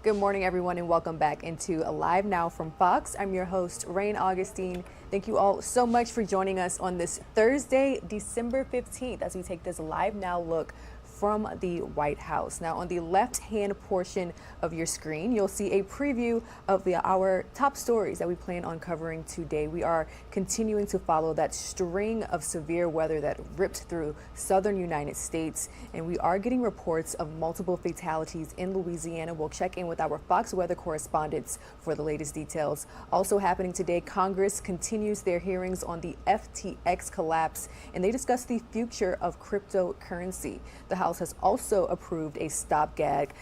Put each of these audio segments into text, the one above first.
Good morning, everyone, and welcome back into Live Now from Fox. I'm your host, Rain Augustine. Thank you all so much for joining us on this Thursday, December 15th, as we take this Live Now look from the White House. Now, on the left-hand portion of your screen, you'll see a preview of our top stories that we plan on covering today. We are continuing to follow that string of severe weather that ripped through southern United States, and we are getting reports of multiple fatalities in Louisiana. We'll check in with our Fox weather correspondents for the latest details. Also happening today, Congress continues their hearings on the FTX collapse, and they discuss the future of cryptocurrency. The House has also approved a stopgap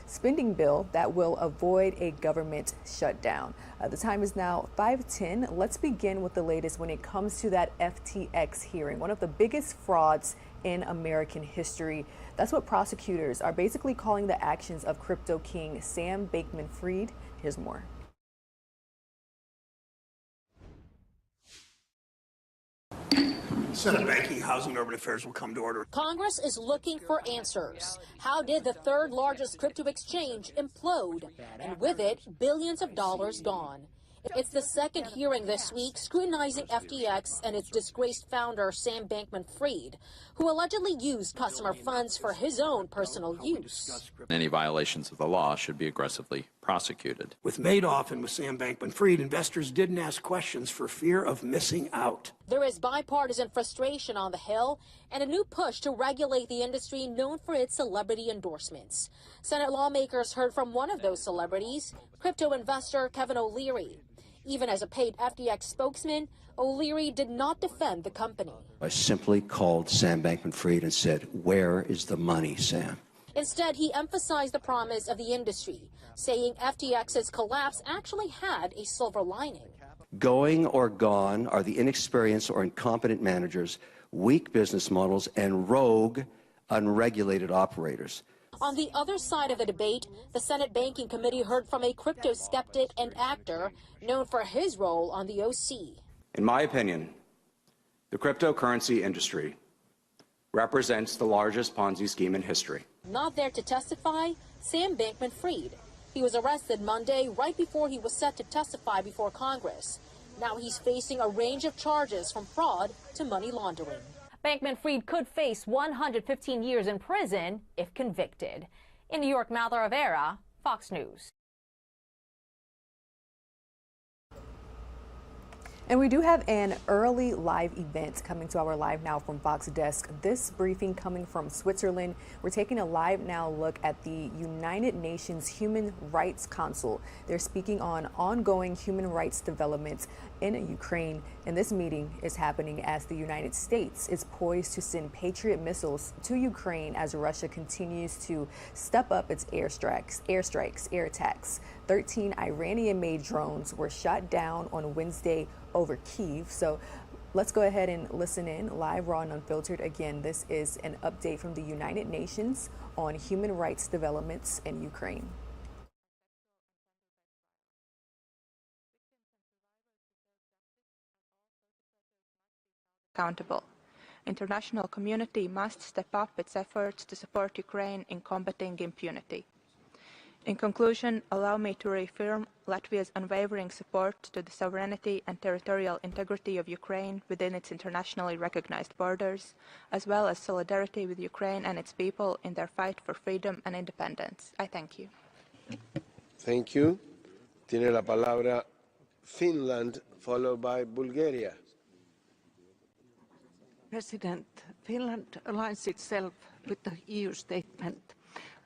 spending bill that will avoid a government shutdown. The time is now 5:10. Let's begin with the latest when it comes to that FTX hearing, one of the biggest frauds in American history. That's what prosecutors are basically calling the actions of crypto king Sam Bankman-Fried. Here's more. Senate Banking, Housing, and Urban Affairs will come to order. Congress is looking for answers. How did the third largest crypto exchange implode? And with it, billions of dollars gone. It's the second hearing this week scrutinizing FTX and its disgraced founder, Sam Bankman-Fried, who allegedly used customer funds for his own personal use. Any violations of the law should be aggressively prosecuted. With Madoff and with Sam Bankman-Fried, investors didn't ask questions for fear of missing out. There is bipartisan frustration on the Hill and a new push to regulate the industry known for its celebrity endorsements. Senate lawmakers heard from one of those celebrities, crypto investor Kevin O'Leary. Even as a paid FTX spokesman, O'Leary did not defend the company. I simply called Sam Bankman-Fried and said, "Where is the money, Sam?" Instead, he emphasized the promise of the industry, saying FTX's collapse actually had a silver lining. Going or gone are the inexperienced or incompetent managers, weak business models, and rogue, unregulated operators. On the other side of the debate, the Senate Banking Committee heard from a crypto skeptic and actor known for his role on the OC. In my opinion, the cryptocurrency industry represents the largest Ponzi scheme in history. Not there to testify, Sam Bankman-Fried. He was arrested Monday right before he was set to testify before Congress. Now he's facing a range of charges from fraud to money laundering. Bankman-Fried could face 115 years in prison if convicted. In New York, Malda Rivera, Fox News. And we do have an early live event coming to our Live Now from Fox desk. This briefing coming from Switzerland. We're taking a Live Now look at the United Nations Human Rights Council. They're speaking on ongoing human rights developments in Ukraine. And this meeting is happening as the United States is poised to send Patriot missiles to Ukraine as Russia continues to step up its air attacks. 13 Iranian-made drones were shot down on Wednesday over Kyiv. So let's go ahead and listen in live, raw, and unfiltered. Again, this is an update from the United Nations on human rights developments in Ukraine. Accountable. International community must step up its efforts to support Ukraine in combating impunity. In conclusion, allow me to reaffirm Latvia's unwavering support to the sovereignty and territorial integrity of Ukraine within its internationally recognized borders, as well as solidarity with Ukraine and its people in their fight for freedom and independence. I thank you. Thank you. Tiene la palabra Finland, followed by Bulgaria. President, Finland aligns itself with the EU statement.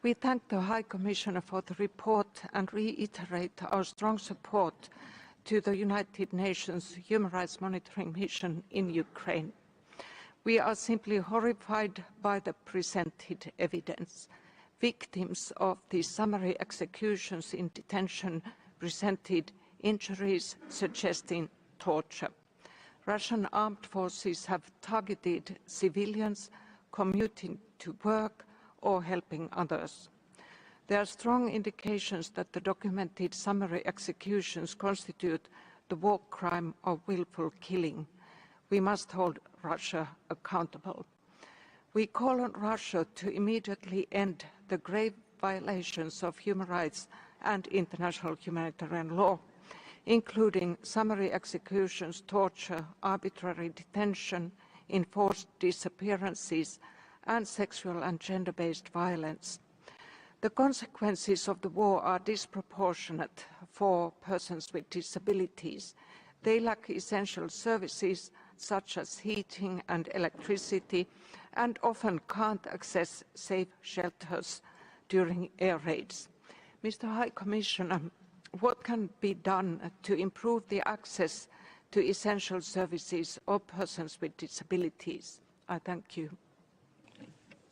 We thank the High Commissioner for the report and reiterate our strong support to the United Nations Human Rights Monitoring Mission in Ukraine. We are simply horrified by the presented evidence. Victims of the summary executions in detention presented injuries suggesting torture. Russian armed forces have targeted civilians commuting to work or helping others. There are strong indications that the documented summary executions constitute the war crime of willful killing. We must hold Russia accountable. We call on Russia to immediately end the grave violations of human rights and international humanitarian law, including summary executions, torture, arbitrary detention, enforced disappearances, and sexual and gender-based violence. The consequences of the war are disproportionate for persons with disabilities. They lack essential services such as heating and electricity, and often can't access safe shelters during air raids. Mr. High Commissioner, what can be done to improve the access to essential services of persons with disabilities? I thank you.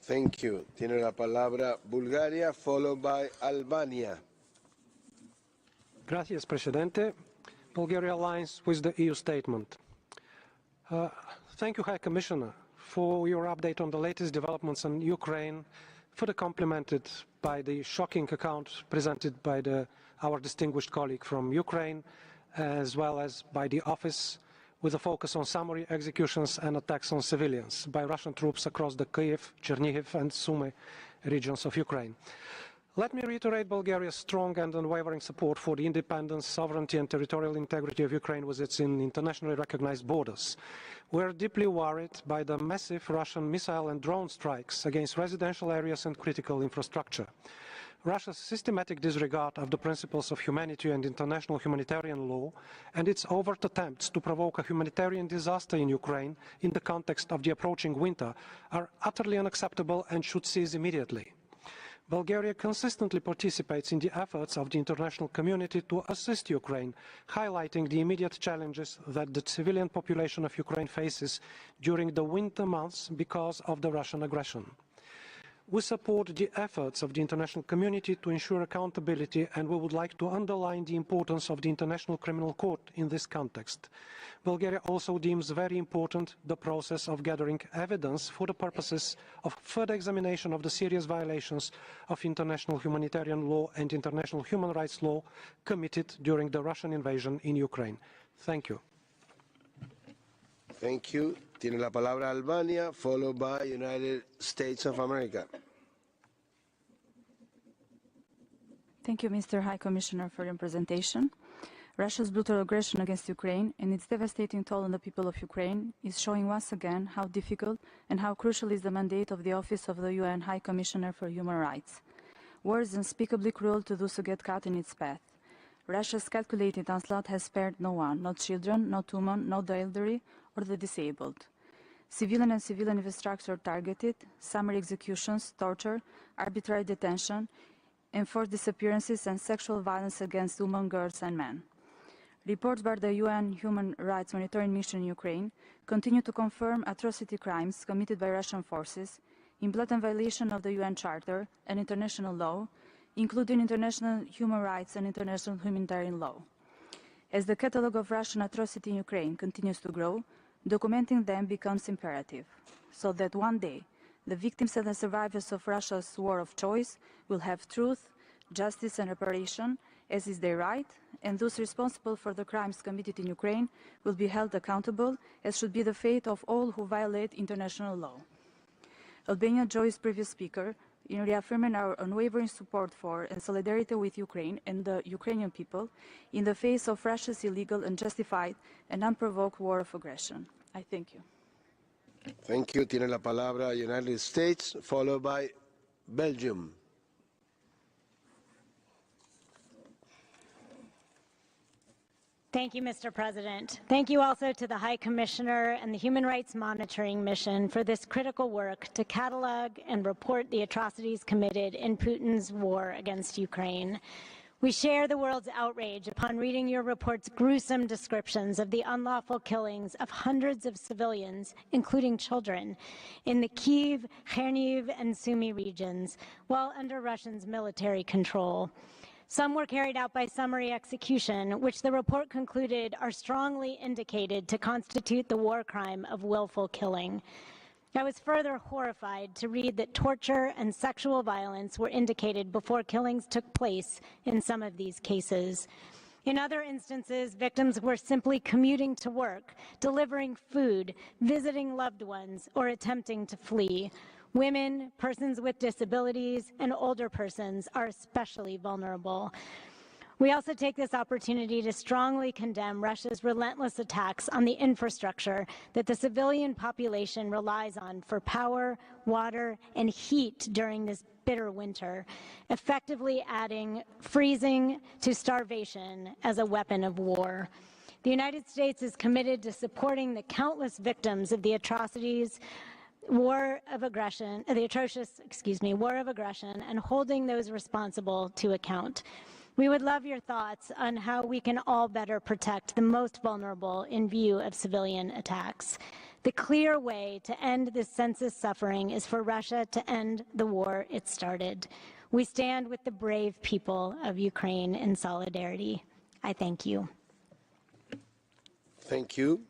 Thank you. Tiene la palabra Bulgaria, followed by Albania. Gracias, Presidente. Bulgaria aligns with the EU statement. Thank you, High Commissioner, for your update on the latest developments in Ukraine, further complemented by the shocking account presented by our distinguished colleague from Ukraine, as well as by the office, with a focus on summary executions and attacks on civilians by Russian troops across the Kyiv, Chernihiv and Sumy regions of Ukraine. Let me reiterate Bulgaria's strong and unwavering support for the independence, sovereignty and territorial integrity of Ukraine with its internationally recognized borders. We are deeply worried by the massive Russian missile and drone strikes against residential areas and critical infrastructure. Russia's systematic disregard of the principles of humanity and international humanitarian law and its overt attempts to provoke a humanitarian disaster in Ukraine in the context of the approaching winter are utterly unacceptable and should cease immediately. Bulgaria consistently participates in the efforts of the international community to assist Ukraine, highlighting the immediate challenges that the civilian population of Ukraine faces during the winter months because of the Russian aggression. We support the efforts of the international community to ensure accountability, and we would like to underline the importance of the International Criminal Court in this context. Bulgaria also deems very important the process of gathering evidence for the purposes of further examination of the serious violations of international humanitarian law and international human rights law committed during the Russian invasion in Ukraine. Thank you. Thank you. Tiene la palabra Albania, followed by United States of America. Thank you, Mr. High Commissioner, for your presentation. Russia's brutal aggression against Ukraine and its devastating toll on the people of Ukraine is showing once again how difficult and how crucial is the mandate of the Office of the UN High Commissioner for Human Rights. War is unspeakably cruel to those who get caught in its path. Russia's calculated onslaught has spared no one, not children, not women, not the elderly, or the disabled. Civilian and civilian infrastructure targeted, summary executions, torture, arbitrary detention, enforced disappearances and sexual violence against women, girls and men. Reports by the UN Human Rights Monitoring Mission in Ukraine continue to confirm atrocity crimes committed by Russian forces in blatant violation of the UN Charter and international law, including international human rights and international humanitarian law. As the catalogue of Russian atrocity in Ukraine continues to grow, documenting them becomes imperative, so that one day the victims and the survivors of Russia's war of choice will have truth, justice and reparation, as is their right, and those responsible for the crimes committed in Ukraine will be held accountable, as should be the fate of all who violate international law. Albania joins previous speaker in reaffirming our unwavering support for and solidarity with Ukraine and the Ukrainian people in the face of Russia's illegal, unjustified and unprovoked war of aggression. I thank you. Thank you. Tiene la palabra United States, followed by Belgium. Thank you, Mr. President. Thank you also to the High Commissioner and the Human Rights Monitoring Mission for this critical work to catalog and report the atrocities committed in Putin's war against Ukraine. We share the world's outrage upon reading your report's gruesome descriptions of the unlawful killings of hundreds of civilians, including children, in the Kyiv, Chernihiv, and Sumy regions, while under Russia's military control. Some were carried out by summary execution, which the report concluded are strongly indicated to constitute the war crime of willful killing. I was further horrified to read that torture and sexual violence were indicated before killings took place in some of these cases. In other instances, victims were simply commuting to work, delivering food, visiting loved ones, or attempting to flee. Women, persons with disabilities, and older persons are especially vulnerable. We also take this opportunity to strongly condemn Russia's relentless attacks on the infrastructure that the civilian population relies on for power, water, and heat during this bitter winter, effectively adding freezing to starvation as a weapon of war. The United States is committed to supporting the countless victims of the atrocities war of aggression, and holding those responsible to account. We would love your thoughts on how we can all better protect the most vulnerable in view of civilian attacks. The clear way to end this senseless suffering is for Russia to end the war it started. We stand with the brave people of Ukraine in solidarity. I thank you. Thank you.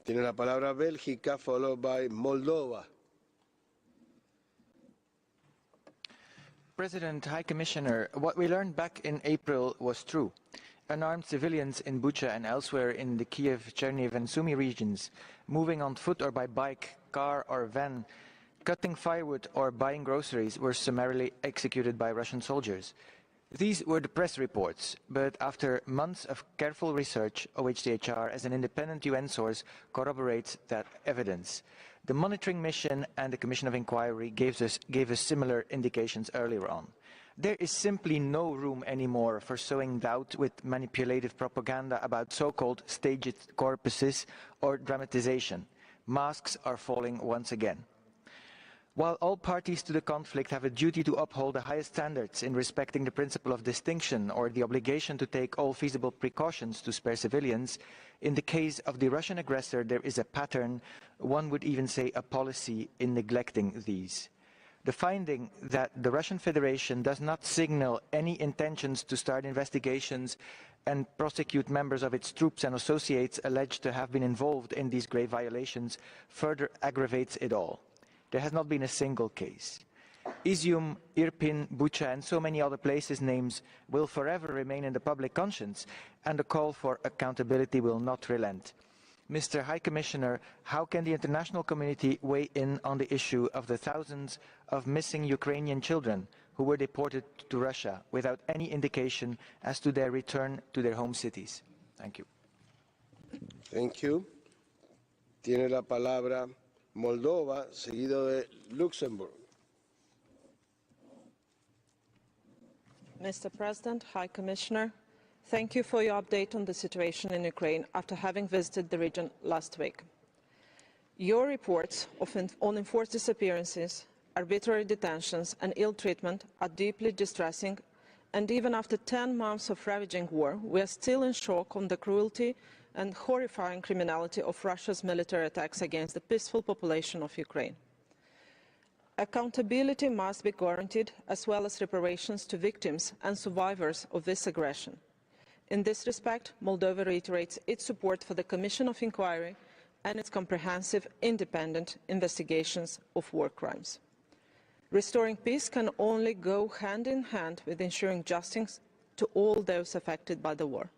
Tiene la palabra Bélgica, followed by Moldova. President, High Commissioner, what we learned back in April was true. Unarmed civilians in Bucha and elsewhere in the Kiev, Chernihiv and Sumy regions, moving on foot or by bike, car or van, cutting firewood or buying groceries were summarily executed by Russian soldiers. These were the press reports, but after months of careful research, OHCHR as an independent UN source corroborates that evidence. The monitoring mission and the Commission of Inquiry gave us similar indications earlier on. There is simply no room anymore for sowing doubt with manipulative propaganda about so-called staged corpuses or dramatization. Masks are falling once again. While all parties to the conflict have a duty to uphold the highest standards in respecting the principle of distinction or the obligation to take all feasible precautions to spare civilians, in the case of the Russian aggressor there is a pattern, one would even say a policy, in neglecting these. The finding that the Russian Federation does not signal any intentions to start investigations and prosecute members of its troops and associates alleged to have been involved in these grave violations further aggravates it all. There has not been a single case. Izium, Irpin, Bucha and so many other places' names will forever remain in the public conscience, and the call for accountability will not relent. Mr. High Commissioner, how can the international community weigh in on the issue of the thousands of missing Ukrainian children who were deported to Russia without any indication as to their return to their home cities? Thank you. Thank you. Tiene la palabra Moldova, seguido de Luxembourg. Mr. President, High Commissioner, thank you for your update on the situation in Ukraine after having visited the region last week. Your reports on enforced disappearances, arbitrary detentions and ill treatment are deeply distressing, and even after 10 months of ravaging war, we are still in shock on the cruelty and horrifying criminality of Russia's military attacks against the peaceful population of Ukraine. Accountability must be guaranteed, as well as reparations to victims and survivors of this aggression. In this respect, Moldova reiterates its support for the Commission of Inquiry and its comprehensive, independent investigations of war crimes. Restoring peace can only go hand in hand with ensuring justice to all those affected by the war.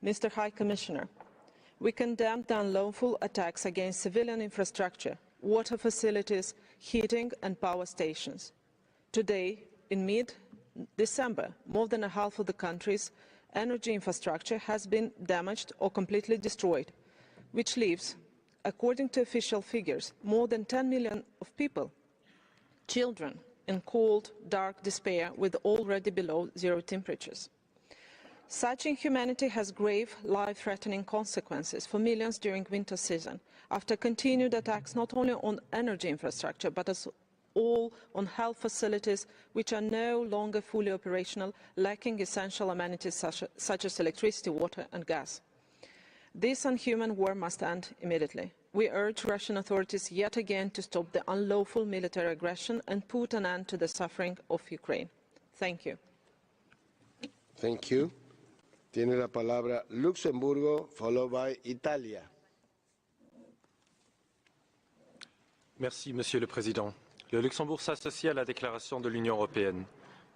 Mr. High Commissioner, we condemn the unlawful attacks against civilian infrastructure, water facilities, heating and power stations. Today, in mid-December, more than half of the country's energy infrastructure has been damaged or completely destroyed, which leaves, according to official figures, more than 10 million of people, children, in cold, dark despair with already below zero temperatures. Such inhumanity has grave, life-threatening consequences for millions during winter season, after continued attacks not only on energy infrastructure, but as all on health facilities which are no longer fully operational, lacking essential amenities such as electricity, water and gas. This unhuman war must end immediately. We urge Russian authorities yet again to stop the unlawful military aggression and put an end to the suffering of Ukraine. Thank you. Thank you. Tiene la palabra Luxemburgo, followed by Italia. Merci, Monsieur le Président. Le Luxembourg s'associe à la déclaration de l'Union européenne.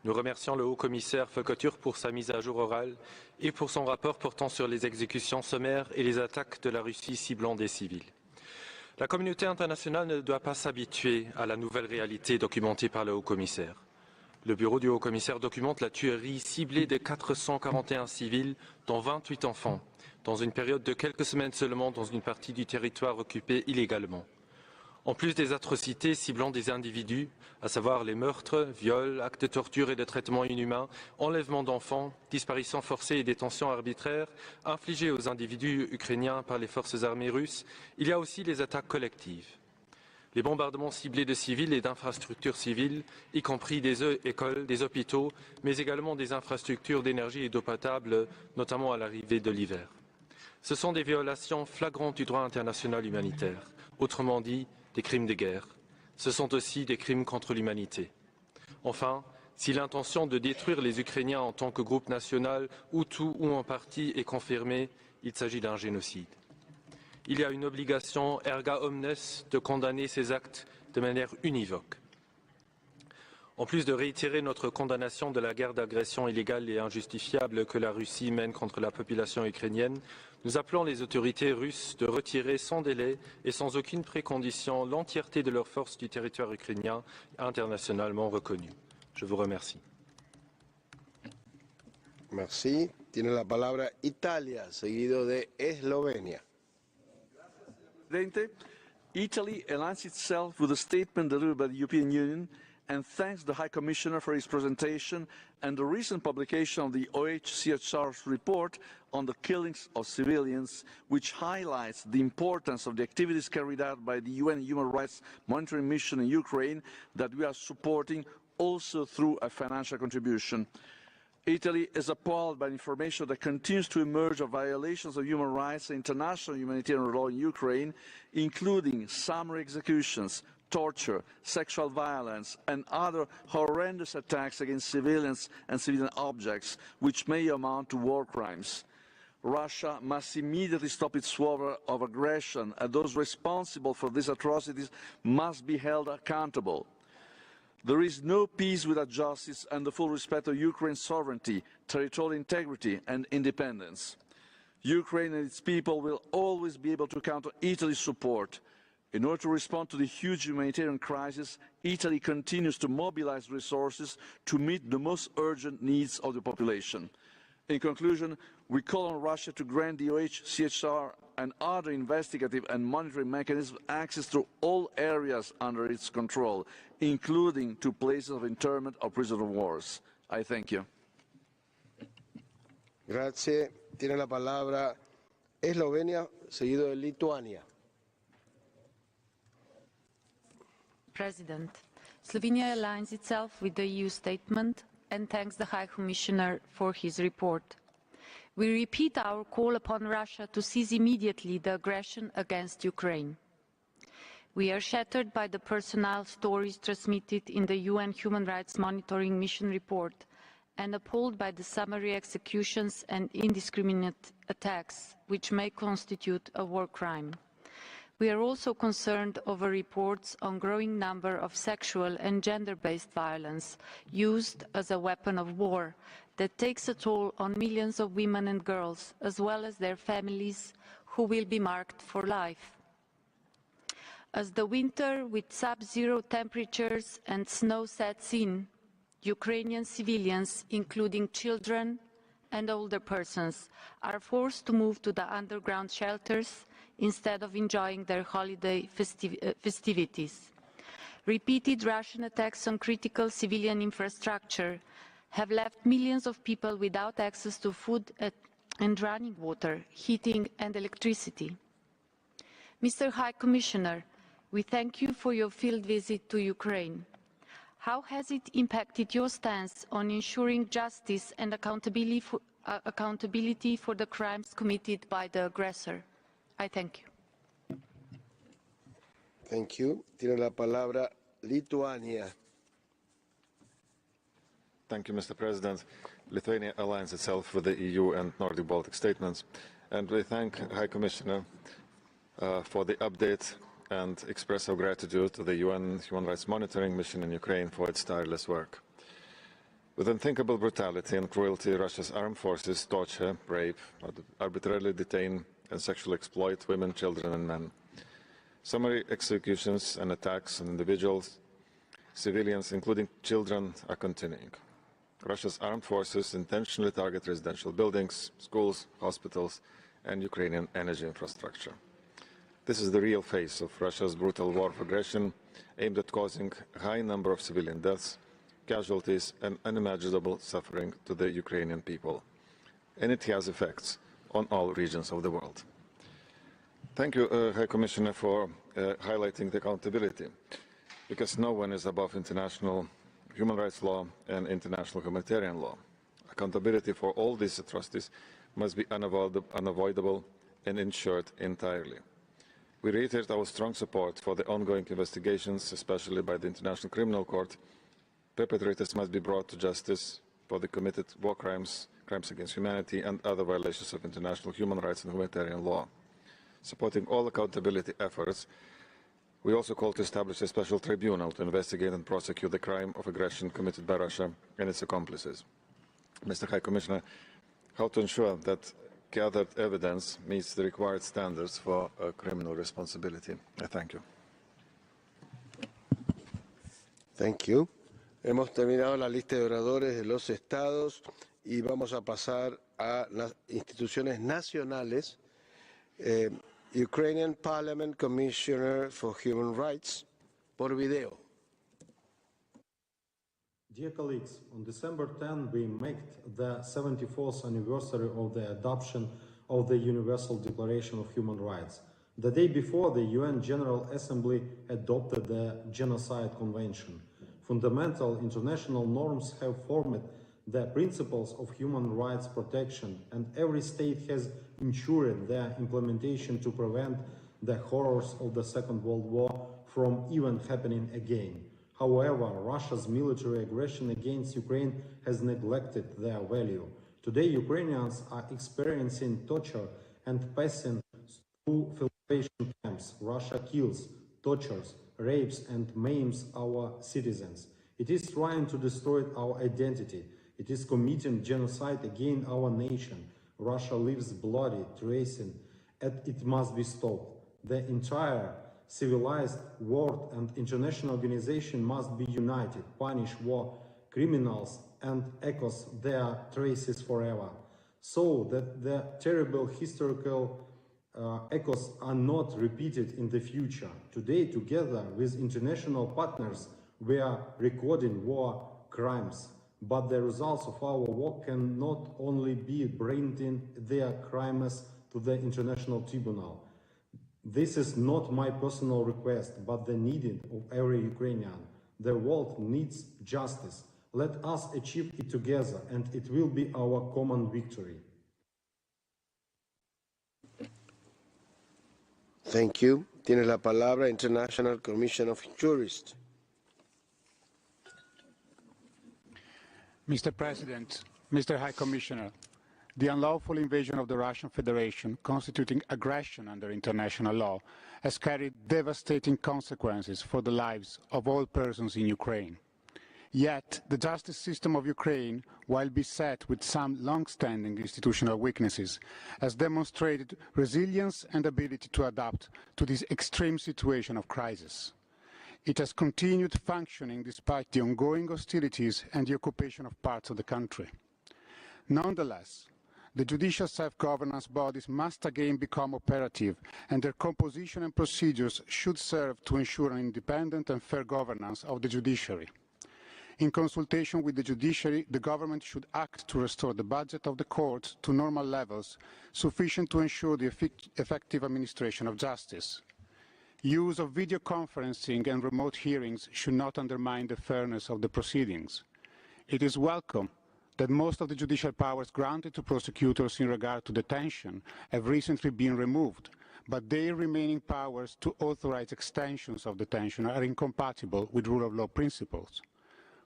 Nous remercions le haut-commissaire Fekotür pour sa mise à jour orale et pour son rapport portant sur les exécutions sommaires et les attaques de la Russie ciblant des civils. La communauté internationale ne doit pas s'habituer à la nouvelle réalité documentée par le haut-commissaire. Le bureau du haut-commissaire documente la tuerie ciblée de 441 civils, dont 28 enfants, dans une période de quelques semaines seulement dans une partie du territoire occupé illégalement. En plus des atrocités ciblant des individus, à savoir les meurtres, viols, actes de torture et de traitements inhumains, enlèvements d'enfants, disparitions forcées et détentions arbitraires infligées aux individus ukrainiens par les forces armées russes, il y a aussi les attaques collectives. Les bombardements ciblés de civils et d'infrastructures civiles, y compris des écoles, des hôpitaux, mais également des infrastructures d'énergie et d'eau potable, notamment à l'arrivée de l'hiver. Ce sont des violations flagrantes du droit international humanitaire, autrement dit, des crimes de guerre. Ce sont aussi des crimes contre l'humanité. Enfin, si l'intention de détruire les Ukrainiens en tant que groupe national, ou tout ou en partie, est confirmée, il s'agit d'un génocide. Il y a une obligation erga omnes de condamner ces actes de manière univoque. En plus de réitérer notre condamnation de la guerre d'agression illégale et injustifiable que la Russie mène contre la population ukrainienne, nous appelons les autorités russes de retirer sans délai et sans aucune précondition l'entièreté de leurs forces du territoire ukrainien internationalement reconnu. Je vous remercie. Merci. Tiene la palabra Italia, seguido de Eslovenia. Presidente, Italy aligns itself with the statement delivered by the European Union and thanks the High Commissioner for his presentation and the recent publication of the OHCHR's report on the killings of civilians, which highlights the importance of the activities carried out by the UN Human Rights Monitoring Mission in Ukraine that we are supporting also through a financial contribution. Italy is appalled by information that continues to emerge of violations of human rights and international humanitarian law in Ukraine, including summary executions, torture, sexual violence, and other horrendous attacks against civilians and civilian objects, which may amount to war crimes. Russia must immediately stop its war of aggression, and those responsible for these atrocities must be held accountable. There is no peace without justice and the full respect of Ukraine's sovereignty, territorial integrity and independence. Ukraine and its people will always be able to count on Italy's support. In order to respond to the huge humanitarian crisis, Italy continues to mobilize resources to meet the most urgent needs of the population. In conclusion, we call on Russia to grant the OHCHR and other investigative and monitoring mechanisms access to all areas under its control, including to places of internment of prisoners of war. I thank you. Grazie. Tiene la palabra Eslovenia, seguido de Lituania. President, Slovenia aligns itself with the EU statement and thanks the High Commissioner for his report. We repeat our call upon Russia to cease immediately the aggression against Ukraine. We are shattered by the personal stories transmitted in the UN Human Rights Monitoring Mission report and appalled by the summary executions and indiscriminate attacks, which may constitute a war crime. We are also concerned over reports on growing number of sexual and gender-based violence used as a weapon of war that takes a toll on millions of women and girls, as well as their families, who will be marked for life. As the winter with sub-zero temperatures and snow sets in, Ukrainian civilians, including children and older persons, are forced to move to the underground shelters instead of enjoying their holiday festivities. Repeated Russian attacks on critical civilian infrastructure have left millions of people without access to food and running water, heating and electricity. Mr. High Commissioner, we thank you for your field visit to Ukraine. How has it impacted your stance on ensuring justice and accountability for the crimes committed by the aggressor? I thank you. Thank you. Tiene la palabra Lituania. Thank you, Mr. President. Lithuania aligns itself with the EU and Nordic Baltic statements, and we thank High Commissioner for the update and express our gratitude to the UN Human Rights Monitoring Mission in Ukraine for its tireless work. With unthinkable brutality and cruelty, Russia's armed forces torture, rape, arbitrarily detain and sexually exploit women, children and men. Summary executions and attacks on individuals, civilians, including children, are continuing. Russia's armed forces intentionally target residential buildings, schools, hospitals, and Ukrainian energy infrastructure. This is the real face of Russia's brutal war of aggression, aimed at causing a high number of civilian deaths, casualties, and unimaginable suffering to the Ukrainian people. And it has effects on all regions of the world. Thank you, High Commissioner, for highlighting the accountability, because no one is above international human rights law and international humanitarian law. Accountability for all these atrocities must be unavoidable and ensured entirely. We reiterate our strong support for the ongoing investigations, especially by the International Criminal Court. Perpetrators must be brought to justice for the committed war crimes, crimes against humanity, and other violations of international human rights and humanitarian law. Supporting all accountability efforts, we also call to establish a special tribunal to investigate and prosecute the crime of aggression committed by Russia and its accomplices. Mr. High Commissioner, how to ensure that gathered evidence meets the required standards for criminal responsibility? Thank you. Thank you. Hemos terminado la lista de oradores de los estados y vamos a pasar a las instituciones nacionales. Ukrainian Parliament Commissioner for Human Rights, por video. Dear colleagues, on December 10, we marked the 74th anniversary of the adoption of the Universal Declaration of Human Rights. The day before, the UN General Assembly adopted the Genocide Convention. Fundamental international norms have formed the principles of human rights protection, and every state has ensured their implementation to prevent the horrors of the Second World War from even happening again. However, Russia's military aggression against Ukraine has neglected their value. Today, Ukrainians are experiencing torture and passing through filtration camps. Russia kills, tortures, rapes, and maims our citizens. It is trying to destroy our identity. It is committing genocide against our nation. Russia lives bloody, tracing, and it must be stopped. The entire civilized world and international organization must be united, punish war criminals, and echo their traces forever, so that the terrible historical echoes are not repeated in the future. Today, together with international partners, we are recording war crimes. But the results of our work can not only be bringing their crimes to the International Tribunal. This is not my personal request, but the need of every Ukrainian. The world needs justice. Let us achieve it together, and it will be our common victory. Thank you. Tiene la palabra International Commission of Jurists. Mr. President, Mr. High Commissioner, the unlawful invasion of the Russian Federation, constituting aggression under international law, has carried devastating consequences for the lives of all persons in Ukraine. Yet, the justice system of Ukraine, while beset with some long-standing institutional weaknesses, has demonstrated resilience and ability to adapt to this extreme situation of crisis. It has continued functioning despite the ongoing hostilities and the occupation of parts of the country. Nonetheless, the judicial self-governance bodies must again become operative, and their composition and procedures should serve to ensure an independent and fair governance of the judiciary. In consultation with the judiciary, the government should act to restore the budget of the courts to normal levels, sufficient to ensure the effective administration of justice. Use of video conferencing and remote hearings should not undermine the fairness of the proceedings. It is welcome that most of the judicial powers granted to prosecutors in regard to detention have recently been removed, but their remaining powers to authorize extensions of detention are incompatible with rule of law principles.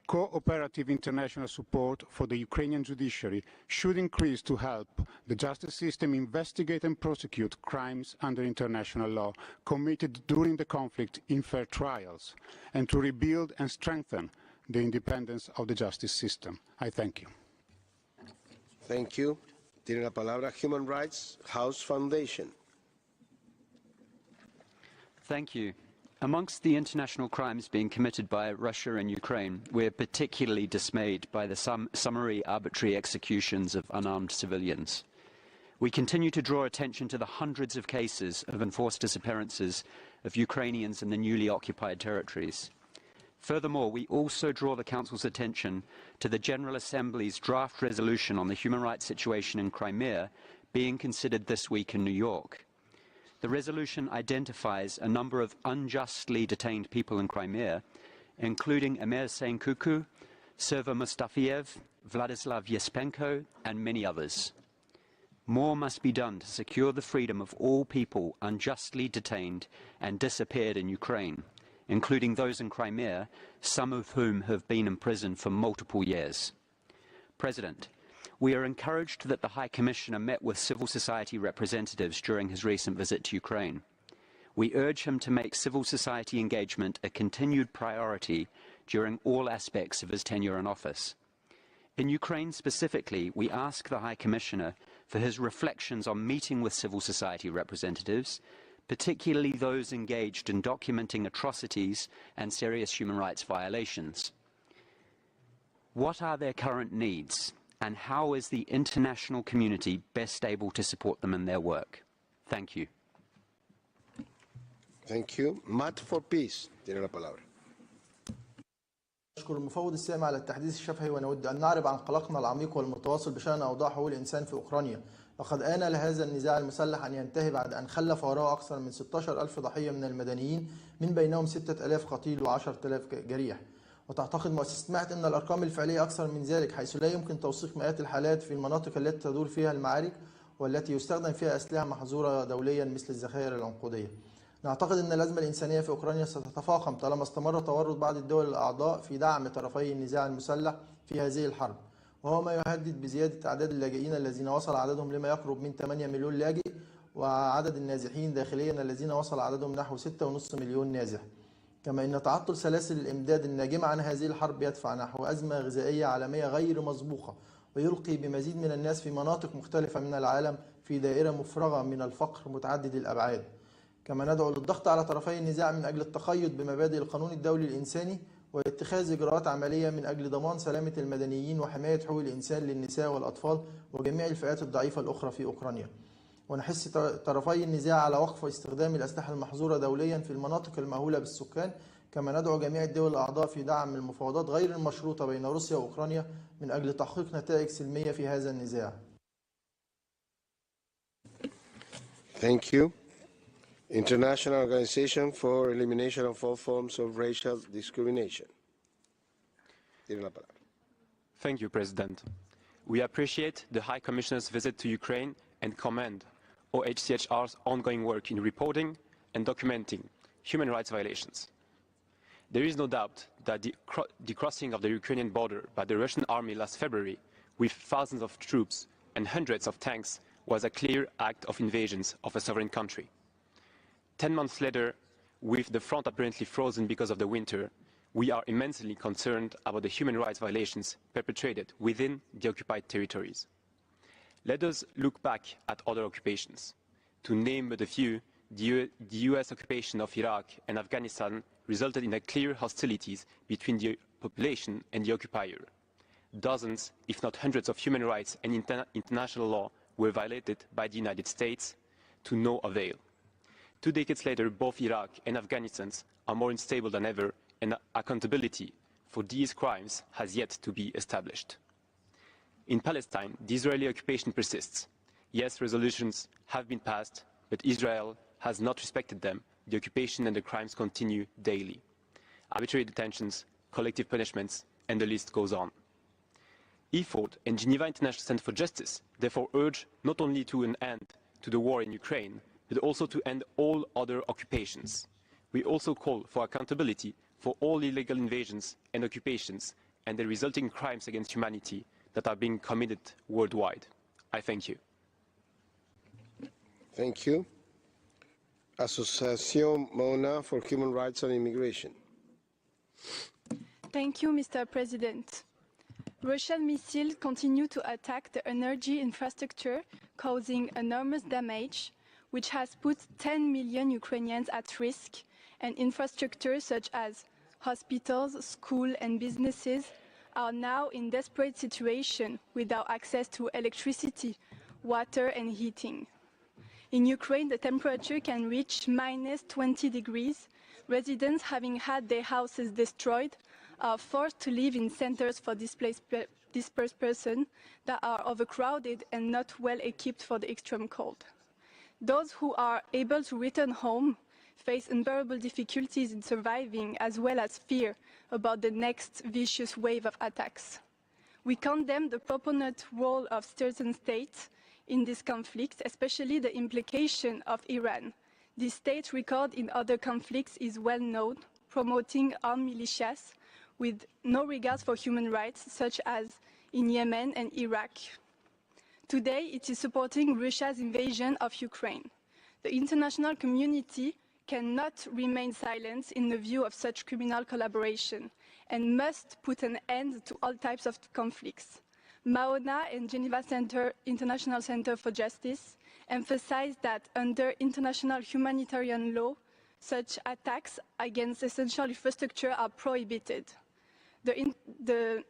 Cooperative international support for the Ukrainian judiciary should increase to help the justice system investigate and prosecute crimes under international law committed during the conflict in fair trials, and to rebuild and strengthen the independence of the justice system. I thank you. Thank you. Tiene la palabra Human Rights House Foundation. Thank you. Amongst the international crimes being committed by Russia and Ukraine, we're particularly dismayed by the summary arbitrary executions of unarmed civilians. We continue to draw attention to the hundreds of cases of enforced disappearances of Ukrainians in the newly occupied territories. Furthermore, we also draw the Council's attention to the General Assembly's draft resolution on the human rights situation in Crimea being considered this week in New York. The resolution identifies a number of unjustly detained people in Crimea, including Emir Kuku, Server Mustafiev, Vladislav Yespenko, and many others. More must be done to secure the freedom of all people unjustly detained and disappeared in Ukraine, including those in Crimea, some of whom have been in prison for multiple years. President, we are encouraged that the High Commissioner met with civil society representatives during his recent visit to Ukraine. We urge him to make civil society engagement a continued priority during all aspects of his tenure in office. In Ukraine specifically, we ask the High Commissioner for his reflections on meeting with civil society representatives, particularly those engaged in documenting atrocities and serious human rights violations. What are their current needs, and how is the international community best able to support them in their work? Thank you. Thank you. Matt for Peace tiene la palabra. أشكر المفوض السامي على التحديث الشفهي ونود أن نعرب عن قلقنا العميق والمتواصل بشأن أوضاع حقوق الإنسان في أوكرانيا. لقد آن لهذا النزاع المسلح أن ينتهي بعد أن خلف وراءه أكثر من 16,000 ضحية من المدنيين، من بينهم 6,000 قتيل و10,000 جريح. وتعتقد مؤسسة معهد أن الأرقام الفعلية أكثر من ذلك، حيث لا يمكن توثيق مئات الحالات في المناطق التي تدور فيها المعارك والتي يستخدم فيها أسلحة محظورة دوليا مثل الذخائر العنقودية. نعتقد أن الأزمة الإنسانية في أوكرانيا ستتفاقم طالما استمر تورط بعض الدول الأعضاء في دعم طرفي النزاع المسلح في هذه الحرب، وهو ما يهدد بزيادة أعداد اللاجئين الذين وصل عددهم لما يقرب من 8 مليون لاجئ، وعدد النازحين داخليا الذين وصل عددهم نحو 6.5 مليون نازح. كما أن تعطل سلاسل الإمداد الناجمة عن هذه الحرب يدفع نحو أزمة غذائية عالمية غير مسبوقة، ويلقي بمزيد من الناس في مناطق مختلفة من العالم في دائرة مفرغة من الفقر متعدد الأبعاد. كما ندعو للضغط على طرفي النزاع من أجل التقيد بمبادئ القانون الدولي الإنساني واتخاذ إجراءات عملية من أجل ضمان سلامة المدنيين وحماية حقوق الإنسان للنساء والأطفال وجميع الفئات الضعيفة الأخرى في أوكرانيا. ونحث طرفي النزاع على وقف استخدام الأسلحة المحظورة دوليا في المناطق المأهولة بالسكان. كما ندعو جميع الدول الأعضاء في دعم المفاوضات غير المشروطة بين روسيا وأوكرانيا من أجل تحقيق نتائج سلمية في هذا النزاع. Thank you. International Organization for Elimination of All Forms of Racial Discrimination. Tiene la palabra. Thank you, President. We appreciate the High Commissioner's visit to Ukraine and commend OHCHR's ongoing work in reporting and documenting human rights violations. There is no doubt that the crossing of the Ukrainian border by the Russian army last February with thousands of troops and hundreds of tanks was a clear act of invasion of a sovereign country. 10 months later, with the front apparently frozen because of the winter, we are immensely concerned about the human rights violations perpetrated within the occupied territories. Let us look back at other occupations. To name but a few, the US occupation of Iraq and Afghanistan resulted in a clear hostilities between the population and the occupier. Dozens, if not hundreds, of human rights and international law were violated by the United States to no avail. 2 decades later, both Iraq and Afghanistan are more unstable than ever, and accountability for these crimes has yet to be established. In Palestine, the Israeli occupation persists. Yes, resolutions have been passed, but Israel has not respected them. The occupation and the crimes continue daily. Arbitrary detentions, collective punishments, and the list goes on. IFOD and Geneva International Center for Justice therefore urge not only to an end to the war in Ukraine, but also to end all other occupations. We also call for accountability for all illegal invasions and occupations and the resulting crimes against humanity that are being committed worldwide. I thank you. Thank you. Association Mona for Human Rights and Immigration. Thank you, Mr. President. Russian missiles continue to attack the energy infrastructure, causing enormous damage. which has put 10 million Ukrainians at risk, and infrastructure such as hospitals, schools, and businesses are now in desperate situation without access to electricity, water, and heating. In Ukraine, the temperature can reach -20 degrees. Residents having had their houses destroyed are forced to live in centers for dispersed persons that are overcrowded and not well equipped for the extreme cold. Those who are able to return home face unbearable difficulties in surviving, as well as fear about the next vicious wave of attacks. We condemn the proponent role of certain states in this conflict, especially the implication of Iran. This state's record in other conflicts is well known, promoting armed militias with no regards for human rights, such as in Yemen and Iraq. Today, it is supporting Russia's invasion of Ukraine. The international community cannot remain silent in the view of such criminal collaboration and must put an end to all types of conflicts. Maona and Geneva International Center for Justice emphasize that under international humanitarian law, such attacks against essential infrastructure are prohibited. The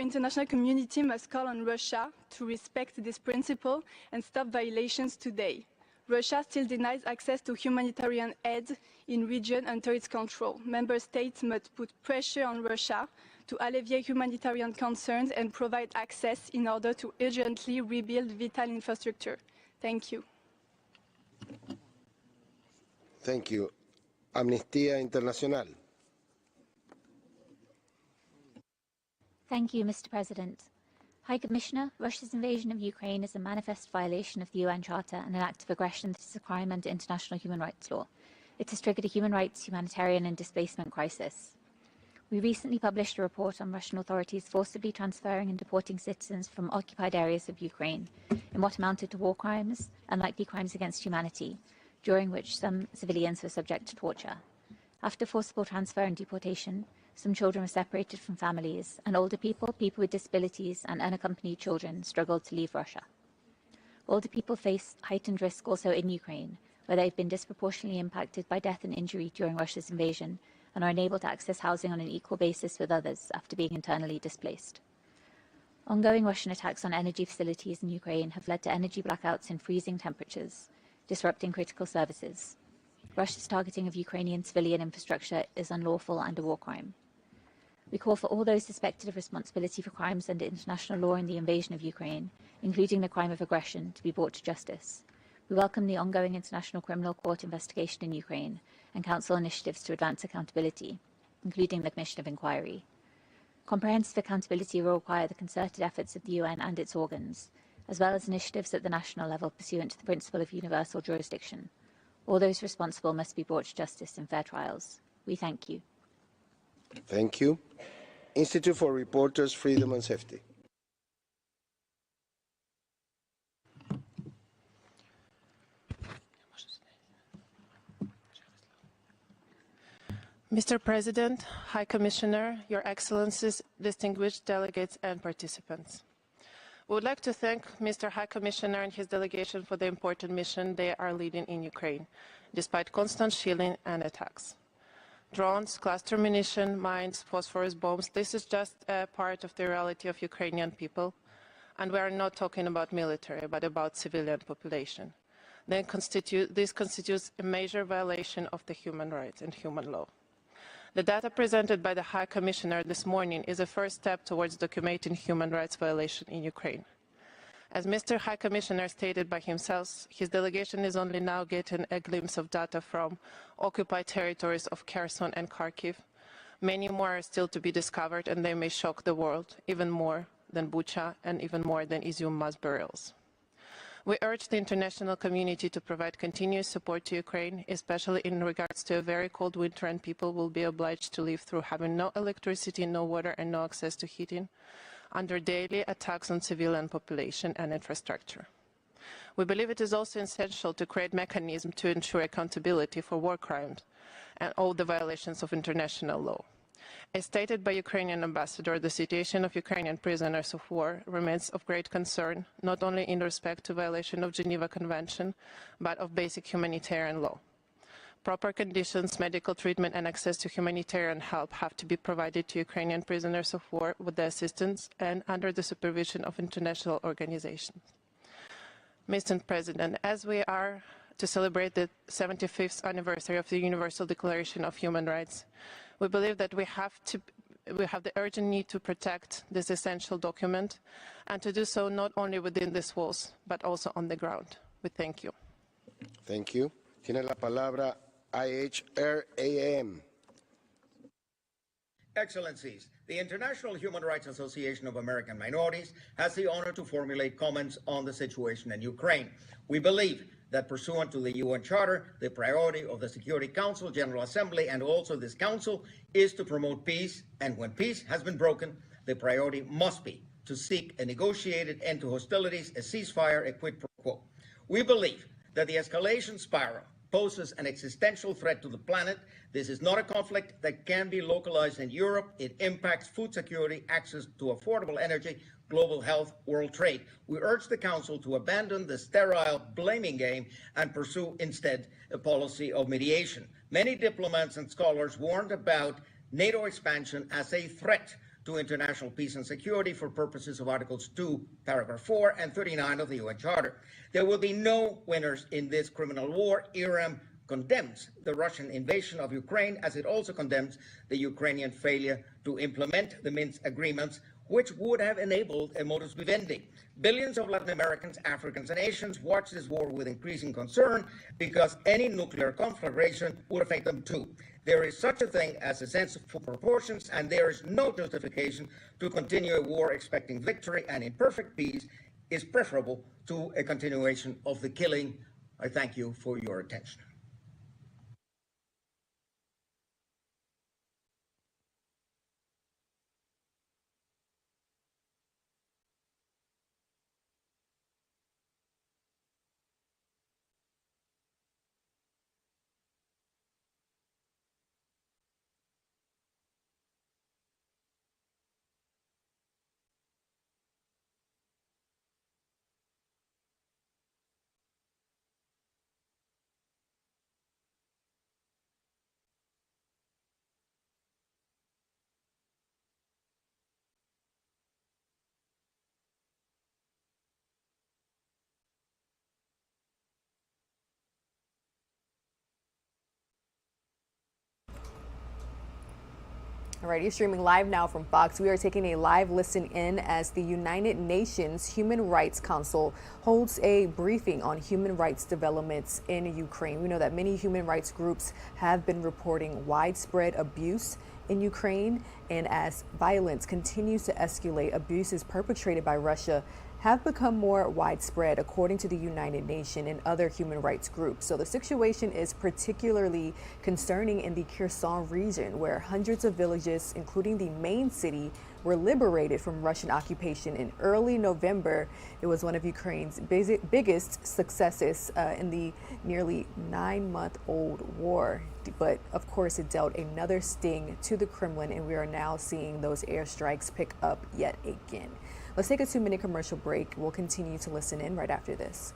international community must call on Russia to respect this principle and stop violations today. Russia still denies access to humanitarian aid in region under its control. Member states must put pressure on Russia to alleviate humanitarian concerns and provide access in order to urgently rebuild vital infrastructure. Thank you. Thank you. Amnistía Internacional. Thank you, Mr. President. High Commissioner, Russia's invasion of Ukraine is a manifest violation of the UN Charter and an act of aggression that is a crime under international human rights law. It has triggered a human rights, humanitarian and displacement crisis. We recently published a report on Russian authorities forcibly transferring and deporting citizens from occupied areas of Ukraine in what amounted to war crimes and likely crimes against humanity, during which some civilians were subject to torture. After forcible transfer and deportation, some children were separated from families, and older people, people with disabilities, and unaccompanied children struggled to leave Russia. Older people face heightened risk also in Ukraine, where they have been disproportionately impacted by death and injury during Russia's invasion, and are unable to access housing on an equal basis with others after being internally displaced. Ongoing Russian attacks on energy facilities in Ukraine have led to energy blackouts and freezing temperatures, disrupting critical services. Russia's targeting of Ukrainian civilian infrastructure is unlawful and a war crime. We call for all those suspected of responsibility for crimes under international law in the invasion of Ukraine, including the crime of aggression, to be brought to justice. We welcome the ongoing International Criminal Court investigation in Ukraine and Council initiatives to advance accountability, including the Commission of Inquiry. Comprehensive accountability will require the concerted efforts of the UN and its organs, as well as initiatives at the national level pursuant to the principle of universal jurisdiction. All those responsible must be brought to justice in fair trials. We thank you. Thank you. Institute for Reporters, Freedom and Safety. Mr. President, High Commissioner, Your Excellencies, distinguished delegates and participants. We would like to thank Mr. High Commissioner and his delegation for the important mission they are leading in Ukraine, despite constant shelling and attacks. Drones, cluster munition, mines, phosphorus bombs, this is just a part of the reality of Ukrainian people, and we are not talking about military, but about civilian population. This constitutes a major violation of the human rights and human law. The data presented by the High Commissioner this morning is a first step towards documenting human rights violation in Ukraine. As Mr. High Commissioner stated by himself, his delegation is only now getting a glimpse of data from occupied territories of Kherson and Kharkiv. Many more are still to be discovered, and they may shock the world even more than Bucha and even more than Izium mass burials. We urge the international community to provide continuous support to Ukraine, especially in regards to a very cold winter, and people will be obliged to live through having no electricity, no water, and no access to heating, under daily attacks on civilian population and infrastructure. We believe it is also essential to create mechanisms to ensure accountability for war crimes and all the violations of international law. As stated by Ukrainian ambassador, the situation of Ukrainian prisoners of war remains of great concern, not only in respect to violation of Geneva Convention, but of basic humanitarian law. Proper conditions, medical treatment, and access to humanitarian help have to be provided to Ukrainian prisoners of war with the assistance and under the supervision of international organizations. Mr. President, as we are to celebrate the 75th anniversary of the Universal Declaration of Human Rights, we believe that we have the urgent need to protect this essential document and to do so not only within these walls, but also on the ground. We thank you. Thank you. Tiene la palabra IHRAM. Excellencies, the International Human Rights Association of American Minorities has the honor to formulate comments on the situation in Ukraine. We believe that pursuant to the UN Charter, the priority of the Security Council, General Assembly, and also this Council is to promote peace, and when peace has been broken, the priority must be to seek a negotiated end to hostilities, a ceasefire, a quid pro quo. We believe that the escalation spiral poses an existential threat to the planet. This is not a conflict that can be localized in Europe. It impacts food security, access to affordable energy, global health, world trade. We urge the Council to abandon the sterile blaming game and pursue instead a policy of mediation. Many diplomats and scholars warned about NATO expansion as a threat to international peace and security for purposes of Articles 2, Paragraph 4, and 39 of the UN Charter. There will be no winners in this criminal war. IRAM condemns the Russian invasion of Ukraine, as it also condemns the Ukrainian failure to implement the Minsk agreements, which would have enabled a modus vivendi. Billions of Latin Americans, Africans, and Asians watch this war with increasing concern because any nuclear conflagration would affect them too. There is such a thing as a sense of proportions, and there is no justification to continue a war expecting victory, and imperfect peace is preferable to a continuation of the killing. I thank you for your attention. All right, you're streaming live now from Fox. We are taking a live listen in as the United Nations Human Rights Council holds a briefing on human rights developments in Ukraine. We know that many human rights groups have been reporting widespread abuse in Ukraine, and as violence continues to escalate, abuses perpetrated by Russia have become more widespread, according to the United Nations and other human rights groups. So the situation is particularly concerning in the Kherson region, where hundreds of villages, including the main city, were liberated from Russian occupation in early November. It was one of Ukraine's biggest successes in the nearly 9-month-old war. But of course, it dealt another sting to the Kremlin, and we are now seeing those airstrikes pick up yet again. Let's take a 2-minute commercial break. We'll continue to listen in right after this.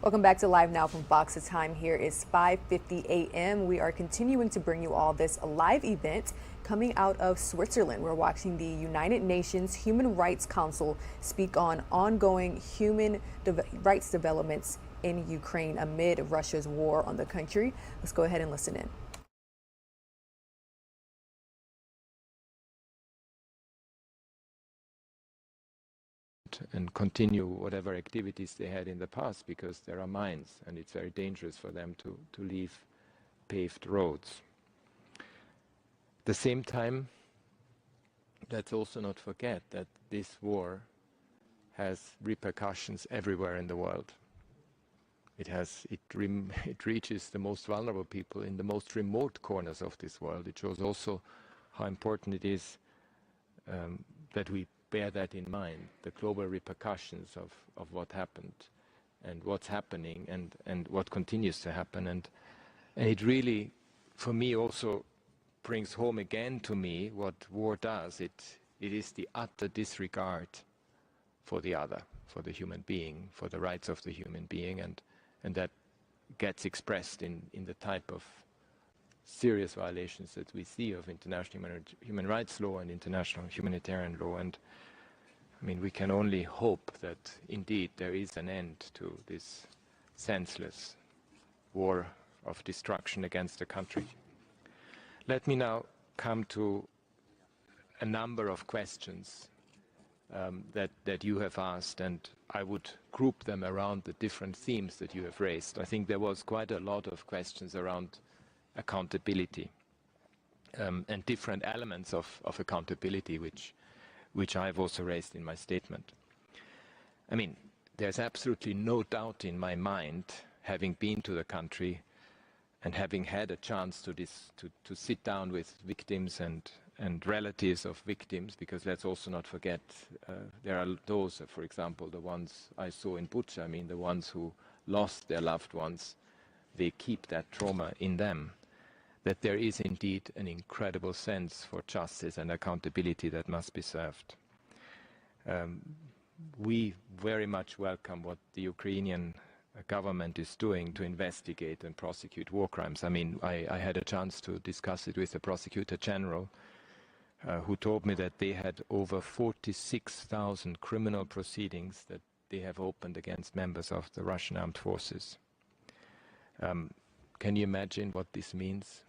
Welcome back to Live Now from Fox. The time here is 5:50 a.m. We are continuing to bring you all this live event coming out of Switzerland. We're watching the United Nations Human Rights Council speak on ongoing human rights developments in Ukraine amid Russia's war on the country. Let's go ahead and listen in. And continue whatever activities they had in the past, because there are mines and it's very dangerous for them to leave paved roads. At the same time, let's also not forget that this war has repercussions everywhere in the world. It reaches the most vulnerable people in the most remote corners of this world. It shows also how important it is that we bear that in mind, the global repercussions of what happened and what's happening and what continues to happen. And it really, for me, also brings home again to me what war does. It is the utter disregard for the other, for the human being, for the rights of the human being, and that gets expressed in the type of serious violations that we see of international human rights law and international humanitarian law. And I mean, we can only hope that indeed there is an end to this senseless war of destruction against the country. Let me now come to a number of questions that you have asked, and I would group them around the different themes that you have raised. I think there was quite a lot of questions around accountability and different elements of accountability, which I've also raised in my statement. I mean, there's absolutely no doubt in my mind, having been to the country and having had a chance to sit down with victims and relatives of victims, because let's also not forget, there are those, for example, the ones I saw in Bucha, I mean, the ones who lost their loved ones, they keep that trauma in them, that there is indeed an incredible sense for justice and accountability that must be served. We very much welcome what the Ukrainian government is doing to investigate and prosecute war crimes. I mean, I had a chance to discuss it with the Prosecutor General, who told me that they had over 46,000 criminal proceedings that they have opened against members of the Russian armed forces. Can you imagine what this means?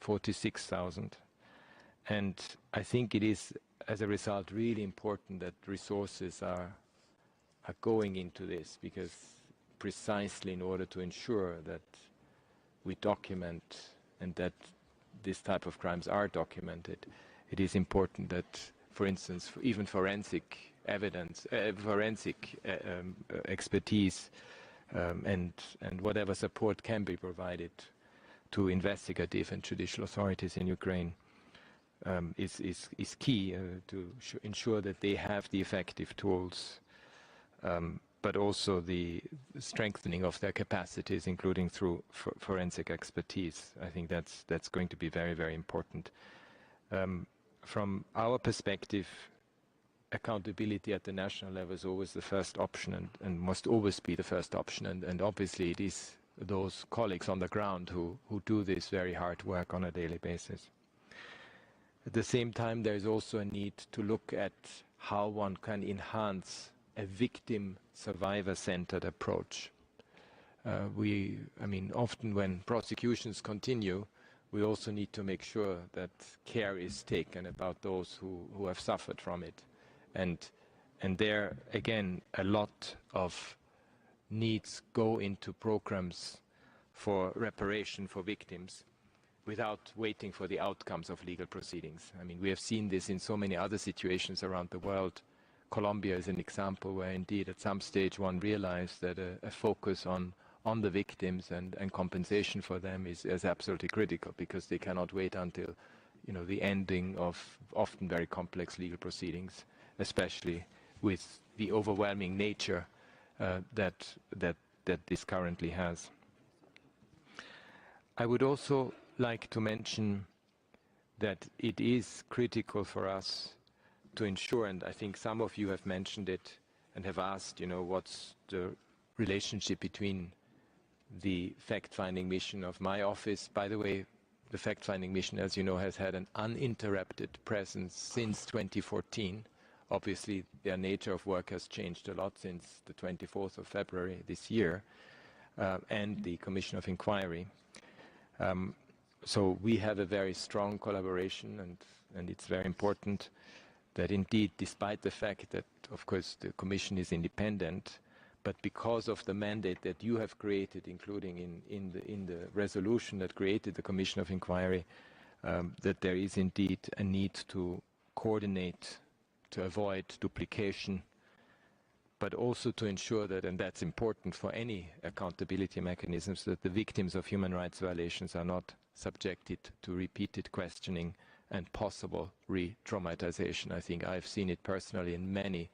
46,000. And I think it is, as a result, really important that resources are going into this, because precisely in order to ensure that we document and that this type of crimes are documented, it is important that, for instance, even forensic evidence, forensic expertise and whatever support can be provided to investigative and judicial authorities in Ukraine is key to ensure that they have the effective tools, but also the strengthening of their capacities, including through forensic expertise. I think that's going to be very, very important. From our perspective, accountability at the national level is always the first option and must always be the first option. And obviously it is those colleagues on the ground who do this very hard work on a daily basis. At the same time, there is also a need to look at how one can enhance a victim survivor-centered approach. I mean, often when prosecutions continue, we also need to make sure that care is taken about those who have suffered from it. And there, again, a lot of needs go into programs for reparation for victims without waiting for the outcomes of legal proceedings. I mean, we have seen this in so many other situations around the world. Colombia is an example where indeed at some stage one realized that a focus on the victims and compensation for them is absolutely critical, because they cannot wait until the ending of often very complex legal proceedings, especially with the overwhelming nature that this currently has. I would also like to mention that it is critical for us to ensure, and I think some of you have mentioned it and have asked, what's the relationship between the fact-finding mission of my office. By the way, the fact-finding mission, as you know, has had an uninterrupted presence since 2014. Obviously, their nature of work has changed a lot since the 24th of February this year, and the Commission of Inquiry. So we have a very strong collaboration, and it's very important that indeed, despite the fact that, of course, the Commission is independent, but because of the mandate that you have created, including in the resolution that created the Commission of Inquiry, that there is indeed a need to coordinate, to avoid duplication, but also to ensure that, and that's important for any accountability mechanisms, that the victims of human rights violations are not subjected to repeated questioning and possible re-traumatization. I think I've seen it personally in many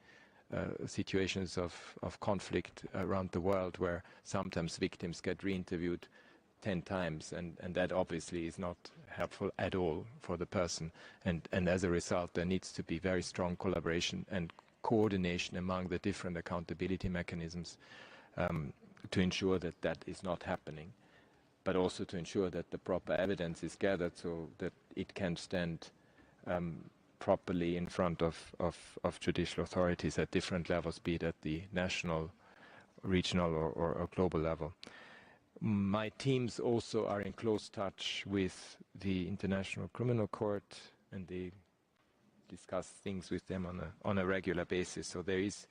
situations of conflict around the world, where sometimes victims get re-interviewed 10 times, and that obviously is not helpful at all for the person. And as a result, there needs to be very strong collaboration and coordination among the different accountability mechanisms to ensure that that is not happening, but also to ensure that the proper evidence is gathered so that it can stand properly in front of judicial authorities at different levels, be it at the national, regional, or global level. My teams also are in close touch with the International Criminal Court, and they discuss things with them on a regular basis. So there is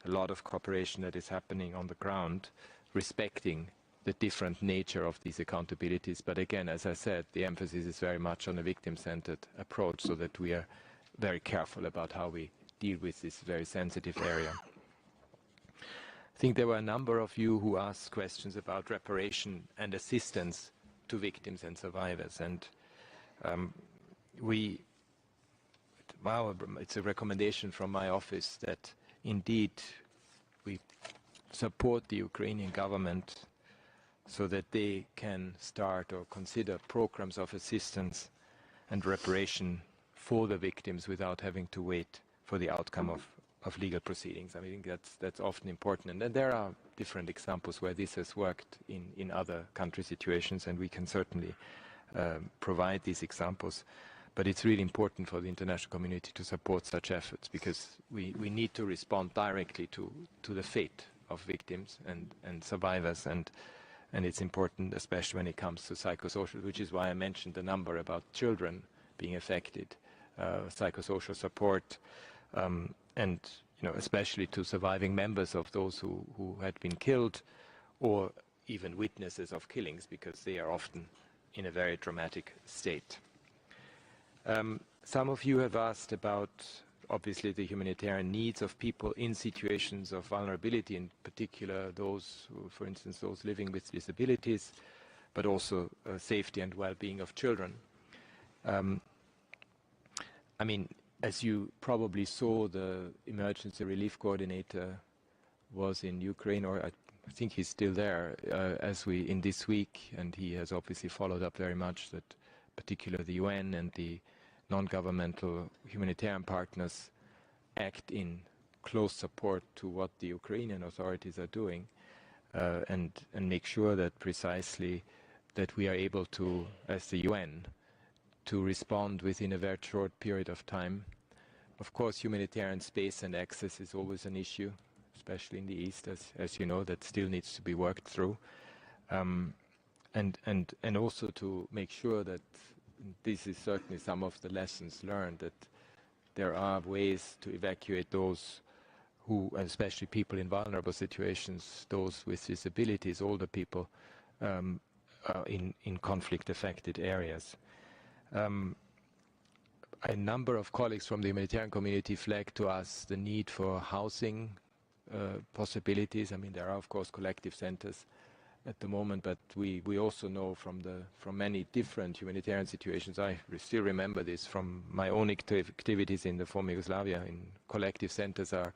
a lot of cooperation that is happening on the ground, respecting the different nature of these accountabilities. But again, as I said, the emphasis is very much on a victim-centered approach, so that we are very careful about how we deal with this very sensitive area. I think there were a number of you who asked questions about reparation and assistance to victims and survivors. And it's a recommendation from my office that indeed we support the Ukrainian government so that they can start or consider programs of assistance and reparation for the victims without having to wait for the outcome of legal proceedings. I think that's often important. And there are different examples where this has worked in other country situations, and we can certainly provide these examples. But it's really important for the international community to support such efforts, because we need to respond directly to the fate of victims and survivors, and it's important, especially when it comes to psychosocial, which is why I mentioned the number about children being affected, psychosocial support, and especially to surviving members of those who had been killed, or even witnesses of killings, because they are often in a very traumatic state. Some of you have asked about, obviously, the humanitarian needs of people in situations of vulnerability, in particular those, for instance, those living with disabilities, but also safety and well-being of children. I mean, as you probably saw, the emergency relief coordinator was in Ukraine, or I think he's still there, in this week, and he has obviously followed up very much that particularly the UN and the non-governmental humanitarian partners act in close support to what the Ukrainian authorities are doing, and make sure that precisely that we are able to, as the UN, to respond within a very short period of time. Of course, humanitarian space and access is always an issue, especially in the East, as you know, that still needs to be worked through. And also to make sure that this is certainly some of the lessons learned, that there are ways to evacuate those who, especially people in vulnerable situations, those with disabilities, older people, in conflict-affected areas. A number of colleagues from the humanitarian community flagged to us the need for housing possibilities. I mean, there are, of course, collective centers at the moment, but we also know from many different humanitarian situations. I still remember this from my own activities in the former Yugoslavia. In collective centers are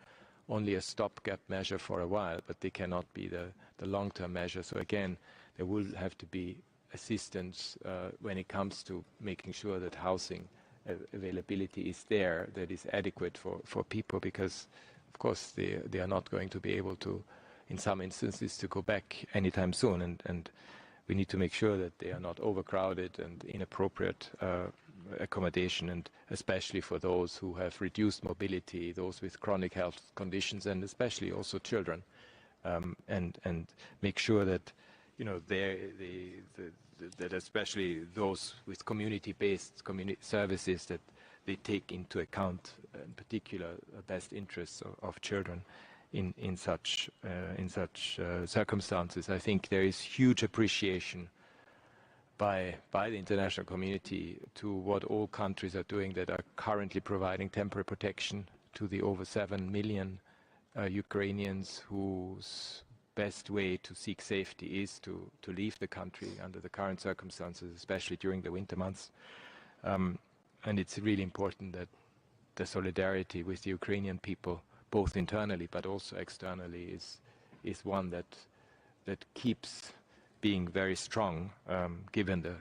only a stopgap measure for a while, but they cannot be the long-term measure. So again, there will have to be assistance when it comes to making sure that housing availability is there, that is adequate for people, because of course they are not going to be able to in some instances, to go back anytime soon. And we need to make sure that they are not overcrowded and inappropriate accommodation, and especially for those who have reduced mobility, those with chronic health conditions, and especially also children, and make sure that that especially those with community-based services, that they take into account in particular best interests of children in such circumstances. I think there is huge appreciation by the international community to what all countries are doing that are currently providing temporary protection to the over 7 million Ukrainians whose best way to seek safety is to leave the country under the current circumstances, especially during the winter months. And it's really important that the solidarity with the Ukrainian people, both internally but also externally, is one that keeps being very strong, given the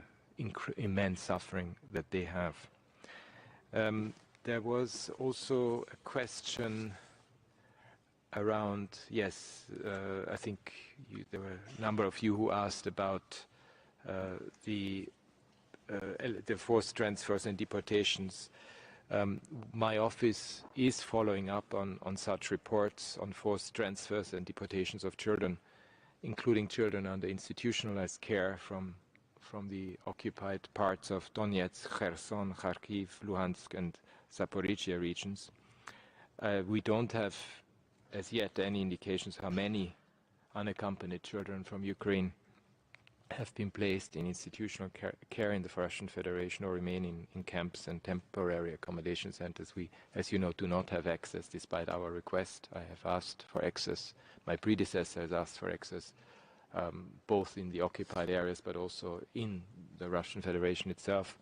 immense suffering that they have. There was also a question around, yes, I think there were a number of you who asked about the forced transfers and deportations. My office is following up on such reports on forced transfers and deportations of children, including children under institutionalized care from the occupied parts of Donetsk, Kherson, Kharkiv, Luhansk, and Zaporizhia regions. We don't have as yet any indications how many unaccompanied children from Ukraine have been placed in institutional care in the Russian Federation or remain in camps and temporary accommodation centers. We, as you know, do not have access despite our request. I have asked for access. My predecessor has asked for access, both in the occupied areas but also in the Russian Federation itself.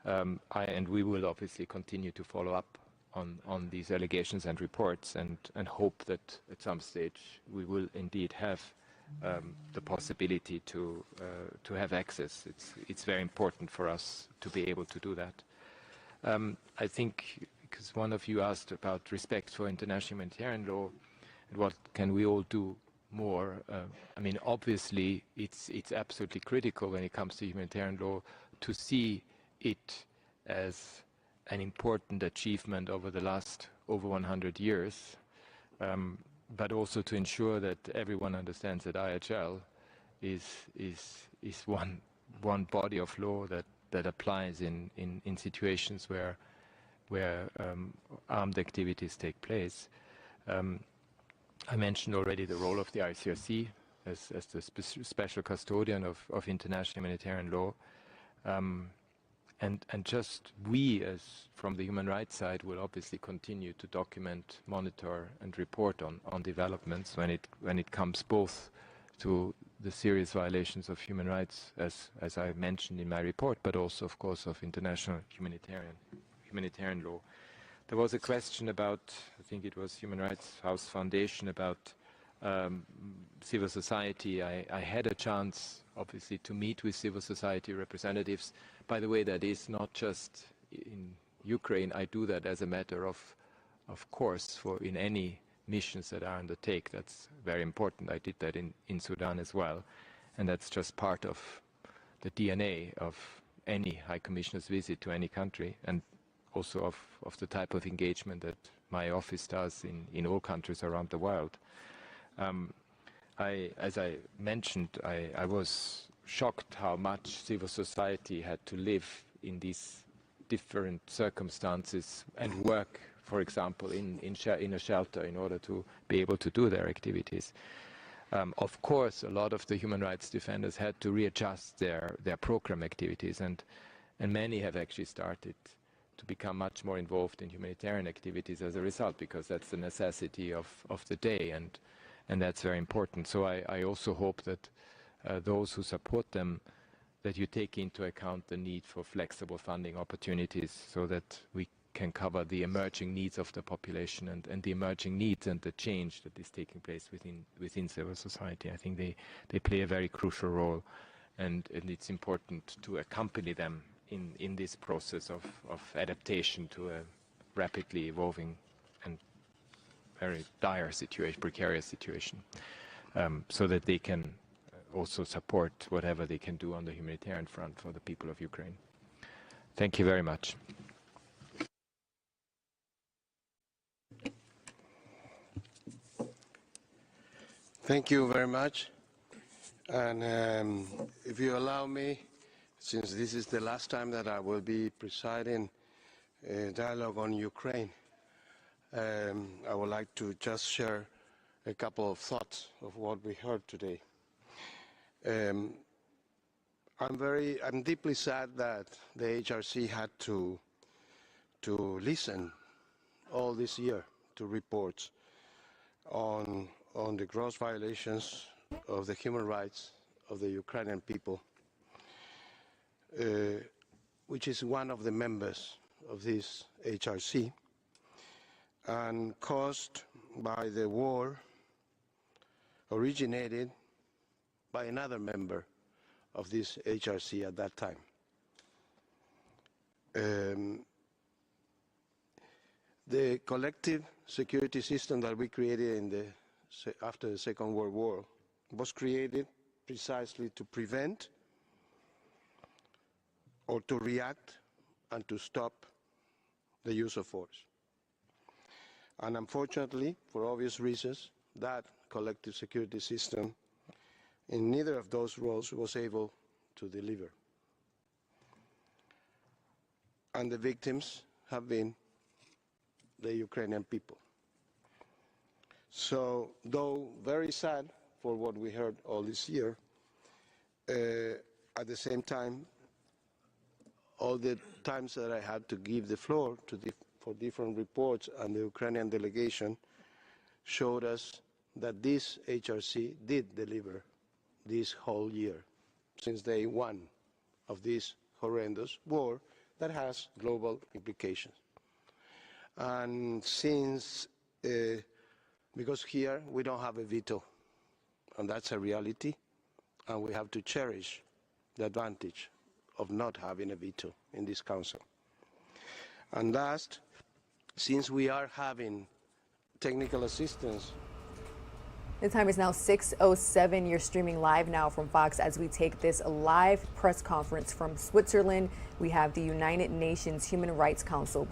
And we will obviously continue to follow up on these allegations and reports, and hope that at some stage we will indeed have the possibility to have access. It's very important for us to be able to do that. I think, because one of you asked about respect for international humanitarian law and what can we all do more. I mean, obviously, it's absolutely critical when it comes to humanitarian law to see it as an important achievement over the last over 100 years. But also to ensure that everyone understands that IHL is one body of law that applies in situations where armed activities take place. I mentioned already the role of the ICRC as the special custodian of international humanitarian law. And just we, as from the human rights side, will obviously continue to document, monitor, and report on developments when it comes both to the serious violations of human rights, as I mentioned in my report, but also, of course, of international humanitarian law. There was a question about, I think it was Human Rights House Foundation, about civil society. I had a chance, obviously, to meet with civil society representatives. By the way, that is not just in Ukraine. I do that as a matter of course in any missions that I undertake. That's very important. I did that in Sudan as well. And that's just part of the DNA of any High Commissioner's visit to any country, and also of the type of engagement that my office does in all countries around the world. As I mentioned, I was shocked how much civil society had to live in these different circumstances and work, for example, in a shelter in order to be able to do their activities. Of course, a lot of the human rights defenders had to readjust their program activities, and many have actually started to become much more involved in humanitarian activities as a result, because that's the necessity of the day, and that's very important. So I also hope that those who support them, that you take into account the need for flexible funding opportunities so that we can cover the emerging needs of the population and the emerging needs and the change that is taking place within civil society. I think they play a very crucial role, and it's important to accompany them in this process of adaptation to a rapidly evolving and very dire situation, precarious situation, so that they can also support whatever they can do on the humanitarian front for the people of Ukraine. Thank you very much. Thank you very much. And if you allow me, since this is the last time that I will be presiding a dialogue on Ukraine, I would like to just share a couple of thoughts of what we heard today. I'm deeply sad that the HRC had to listen all this year to reports on the gross violations of the human rights of the Ukrainian people, which is one of the members of this HRC, and caused by the war originated by another member of this HRC at that time. The collective security system that we created after the Second World War was created precisely to prevent or to react and to stop the use of force. And unfortunately, for obvious reasons, that collective security system in neither of those roles was able to deliver. And the victims have been the Ukrainian people. So, though very sad for what we heard all this year, at the same time, all the times that I had to give the floor for different reports and the Ukrainian delegation showed us that this HRC did deliver this whole year, since day one of this horrendous war that has global implications. And since, because here we don't have a veto, and that's a reality, and we have to cherish the advantage of not having a veto in this council. And last, since we are having technical assistance. The time is now 6:07. You're streaming live now from Fox as we take this live press conference from Switzerland. We have the United Nations Human Rights Council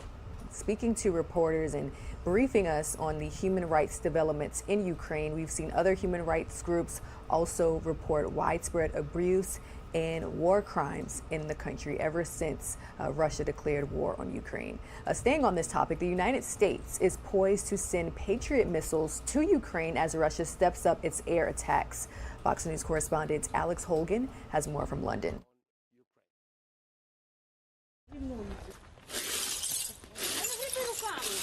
speaking to reporters and briefing us on the human rights developments in Ukraine. We've seen other human rights groups also report widespread abuse and war crimes in the country ever since Russia declared war on Ukraine. Staying on this topic, the United States is poised to send Patriot missiles to Ukraine as Russia steps up its air attacks. Fox News correspondent Alex Holgan has more from London.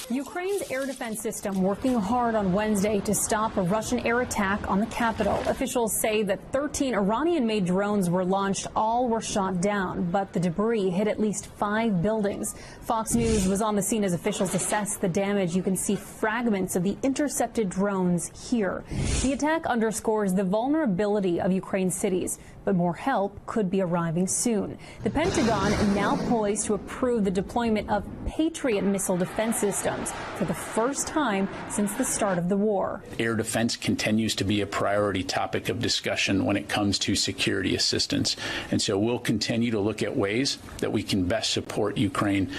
Ukraine's air defense system working hard on Wednesday to stop a Russian air attack on the capital. Officials say that 13 Iranian-made drones were launched. All were shot down, but the debris hit at least 5 buildings. Fox News was on the scene as officials assess the damage. You can see fragments of the intercepted drones here. The attack underscores the vulnerability of Ukraine's cities, but more help could be arriving soon. The Pentagon now poised to approve the deployment of Patriot missile defense systems for the first time since the start of the war. Air defense continues to be a priority topic of discussion when it comes to security assistance. And so we'll continue to look at ways that we can best support Ukraine.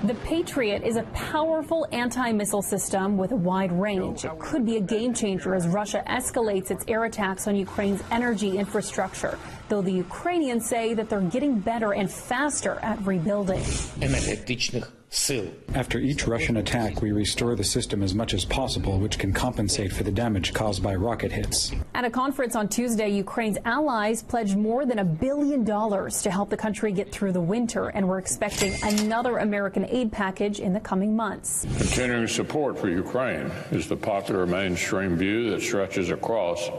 The Patriot is a powerful anti-missile system with a wide range. It could be a game changer as Russia escalates its air attacks on Ukraine's energy infrastructure, though the Ukrainians say that they're getting better and faster at rebuilding. After each Russian attack, we restore the system as much as possible, which can compensate for the damage caused by rocket hits. At a conference on Tuesday, Ukraine's allies pledged more than $1 billion to help the country get through the winter, and we're expecting another American aid package in the coming months. Continuing support for Ukraine is the popular mainstream view that stretches across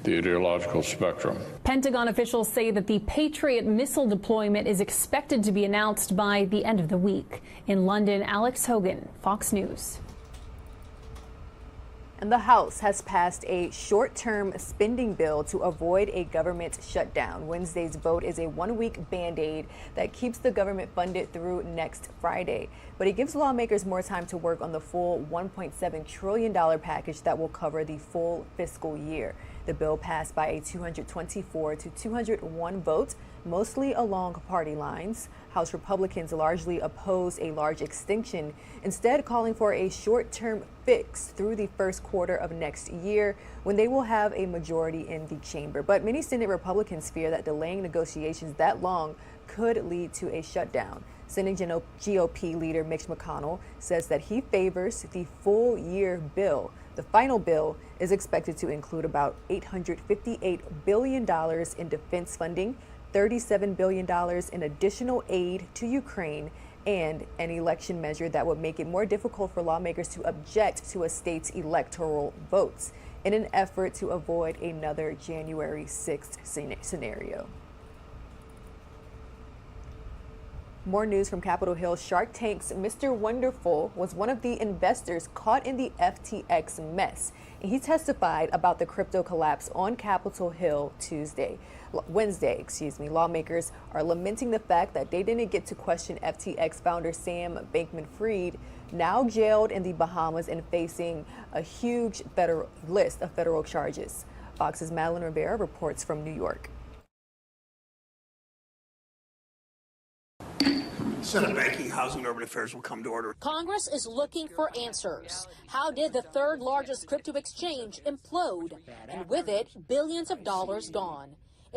the ideological spectrum. Pentagon officials say that the Patriot missile deployment is expected to be announced by the end of the week. In London, Alex Hogan, Fox News. And the House has passed a short-term spending bill to avoid a government shutdown. Wednesday's vote is a one-week band-aid that keeps the government funded through next Friday. But it gives lawmakers more time to work on the full $1.7 trillion package that will cover the full fiscal year. The bill passed by a 224 to 201 vote, mostly along party lines. House Republicans largely oppose a large extension, instead calling for a short-term fix through the first quarter of next year when they will have a majority in the chamber. But many Senate Republicans fear that delaying negotiations that long could lead to a shutdown. Senate GOP leader Mitch McConnell says that he favors the full year bill. The final bill is expected to include about $858 billion in defense funding, $37 billion in additional aid to Ukraine, and an election measure that would make it more difficult for lawmakers to object to a state's electoral votes in an effort to avoid another January 6th scenario. More news from Capitol Hill. Shark Tank's Mr. Wonderful was one of the investors caught in the FTX mess. And he testified about the crypto collapse on Capitol Hill Wednesday. Lawmakers are lamenting the fact that they didn't get to question FTX founder Sam Bankman-Fried, now jailed in the Bahamas and facing a huge list of federal charges. Fox's Madeline Rivera reports from New York. Senate Banking, Housing, and Urban Affairs will come to order. Congress is looking for answers. How did the third largest crypto exchange implode? And with it, billions of dollars gone.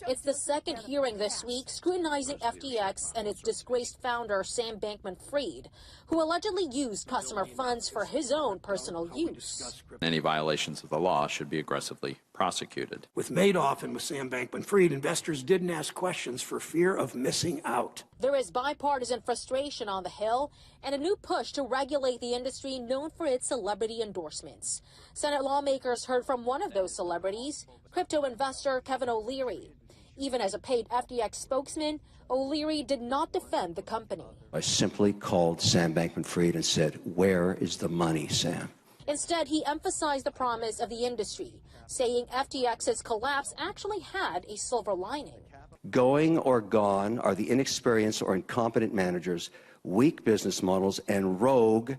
It's the second hearing this week scrutinizing FTX and its disgraced founder, Sam Bankman-Fried, who allegedly used customer funds for his own personal use. Any violations of the law should be aggressively prosecuted. With Madoff and with Sam Bankman-Fried, investors didn't ask questions for fear of missing out. There is bipartisan frustration on the Hill and a new push to regulate the industry known for its celebrity endorsements. Senate lawmakers heard from one of those celebrities, crypto investor Kevin O'Leary. Even as a paid FTX spokesman, O'Leary did not defend the company. I simply called Sam Bankman-Fried and said, "Where is the money, Sam?" Instead, he emphasized the promise of the industry, saying FTX's collapse actually had a silver lining. Going or gone are the inexperienced or incompetent managers, weak business models, and rogue,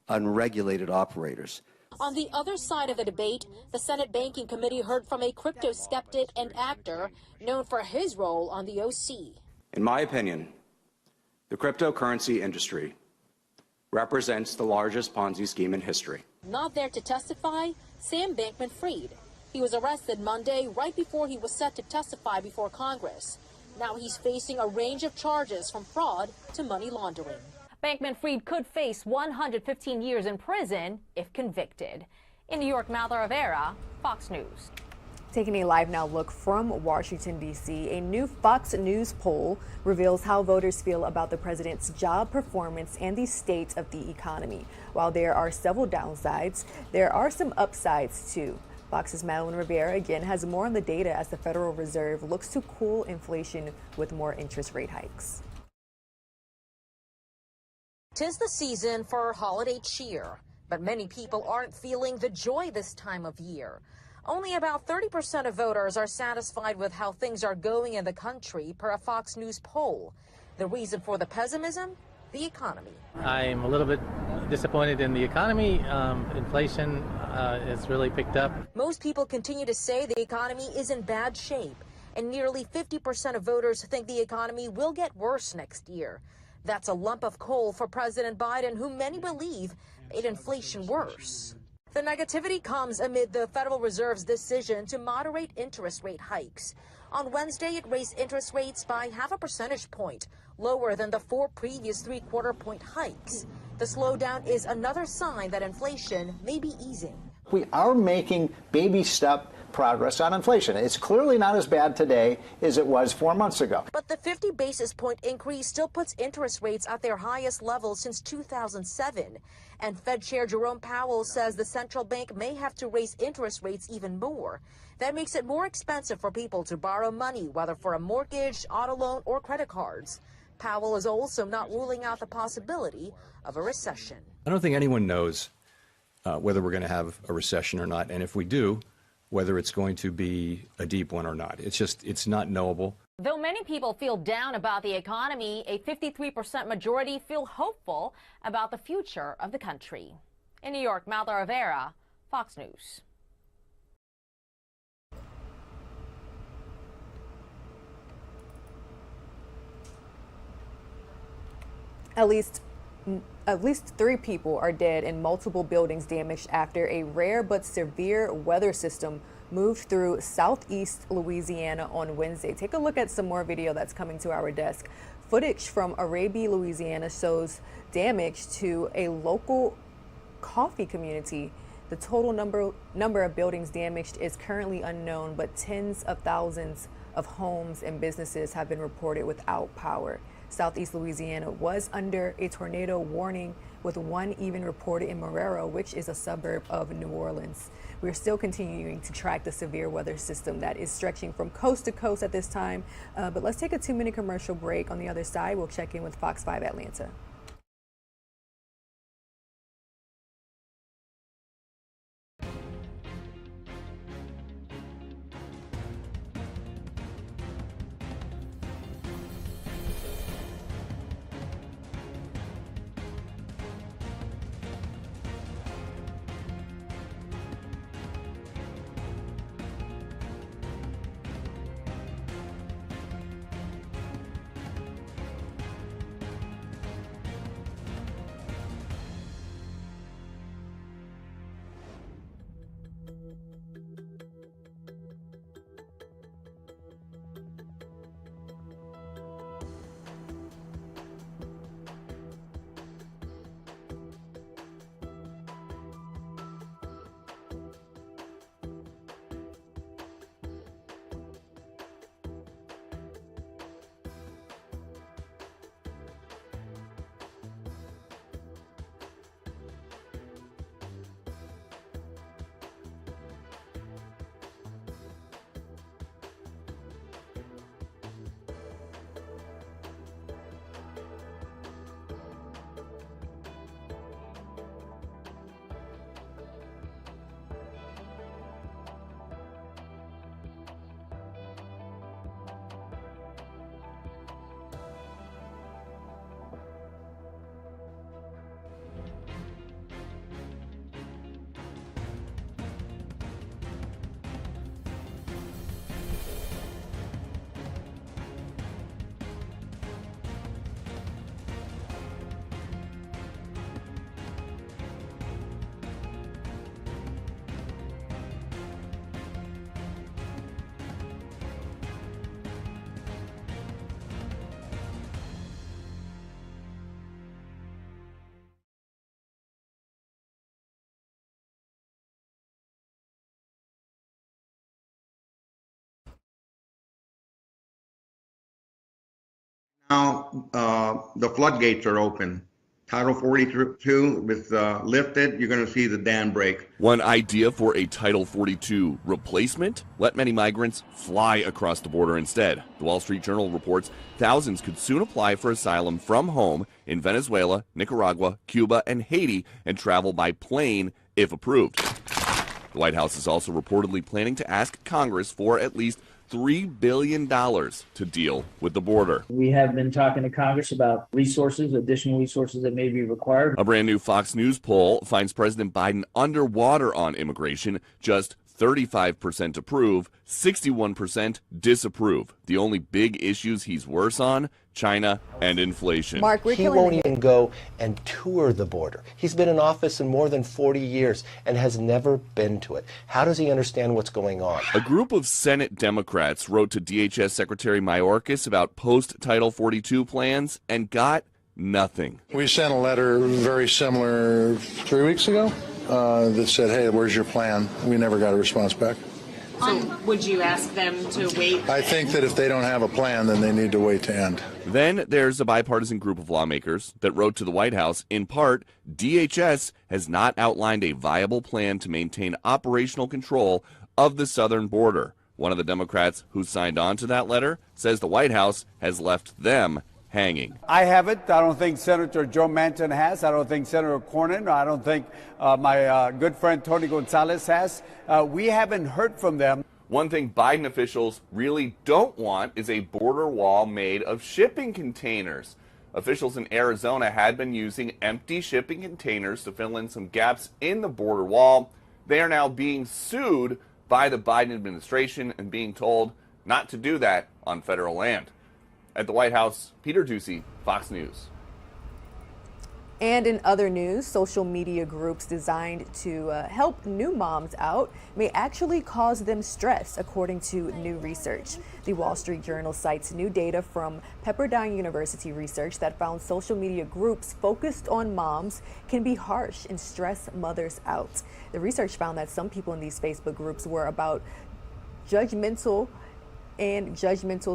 unregulated operators. On the other side of the debate, the Senate Banking Committee heard from a crypto skeptic and actor known for his role on the OC. In my opinion, the cryptocurrency industry represents the largest Ponzi scheme in history. Not there to testify, Sam Bankman-Fried. He was arrested Monday right before he was set to testify before Congress. Now he's facing a range of charges from fraud to money laundering. Bankman-Fried could face 115 years in prison if convicted. In New York, Madeline Rivera, Fox News. Taking a live now look from Washington, D.C., a new Fox News poll reveals how voters feel about the president's job performance and the state of the economy. While there are several downsides, there are some upsides too. Fox's Madeline Rivera again has more on the data as the Federal Reserve looks to cool inflation with more interest rate hikes. 'Tis the season for holiday cheer, but many people aren't feeling the joy this time of year. Only about 30% of voters are satisfied with how things are going in the country per a Fox News poll. The reason for the pessimism? The economy. I'm a little bit disappointed in the economy. Inflation has really picked up. Most people continue to say the economy is in bad shape, and nearly 50% of voters think the economy will get worse next year. That's a lump of coal for President Biden, who many believe made inflation worse. The negativity comes amid the Federal Reserve's decision to moderate interest rate hikes. On Wednesday, it raised interest rates by 0.5 percentage point, lower than the 4 previous 3/4 point hikes. The slowdown is another sign that inflation may be easing. We are making baby step progress on inflation. It's clearly not as bad today as it was 4 months ago. But the 50 basis point increase still puts interest rates at their highest level since 2007. And Fed Chair Jerome Powell says the central bank may have to raise interest rates even more. That makes it more expensive for people to borrow money, whether for a mortgage, auto loan, or credit cards. Powell is also not ruling out the possibility of a recession. I don't think anyone knows whether we're going to have a recession or not, and if we do, whether it's going to be a deep one or not. It's not knowable. Though many people feel down about the economy, a 53% majority feel hopeful about the future of the country. In New York, Malda Rivera, Fox News. At least 3 people are dead and multiple buildings damaged after a rare but severe weather system moved through southeast Louisiana on Wednesday. Take a look at some more video that's coming to our desk. Footage from Arabi, Louisiana shows damage to a local coffee community. The total number of buildings damaged is currently unknown, but tens of thousands of homes and businesses have been reported without power. Southeast Louisiana was under a tornado warning, with one even reported in Marrero, which is a suburb of New Orleans. We're still continuing to track the severe weather system that is stretching from coast to coast at this time. But let's take a 2-minute commercial break. On the other side, we'll check in with Fox 5 Atlanta. Now the floodgates are open. Title 42 is lifted. You're going to see the dam break. One idea for a Title 42 replacement? Let many migrants fly across the border instead. The Wall Street Journal reports thousands could soon apply for asylum from home in Venezuela, Nicaragua, Cuba, and Haiti and travel by plane if approved. The White House is also reportedly planning to ask Congress for at least $3 billion to deal with the border. We have been talking to Congress about resources, additional resources that may be required. A brand new Fox News poll finds President Biden underwater on immigration, just 35% approve, 61% disapprove. The only big issues he's worse on, China and inflation. Mark, he won't even go and tour the border. He's been in office in more than 40 years and has never been to it. How does he understand what's going on? A group of Senate Democrats wrote to DHS Secretary Mayorkas about post-Title 42 plans and got nothing. We sent a letter very similar 3 weeks ago that said, hey, where's your plan? We never got a response back. So would you ask them to wait? I think that if they don't have a plan, then they need to wait to end. Then there's a bipartisan group of lawmakers that wrote to the White House, in part, DHS has not outlined a viable plan to maintain operational control of the southern border. One of the Democrats who signed on to that letter says the White House has left them hanging. I haven't. I don't think Senator Joe Manchin has. I don't think Senator Cornyn. I don't think my good friend Tony Gonzalez has. We haven't heard from them. One thing Biden officials really don't want is a border wall made of shipping containers. Officials in Arizona had been using empty shipping containers to fill in some gaps in the border wall. They are now being sued by the Biden administration and being told not to do that on federal land. At the White House, Peter Ducey, Fox News. And in other news, social media groups designed to help new moms out may actually cause them stress, according to new research. The Wall Street Journal cites new data from Pepperdine University research that found social media groups focused on moms can be harsh and stress mothers out. The research found that some people in these Facebook groups were about judgmental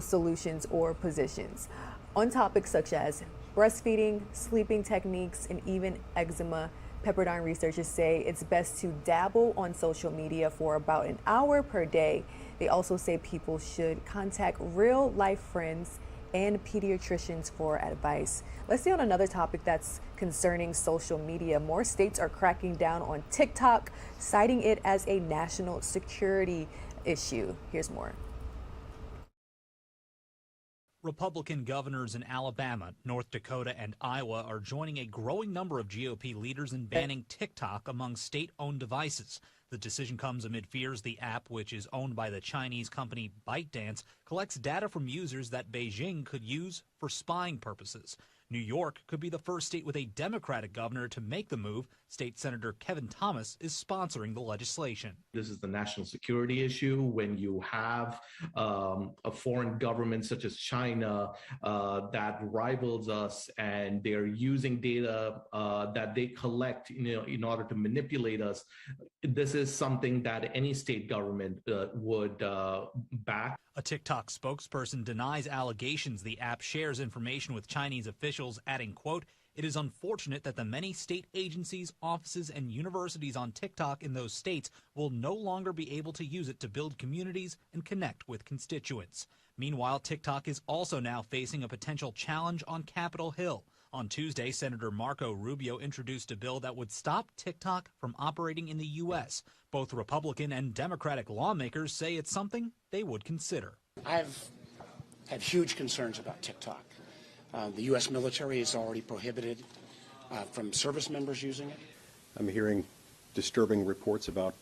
solutions or positions on topics such as breastfeeding, sleeping techniques, and even eczema. Pepperdine researchers say it's best to dabble on social media for about an hour per day. They also say people should contact real-life friends and pediatricians for advice. Let's see on another topic that's concerning social media. More states are cracking down on TikTok, citing it as a national security issue. Here's more. Republican governors in Alabama, North Dakota, and Iowa are joining a growing number of GOP leaders in banning TikTok among state-owned devices. The decision comes amid fears the app, which is owned by the Chinese company ByteDance, collects data from users that Beijing could use for spying purposes. New York could be the first state with a Democratic governor to make the move. State Senator Kevin Thomas is sponsoring the legislation. This is the national security issue when you have a foreign government such as China that rivals us, and they're using data that they collect, in order to manipulate us. This is something that any state government would back. A TikTok spokesperson denies allegations the app shares information with Chinese officials, adding, quote, "It is unfortunate that the many state agencies, offices, and universities on TikTok in those states will no longer be able to use it to build communities and connect with constituents." Meanwhile, TikTok is also now facing a potential challenge on Capitol Hill. On Tuesday, Senator Marco Rubio introduced a bill that would stop TikTok from operating in the U.S. Both Republican and Democratic lawmakers say it's something they would consider. I've had huge concerns about TikTok. The U.S. military has already prohibited from service members using it. I'm hearing disturbing reports about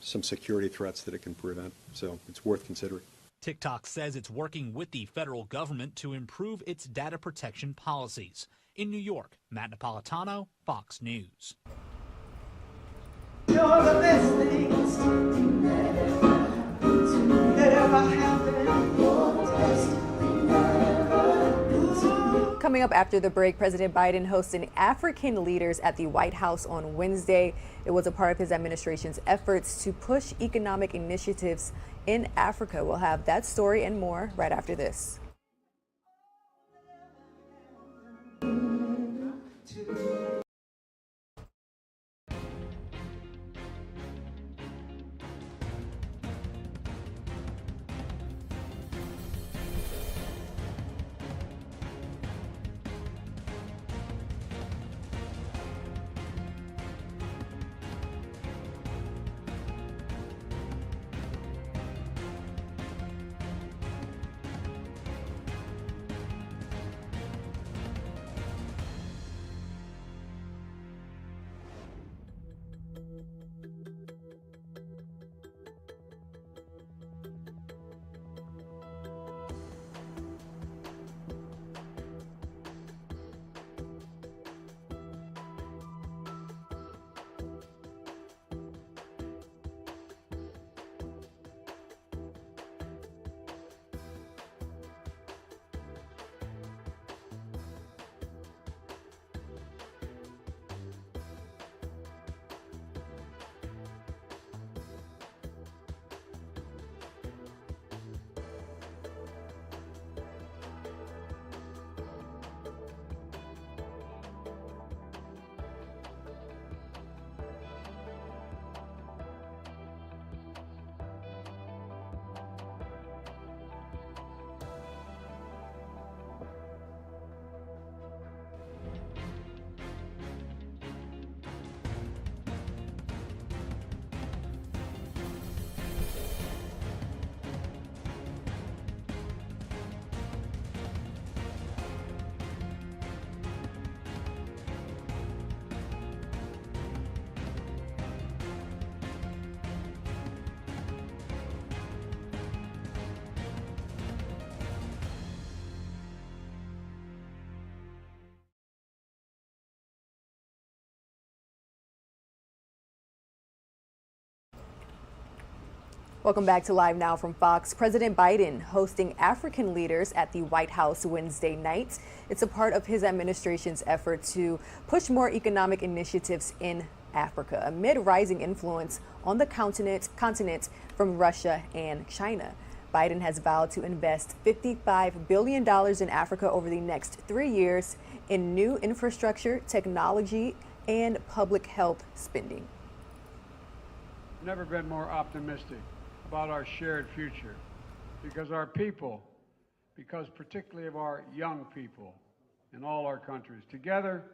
some security threats that it can prevent, so it's worth considering. TikTok says it's working with the federal government to improve its data protection policies. In New York, Matt Napolitano, Fox News. You're the best things that ever happened. Coming up after the break, President Biden hosting African leaders at the White House on Wednesday. It was a part of his administration's efforts to push economic initiatives in Africa. We'll have that story and more right after this. Welcome back to Live Now from Fox. President Biden hosting African leaders at the White House Wednesday night. It's a part of his administration's effort to push more economic initiatives in Africa amid rising influence on the continent from Russia and China. Biden has vowed to invest $55 billion in Africa over the next 3 years in new infrastructure, technology, and public health spending. Never been more optimistic about our shared future because our people, because particularly of our young people in all our countries, together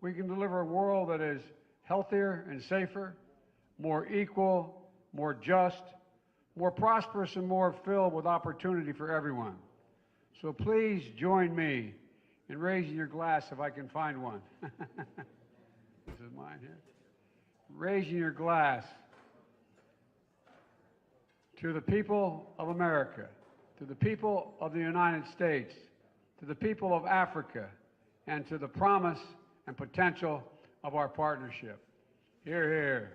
we can deliver a world that is healthier and safer, more equal, more just, more prosperous, and more filled with opportunity for everyone. So please join me in raising your glass if I can find one. This is mine here. Raising your glass to the people of America, to the people of the United States, to the people of Africa, and to the promise and potential of our partnership. Hear, hear.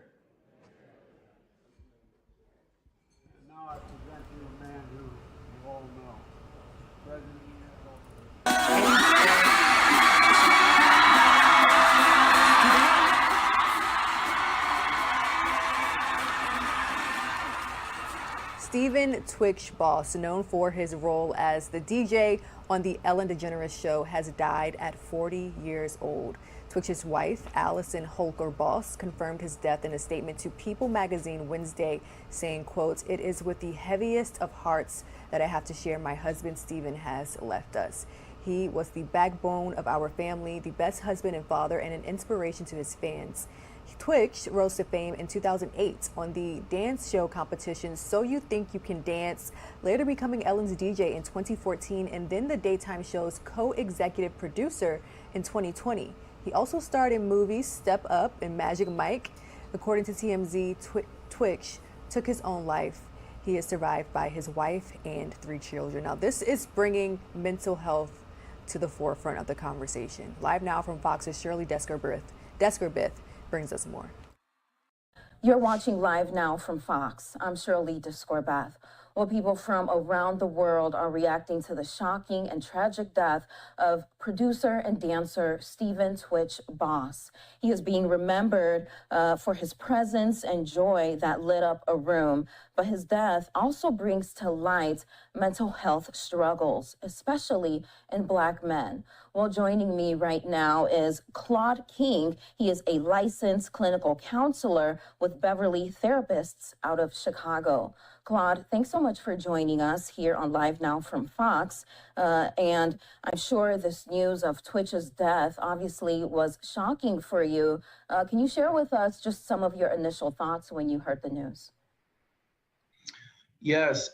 And now I present you a man who you all know, President Stephen Twitch Boss, known for his role as the DJ on the Ellen DeGeneres Show, has died at 40 years old. Twitch's wife, Allison Holker Boss, confirmed his death in a statement to People magazine Wednesday, saying, quote, "It is with the heaviest of hearts that I have to share my husband Stephen has left us. He was the backbone of our family, the best husband and father, and an inspiration to his fans." Twitch rose to fame in 2008 on the dance show competition So You Think You Can Dance, later becoming Ellen's DJ in 2014 and then the daytime show's co-executive producer in 2020. He also starred in movies Step Up and Magic Mike. According to TMZ, Twitch took his own life. He is survived by his wife and 3 children. Now, this is bringing mental health to the forefront of the conversation. Live now from Fox's Shirley Deskerbith brings us more. You're watching Live Now from Fox. I'm Shirley Deskerbith. Well, people from around the world are reacting to the shocking and tragic death of producer and dancer Stephen Twitch Boss. He is being remembered for his presence and joy that lit up a room, but his death also brings to light mental health struggles, especially in Black men. Well, joining me right now is Claude King. He is a licensed clinical counselor with Beverly Therapists out of Chicago. Claude, thanks so much for joining us here on Live Now from Fox. And I'm sure this news of Twitch's death obviously was shocking for you. Can you share with us just some of your initial thoughts when you heard the news? Yes,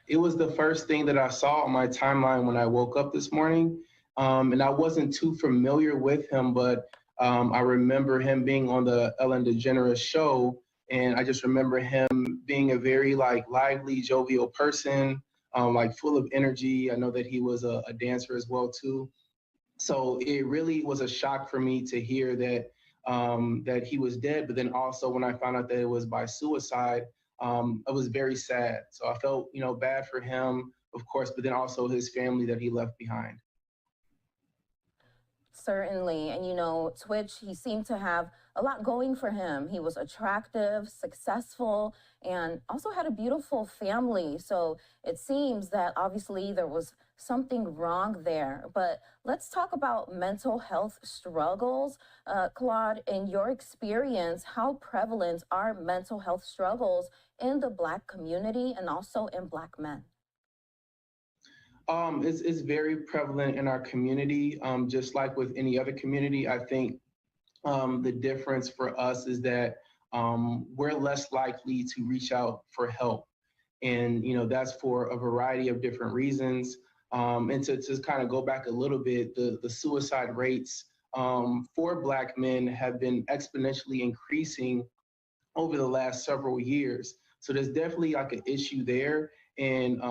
it was the first thing that I saw on my timeline when I woke up this morning. And I wasn't too familiar with him, but I remember him being on the Ellen DeGeneres Show. And I just remember him being a very lively, jovial person, full of energy. I know that he was a dancer as well too. So it really was a shock for me to hear that that he was dead. But then also when I found out that it was by suicide, I was very sad. So I felt, bad for him, of course, but then also his family that he left behind. Certainly. And, Twitch, he seemed to have a lot going for him. He was attractive, successful, and also had a beautiful family. So it seems that obviously there was something wrong there. But let's talk about mental health struggles. Claude, in your experience, how prevalent are mental health struggles in the Black community and also in Black men? It's very prevalent in our community, just like with any other community. I think the difference for us is that we're less likely to reach out for help. And, that's for a variety of different reasons. And to just kind of go back a little bit, the suicide rates for Black men have been exponentially increasing over the last several years. So there's definitely an issue there. And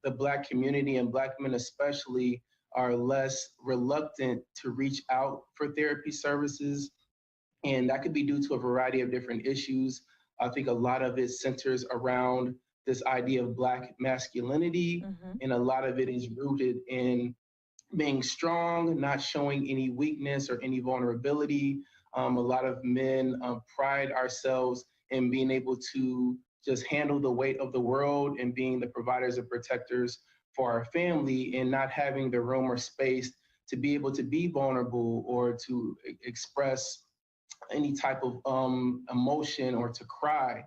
the Black community and Black men especially are less reluctant to reach out for therapy services. And that could be due to a variety of different issues, I think a lot of it centers around this idea of Black masculinity, and a lot of it is rooted in being strong, not showing any weakness or any vulnerability. A lot of men pride ourselves in being able to just handle the weight of the world and being the providers and protectors for our family, and not having the room or space to be able to be vulnerable or to express any type of emotion or to cry.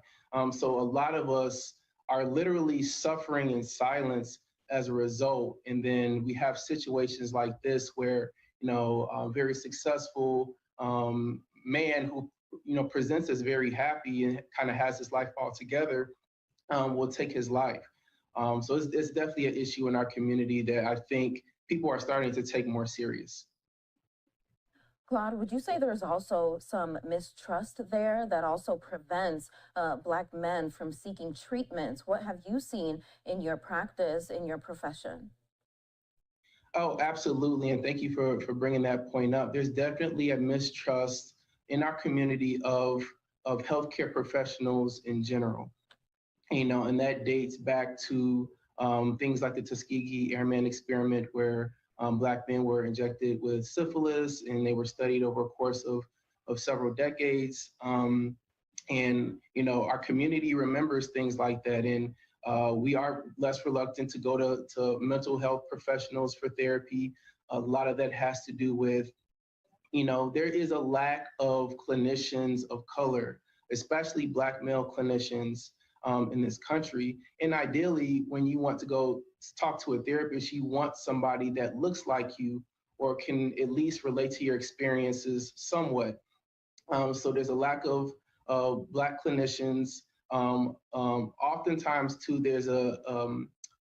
So a lot of us are literally suffering in silence as a result. And then we have situations like this where, a very successful man who, presents as very happy and kind of has his life all together, will take his life. So it's definitely an issue in our community that I think people are starting to take more serious. Claude, would you say there's also some mistrust there that also prevents Black men from seeking treatments? What have you seen in your practice, in your profession? Oh, absolutely. And thank you for bringing that point up. There's definitely a mistrust in our community of healthcare professionals in general. And that dates back to things like the Tuskegee Airman experiment, where Black men were injected with syphilis, and they were studied over a course of several decades. And our community remembers things like that, and we are less reluctant to go to mental health professionals for therapy. A lot of that has to do with, there is a lack of clinicians of color, especially Black male clinicians in this country. And ideally, when you want to go talk to a therapist, you want somebody that looks like you or can at least relate to your experiences somewhat. So there's a lack of Black clinicians. Oftentimes, too, there's a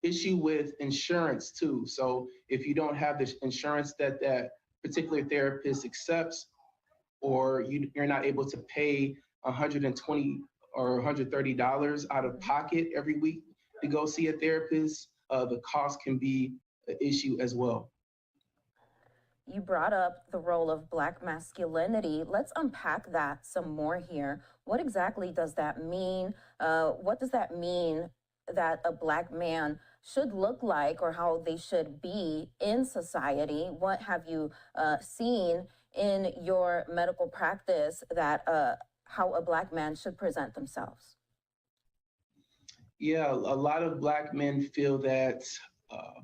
issue with insurance, too. So if you don't have the insurance that that particular therapist accepts, or you're not able to pay $120 or $130 out of pocket every week to go see a therapist, the cost can be an issue as well. You brought up the role of Black masculinity. Let's unpack that some more here. What exactly does that mean? What does that mean that a Black man should look like, or how they should be in society? What have you seen in your medical practice that how a Black man should present themselves? Yeah, a lot of Black men feel that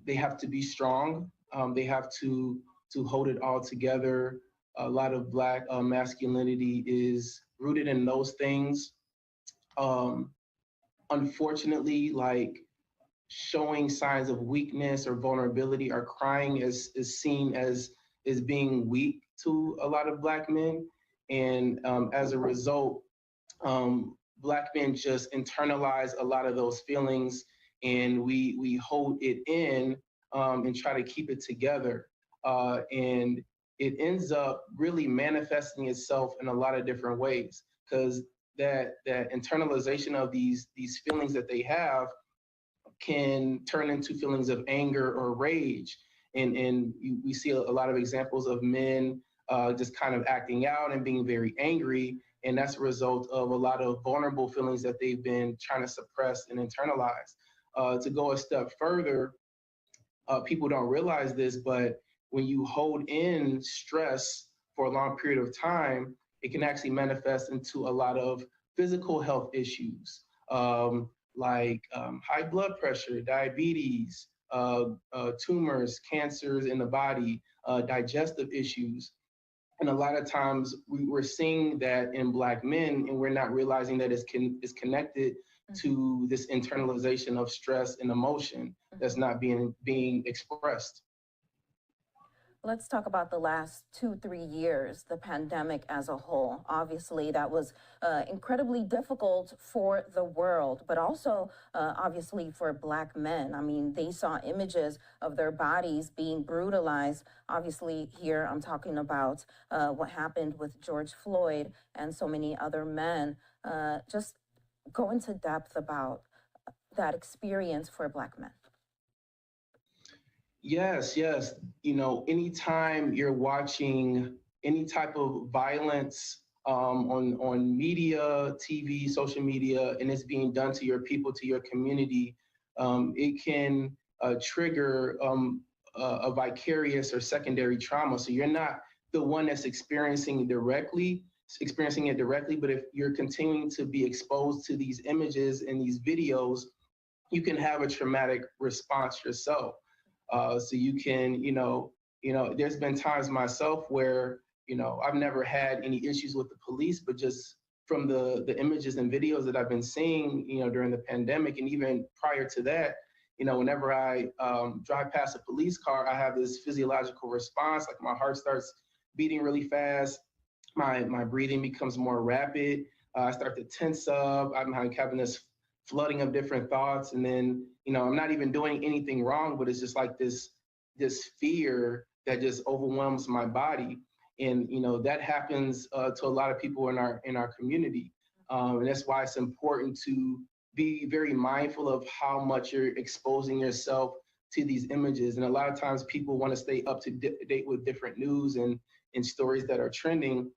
they have to be strong. They have to hold it all together. A lot of Black masculinity is rooted in those things. Unfortunately, like showing signs of weakness or vulnerability or crying is seen as being weak to a lot of Black men. And as a result, Black men just internalize a lot of those feelings, and we hold it in and try to keep it together. And it ends up really manifesting itself in a lot of different ways, because that internalization of these feelings that they have can turn into feelings of anger or rage. And we see a lot of examples of men just kind of acting out and being very angry. And that's a result of a lot of vulnerable feelings that they've been trying to suppress and internalize. To go a step further, people don't realize this, but when you hold in stress for a long period of time, it can actually manifest into a lot of physical health issues, like high blood pressure, diabetes, tumors, cancers in the body, digestive issues. And a lot of times we're seeing that in Black men, and we're not realizing that it's connected to this internalization of stress and emotion that's not being expressed. Let's talk about the last 2-3 years, the pandemic as a whole. Obviously, that was incredibly difficult for the world, but also obviously for Black men. I mean, they saw images of their bodies being brutalized. Obviously, here I'm talking about what happened with George Floyd and so many other men. Just go into depth about that experience for Black men. Yes. Anytime you're watching any type of violence on media, TV, social media, and it's being done to your people, to your community, it can trigger a vicarious or secondary trauma. So you're not the one that's experiencing it directly, but if you're continuing to be exposed to these images and these videos, you can have a traumatic response yourself. So you can, there's been times myself where, I've never had any issues with the police, but just from the images and videos that I've been seeing, during the pandemic and even prior to that, whenever I drive past a police car, I have this physiological response, like my heart starts beating really fast, my breathing becomes more rapid, I start to tense up, I'm having this flooding of different thoughts, and then, I'm not even doing anything wrong, but it's just like this fear that just overwhelms my body. And that happens to a lot of people in our community, and that's why it's important to be very mindful of how much you're exposing yourself to these images. And a lot of times people want to stay up to date with different news and stories that are trending,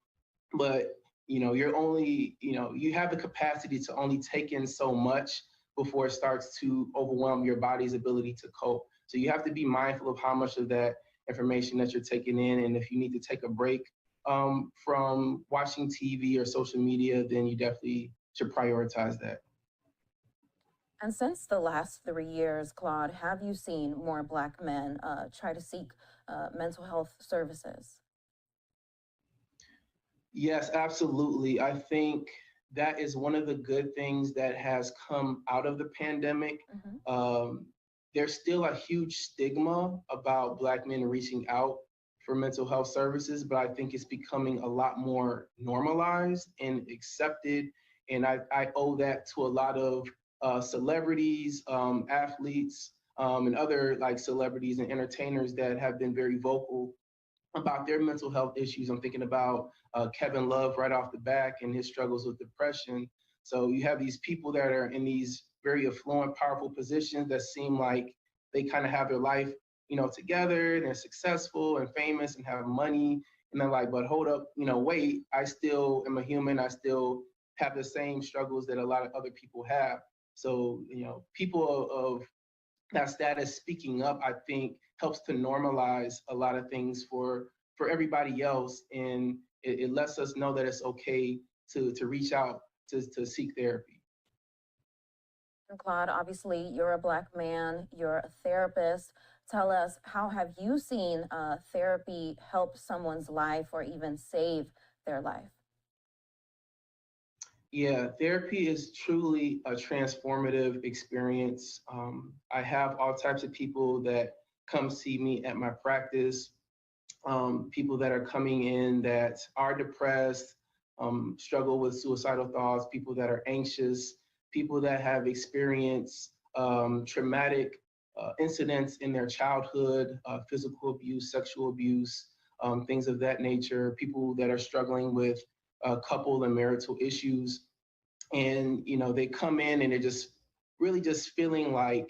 but you're only you have the capacity to only take in so much before it starts to overwhelm your body's ability to cope. So you have to be mindful of how much of that information that you're taking in, and if you need to take a break from watching TV or social media, then you definitely should prioritize that. And since the last 3 years, Claude, have you seen more Black men try to seek mental health services? Yes, absolutely. I think that is one of the good things that has come out of the pandemic. There's still a huge stigma about Black men reaching out for mental health services, but I think it's becoming a lot more normalized and accepted. And I owe that to a lot of celebrities, athletes, and other like celebrities and entertainers that have been very vocal about their mental health issues. I'm thinking about Kevin Love right off the back and his struggles with depression. So you have these people that are in these very affluent, powerful positions that seem like they kind of have their life, together, and they're successful and famous and have money. And they're like, but hold up, wait, I still am a human. I still have the same struggles that a lot of other people have. So, people of that status speaking up, I think, helps to normalize a lot of things for everybody else. And it lets us know that it's okay to reach out to seek therapy. And Claude, obviously, you're a Black man, you're a therapist. Tell us, how have you seen therapy help someone's life or even save their life? Yeah, therapy is truly a transformative experience. I have all types of people that come see me at my practice, people that are coming in that are depressed, struggle with suicidal thoughts, people that are anxious, people that have experienced traumatic incidents in their childhood, physical abuse, sexual abuse, things of that nature, people that are struggling with couple and marital issues. And, they come in and they're just really just feeling like,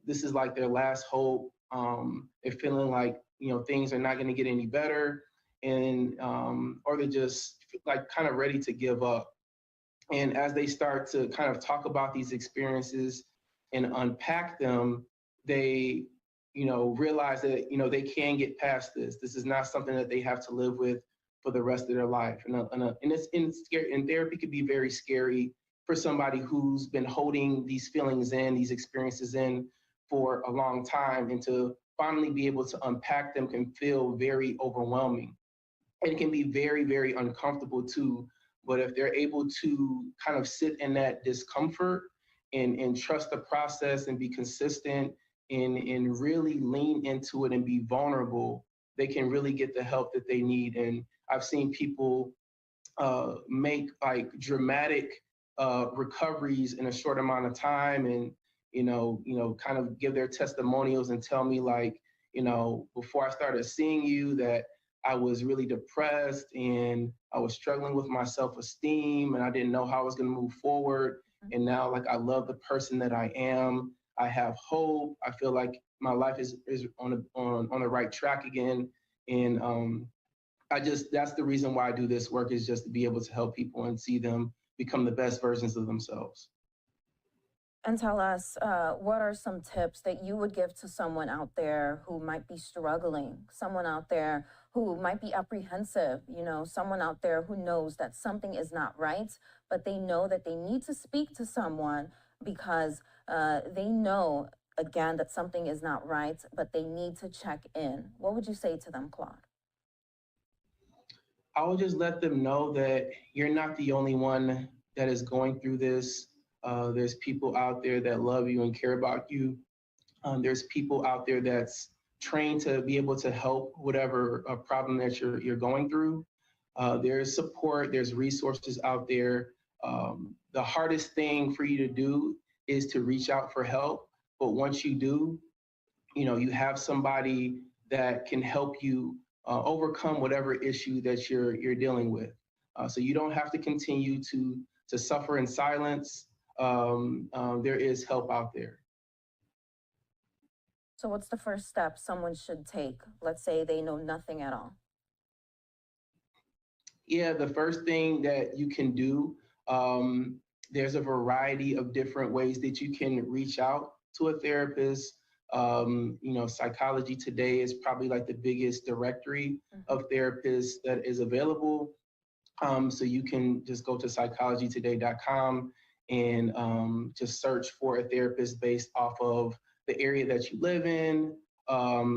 this is like their last hope. They're feeling like, things are not going to get any better. And, or they're just like kind of ready to give up. And as they start to kind of talk about these experiences and unpack them, they, realize that, they can get past this. This is not something that they have to live with for the rest of their life. And therapy could be very scary for somebody who's been holding these feelings in, these experiences in for a long time, and to finally be able to unpack them can feel very overwhelming. And it can be very, very uncomfortable too. But if they're able to kind of sit in that discomfort and trust the process and be consistent and really lean into it and be vulnerable, they can really get the help that they need. And I've seen people make like dramatic recoveries in a short amount of time, and kind of give their testimonials and tell me like, before I started seeing you, that I was really depressed and I was struggling with my self-esteem and I didn't know how I was going to move forward. And now, like, I love the person that I am. I have hope. I feel like my life is on the right track again. And that's the reason why I do this work, is just to be able to help people and see them become the best versions of themselves. And tell us, what are some tips that you would give to someone out there who might be struggling, someone out there who might be apprehensive, someone out there who knows that something is not right, but they know that they need to speak to someone because they know, again, that something is not right, but they need to check in. What would you say to them, Claude? I would just let them know that you're not the only one that is going through this. There's people out there that love you and care about you. There's people out there that's trained to be able to help whatever problem that you're going through. There's support, there's resources out there. The hardest thing for you to do is to reach out for help. But once you do, you have somebody that can help you overcome whatever issue that you're dealing with. So you don't have to continue to suffer in silence. There is help out there. So what's the first step someone should take? Let's say they know nothing at all. Yeah, the first thing that you can do, there's a variety of different ways that you can reach out to a therapist. Psychology Today is probably like the biggest directory of therapists that is available. So you can just go to psychologytoday.com and just search for a therapist based off of the area that you live in,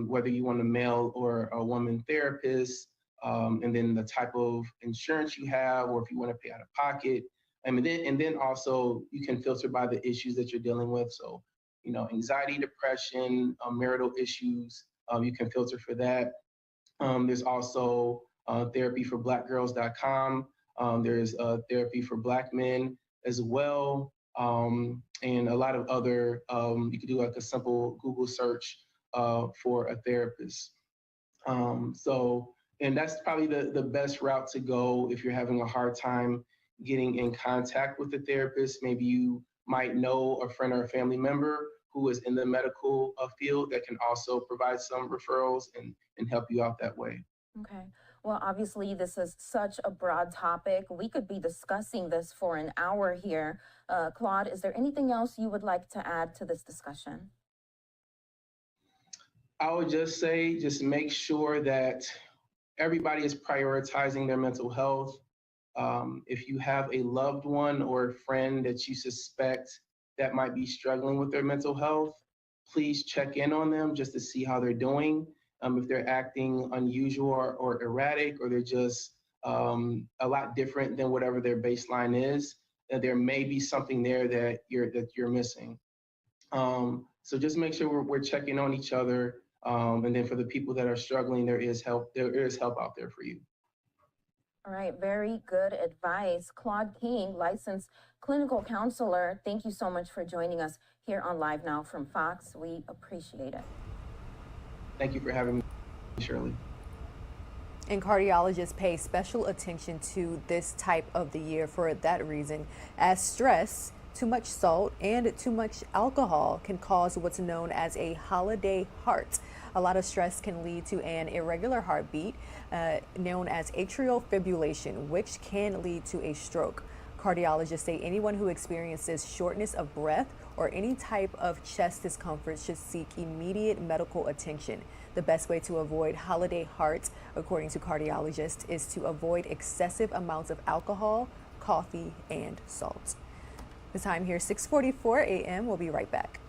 whether you want a male or a woman therapist, and then the type of insurance you have, or if you want to pay out of pocket. And then also you can filter by the issues that you're dealing with. So, anxiety, depression, marital issues, you can filter for that. There's also therapyforblackgirls.com. There's therapy for Black men as well. And a lot of other, you could do like a simple Google search for a therapist. And that's probably the best route to go if you're having a hard time getting in contact with a therapist. Maybe you might know a friend or a family member who is in the medical field that can also provide some referrals and help you out that way. Okay. Well, obviously, this is such a broad topic. We could be discussing this for an hour here. Claude, is there anything else you would like to add to this discussion? I would just say, just make sure that everybody is prioritizing their mental health. If you have a loved one or a friend that you suspect that might be struggling with their mental health, please check in on them just to see how they're doing. If they're acting unusual or erratic, or they're just a lot different than whatever their baseline is, there may be something there that you're missing. So just make sure we're checking on each other. And then for the people that are struggling, there is help out there for you. All right, very good advice. Claude King, licensed clinical counselor, thank you so much for joining us here on Live Now from Fox. We appreciate it. Thank you for having me, Shirley. And cardiologists pay special attention to this type of the year for that reason, as stress, too much salt, and too much alcohol can cause what's known as a holiday heart. A lot of stress can lead to an irregular heartbeat, known as atrial fibrillation, which can lead to a stroke. Cardiologists say anyone who experiences shortness of breath or any type of chest discomfort should seek immediate medical attention. The best way to avoid holiday heart, according to cardiologists, is to avoid excessive amounts of alcohol, coffee, and salt. The time here, 6:44 a.m. We'll be right back.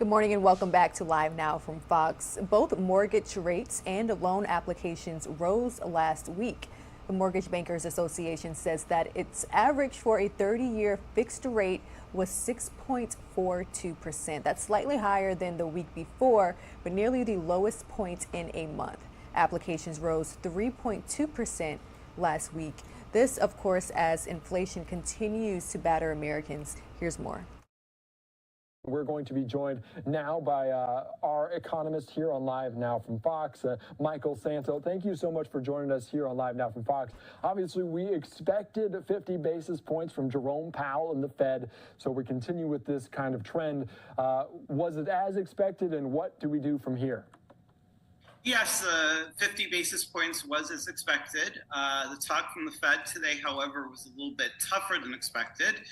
Good morning and welcome back to Live Now from Fox. Both mortgage rates and loan applications rose last week. The Mortgage Bankers Association says that its average for a 30-year fixed rate was 6.42%. That's slightly higher than the week before, but nearly the lowest point in a month. Applications rose 3.2% last week. This, of course, as inflation continues to batter Americans. Here's more. We're going to be joined now by our economist here on Live Now from Fox, Michael Santo. Thank you so much for joining us here on Live Now from Fox. Obviously, we expected 50 basis points from Jerome Powell and the Fed, so we continue with this kind of trend. Was it as expected, and what do we do from here? Yes, 50 basis points was as expected. The talk from the Fed today, however, was a little bit tougher than expected.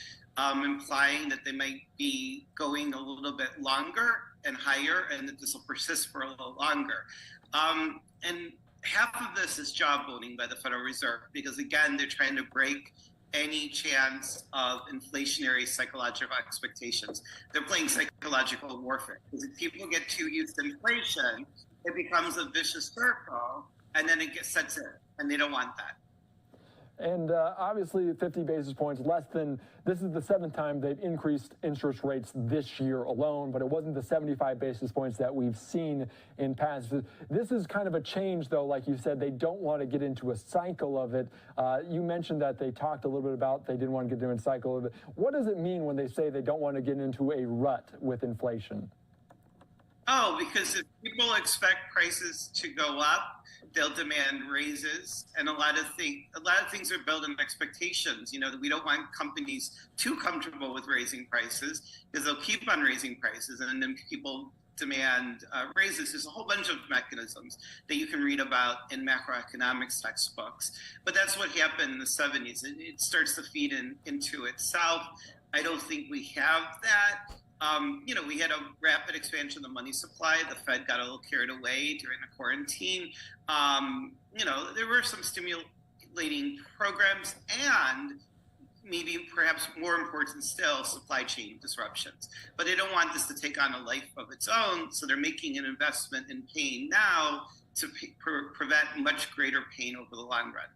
Implying that they might be going a little bit longer and higher, and that this will persist for a little longer. And half of this is jawboning by the Federal Reserve, because again, they're trying to break any chance of inflationary psychological expectations. They're playing psychological warfare, because if people get too used to inflation, it becomes a vicious circle, and then it sets in, and they don't want that. And obviously 50 basis points, less than, this is the 7th time they've increased interest rates this year alone, but it wasn't the 75 basis points that we've seen in past. This is kind of a change, though, like you said, they don't want to get into a cycle of it. You mentioned that they talked a little bit about they didn't want to get into a cycle of it. What does it mean when they say they don't want to get into a rut with inflation? Oh, because if people expect prices to go up, they'll demand raises, and a lot of things are built on expectations. You know, that we don't want companies too comfortable with raising prices, because they'll keep on raising prices, and then people demand raises. There's a whole bunch of mechanisms that you can read about in macroeconomics textbooks, but that's what happened in the 70s. It starts to feed into itself. I don't think we have that. You know, we had a rapid expansion of the money supply. The Fed got a little carried away during the quarantine. You know, there were some stimulating programs, and maybe perhaps more important still, supply chain disruptions. But they don't want this to take on a life of its own, so they're making an investment in pain now to prevent much greater pain over the long run.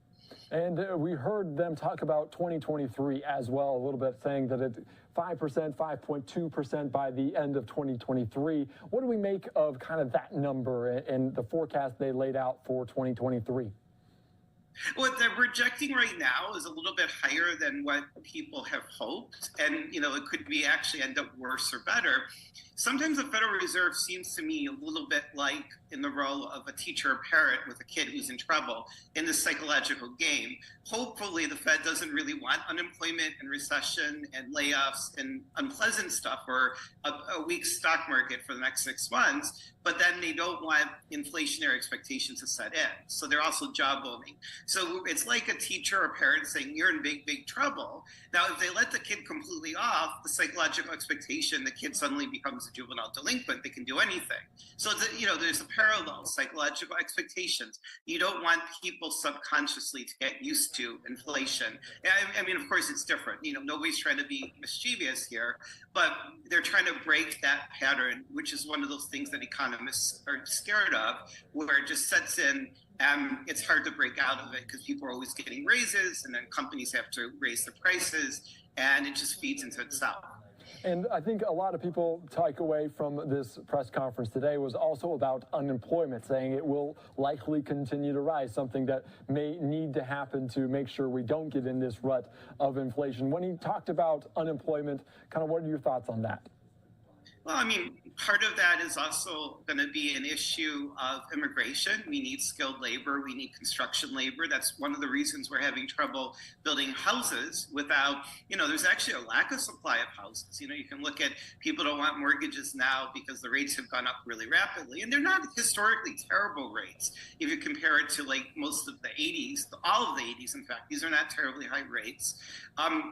And we heard them talk about 2023 as well a little bit, saying that it 5%, 5.2% by the end of 2023. What do we make of kind of that number and the forecast they laid out for 2023? What they're projecting right now is a little bit higher than what people have hoped. And, you know, it could be actually end up worse or better. Sometimes the Federal Reserve seems to me a little bit like in the role of a teacher or parent with a kid who's in trouble in this psychological game. Hopefully the Fed doesn't really want unemployment and recession and layoffs and unpleasant stuff, or a weak stock market for the next 6 months, but then they don't want inflationary expectations to set in. So they're also jawboning. So it's like a teacher or parent saying, you're in big, big trouble. Now, if they let the kid completely off, the psychological expectation, the kid suddenly becomes a juvenile delinquent, they can do anything. So, you know, there's a parallel, psychological expectations. You don't want people subconsciously to get used to inflation. I mean, of course, it's different. You know, nobody's trying to be mischievous here, but they're trying to break that pattern, which is one of those things that economists are scared of, where it just sets in. It's hard to break out of it because people are always getting raises, and then companies have to raise the prices, and it just feeds into itself. And I think a lot of people take away from this press conference today was also about unemployment, saying it will likely continue to rise, something that may need to happen to make sure we don't get in this rut of inflation. When he talked about unemployment, kind of what are your thoughts on that? Well, I mean, part of that is also going to be an issue of immigration. We need skilled labor. We need construction labor. That's one of the reasons we're having trouble building houses without, you know, there's actually a lack of supply of houses. You know, you can look at people don't want mortgages now because the rates have gone up really rapidly. And they're not historically terrible rates. If you compare it to like most of the 80s, all of the 80s, in fact, these are not terribly high rates.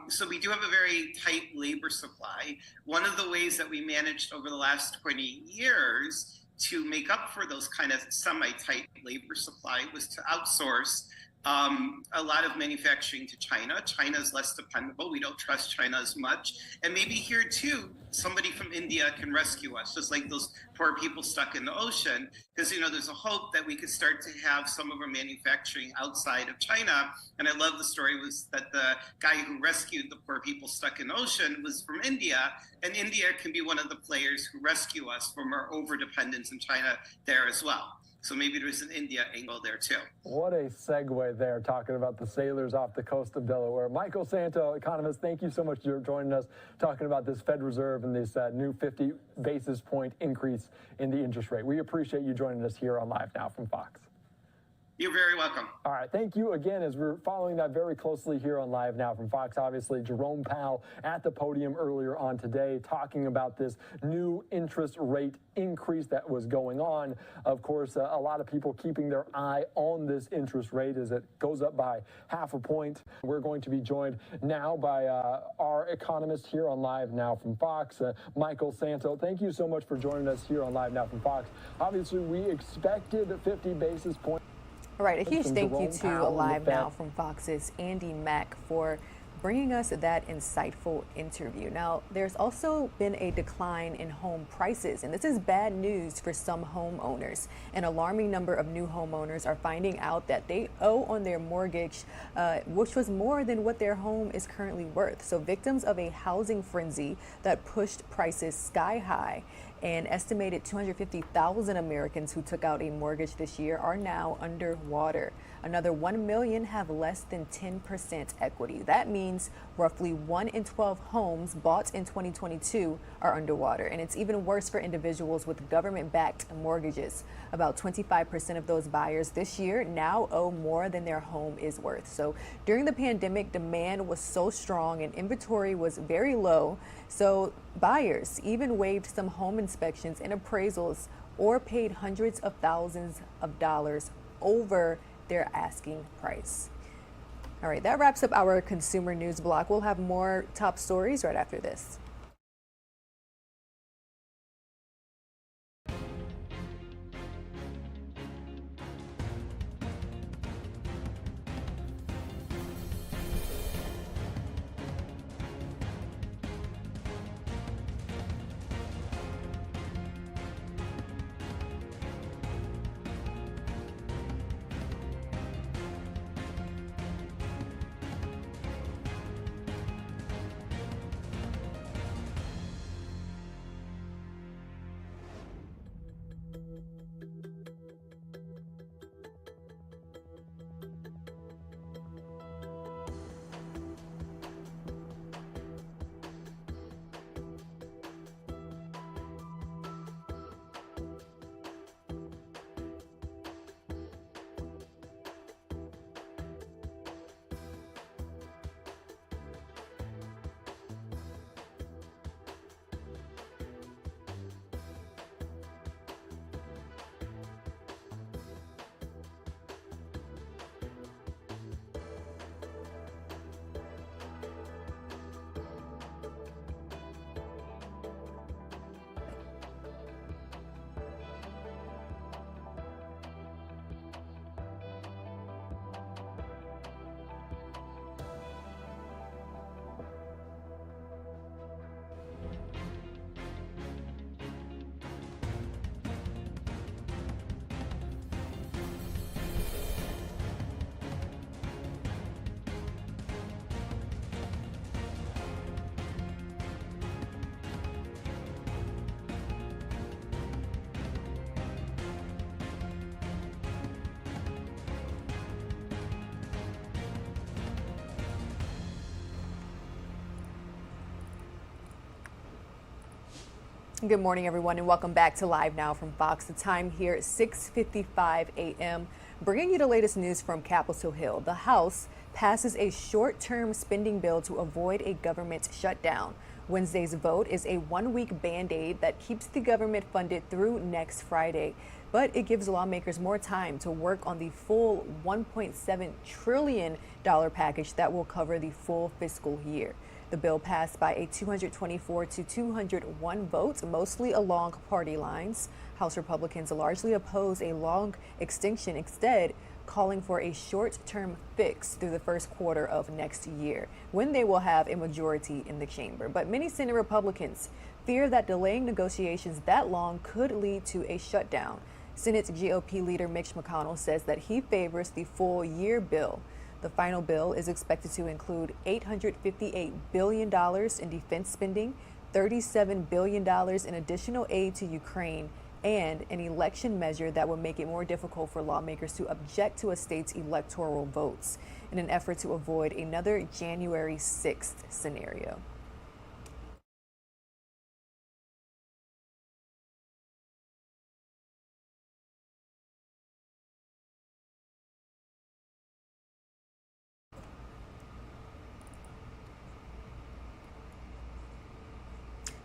So we do have a very tight labor supply. One of the ways that we managed over the last 20 years to make up for those kind of semi-tight labor supply was to outsource a lot of manufacturing to China. China is less dependable. We don't trust China as much. And maybe here too, somebody from India can rescue us, just like those poor people stuck in the ocean. Because, there's a hope that we could start to have some of our manufacturing outside of China. And I love the story was that the guy who rescued the poor people stuck in the ocean was from India. And India can be one of the players who rescue us from our overdependence in China there as well. So maybe there's an India angle there too. What a segue there, talking about the sailors off the coast of Delaware. Michael Santo, economist, thank you so much for joining us, talking about this Fed Reserve and this new 50 basis point increase in the interest rate. We appreciate you joining us here on Live Now from Fox. You're very welcome. All right, thank you again, as we're following that very closely here on Live Now from Fox. Obviously, Jerome Powell at the podium earlier on today talking about this new interest rate increase that was going on. Of course, a lot of people keeping their eye on this interest rate as it goes up by half a point. We're going to be joined now by our economist here on Live Now from Fox, Michael Santo. Thank you so much for joining us here on Live Now from Fox. Obviously, we expected 50 basis points. All right, a huge thank you to Live Now from Fox's Andy Mack for bringing us that insightful interview. Now, there's also been a decline in home prices, and this is bad news for some homeowners. An alarming number of new homeowners are finding out that they owe on their mortgage, which was more than what their home is currently worth. So victims of a housing frenzy that pushed prices sky high. An estimated 250,000 Americans who took out a mortgage this year are now underwater. Another 1 million have less than 10% equity. That means roughly 1 in 12 homes bought in 2022 are underwater. And it's even worse for individuals with government-backed mortgages. About 25% of those buyers this year now owe more than their home is worth. So during the pandemic, demand was so strong and inventory was very low. So buyers even waived some home inspections and appraisals or paid hundreds of thousands of dollars over their asking price. All right, that wraps up our consumer news block. We'll have more top stories right after this. Good morning, everyone, and welcome back to Live Now from Fox. The time here, 6:55 a.m., bringing you the latest news from Capitol Hill. The House passes a short-term spending bill to avoid a government shutdown. Wednesday's vote is a one-week Band-Aid that keeps the government funded through next Friday, but it gives lawmakers more time to work on the full $1.7 trillion package that will cover the full fiscal year. The bill passed by a 224 to 201 vote, mostly along party lines. House Republicans largely oppose a long extension, instead calling for a short-term fix through the first quarter of next year, when they will have a majority in the chamber. But many Senate Republicans fear that delaying negotiations that long could lead to a shutdown. Senate GOP leader Mitch McConnell says that he favors the full-year bill. The final bill is expected to include $858 billion in defense spending, $37 billion in additional aid to Ukraine, and an election measure that would make it more difficult for lawmakers to object to a state's electoral votes in an effort to avoid another January 6th scenario.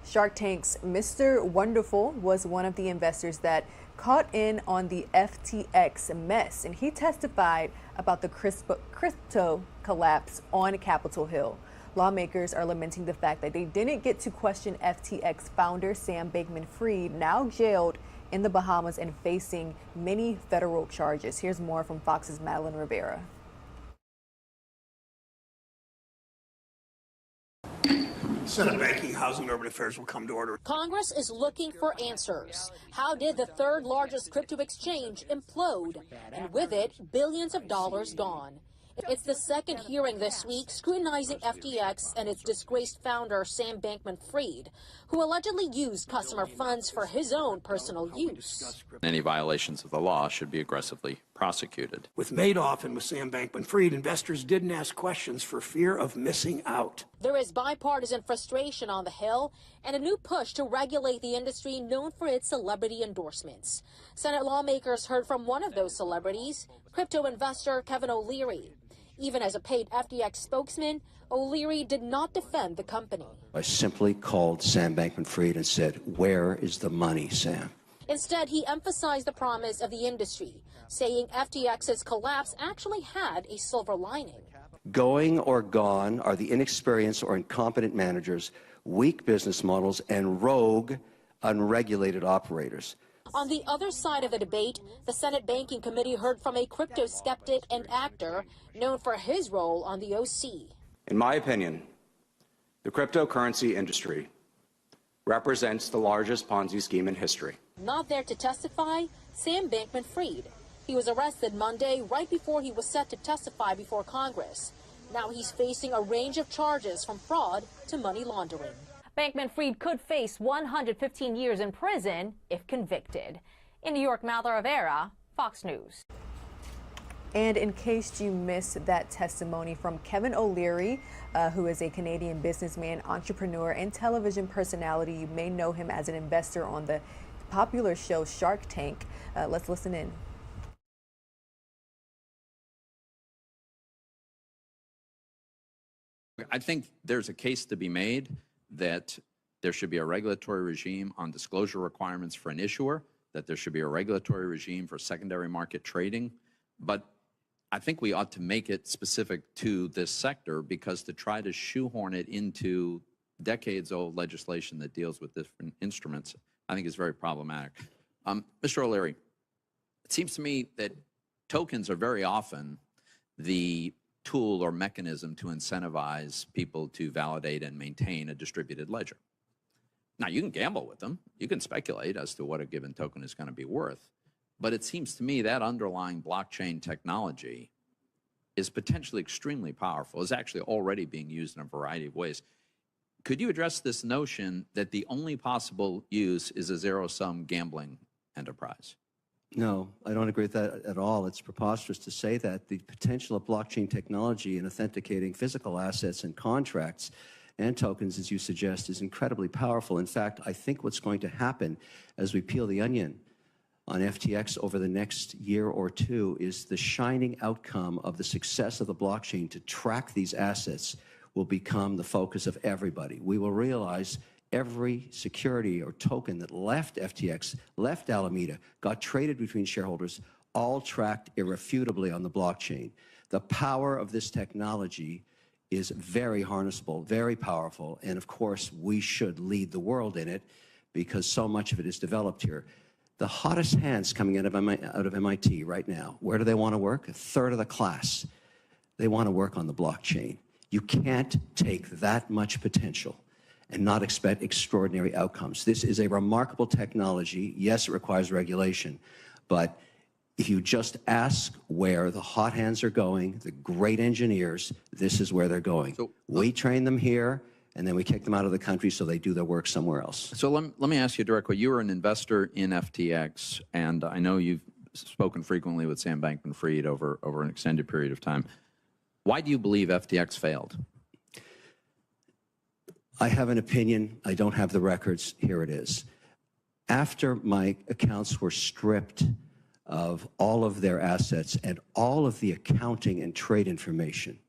Shark Tank's Mr. Wonderful was one of the investors that caught in on the FTX mess, and he testified about the crypto collapse on Capitol Hill. Lawmakers are lamenting the fact that they didn't get to question FTX founder Sam Bankman-Fried, now jailed in the Bahamas and facing many federal charges. Here's more from Fox's Madeline Rivera. Senate Banking, Housing, and Urban Affairs will come to order. Congress is looking for answers. How did the third largest crypto exchange implode? And with it, billions of dollars gone. It's the second hearing this week scrutinizing FTX and its disgraced founder, Sam Bankman-Fried, who allegedly used customer funds for his own personal use. Any violations of the law should be aggressively prosecuted. With Madoff and with Sam Bankman-Fried, investors didn't ask questions for fear of missing out. There is bipartisan frustration on the Hill and a new push to regulate the industry known for its celebrity endorsements. Senate lawmakers heard from one of those celebrities, crypto investor Kevin O'Leary. Even as a paid FTX spokesman, O'Leary did not defend the company. I simply called Sam Bankman-Fried and said, "Where is the money, Sam?" Instead, he emphasized the promise of the industry, saying FTX's collapse actually had a silver lining. Going or gone are the inexperienced or incompetent managers, weak business models, and rogue, unregulated operators. On the other side of the debate, the Senate Banking Committee heard from a crypto skeptic and actor known for his role on the OC. In my opinion, the cryptocurrency industry represents the largest Ponzi scheme in history. Not there to testify, Sam Bankman-Fried. He was arrested Monday right before he was set to testify before Congress. Now he's facing a range of charges from fraud to money laundering. Bankman-Fried could face 115 years in prison if convicted. In New York, Malta Rivera, Fox News. And in case you missed that testimony from Kevin O'Leary, who is a Canadian businessman, entrepreneur, and television personality, you may know him as an investor on the popular show Shark Tank. Let's listen in. I think there's a case to be made that there should be a regulatory regime on disclosure requirements for an issuer, that there should be a regulatory regime for secondary market trading. But I think we ought to make it specific to this sector, because to try to shoehorn it into decades-old legislation that deals with different instruments, I think is very problematic. Mr. O'Leary, it seems to me that tokens are very often the tool or mechanism to incentivize people to validate and maintain a distributed ledger. Now, you can gamble with them. You can speculate as to what a given token is going to be worth. But it seems to me that underlying blockchain technology is potentially extremely powerful, is actually already being used in a variety of ways. Could you address this notion that the only possible use is a zero-sum gambling enterprise? No, I don't agree with that at all. It's preposterous to say that. The potential of blockchain technology in authenticating physical assets and contracts and tokens, as you suggest, is incredibly powerful. In fact, I think what's going to happen as we peel the onion on FTX over the next year or two is the shining outcome of the success of the blockchain to track these assets will become the focus of everybody. We will realize every security or token that left FTX, left Alameda, got traded between shareholders, all tracked irrefutably on the blockchain. The power of this technology is very harnessable, very powerful, and of course we should lead the world in it because so much of it is developed here. The hottest hands coming out of MIT right now, where do they want to work? A third of the class. They want to work on the blockchain. You can't take that much potential and not expect extraordinary outcomes. This is a remarkable technology. Yes, it requires regulation, but if you just ask where the hot hands are going, the great engineers, this is where they're going. So, we train them here, and then we kick them out of the country so they do their work somewhere else. So let me ask you directly. You were an investor in FTX, and I know you've spoken frequently with Sam Bankman-Fried over an extended period of time. Why do you believe FTX failed? I have an opinion. I don't have the records. Here it is. After my accounts were stripped of all of their assets and all of the accounting and trade information,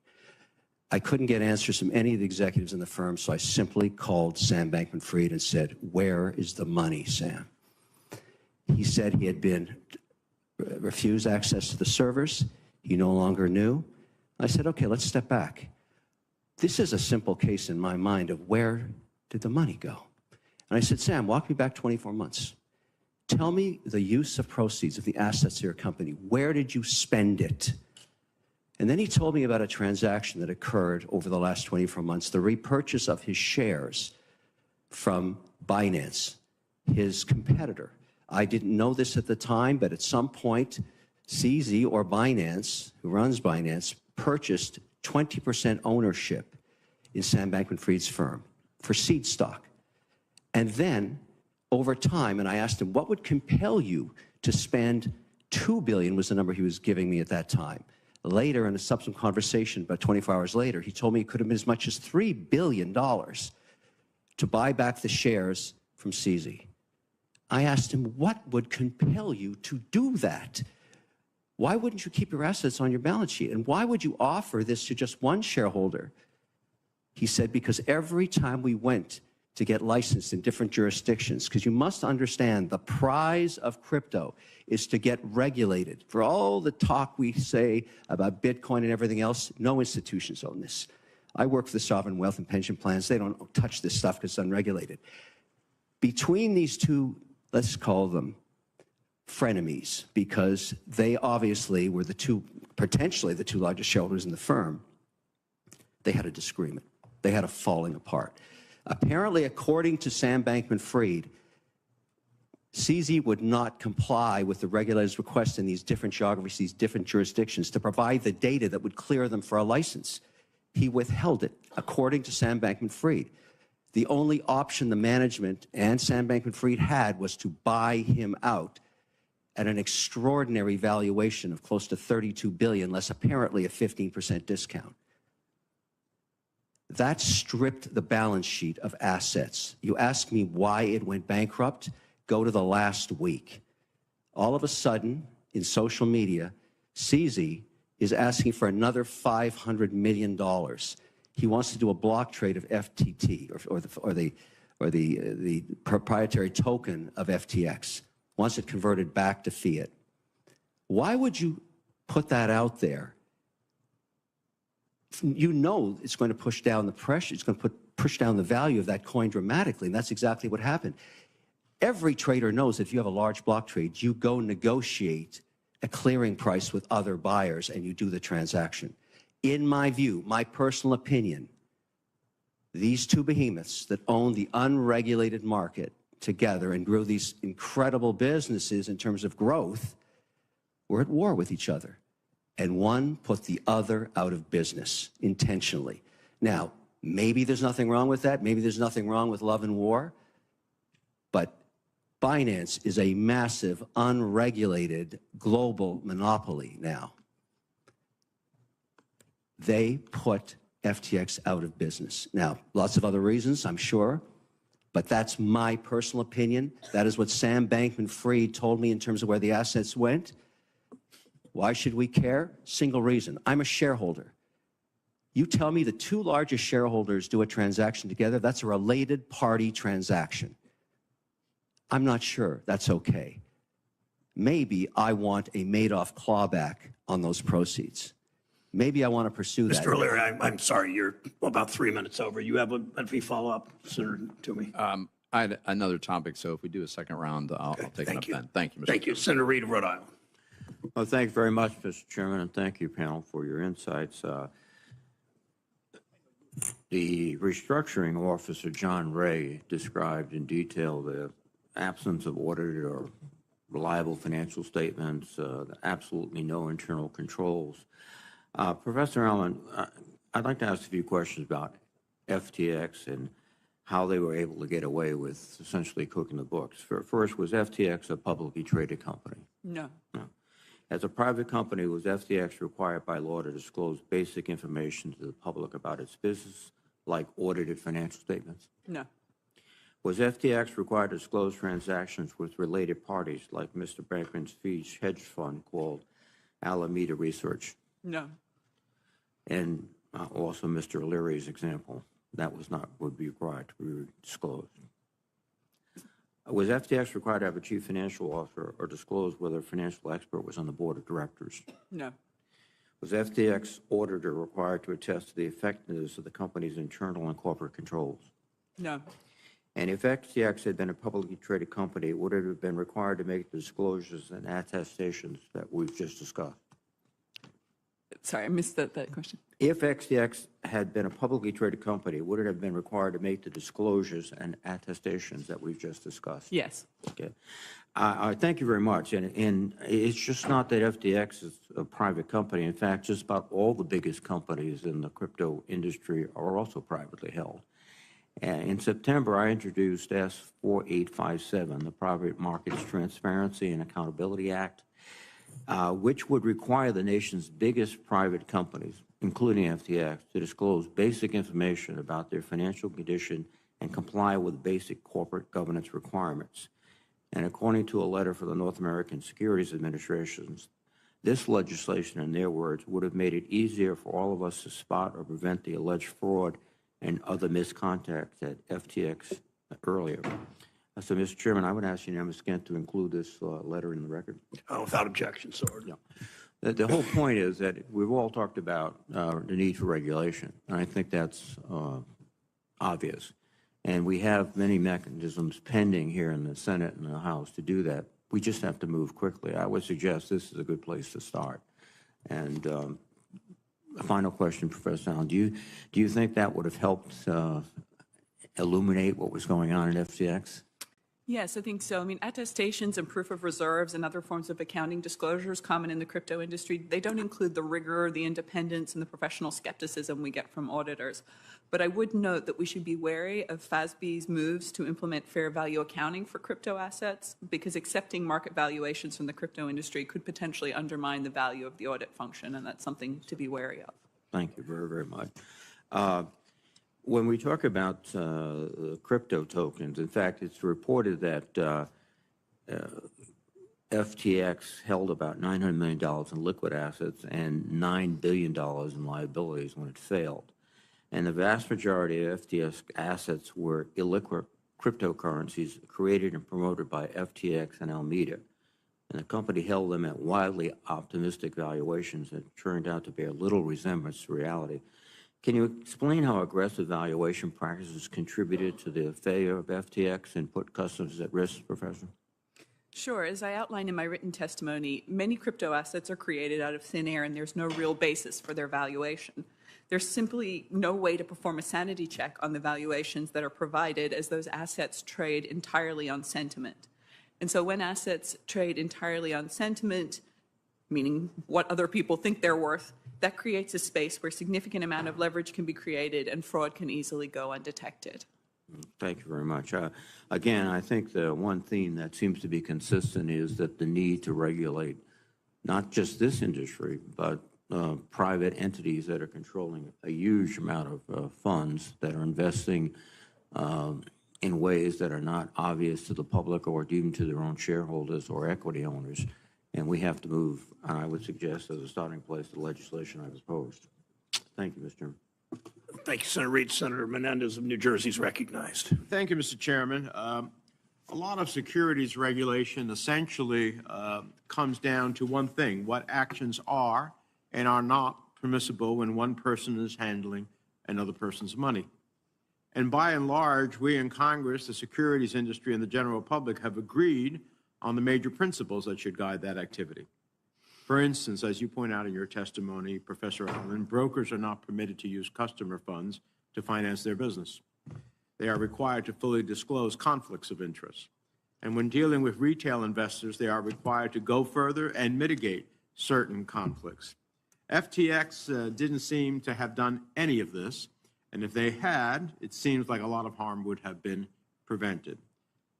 I couldn't get answers from any of the executives in the firm, so I simply called Sam Bankman-Fried and said, "Where is the money, Sam?" He said he had been refused access to the servers. He no longer knew. I said, "Okay, let's step back. This is a simple case in my mind of where did the money go?" And I said, "Sam, walk me back 24 months. Tell me the use of proceeds of the assets of your company. Where did you spend it?" And then he told me about a transaction that occurred over the last 24 months, the repurchase of his shares from Binance, his competitor. I didn't know this at the time, but at some point, CZ or Binance, who runs Binance, purchased 20% ownership in Sam Bankman-Fried's firm for seed stock. And then, over time, and I asked him, what would compel you to spend $2 billion was the number he was giving me at that time. Later, in a subsequent conversation, about 24 hours later, he told me it could have been as much as $3 billion to buy back the shares from CZ. I asked him, what would compel you to do that? Why wouldn't you keep your assets on your balance sheet? And why would you offer this to just one shareholder? He said, because every time we went to get licensed in different jurisdictions, because you must understand the prize of crypto is to get regulated. For all the talk we say about Bitcoin and everything else, no institutions own this. I work for the sovereign wealth and pension plans. They don't touch this stuff because it's unregulated. Between these two, let's call them frenemies, because they obviously were potentially the two largest shareholders in the firm, they had a disagreement. They had a falling apart. Apparently, according to Sam Bankman-Fried, CZ would not comply with the regulators' request in these different geographies, these different jurisdictions, to provide the data that would clear them for a license. He withheld it, according to Sam Bankman-Fried. The only option the management and Sam Bankman-Fried had was to buy him out at an extraordinary valuation of close to $32 billion, less apparently a 15% discount. That stripped the balance sheet of assets. You ask me why it went bankrupt? Go to the last week. All of a sudden, in social media, CZ is asking for another $500 million. He wants to do a block trade of FTT, or the proprietary token of FTX. Wants it converted back to fiat. Why would you put that out there? You know it's going to push down the pressure. It's going to push down the value of that coin dramatically, and that's exactly what happened. Every trader knows if you have a large block trade, you go negotiate a clearing price with other buyers and you do the transaction. In my view, my personal opinion, these two behemoths that own the unregulated market together and grew these incredible businesses in terms of growth were at war with each other. And one put the other out of business intentionally. Now, maybe there's nothing wrong with that. Maybe there's nothing wrong with love and war. But Binance is a massive, unregulated global monopoly now. They put FTX out of business. Now, lots of other reasons, I'm sure, but that's my personal opinion. That is what Sam Bankman-Fried told me in terms of where the assets went. Why should we care? Single reason. I'm a shareholder. You tell me the two largest shareholders do a transaction together, that's a related party transaction. I'm not sure that's okay. Maybe I want a Madoff clawback on those proceeds. Maybe I want to pursue that. Mr. O'Leary, I'm sorry, you're about 3 minutes over. You have a follow-up, Senator Toomey? I had another topic, so if we do a second round, I'll take it up then. Thank you, Mr. Thank you. Senator Reid of Rhode Island. Well, thank you very much, Mr. Chairman, and thank you, panel, for your insights. The restructuring officer, John Ray, described in detail the absence of audited or reliable financial statements, absolutely no internal controls. Professor Allen, I'd like to ask a few questions about FTX and how they were able to get away with essentially cooking the books. First, was FTX a publicly traded company? No. No. As a private company, was FTX required by law to disclose basic information to the public about its business, like audited financial statements? No. Was FTX required to disclose transactions with related parties, like Mr. Bankman-Fried's hedge fund called Alameda Research? No. And also Mr. O'Leary's example, that would be required to be disclosed. Was FTX required to have a chief financial officer or disclose whether a financial expert was on the board of directors? No. Was FTX auditor required to attest to the effectiveness of the company's internal and corporate controls? No. And if FTX had been a publicly traded company, would it have been required to make the disclosures and attestations that we've just discussed? Sorry, I missed that question. If FTX had been a publicly traded company, would it have been required to make the disclosures and attestations that we've just discussed? Yes. Okay. Thank you very much. And it's just not that FTX is a private company. In fact, just about all the biggest companies in the crypto industry are also privately held. In September, I introduced S4857, the Private Markets Transparency and Accountability Act, which would require the nation's biggest private companies, including FTX, to disclose basic information about their financial condition and comply with basic corporate governance requirements. And according to a letter from the North American Securities Administration, this legislation, in their words, would have made it easier for all of us to spot or prevent the alleged fraud and other misconduct at FTX earlier. So, Mr. Chairman, I would ask unanimous consent to include this letter in the record. Without objection, so ordered. Yeah. The whole point is that we've all talked about the need for regulation, and I think that's obvious. And we have many mechanisms pending here in the Senate and the House to do that. We just have to move quickly. I would suggest this is a good place to start. And a final question, Professor Allen, do you think that would have helped illuminate what was going on in FTX? Yes, I think so. I mean, attestations and proof of reserves and other forms of accounting disclosures common in the crypto industry, they don't include the rigor, the independence, and the professional skepticism we get from auditors. But I would note that we should be wary of FASB's moves to implement fair value accounting for crypto assets, because accepting market valuations from the crypto industry could potentially undermine the value of the audit function, and that's something to be wary of. Thank you very, very much. When we talk about crypto tokens, in fact, it's reported that FTX held about $900 million in liquid assets and $9 billion in liabilities when it failed. And the vast majority of FTX assets were illiquid cryptocurrencies created and promoted by FTX and Alameda. And the company held them at wildly optimistic valuations that turned out to bear little resemblance to reality. Can you explain how aggressive valuation practices contributed to the failure of FTX and put customers at risk, Professor? Sure. As I outlined in my written testimony, many crypto assets are created out of thin air, and there's no real basis for their valuation. There's simply no way to perform a sanity check on the valuations that are provided, as those assets trade entirely on sentiment. And so when assets trade entirely on sentiment, meaning what other people think they're worth, that creates a space where a significant amount of leverage can be created and fraud can easily go undetected. Thank you very much. Again, I think the one theme that seems to be consistent is that the need to regulate not just this industry, but private entities that are controlling a huge amount of funds that are investing in ways that are not obvious to the public or even to their own shareholders or equity owners. And we have to move, and I would suggest as a starting place, the legislation I've proposed. Thank you, Mr. Chairman. Thank you, Senator Reid. Senator Menendez of New Jersey is recognized. Thank you, Mr. Chairman. A lot of securities regulation essentially comes down to one thing: what actions are and are not permissible when one person is handling another person's money. And by and large, we in Congress, the securities industry, and the general public have agreed on the major principles that should guide that activity. For instance, as you point out in your testimony, Professor Allen, brokers are not permitted to use customer funds to finance their business. They are required to fully disclose conflicts of interest. And when dealing with retail investors, they are required to go further and mitigate certain conflicts. FTX didn't seem to have done any of this, and if they had, it seems like a lot of harm would have been prevented.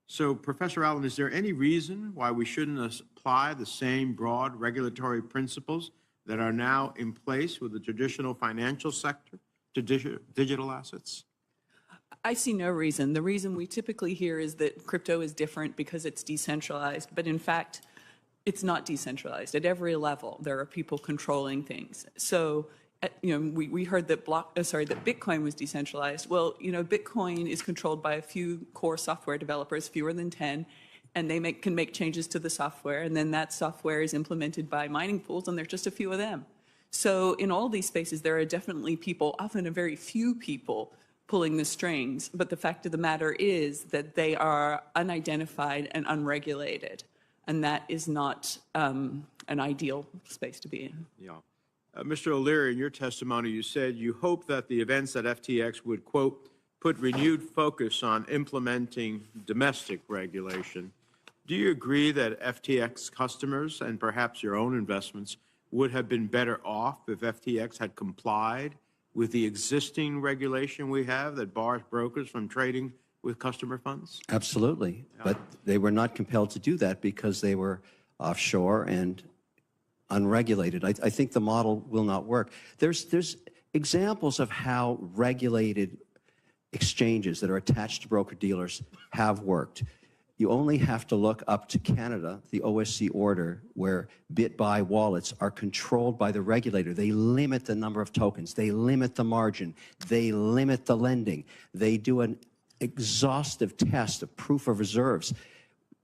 So, Professor Allen, is there any reason why we shouldn't apply the same broad regulatory principles that are now in place with the traditional financial sector to digital assets? I see no reason. The reason we typically hear is that crypto is different because it's decentralized, but in fact, it's not decentralized. At every level, there are people controlling things. So, we heard that that Bitcoin was decentralized. Well, Bitcoin is controlled by a few core software developers, fewer than 10, and they can make changes to the software, and then that software is implemented by mining pools, and there's just a few of them. So in all these spaces, there are definitely people, often a very few people, pulling the strings. But the fact of the matter is that they are unidentified and unregulated, and that is not an ideal space to be in. Yeah. Mr. O'Leary, in your testimony, you said you hope that the events at FTX would, quote, put renewed focus on implementing domestic regulation. Do you agree that FTX customers and perhaps your own investments would have been better off if FTX had complied with the existing regulation we have that bars brokers from trading with customer funds? Absolutely. But they were not compelled to do that because they were offshore and unregulated. I think the model will not work. There's examples of how regulated exchanges that are attached to broker-dealers have worked. You only have to look up to Canada, the OSC order, where BitBuy wallets are controlled by the regulator. They limit the number of tokens. They limit the margin. They limit the lending. They do an exhaustive test of proof of reserves.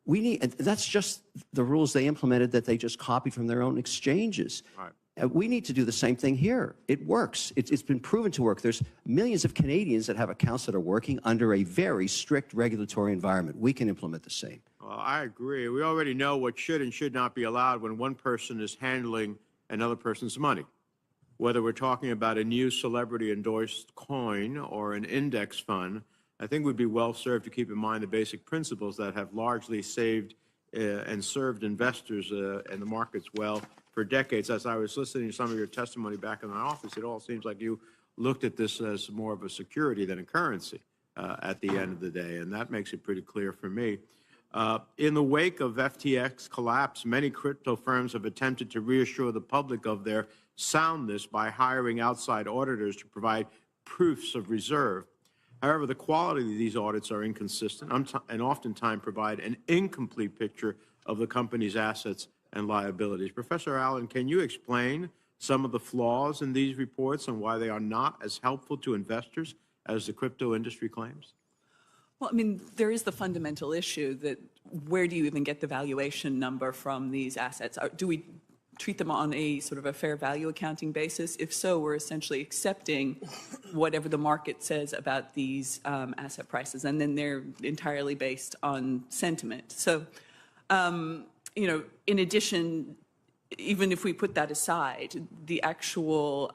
And that's just the rules they implemented that they just copied from their own exchanges. Right. We need to do the same thing here. It works. It's been proven to work. There's millions of Canadians that have accounts that are working under a very strict regulatory environment. We can implement the same. Well, I agree. We already know what should and should not be allowed when one person is handling another person's money. Whether we're talking about a new celebrity-endorsed coin or an index fund, I think we'd be well served to keep in mind the basic principles that have largely saved and served investors and the markets well for decades. As I was listening to some of your testimony back in my office, it all seems like you looked at this as more of a security than a currency at the end of the day, and that makes it pretty clear for me. In the wake of FTX collapse, many crypto firms have attempted to reassure the public of their soundness by hiring outside auditors to provide proofs of reserve. However, the quality of these audits are inconsistent and oftentimes provide an incomplete picture of the company's assets and liabilities. Professor Allen, can you explain some of the flaws in these reports and why they are not as helpful to investors as the crypto industry claims? Well, there is the fundamental issue that where do you even get the valuation number from these assets? Do we treat them on a sort of a fair value accounting basis? If so, we're essentially accepting whatever the market says about these asset prices, and then they're entirely based on sentiment. So, in addition, even if we put that aside, the actual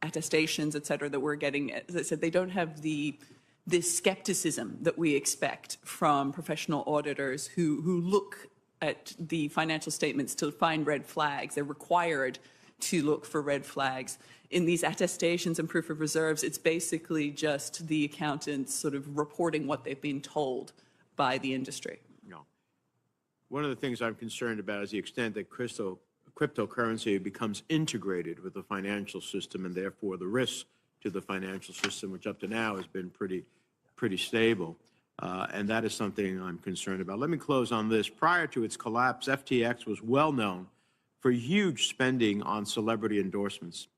attestations, et cetera, that we're getting, as I said, they don't have this skepticism that we expect from professional auditors who look at the financial statements to find red flags. They're required to look for red flags. In these attestations and proof of reserves, it's basically just the accountants sort of reporting what they've been told by the industry. No. One of the things I'm concerned about is the extent that cryptocurrency becomes integrated with the financial system, and therefore the risk to the financial system, which up to now has been pretty stable. And that is something I'm concerned about. Let me close on this. Prior to its collapse, FTX was well known for huge spending on celebrity endorsements.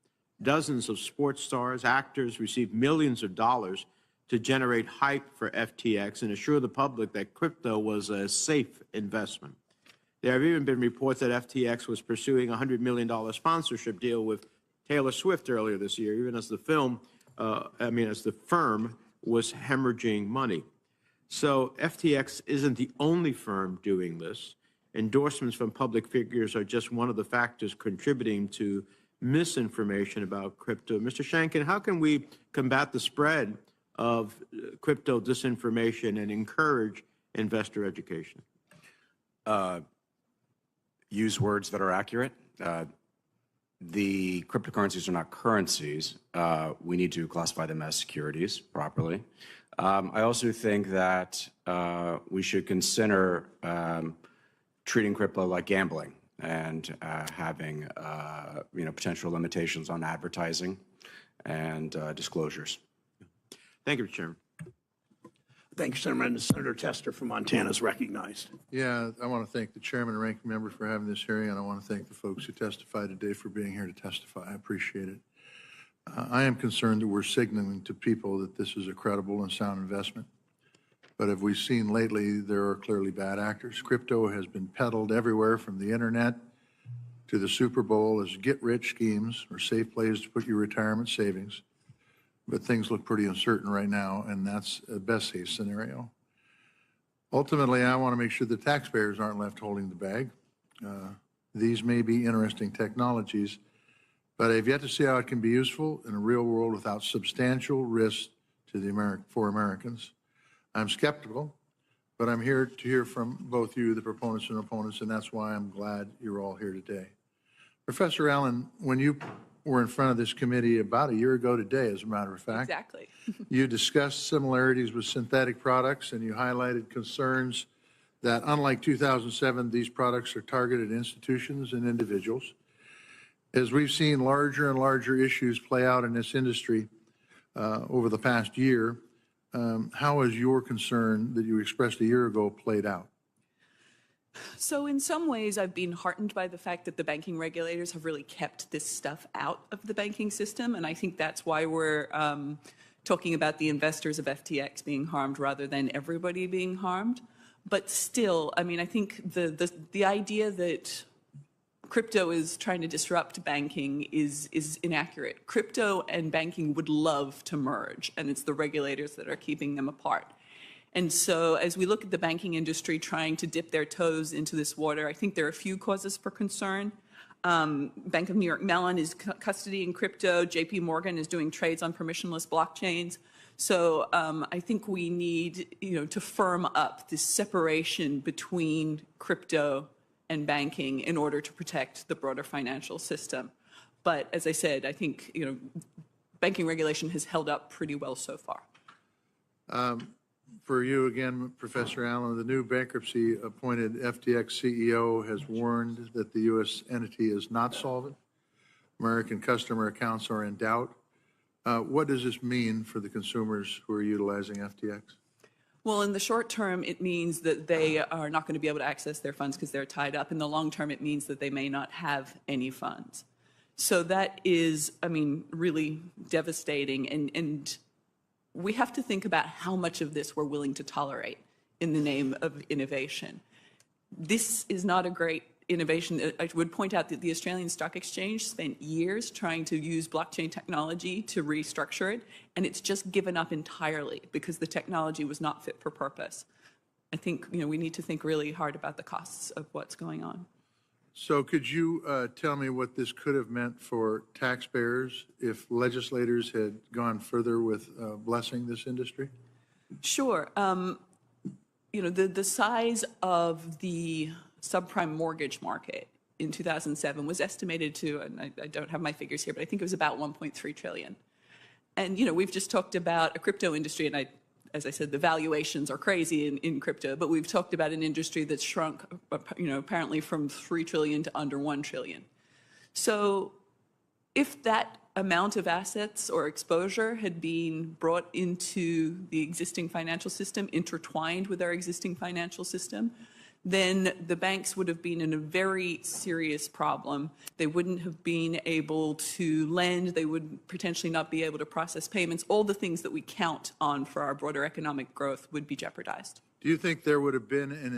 Dozens of sports stars, actors received millions of dollars to generate hype for FTX and assure the public that crypto was a safe investment. There have even been reports that FTX was pursuing a $100 million sponsorship deal with Taylor Swift earlier this year, even as the firm was hemorrhaging money. So FTX isn't the only firm doing this. Endorsements from public figures are just one of the factors contributing to misinformation about crypto. Mr. Shanken, how can we combat the spread of crypto disinformation and encourage investor education? Use words that are accurate. The cryptocurrencies are not currencies. We need to classify them as securities properly. I also think that we should consider treating crypto like gambling and having potential limitations on advertising and disclosures. Thank you, Mr. Chairman. Thank you, Senator. Senator Tester from Montana is recognized. Yeah, I want to thank the chairman and ranking member for having this hearing, and I want to thank the folks who testified today for being here to testify. I appreciate it. I am concerned that we're signaling to people that this is a credible and sound investment. But as we've seen lately, there are clearly bad actors. Crypto has been peddled everywhere from the internet to the Super Bowl as get-rich schemes or safe places to put your retirement savings. But things look pretty uncertain right now, and that's a best-case scenario. Ultimately, I want to make sure the taxpayers aren't left holding the bag. These may be interesting technologies, but I've yet to see how it can be useful in a real world without substantial risk to for Americans. I'm skeptical, but I'm here to hear from both you, the proponents and opponents, and that's why I'm glad you're all here today. Professor Allen, when you were in front of this committee about a year ago today, as a matter of fact. Exactly. You discussed similarities with synthetic products, and you highlighted concerns that, unlike 2007, these products are targeted at institutions and individuals. As we've seen larger and larger issues play out in this industry over the past year, how has your concern that you expressed a year ago played out? So in some ways, I've been heartened by the fact that the banking regulators have really kept this stuff out of the banking system. And I think that's why we're talking about the investors of FTX being harmed rather than everybody being harmed. But still, I mean, I think the idea that crypto is trying to disrupt banking is inaccurate. Crypto and banking would love to merge, and it's the regulators that are keeping them apart. And so as we look at the banking industry trying to dip their toes into this water, I think there are a few causes for concern. Bank of New York Mellon is custodying crypto. JP Morgan is doing trades on permissionless blockchains. So I think we need to firm up this separation between crypto and banking in order to protect the broader financial system. But as I said, I think banking regulation has held up pretty well so far. For you again, Professor Allen, the new bankruptcy-appointed FTX CEO has warned that the U.S. entity is not solvent. American customer accounts are in doubt. What does this mean for the consumers who are utilizing FTX? Well, in the short term, it means that they are not going to be able to access their funds because they're tied up. In the long term, it means that they may not have any funds. So that is, I mean, really devastating. And we have to think about how much of this we're willing to tolerate in the name of innovation. This is not a great innovation. I would point out that the Australian Stock Exchange spent years trying to use blockchain technology to restructure it, and it's just given up entirely because the technology was not fit for purpose. I think we need to think really hard about the costs of what's going on. So could you tell me what this could have meant for taxpayers if legislators had gone further with blessing this industry? Sure. The size of the subprime mortgage market in 2007 was estimated to, and I don't have my figures here, but I think it was about 1.3 trillion. And, we've just talked about a crypto industry, and as I said, the valuations are crazy in crypto, but we've talked about an industry that's shrunk, apparently from 3 trillion to under 1 trillion. So if that amount of assets or exposure had been brought into the existing financial system, intertwined with our existing financial system, then the banks would have been in a very serious problem. They wouldn't have been able to lend. They would potentially not be able to process payments. All the things that we count on for our broader economic growth would be jeopardized. Do you think there would have been an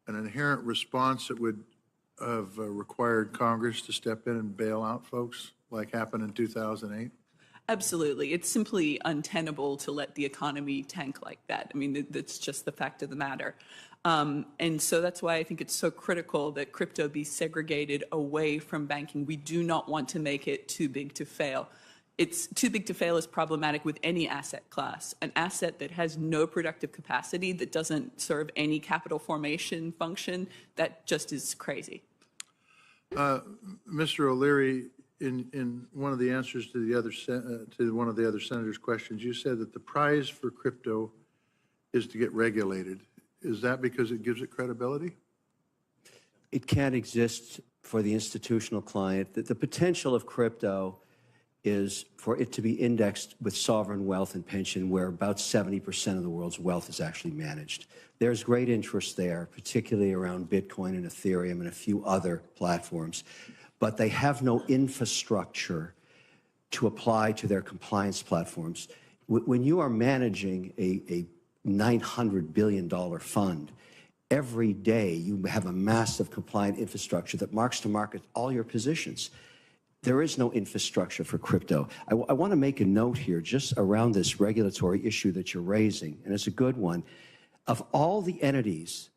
inherent response that would have required Congress to step in and bail out folks like happened in 2008? Absolutely. It's simply untenable to let the economy tank like that. I mean, that's just the fact of the matter. And so that's why I think it's so critical that crypto be segregated away from banking. We do not want to make it too big to fail. It's too big to fail is problematic with any asset class. An asset that has no productive capacity, that doesn't serve any capital formation function, that just is crazy. Mr. O'Leary, in one of the answers to the other to one of the other senators' questions, you said that the prize for crypto is to get regulated. Is that because it gives it credibility? It can't exist for the institutional client. The potential of crypto is for it to be indexed with sovereign wealth and pension, where about 70% of the world's wealth is actually managed. There's great interest there, particularly around Bitcoin and Ethereum and a few other platforms, but they have no infrastructure to apply to their compliance platforms. When you are managing a $900 billion fund, every day you have a massive compliant infrastructure that marks to market all your positions. There is no infrastructure for crypto. I want to make a note here just around this regulatory issue that you're raising, and it's a good one. Of all the entities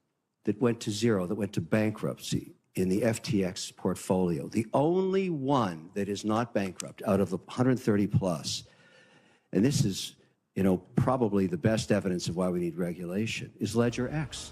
that went to zero, that went to bankruptcy in the FTX portfolio, the only one that is not bankrupt out of the 130 plus, and this is, you know, probably the best evidence of why we need regulation, is Ledger X.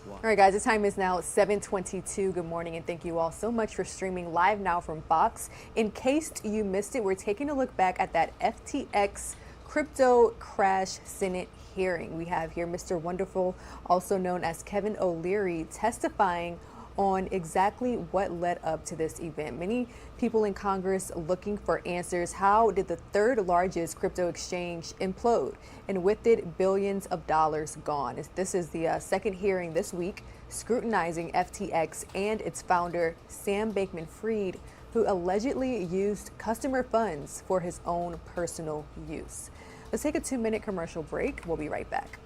All right, guys, the time is now 7:22. Good morning, and thank you all so much for streaming live now from Fox. In case you missed it, we're taking a look back at that FTX crypto crash Senate hearing. We have here Mr. Wonderful, also known as Kevin O'Leary, testifying on exactly what led up to this event. Many people in Congress looking for answers. How did the third largest crypto exchange implode? And with it, billions of dollars gone. This is the second hearing this week scrutinizing FTX and its founder, Sam Bankman-Fried, who allegedly used customer funds for his own personal use. Let's take a 2-minute commercial break. We'll be right back.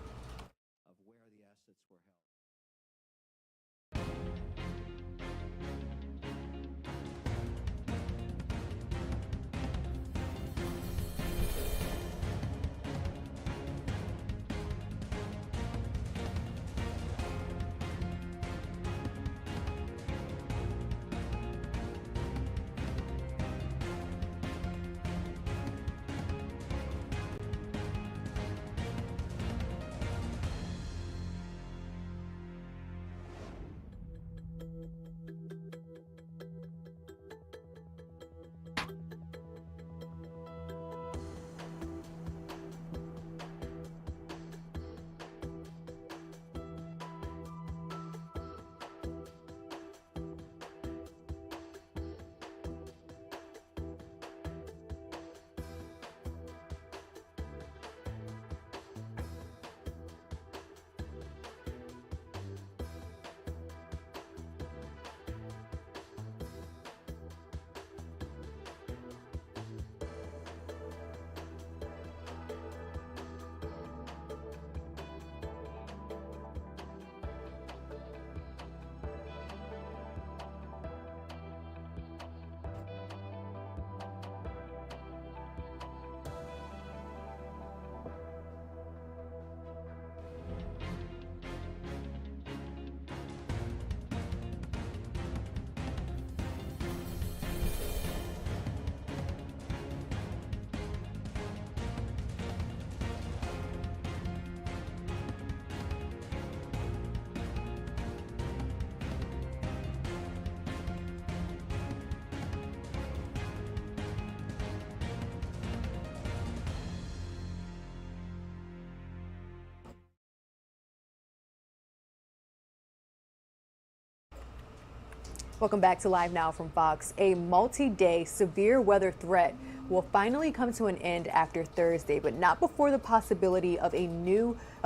Welcome back to Live Now from Fox. A multi-day severe weather threat will finally come to an end after Thursday, but not before the possibility of a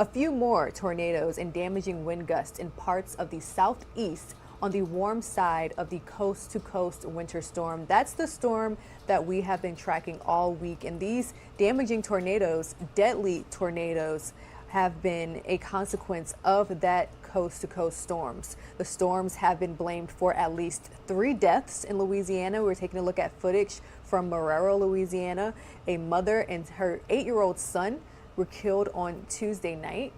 few more tornadoes and damaging wind gusts in parts of the southeast on the warm side of the coast-to-coast winter storm. That's the storm that we have been tracking all week, and these damaging tornadoes, deadly tornadoes, have been a consequence of that coast-to-coast storms. The storms have been blamed for at least 3 deaths in Louisiana. We're taking a look at footage from Marrero, Louisiana. A mother and her 8-year-old son were killed on Tuesday night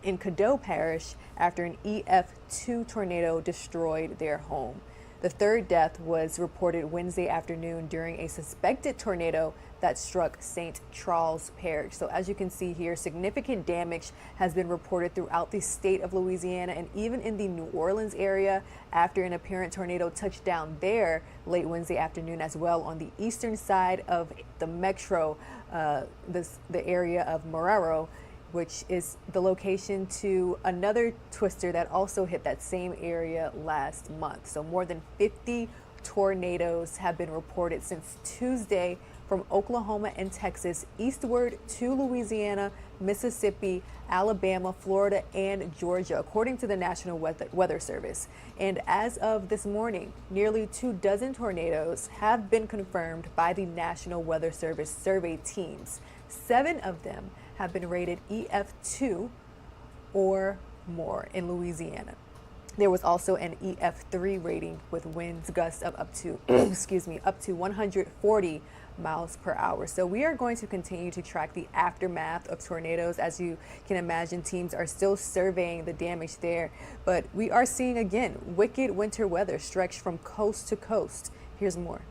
in Caddo Parish after an EF2 tornado destroyed their home. The 3rd death was reported Wednesday afternoon during a suspected tornado that struck St. Charles Parish. So as you can see here, significant damage has been reported throughout the state of Louisiana and even in the New Orleans area after an apparent tornado touched down there late Wednesday afternoon as well on the eastern side of the metro, the area of Marrero, which is the location to another twister that also hit that same area last month. So more than 50 tornadoes have been reported since Tuesday from Oklahoma and Texas eastward to Louisiana, Mississippi, Alabama, Florida, and Georgia, according to the National Weather Service. And as of this morning, nearly 24 tornadoes have been confirmed by the National Weather Service survey teams. 7 of them have been rated EF2 or more in Louisiana. There was also an EF3 rating with winds gusts of up to, up to 140 miles per hour. So we are going to continue to track the aftermath of tornadoes. As you can imagine, teams are still surveying the damage there, but we are seeing again wicked winter weather stretched from coast to coast. Here's more.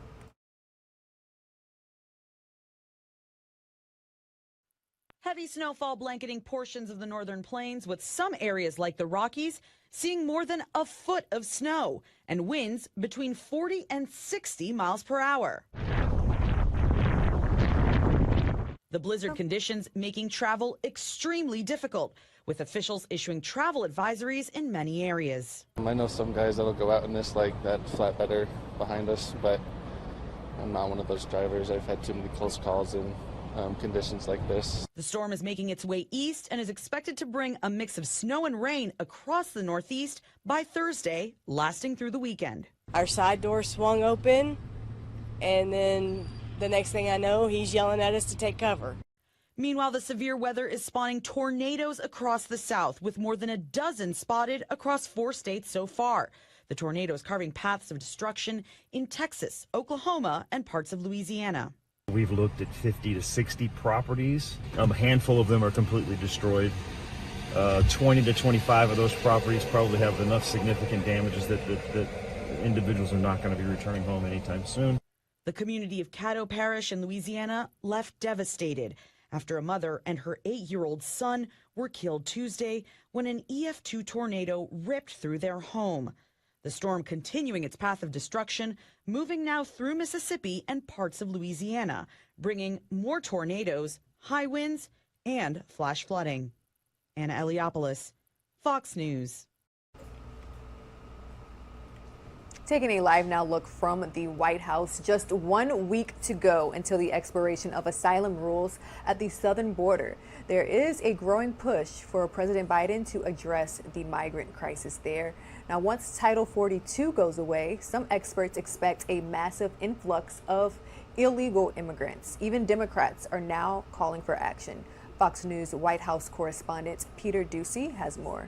Heavy snowfall blanketing portions of the northern plains, with some areas like the Rockies seeing more than a foot of snow and winds between 40 and 60 miles per hour. The blizzard conditions making travel extremely difficult, with officials issuing travel advisories in many areas. I know some guys that'll go out in this, like that flatbedder behind us, but I'm not one of those drivers. I've had too many close calls in conditions like this. The storm is making its way east and is expected to bring a mix of snow and rain across the Northeast by Thursday, lasting through the weekend. Our side door swung open, and then the next thing I know, he's yelling at us to take cover. Meanwhile, the severe weather is spawning tornadoes across the South, with more than a dozen spotted across 4 states so far. The tornadoes carving paths of destruction in Texas, Oklahoma, and parts of Louisiana. We've looked at 50 to 60 properties. A handful of them are completely destroyed. 20 to 25 of those properties probably have enough significant damages that individuals are not going to be returning home anytime soon. The community of Caddo Parish in Louisiana left devastated after a mother and her 8-year-old son were killed Tuesday when an EF2 tornado ripped through their home. The storm continuing its path of destruction, moving now through Mississippi and parts of Louisiana, bringing more tornadoes, high winds, and flash flooding. Anna Eliopoulos, Fox News. Taking a live now look from the White House, just 1 week to go until the expiration of asylum rules at the southern border. There is a growing push for President Biden to address the migrant crisis there. Now, once Title 42 goes away, some experts expect a massive influx of illegal immigrants. Even Democrats are now calling for action. Fox News White House correspondent Peter Ducey has more.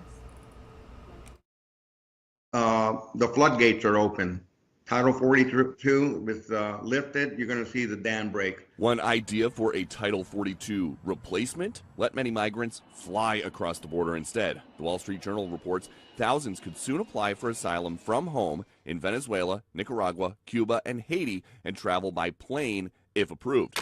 The floodgates are open. Title 42 is lifted. You're going to see the dam break. One idea for a Title 42 replacement? Let many migrants fly across the border instead. The Wall Street Journal reports thousands could soon apply for asylum from home in Venezuela, Nicaragua, Cuba, and Haiti and travel by plane if approved.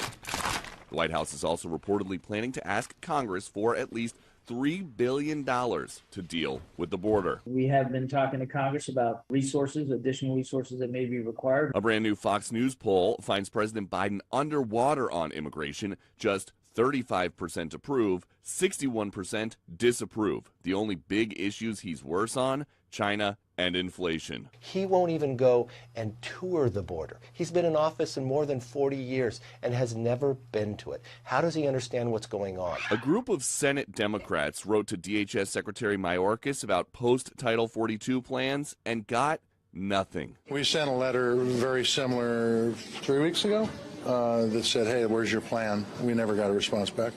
The White House is also reportedly planning to ask Congress for at least $3 billion to deal with the border. We have been talking to Congress about resources, additional resources that may be required. A brand new Fox News poll finds President Biden underwater on immigration, just 35% approve, 61% disapprove. The only big issues he's worse on, China and inflation. He won't even go and tour the border. He's been in office in more than 40 years and has never been to it. How does he understand what's going on? A group of Senate Democrats wrote to DHS Secretary Mayorkas about post-Title 42 plans and got nothing. We sent a letter very similar 3 weeks ago that said, hey, where's your plan? We never got a response back.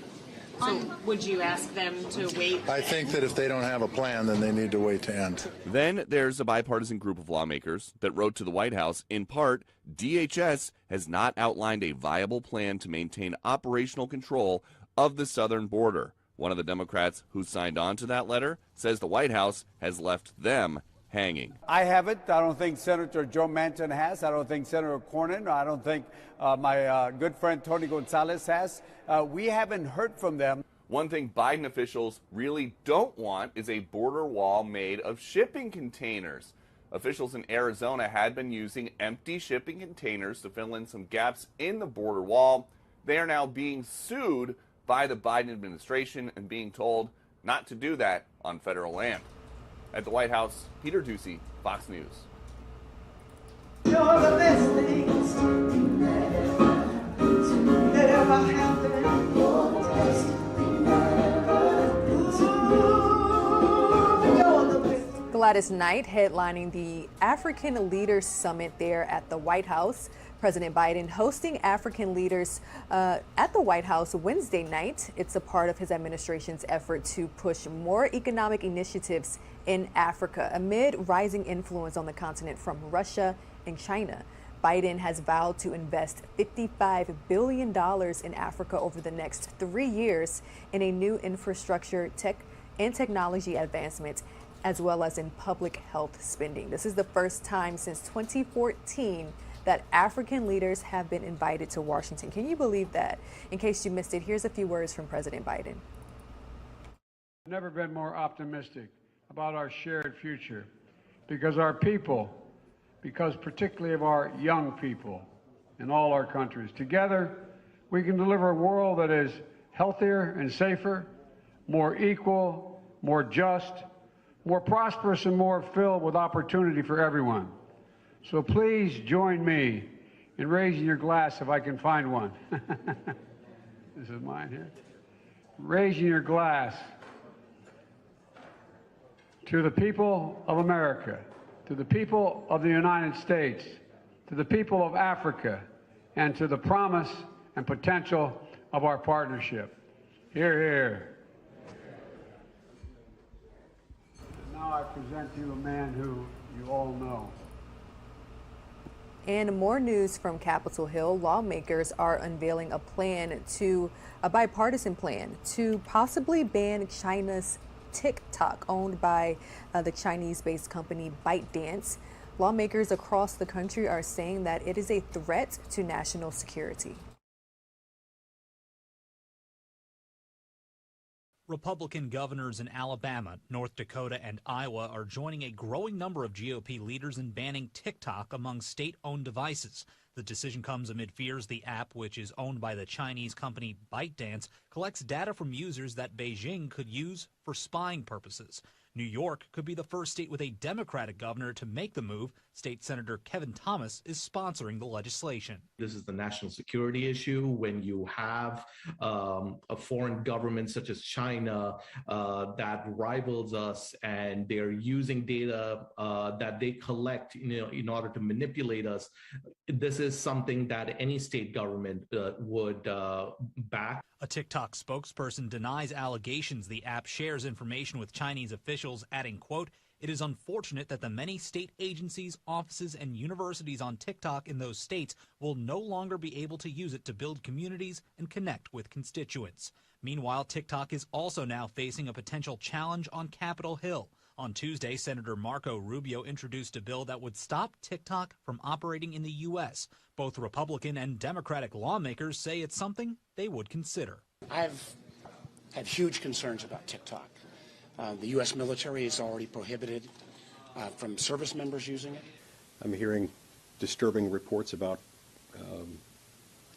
So would you ask them to wait? I think that if they don't have a plan, then they need to wait to end. Then there's a bipartisan group of lawmakers that wrote to the White House, in part, DHS has not outlined a viable plan to maintain operational control of the southern border. One of the Democrats who signed on to that letter says the White House has left them hanging. I haven't. I don't think Senator Joe Manchin has. I don't think Senator Cornyn. I don't think my good friend Tony Gonzalez has. We haven't heard from them. One thing Biden officials really don't want is a border wall made of shipping containers. Officials in Arizona had been using empty shipping containers to fill in some gaps in the border wall. They are now being sued by the Biden administration and being told not to do that on federal land. At the White House, Peter Ducey, Fox News. You're the best things that ever happened. You're the best thing ever. Gladys Knight headlining the African Leaders Summit there at the White House. President Biden hosting African leaders at the White House Wednesday night. It's a part of his administration's effort to push more economic initiatives in Africa amid rising influence on the continent from Russia and China. Biden has vowed to invest $55 billion in Africa over the next 3 years in a new infrastructure, tech and technology advancement, as well as in public health spending. This is the first time since 2014 that African leaders have been invited to Washington. Can you believe that? In case you missed it, here's a few words from President Biden. I've never been more optimistic about our shared future because our people, because particularly of our young people in all our countries, together we can deliver a world that is healthier and safer, more equal, more just, more prosperous, and more filled with opportunity for everyone. So please join me in raising your glass if I can find one. This is mine here. Raising your glass to the people of America, to the people of the United States, to the people of Africa, and to the promise and potential of our partnership. Hear, hear. And now I present to you a man who you all know. And more news from Capitol Hill. Lawmakers are unveiling a bipartisan plan to possibly ban China's TikTok, owned by the Chinese-based company ByteDance. Lawmakers across the country are saying that it is a threat to national security. Republican governors in Alabama, North Dakota, and Iowa are joining a growing number of GOP leaders in banning TikTok among state-owned devices. The decision comes amid fears the app, which is owned by the Chinese company ByteDance, collects data from users that Beijing could use for spying purposes. New York could be the first state with a Democratic governor to make the move. State Senator Kevin Thomas is sponsoring the legislation. This is the national security issue when you have a foreign government such as China that rivals us, and they're using data that they collect, in order to manipulate us. This is something that any state government would back. A TikTok spokesperson denies allegations the app shares information with Chinese officials, adding, quote, "It is unfortunate that the many state agencies, offices, and universities on TikTok in those states will no longer be able to use it to build communities and connect with constituents." Meanwhile, TikTok is also now facing a potential challenge on Capitol Hill. On Tuesday, Senator Marco Rubio introduced a bill that would stop TikTok from operating in the U.S. Both Republican and Democratic lawmakers say it's something they would consider. I've had huge concerns about TikTok. The U.S. military has already prohibited from service members using it. I'm hearing disturbing reports about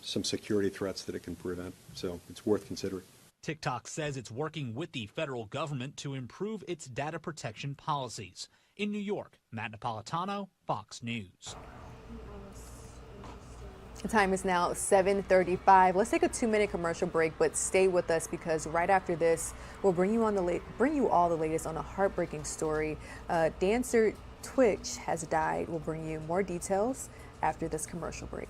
some security threats that it can prevent, so it's worth considering. TikTok says it's working with the federal government to improve its data protection policies. In New York, Matt Napolitano, Fox News. The time is now 7:35. Let's take a 2-minute commercial break, but stay with us because right after this, we'll bring you all the latest on a heartbreaking story. Dancer Twitch has died. We'll bring you more details after this commercial break.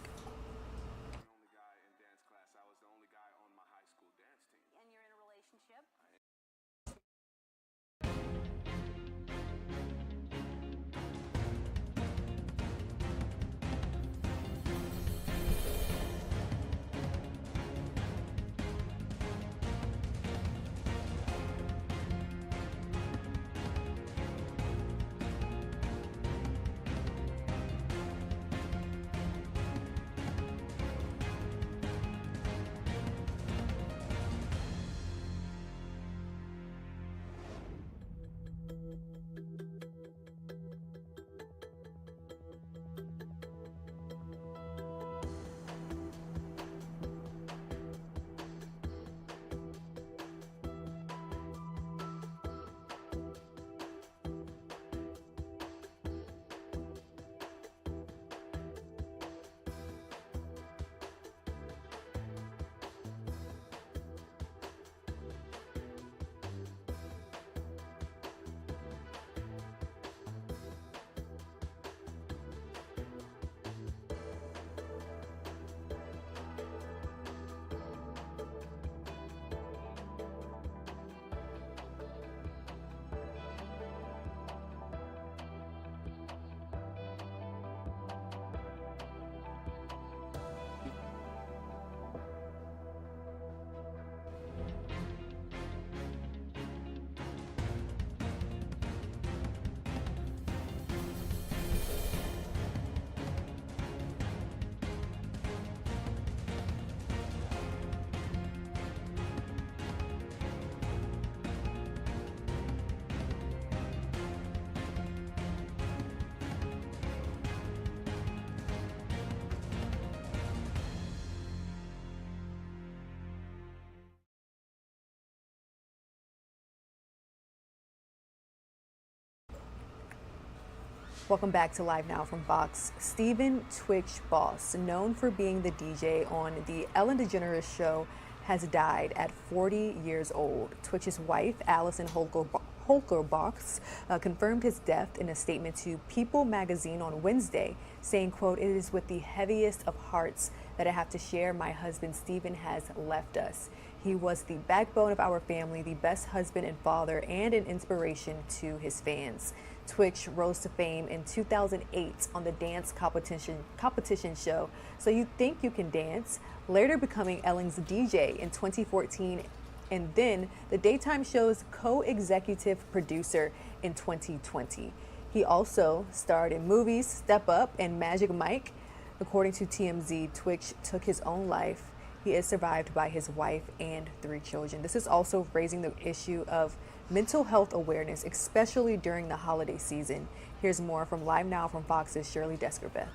Welcome back to Live Now from Fox. Stephen "Twitch" Boss, known for being the DJ on the Ellen DeGeneres show, has died at 40 years old. Twitch's wife, Allison Holkerbox, confirmed his death in a statement to People magazine on Wednesday, saying, quote, "It is with the heaviest of hearts that I have to share my husband Stephen has left us. He was the backbone of our family, the best husband and father, and an inspiration to his fans." Twitch rose to fame in 2008 on the dance competition show So You Think You Can Dance, later becoming Ellen's DJ in 2014, and then the daytime show's co-executive producer in 2020. He also starred in movies Step Up and Magic Mike. According to TMZ, Twitch took his own life. He is survived by his wife and 3 children. This is also raising the issue of mental health awareness, especially during the holiday season. Here's more from Live Now from Fox's Shirley Deskerbeth.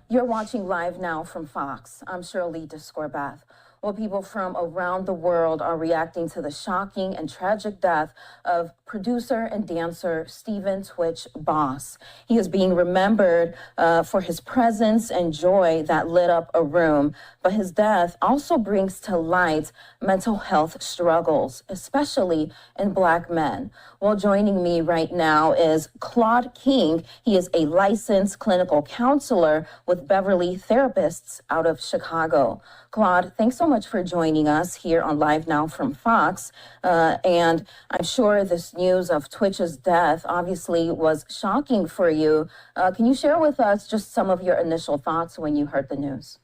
You're watching Live Now from Fox. I'm Shirley Deskerbeth. Well, people from around the world are reacting to the shocking and tragic death of producer and dancer Stephen "Twitch" Boss. He is being remembered for his presence and joy that lit up a room, but his death also brings to light mental health struggles, especially in Black men. Well, joining me right now is Claude King. He is a licensed clinical counselor with Beverly Therapists out of Chicago. Claude, thanks so much for joining us here on Live Now from Fox. And I'm sure this news of Twitch's death obviously was shocking for you. Can you share with us just some of your initial thoughts when you heard the news?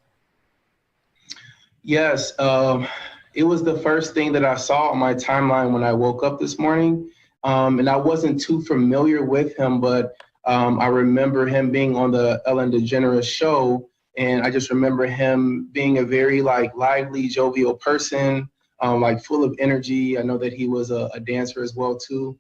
Yes, it was the first thing that I saw on my timeline when I woke up this morning. And I wasn't too familiar with him, but I remember him being on the Ellen DeGeneres show. And I just remember him being a very lively, jovial person, full of energy. I know that he was a dancer as well too.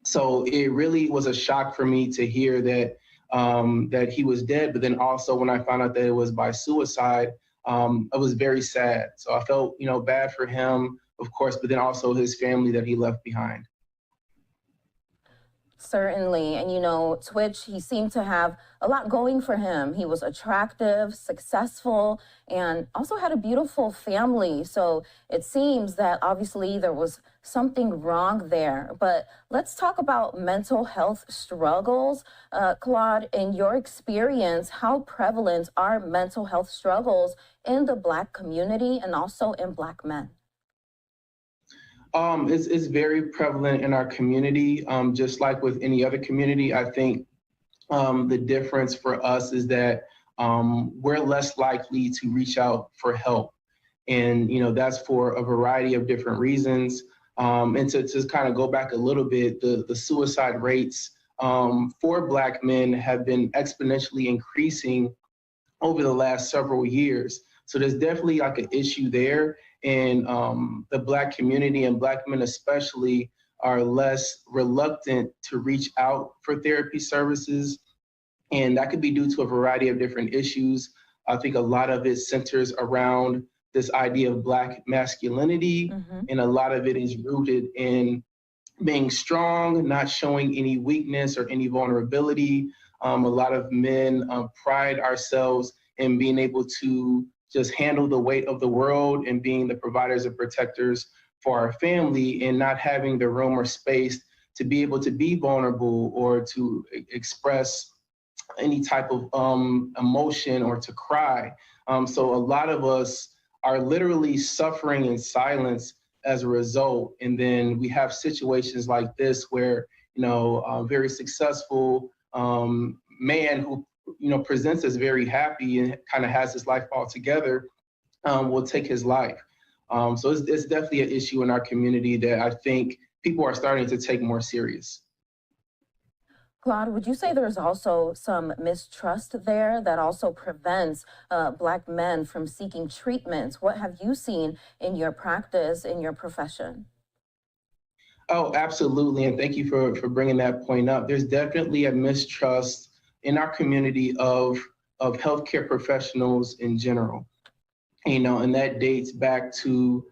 So it really was a shock for me to hear that that he was dead. But then also when I found out that it was by suicide, I was very sad. So I felt, bad for him, of course, but then also his family that he left behind. Certainly. And Twitch, he seemed to have a lot going for him. He was attractive, successful, and also had a beautiful family. So it seems that obviously there was something wrong there. But let's talk about mental health struggles. Claude, in your experience, how prevalent are mental health struggles in the Black community and also in Black men? It's very prevalent in our community, just like with any other community. I think the difference for us is that we're less likely to reach out for help. And, that's for a variety of different reasons. And to just kind of go back a little bit, the suicide rates for Black men have been exponentially increasing over the last several years. So there's definitely an issue there. And the Black community and Black men especially are less reluctant to reach out for therapy services. And that could be due to a variety of different issues. I think a lot of it centers around this idea of Black masculinity, and a lot of it is rooted in being strong, not showing any weakness or any vulnerability. A lot of men pride ourselves in being able to just handle the weight of the world and being the providers and protectors for our family, and not having the room or space to be able to be vulnerable or to express any type of emotion or to cry. So a lot of us are literally suffering in silence as a result. And then we have situations like this where, a very successful man who presents as very happy and kind of has his life all together, will take his life. So it's definitely an issue in our community that I think people are starting to take more serious. Claude, would you say there's also some mistrust there that also prevents Black men from seeking treatments? What have you seen in your practice, in your profession? Oh, absolutely. And thank you for bringing that point up. There's definitely a mistrust in our community of healthcare professionals in general. And that dates back to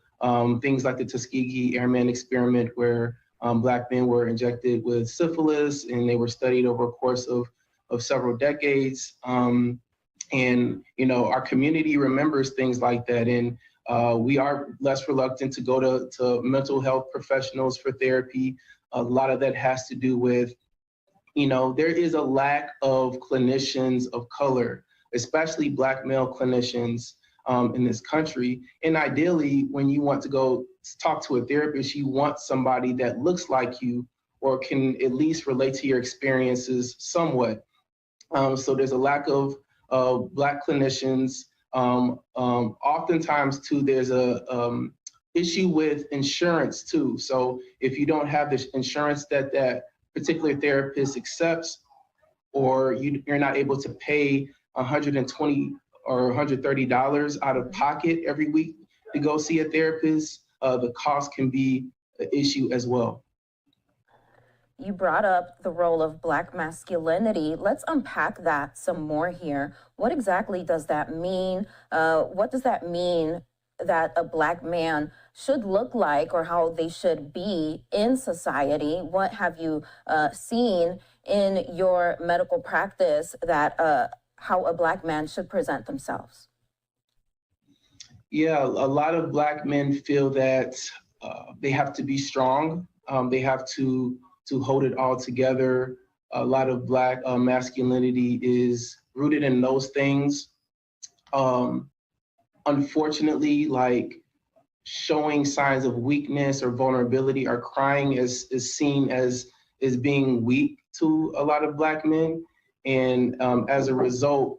things like the Tuskegee Airman experiment, where Black men were injected with syphilis, and they were studied over a course of several decades. And our community remembers things like that, and we are less reluctant to go to mental health professionals for therapy. A lot of that has to do with, there is a lack of clinicians of color, especially Black male clinicians in this country. And ideally, when you want to go talk to a therapist, you want somebody that looks like you or can at least relate to your experiences somewhat. So there's a lack of Black clinicians. Oftentimes, too, there's a issue with insurance, too. So if you don't have the insurance that particular therapist accepts, or you're not able to pay $120 or $130 out of pocket every week to go see a therapist, the cost can be an issue as well. You brought up the role of Black masculinity. Let's unpack that some more here. What exactly does that mean? What does that mean that a Black man should look like, or how they should be in society? What have you seen in your medical practice that how a Black man should present themselves? Yeah, a lot of Black men feel that they have to be strong. They have to hold it all together. A lot of Black masculinity is rooted in those things. Unfortunately, like showing signs of weakness or vulnerability or crying is seen as being weak to a lot of Black men. And as a result,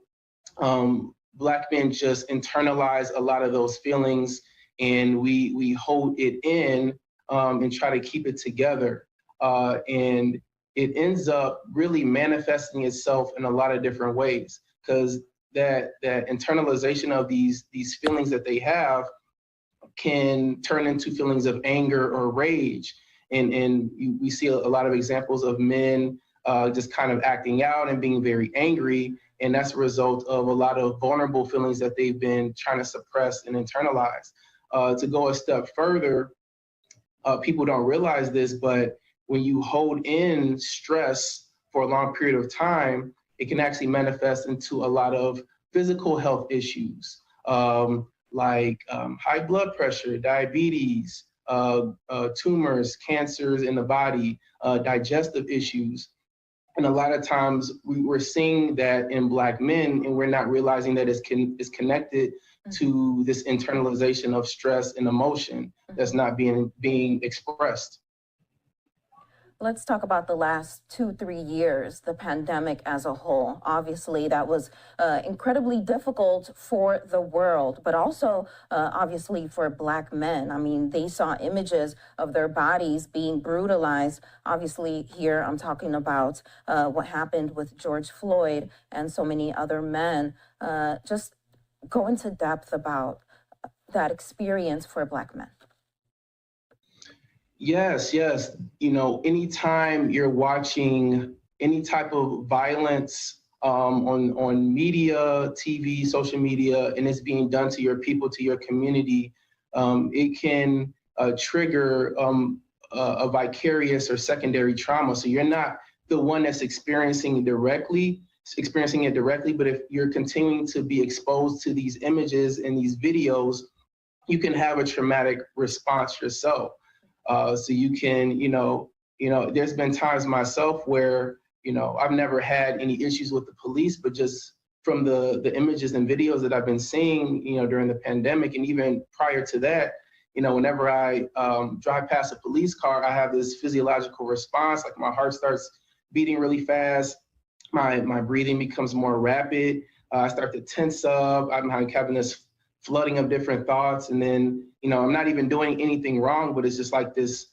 Black men just internalize a lot of those feelings, and we hold it in and try to keep it together. And it ends up really manifesting itself in a lot of different ways, because that internalization of these feelings that they have can turn into feelings of anger or rage. And we see a lot of examples of men just kind of acting out and being very angry. And that's a result of a lot of vulnerable feelings that they've been trying to suppress and internalize. To go a step further, people don't realize this, but when you hold in stress for a long period of time, it can actually manifest into a lot of physical health issues, like high blood pressure, diabetes, tumors, cancers in the body, digestive issues. And a lot of times we're seeing that in Black men, and we're not realizing that it's connected to this internalization of stress and emotion that's not being expressed. Let's talk about the last 2-3 years, the pandemic as a whole. Obviously, that was incredibly difficult for the world, but also obviously for Black men. I mean, they saw images of their bodies being brutalized. Obviously, here I'm talking about what happened with George Floyd and so many other men. Just go into depth about that experience for Black men. Yes. Anytime you're watching any type of violence on media, TV, social media, and it's being done to your people, to your community, it can trigger a vicarious or secondary trauma. So you're not the one that's experiencing it directly, but if you're continuing to be exposed to these images and these videos, you can have a traumatic response yourself. So you can, there's been times myself where, I've never had any issues with the police, but just from the images and videos that I've been seeing, during the pandemic, and even prior to that, whenever I drive past a police car, I have this physiological response, like my heart starts beating really fast, my breathing becomes more rapid, I start to tense up, I'm having this flooding of different thoughts, and then I'm not even doing anything wrong, but it's just like this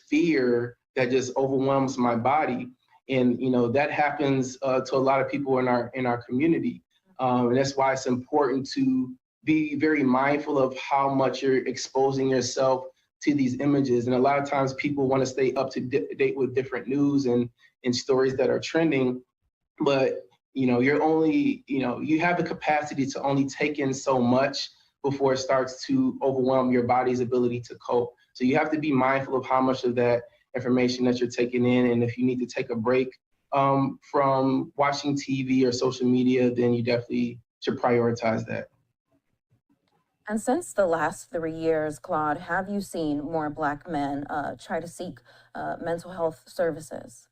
fear that just overwhelms my body, and that happens to a lot of people in our community, and that's why it's important to be very mindful of how much you're exposing yourself to these images. And a lot of times people want to stay up to date with different news and stories that are trending, but you're only, you have the capacity to only take in so much before it starts to overwhelm your body's ability to cope. So you have to be mindful of how much of that information that you're taking in. And if you need to take a break from watching TV or social media, then you definitely should prioritize that. And since the last 3 years, Claude, have you seen more Black men try to seek mental health services?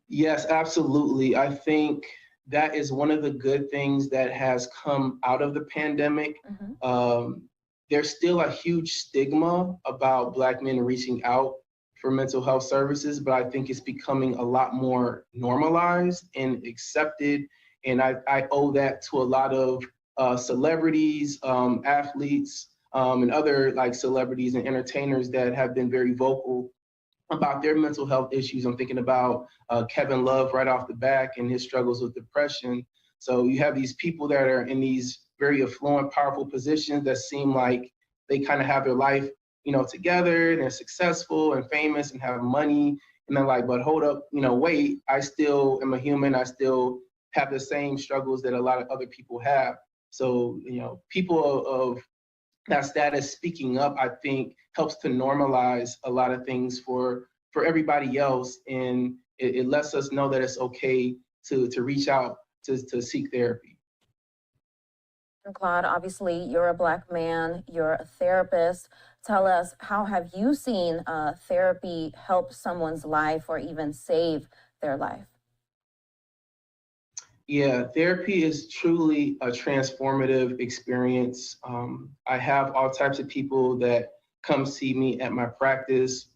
Yes, absolutely. I think that is one of the good things that has come out of the pandemic. There's still a huge stigma about Black men reaching out for mental health services, but I think it's becoming a lot more normalized and accepted. And I owe that to a lot of celebrities, athletes, and other like celebrities and entertainers that have been very vocal about their mental health issues. I'm thinking about Kevin Love right off the back and his struggles with depression. So you have these people that are in these very affluent, powerful positions that seem like they kind of have their life, together, and they're successful and famous and have money. And they're like, but hold up, wait, I still am a human. I still have the same struggles that a lot of other people have. So, people of that status speaking up, I think, helps to normalize a lot of things for everybody else. And it lets us know that it's okay to reach out to seek therapy. And Claude, obviously, you're a Black man, you're a therapist. Tell us, how have you seen therapy help someone's life or even save their life? Yeah, therapy is truly a transformative experience. I have all types of people that come see me at my practice,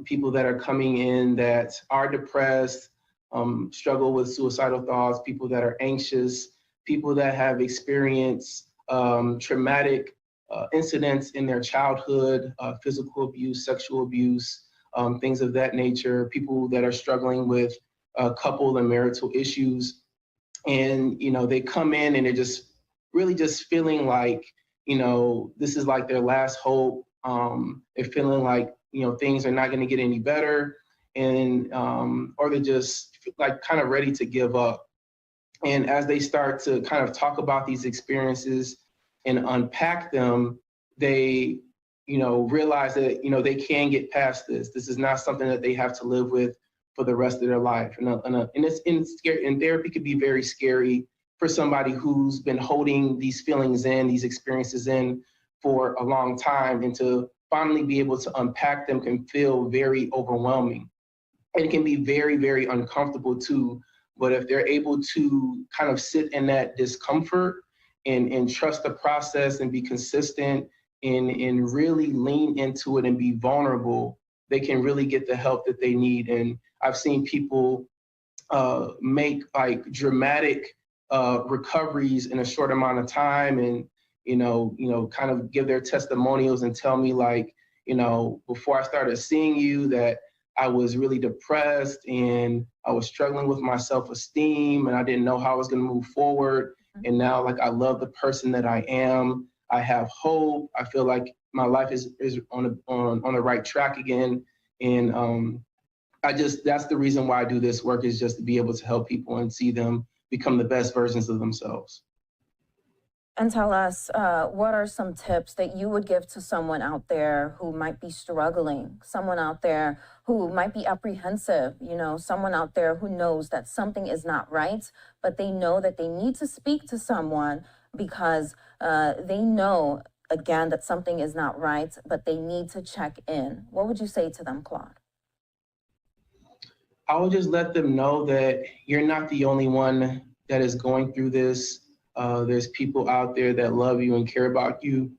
people that are coming in that are depressed, struggle with suicidal thoughts, people that are anxious, people that have experienced traumatic incidents in their childhood, physical abuse, sexual abuse, things of that nature, people that are struggling with couple and marital issues. And, they come in and they're just really just feeling like, this is like their last hope. They're feeling like, things are not going to get any better. And, or they're just like kind of ready to give up. And as they start to kind of talk about these experiences and unpack them, they, realize that, they can get past this. This is not something that they have to live with for the rest of their life. And it's scary, and therapy could be very scary for somebody who's been holding these feelings in, these experiences in for a long time, and to finally be able to unpack them can feel very overwhelming. And it can be very, very uncomfortable too. But if they're able to kind of sit in that discomfort and trust the process and be consistent and really lean into it and be vulnerable, they can really get the help that they need. And I've seen people make like dramatic recoveries in a short amount of time, and kind of give their testimonials and tell me like, before I started seeing you, that I was really depressed and I was struggling with my self-esteem and I didn't know how I was going to move forward. And now, like, I love the person that I am. I have hope. I feel like my life is on the right track again. And that's the reason why I do this work, is just to be able to help people and see them become the best versions of themselves. And tell us, what are some tips that you would give to someone out there who might be struggling, someone out there who might be apprehensive, someone out there who knows that something is not right, but they know that they need to speak to someone because they know, again, that something is not right, but they need to check in. What would you say to them, Claude? I would just let them know that you're not the only one that is going through this. There's people out there that love you and care about you.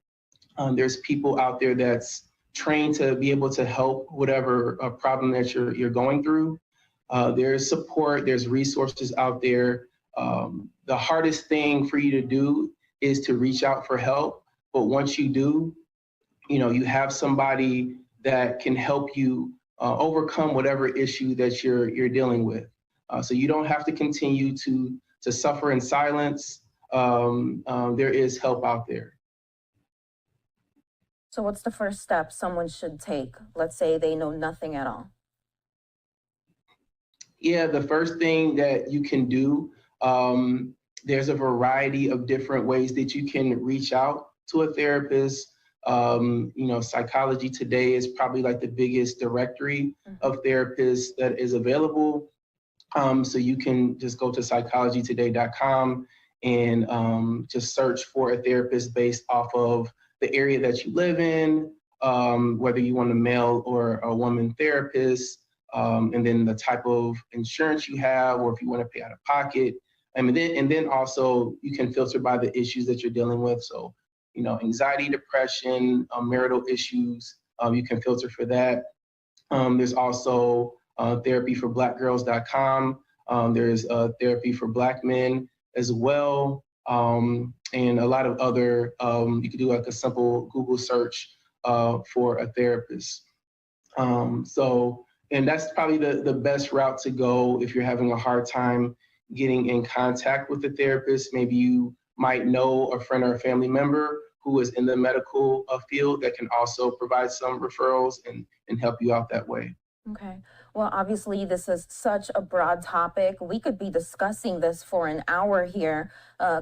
There's people out there that's trained to be able to help whatever problem that you're going through. There's support, there's resources out there. The hardest thing for you to do is to reach out for help. But once you do, you have somebody that can help you overcome whatever issue that you're dealing with. So you don't have to continue to suffer in silence. There is help out there. So what's the first step someone should take? Let's say they know nothing at all. Yeah, the first thing that you can do, there's a variety of different ways that you can reach out to a therapist. Psychology Today is probably like the biggest directory of therapists that is available. So you can just go to psychologytoday.com and just search for a therapist based off of the area that you live in, whether you want a male or a woman therapist, and then the type of insurance you have, or if you want to pay out of pocket. And then also you can filter by the issues that you're dealing with. So, anxiety, depression, marital issues, you can filter for that. There's also therapyforblackgirls.com. There's therapy for Black men as well. And a lot of other, you could do like a simple Google search for a therapist. And that's probably the best route to go if you're having a hard time getting in contact with a therapist. Maybe you might know a friend or a family member who is in the medical field that can also provide some referrals and help you out that way. Okay. Well, obviously, this is such a broad topic. We could be discussing this for an hour here.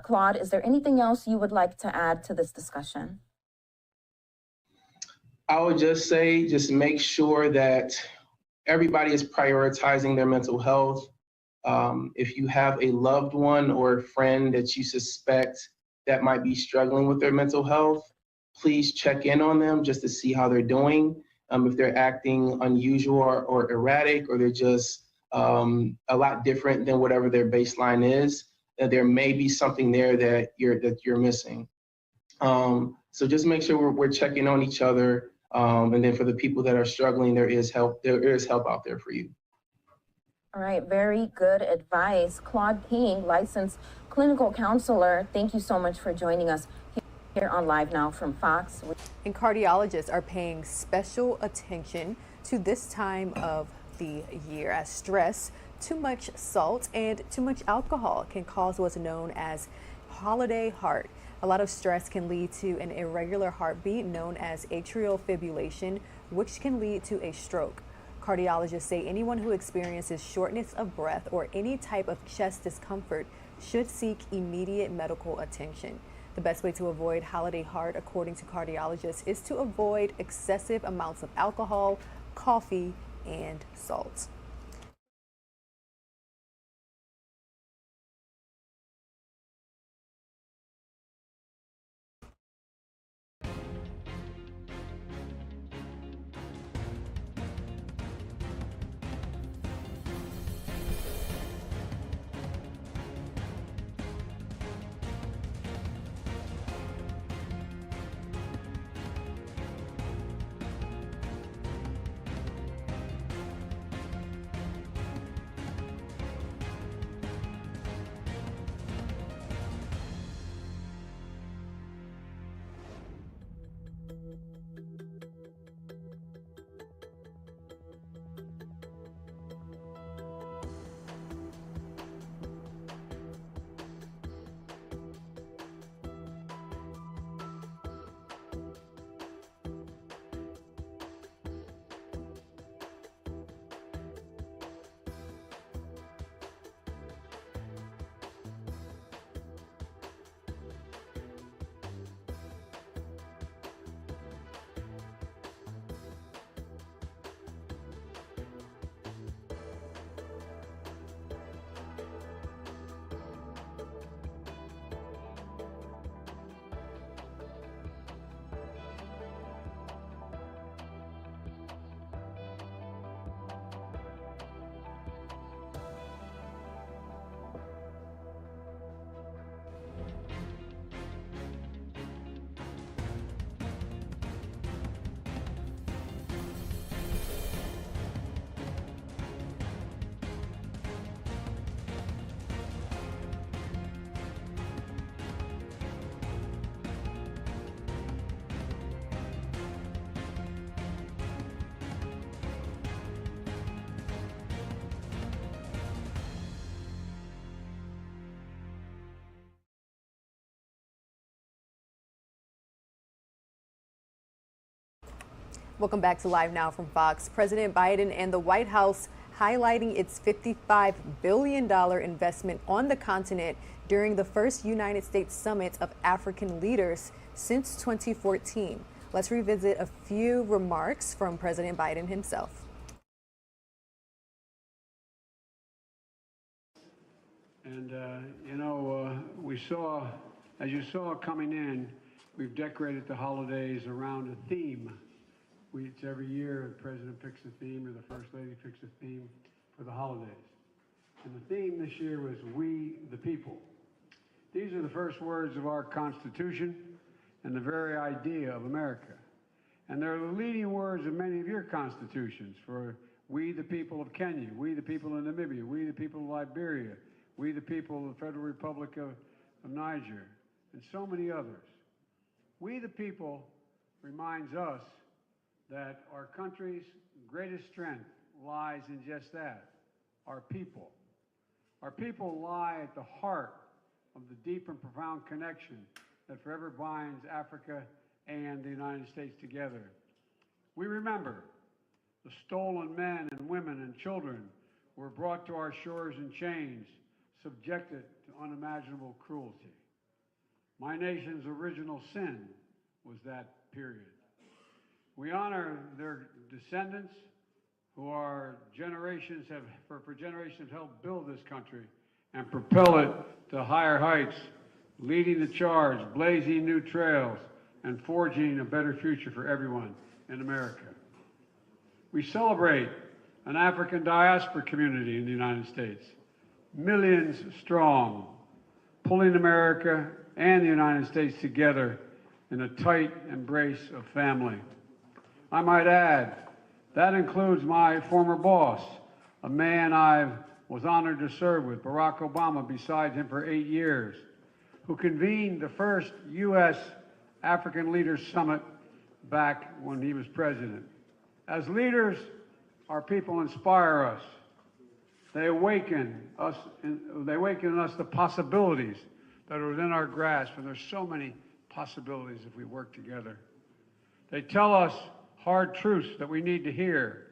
Claude, is there anything else you would like to add to this discussion? I would just say, just make sure that everybody is prioritizing their mental health. If you have a loved one or a friend that you suspect that might be struggling with their mental health, please check in on them just to see how they're doing. If they're acting unusual or erratic, or they're just a lot different than whatever their baseline is, that there may be something there that you're missing. So just make sure we're checking on each other. And then for the people that are struggling, there is help out there for you. All right, very good advice. Claude King, licensed clinical counselor, thank you so much for joining us here on Live Now from Fox. And cardiologists are paying special attention to this time of the year, as stress, too much salt, and too much alcohol can cause what's known as holiday heart. A lot of stress can lead to an irregular heartbeat known as atrial fibrillation, which can lead to a stroke. Cardiologists say anyone who experiences shortness of breath or any type of chest discomfort should seek immediate medical attention. The best way to avoid holiday heart, according to cardiologists, is to avoid excessive amounts of alcohol, coffee, and salt. Welcome back to Live Now from Fox. President Biden and the White House highlighting its $55 billion investment on the continent during the first United States Summit of African leaders since 2014. Let's revisit a few remarks from President Biden himself. And, as you saw coming in, we've decorated the holidays around a theme. It's every year the president picks a theme or the first lady picks a theme for the holidays. And the theme this year was We the People. These are the first words of our Constitution and the very idea of America. And they're the leading words of many of your constitutions for we the people of Kenya, we the people of Namibia, we the people of Liberia, we the people of the Federal Republic of Niger, and so many others. We the people reminds us that our country's greatest strength lies in just that, our people. Our people lie at the heart of the deep and profound connection that forever binds Africa and the United States together. We remember the stolen men and women and children who were brought to our shores in chains, subjected to unimaginable cruelty. My nation's original sin was that period. We honor their descendants who for generations have helped build this country and propel it to higher heights, leading the charge, blazing new trails, and forging a better future for everyone in America. We celebrate an African diaspora community in the United States, millions strong, pulling America and the United States together in a tight embrace of family. I might add, that includes my former boss, a man I was honored to serve with, Barack Obama, beside him for 8 years, who convened the first U.S. African Leaders Summit back when he was president. As leaders, our people inspire us. They awaken us in us the possibilities that are within our grasp, and there's so many possibilities if we work together. They tell us hard truths that we need to hear,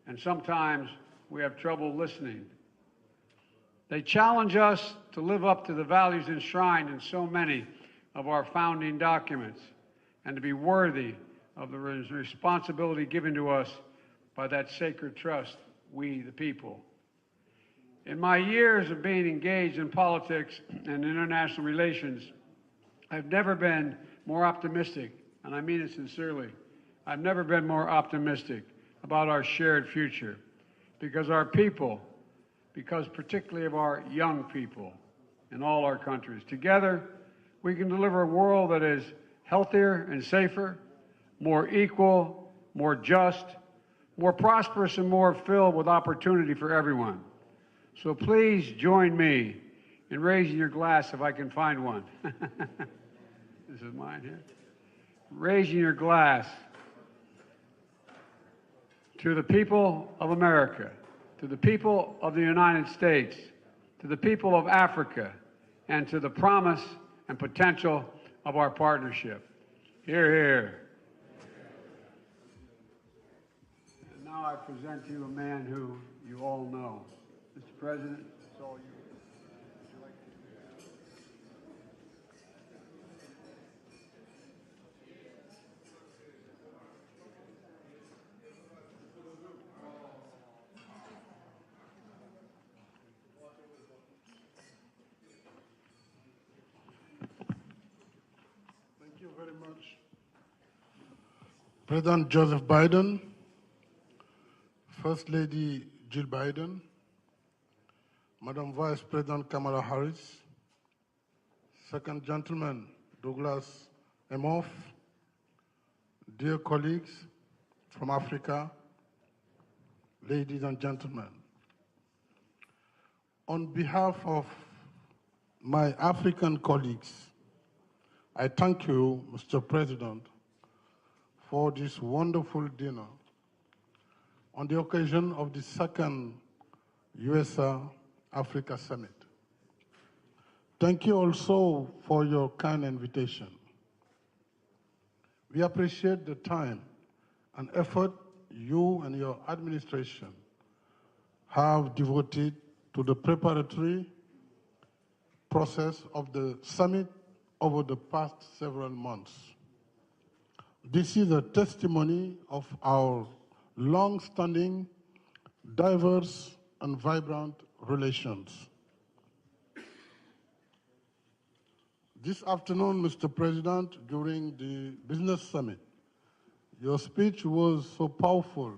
and sometimes we have trouble listening. They challenge us to live up to the values enshrined in so many of our founding documents and to be worthy of the responsibility given to us by that sacred trust, we the people. In my years of being engaged in politics and international relations, I've never been more optimistic, and I mean it sincerely. I've never been more optimistic about our shared future because our people, because particularly of our young people in all our countries. Together, we can deliver a world that is healthier and safer, more equal, more just, more prosperous, and more filled with opportunity for everyone. So please join me in raising your glass if I can find one. This is mine here. Raising your glass to the people of America, to the people of the United States, to the people of Africa, and to the promise and potential of our partnership. Hear, hear. And now I present to you a man who you all know. Mr. President, it's all you. Thank you very much. President Joseph Biden, First Lady Jill Biden, Madam Vice President Kamala Harris, Second Gentleman Douglas Emhoff, dear colleagues from Africa, ladies and gentlemen. On behalf of my African colleagues, I thank you, Mr. President, for this wonderful dinner on the occasion of the second USA-Africa Summit. Thank you also for your kind invitation. We appreciate the time and effort you and your administration have devoted to the preparatory process of the summit over the past several months. This is a testimony of our long-standing, diverse, and vibrant relations. This afternoon, Mr. President, during the business summit, your speech was so powerful,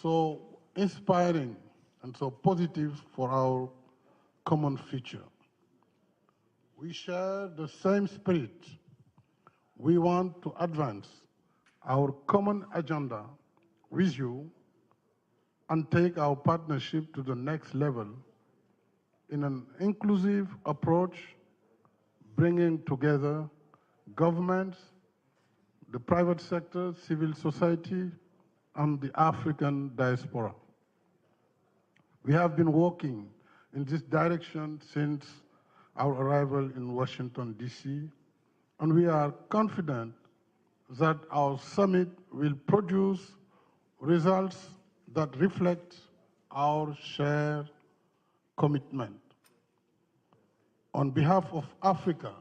so inspiring, and so positive for our common future. We share the same spirit. We want to advance our common agenda with you and take our partnership to the next level in an inclusive approach, bringing together governments, the private sector, civil society, and the African diaspora. We have been working in this direction since our arrival in Washington, D.C., and we are confident that our summit will produce results that reflect our shared commitment. On behalf of Africa,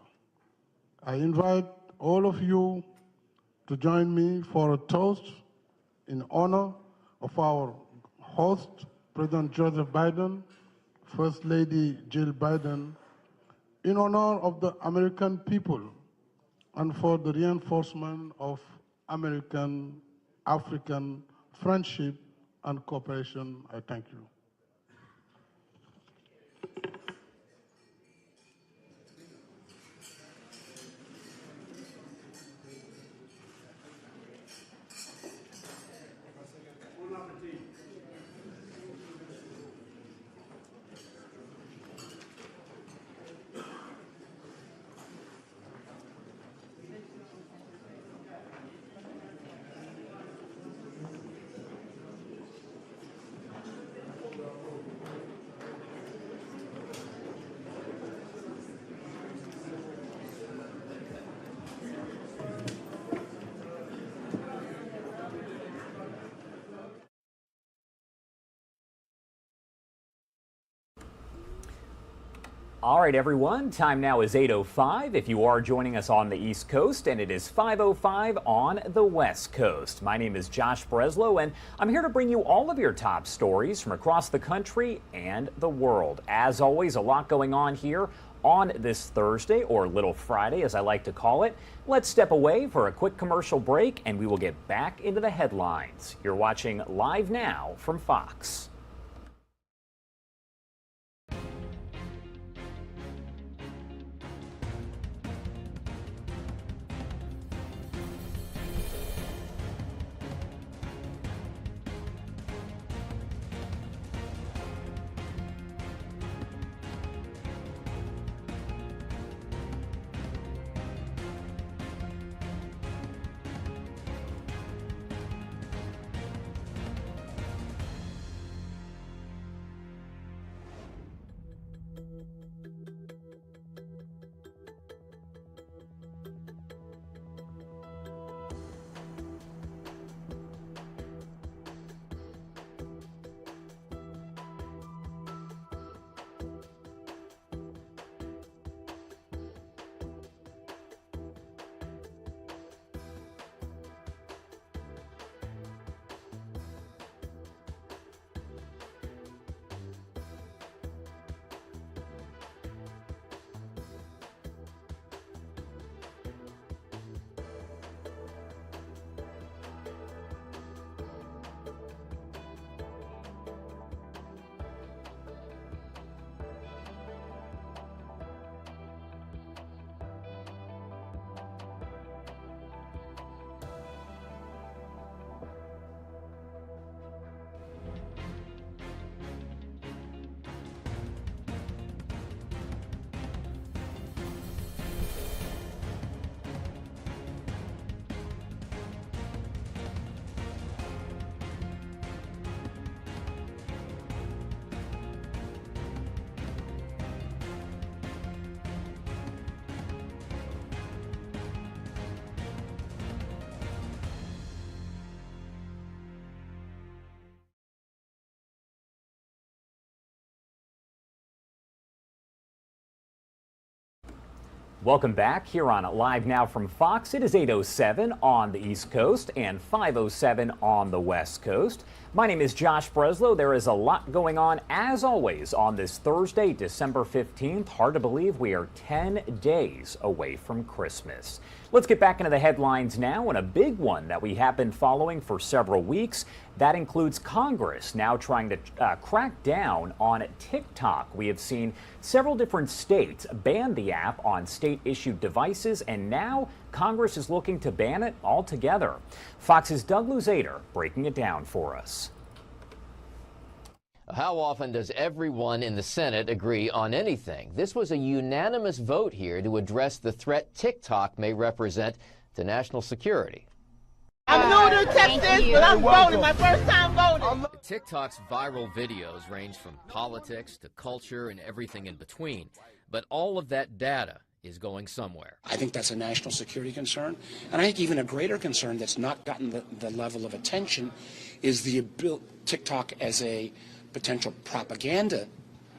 I invite all of you to join me for a toast in honor of our host, President Joseph Biden, First Lady Jill Biden, in honor of the American people and for the reinforcement of American-African friendship and cooperation. I thank you. All right, everyone, time now is 8:05 if you are joining us on the East Coast, and it is 5:05 on the West Coast. My name is Josh Breslow, and I'm here to bring you all of your top stories from across the country and the world. As always, a lot going on here on this Thursday, or Little Friday as I like to call it. Let's step away for a quick commercial break, and we will get back into the headlines. You're watching Live Now from Fox. Welcome back here on Live Now from Fox. It is 8:07 on the East Coast and 5:07 on the West Coast. My name is Josh Breslow. There is a lot going on, as always, on this Thursday, December 15th. Hard to believe we are 10 days away from Christmas. Let's get back into the headlines now, and a big one that we have been following for several weeks. That includes Congress now trying to crack down on TikTok. We have seen several different states ban the app on state-issued devices, and now Congress is looking to ban it altogether. Fox's Doug Luzader breaking it down for us. How often does everyone in the Senate agree on anything? This was a unanimous vote here to address the threat TikTok may represent to national security. I'm new to Texas, but I'm voting. My first time voting. TikTok's viral videos range from politics to culture and everything in between. But all of that data is going somewhere. I think that's a national security concern. And I think even a greater concern that's not gotten the level of attention is the TikTok as a potential propaganda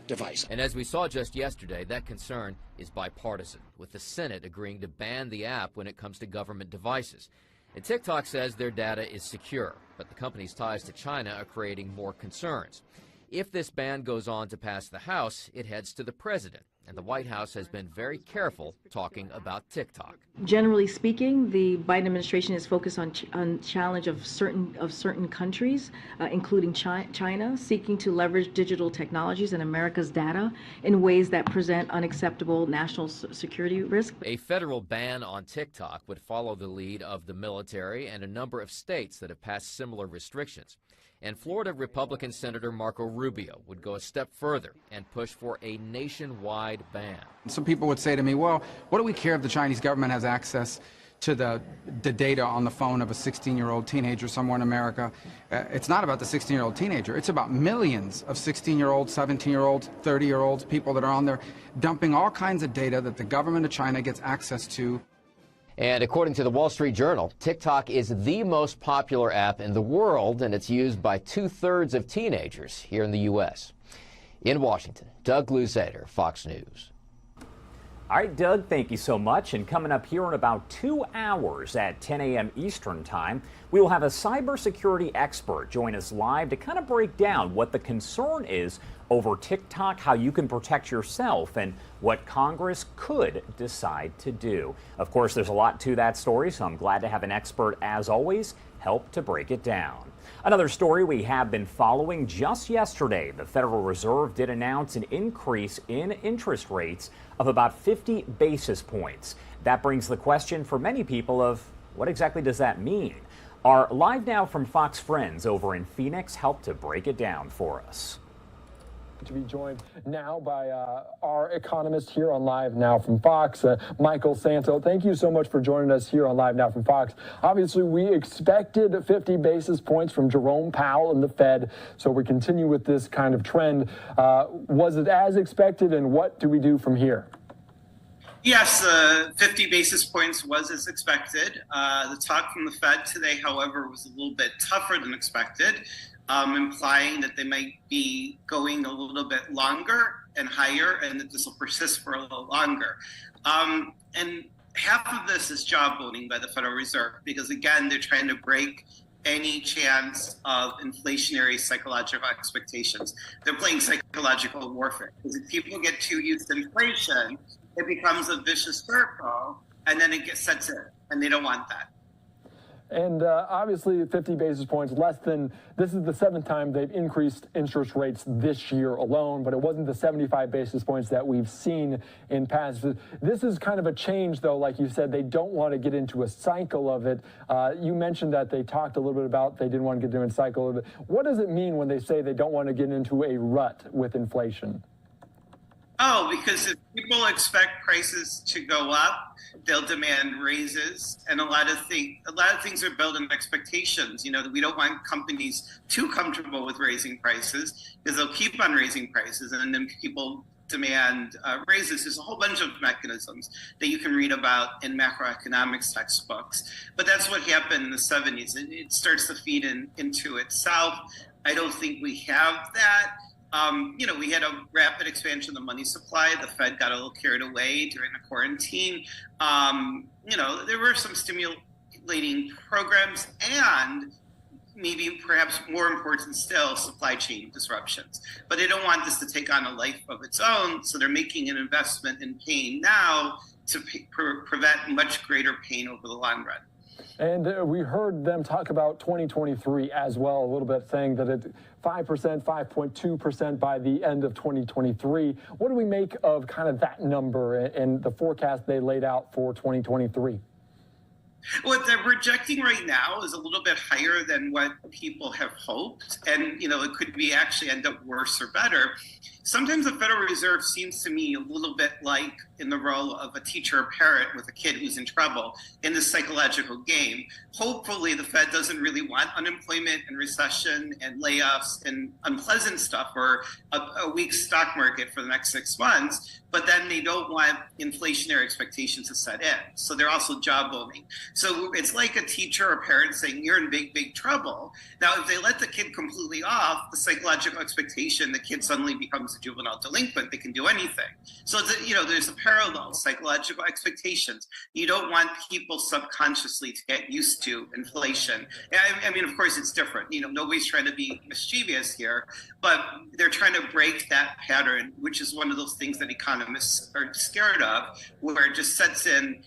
device. And as we saw just yesterday, that concern is bipartisan, with the Senate agreeing to ban the app when it comes to government devices. And TikTok says their data is secure, but the company's ties to China are creating more concerns. If this ban goes on to pass the House, it heads to the president. And the White House has been very careful talking about TikTok. Generally speaking, the Biden administration is focused on challenge of certain countries, including China, seeking to leverage digital technologies and America's data in ways that present unacceptable national security risk. A federal ban on TikTok would follow the lead of the military and a number of states that have passed similar restrictions. And Florida Republican Senator Marco Rubio would go a step further and push for a nationwide ban. Some people would say to me, well, what do we care if the Chinese government has access to the data on the phone of a 16-year-old teenager somewhere in America? It's not about the 16-year-old teenager. It's about millions of 16-year-olds, 17-year-olds, 30-year-olds, people that are on there dumping all kinds of data that the government of China gets access to. And according to the Wall Street Journal, TikTok is the most popular app in the world, and it's used by 2/3 of teenagers here in the U.S. In Washington, Doug Luzader, Fox News. All right, Doug, thank you so much. And coming up here in about 2 hours at 10 a.m. Eastern Time, we will have a cybersecurity expert join us live to kind of break down what the concern is over TikTok, how you can protect yourself, and what Congress could decide to do. Of course, there's a lot to that story, so I'm glad to have an expert, as always, help to break it down. Another story we have been following: just yesterday, the Federal Reserve did announce an increase in interest rates of about 50 basis points. That brings the question for many people of what exactly does that mean? Our Live Now from Fox friends over in Phoenix helped to break it down for us. To be joined now by our economist here on Live Now from Fox, Michael Santo. Thank you so much for joining us here on Live Now from Fox. Obviously, we expected 50 basis points from Jerome Powell and the Fed, so we continue with this kind of trend. Was it as expected, and what do we do from here? Yes, 50 basis points was as expected. The talk from the Fed today, however, was a little bit tougher than expected. Implying that they might be going a little bit longer and higher, and that this will persist for a little longer. And half of this is jawboning by the Federal Reserve, because again, they're trying to break any chance of inflationary psychological expectations. They're playing psychological warfare, because if people get too used to inflation, it becomes a vicious circle, and then it sets in, and they don't want that. And obviously 50 basis points, this is the 7th time they've increased interest rates this year alone, but it wasn't the 75 basis points that we've seen in past. This is kind of a change, though. Like you said, they don't want to get into a cycle of it. You mentioned that they talked a little bit about they didn't want to get into a cycle of it. What does it mean when they say they don't want to get into a rut with inflation? Oh, because if people expect prices to go up, they'll demand raises, and a lot of things are built on expectations. You know, we don't want companies too comfortable with raising prices, because they'll keep on raising prices, and then people demand raises. There's a whole bunch of mechanisms that you can read about in macroeconomics textbooks, but that's what happened in the 70s. It starts to feed into itself. I don't think we have that. We had a rapid expansion of the money supply. The Fed got a little carried away during the quarantine. There were some stimulating programs and maybe perhaps more important still, supply chain disruptions. But they don't want this to take on a life of its own, so they're making an investment in pain now to prevent much greater pain over the long run. And we heard them talk about 2023 as well a little bit, saying that it 5%, 5.2% by the end of 2023. What do we make of kind of that number and the forecast they laid out for 2023? What they're projecting right now is a little bit higher than what people have hoped. And, it could be actually end up worse or better. Sometimes the Federal Reserve seems to me a little bit like in the role of a teacher or parent with a kid who's in trouble in this psychological game. Hopefully the Fed doesn't really want unemployment and recession and layoffs and unpleasant stuff or a weak stock market for the next 6 months, but then they don't want inflationary expectations to set in. So they're also job booming. So it's like a teacher or parent saying, you're in big, big trouble. Now, if they let the kid completely off, the psychological expectation, the kid suddenly becomes a juvenile delinquent, they can do anything. So, there's a parallel, psychological expectations. You don't want people subconsciously to get used to inflation. I mean, of course, it's different. Nobody's trying to be mischievous here, but they're trying to break that pattern, which is one of those things that economists are scared of, where it just sets in.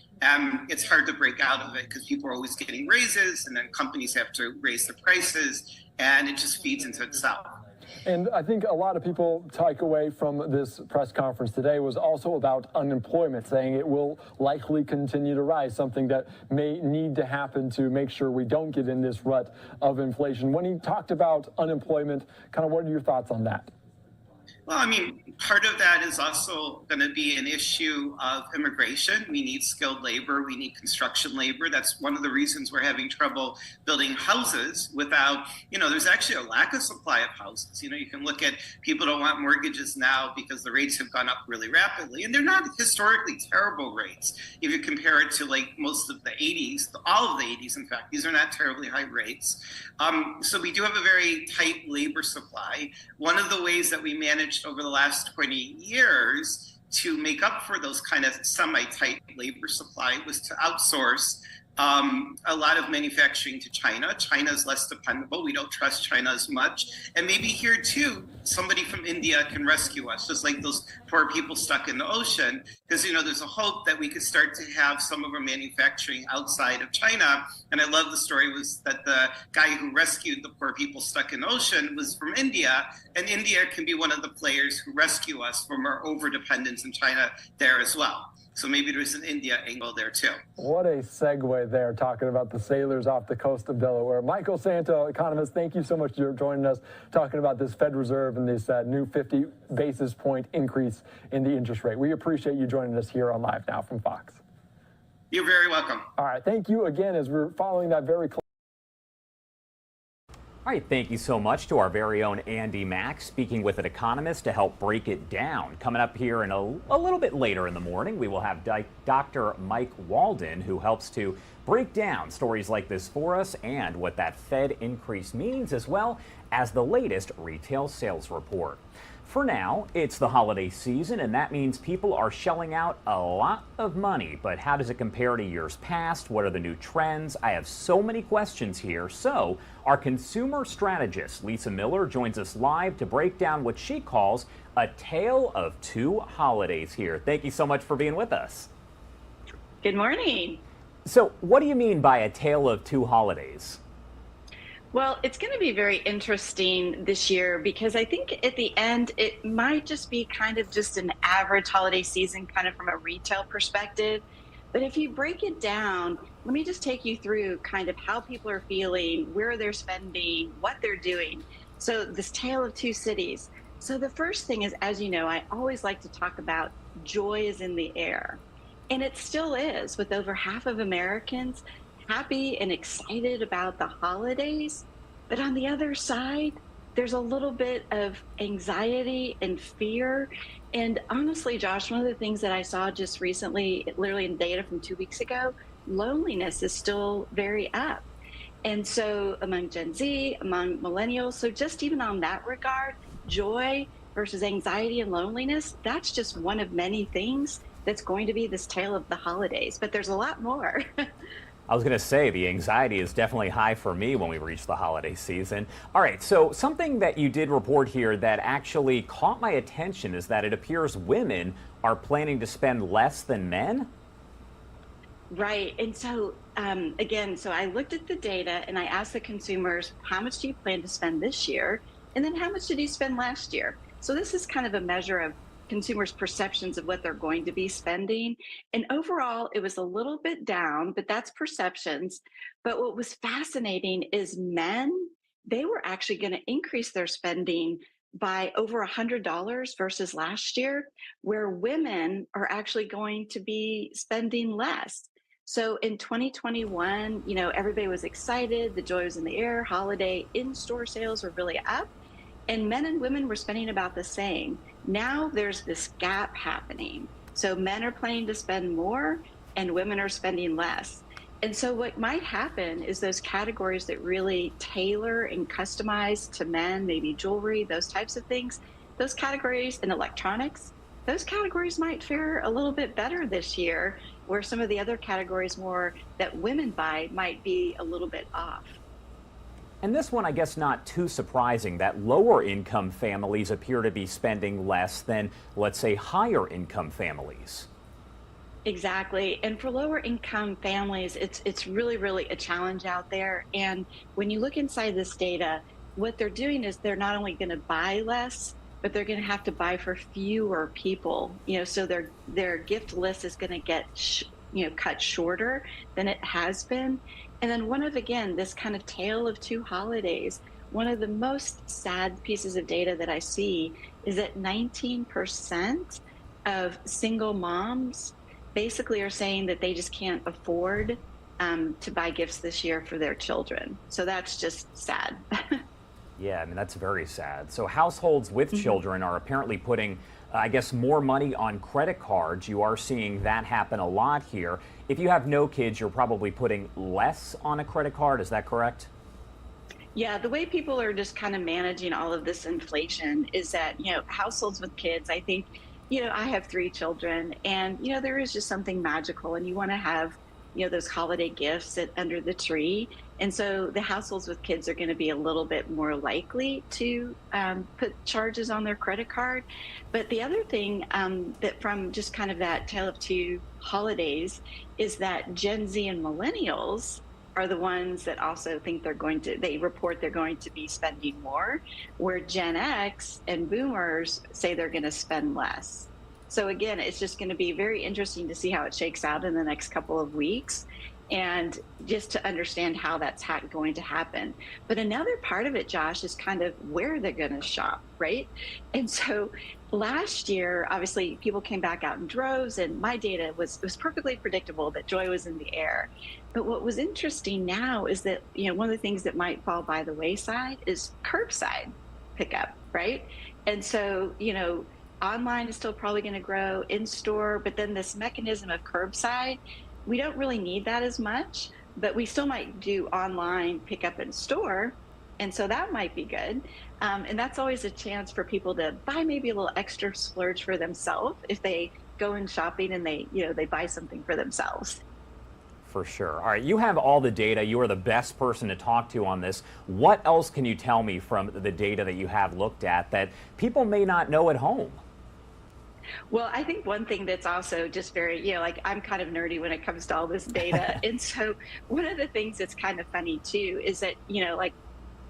It's hard to break out of it because people are always getting raises and then companies have to raise the prices and it just feeds into itself. And I think a lot of people take away from this press conference today was also about unemployment, saying it will likely continue to rise, something that may need to happen to make sure we don't get in this rut of inflation. When he talked about unemployment, kind of what are your thoughts on that? Well, I mean, part of that is also going to be an issue of immigration. We need skilled labor. We need construction labor. That's one of the reasons we're having trouble building houses without, there's actually a lack of supply of houses. You can look at people don't want mortgages now because the rates have gone up really rapidly. And they're not historically terrible rates. If you compare it to like most of the 80s, all of the 80s, in fact, these are not terribly high rates. So we do have a very tight labor supply. One of the ways that we manage over the last 20 years to make up for those kind of semi-tight labor supply was to outsource a lot of manufacturing to China. China is less dependable. We don't trust China as much. And maybe here too, somebody from India can rescue us, just like those poor people stuck in the ocean. Because, there's a hope that we could start to have some of our manufacturing outside of China. And I love the story was that the guy who rescued the poor people stuck in the ocean was from India. And India can be one of the players who rescue us from our overdependence in China there as well. So maybe there's an India angle there too. What a segue there, talking about the sailors off the coast of Delaware. Michael Santo, economist, thank you so much for joining us, talking about this Fed Reserve and this new 50 basis point increase in the interest rate. We appreciate you joining us here on Live Now from Fox. You're very welcome. All right, thank you again as we're following that very close. All right, thank you so much to our very own Andy Mack, speaking with an economist to help break it down. Coming up here in a little bit later in the morning, we will have Dr. Mike Walden, who helps to break down stories like this for us and what that Fed increase means, as well as the latest retail sales report. For now, it's the holiday season, and that means people are shelling out a lot of money. But how does it compare to years past? What are the new trends? I have so many questions here. So our consumer strategist, Lisa Miller, joins us live to break down what she calls a tale of two holidays here. Thank you so much for being with us. Good morning. So what do you mean by a tale of two holidays? Well, it's going to be very interesting this year because I think at the end, it might just be kind of just an average holiday season, kind of from a retail perspective. But if you break it down, let me just take you through kind of how people are feeling, where they're spending, what they're doing. So this tale of two cities. So the first thing is, as you know, I always like to talk about joy is in the air. And it still is, with over half of Americans happy and excited about the holidays. But on the other side, there's a little bit of anxiety and fear. And honestly, Josh, one of the things that I saw just recently, literally in data from 2 weeks ago, loneliness is still very up. And so among Gen Z, among millennials, so just even on that regard, joy versus anxiety and loneliness, that's just one of many things that's going to be this tale of the holidays, but there's a lot more. I was going to say the anxiety is definitely high for me when we reach the holiday season. All right, so something that you did report here that actually caught my attention is that it appears women are planning to spend less than men. Right. And so, again, so I looked at the data and I asked the consumers, how much do you plan to spend this year? And then how much did you spend last year? So this is kind of a measure of consumers' perceptions of what they're going to be spending. And overall, it was a little bit down, but that's perceptions. But what was fascinating is men, they were actually going to increase their spending by over $100 versus last year, where women are actually going to be spending less. So in 2021, you know, everybody was excited, the joy was in the air, holiday in-store sales were really up, and men and women were spending about the same. Now there's this gap happening. So men are planning to spend more and women are spending less. And so what might happen is those categories that really tailor and customize to men, maybe jewelry, those types of things, those categories in electronics, those categories might fare a little bit better this year, where some of the other categories more that women buy might be a little bit off. And this one, I guess, not too surprising that lower income families appear to be spending less than, let's say, higher income families. Exactly. And for lower income families, it's really, really a challenge out there. And when you look inside this data, what they're doing is they're not only going to buy less, but they're going to have to buy for fewer people. You know, so their gift list is going to get cut shorter than it has been. And then again, this kind of tale of two holidays. One of the most sad pieces of data that I see is that 19% of single moms basically are saying that they just can't afford to buy gifts this year for their children. So that's just sad. Yeah, I mean, that's very sad. So households with children are apparently putting, I guess, more money on credit cards. You are seeing that happen a lot here. If you have no kids, you're probably putting less on a credit card. Is that correct? Yeah, the way people are just kind of managing all of this inflation is that, you know, households with kids, I think, you know, I have 3 children and, you know, there is just something magical and you want to have, you know, those holiday gifts under the tree. And so the households with kids are going to be a little bit more likely to put charges on their credit card. But the other thing that from just kind of that tale of two holidays is that Gen Z and millennials are the ones that also think they report they're going to be spending more, where Gen X and boomers say they're going to spend less. So again, it's just going to be very interesting to see how it shakes out in the next couple of weeks and just to understand how that's going to happen. But another part of it, Josh, is kind of where they're going to shop, right? And so last year, obviously, people came back out in droves, and my data was perfectly predictable that joy was in the air. But what was interesting now is that, you know, one of the things that might fall by the wayside is curbside pickup, right? And so, you know, online is still probably going to grow, in store, but then this mechanism of curbside, we don't really need that as much, but we still might do online pickup in store. And so that might be good. And that's always a chance for people to buy maybe a little extra splurge for themselves if they go in shopping and they buy something for themselves. For sure. All right, you have all the data. You are the best person to talk to on this. What else can you tell me from the data that you have looked at that people may not know at home? Well, I think one thing that's also just very, you know, like I'm kind of nerdy when it comes to all this data. And so one of the things that's kind of funny too is that, you know, like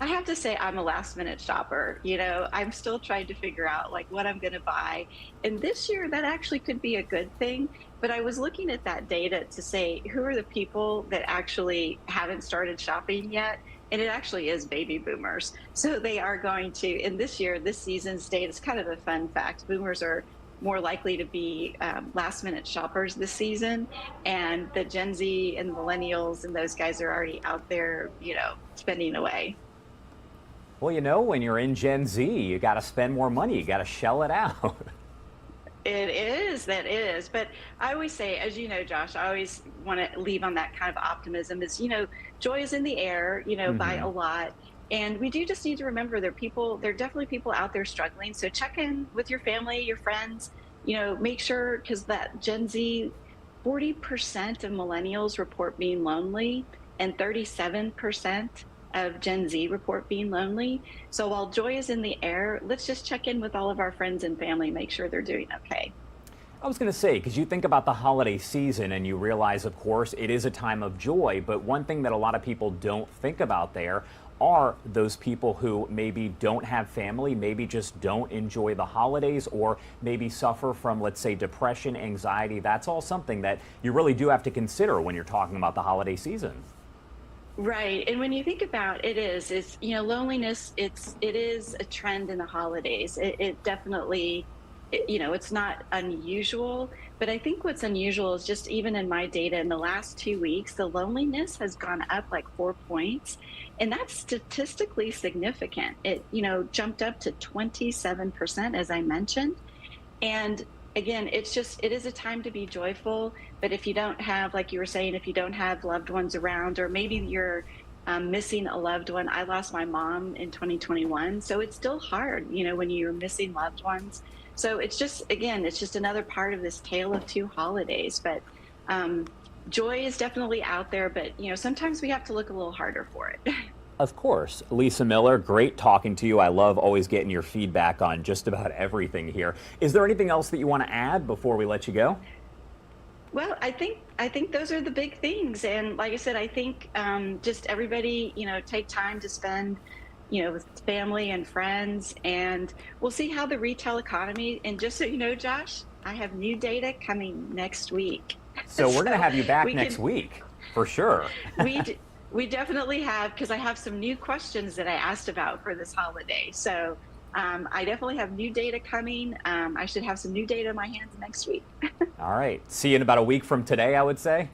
I have to say I'm a last minute shopper. You know, I'm still trying to figure out like what I'm going to buy. And this year that actually could be a good thing. But I was looking at that data to say, who are the people that actually haven't started shopping yet? And it actually is baby boomers. So they are going to, in this year, this season's data, it's kind of a fun fact. Boomers are more likely to be last minute shoppers this season. And the Gen Z and millennials and those guys are already out there, you know, spending away. Well, you know, when you're in Gen Z, you got to spend more money. You got to shell it out. It is, that is. But I always say, as you know, Josh, I always want to leave on that kind of optimism is, you know, joy is in the air, you know, buy a lot. And we do just need to remember there are definitely people out there struggling. So check in with your family, your friends, make sure, because that Gen Z, 40% of millennials report being lonely and 37% of Gen Z report being lonely. So while joy is in the air, let's just check in with all of our friends and family, make sure they're doing okay. I was going to say, because you think about the holiday season and you realize, of course, it is a time of joy, but one thing that a lot of people don't think about there are those people who maybe don't have family, maybe just don't enjoy the holidays, or maybe suffer from, let's say, depression, anxiety. That's all something that you really do have to consider when you're talking about the holiday season. Right. And when you think about it's loneliness, it is a trend in the holidays. It definitely, it's not unusual, but I think what's unusual is just even in my data in the last 2 weeks, the loneliness has gone up like 4 points. And that's statistically significant. It, jumped up to 27%, as I mentioned. And again, it is a time to be joyful. But if you don't have, like you were saying, if you don't have loved ones around, or maybe you're missing a loved one. I lost my mom in 2021. So it's still hard, when you're missing loved ones. So it's just another part of this tale of two holidays. But joy is definitely out there, but sometimes we have to look a little harder for it. Of course. Lisa Miller, great talking to you. I love always getting your feedback on just about everything here. Is there anything else that you want to add before we let you go? Well, I think those are the big things. And like I said, I think just everybody, take time to spend, with family and friends, and we'll see how the retail economy, and just so you know, Josh, I have new data coming next week. So we're going to have you back next week, for sure. We definitely have, because I have some new questions that I asked about for this holiday. So I definitely have new data coming. I should have some new data in my hands next week. All right. See you in about a week from today, I would say.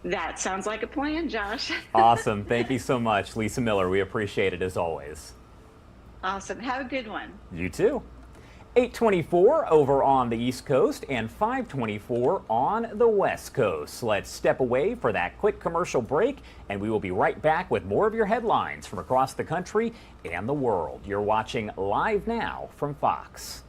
That sounds like a plan, Josh. Awesome. Thank you so much, Lisa Miller. We appreciate it as always. Awesome. Have a good one. You too. 8:24 over on the East Coast and 5:24 on the West Coast. Let's step away for that quick commercial break, and we will be right back with more of your headlines from across the country and the world. You're watching Live Now from Fox.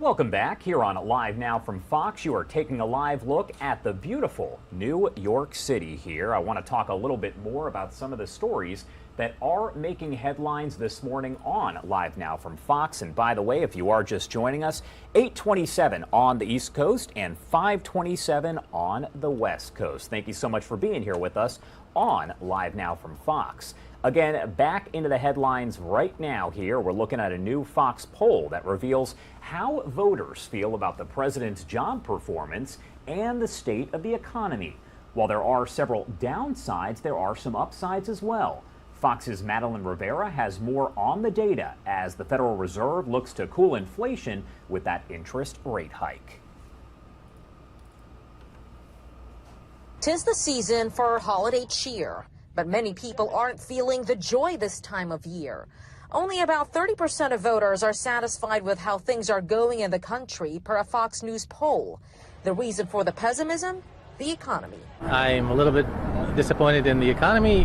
Welcome back here on Live Now from Fox. You are taking a live look at the beautiful New York City here. I want to talk a little bit more about some of the stories that are making headlines this morning on Live Now from Fox. And by the way, if you are just joining us, 8:27 on the East Coast and 5:27 on the West Coast. Thank you so much for being here with us on Live Now from Fox. Again, back into the headlines right now here. We're looking at a new Fox poll that reveals how voters feel about the president's job performance and the state of the economy. While there are several downsides, there are some upsides as well. Fox's Madeline Rivera has more on the data as the Federal Reserve looks to cool inflation with that interest rate hike. 'Tis the season for holiday cheer, but many people aren't feeling the joy this time of year. Only about 30% of voters are satisfied with how things are going in the country per a Fox News poll. The reason for the pessimism? The economy. I'm a little bit disappointed in the economy.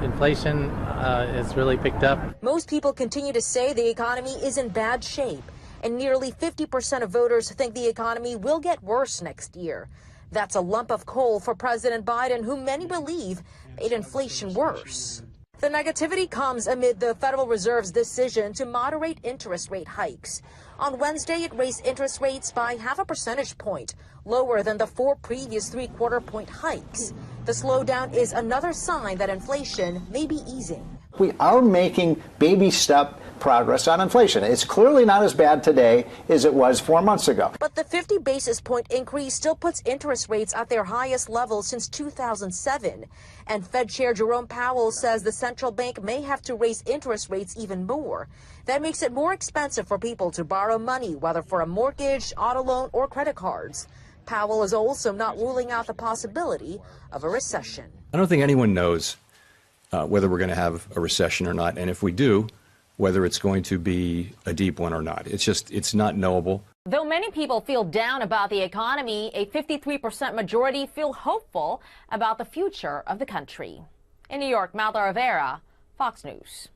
Inflation has really picked up. Most people continue to say the economy is in bad shape, and nearly 50% of voters think the economy will get worse next year. That's a lump of coal for President Biden, who many believe made inflation worse. The negativity comes amid the Federal Reserve's decision to moderate interest rate hikes. On Wednesday, it raised interest rates by 0.5 percentage point, lower than the 4 previous 3/4 point hikes. The slowdown is another sign that inflation may be easing. We are making baby step progress on inflation. It's clearly not as bad today as it was 4 months ago. But the 50 basis point increase still puts interest rates at their highest level since 2007. And Fed Chair Jerome Powell says the central bank may have to raise interest rates even more. That makes it more expensive for people to borrow money, whether for a mortgage, auto loan, or credit cards. Powell is also not ruling out the possibility of a recession. I don't think anyone knows whether we're going to have a recession or not. And if we do, whether it's going to be a deep one or not. It's not knowable. Though many people feel down about the economy, a 53% majority feel hopeful about the future of the country. In New York, Madeline Rivera, Fox News.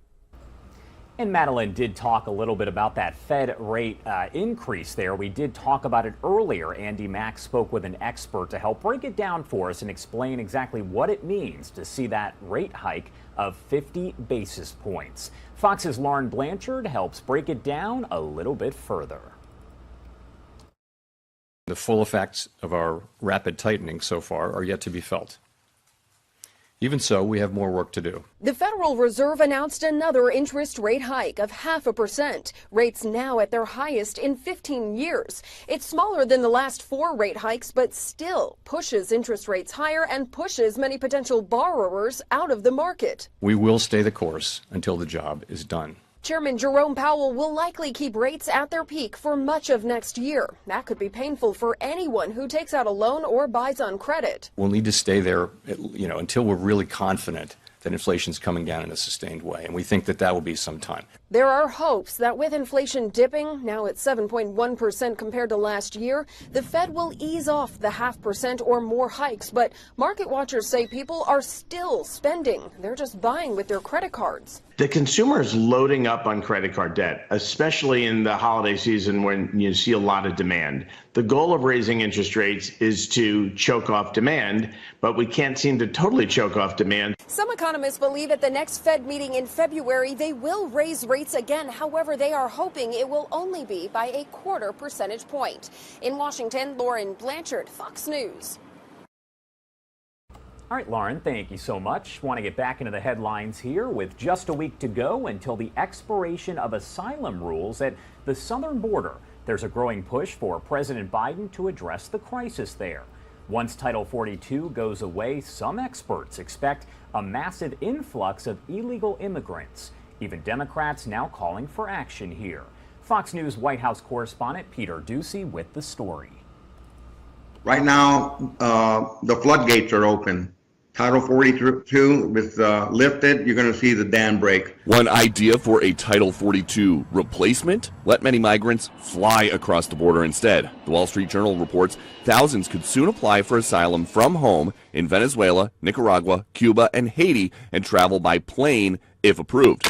And Madeline did talk a little bit about that Fed rate increase there. We did talk about it earlier. Andy Mack spoke with an expert to help break it down for us and explain exactly what it means to see that rate hike of 50 basis points. Fox's Lauren Blanchard helps break it down a little bit further. The full effects of our rapid tightening so far are yet to be felt. Even so, we have more work to do. The Federal Reserve announced another interest rate hike of 0.5%. Rates now at their highest in 15 years. It's smaller than the last 4 rate hikes, but still pushes interest rates higher and pushes many potential borrowers out of the market. We will stay the course until the job is done. Chairman Jerome Powell will likely keep rates at their peak for much of next year. That could be painful for anyone who takes out a loan or buys on credit. We'll need to stay there, until we're really confident that inflation's coming down in a sustained way, and we think that that will be some time. There are hopes that with inflation dipping, now at 7.1% compared to last year, the Fed will ease off the 0.5% or more hikes. But market watchers say people are still spending. They're just buying with their credit cards. The consumer is loading up on credit card debt, especially in the holiday season when you see a lot of demand. The goal of raising interest rates is to choke off demand, but we can't seem to totally choke off demand. Some economists believe at the next Fed meeting in February, they will raise rates again. However, they are hoping it will only be by 0.25 percentage point. In Washington, Lauren Blanchard, Fox News. All right, Lauren, thank you so much. Want to get back into the headlines here with just a week to go until the expiration of asylum rules at the southern border. There's a growing push for President Biden to address the crisis there. Once Title 42 goes away, some experts expect a massive influx of illegal immigrants. Even Democrats now calling for action here. Fox News White House correspondent Peter Ducey with the story. Right now, the floodgates are open. Title 42 with lifted, you're going to see the dam break. One idea for a Title 42 replacement? Let many migrants fly across the border instead. The Wall Street Journal reports thousands could soon apply for asylum from home in Venezuela, Nicaragua, Cuba, and Haiti and travel by plane if approved.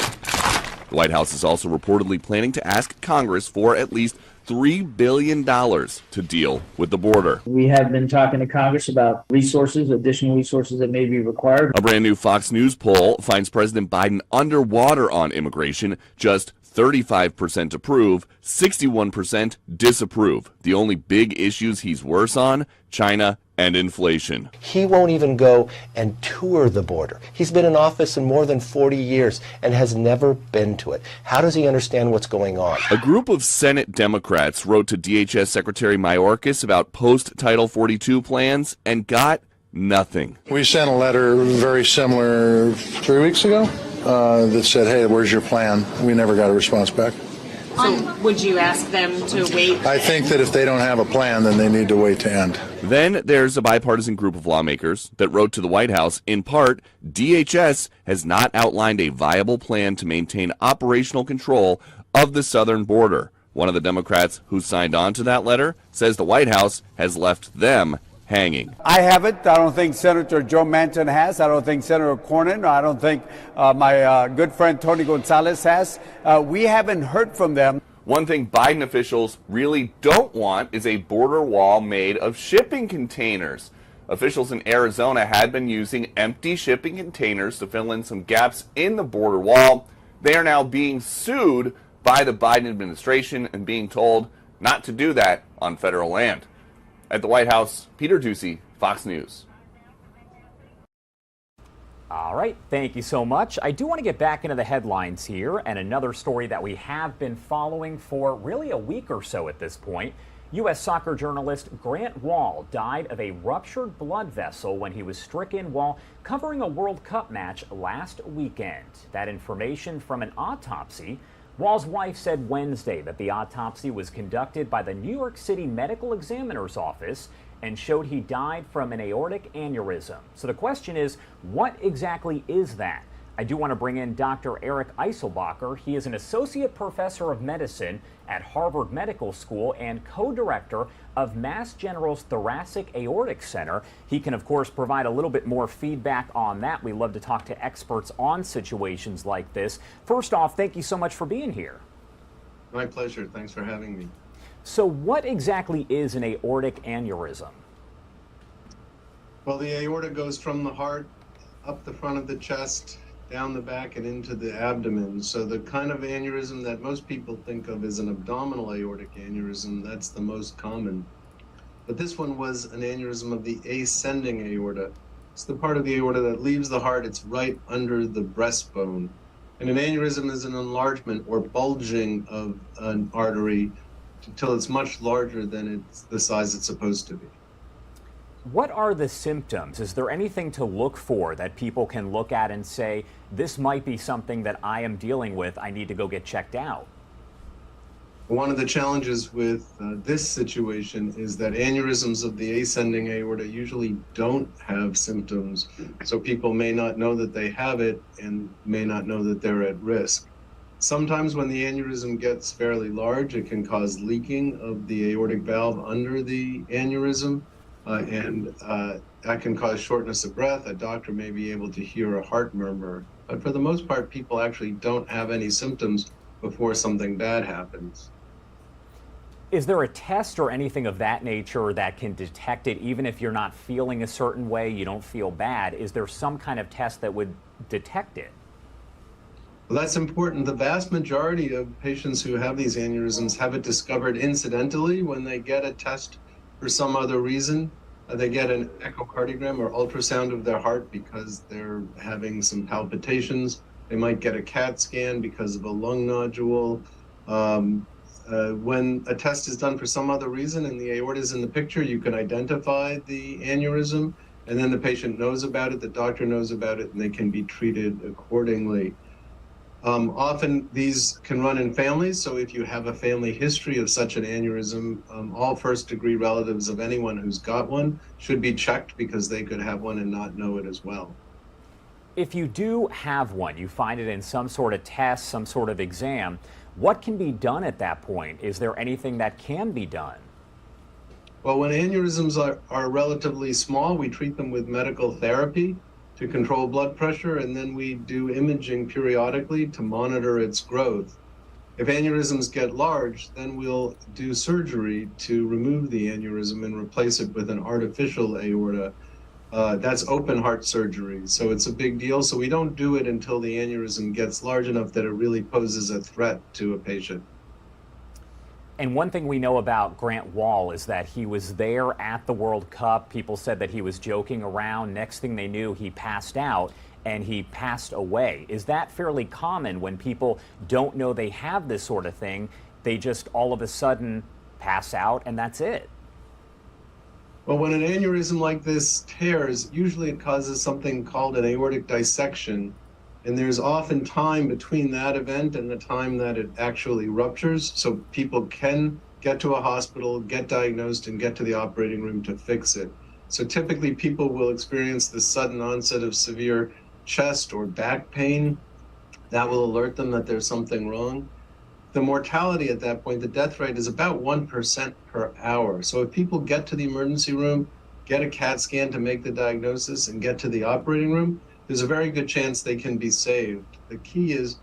The White House is also reportedly planning to ask Congress for at least $3 billion to deal with the border. We have been talking to Congress about resources, additional resources that may be required. A brand new Fox News poll finds President Biden underwater on immigration, just 35% approve, 61% disapprove. The only big issues he's worse on, China and inflation. He won't even go and tour the border. He's been in office in more than 40 years and has never been to it. How does he understand what's going on? A group of Senate Democrats wrote to DHS Secretary Mayorkas about post-Title 42 plans and got nothing. We sent a letter very similar 3 weeks ago that said, hey, where's your plan? We never got a response back. So would you ask them to wait? I think that if they don't have a plan, then they need to wait to end. Then there's a bipartisan group of lawmakers that wrote to the White House, in part, DHS has not outlined a viable plan to maintain operational control of the southern border. One of the Democrats who signed on to that letter says the White House has left them hanging. I haven't. I don't think Senator Joe Manchin has. I don't think Senator Cornyn. I don't think my good friend Tony Gonzalez has. We haven't heard from them. One thing Biden officials really don't want is a border wall made of shipping containers. Officials in Arizona had been using empty shipping containers to fill in some gaps in the border wall. They are now being sued by the Biden administration and being told not to do that on federal land. At the White House, Peter Ducey, Fox News. All right, thank you so much. I do want to get back into the headlines here, and another story that we have been following for really a week or so at this point. U.S. soccer journalist Grant Wahl died of a ruptured blood vessel when he was stricken while covering a World Cup match last weekend. That information from an autopsy. Wahl's wife said Wednesday that the autopsy was conducted by the New York City Medical Examiner's Office and showed he died from an aortic aneurysm. So the question is, what exactly is that? I do want to bring in Dr. Eric Eiselbacher. He is an associate professor of medicine at Harvard Medical School and co-director of Mass General's Thoracic Aortic Center. He can, of course, provide a little bit more feedback on that. We love to talk to experts on situations like this. First off, thank you so much for being here. My pleasure. Thanks for having me. So what exactly is an aortic aneurysm? Well, the aorta goes from the heart up the front of the chest, down the back and into the abdomen. So the kind of aneurysm that most people think of is an abdominal aortic aneurysm. That's the most common. But this one was an aneurysm of the ascending aorta. It's the part of the aorta that leaves the heart. It's right under the breastbone. And an aneurysm is an enlargement or bulging of an artery until it's much larger than it's the size it's supposed to be. What are the symptoms? Is there anything to look for that people can look at and say, this might be something that I am dealing with, I need to go get checked out? One of the challenges with this situation is that aneurysms of the ascending aorta usually don't have symptoms, so people may not know that they have it and may not know that they're at risk. Sometimes when the aneurysm gets fairly large, it can cause leaking of the aortic valve under the aneurysm. And that can cause shortness of breath. A doctor may be able to hear a heart murmur. But for the most part, people actually don't have any symptoms before something bad happens. Is there a test or anything of that nature that can detect it, even if you're not feeling a certain way, you don't feel bad? Is there some kind of test that would detect it? Well, that's important. The vast majority of patients who have these aneurysms have it discovered incidentally when they get a test for some other reason. They get an echocardiogram or ultrasound of their heart because they're having some palpitations. They might get a CAT scan because of a lung nodule. When a test is done for some other reason and the aorta is in the picture, you can identify the aneurysm, and then the patient knows about it, the doctor knows about it, and they can be treated accordingly. Often these can run in families, so if you have a family history of such an aneurysm, all first-degree relatives of anyone who's got one should be checked because they could have one and not know it as well. If you do have one, you find it in some sort of test, some sort of exam, what can be done at that point? Is there anything that can be done? Well, when aneurysms are relatively small, we treat them with medical therapy to control blood pressure, and then we do imaging periodically to monitor its growth. If aneurysms get large, then we'll do surgery to remove the aneurysm and replace it with an artificial aorta. That's open heart surgery, so it's a big deal. So we don't do it until the aneurysm gets large enough that it really poses a threat to a patient. And one thing we know about Grant Wahl is that he was there at the World Cup. People said that he was joking around. Next thing they knew, he passed out and he passed away. Is that fairly common when people don't know they have this sort of thing? They just all of a sudden pass out and that's it? Well, when an aneurysm like this tears, usually it causes something called an aortic dissection. And there's often time between that event and the time that it actually ruptures. So people can get to a hospital, get diagnosed, and get to the operating room to fix it. So typically people will experience the sudden onset of severe chest or back pain. That will alert them that there's something wrong. The mortality at that point, the death rate is about 1% per hour. So if people get to the emergency room, get a CAT scan to make the diagnosis, and get to the operating room, there's a very good chance they can be saved. The key is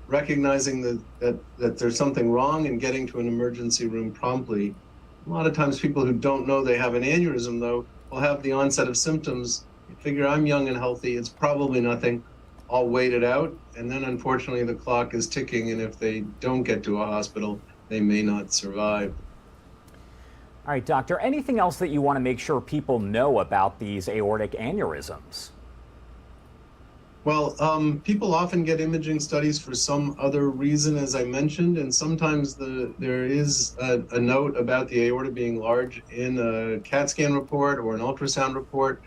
recognizing that there's something wrong and getting to an emergency room promptly. A lot of times people who don't know they have an aneurysm, though, will have the onset of symptoms. You figure, I'm young and healthy, it's probably nothing. I'll wait it out. And then unfortunately the clock is ticking, and if they don't get to a hospital, they may not survive. All right, doctor, anything else that you want to make sure people know about these aortic aneurysms? Well, people often get imaging studies for some other reason, as I mentioned, and sometimes there is a note about the aorta being large in a CAT scan report or an ultrasound report.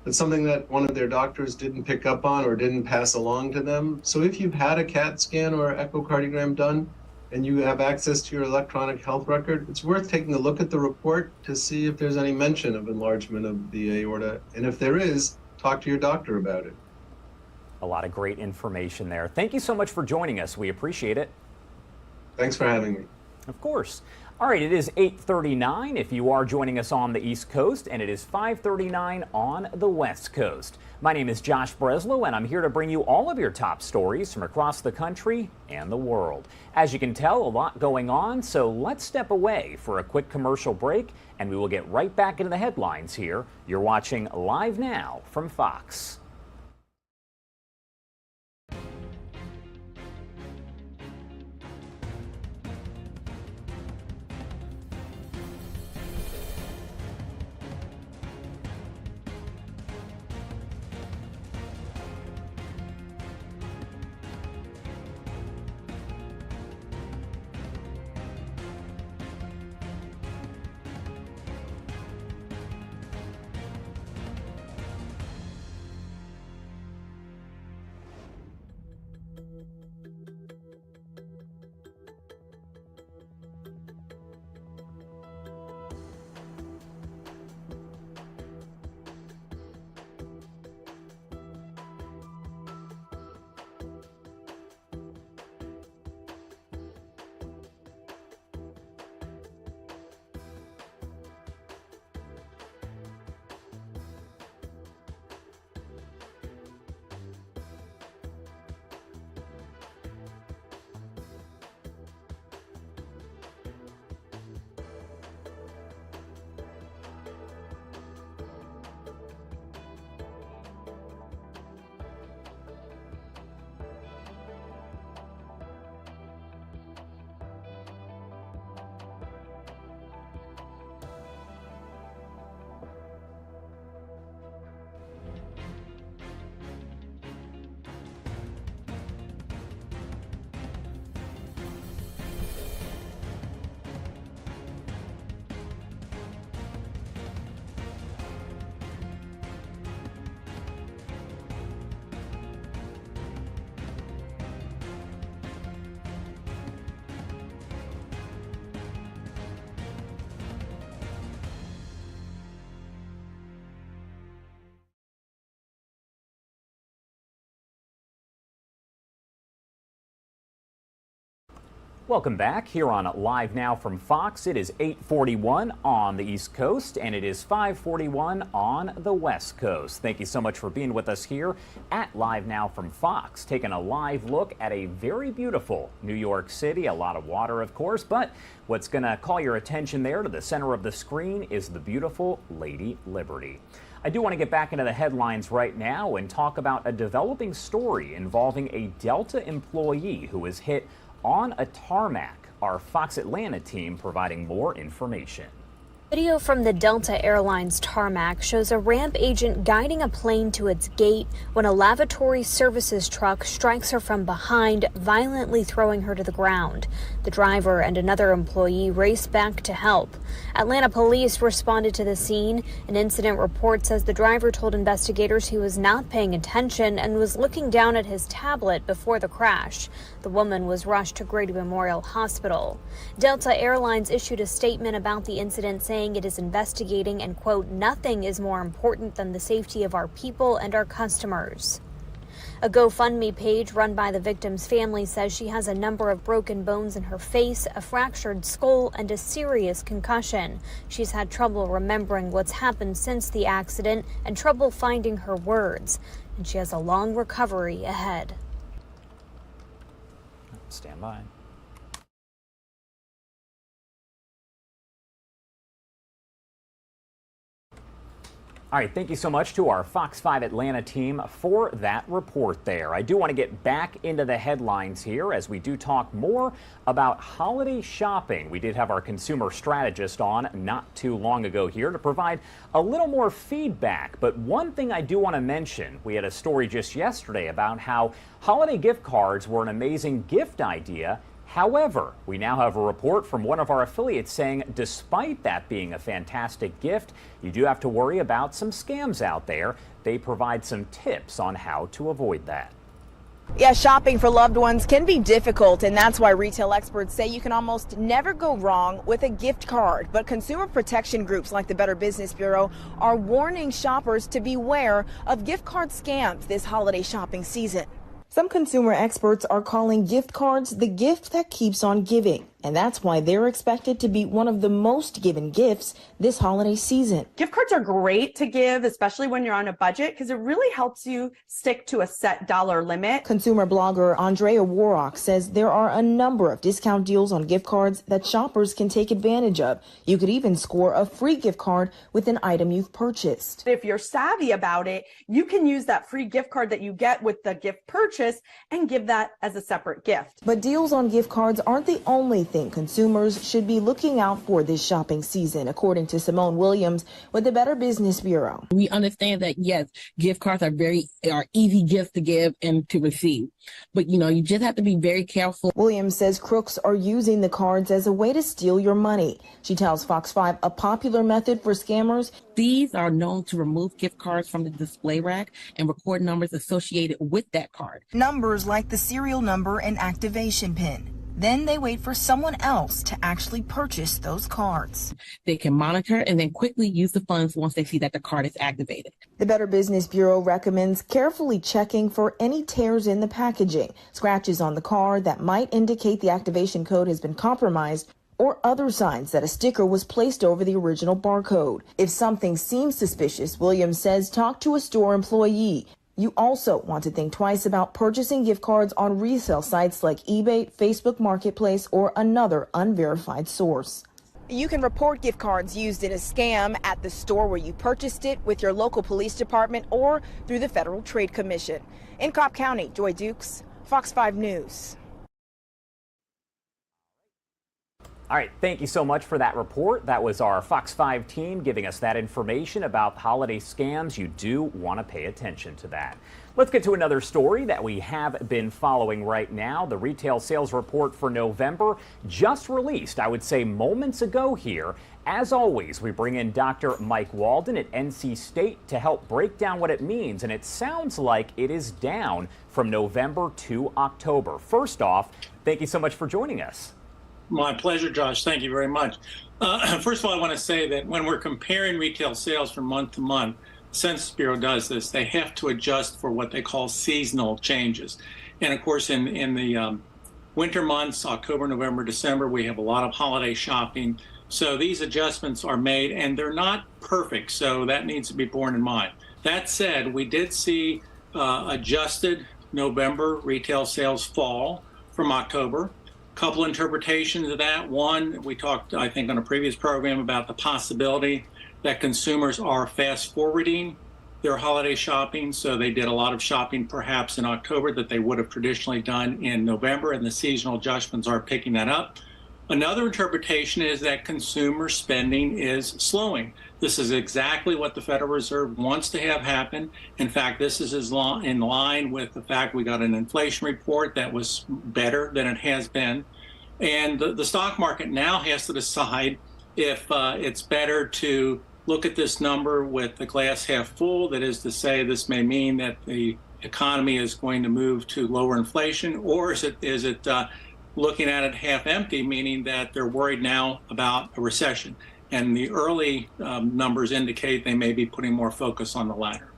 It's something that one of their doctors didn't pick up on or didn't pass along to them. So if you've had a CAT scan or echocardiogram done and you have access to your electronic health record, it's worth taking a look at the report to see if there's any mention of enlargement of the aorta. And if there is, talk to your doctor about it. A lot of great information there. Thank you so much for joining us. We appreciate it. Thanks for having me. Of course. All right, it is 8:39 if you are joining us on the East Coast, and it is 5:39 on the West Coast. My name is Josh Breslow, and I'm here to bring you all of your top stories from across the country and the world. As you can tell, a lot going on, so let's step away for a quick commercial break, and we will get right back into the headlines here. You're watching Live Now from Fox. Welcome back here on Live Now from Fox. It is 8:41 on the East Coast and it is 5:41 on the West Coast. Thank you so much for being with us here at Live Now from Fox, taking a live look at a very beautiful New York City. A lot of water, of course, but what's going to call your attention there to the center of the screen is the beautiful Lady Liberty. I do want to get back into the headlines right now and talk about a developing story involving a Delta employee who was hit on a tarmac. Our Fox Atlanta team providing more information. Video from the Delta Airlines tarmac shows a ramp agent guiding a plane to its gate when a lavatory services truck strikes her from behind, violently throwing her to the ground. The driver and another employee race back to help. Atlanta police responded to the scene. An incident report says the driver told investigators he was not paying attention and was looking down at his tablet before the crash. The woman was rushed to Grady Memorial Hospital. Delta Airlines issued a statement about the incident saying it is investigating and, quote, nothing is more important than the safety of our people and our customers. A GoFundMe page run by the victim's family says she has a number of broken bones in her face, a fractured skull, and a serious concussion. She's had trouble remembering what's happened since the accident and trouble finding her words, and she has a long recovery ahead. Stand by. All right, thank you so much to our Fox 5 Atlanta team for that report there. I do want to get back into the headlines here as we do talk more about holiday shopping. We did have our consumer strategist on not too long ago here to provide a little more feedback. But one thing I do want to mention, we had a story just yesterday about how holiday gift cards were an amazing gift idea. However, we now have a report from one of our affiliates saying despite that being a fantastic gift, you do have to worry about some scams out there. They provide some tips on how to avoid that. Yeah, shopping for loved ones can be difficult, and that's why retail experts say you can almost never go wrong with a gift card. But consumer protection groups like the Better Business Bureau are warning shoppers to beware of gift card scams this holiday shopping season. Some consumer experts are calling gift cards the gift that keeps on giving, and that's why they're expected to be one of the most given gifts this holiday season. Gift cards are great to give, especially when you're on a budget, because it really helps you stick to a set dollar limit. Consumer blogger Andrea Warrock says there are a number of discount deals on gift cards that shoppers can take advantage of. You could even score a free gift card with an item you've purchased. If you're savvy about it, you can use that free gift card that you get with the gift purchase and give that as a separate gift. But deals on gift cards aren't the only thing consumers should be looking out for this shopping season, according to Simone Williams with the Better Business Bureau. We understand that, yes, gift cards are easy gifts to give and to receive. But, you just have to be very careful. Williams says crooks are using the cards as a way to steal your money. She tells Fox 5 a popular method for scammers. Thieves are known to remove gift cards from the display rack and record numbers associated with that card. Numbers like the serial number and activation pin. Then they wait for someone else to actually purchase those cards. They can monitor and then quickly use the funds once they see that the card is activated. The Better Business Bureau recommends carefully checking for any tears in the packaging, scratches on the card that might indicate the activation code has been compromised, or other signs that a sticker was placed over the original barcode. If something seems suspicious, Williams says talk to a store employee. You also want to think twice about purchasing gift cards on resale sites like eBay, Facebook Marketplace, or another unverified source. You can report gift cards used in a scam at the store where you purchased it, with your local police department, or through the Federal Trade Commission. In Cobb County, Joy Dukes, Fox 5 News. All right, thank you so much for that report. That was our Fox 5 team giving us that information about holiday scams. You do want to pay attention to that. Let's get to another story that we have been following right now. The retail sales report for November just released, I would say moments ago here. As always, we bring in Dr. Mike Walden at NC State to help break down what it means, and it sounds like it is down from November to October. First off, thank you so much for joining us. My pleasure, Josh. Thank you very much. First of all, I want to say that when we're comparing retail sales from month to month, the Census Bureau does this. They have to adjust for what they call seasonal changes. And of course, in the winter months, October, November, December, we have a lot of holiday shopping. So these adjustments are made, and they're not perfect, so that needs to be borne in mind. That said, we did see adjusted November retail sales fall from October. Couple interpretations of that. One, we talked, I think, on a previous program about the possibility that consumers are fast forwarding their holiday shopping. So they did a lot of shopping perhaps in October that they would have traditionally done in November, and the seasonal adjustments are picking that up. Another interpretation is that consumer spending is slowing. This is exactly what the Federal Reserve wants to have happen. In fact, this is in line with the fact we got an inflation report that was better than it has been. And the stock market now has to decide if it's better to look at this number with the glass half full. That is to say, this may mean that the economy is going to move to lower inflation, or is it looking at it half empty, meaning that they're worried now about a recession. And the early numbers indicate they may be putting more focus on the latter.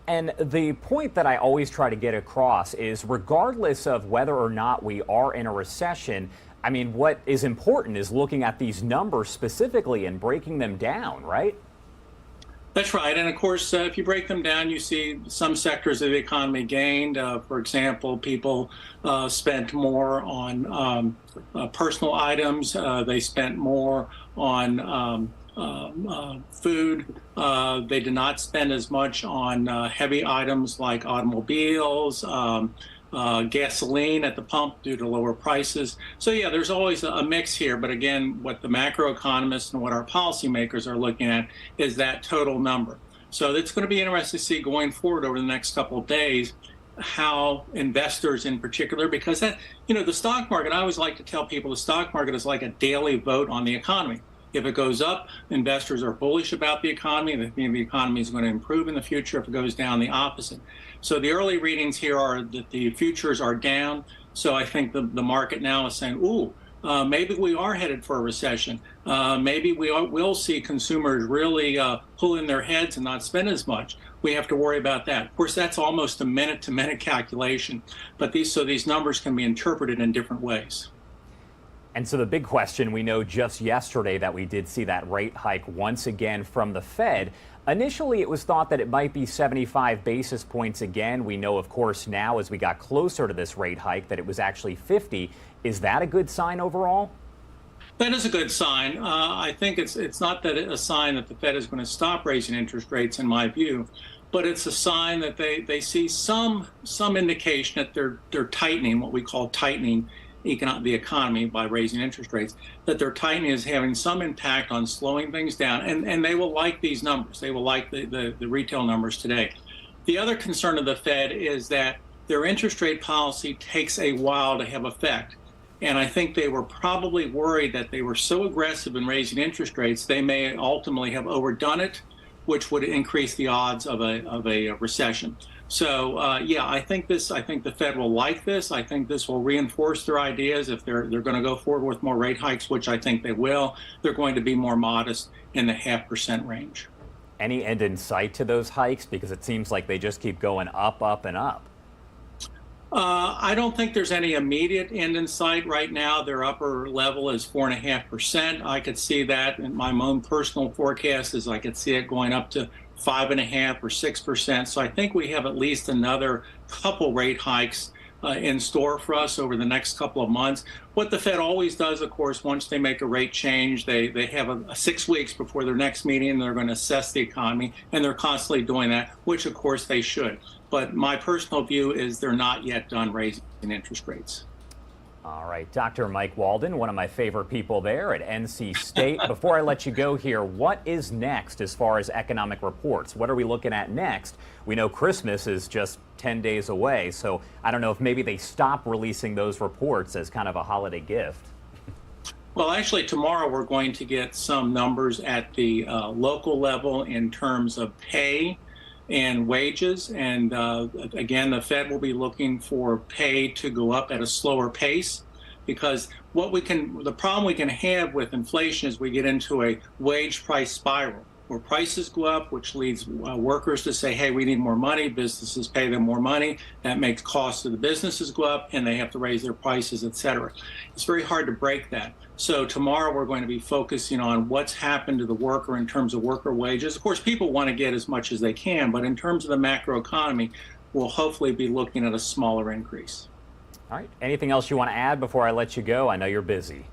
And the point that I always try to get across is, regardless of whether or not we are in a recession, I mean, what is important is looking at these numbers specifically and breaking them down, right? That's right. And of course, if you break them down, you see some sectors of the economy gained. For example, people spent more on personal items. They spent more on food. They did not spend as much on heavy items like automobiles, gasoline at the pump due to lower prices. So yeah, there's always a mix here. But again, what the macroeconomists and what our policymakers are looking at is that total number. So it's going to be interesting to see going forward over the next couple of days how investors in particular, because that, the stock market, I always like to tell people the stock market is like a daily vote on the economy. If it goes up, investors are bullish about the economy. They think the economy is going to improve in the future. If it goes down, the opposite. So the early readings here are that the futures are down. So I think the market now is saying, ooh, maybe we are headed for a recession. Maybe we'll see consumers really pull in their heads and not spend as much. We have to worry about that. Of course, that's almost a minute-to-minute calculation. But these numbers can be interpreted in different ways. And so the big question, we know just yesterday that we did see that rate hike once again from the Fed. Initially, it was thought that it might be 75 basis points again. We know, of course, now as we got closer to this rate hike that it was actually 50. Is that a good sign overall? That is a good sign. I think it's not that a sign that the Fed is going to stop raising interest rates, in my view, but it's a sign that they see some indication that they're tightening, what we call tightening the economy by raising interest rates, that their tightening is having some impact on slowing things down. And they will like these numbers. They will like the retail numbers today. The other concern of the Fed is that their interest rate policy takes a while to have effect. And I think they were probably worried that they were so aggressive in raising interest rates, they may ultimately have overdone it, which would increase the odds of a recession. So yeah, I think the Fed will like this. I think this will reinforce their ideas. If they're going to go forward with more rate hikes, which I think they will, they're going to be more modest in the 0.5% range. Any end in sight to those hikes? Because it seems like they just keep going up, up, and up. I don't think there's any immediate end in sight right now. Their upper level is 4.5%. I could see that in my own personal forecast is I could see it going up to 5.5% or 6%. So I think we have at least another couple rate hikes in store for us over the next couple of months. What the Fed always does, of course, once they make a rate change, they have 6 weeks before their next meeting. They're going to assess the economy, and they're constantly doing that, which of course they should. But my personal view is they're not yet done raising interest rates. All right, Dr. Mike Walden, one of my favorite people there at NC State. Before I let you go here, what is next as far as economic reports? What are we looking at next? We know Christmas is just 10 days away, so I don't know if maybe they stop releasing those reports as kind of a holiday gift. Well, actually, tomorrow we're going to get some numbers at the local level in terms of pay and wages. And again, the Fed will be looking for pay to go up at a slower pace, because the problem we can have with inflation is we get into a wage price spiral where prices go up, which leads workers to say, hey, we need more money. Businesses pay them more money. That makes costs of the businesses go up, and they have to raise their prices, et cetera. It's very hard to break that. So tomorrow we're going to be focusing on what's happened to the worker in terms of worker wages. Of course, people want to get as much as they can, but in terms of the macroeconomy, we'll hopefully be looking at a smaller increase. All right. Anything else you want to add before I let you go? I know you're busy.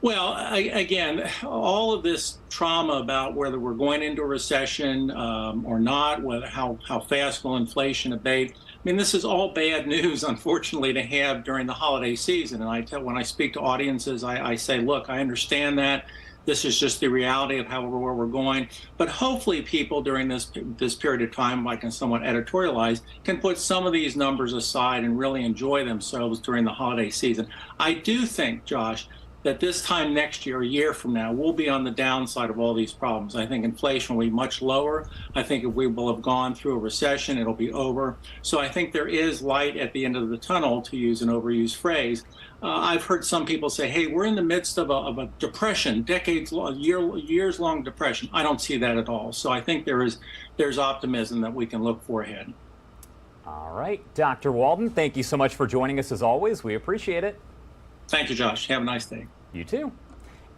Well, again, all of this trauma about whether we're going into a recession or not, whether how fast will inflation abate. I mean, this is all bad news, unfortunately, to have during the holiday season. And when I speak to audiences, I say, look, I understand that. This is just the reality of where we're going. But hopefully people during this period of time, I can somewhat editorialize, can put some of these numbers aside and really enjoy themselves during the holiday season. I do think, Josh, that this time next year, a year from now, we'll be on the downside of all these problems. I think inflation will be much lower. I think if we will have gone through a recession, it'll be over. So I think there is light at the end of the tunnel, to use an overused phrase. I've heard some people say, hey, we're in the midst of a depression, years-long depression. I don't see that at all. So I think there's optimism that we can look for ahead. All right. Dr. Walden, thank you so much for joining us as always. We appreciate it. Thank you, Josh. Have a nice day. You too.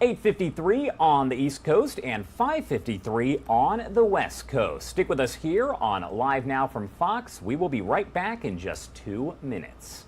8:53 on the East Coast and 5:53 on the West Coast. Stick with us here on Live Now from Fox. We will be right back in just 2 minutes.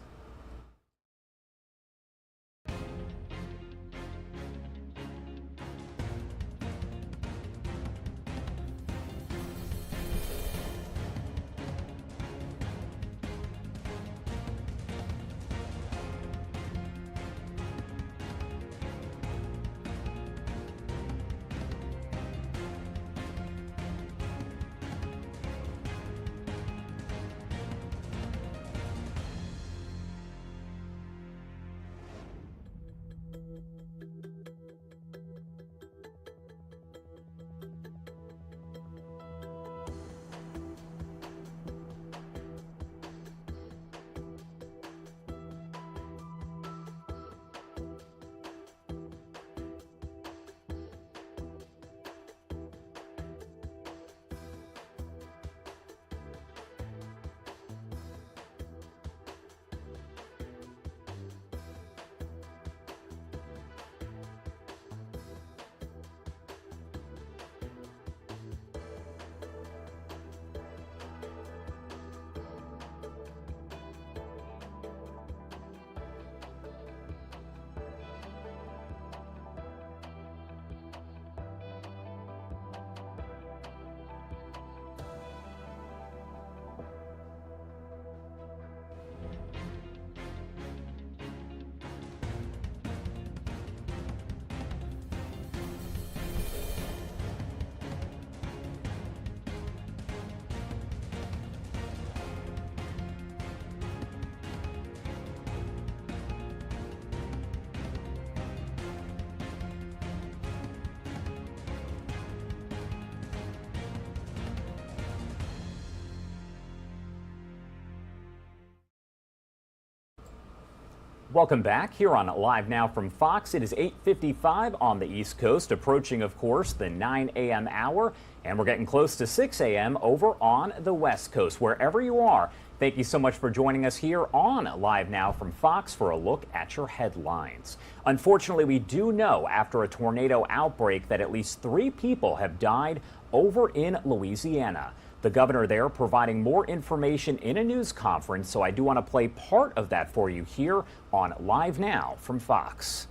Welcome back here on Live Now from Fox. It is 8:55 on the East Coast, approaching, of course, the 9 a.m. hour, and we're getting close to 6 a.m. over on the West Coast. Wherever you are, thank you so much for joining us here on Live Now from Fox for a look at your headlines. Unfortunately, we do know after a tornado outbreak that at least 3 people have died over in Louisiana. The governor there providing more information in a news conference, so I do want to play part of that for you here on Live Now from Fox.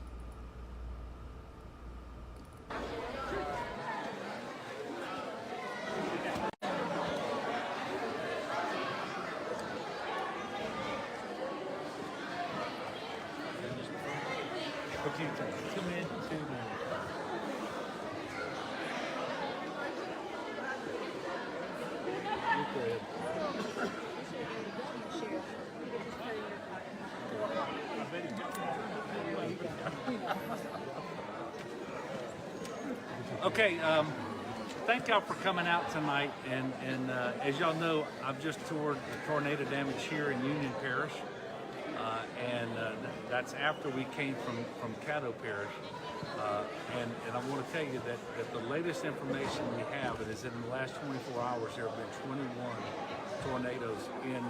Okay, thank y'all for coming out tonight, and as y'all know, I've just toured the tornado damage here in Union Parish. That's after we came from Caddo Parish. And I want to tell you that the latest information we have is in the last 24 hours there have been 21 tornadoes in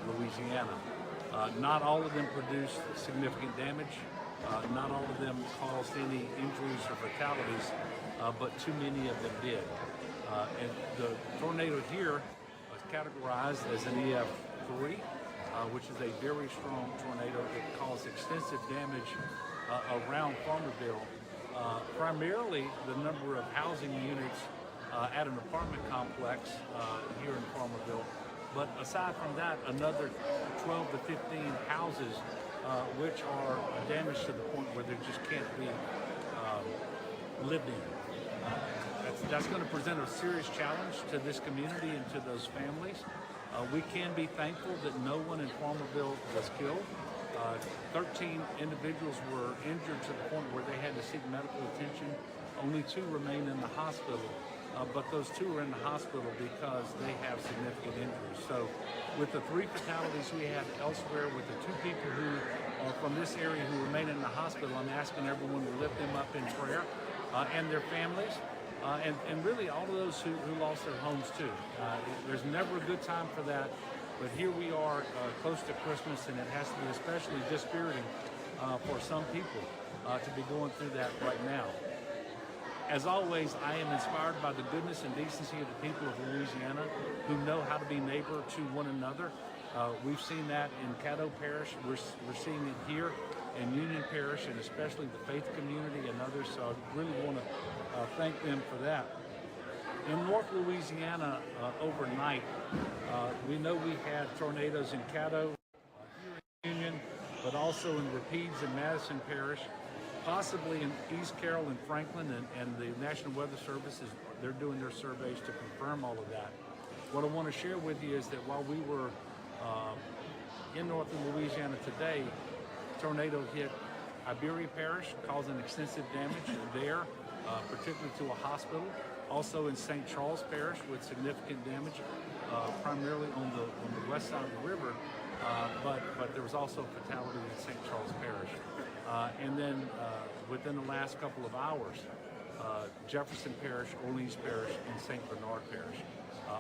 Louisiana. Not all of them produced significant damage. Not all of them caused any injuries or fatalities, but too many of them did. And the tornado here was categorized as an EF3, which is a very strong tornado that caused extensive damage around Farmerville. Primarily the number of housing units at an apartment complex here in Farmerville. But aside from that, another 12 to 15 houses which are damaged to the point where they just can't be lived in. That's going to present a serious challenge to this community and to those families. We can be thankful that no one in Farmerville was killed. 13 individuals were injured to the point where they had to seek medical attention. Only 2 remain in the hospital, but those 2 are in the hospital because they have significant injuries. So with the 3 fatalities we had elsewhere, with the 2 people who are from this area who remain in the hospital, I'm asking everyone to lift them up in prayer and their families. And really all of those who lost their homes too. There's never a good time for that, but here we are close to Christmas, and it has to be especially dispiriting for some people to be going through that right now. As always, I am inspired by the goodness and decency of the people of Louisiana who know how to be neighbor to one another. We've seen that in Caddo Parish. We're seeing it here in Union Parish, and especially the faith community and others. So I really want to thank them for that. In North Louisiana overnight, we know we had tornadoes in Caddo, here in Union, but also in Rapides and Madison Parish, possibly in East Carroll and Franklin, and the National Weather Service they're doing their surveys to confirm all of that. What I want to share with you is that while we were in northern Louisiana today, tornado hit Iberia Parish, causing extensive damage there, particularly to a hospital. Also in St. Charles Parish with significant damage, primarily on the west side of the river, but there was also a fatality in St. Charles Parish. And then within the last couple of hours, Jefferson Parish, Orleans Parish, and St. Bernard Parish.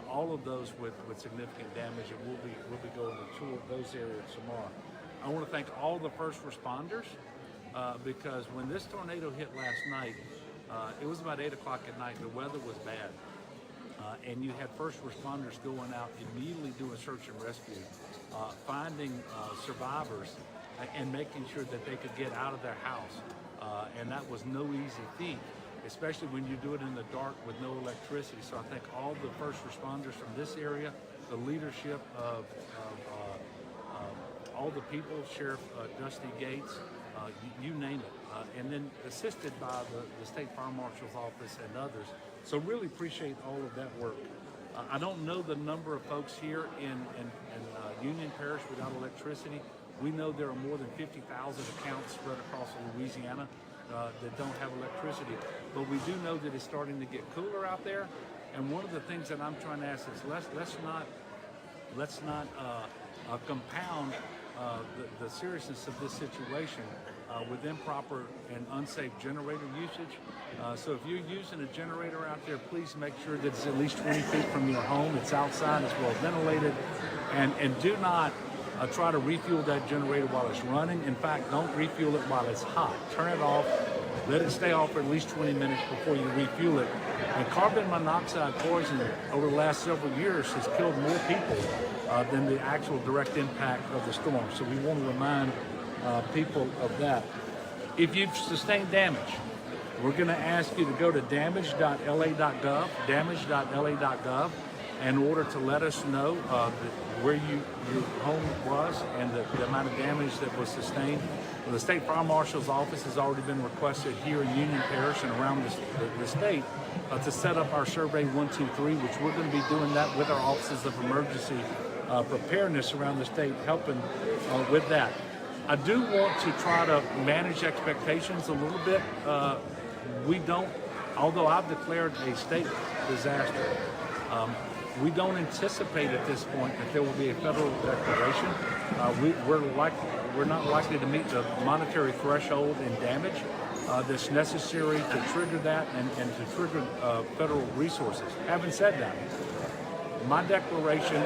All of those with significant damage, and we'll be going to tour those areas tomorrow. I want to thank all the first responders because when this tornado hit last night, it was about 8 o'clock at night. The weather was bad, and you had first responders going out immediately doing search and rescue, finding survivors, and making sure that they could get out of their house. And that was no easy feat, especially when you do it in the dark with no electricity. So I thank all the first responders from this area, the leadership of all the people, Sheriff Dusty Gates, you name it, and then assisted by the State Fire Marshal's Office and others. So really appreciate all of that work. I don't know the number of folks here in Union Parish without electricity. We know there are more than 50,000 accounts spread across Louisiana that don't have electricity. But we do know that it's starting to get cooler out there. And one of the things that I'm trying to ask is let's not compound the seriousness of this situation with improper and unsafe generator usage. So if you're using a generator out there, please make sure that it's at least 20 feet from your home. It's outside, it's well ventilated, and do not try to refuel that generator while it's running. In fact, don't refuel it while it's hot. Turn it off. Let it stay off for at least 20 minutes before you refuel it. And carbon monoxide poisoning over the last several years has killed more people than the actual direct impact of the storm. So we want to remind people of that. If you've sustained damage, we're going to ask you to go to damage.la.gov, damage.la.gov, in order to let us know where your home was and the amount of damage that was sustained. Well, the State Fire Marshal's Office has already been requested here in Union Parish and around the state to set up our Survey 123, which we're going to be doing that with our offices of emergency preparedness around the state, helping with that. I do want to try to manage expectations a little bit. We don't, although I've declared a state disaster, We don't anticipate at this point that there will be a federal declaration. We're not likely to meet the monetary threshold in damage that's necessary to trigger that and to trigger federal resources. Having said that, my declaration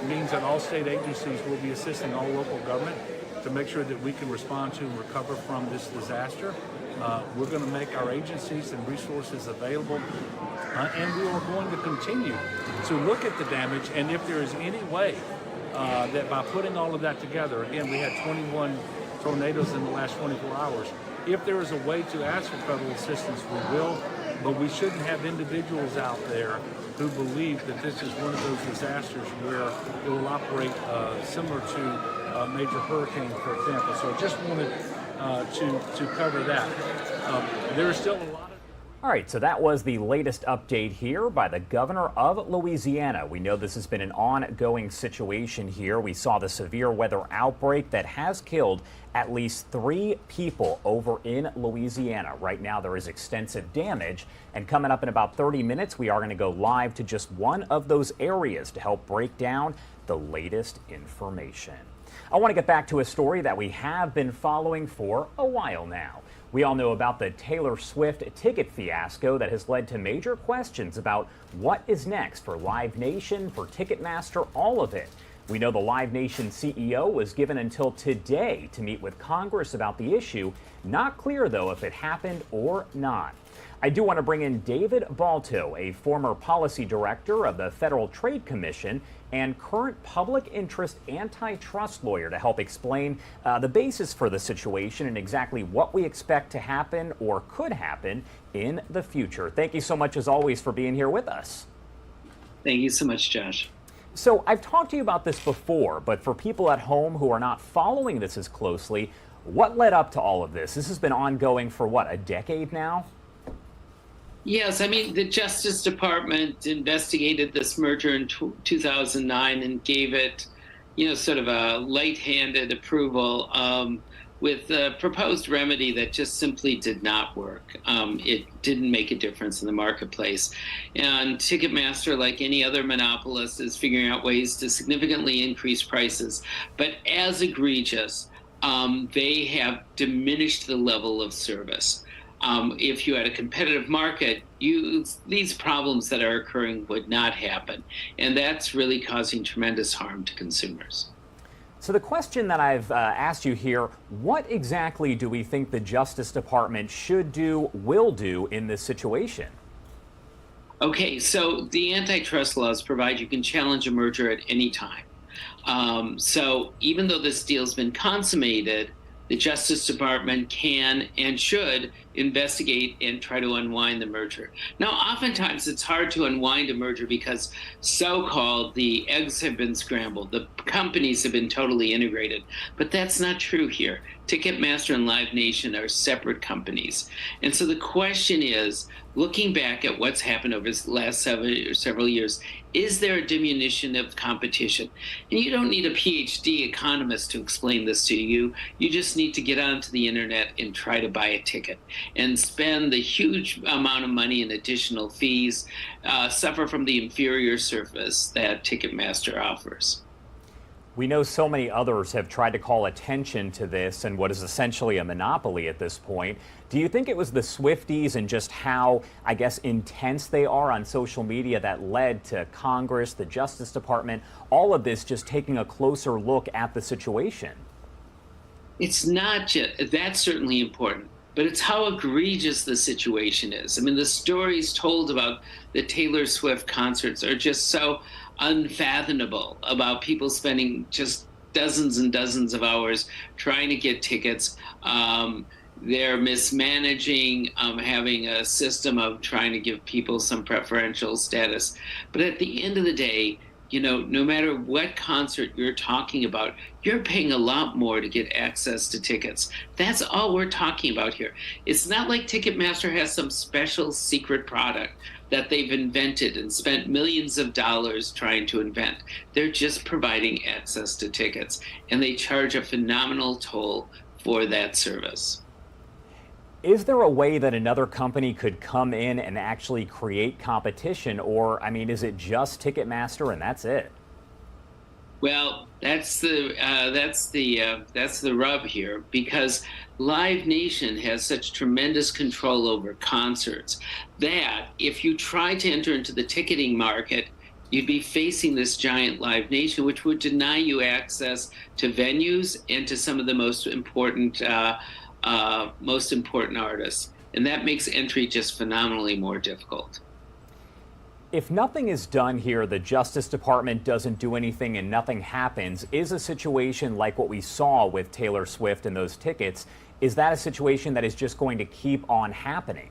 means that all state agencies will be assisting all local government to make sure that we can respond to and recover from this disaster. We're going to make our agencies and resources available, and we are going to continue to look at the damage, and if there is any way that by putting all of that together, again, we had 21 tornadoes in the last 24 hours, if there is a way to ask for federal assistance, we will, but we shouldn't have individuals out there who believe that this is one of those disasters where it will operate similar to a major hurricane, for example. So I just wanted to cover that. There is still a lot of... All right, so that was the latest update here by the governor of Louisiana. We know this has been an ongoing situation here. We saw the severe weather outbreak that has killed at least 3 people over in Louisiana. Right now, there is extensive damage. And coming up in about 30 minutes, we are going to go live to just one of those areas to help break down the latest information. I want to get back to a story that we have been following for a while now. We all know about the Taylor Swift ticket fiasco that has led to major questions about what is next for Live Nation, for Ticketmaster, all of it. We know the Live Nation CEO was given until today to meet with Congress about the issue. Not clear, though, if it happened or not. I do want to bring in David Balto, a former policy director of the Federal Trade Commission and current public interest antitrust lawyer, to help explain the basis for the situation and exactly what we expect to happen or could happen in the future. Thank you so much, as always, for being here with us. Thank you so much, Josh. So I've talked to you about this before, but for people at home who are not following this as closely, what led up to all of this? This has been ongoing for, what, a decade now? Yes, I mean, the Justice Department investigated this merger in 2009 and gave it, sort of a light-handed approval with a proposed remedy that just simply did not work. It didn't make a difference in the marketplace. And Ticketmaster, like any other monopolist, is figuring out ways to significantly increase prices. But as egregious, they have diminished the level of service. If you had a competitive market, these problems that are occurring would not happen. And that's really causing tremendous harm to consumers. So the question that I've asked you here, what exactly do we think the Justice Department should do, will do in this situation? Okay, so the antitrust laws provide you can challenge a merger at any time. So even though this deal's been consummated, the Justice Department can and should investigate and try to unwind the merger. Now, oftentimes it's hard to unwind a merger because so-called the eggs have been scrambled, the companies have been totally integrated, but that's not true here. Ticketmaster and Live Nation are separate companies. And so the question is, looking back at what's happened over the last several years, is there a diminution of competition? And you don't need a PhD economist to explain this to you. You just need to get onto the internet and try to buy a ticket and spend the huge amount of money in additional fees, suffer from the inferior service that Ticketmaster offers. We know so many others have tried to call attention to this and what is essentially a monopoly at this point. Do you think it was the Swifties and just how, I guess, intense they are on social media that led to Congress, the Justice Department, all of this just taking a closer look at the situation? It's not just, that's certainly important, but it's how egregious the situation is. I mean, the stories told about the Taylor Swift concerts are just so unfathomable, about people spending just dozens and dozens of hours trying to get tickets. They're mismanaging, having a system of trying to give people some preferential status. But at the end of the day, no matter what concert you're talking about, you're paying a lot more to get access to tickets. That's all we're talking about here. It's not like Ticketmaster has some special secret product that they've invented and spent millions of dollars trying to invent. They're just providing access to tickets, and they charge a phenomenal toll for that service. Is there a way that another company could come in and actually create competition, or, I mean, is it just Ticketmaster and that's it? Well, that's the rub here, because Live Nation has such tremendous control over concerts that if you try to enter into the ticketing market, you'd be facing this giant Live Nation, which would deny you access to venues and to some of the most important artists, and that makes entry just phenomenally more difficult. If nothing is done here, the Justice Department doesn't do anything and nothing happens, is a situation like what we saw with Taylor Swift and those tickets, is that a situation that is just going to keep on happening?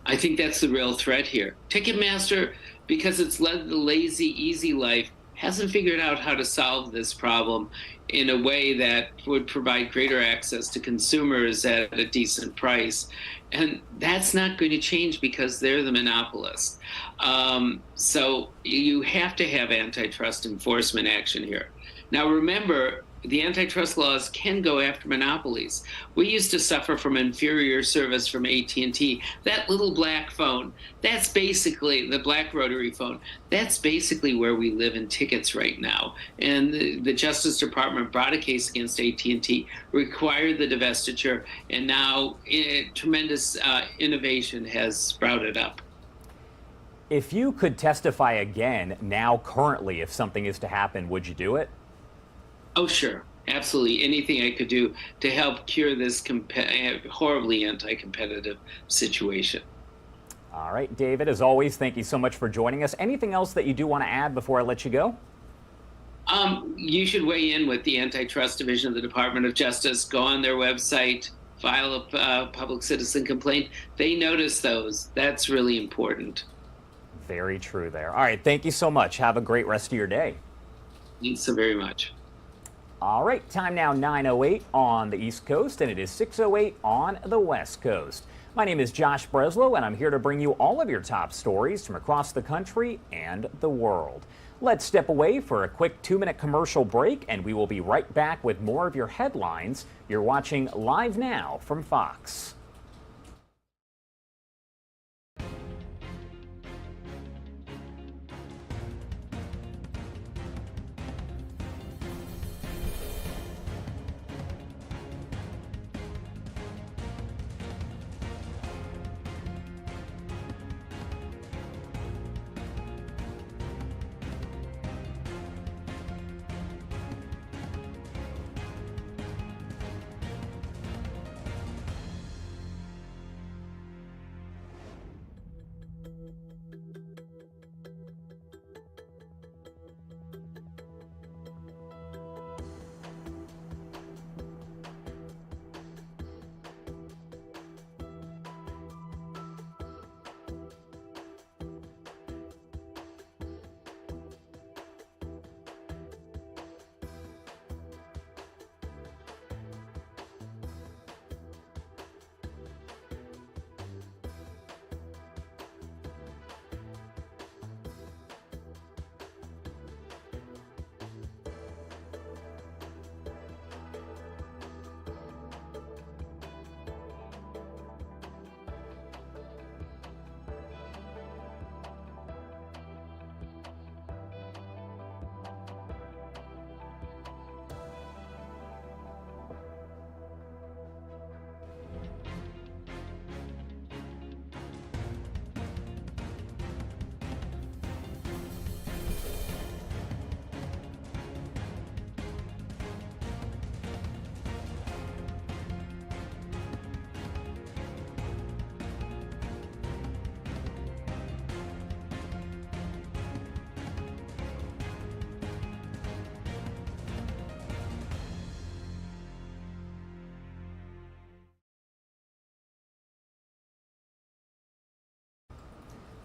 I think that's the real threat here. Ticketmaster, because it's led the lazy, easy life, hasn't figured out how to solve this problem in a way that would provide greater access to consumers at a decent price. And that's not going to change because they're the monopolist. So you have to have antitrust enforcement action here. Now, remember, the antitrust laws can go after monopolies. We used to suffer from inferior service from AT&T. That little black phone, that's basically the black rotary phone. That's basically where we live in tickets right now. And the Justice Department brought a case against AT&T, required the divestiture, and now tremendous innovation has sprouted up. If you could testify again, now currently, if something is to happen, would you do it? Oh, sure. Absolutely. Anything I could do to help cure this horribly anti-competitive situation. All right, David, as always, thank you so much for joining us. Anything else that you do want to add before I let you go? You should weigh in with the Antitrust Division of the Department of Justice. Go on their website, file a public citizen complaint. They notice those. That's really important. Very true there. All right, thank you so much. Have a great rest of your day. Thanks so very much. All right, time now 9:08 on the East Coast, and it is 6:08 on the West Coast. My name is Josh Breslow, and I'm here to bring you all of your top stories from across the country and the world. Let's step away for a quick 2-minute commercial break, and we will be right back with more of your headlines. You're watching Live Now from Fox.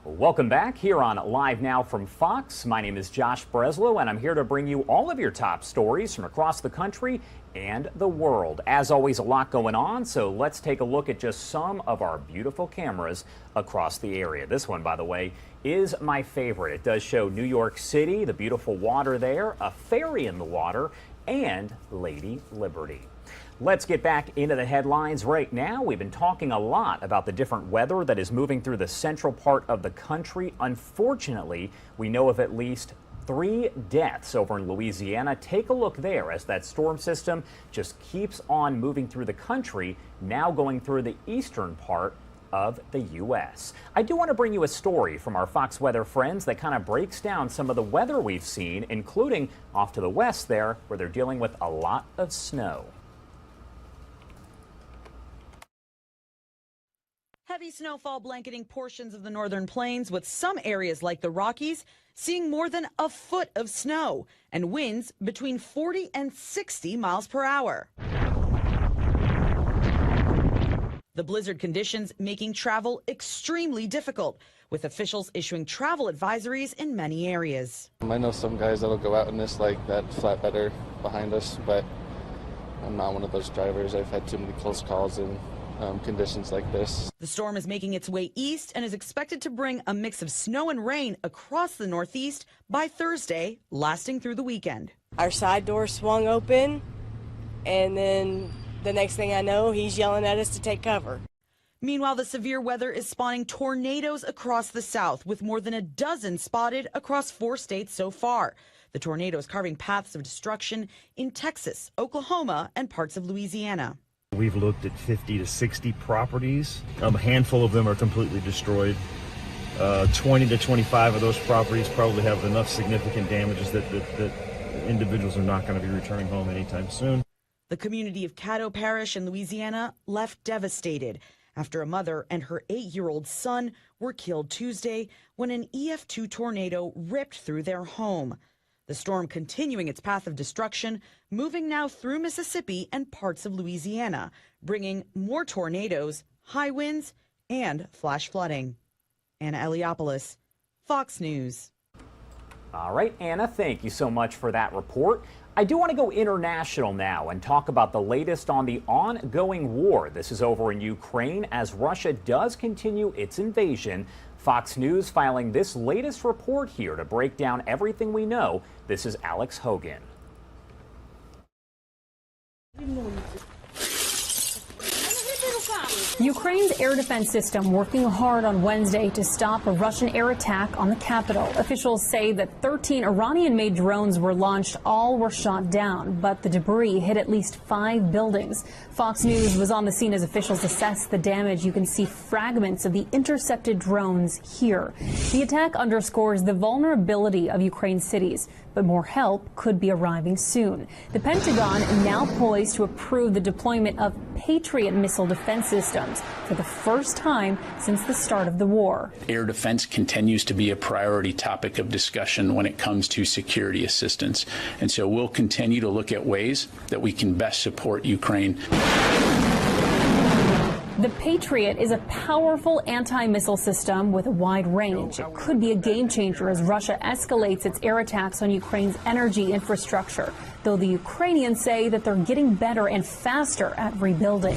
Welcome back here on Live Now from Fox. My name is Josh Breslow, and I'm here to bring you all of your top stories from across the country and the world. As always, a lot going on, so let's take a look at just some of our beautiful cameras across the area. This one, by the way, is my favorite. It does show New York City, the beautiful water there, a ferry in the water, and Lady Liberty. Let's get back into the headlines right now. We've been talking a lot about the different weather that is moving through the central part of the country. Unfortunately, we know of at least 3 deaths over in Louisiana. Take a look there as that storm system just keeps on moving through the country, now going through the eastern part of the U.S. I do want to bring you a story from our Fox Weather friends that kind of breaks down some of the weather we've seen, including off to the west there, where they're dealing with a lot of snow. Heavy snowfall blanketing portions of the northern plains, with some areas like the Rockies seeing more than a foot of snow and winds between 40 and 60 miles per hour. The blizzard conditions making travel extremely difficult, with officials issuing travel advisories in many areas. I know some guys that'll go out in this, like that flatbedder behind us, but I'm not one of those drivers. I've had too many close calls and conditions like this. The storm is making its way east and is expected to bring a mix of snow and rain across the Northeast by Thursday, lasting through the weekend. Our side door swung open, and then the next thing I know, he's yelling at us to take cover. Meanwhile, the severe weather is spawning tornadoes across the South, with more than a dozen spotted across 4 states so far. The tornadoes carving paths of destruction in Texas, Oklahoma, and parts of Louisiana. We've looked at 50 to 60 properties. A handful of them are completely destroyed. 20 to 25 of those properties probably have enough significant damages that individuals are not going to be returning home anytime soon. The community of Caddo Parish in Louisiana left devastated after a mother and her 8-year-old son were killed Tuesday when an EF2 tornado ripped through their home. The storm continuing its path of destruction, moving now through Mississippi and parts of Louisiana, bringing more tornadoes, high winds, and flash flooding. Anna Eliopoulos, Fox News. All right, Anna, thank you so much for that report. I do want to go international now and talk about the latest on the ongoing war. This is over in Ukraine as Russia does continue its invasion. Fox News filing this latest report here to break down everything we know. This is Alex Hogan. Ukraine's air defense system working hard on Wednesday to stop a Russian air attack on the capital. Officials say that 13 Iranian-made drones were launched. All were shot down, but the debris hit at least 5 buildings. Fox News was on the scene as officials assess the damage. You can see fragments of the intercepted drones here. The attack underscores the vulnerability of Ukraine's cities, but more help could be arriving soon. The Pentagon now poised to approve the deployment of Patriot missile defense systems for the first time since the start of the war. Air defense continues to be a priority topic of discussion when it comes to security assistance. And so we'll continue to look at ways that we can best support Ukraine. The Patriot is a powerful anti-missile system with a wide range. It could be a game changer as Russia escalates its air attacks on Ukraine's energy infrastructure, though the Ukrainians say that they're getting better and faster at rebuilding.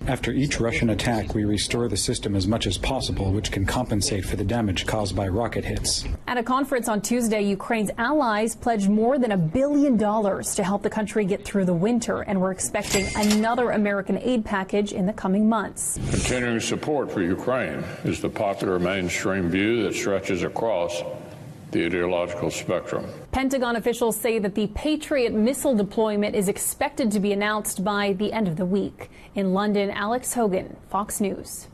After each Russian attack, we restore the system as much as possible, which can compensate for the damage caused by rocket hits. At a conference on Tuesday, Ukraine's allies pledged more than $1 billion to help the country get through the winter, and we're expecting another American aid package in the coming months. Continuing support for Ukraine is the popular mainstream view that stretches across the ideological spectrum. Pentagon officials say that the Patriot missile deployment is expected to be announced by the end of the week. In London, Alex Hogan, Fox News.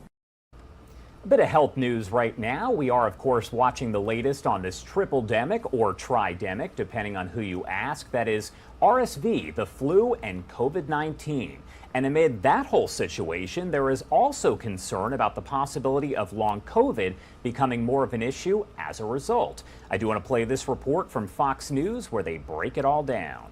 A bit of health news right now. We are, of course, watching the latest on this triple-demic or tridemic, depending on who you ask. That is RSV, the flu, and COVID-19. And amid that whole situation, there is also concern about the possibility of long COVID becoming more of an issue as a result. I do want to play this report from Fox News where they break it all down.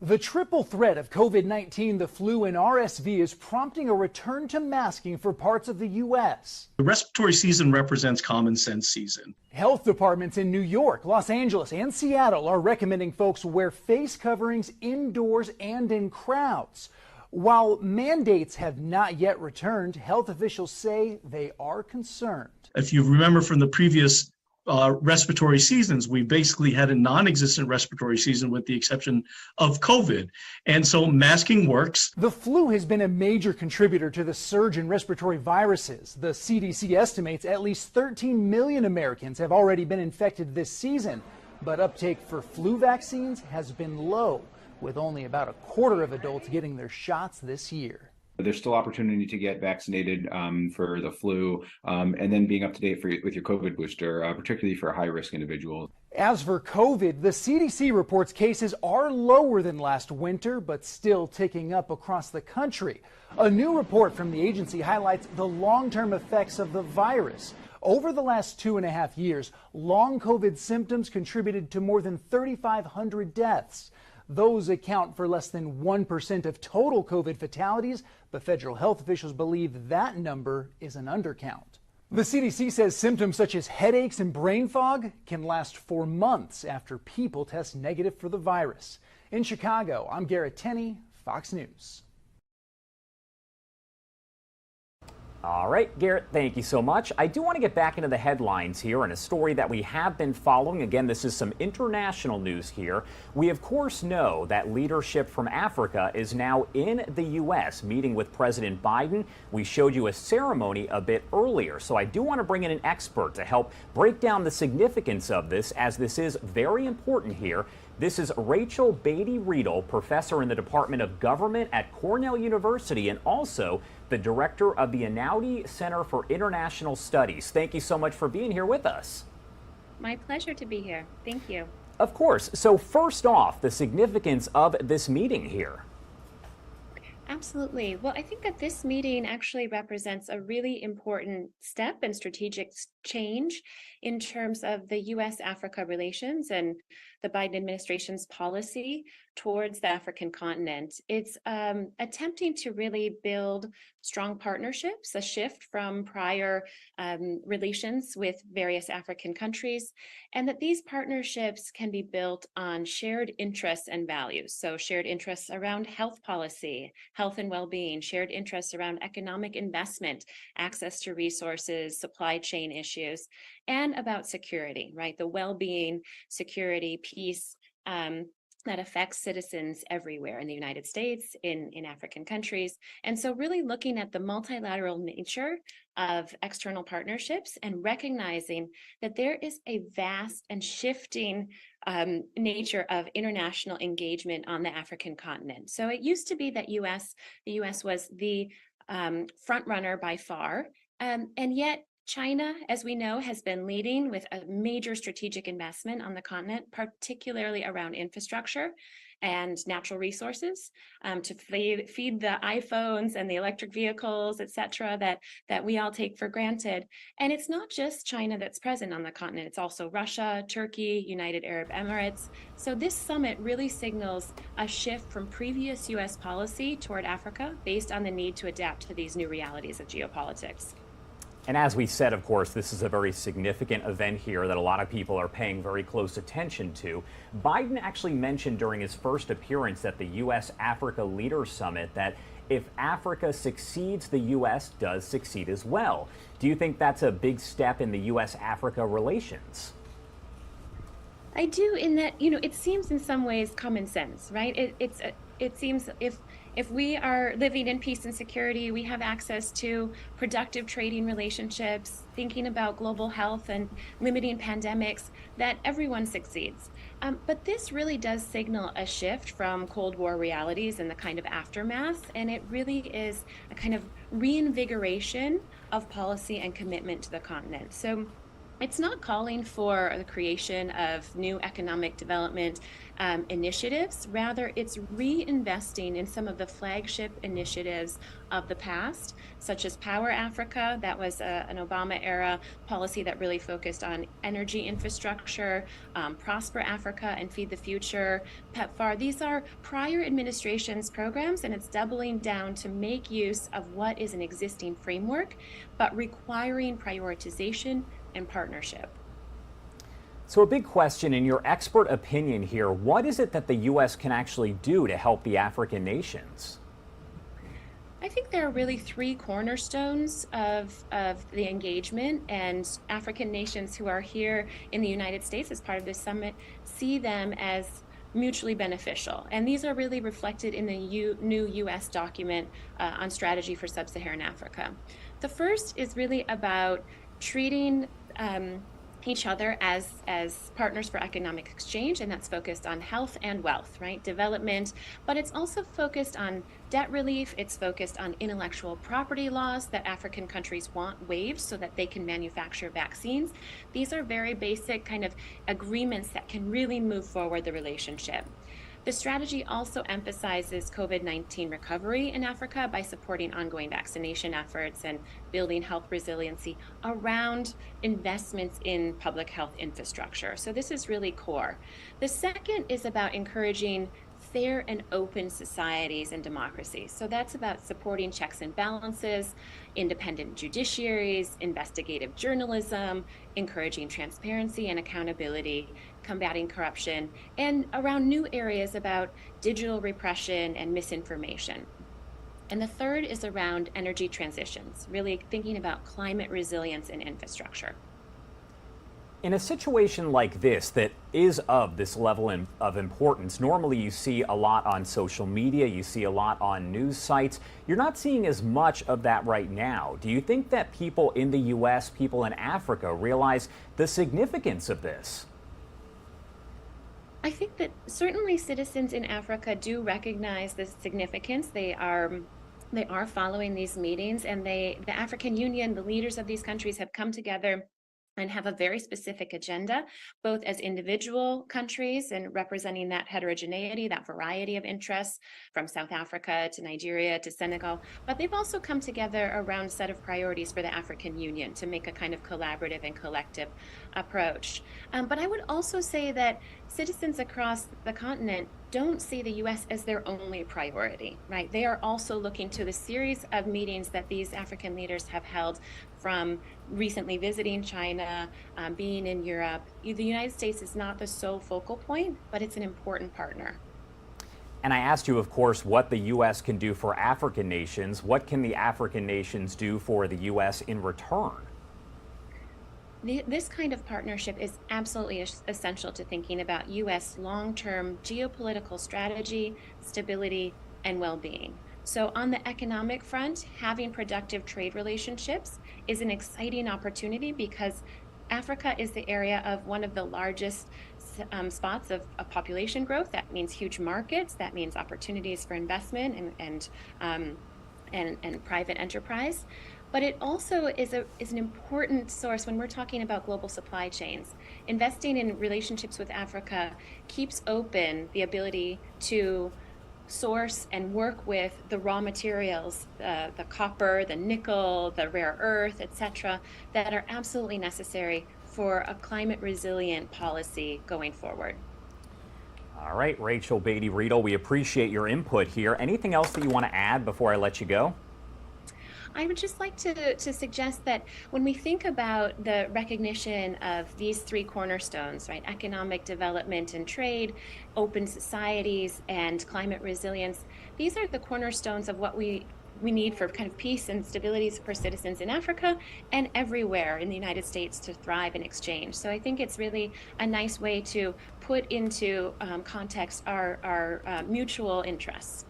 The triple threat of COVID-19, the flu, and RSV is prompting a return to masking for parts of the U.S. The respiratory season represents common sense season. Health departments in New York, Los Angeles, and Seattle are recommending folks wear face coverings indoors and in crowds. While mandates have not yet returned, health officials say they are concerned. If you remember from the previous respiratory seasons. We basically had a non-existent respiratory season with the exception of COVID. And so masking works. The flu has been a major contributor to the surge in respiratory viruses. The CDC estimates at least 13 million Americans have already been infected this season, but uptake for flu vaccines has been low, with only about a quarter of adults getting their shots this year. There's still opportunity to get vaccinated for the flu and then being up to date with your COVID booster, particularly for high-risk individuals. As for COVID, the CDC reports cases are lower than last winter, but still ticking up across the country. A new report from the agency highlights the long-term effects of the virus. Over the last 2.5 years, long COVID symptoms contributed to more than 3,500 deaths. Those account for less than 1% of total COVID fatalities, but federal health officials believe that number is an undercount. The CDC says symptoms such as headaches and brain fog can last for months after people test negative for the virus. In Chicago, I'm Garrett Tenney, Fox News. All right, Garrett, thank you so much. I do want to get back into the headlines here and a story that we have been following. Again, this is some international news here. We, of course, know that leadership from Africa is now in the U.S. meeting with President Biden. We showed you a ceremony a bit earlier, so I do want to bring in an expert to help break down the significance of this, as this is very important here. This is Rachel Beatty-Riedel, professor in the Department of Government at Cornell University and also the director of the Einaudi Center for International Studies. Thank you so much for being here with us. My pleasure to be here. Thank you. Of course. So first off, the significance of this meeting here. Absolutely. Well, I think that this meeting actually represents a really important step in strategic change in terms of the U.S.-Africa relations and the Biden administration's policy towards the African continent. It's attempting to really build strong partnerships, a shift from prior relations with various African countries, and that these partnerships can be built on shared interests and values. So shared interests around health policy, health and well-being, shared interests around economic investment, access to resources, supply chain issues, and about security, right? The well-being, security, peace, that affects citizens everywhere in the United States, in African countries. And so really looking at the multilateral nature of external partnerships and recognizing that there is a vast and shifting nature of international engagement on the African continent. So it used to be that the US was the front runner by far, and yet China, as we know, has been leading with a major strategic investment on the continent, particularly around infrastructure and natural resources to feed the iPhones and the electric vehicles, et cetera, that we all take for granted. And it's not just China that's present on the continent. It's also Russia, Turkey, United Arab Emirates. So this summit really signals a shift from previous U.S. policy toward Africa based on the need to adapt to these new realities of geopolitics. And as we said, of course, this is a very significant event here that a lot of people are paying very close attention to. Biden actually mentioned during his first appearance at the U.S.-Africa Leaders Summit that if Africa succeeds, the U.S. does succeed as well. Do you think that's a big step in the U.S.-Africa relations? I do, in that, it seems in some ways common sense, right? It seems if we are living in peace and security, we have access to productive trading relationships, thinking about global health and limiting pandemics, that everyone succeeds. But this really does signal a shift from Cold War realities and the kind of aftermath, and it really is a kind of reinvigoration of policy and commitment to the continent. So it's not calling for the creation of new economic development initiatives. Rather, it's reinvesting in some of the flagship initiatives of the past, such as Power Africa. That was an Obama-era policy that really focused on energy infrastructure, Prosper Africa and Feed the Future, PEPFAR. These are prior administration's programs, and it's doubling down to make use of what is an existing framework, but requiring prioritization and partnership. So a big question, in your expert opinion here, what is it that the U.S. can actually do to help the African nations? I think there are really three cornerstones of the engagement, and African nations who are here in the United States as part of this summit see them as mutually beneficial. And these are really reflected in the new U.S. document on strategy for sub-Saharan Africa. The first is really about treating each other as partners for economic exchange, and that's focused on health and wealth, right? Development, but it's also focused on debt relief. It's focused on intellectual property laws that African countries want waived so that they can manufacture vaccines. These are very basic kind of agreements that can really move forward the relationship. The strategy also emphasizes COVID-19 recovery in Africa by supporting ongoing vaccination efforts and building health resiliency around investments in public health infrastructure. So this is really core. The second is about encouraging fair and open societies and democracies. So that's about supporting checks and balances, independent judiciaries, investigative journalism, encouraging transparency and accountability, combating corruption, and around new areas about digital repression and misinformation. And the third is around energy transitions, really thinking about climate resilience and infrastructure. In a situation like this that is of this level of importance, normally you see a lot on social media, you see a lot on news sites. You're not seeing as much of that right now. Do you think that people in the U.S., people in Africa realize the significance of this? I think that certainly citizens in Africa do recognize the significance. They are following these meetings, and the African Union, the leaders of these countries have come together and have a very specific agenda, both as individual countries and representing that heterogeneity, that variety of interests from South Africa to Nigeria to Senegal. But they've also come together around a set of priorities for the African Union to make a kind of collaborative and collective approach. But I would also say that citizens across the continent don't see the U.S. as their only priority, right? They are also looking to the series of meetings that these African leaders have held, from recently visiting China, being in Europe. The United States is not the sole focal point, but it's an important partner. And I asked you, of course, what the U.S. can do for African nations. What can the African nations do for the U.S. in return? This kind of partnership is absolutely essential to thinking about U.S. long-term geopolitical strategy, stability, and well-being. So on the economic front, having productive trade relationships is an exciting opportunity because Africa is the area of one of the largest spots of population growth. That means huge markets. That means opportunities for investment and private enterprise. But it also is an important source when we're talking about global supply chains. Investing in relationships with Africa keeps open the ability to source and work with the raw materials, the copper, the nickel, the rare earth, etc., that are absolutely necessary for a climate resilient policy going forward. All right, Rachel Beatty-Riedel, we appreciate your input here. Anything else that you want to add before I let you go? I would just like to suggest that when we think about the recognition of these three cornerstones, right, economic development and trade, open societies, and climate resilience, these are the cornerstones of what we need for kind of peace and stability for citizens in Africa and everywhere in the United States to thrive and exchange. So I think it's really a nice way to put into context our mutual interests.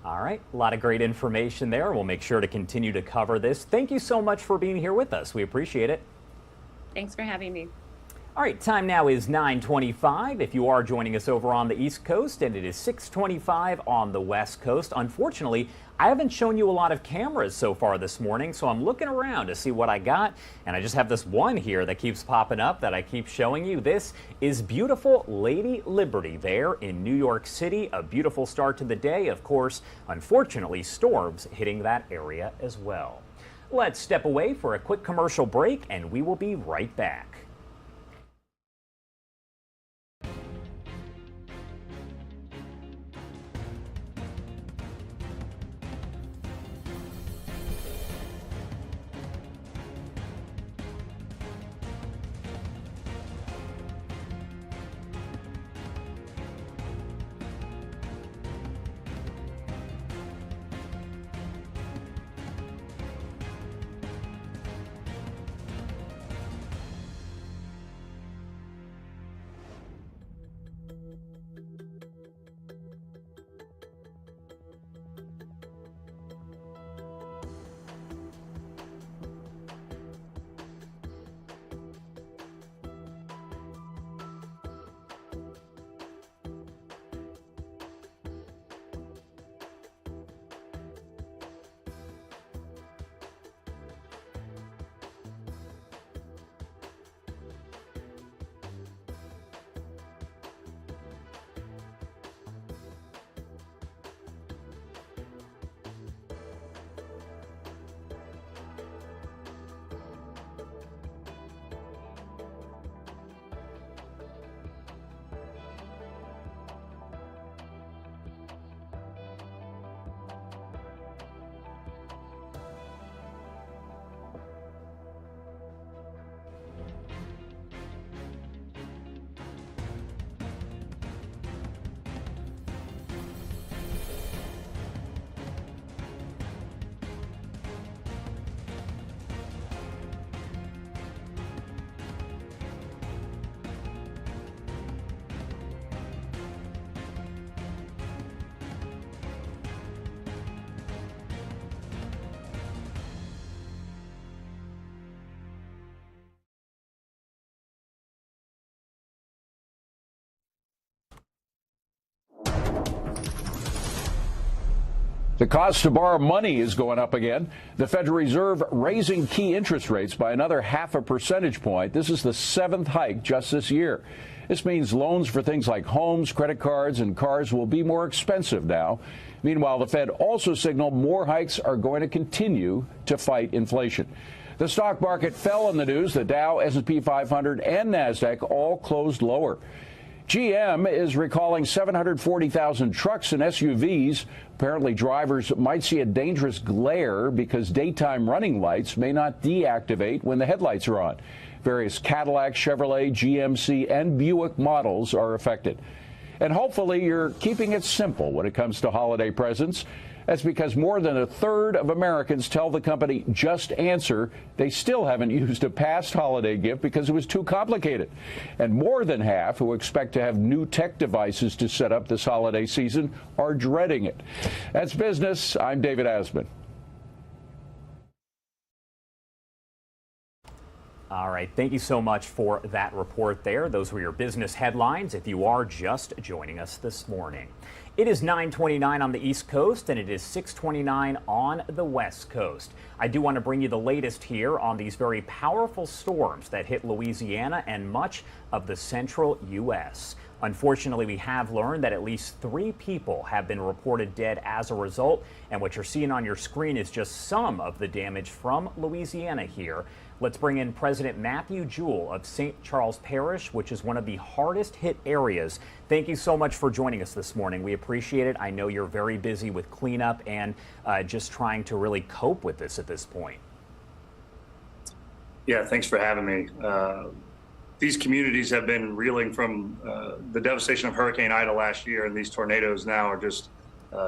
All right, a lot of great information there. We'll make sure to continue to cover this. Thank you so much for being here with us. We appreciate it. Thanks for having me. All right, time now is 9:25 if you are joining us over on the East Coast, and it is 6:25 on the West Coast. Unfortunately, I haven't shown you a lot of cameras so far this morning, so I'm looking around to see what I got, and I just have this one here that keeps popping up that I keep showing you. This is beautiful Lady Liberty there in New York City. A beautiful start to the day. Of course, unfortunately, storms hitting that area as well. Let's step away for a quick commercial break, and we will be right back. The cost to borrow money is going up again. The Federal Reserve raising key interest rates by another 0.5 percentage point. This is the 7th hike just this year. This means loans for things like homes, credit cards, and cars will be more expensive now. Meanwhile, the Fed also signaled more hikes are going to continue to fight inflation. The stock market fell in the news. The Dow, S&P 500, and NASDAQ all closed lower. GM is recalling 740,000 trucks and SUVs. Apparently, drivers might see a dangerous glare because daytime running lights may not deactivate when the headlights are on. Various Cadillac, Chevrolet, GMC, and Buick models are affected. And hopefully, you're keeping it simple when it comes to holiday presents. That's because more than a third of Americans tell the company Just Answer they still haven't used a past holiday gift because it was too complicated. And more than half who expect to have new tech devices to set up this holiday season are dreading it. That's business. I'm David Asman. All right. Thank you so much for that report there. Those were your business headlines if you are just joining us this morning. It is 9:29 on the East Coast and it is 6:29 on the West Coast. I do want to bring you the latest here on these very powerful storms that hit Louisiana and much of the central U.S. Unfortunately, we have learned that at least 3 people have been reported dead as a result. And what you're seeing on your screen is just some of the damage from Louisiana here. Let's bring in President Matthew Jewell of St. Charles Parish, which is one of the hardest hit areas. Thank you so much for joining us this morning. We appreciate it. I know you're very busy with cleanup and just trying to really cope with this at this point. Yeah, thanks for having me. These communities have been reeling from the devastation of Hurricane Ida last year, and these tornadoes now are just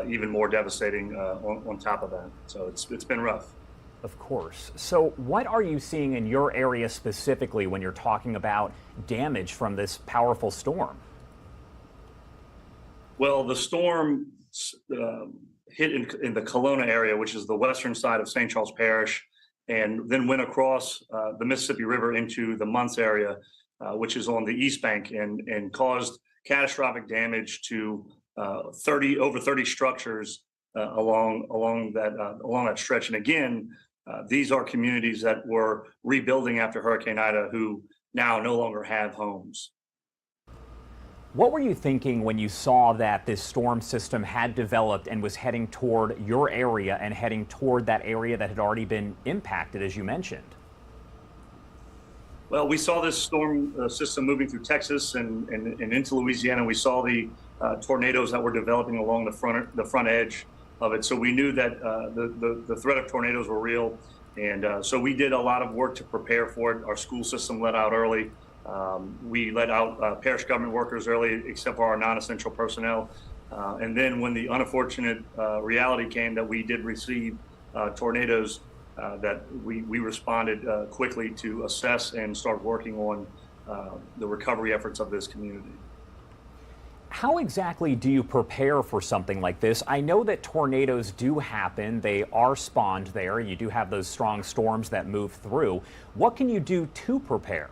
even more devastating on top of that. So it's been rough. Of course. So what are you seeing in your area specifically when you're talking about damage from this powerful storm? Well, the storm hit in the Kelowna area, which is the western side of St. Charles Parish, and then went across the Mississippi River into the Muntz area, which is on the east bank, and caused catastrophic damage to over 30 structures along that stretch. And again, these are communities that were rebuilding after Hurricane Ida who now no longer have homes. What were you thinking when you saw that this storm system had developed and was heading toward your area and heading toward that area that had already been impacted, as you mentioned? Well, we saw this storm system moving through Texas and into Louisiana. We saw the tornadoes that were developing along the front edge of it. So we knew that the threat of tornadoes were real. And so we did a lot of work to prepare for it. Our school system let out early. We let out parish government workers early, except for our non-essential personnel. And then when the unfortunate reality came that we did receive tornadoes, that we responded quickly to assess and start working on the recovery efforts of this community. How exactly do you prepare for something like this? I know that tornadoes do happen. They are spawned there. You do have those strong storms that move through. What can you do to prepare?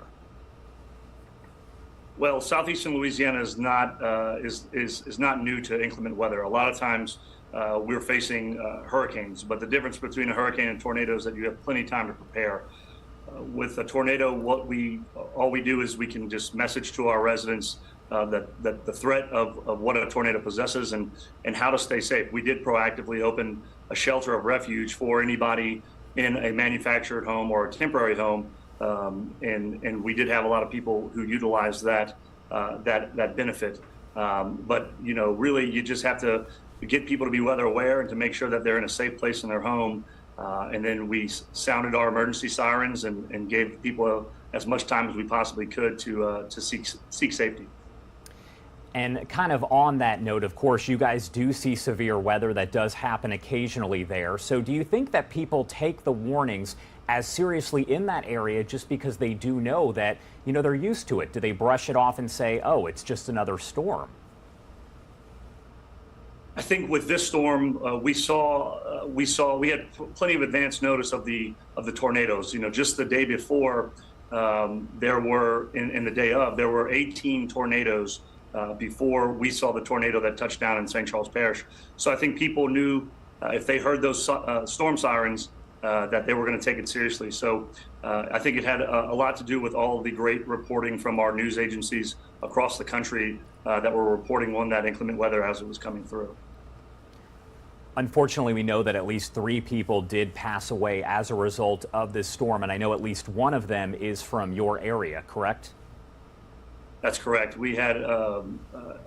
Well, southeastern Louisiana is not new to inclement weather. A lot of times we're facing hurricanes, but the difference between a hurricane and tornado is that you have plenty of time to prepare. With a tornado, all we do is we can just message to our residents that the threat of what a tornado possesses and how to stay safe. We did proactively open a shelter of refuge for anybody in a manufactured home or a temporary home, and we did have a lot of people who utilized that benefit. But really, you just have to get people to be weather aware and to make sure that they're in a safe place in their home. And then we sounded our emergency sirens and gave people as much time as we possibly could to seek safety. And kind of on that note, of course, you guys do see severe weather that does happen occasionally there. So do you think that people take the warnings as seriously in that area just because they do know that, they're used to it? Do they brush it off and say, oh, it's just another storm? I think with this storm, we had plenty of advance notice of the tornadoes. Just the day before, there were in the day of, there were 18 tornadoes before we saw the tornado that touched down in St. Charles Parish. So I think people knew if they heard those storm sirens, that they were going to take it seriously. So I think it had a lot to do with all of the great reporting from our news agencies across the country that were reporting on that inclement weather as it was coming through. Unfortunately, we know that at least 3 people did pass away as a result of this storm, and I know at least one of them is from your area, correct? That's correct. We had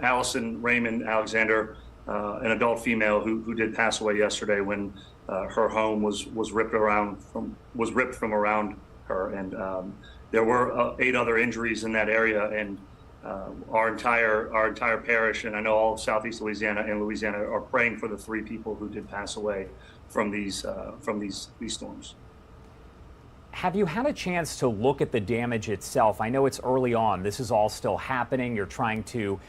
Allison Raymond Alexander, an adult female who did pass away yesterday when her home was ripped from around her, and there were 8 other injuries in that area, and our entire parish, and I know all of Southeast Louisiana and Louisiana, are praying for the 3 people who did pass away from these storms. Have you had a chance to look at the damage itself? I know it's early on. This is all still happening. You're trying to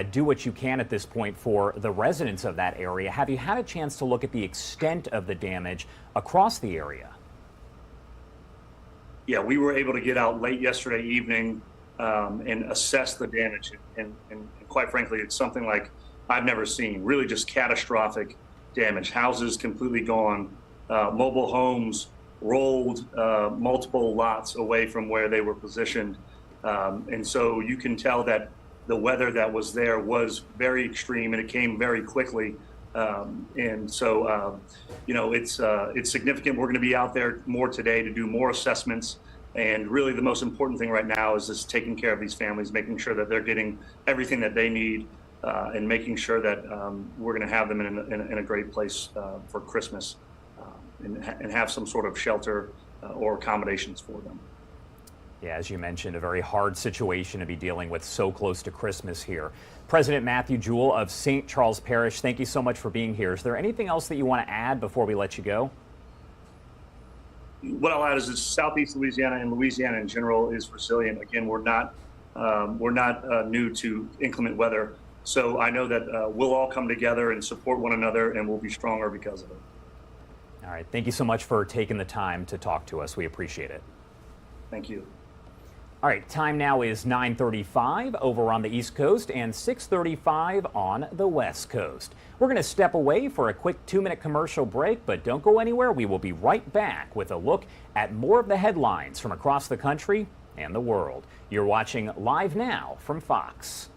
do what you can at this point for the residents of that area. Have you had a chance to look at the extent of the damage across the area? Yeah, we were able to get out late yesterday evening and assess the damage. And quite frankly, it's something like I've never seen. Really just catastrophic damage. Houses completely gone, mobile homes rolled multiple lots away from where they were positioned. And so you can tell that the weather that was there was very extreme, and it came very quickly. And so, it's significant. We're going to be out there more today to do more assessments. And really the most important thing right now is just taking care of these families, making sure that they're getting everything that they need, and making sure that we're going to have them in a great place for Christmas. And have some sort of shelter or accommodations for them. Yeah, as you mentioned, a very hard situation to be dealing with so close to Christmas here. President Matthew Jewell of St. Charles Parish, thank you so much for being here. Is there anything else that you want to add before we let you go? What I'll add is that Southeast Louisiana and Louisiana in general is resilient. Again, we're not new to inclement weather. So I know that we'll all come together and support one another, and we'll be stronger because of it. All right. Thank you so much for taking the time to talk to us. We appreciate it. Thank you. All right. Time now is 9:35 over on the East Coast and 6:35 on the West Coast. We're going to step away for a quick 2-minute commercial break, but don't go anywhere. We will be right back with a look at more of the headlines from across the country and the world. You're watching Live Now from Fox.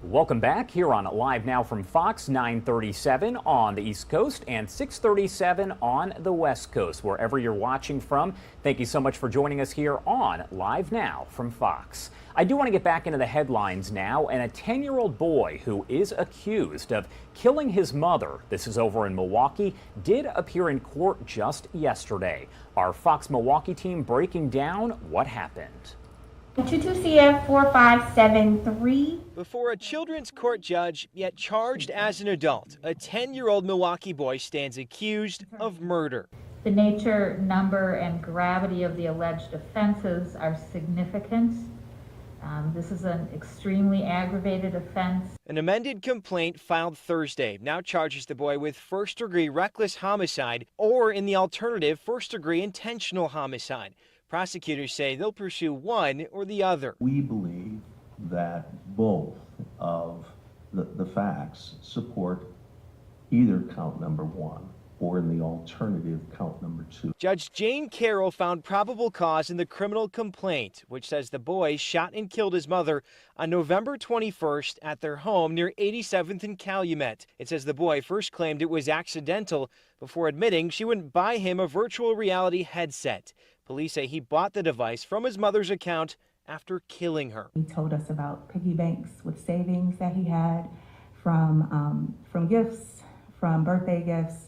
Welcome back here on Live Now from Fox, 9:37 on the East Coast and 6:37 on the West Coast. Wherever you're watching from, thank you so much for joining us here on Live Now from Fox. I do want to get back into the headlines now, and a 10-year-old boy who is accused of killing his mother, this is over in Milwaukee, did appear in court just yesterday. Our Fox Milwaukee team breaking down what happened. 22CF4573. Before a children's court judge, yet charged as an adult, a 10-year-old Milwaukee boy stands accused of murder. The nature, number, and gravity of the alleged offenses are significant. This is an extremely aggravated offense. An amended complaint filed Thursday now charges the boy with first-degree reckless homicide or, in the alternative, first-degree intentional homicide. Prosecutors say they'll pursue one or the other. We believe that both of the facts support either count number one or in the alternative count number two. Judge Jane Carroll found probable cause in the criminal complaint, which says the boy shot and killed his mother on November 21st at their home near 87th and Calumet. It says the boy first claimed it was accidental before admitting she wouldn't buy him a virtual reality headset. Police say he bought the device from his mother's account after killing her. He told us about piggy banks with savings that he had from gifts, from birthday gifts,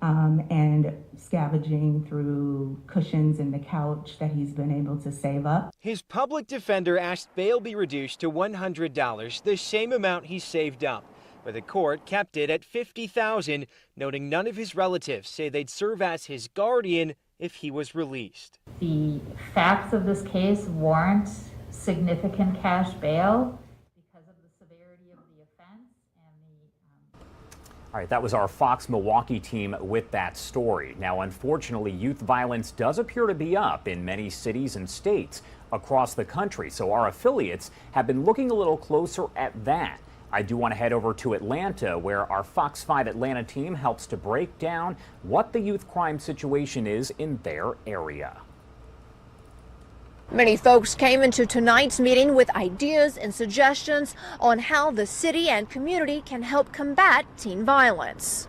and scavenging through cushions in the couch that he's been able to save up. His public defender asked bail be reduced to $100, the same amount he saved up. But the court kept it at $50,000, noting none of his relatives say they'd serve as his guardian if he was released. The facts of this case warrant significant cash bail because of the severity of the offense and All right, that was our Fox Milwaukee team with that story. Now, unfortunately, youth violence does appear to be up in many cities and states across the country, so our affiliates have been looking a little closer at that. I do want to head over to Atlanta, where our Fox 5 Atlanta team helps to break down what the youth crime situation is in their area. Many folks came into tonight's meeting with ideas and suggestions on how the city and community can help combat teen violence.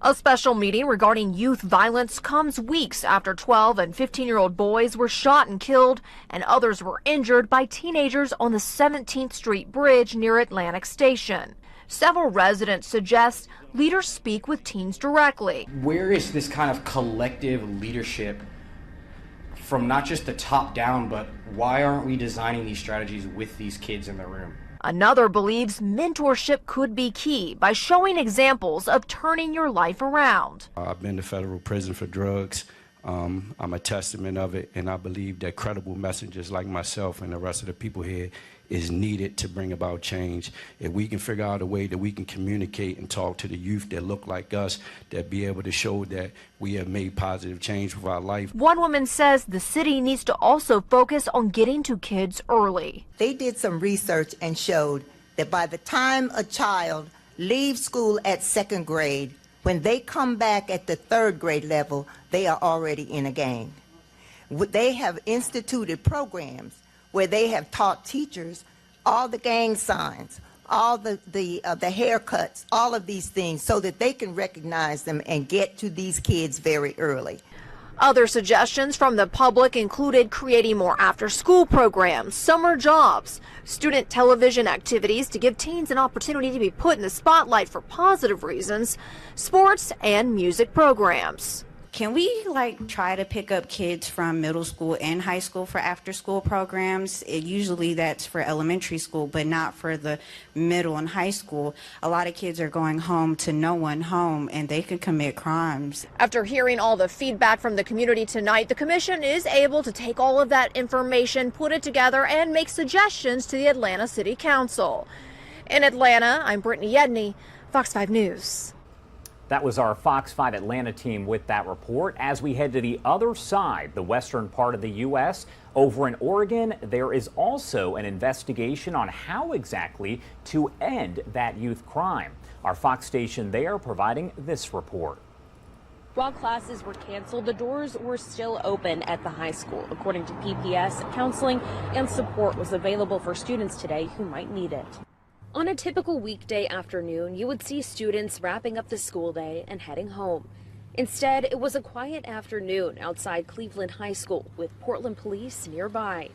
A special meeting regarding youth violence comes weeks after 12 and 15-year-old boys were shot and killed, and others were injured by teenagers on the 17th Street Bridge near Atlantic Station. Several residents suggest leaders speak with teens directly. Where is this kind of collective leadership from not just the top down, but why aren't we designing these strategies with these kids in the room? Another believes mentorship could be key by showing examples of turning your life around. I've been to federal prison for drugs. I'm a testament of it, and I believe that credible messengers like myself and the rest of the people here is needed to bring about change. If we can figure out a way that we can communicate and talk to the youth that look like us, that be able to show that we have made positive change with our life. One woman says the city needs to also focus on getting to kids early. They did some research and showed that by the time a child leaves school at second grade, when they come back at the third grade level, they are already in a gang. They have instituted programs where they have taught teachers all the gang signs, all the haircuts, all of these things, so that they can recognize them and get to these kids very early. Other suggestions from the public included creating more after-school programs, summer jobs, student television activities to give teens an opportunity to be put in the spotlight for positive reasons, sports and music programs. Can we try to pick up kids from middle school and high school for after school programs? Usually that's for elementary school, but not for the middle and high school. A lot of kids are going home to no one home, and they could commit crimes. After hearing all the feedback from the community tonight, the commission is able to take all of that information, put it together, and make suggestions to the Atlanta City Council. In Atlanta, I'm Brittany Yedney, Fox 5 News. That was our Fox 5 Atlanta team with that report. As we head to the other side, the western part of the U.S., over in Oregon, there is also an investigation on how exactly to end that youth crime. Our Fox station there providing this report. While classes were canceled, the doors were still open at the high school. According to PPS, counseling and support was available for students today who might need it. On a typical weekday afternoon, you would see students wrapping up the school day and heading home. Instead, it was a quiet afternoon outside Cleveland High School with Portland police nearby.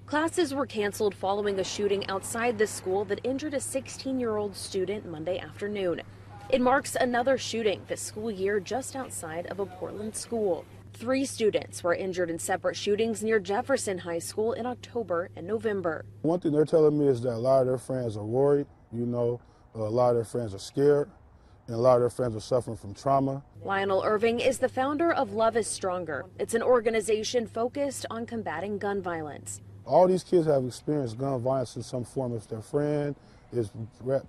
Classes were canceled following a shooting outside the school that injured a 16-year-old student Monday afternoon. It marks another shooting this school year just outside of a Portland school. 3 students were injured in separate shootings near Jefferson High School in October and November. One thing they're telling me is that a lot of their friends are worried, a lot of their friends are scared, and a lot of their friends are suffering from trauma. Lionel Irving is the founder of Love is Stronger. It's an organization focused on combating gun violence. All these kids have experienced gun violence in some form. If their friend is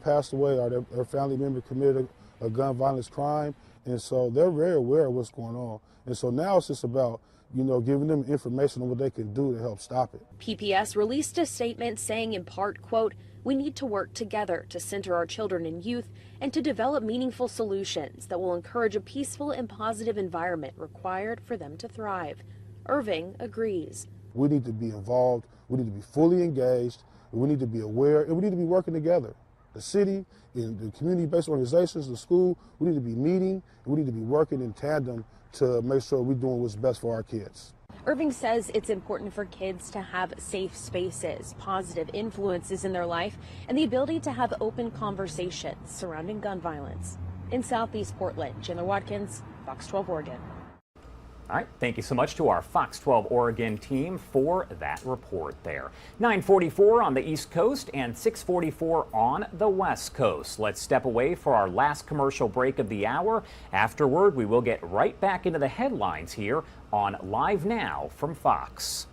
passed away or their family member committed a gun violence crime, and so they're very aware of what's going on. And so now it's just about, giving them information on what they can do to help stop it. PPS released a statement saying in part, quote, "We need to work together to center our children and youth and to develop meaningful solutions that will encourage a peaceful and positive environment required for them to thrive." Irving agrees. We need to be involved, we need to be fully engaged, we need to be aware, and we need to be working together. The city, and the community-based organizations, the school, we need to be meeting, and we need to be working in tandem to make sure we're doing what's best for our kids. Irving says it's important for kids to have safe spaces, positive influences in their life, and the ability to have open conversations surrounding gun violence. In Southeast Portland, Chandler Watkins, Fox 12 Oregon. All right, thank you so much to our Fox 12 Oregon team for that report there. 9:44 on the East Coast and 6:44 on the West Coast. Let's step away for our last commercial break of the hour. Afterward, we will get right back into the headlines here on Live Now from Fox.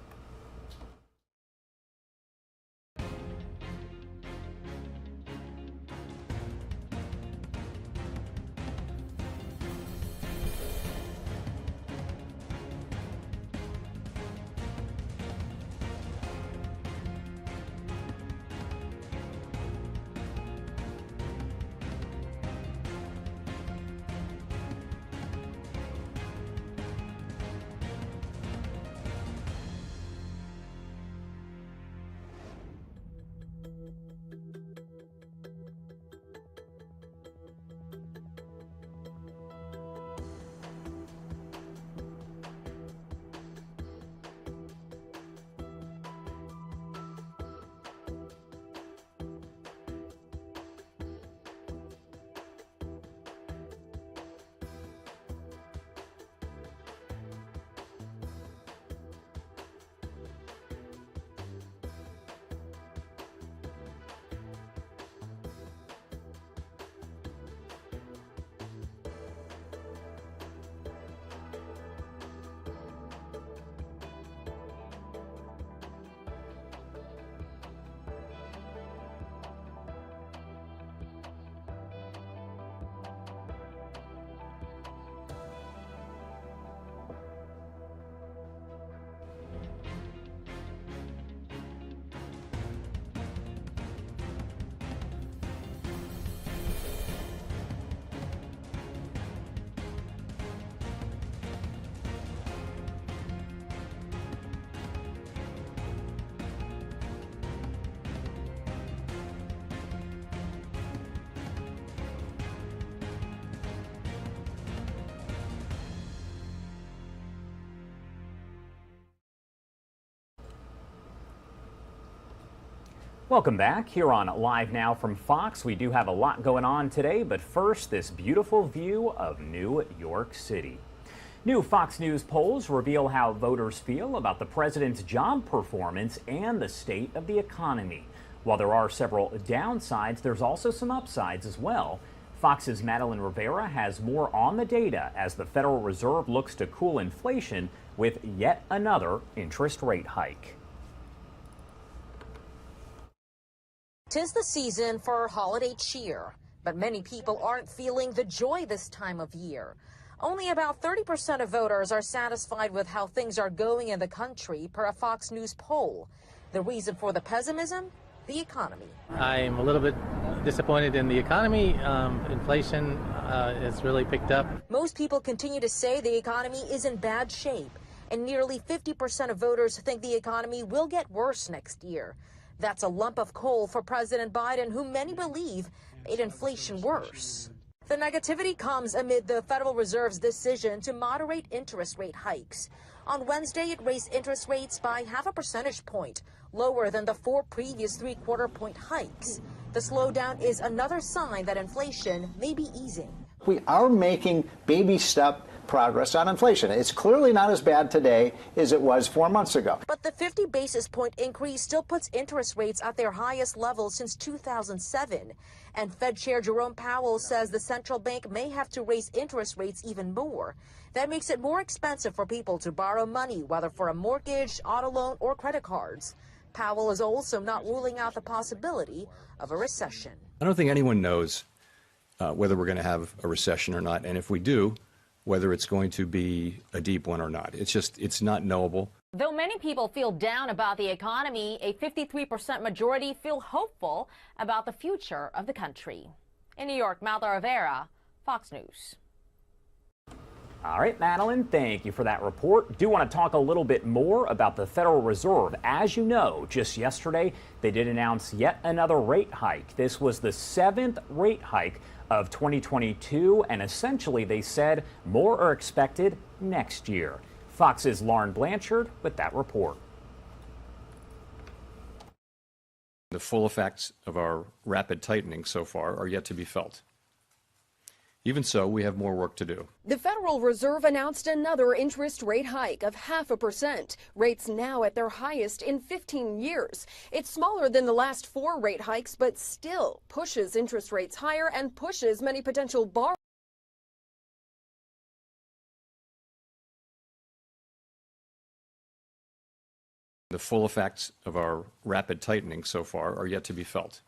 Welcome back here on Live Now from Fox. We do have a lot going on today, but first, this beautiful view of New York City. New Fox News polls reveal how voters feel about the president's job performance and the state of the economy. While there are several downsides, there's also some upsides as well. Fox's Madeline Rivera has more on the data as the Federal Reserve looks to cool inflation with yet another interest rate hike. 'Tis the season for holiday cheer, but many people aren't feeling the joy this time of year. Only about 30% of voters are satisfied with how things are going in the country per a Fox News poll. The reason for the pessimism? The economy. I'm a little bit disappointed in the economy. Inflation has really picked up. Most people continue to say the economy is in bad shape, and nearly 50% of voters think the economy will get worse next year. That's a lump of coal for President Biden, who many believe made inflation worse. The negativity comes amid the Federal Reserve's decision to moderate interest rate hikes. On Wednesday, it raised interest rates by 0.5 percentage point, lower than the 4 previous 3/4 point hikes. The slowdown is another sign that inflation may be easing. We are making baby step progress on inflation. It's clearly not as bad today as it was 4 months ago. But the 50 basis point increase still puts interest rates at their highest level since 2007. And Fed Chair Jerome Powell says the central bank may have to raise interest rates even more. That makes it more expensive for people to borrow money, whether for a mortgage, auto loan, or credit cards. Powell is also not ruling out the possibility of a recession. I don't think anyone knows whether we're going to have a recession or not. And if we do, whether it's going to be a deep one or not. It's not knowable. Though many people feel down about the economy, a 53% majority feel hopeful about the future of the country. In New York, Malda Rivera, Fox News. All right, Madeline, thank you for that report. Do want to talk a little bit more about the Federal Reserve. As you know, just yesterday, they did announce yet another rate hike. This was the 7th rate hike of 2022, and essentially they said more are expected next year. Fox's Lauren Blanchard with that report. The full effects of our rapid tightening so far are yet to be felt. Even so, we have more work to do. The Federal Reserve announced another interest rate hike of 0.5%. Rates now at their highest in 15 years. It's smaller than the last 4 rate hikes, but still pushes interest rates higher and pushes many potential borrowers. The full effects of our rapid tightening so far are yet to be felt.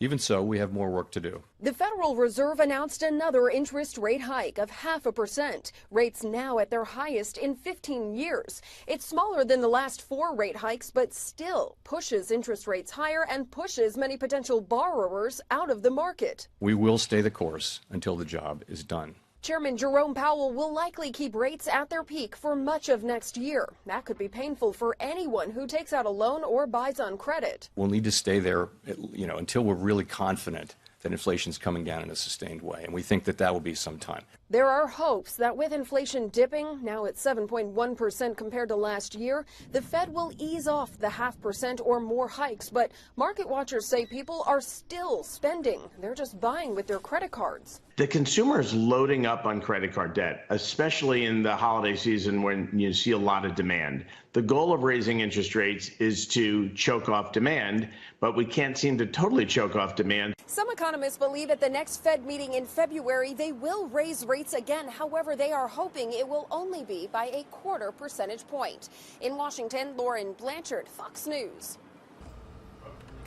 Even so, we have more work to do. The Federal Reserve announced another interest rate hike of 0.5%. Rates now at their highest in 15 years. It's smaller than the last 4 rate hikes, but still pushes interest rates higher and pushes many potential borrowers out of the market. We will stay the course until the job is done. Chairman Jerome Powell will likely keep rates at their peak for much of next year. That could be painful for anyone who takes out a loan or buys on credit. We'll need to stay there, until we're really confident that inflation's coming down in a sustained way, and we think that will be some time. There are hopes that with inflation dipping, now at 7.1% compared to last year, the Fed will ease off the 0.5% or more hikes. But market watchers say people are still spending. They're just buying with their credit cards. The consumer is loading up on credit card debt, especially in the holiday season when you see a lot of demand. The goal of raising interest rates is to choke off demand, but we can't seem to totally choke off demand. Some economists believe at the next Fed meeting in February, they will raise rates again. However, they are hoping it will only be by a 0.25 percentage point. In Washington, Lauren Blanchard, Fox News.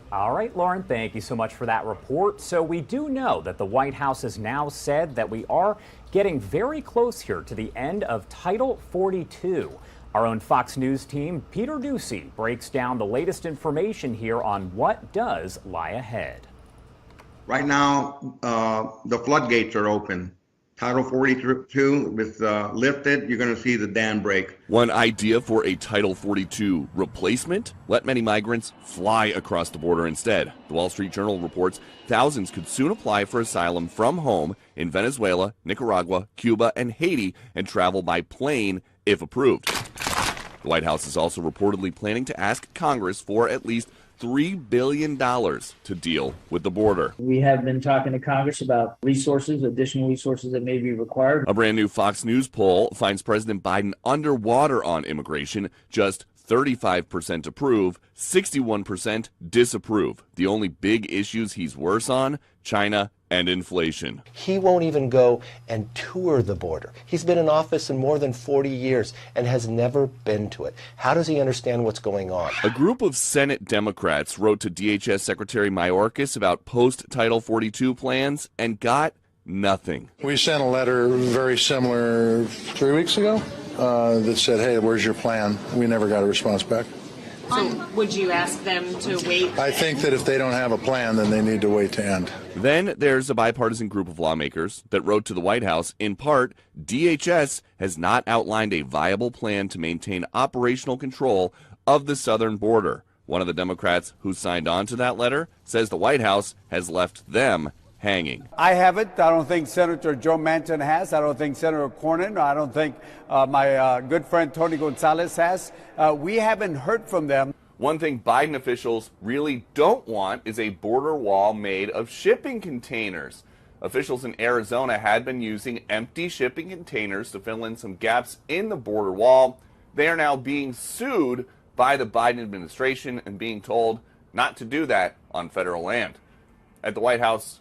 All right, Lauren, thank you so much for that report. So we do know that the White House has now said that we are getting very close here to the end of Title 42. Our own Fox News team, Peter Ducey, breaks down the latest information here on what does lie ahead. Right now, the floodgates are open. Title 42 with lifted, you're going to see the dam break. One idea for a Title 42 replacement? Let many migrants fly across the border instead. The Wall Street Journal reports thousands could soon apply for asylum from home in Venezuela, Nicaragua, Cuba, and Haiti and travel by plane if approved. The White House is also reportedly planning to ask Congress for at least $3 billion to deal with the border. We have been talking to Congress about additional resources that may be required. A brand new Fox News poll finds President Biden underwater on immigration, just 35% approve, 61% disapprove. The only big issues he's worse on, China and inflation. He won't even go and tour the border. He's been in office in more than 40 years and has never been to it. How does he understand what's going on? A group of Senate Democrats wrote to DHS Secretary Mayorkas about post-Title 42 plans and got nothing. We sent a letter very similar 3 weeks ago that said, hey, where's your plan? We never got a response back. So would you ask them to wait? I think that if they don't have a plan, then they need to wait to end. Then there's a bipartisan group of lawmakers that wrote to the White House, in part, DHS has not outlined a viable plan to maintain operational control of the southern border. One of the Democrats who signed on to that letter says the White House has left them hanging. I haven't. I don't think Senator Joe Manchin has. I don't think Senator Cornyn. I don't think my good friend Tony Gonzalez has. We haven't heard from them. One thing Biden officials really don't want is a border wall made of shipping containers. Officials in Arizona had been using empty shipping containers to fill in some gaps in the border wall. They are now being sued by the Biden administration and being told not to do that on federal land. At the White House,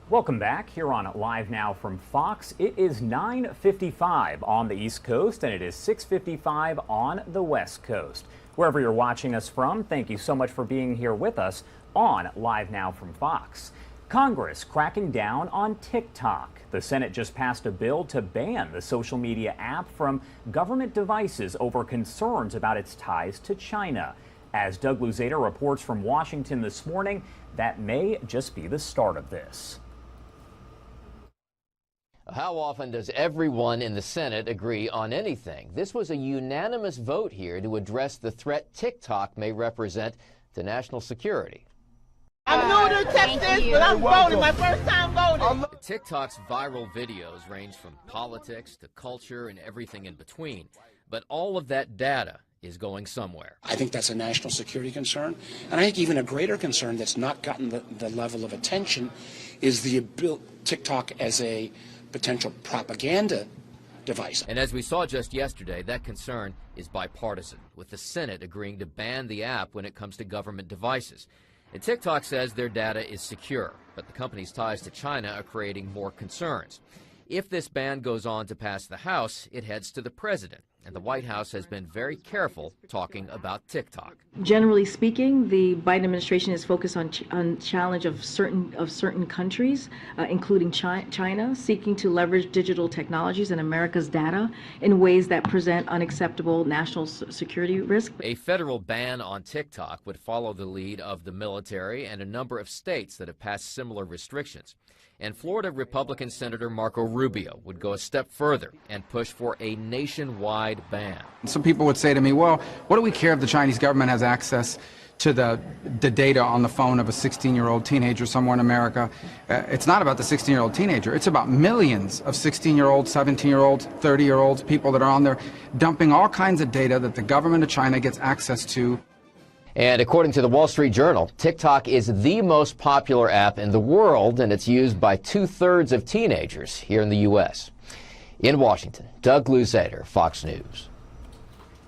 Welcome back here on Live Now from Fox. It is 9:55 on the East Coast and it is 6:55 on the West Coast. Wherever you're watching us from, thank you so much for being here with us on Live Now from Fox. Congress cracking down on TikTok. The Senate just passed a bill to ban the social media app from government devices over concerns about its ties to China. As Doug Luzader reports from Washington this morning, that may just be the start of this. How often does everyone in the Senate agree on anything? This was a unanimous vote here to address the threat TikTok may represent to national security. I'm new to Texas, but I'm voting. My first time voting. TikTok's viral videos range from politics to culture and everything in between. But all of that data is going somewhere. I think that's a national security concern. And I think even a greater concern that's not gotten the level of attention is the TikTok as a potential propaganda device. And as we saw just yesterday, that concern is bipartisan, with the Senate agreeing to ban the app when it comes to government devices. And TikTok says their data is secure, but the company's ties to China are creating more concerns. If this ban goes on to pass the House, it heads to the president. And the White House has been very careful talking about TikTok. Generally speaking, the Biden administration is focused on challenge of certain countries, including China, seeking to leverage digital technologies and America's data in ways that present unacceptable national security risk. A federal ban on TikTok would follow the lead of the military and a number of states that have passed similar restrictions. And Florida Republican Senator Marco Rubio would go a step further and push for a nationwide ban. Some people would say to me, well, what do we care if the Chinese government has access to the data on the phone of a 16-year-old teenager somewhere in America? It's not about the 16-year-old teenager. It's about millions of 16-year-olds, 17-year-olds, 30-year-olds, people that are on there dumping all kinds of data that the government of China gets access to. And according to the Wall Street Journal, TikTok is the most popular app in the world, and it's used by 2/3 of teenagers here in the U.S. In Washington, Doug Luzader, Fox News.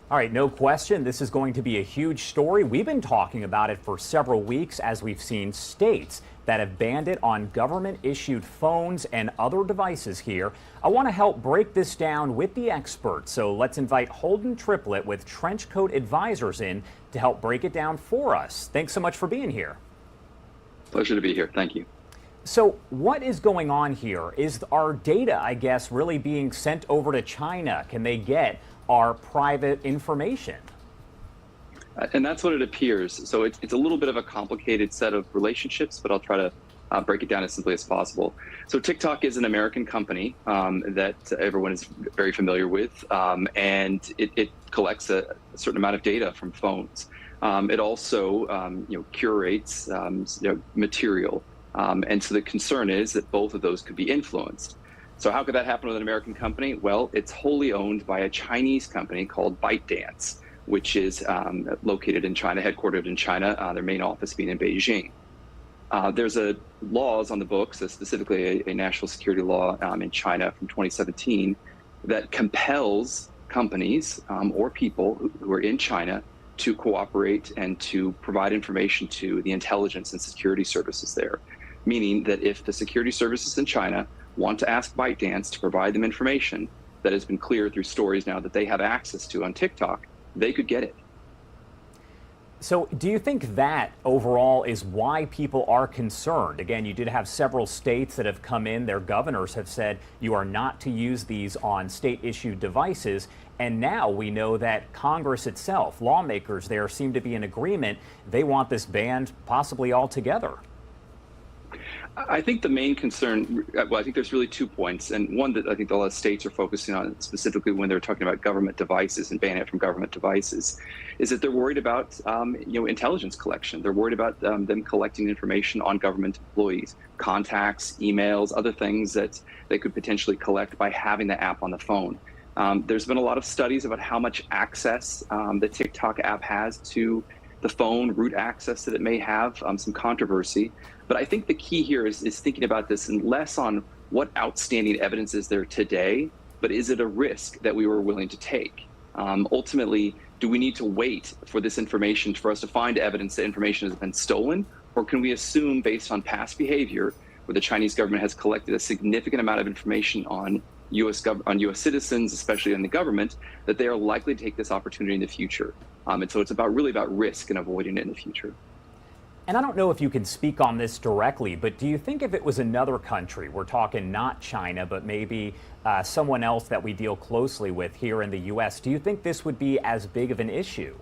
All right, no question, this is going to be a huge story. We've been talking about it for several weeks as we've seen states that have banned it on government-issued phones and other devices here. I want to help break this down with the experts, so let's invite Holden Triplett with Trenchcoat Advisors in to help break it down for us. Thanks so much for being here. Pleasure to be here. Thank you. So what is going on here? Is our data, I guess, really being sent over to China? Can they get our private information? And that's what it appears. So it's a little bit of a complicated set of relationships, but I'll try to break it down as simply as possible. So TikTok is an American company that everyone is very familiar with, and it collects a certain amount of data from phones. It also curates material. And so the concern is that both of those could be influenced. So how could that happen with an American company? Well, it's wholly owned by a Chinese company called ByteDance, which is located in China, headquartered in China, their main office being in Beijing. There's laws on the books, specifically a national security law in China from 2017 that compels companies or people who are in China to cooperate and to provide information to the intelligence and security services there. Meaning that if the security services in China want to ask ByteDance to provide them information that has been clear through stories now that they have access to on TikTok, they could get it. So do you think that overall is why people are concerned? Again, you did have several states that have come in, their governors have said you are not to use these on state-issued devices. And now we know that Congress itself, lawmakers there seem to be in agreement. They want this banned possibly altogether. I think the main concern, well, I think there's really 2 points. And one that I think a lot of states are focusing on, specifically when they're talking about government devices and banning it from government devices, is that they're worried about intelligence collection. They're worried about them collecting information on government employees, contacts, emails, other things that they could potentially collect by having the app on the phone. There's been a lot of studies about how much access the TikTok app has to the phone, root access that it may have, some controversy. But I think the key here is thinking about this and less on what outstanding evidence is there today, but is it a risk that we were willing to take? Ultimately, do we need to wait for this information for us to find evidence that information has been stolen? Or can we assume, based on past behavior, where the Chinese government has collected a significant amount of information on U.S. citizens, especially in the government, that they are likely to take this opportunity in the future? And so it's really about risk and avoiding it in the future. And I don't know if you can speak on this directly, but do you think if it was another country, we're talking not China, but maybe someone else that we deal closely with here in the U.S., do you think this would be as big of an issue?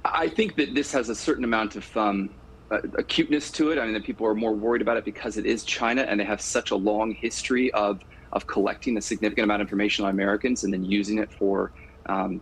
I think that this has a certain amount of acuteness to it. I mean, that people are more worried about it because it is China and they have such a long history of collecting a significant amount of information on Americans and then using it for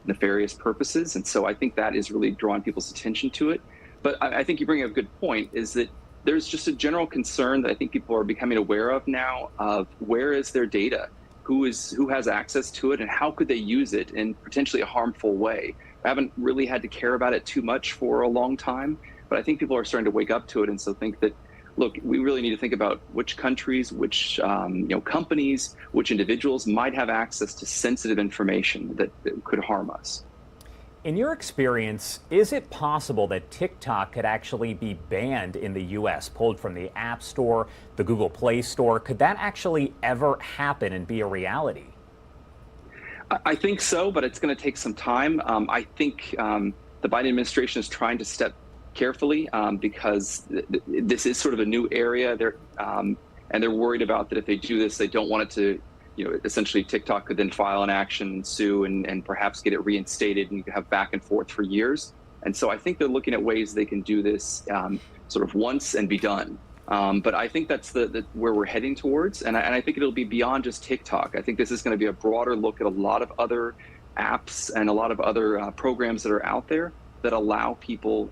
nefarious purposes. And so I think that is really drawing people's attention to it. But I think you bring up a good point, is that there's just a general concern that I think people are becoming aware of now of where is their data, who has access to it, and how could they use it in potentially a harmful way. I haven't really had to care about it too much for a long time, but I think people are starting to wake up to it, and so think that, look, we really need to think about which countries, which companies, which individuals might have access to sensitive information that could harm us. In your experience, is it possible that TikTok could actually be banned in the U.S., pulled from the App Store, the Google Play Store? Could that actually ever happen and be a reality? I think so, but it's going to take some time. I think the Biden administration is trying to step carefully because this is sort of a new area. And they're worried about that if they do this, they don't want it to, essentially TikTok could then file an action, sue, and perhaps get it reinstated, and you can have back and forth for years. And so I think they're looking at ways they can do this sort of once and be done. But I think that's where we're heading towards. And I think it'll be beyond just TikTok. I think this is going to be a broader look at a lot of other apps and a lot of other programs that are out there that allow people,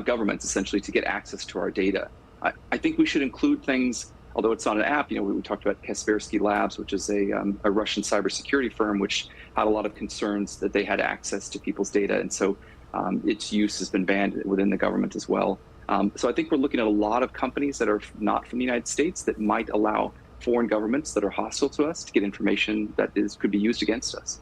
governments essentially, to get access to our data. I think we should include things, although it's not an app. We talked about Kaspersky Labs, which is a Russian cybersecurity firm, which had a lot of concerns that they had access to people's data. And so its use has been banned within the government as well. So I think we're looking at a lot of companies that are not from the United States that might allow foreign governments that are hostile to us to get information that could be used against us.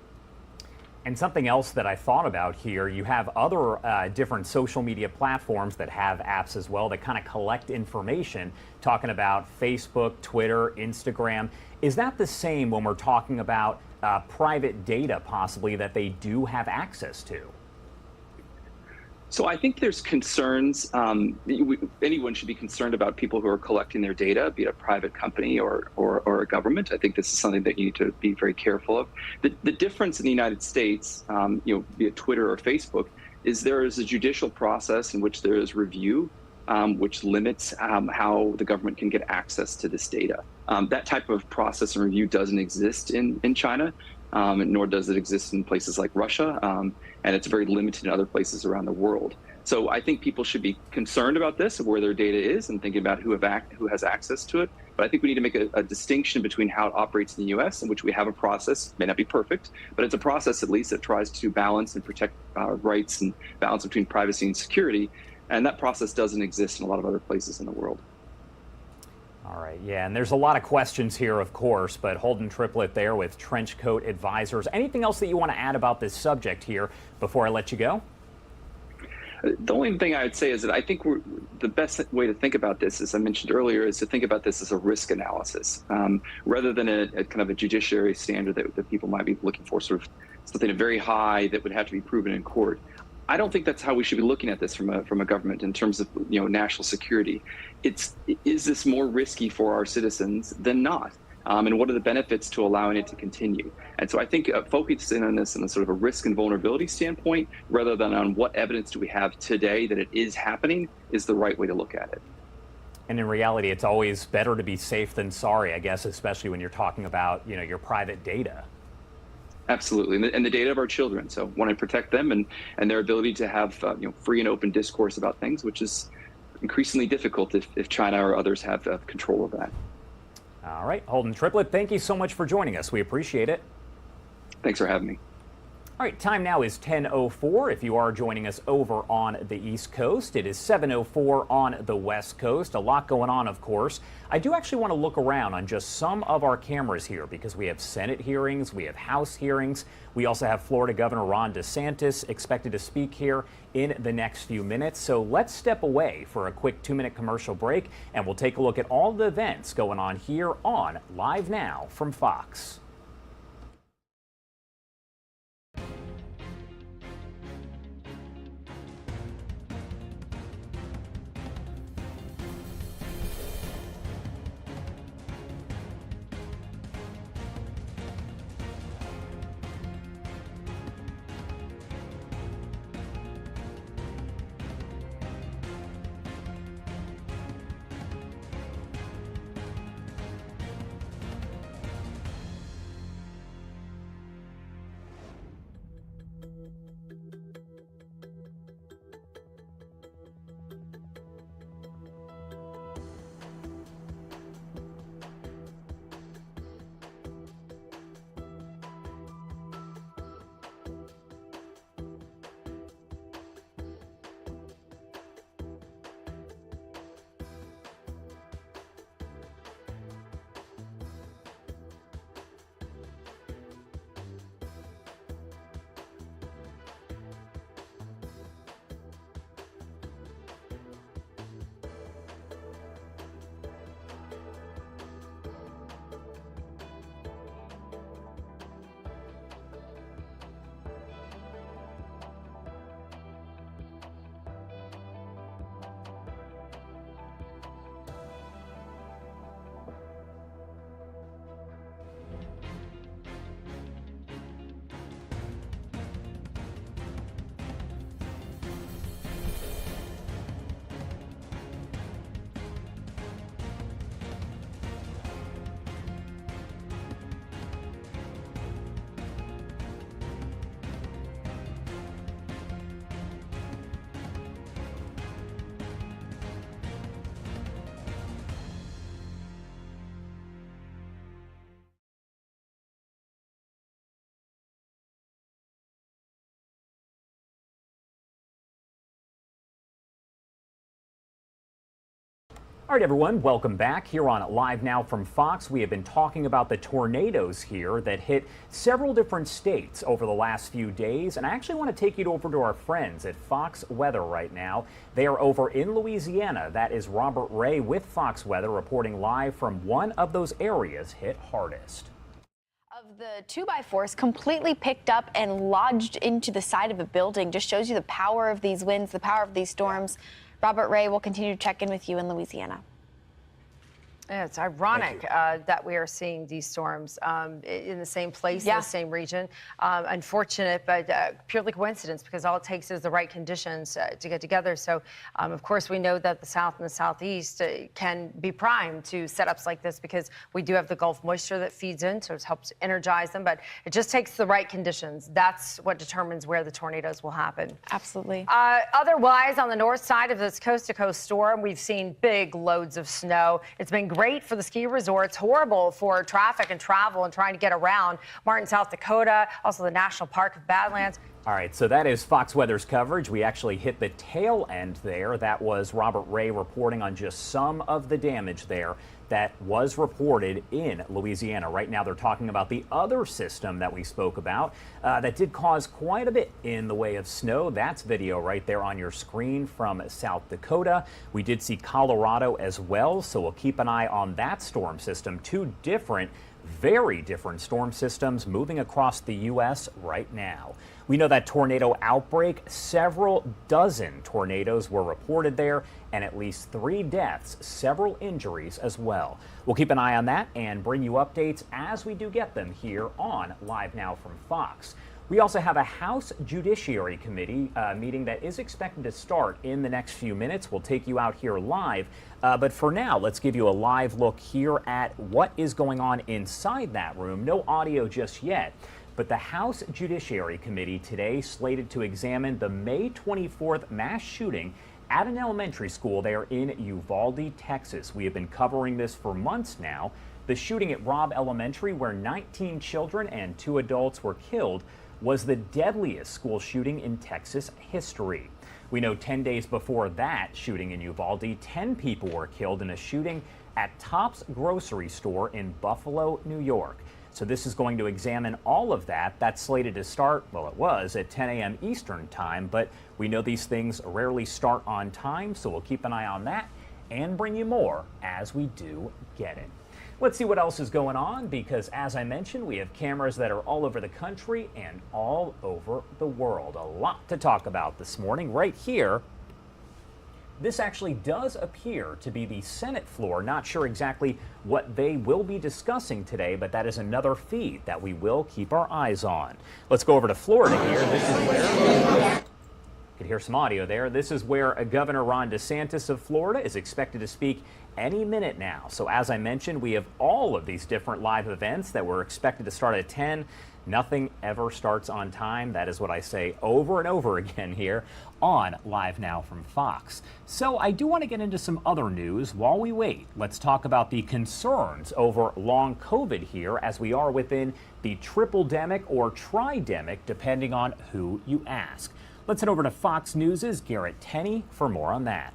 And something else that I thought about here, you have other different social media platforms that have apps as well that kind of collect information, talking about Facebook, Twitter, Instagram. Is that the same when we're talking about private data possibly that they do have access to? So I think there's concerns. Anyone should be concerned about people who are collecting their data, be it a private company or a government. I think this is something that you need to be very careful of. The difference in the United States, be it Twitter or Facebook, is there is a judicial process in which there is review, which limits how the government can get access to this data. That type of process and review doesn't exist in China. Nor does it exist in places like Russia, and it's very limited in other places around the world. So I think people should be concerned about this, of where their data is, and thinking about who has access to it. But I think we need to make a distinction between how it operates in the U.S., in which we have a process, may not be perfect, but it's a process at least that tries to balance and protect rights and balance between privacy and security. And that process doesn't exist in a lot of other places in the world. All right, yeah, and there's a lot of questions here, of course, but Holden Triplett there with Trenchcoat Advisors. Anything else that you want to add about this subject here before I let you go? The only thing I would say is that I think the best way to think about this, as I mentioned earlier, is to think about this as a risk analysis, rather than a kind of a judiciary standard that people might be looking for, sort of something very high that would have to be proven in court. I don't think that's how we should be looking at this from a government in terms of national security. Is this more risky for our citizens than not? And what are the benefits to allowing it to continue? And so I think focusing on this in a sort of a risk and vulnerability standpoint, rather than on what evidence do we have today that it is happening, is the right way to look at it. And in reality, it's always better to be safe than sorry, I guess, especially when you're talking about your private data. Absolutely, and the data of our children. So want to protect them and their ability to have free and open discourse about things, which is increasingly difficult if China or others have control of that. All right, Holden Triplett, thank you so much for joining us. We appreciate it. Thanks for having me. All right, time now is 10:04. If you are joining us over on the East Coast, it is 7:04 on the West Coast. A lot going on, of course. I do actually want to look around on just some of our cameras here because we have Senate hearings, we have House hearings. We also have Florida Governor Ron DeSantis expected to speak here in the next few minutes. So let's step away for a quick 2-minute commercial break, and we'll take a look at all the events going on here on Live Now from Fox. All right, everyone, welcome back. Here on Live Now from Fox, we have been talking about the tornadoes here that hit several different states over the last few days. And I actually want to take you over to our friends at Fox Weather right now. They are over in Louisiana. That is Robert Ray with Fox Weather reporting live from one of those areas hit hardest. Of the 2x4s completely picked up and lodged into the side of a building. Just shows you the power of these winds, the power of these storms. Robert Ray will continue to check in with you in Louisiana. Yeah, it's ironic that we are seeing these storms in the same place, in the same region. Unfortunate, but purely coincidence, because all it takes is the right conditions to get together. So, of course, we know that the South and the Southeast can be primed to setups like this because we do have the Gulf moisture that feeds in, so it helps energize them. But it just takes the right conditions. That's what determines where the tornadoes will happen. Absolutely. Otherwise, on the north side of this coast-to-coast storm, we've seen big loads of snow. It's been great for the ski resorts, horrible for traffic and travel and trying to get around Martin, South Dakota, also the National Park of Badlands. All right, so that is Fox Weather's coverage. We actually hit the tail end there. That was Robert Ray reporting on just some of the damage there that was reported in Louisiana. Right now, they're talking about the other system that we spoke about that did cause quite a bit in the way of snow. That's video right there on your screen from South Dakota. We did see Colorado as well, so we'll keep an eye on that storm system. Two different, very different storm systems moving across the U.S. right now. We know that tornado outbreak, several dozen tornadoes were reported there, and at least 3 deaths, several injuries as well. We'll keep an eye on that and bring you updates as we do get them here on Live Now from Fox. We also have a House Judiciary Committee meeting that is expected to start in the next few minutes. We'll take you out here live. But for now, let's give you a live look here at what is going on inside that room. No audio just yet. But the House Judiciary Committee today slated to examine the May 24th mass shooting at an elementary school there in Uvalde, Texas. We have been covering this for months now. The shooting at Robb Elementary, where 19 children and 2 adults were killed, was the deadliest school shooting in Texas history. We know 10 days before that shooting in Uvalde, 10 people were killed in a shooting at Tops grocery store in Buffalo, New York. So this is going to examine all of that. That's slated to start, well, it was at 10 a.m. Eastern time, but we know these things rarely start on time, so we'll keep an eye on that and bring you more as we do get it. Let's see what else is going on, because as I mentioned, we have cameras that are all over the country and all over the world. A lot to talk about this morning right here. This actually does appear to be the Senate floor. Not sure exactly what they will be discussing today, but that is another feed that we will keep our eyes on. Let's go over to Florida here. This is where you can hear some audio there. This is where Governor Ron DeSantis of Florida is expected to speak any minute now. So as I mentioned, we have all of these different live events that were expected to start at 10. Nothing ever starts on time. That is what I say over and over again here on Live Now from Fox. So I do want to get into some other news. While we wait, let's talk about the concerns over long COVID here, as we are within the triple-demic or tridemic, depending on who you ask. Let's head over to Fox News' Garrett Tenney for more on that.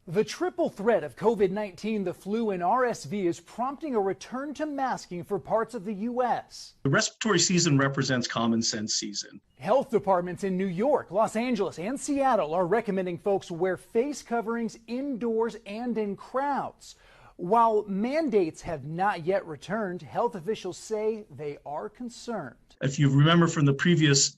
The triple threat of COVID-19, the flu, and RSV is prompting a return to masking for parts of the U.S. The respiratory season represents common sense season. Health departments in New York, Los Angeles, and Seattle are recommending folks wear face coverings indoors and in crowds. While mandates have not yet returned, health officials say they are concerned. If you remember from the previous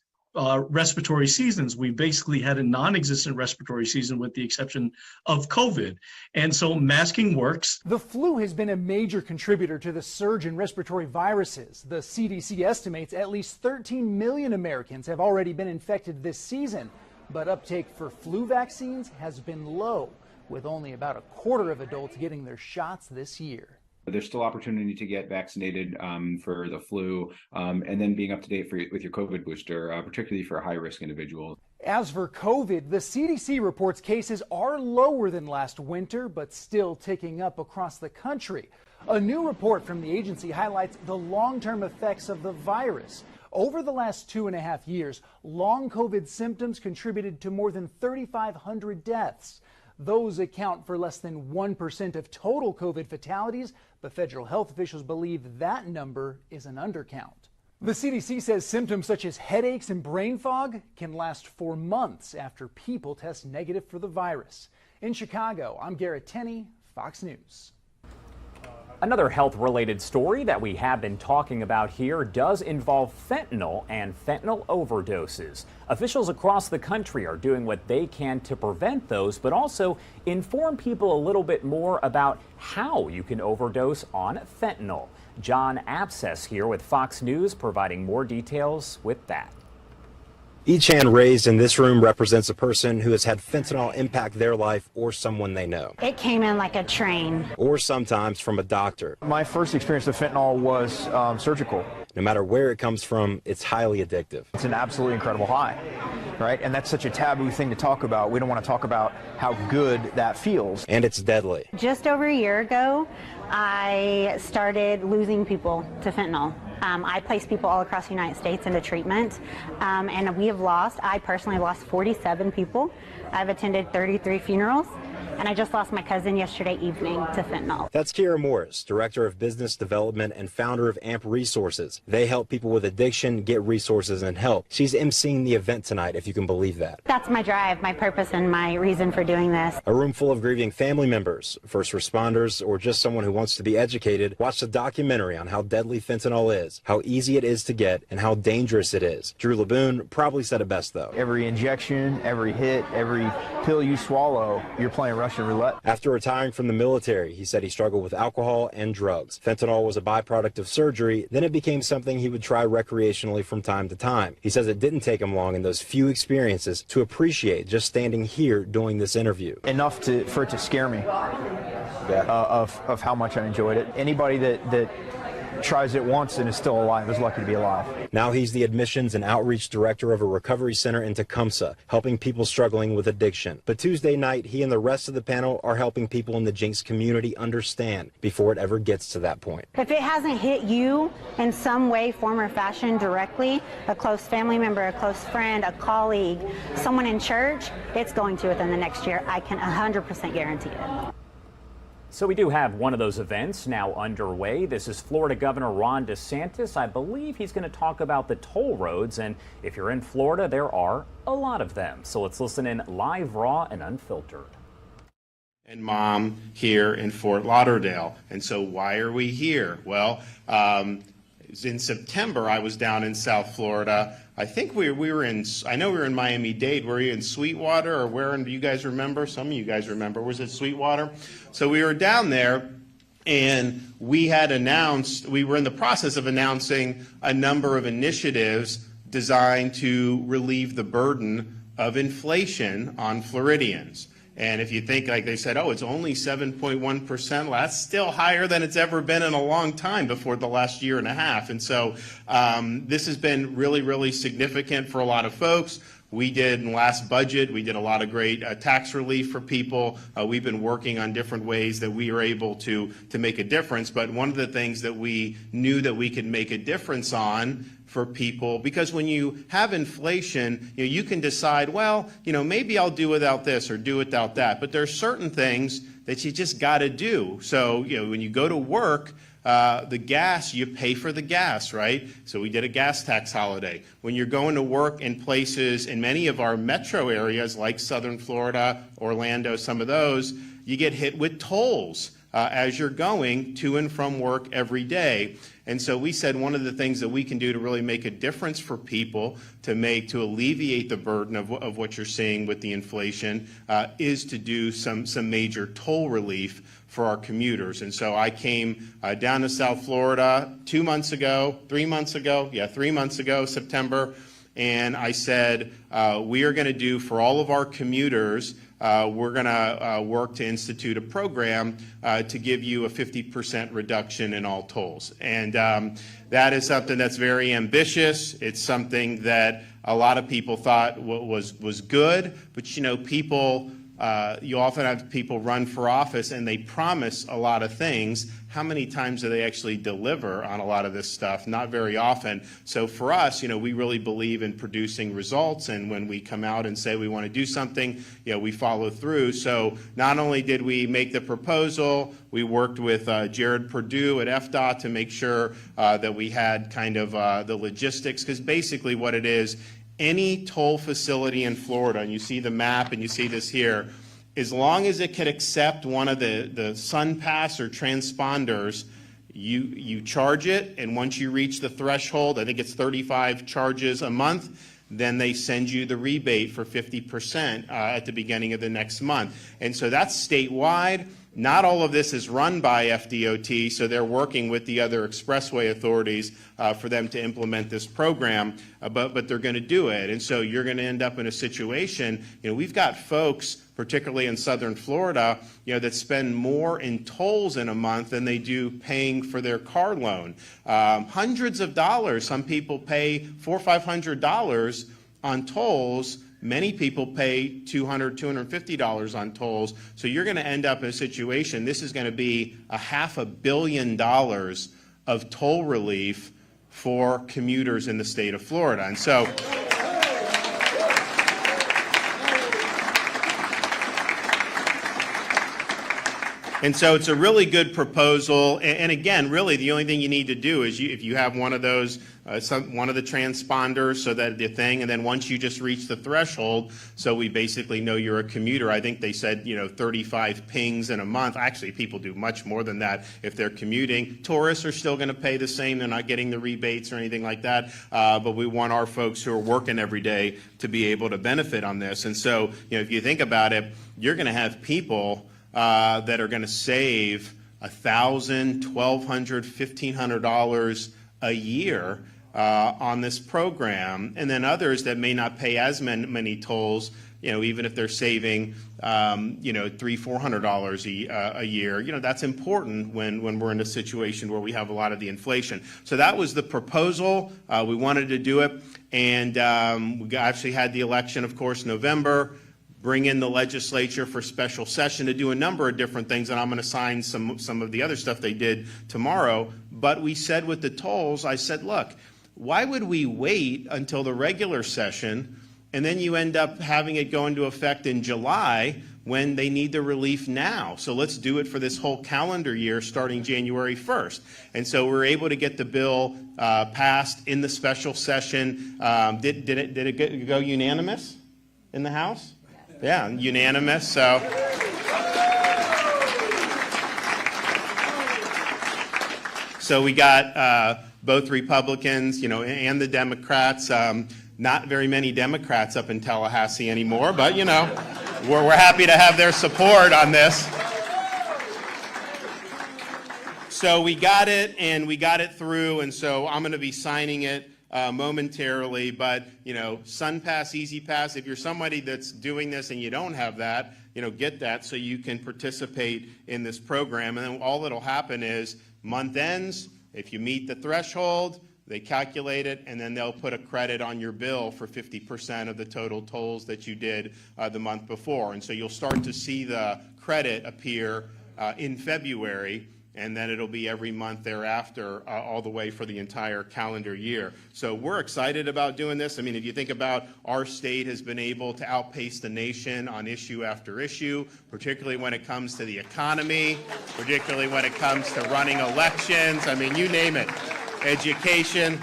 respiratory seasons, we basically had a non-existent respiratory season with the exception of COVID. And so masking works. The flu has been a major contributor to the surge in respiratory viruses. The CDC estimates at least 13 million Americans have already been infected this season, but uptake for flu vaccines has been low, with only about a quarter of adults getting their shots this year. There's still opportunity to get vaccinated for the flu and then being up to date with your COVID booster, particularly for high-risk individuals. As for COVID, the CDC reports cases are lower than last winter, but still ticking up across the country. A new report from the agency highlights the long-term effects of the virus. Over the last 2.5 years, long COVID symptoms contributed to more than 3,500 deaths. Those account for less than 1% of total COVID fatalities, but federal health officials believe that number is an undercount. The CDC says symptoms such as headaches and brain fog can last for months after people test negative for the virus. In Chicago, I'm Garrett Tenney, Fox News. Another health-related story that we have been talking about here does involve fentanyl and fentanyl overdoses. Officials across the country are doing what they can to prevent those, but also inform people a little bit more about how you can overdose on fentanyl. John Abscess here with Fox News, providing more details with that. Each hand raised in this room represents a person who has had fentanyl impact their life or someone they know. It came in like a train. Or sometimes from a doctor. My first experience with fentanyl was surgical. No matter where it comes from, it's highly addictive. It's an absolutely incredible high, right? And that's such a taboo thing to talk about. We don't want to talk about how good that feels. And it's deadly. Just over a year ago, I started losing people to fentanyl. I placed people all across the United States into treatment, and I personally lost 47 people. I've attended 33 funerals, and I just lost my cousin yesterday evening to fentanyl. That's Kira Morris, Director of Business Development and founder of AMP Resources. They help people with addiction get resources and help. She's emceeing the event tonight, if you can believe that. That's my drive, my purpose, and my reason for doing this. A room full of grieving family members, first responders, or just someone who wants to be educated. Watch the documentary on how deadly fentanyl is, how easy it is to get, and how dangerous it is. Drew Laboon probably said it best, though. Every injection, every hit, every pill you swallow, you're playing Russian roulette. After retiring from the military, he said he struggled with alcohol and drugs. Fentanyl was a byproduct of surgery, then it became something he would try recreationally from time to time. He says it didn't take him long in those few experiences to appreciate just standing here doing this interview. Enough for it to scare me of how much I enjoyed it. Anybody that tries it once and is still alive is lucky to be alive. Now he's the admissions and outreach director of a recovery center in Tecumseh, helping people struggling with addiction. But Tuesday night, he and the rest of the panel are helping people in the Jinx community understand before it ever gets to that point. If it hasn't hit you in some way, form, or fashion directly, a close family member, a close friend, a colleague, someone in church, it's going to within the next year. I can 100% guarantee it. So we do have one of those events now underway. This is Florida Governor Ron DeSantis. I believe he's going to talk about the toll roads, and if you're in Florida, there are a lot of them. So let's listen in live, raw, and unfiltered. And Mom here in Fort Lauderdale. And so why are we here? Well, in September, I was down in South Florida. I think we were in, I know we were in Miami-Dade. Were you in Sweetwater, or where, do you guys remember? Some of you guys remember. Was it Sweetwater? So we were down there, and we had announced, we were in the process of announcing a number of initiatives designed to relieve the burden of inflation on Floridians. And if you think, like they said, oh, it's only 7.1%, well, that's still higher than it's ever been in a long time before the last year and a half. And so this has been really, really significant for a lot of folks. We did in last budget, we did a lot of great tax relief for people. We've been working on different ways that we are able to make a difference. But one of the things that we knew that we could make a difference on for people, because when you have inflation, you can decide, well, maybe I'll do without this or do without that. But there's certain things that you just got to do. So, when you go to work, the gas, you pay for the gas, right? So we did a gas tax holiday. When you're going to work in places in many of our metro areas like Southern Florida, Orlando, some of those, you get hit with tolls as you're going to and from work every day. And so we said one of the things that we can do to really make a difference for people, to alleviate the burden of what you're seeing with the inflation, is to do some major toll relief for our commuters. And so I came down to South Florida 3 months ago, September, and I said, we are going to do for all of our commuters, we're going to work to institute a program to give you a 50% reduction in all tolls. And that is something that's very ambitious. It's something that a lot of people thought was good, but people you often have people run for office and they promise a lot of things. How many times do they actually deliver on a lot of this stuff? Not very often. So for us, we really believe in producing results, and when we come out and say we want to do something, we follow through. So not only did we make the proposal, we worked with Jared Perdue at FDOT to make sure that we had kind of the logistics, because basically what it is, any toll facility in Florida, and you see the map and you see this here, as long as it could accept one of the SunPass or transponders, you charge it, and once you reach the threshold, I think it's 35 charges a month, then they send you the rebate for 50% at the beginning of the next month. And so that's statewide. Not all of this is run by FDOT, so they're working with the other expressway authorities for them to implement this program, but they're going to do it. And so you're going to end up in a situation, we've got folks, particularly in southern Florida, that spend more in tolls in a month than they do paying for their car loan. Hundreds of dollars. Some people pay $400 or $500 on tolls. Many people pay $200, $250 on tolls. So you're going to end up in a situation, this is going to be $500 million of toll relief for commuters in the state of Florida. And so it's a really good proposal. And again, really the only thing you need to do is if you have one of those, one of the transponders, so that the thing, and then once you just reach the threshold, so we basically know you're a commuter. I think they said, 35 pings in a month. Actually, people do much more than that if they're commuting. Tourists are still going to pay the same. They're not getting the rebates or anything like that. But we want our folks who are working every day to be able to benefit on this. And so, if you think about it, you're going to have people that are going to save $1,000, $1,200, $1,500 a year on this program, and then others that may not pay as many tolls, even if they're saving $300, $400 a year. That's important when we're in a situation where we have a lot of the inflation. So that was the proposal. We wanted to do it, and we actually had the election, of course, November. Bring in the legislature for special session to do a number of different things, and I'm going to sign some of the other stuff they did tomorrow. But we said with the tolls, I said, look, why would we wait until the regular session, and then you end up having it go into effect in July when they need the relief now? So let's do it for this whole calendar year starting January 1st. And so we're able to get the bill passed in the special session. Did it go unanimous in the House? Yeah, unanimous. So we got both Republicans, and the Democrats. Not very many Democrats up in Tallahassee anymore, but we're happy to have their support on this. So we got it, and we got it through, and so I'm going to be signing it momentarily, but SunPass, Easy Pass, if you're somebody that's doing this and you don't have that, get that so you can participate in this program. And then all that'll happen is month ends, if you meet the threshold, they calculate it, and then they'll put a credit on your bill for 50% of the total tolls that you did the month before. And so you'll start to see the credit appear in February, and then it'll be every month thereafter, all the way for the entire calendar year. So we're excited about doing this. I mean, if you think about, our state has been able to outpace the nation on issue after issue, particularly when it comes to the economy, particularly when it comes to running elections. I mean, you name it, education.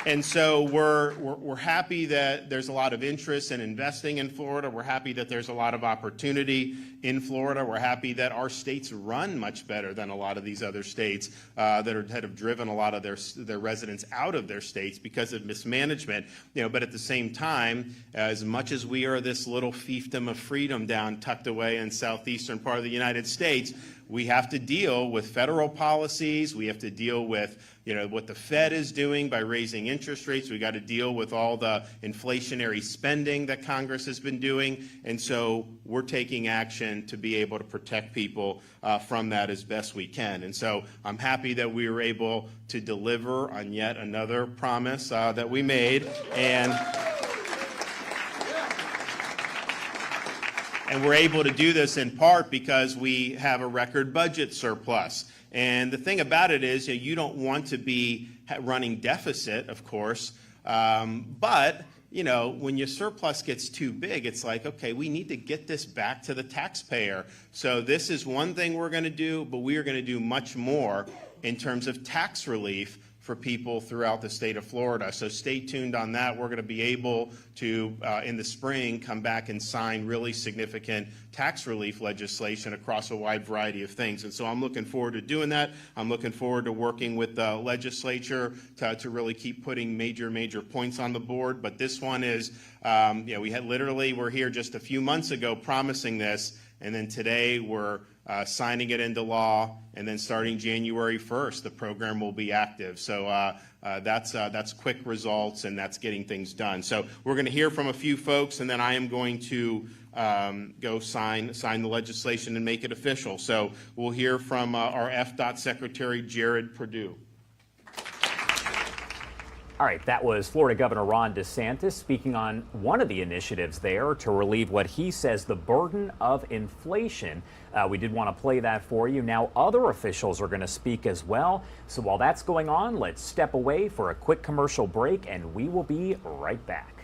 And so we're happy that there's a lot of interest in investing in Florida. We're happy that there's a lot of opportunity in Florida. We're happy that our states run much better than a lot of these other states that have driven a lot of their residents out of their states because of mismanagement. But at the same time, as much as we are this little fiefdom of freedom tucked away in southeastern part of the United States, we have to deal with federal policies. We have to deal with what the Fed is doing by raising interest rates. We got to deal with all the inflationary spending that Congress has been doing. And so we're taking action to be able to protect people from that as best we can. And so I'm happy that we were able to deliver on yet another promise that we And we're able to do this in part because we have a record budget surplus. And the thing about it is, you don't want to be running deficit, of course, but when your surplus gets too big, it's like, okay, we need to get this back to the taxpayer. So this is one thing we're going to do, but we are going to do much more in terms of tax relief for people throughout the state of Florida. So stay tuned on that. We're going to be able to, in the spring, come back and sign really significant tax relief legislation across a wide variety of things. And so I'm looking forward to doing that. I'm looking forward to working with the legislature to really keep putting major points on the board. But this one is, we're here just a few months ago promising this, and then today we're signing it into law, and then starting January 1st, the program will be active. So that's quick results, and that's getting things done. So we're going to hear from a few folks, and then I am going to go sign the legislation and make it official. So we'll hear from our FDOT Secretary, Jared Perdue. All right, that was Florida Governor Ron DeSantis speaking on one of the initiatives there to relieve what he says the burden of inflation. We did want to play that for you. Now other officials are going to speak as well. So while that's going on, let's step away for a quick commercial break, and we will be right back.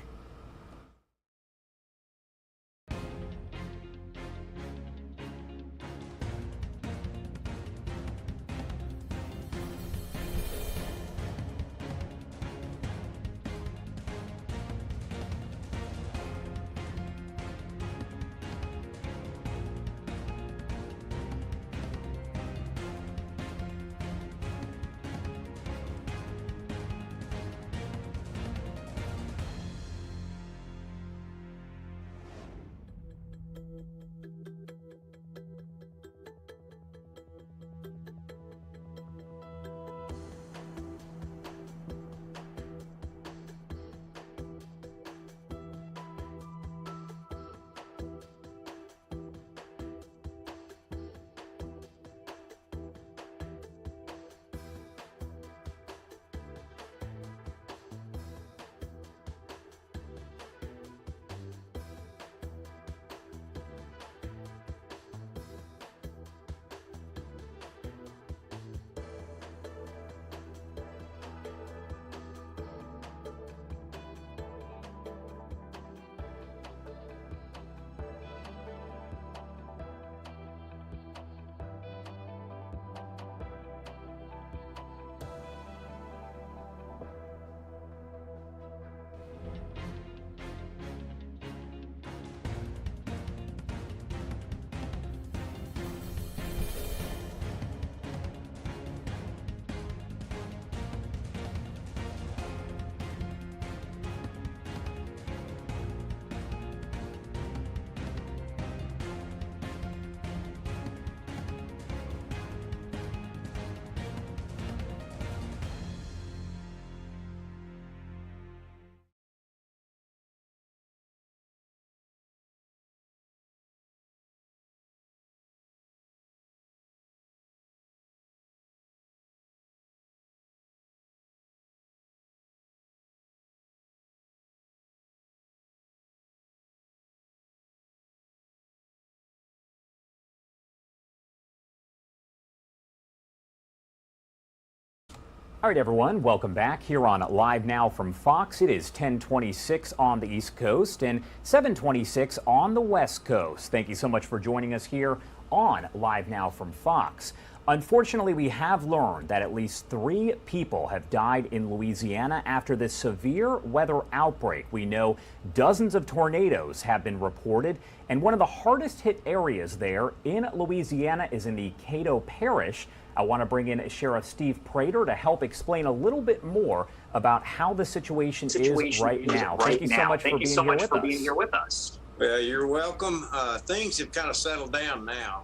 All right, everyone, welcome back here on Live Now from Fox. It is 10:26 on the East Coast and 7:26 on the West Coast. Thank you so much for joining us here on Live Now from Fox. Unfortunately, we have learned that at least 3 people have died in Louisiana after this severe weather outbreak. We know dozens of tornadoes have been reported, and one of the hardest hit areas there in Louisiana is in the Cato Parish. I want to bring in Sheriff Steve Prater to help explain a little bit more about how the situation is right now. Thank you so much for being here with us. Well, you're welcome. Things have kind of settled down now.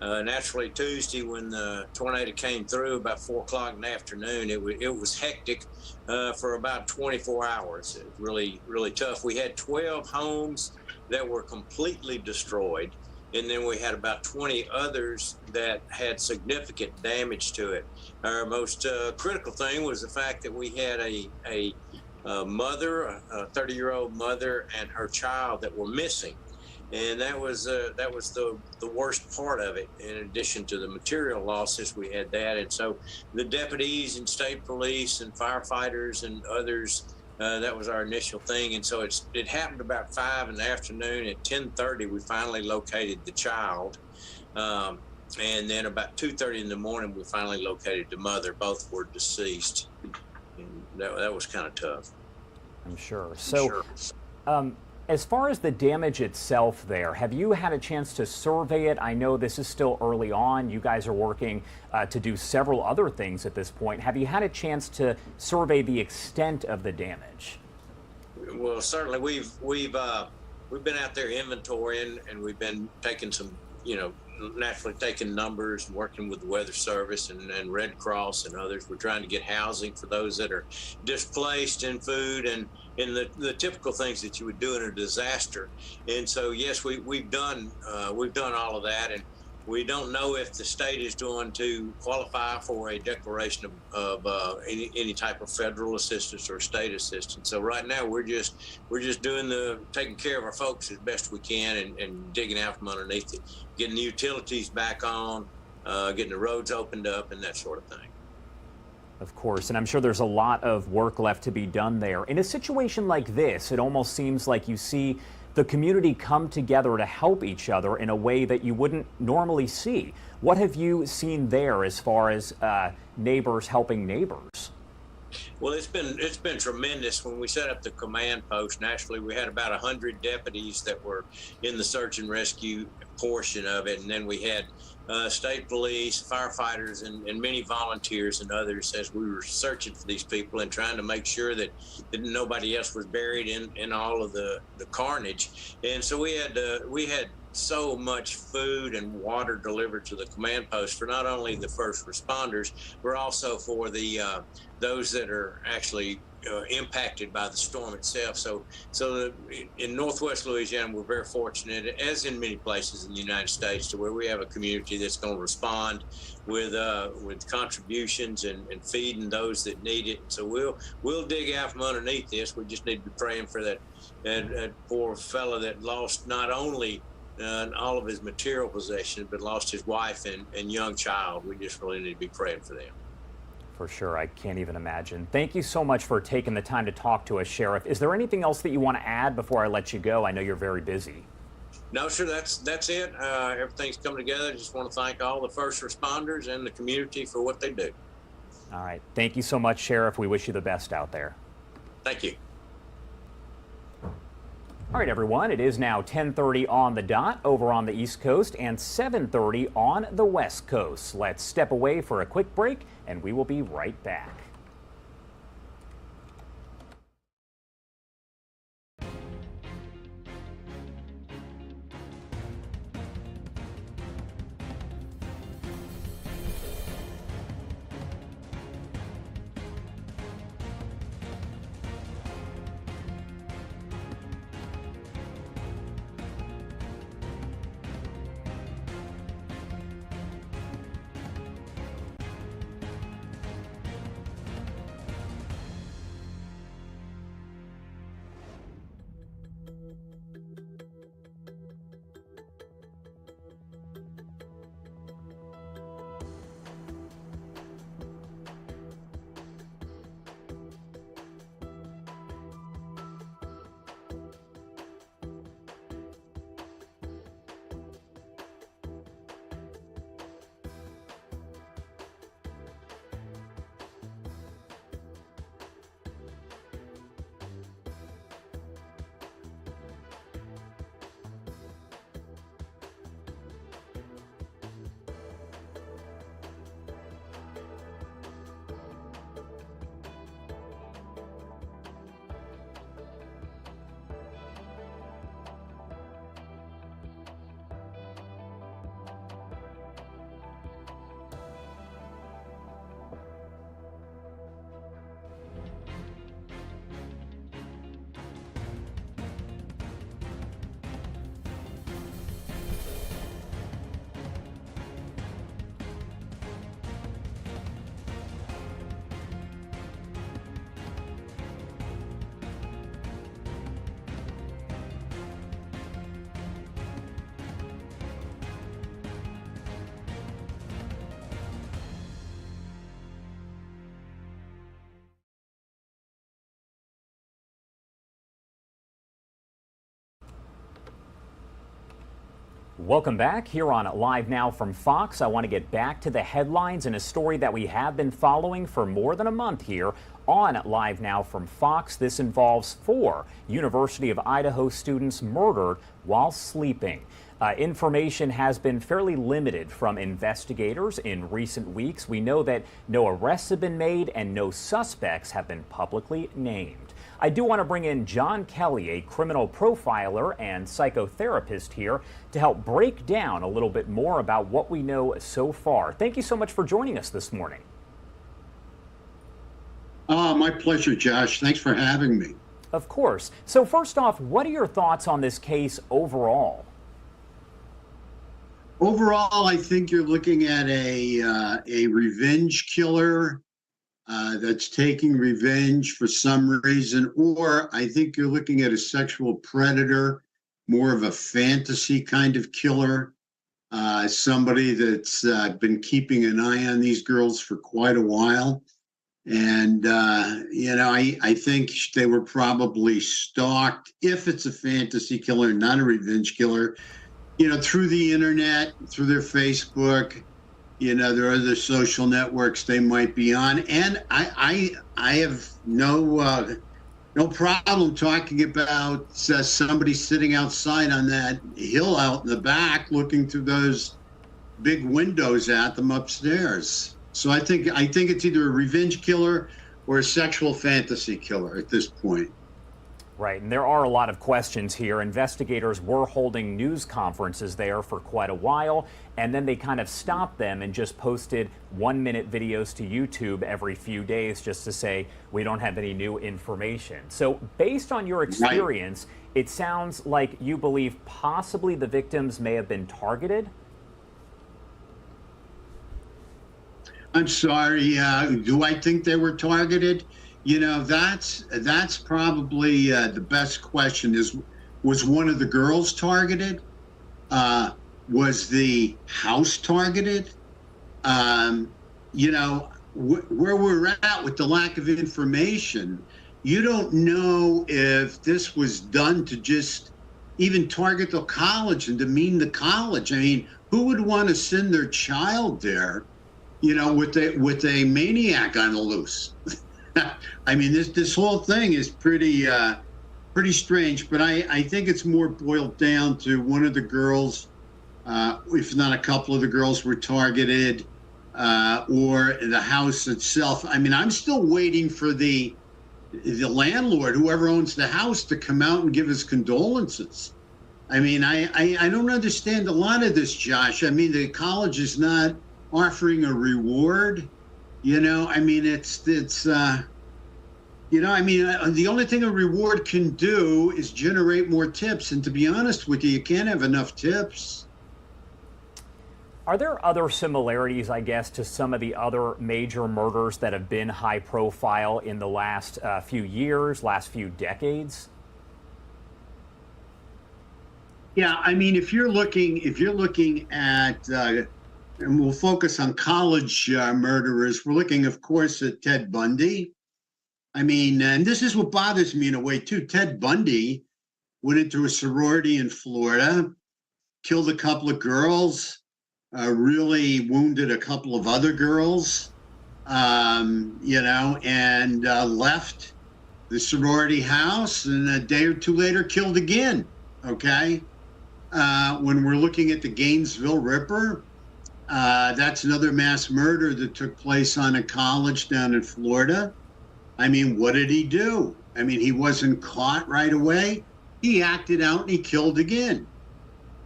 Naturally, Tuesday when the tornado came through about 4 o'clock in the afternoon, it was hectic for about 24 hours. It was really tough. We had 12 homes that were completely destroyed, and then we had about 20 others that had significant damage to it. Our most critical thing was the fact that we had a mother, a 30-year-old mother, and her child that were missing. And that was the worst part of it. In addition to the material losses, we had that. And so the deputies and state police and firefighters and others, that was our initial thing. And so it happened about 5 in the afternoon. At 10:30, we finally located the child. And then about 2:30 in the morning, we finally located the mother. Both were deceased. And that was kind of tough. I'm sure. So, as far as the damage itself there, have you had a chance to survey it? I know this is still early on. You guys are working to do several other things at this point. Have you had a chance to survey the extent of the damage? Well, certainly we've been out there inventorying, and we've been taking some, naturally taking numbers and working with the Weather Service and Red Cross and others. We're trying to get housing for those that are displaced, and food and the typical things that you would do in a disaster. And so, yes, we've done all of that, and we don't know if the state is going to qualify for a declaration of any type of federal assistance or state assistance. So right now we're just doing taking care of our folks as best we can and digging out from underneath it, getting the utilities back on, getting the roads opened up, and that sort of thing. Of course, and I'm sure there's a lot of work left to be done there. In a situation like this, it almost seems like you see the community come together to help each other in a way that you wouldn't normally see. What have you seen there as far as neighbors helping neighbors? Well, it's been tremendous. When we set up the command post, naturally, we had about 100 deputies that were in the search and rescue portion of it, and then we had state police, firefighters, and many volunteers and others as we were searching for these people and trying to make sure that nobody else was buried in all of the carnage. And so we had so much food and water delivered to the command post for not only the first responders, but also for the those that are actually impacted by the storm itself. So in Northwest Louisiana, we're very fortunate, as in many places in the United States, to where we have a community that's going to respond with contributions and feeding those that need it. So we'll dig out from underneath this. We just need to be praying for that poor fellow that lost not only all of his material possessions, but lost his wife and young child. We just really need to be praying for them. For sure. I can't even imagine. Thank you so much for taking the time to talk to us, Sheriff. Is there anything else that you want to add before I let you go? I know you're very busy. No, sir, that's it. Everything's come together. Just want to thank all the first responders and the community for what they do. All right. Thank you so much, Sheriff. We wish you the best out there. Thank you. All right, everyone, it is now 10:30 on the dot over on the East Coast and 7:30 on the West Coast. Let's step away for a quick break, and we will be right back. Welcome back here on Live Now from Fox. I want to get back to the headlines and a story that we have been following for more than a month here on Live Now from Fox. This involves 4 University of Idaho students murdered while sleeping. Information has been fairly limited from investigators in recent weeks. We know that no arrests have been made and no suspects have been publicly named. I do want to bring in John Kelly, a criminal profiler and psychotherapist here, to help break down a little bit more about what we know so far. Thank you so much for joining us this morning. My pleasure, Josh. Thanks for having me. Of course. So first off, what are your thoughts on this case overall? Overall, I think you're looking at a revenge killer that's taking revenge for some reason, or I think you're looking at a sexual predator, more of a fantasy kind of killer, somebody that's been keeping an eye on these girls for quite a while. And, I think they were probably stalked, if it's a fantasy killer, not a revenge killer, through the internet, through their Facebook, there are other social networks they might be on. And I have no problem talking about somebody sitting outside on that hill out in the back looking through those big windows at them upstairs. So I think it's either a revenge killer or a sexual fantasy killer at this point. Right, and there are a lot of questions here. Investigators were holding news conferences there for quite a while, and then they kind of stopped them and just posted 1-minute videos to YouTube every few days just to say, we don't have any new information. So based on your experience, It sounds like you believe possibly the victims may have been targeted? I'm sorry, do I think they were targeted? That's probably the best question is, was one of the girls targeted? Was the house targeted? Where we're at with the lack of information, you don't know if this was done to just even target the college and demean the college. I mean, who would want to send their child there, with a maniac on the loose? I mean, this whole thing is pretty strange, but I think it's more boiled down to one of the girls, if not a couple of the girls were targeted, or the house itself. I mean, I'm still waiting for the landlord, whoever owns the house, to come out and give his condolences. I mean, I don't understand a lot of this, Josh. I mean, the college is not offering a reward. I mean, the only thing a reward can do is generate more tips. And to be honest with you can't have enough tips. Are there other similarities, I guess, to some of the other major murders that have been high profile in the last few years, last few decades? Yeah, I mean, if you're looking at, and we'll focus on college murderers, we're looking, of course, at Ted Bundy. I mean, and this is what bothers me in a way, too. Ted Bundy went into a sorority in Florida, killed a couple of girls, really wounded a couple of other girls, and left the sorority house, and a day or two later killed again, okay? When we're looking at the Gainesville Ripper, that's another mass murder that took place on a college down in Florida. I mean, what did he do? I mean, he wasn't caught right away. He acted out and he killed again.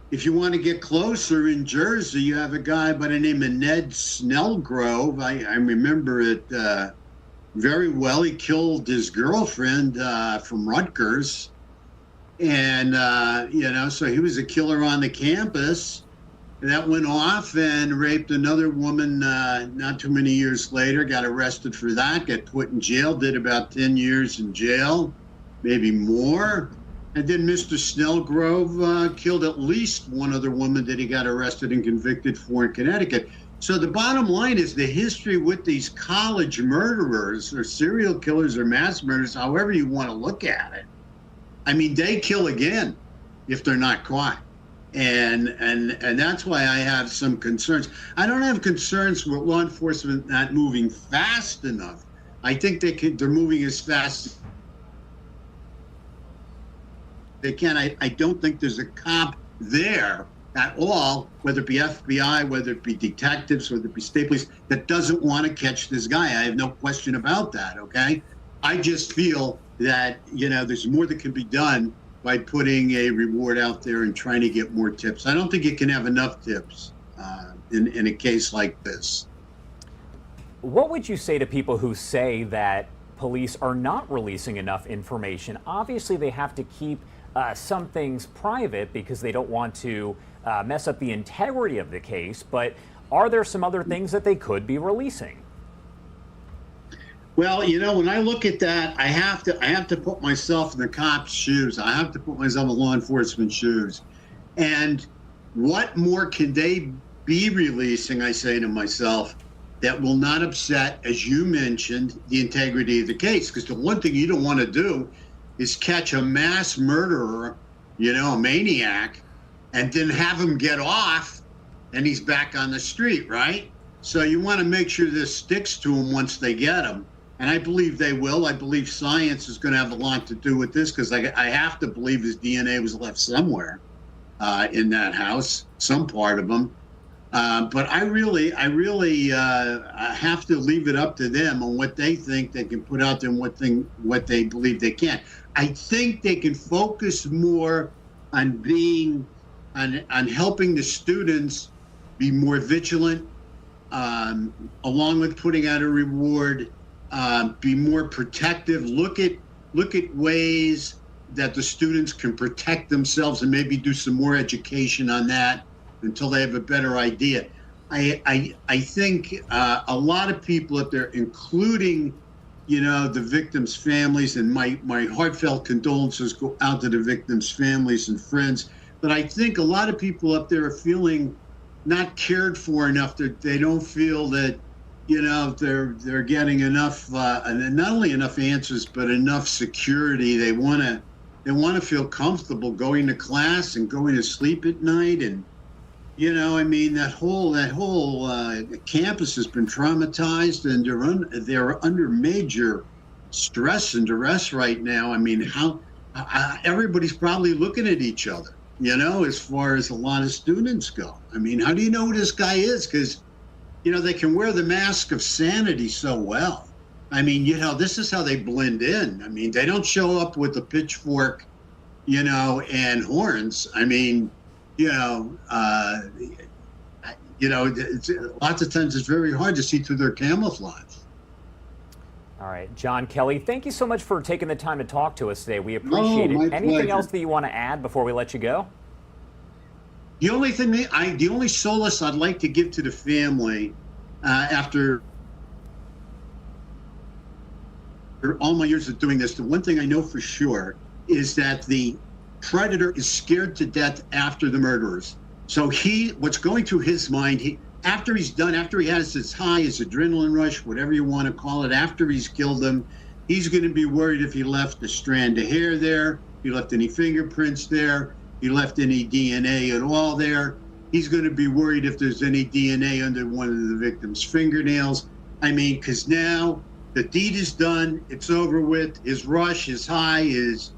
If you want to get closer, in Jersey, you have a guy by the name of Ned Snellgrove. I remember it very well. He killed his girlfriend from Rutgers. And, so he was a killer on the campus. That went off and raped another woman not too many years later, got arrested for that, got put in jail, did about 10 years in jail, maybe more. And then Mr. Snellgrove killed at least one other woman that he got arrested and convicted for in Connecticut. So the bottom line is the history with these college murderers or serial killers or mass murderers, however you want to look at it. I mean, they kill again if they're not caught. And that's why I have some concerns. I don't have concerns with law enforcement not moving fast enough. I think they're moving as fast as they can. I don't think there's a cop there at all, whether it be FBI, whether it be detectives, whether it be state police, that doesn't want to catch this guy. I have no question about that, okay? I just feel that, there's more that can be done by putting a reward out there and trying to get more tips. I don't think you can have enough tips in a case like this. What would you say to people who say that police are not releasing enough information? Obviously, they have to keep some things private because they don't want to mess up the integrity of the case, but are there some other things that they could be releasing? Well, when I look at that, I have to put myself in the cop's shoes. I have to put myself in law enforcement shoes. And what more can they be releasing, I say to myself, that will not upset, as you mentioned, the integrity of the case? Because the one thing you don't want to do is catch a mass murderer, a maniac, and then have him get off and he's back on the street, right? So you want to make sure this sticks to him once they get him. And I believe they will. I believe science is going to have a lot to do with this, because I have to believe his DNA was left somewhere in that house, some part of him. But I really have to leave it up to them on what they think they can put out there and what they believe they can. I think they can focus more on on helping the students be more vigilant, along with putting out a reward. Be more protective. Look at ways that the students can protect themselves, and maybe do some more education on that until they have a better idea. I think a lot of people up there, including the victims' families, and my heartfelt condolences go out to the victims' families and friends. But I think a lot of people up there are feeling not cared for enough. They don't feel that they're getting enough, and not only enough answers, but enough security. They want to feel comfortable going to class and going to sleep at night. And that whole campus has been traumatized, and they're under major stress and duress right now. I mean, how everybody's probably looking at each other, as far as a lot of students go. I mean, how do you know who this guy is? Because they can wear the mask of sanity so well. I mean, this is how they blend in. I mean, they don't show up with a pitchfork, and horns. I mean, lots of times it's very hard to see through their camouflage. All right, John Kelly, thank you so much for taking the time to talk to us today. We appreciate it. Anything else that you want to add before we let you go? The only solace I'd like to give to the family after all my years of doing this, the one thing I know for sure is that the predator is scared to death after the murderers. So what's going through his mind, after he has his high, his adrenaline rush, whatever you want to call it, after he's killed them, he's going to be worried if he left a strand of hair there, if he left any fingerprints there, he left any DNA at all there. He's going to be worried if there's any DNA under one of the victim's fingernails. I mean, because now the deed is done, it's over with. His rush, his high, his,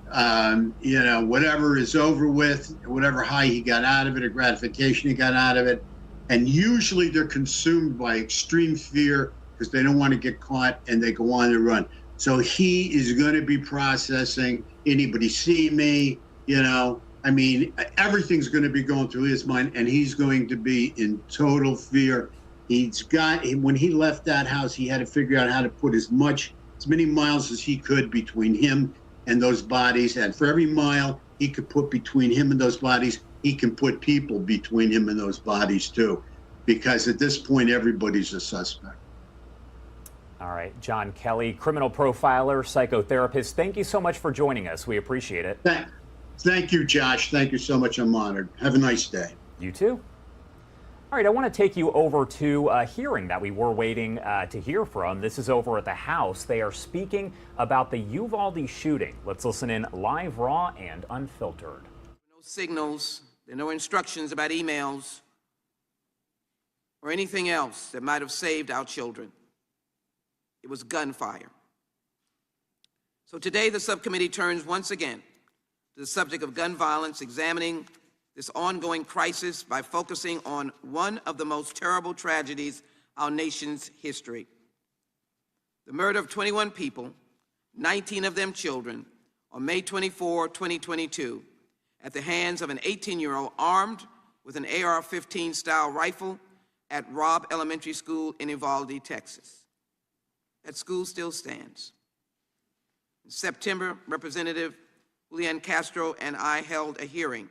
whatever is over with, whatever high he got out of it, or gratification he got out of it. And usually they're consumed by extreme fear because they don't want to get caught, and they go on the run. So he is going to be processing, anybody see me, I mean, everything's going to be going through his mind, and he's going to be in total fear. When he left that house, he had to figure out how to put as many miles as he could between him and those bodies. And for every mile he could put between him and those bodies, he can put people between him and those bodies too. Because at this point, everybody's a suspect. All right, John Kelly, criminal profiler, psychotherapist. Thank you so much for joining us. We appreciate it. Thank you, Josh. Thank you so much. I'm honored. Have a nice day. You too. All right, I want to take you over to a hearing that we were waiting to hear from. This is over at the House. They are speaking about the Uvalde shooting. Let's listen in live, raw, and unfiltered. No signals There are no instructions about emails or anything else that might have saved our children. It was gunfire. So today the subcommittee turns once again to the subject of gun violence, examining this ongoing crisis by focusing on one of the most terrible tragedies our nation's history. The murder of 21 people, 19 of them children, on May 24, 2022, at the hands of an 18-year-old armed with an AR-15 style rifle at Robb Elementary School in Uvalde, Texas. That school still stands. In September, Representative Julian Castro and I held a hearing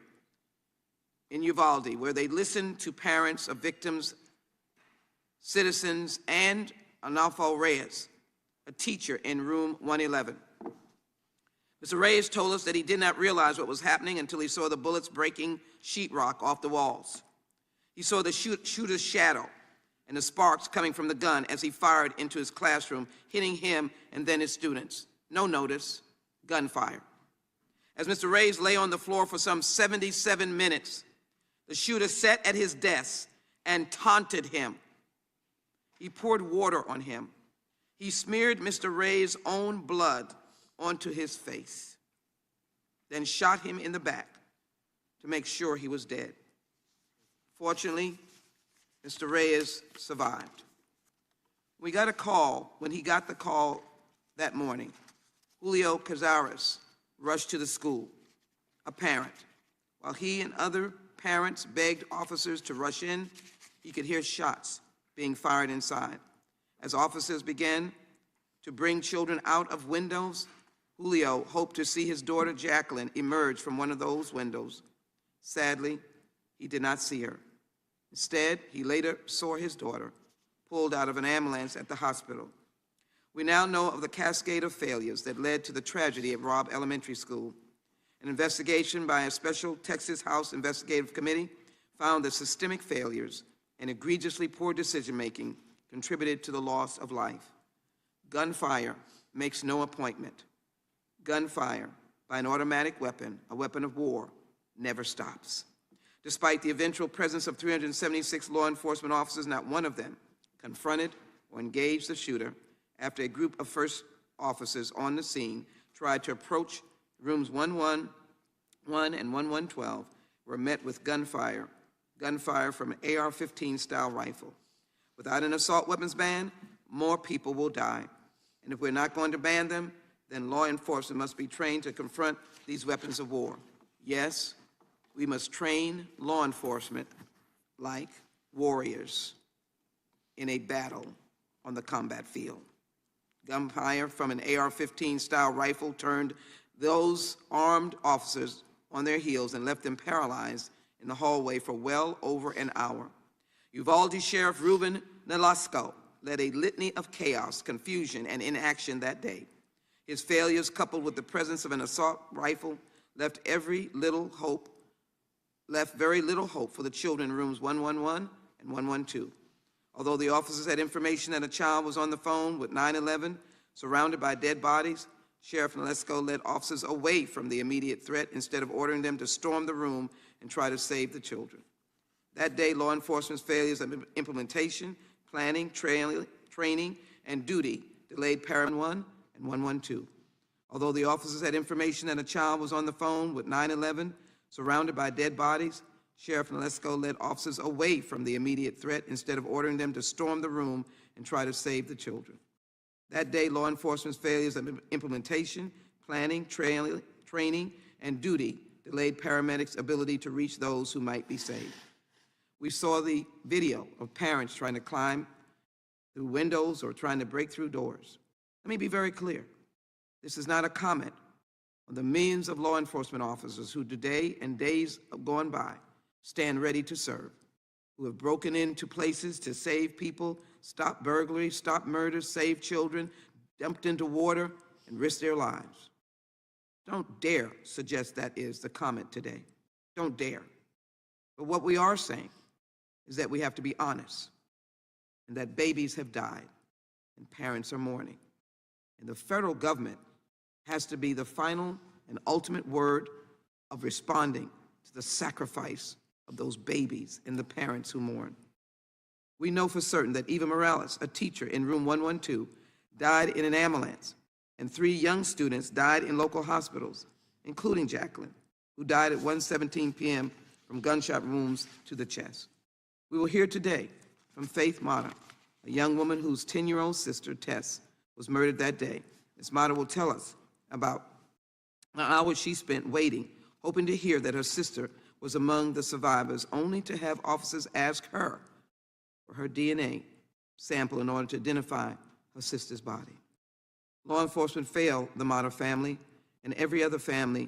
in Uvalde where they listened to parents of victims, citizens, and Arnulfo Reyes, a teacher in room 111. Mr. Reyes told us that he did not realize what was happening until he saw the bullets breaking sheetrock off the walls. He saw the shooter's shadow and the sparks coming from the gun as he fired into his classroom, hitting him and then his students. No notice, gunfire. As Mr. Reyes lay on the floor for some 77 minutes, the shooter sat at his desk and taunted him. He poured water on him. He smeared Mr. Reyes' own blood onto his face, then shot him in the back to make sure he was dead. Fortunately, Mr. Reyes survived. When he got the call that morning, Julio Cazares rushed to the school, a parent. While he and other parents begged officers to rush in, he could hear shots being fired inside. As officers began to bring children out of windows, Julio hoped to see his daughter Jacqueline emerge from one of those windows. Sadly, he did not see her. Instead, he later saw his daughter pulled out of an ambulance at the hospital. We now know of the cascade of failures that led to the tragedy at Robb Elementary School. An investigation by a special Texas House Investigative Committee found that systemic failures and egregiously poor decision-making contributed to the loss of life. Gunfire makes no appointment. Gunfire by an automatic weapon, a weapon of war, never stops. Despite the eventual presence of 376 law enforcement officers, not one of them confronted or engaged the shooter after a group of first officers on the scene tried to approach rooms 111 and 1112, were met with gunfire from an AR-15 style rifle. Without an assault weapons ban, more people will die. And if we're not going to ban them, then law enforcement must be trained to confront these weapons of war. Yes, we must train law enforcement like warriors in a battle on the combat field. Gunfire from an AR-15 style rifle turned those armed officers on their heels and left them paralyzed in the hallway for well over an hour. Uvalde Sheriff Ruben Nolasco led a litany of chaos, confusion, and inaction that day. His failures, coupled with the presence of an assault rifle, left very little hope for the children in rooms 111 and 112. Although the officers had information that a child was on the phone with 911, surrounded by dead bodies, Sheriff Nolasco led officers away from the immediate threat instead of ordering them to storm the room and try to save the children. That day, law enforcement's failures of implementation, planning, training, and duty delayed Paramount 1 and 112. Although the officers had information that a child was on the phone with 911, surrounded by dead bodies, Sheriff Nolasco led officers away from the immediate threat instead of ordering them to storm the room and try to save the children. That day, law enforcement's failures of implementation, planning, training, and duty delayed paramedics' ability to reach those who might be saved. We saw the video of parents trying to climb through windows or trying to break through doors. Let me be very clear. This is not a comment on the millions of law enforcement officers who today and days have gone by stand ready to serve, who have broken into places to save people, stop burglaries, stop murders, save children, dumped into water, and risk their lives. Don't dare suggest that is the comment today. Don't dare. But what we are saying is that we have to be honest, and that babies have died, and parents are mourning. And the federal government has to be the final and ultimate word of responding to the sacrifice of those babies and the parents who mourn. We know for certain that Eva Morales, a teacher in room 112, died in an ambulance, and 3 young students died in local hospitals, including Jacqueline, who died at 1:17 p.m. from gunshot wounds to the chest. We will hear today from Faith Mata, a young woman whose 10-year-old sister, Tess, was murdered that day. Ms. Mata will tell us about the hours she spent waiting, hoping to hear that her sister was among the survivors, only to have officers ask her for her DNA sample in order to identify her sister's body. Law enforcement failed the Mata family and every other family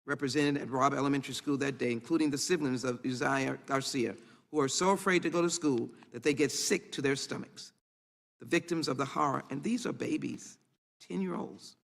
represented at Robb Elementary School that day, including the siblings of Uzziah Garcia, who are so afraid to go to school that they get sick to their stomachs. The victims of the horror, and these are babies, 10-year-olds,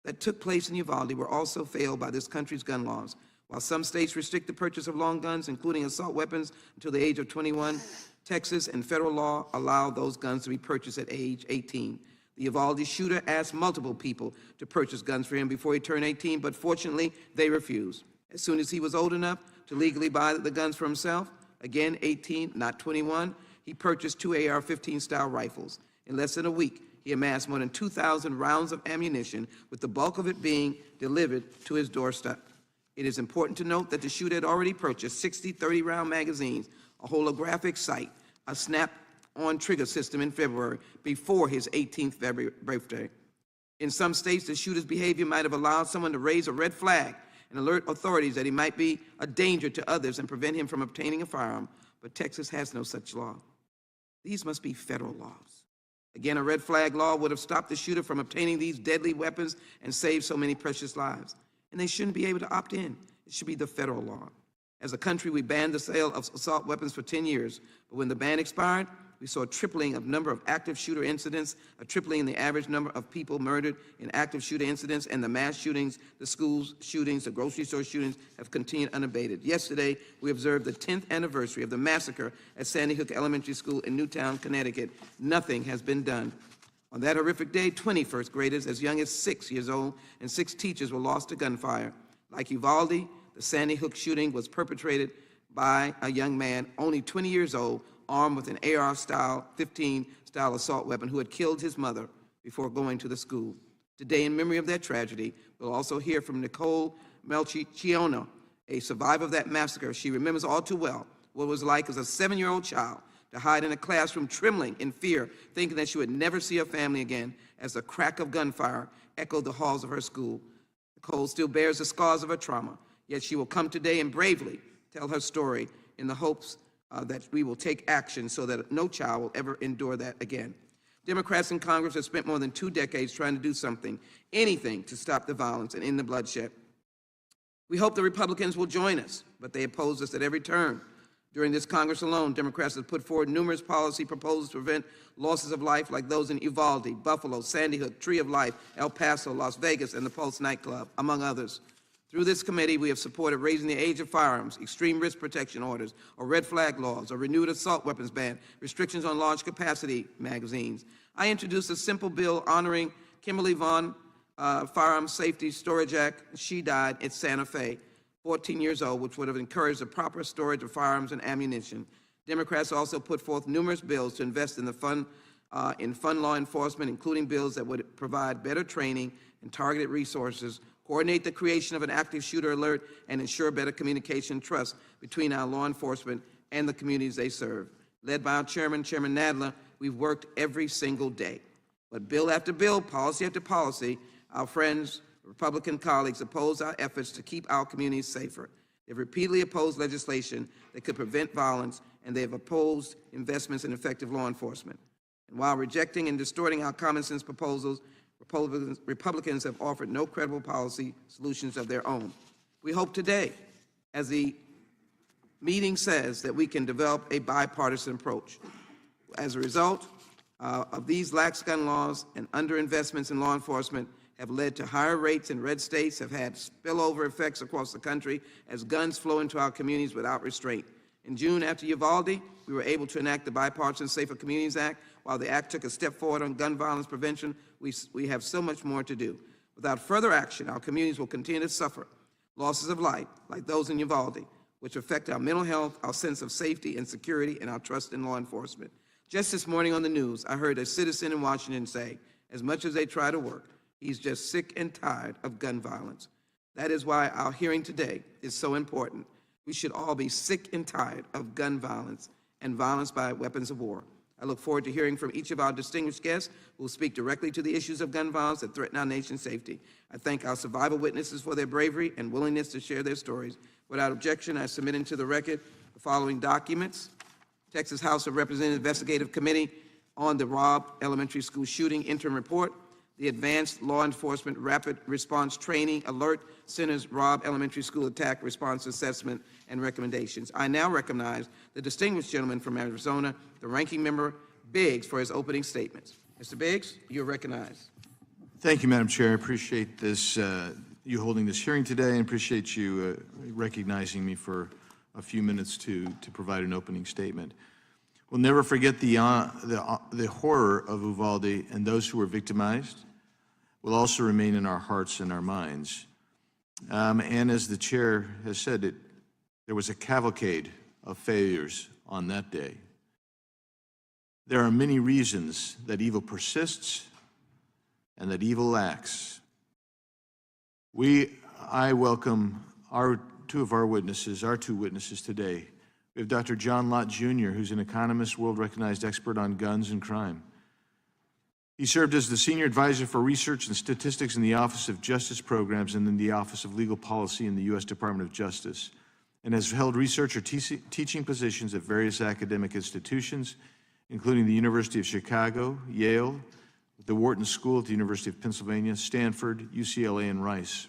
that took place in Uvalde were also failed by this country's gun laws. While some states restrict the purchase of long guns, including assault weapons, until the age of 21, Texas and federal law allow those guns to be purchased at age 18. The Uvalde shooter asked multiple people to purchase guns for him before he turned 18, but fortunately, they refused. As soon as he was old enough to legally buy the guns for himself, again 18, not 21, he purchased 2 AR-15 style rifles. In less than a week, he amassed more than 2,000 rounds of ammunition, with the bulk of it being delivered to his doorstep. It is important to note that the shooter had already purchased 60 30-round magazines, a holographic sight, a snap-on trigger system in February before his 18th birthday. In some states, the shooter's behavior might have allowed someone to raise a red flag and alert authorities that he might be a danger to others and prevent him from obtaining a firearm, but Texas has no such law. These must be federal laws. Again, a red flag law would have stopped the shooter from obtaining these deadly weapons and saved so many precious lives. And they shouldn't be able to opt in. It should be the federal law. As a country, we banned the sale of assault weapons for 10 years, but when the ban expired, we saw a tripling of number of active shooter incidents, a tripling in the average number of people murdered in active shooter incidents, and the mass shootings, the schools shootings, the grocery store shootings have continued unabated. Yesterday, we observed the 10th anniversary of the massacre at Sandy Hook Elementary School in Newtown, Connecticut. Nothing has been done. On that horrific day, 20 first graders as young as 6 years old and 6 teachers were lost to gunfire. Like Uvalde, the Sandy Hook shooting was by a young man only 20 years old, armed with an AR-15 style assault weapon, who had killed his mother before going to the school. Today, in memory of that tragedy, we'll also hear from Nicole Melchicciano, a survivor of that massacre. She remembers all too well what it was like as a 7-year-old child to hide in a classroom trembling in fear, thinking that she would never see her family again as the crack of gunfire echoed the halls of her school. Nicole still bears the scars of her trauma, yet she will come today and bravely tell her story in the hopes that we will take action so that no child will ever endure that again. Democrats in Congress have spent more than 2 decades trying to do something, anything, to stop the violence and end the bloodshed. We hope the Republicans will join us, but they oppose us at every turn. During this Congress alone, Democrats have put forward numerous policy proposals to prevent losses of life like those in Uvalde, Buffalo, Sandy Hook, Tree of Life, El Paso, Las Vegas, and the Pulse nightclub, among others. Through this committee, we have supported raising the age of firearms, extreme risk protection orders, or red flag laws, or renewed assault weapons ban, restrictions on large capacity magazines. I introduced a simple bill honoring Kimberly Vaughn, Firearm Safety Storage Act. She died at Santa Fe, 14 years old, which would have encouraged the proper storage of firearms and ammunition. Democrats also put forth numerous bills to invest in fund law enforcement, including bills that would provide better training and targeted resources, coordinate the creation of an active shooter alert, and ensure better communication and trust between our law enforcement and the communities they serve. Led by our chairman, Chairman Nadler, we've worked every single day. But bill after bill, policy after policy, our friends, Republican colleagues, oppose our efforts to keep our communities safer. They've repeatedly opposed legislation that could prevent violence, and they have opposed investments in effective law enforcement. And while rejecting and distorting our common sense proposals, Republicans have offered no credible policy solutions of their own. We hope today, as the meeting says, that we can develop a bipartisan approach. As a result of these lax gun laws and underinvestments in law enforcement have led to higher rates in red states, have had spillover effects across the country as guns flow into our communities without restraint. In June, after Uvalde, we were able to enact the Bipartisan Safer Communities Act. While the act took a step forward on gun violence prevention, we have so much more to do. Without further action, our communities will continue to suffer losses of life like those in Uvalde, which affect our mental health, our sense of safety and security, and our trust in law enforcement. Just this morning on the news, I heard a citizen in Washington say, as much as they try to work, he's just sick and tired of gun violence. That is why our hearing today is so important. We should all be sick and tired of gun violence and violence by weapons of war. I look forward to hearing from each of our distinguished guests who will speak directly to the issues of gun violence that threaten our nation's safety. I thank our survivor witnesses for their bravery and willingness to share their stories. Without objection, I submit into the record the following documents. Texas House of Representatives Investigative Committee on the Robb Elementary School Shooting Interim Report, the Advanced Law Enforcement Rapid Response Training Alert Center's Robb Elementary School Attack Response Assessment and Recommendations. I now recognize the distinguished gentleman from Arizona, the Ranking Member Biggs, for his opening statements. Mr. Biggs, you're recognized. Thank you, Madam Chair. I appreciate this, you holding this hearing today, and appreciate you recognizing me for a few minutes to provide an opening statement. We'll never forget the horror of Uvalde, and those who were victimized will also remain in our hearts and our minds. And as the chair has said, there was a cavalcade of failures on that day. There are many reasons that evil persists and that evil lacks. I welcome two witnesses today. We have Dr. John Lott Jr., who's an economist, world-recognized expert on guns and crime. He served as the Senior Advisor for Research and Statistics in the Office of Justice Programs and in the Office of Legal Policy in the U.S. Department of Justice, and has held research or teaching positions at various academic institutions, including the University of Chicago, Yale, the Wharton School at the University of Pennsylvania, Stanford, UCLA, and Rice.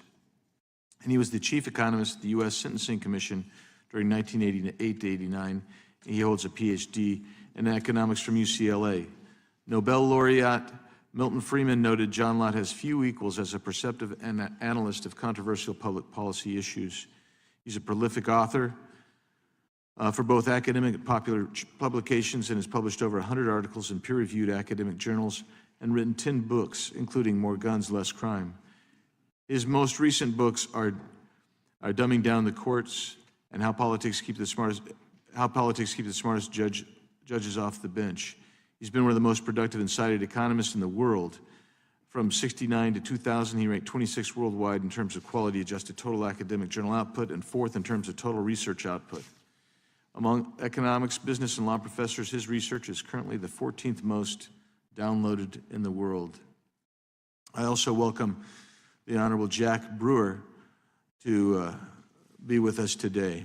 And he was the chief economist at the U.S. Sentencing Commission during 1988 to 89. He holds a PhD in economics from UCLA. Nobel laureate Milton Friedman noted John Lott has few equals as a perceptive analyst of controversial public policy issues. He's a prolific author for both academic and popular publications, and has published over 100 articles in peer-reviewed academic journals and written 10 books, including More Guns, Less Crime. His most recent books are Dumbing Down the Courts and How Politics Keep the Smartest Judges Off the Bench. He's been one of the most productive and cited economists in the world. From 1969 to 2000, he ranked 26th worldwide in terms of quality-adjusted total academic journal output and 4th in terms of total research output. Among economics, business, and law professors, his research is currently the 14th most downloaded in the world. I also welcome the Honorable Jack Brewer to be with us today.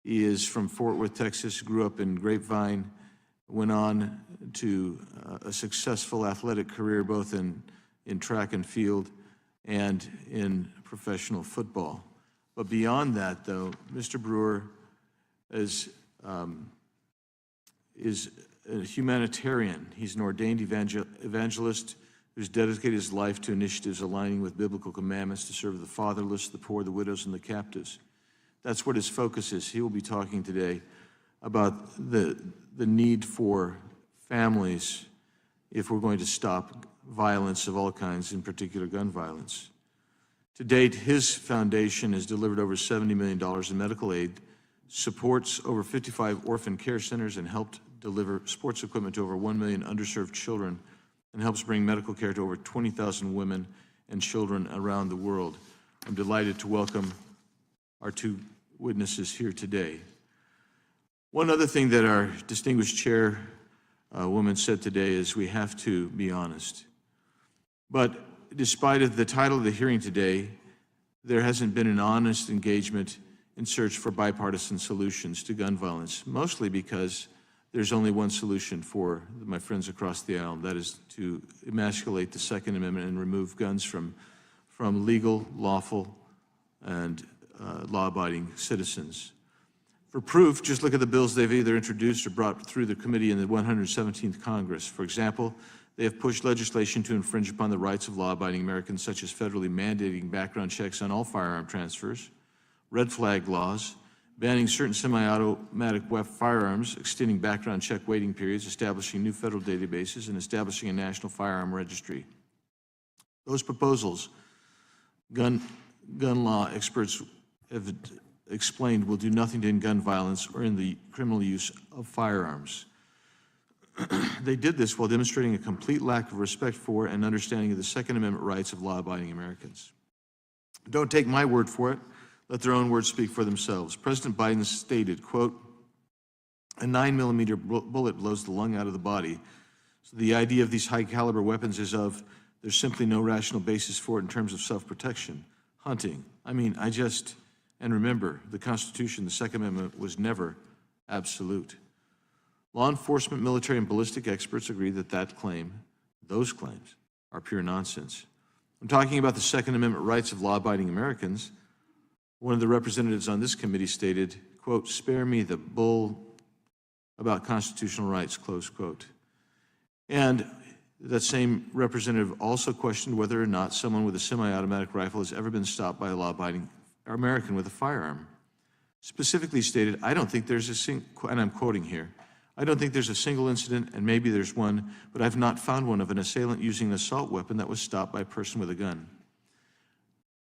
He is from Fort Worth, Texas, grew up in Grapevine, went on to a successful athletic career both in track and field and in professional football. But beyond that, though, Mr. Brewer is a humanitarian. He's an ordained evangelist who's dedicated his life to initiatives aligning with biblical commandments to serve the fatherless, the poor, the widows, and the captives. That's what his focus is. He will be talking today about the need for families if we're going to stop violence of all kinds, in particular gun violence. To date, his foundation has delivered over $70 million in medical aid, supports over 55 orphan care centers, and helped deliver sports equipment to over 1 million underserved children, and helps bring medical care to over 20,000 women and children around the world. I'm delighted to welcome our two witnesses here today. One other thing that our distinguished chairwoman said today is we have to be honest. But despite the title of the hearing today, there hasn't been an honest engagement in search for bipartisan solutions to gun violence, mostly because there's only one solution for my friends across the aisle, that is to emasculate the Second Amendment and remove guns from legal, lawful, and law-abiding citizens. For proof, just look at the bills they've either introduced or brought through the committee in the 117th Congress. For example, they have pushed legislation to infringe upon the rights of law-abiding Americans, such as federally mandating background checks on all firearm transfers, red flag laws, banning certain semi-automatic firearms, extending background check waiting periods, establishing new federal databases, and establishing a national firearm registry. Those proposals, gun law experts have explained will do nothing to end gun violence or in the criminal use of firearms. They did this while demonstrating a complete lack of respect for and understanding of the Second Amendment rights of law-abiding Americans. Don't take my word for it. Let their own words speak for themselves. President Biden stated, quote, "A 9mm bullet blows the lung out of the body. So the idea of these high-caliber weapons is there's simply no rational basis for it in terms of self-protection. Hunting. And remember, the Constitution, the Second Amendment, was never absolute." Law enforcement, military, and ballistic experts agree that those claims, are pure nonsense. I'm talking about the Second Amendment rights of law-abiding Americans. One of the representatives on this committee stated, quote, "Spare me the bull about constitutional rights," close quote. And that same representative also questioned whether or not someone with a semi-automatic rifle has ever been stopped by a law-abiding American with a firearm. Specifically stated, "I don't think there's and I'm quoting here, "I don't think there's a single incident, and maybe there's one, but I've not found one of an assailant using an assault weapon that was stopped by a person with a gun."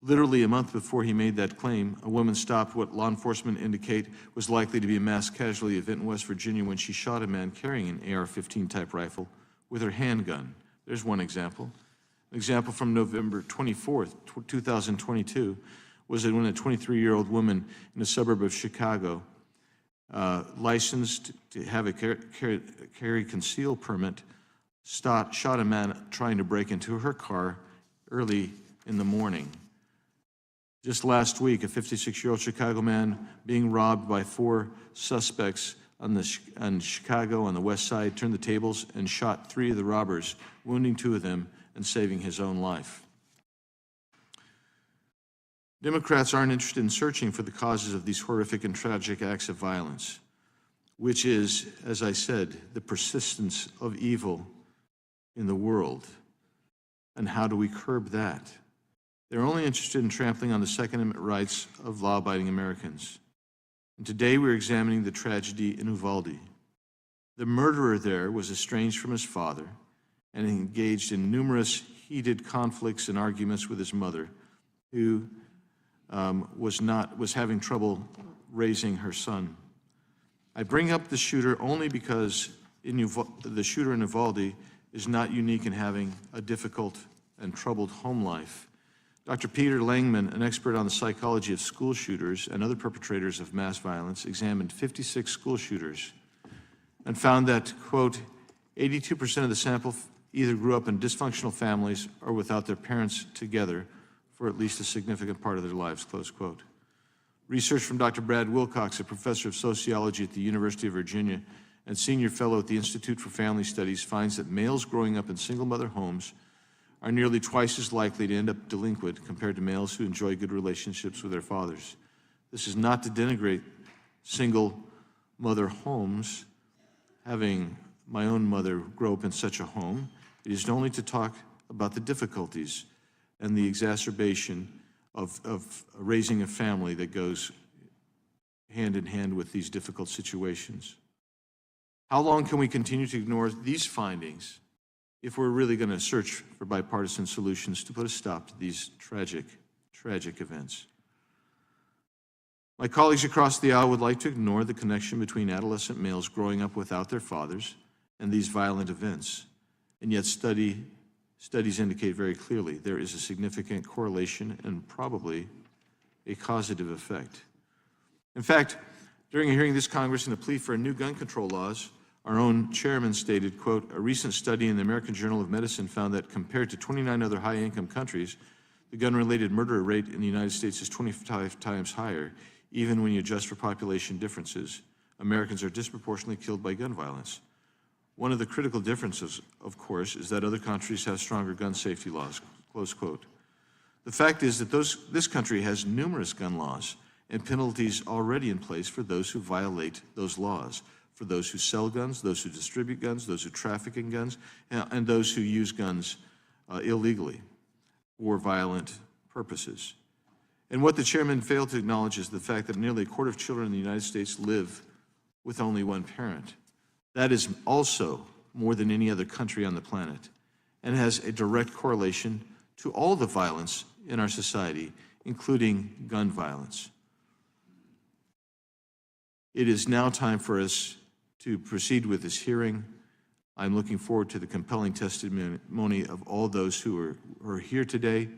Literally a month before he made that claim, a woman stopped what law enforcement indicate was likely to be a mass casualty event in West Virginia when she shot a man carrying an AR-15 type rifle with her handgun. There's one example. An example from November 24th, 2022, was that when a 23-year-old woman in a suburb of Chicago, licensed to have a carry conceal permit, shot a man trying to break into her car early in the morning. Just last week, a 56-year-old Chicago man being robbed by 4 suspects on Chicago on the west side turned the tables and shot 3 of the robbers, wounding 2 of them and saving his own life. Democrats aren't interested in searching for the causes of these horrific and tragic acts of violence, which is, as I said, the persistence of evil in the world. And how do we curb that? They're only interested in trampling on the Second Amendment rights of law-abiding Americans. And today we're examining the tragedy in Uvalde. The murderer there was estranged from his father and engaged in numerous heated conflicts and arguments with his mother, who was having trouble raising her son. I bring up the shooter only because the shooter in Uvalde is not unique in having a difficult and troubled home life. Dr. Peter Langman, an expert on the psychology of school shooters and other perpetrators of mass violence, examined 56 school shooters and found that, quote, 82% of the sample either grew up in dysfunctional families or without their parents together for at least a significant part of their lives, close quote. Research from Dr. Brad Wilcox, a professor of sociology at the University of Virginia and senior fellow at the Institute for Family Studies, finds that males growing up in single-mother homes are nearly twice as likely to end up delinquent compared to males who enjoy good relationships with their fathers. This is not to denigrate single-mother homes. Having my own mother grow up in such a home, it is only to talk about the difficulties and the exacerbation of raising a family that goes hand in hand with these difficult situations. How long can we continue to ignore these findings if we're really going to search for bipartisan solutions to put a stop to these tragic, tragic events? My colleagues across the aisle would like to ignore the connection between adolescent males growing up without their fathers and these violent events, and yet studies indicate very clearly there is a significant correlation and probably a causative effect. In fact, during a hearing this Congress in a plea for new gun control laws, our own chairman stated, quote, "A recent study in the American Journal of Medicine found that compared to 29 other high-income countries, the gun-related murder rate in the United States is 25 times higher. Even when you adjust for population differences, Americans are disproportionately killed by gun violence. One of the critical differences, of course, is that other countries have stronger gun safety laws," close quote. The fact is that this country has numerous gun laws and penalties already in place for those who violate those laws, for those who sell guns, those who distribute guns, those who traffic in guns, and those who use guns illegally for violent purposes. And what the chairman failed to acknowledge is the fact that nearly a quarter of children in the United States live with only one parent. That is also more than any other country on the planet and has a direct correlation to all the violence in our society, including gun violence. It is now time for us to proceed with this hearing. I'm looking forward to the compelling testimony of all those who are here today,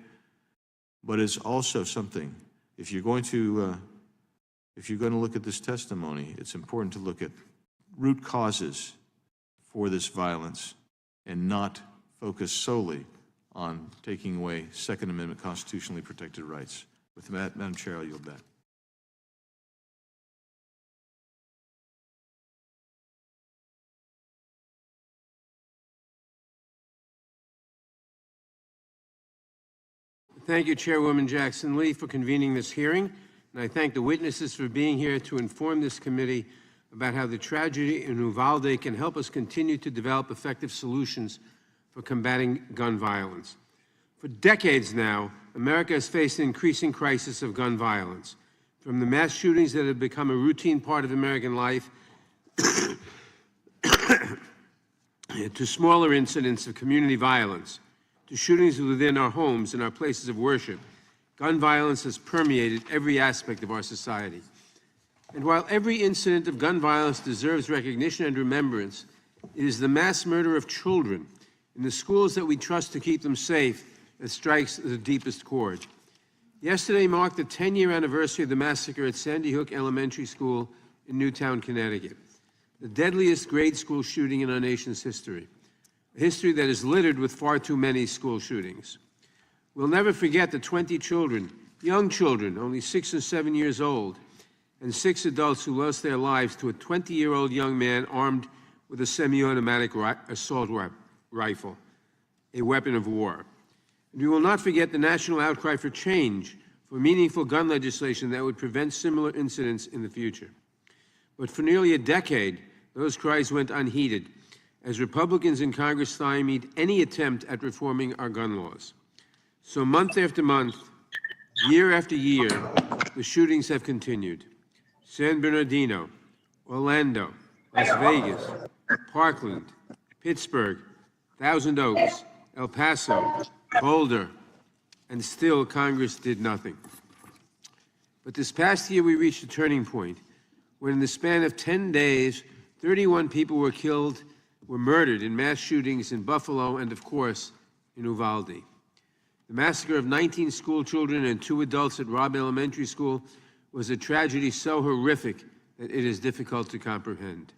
but it's also something, if you're going to look at this testimony, it's important to look at root causes for this violence and not focus solely on taking away Second Amendment constitutionally protected rights. With that, Madam Chair, I'll yield back. Thank you, Chairwoman Jackson-Lee, for convening this hearing, and I thank the witnesses for being here to inform this committee about how the tragedy in Uvalde can help us continue to develop effective solutions for combating gun violence. For decades now, America has faced an increasing crisis of gun violence, from the mass shootings that have become a routine part of American life to smaller incidents of community violence, to shootings within our homes and our places of worship. Gun violence has permeated every aspect of our society. And while every incident of gun violence deserves recognition and remembrance, it is the mass murder of children in the schools that we trust to keep them safe that strikes the deepest chord. Yesterday marked the 10-year anniversary of the massacre at Sandy Hook Elementary School in Newtown, Connecticut, the deadliest grade school shooting in our nation's history, a history that is littered with far too many school shootings. We'll never forget the 20 children, young children, only 6 and 7 years old, and 6 adults who lost their lives to a 20-year-old young man armed with a semi-automatic assault rifle, a weapon of war. And we will not forget the national outcry for change, for meaningful gun legislation that would prevent similar incidents in the future. But for nearly a decade, those cries went unheeded, as Republicans in Congress stymied any attempt at reforming our gun laws. So month after month, year after year, the shootings have continued. San Bernardino, Orlando, Las Vegas, Parkland, Pittsburgh, Thousand Oaks, El Paso, Boulder, and still Congress did nothing. But this past year we reached a turning point when in the span of 10 days, 31 people were murdered in mass shootings in Buffalo and, of course, in Uvalde. The massacre of 19 school children and 2 adults at Robb Elementary School was a tragedy so horrific that it is difficult to comprehend.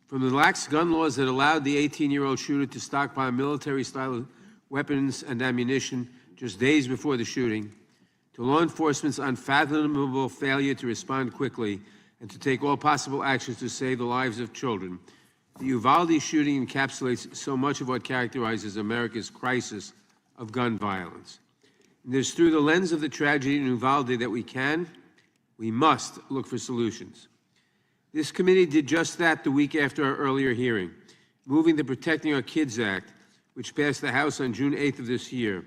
From the lax gun laws that allowed the 18-year-old shooter to stockpile military-style weapons and ammunition just days before the shooting, to law enforcement's unfathomable failure to respond quickly and to take all possible actions to save the lives of children, the Uvalde shooting encapsulates so much of what characterizes America's crisis of gun violence. And it is through the lens of the tragedy in Uvalde that we must look for solutions. This committee did just that the week after our earlier hearing, moving the Protecting Our Kids Act, which passed the House on June 8th of this year,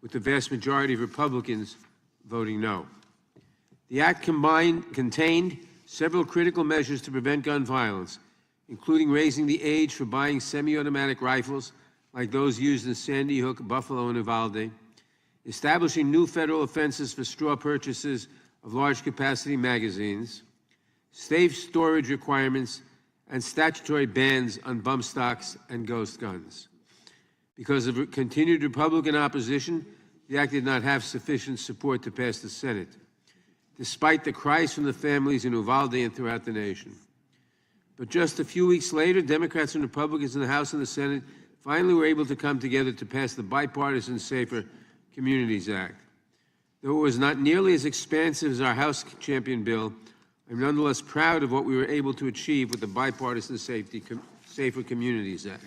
with the vast majority of Republicans voting no. The act contained several critical measures to prevent gun violence, including raising the age for buying semi-automatic rifles like those used in Sandy Hook, Buffalo, and Uvalde, establishing new federal offenses for straw purchases of large-capacity magazines, safe storage requirements, and statutory bans on bump stocks and ghost guns. Because of continued Republican opposition, the act did not have sufficient support to pass the Senate, despite the cries from the families in Uvalde and throughout the nation. But just a few weeks later, Democrats and Republicans in the House and the Senate finally were able to come together to pass the bipartisan Safer Communities Act. Though it was not nearly as expansive as our House champion bill, I'm nonetheless proud of what we were able to achieve with the bipartisan Safer Communities Act.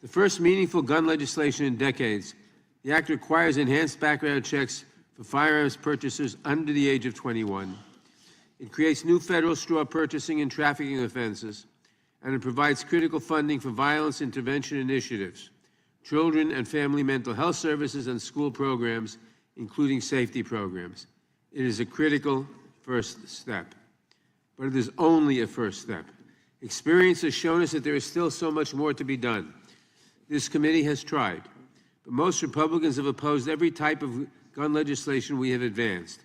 The first meaningful gun legislation in decades, the act requires enhanced background checks for firearms purchasers under the age of 21. It creates new federal straw purchasing and trafficking offenses, and it provides critical funding for violence intervention initiatives, children and family mental health services, and school programs, including safety programs. It is a critical first step, but it is only a first step. Experience has shown us that there is still so much more to be done. This committee has tried, but most Republicans have opposed every type of gun legislation we have advanced.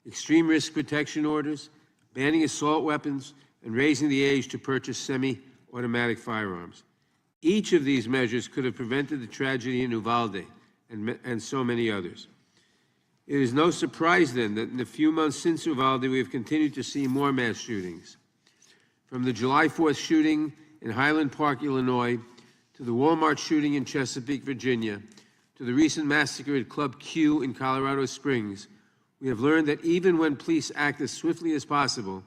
Extreme risk protection orders, banning assault weapons, and raising the age to purchase semi-automatic firearms. Each of these measures could have prevented the tragedy in Uvalde and so many others. It is no surprise, then, that in the few months since Uvalde, we have continued to see more mass shootings. From the July 4th shooting in Highland Park, Illinois, to the Walmart shooting in Chesapeake, Virginia, to the recent massacre at Club Q in Colorado Springs, we have learned that even when police act as swiftly as possible,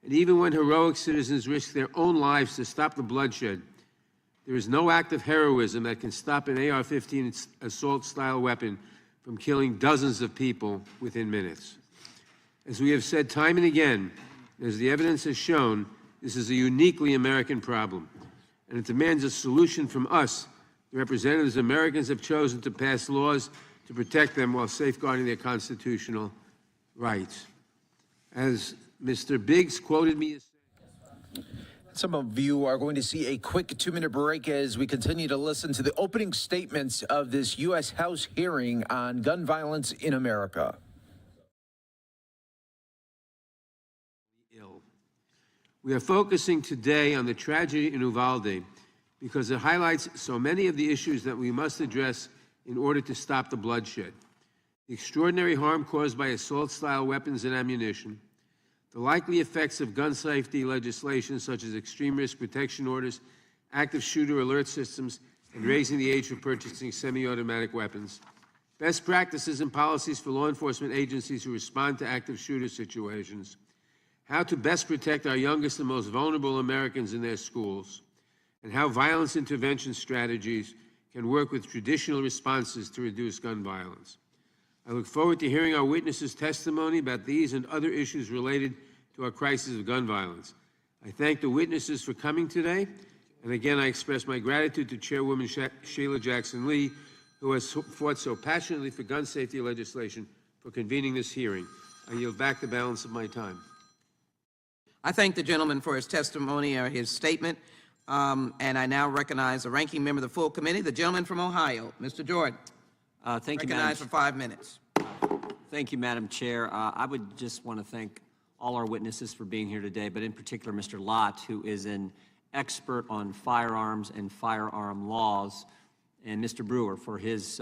and even when heroic citizens risk their own lives to stop the bloodshed, there is no act of heroism that can stop an AR-15 assault-style weapon from killing dozens of people within minutes. As we have said time and again, as the evidence has shown, this is a uniquely American problem, and it demands a solution from us, the representatives Americans have chosen to pass laws to protect them while safeguarding their constitutional rights. As Mr. Biggs quoted me as some of you are going to see a quick 2-minute break as we continue to listen to the opening statements of this U.S. House hearing on gun violence in America. We are focusing today on the tragedy in Uvalde because it highlights so many of the issues that we must address in order to stop the bloodshed. The extraordinary harm caused by assault-style weapons and ammunition, the likely effects of gun safety legislation such as extreme risk protection orders, active shooter alert systems, and raising the age for purchasing semi-automatic weapons, best practices and policies for law enforcement agencies who respond to active shooter situations, how to best protect our youngest and most vulnerable Americans in their schools, and how violence intervention strategies can work with traditional responses to reduce gun violence. I look forward to hearing our witnesses' testimony about these and other issues related to our crisis of gun violence. I thank the witnesses for coming today, and again, I express my gratitude to Chairwoman Sheila Jackson Lee, who has fought so passionately for gun safety legislation, for convening this hearing. I yield back the balance of my time. I thank the gentleman for his testimony or his statement, and I now recognize the ranking member of the full committee, the gentleman from Ohio, Mr. Jordan. Thank you, Recognized for 5 minutes. Thank you, Madam Chair. I would just want to thank all our witnesses for being here today, but in particular Mr. Lott, who is an expert on firearms and firearm laws, and Mr. Brewer for his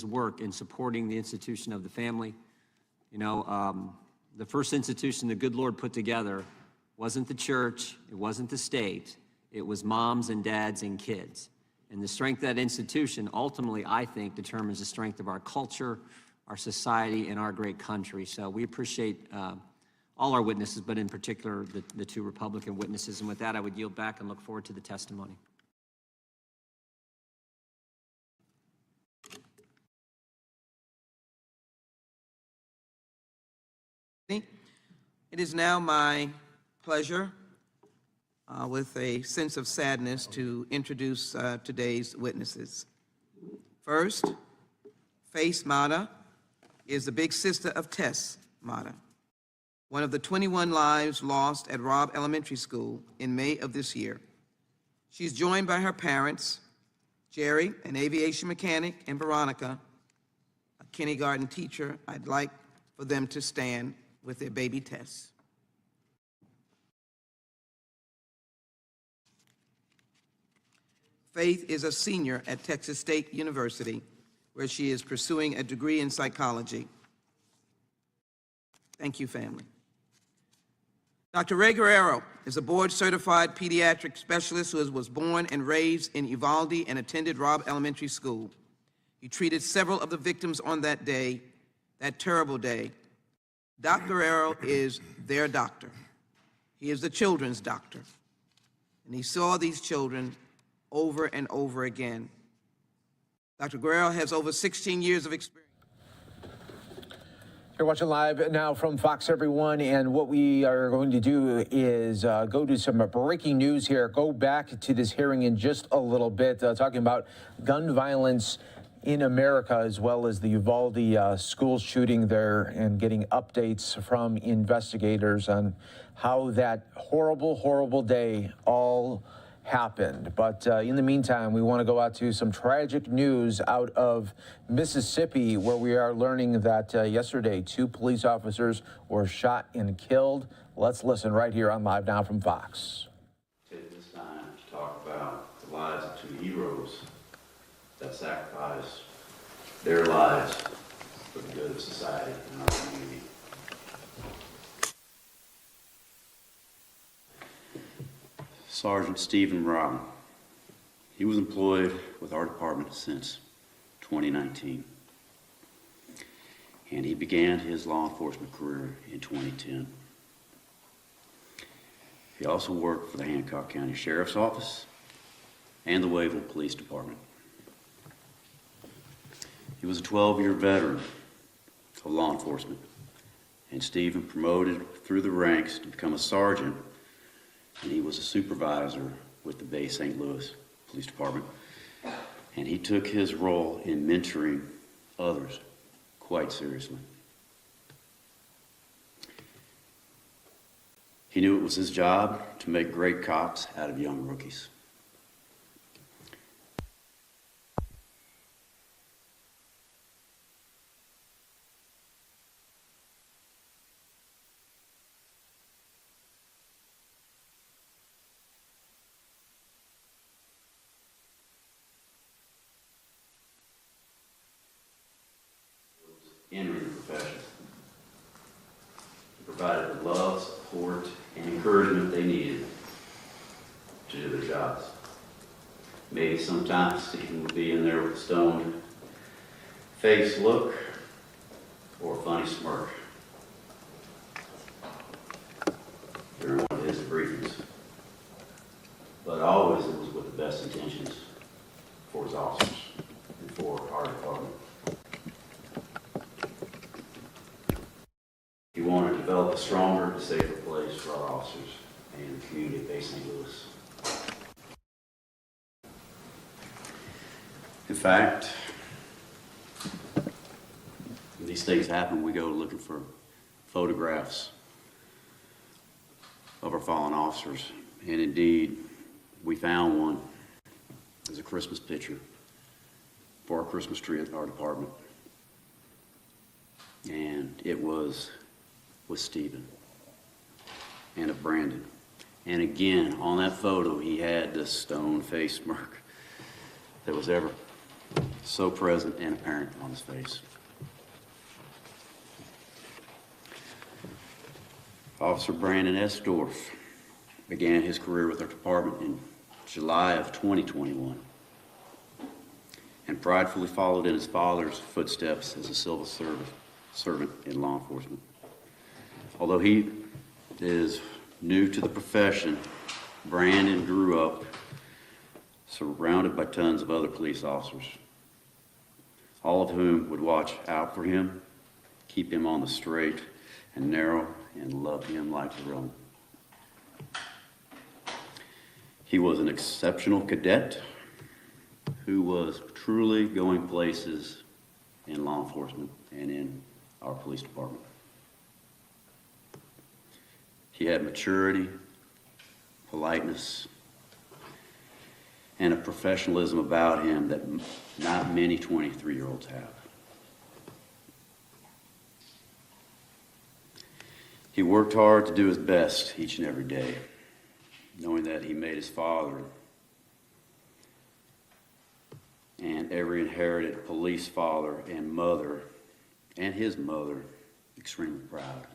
work in supporting the institution of the family. You know, the first institution the good Lord put together wasn't the church, it wasn't the state, it was moms and dads and kids. And the strength of that institution ultimately, I think, determines the strength of our culture, our society, and our great country. So we appreciate all our witnesses, but in particular the two Republican witnesses. And with that, I would yield back and look forward to the testimony. It is now my pleasure, with a sense of sadness, to introduce today's witnesses. First, Faith Mata is the big sister of Tess Mata, one of the 21 lives lost at Robb Elementary School in May of this year. She's joined by her parents, Jerry, an aviation mechanic, and Veronica, a kindergarten teacher. I'd like for them to stand with their baby Tess. Faith is a senior at Texas State University, where she is pursuing a degree in psychology. Thank you, family. Dr. Ray Guerrero is a board-certified pediatric specialist who was born and raised in Uvalde and attended Robb Elementary School. He treated several of the victims on that day, that terrible day. Dr. Guerrero is their doctor. He is the children's doctor. And he saw these children over and over again. Dr. Guerrero has over 16 years of experience. You're watching live now from Fox, everyone, and what we are going to do is go to some breaking news here. Go back to this hearing in just a little bit, talking about gun violence in America, as well as the Uvalde school shooting there, and getting updates from investigators on how that horrible, horrible day all happened. But in the meantime, we want to go out to some tragic news out of Mississippi, where we are learning that yesterday 2 police officers were shot and killed. Let's listen right here on Live Now from Fox. Take this time to talk about the lives of 2 heroes that sacrificed their lives for the good of society and our community. Sergeant Stephen Brown. He was employed with our department since 2019, and he began his law enforcement career in 2010. He also worked for the Hancock County Sheriff's Office and the Wayville Police Department. He was a 12-year veteran of law enforcement, and Stephen promoted through the ranks to become a sergeant, and he was a supervisor with the Bay St. Louis Police Department, and he took his role in mentoring others quite seriously. He knew it was his job to make great cops out of young rookies. Entering the profession. He provided the love, support, and encouragement they needed to do their jobs. Maybe sometimes Stephen would be in there with a stoned face look or a funny smirk during one of his briefings. But always it was with the best intentions for his officers and for our department. He wanted to develop a stronger, safer place for our officers and the community of Bay St. Louis. In fact, when these things happen, we go looking for photographs of our fallen officers. And indeed, we found one as a Christmas picture for our Christmas tree at our department. And it was with Stephen and of Brandon. And again, on that photo, he had this stone face smirk that was ever so present and apparent on his face. Officer Brandon S. Dorff began his career with our department in July of 2021 and pridefully followed in his father's footsteps as a civil servant in law enforcement. Although he is new to the profession, Brandon grew up surrounded by tons of other police officers, all of whom would watch out for him, keep him on the straight and narrow, and love him like their own. He was an exceptional cadet who was truly going places in law enforcement and in our police department. He had maturity, politeness, and a professionalism about him that not many 23-year-olds have. He worked hard to do his best each and every day, knowing that he made his father and every inherited police father and mother and his mother extremely proud.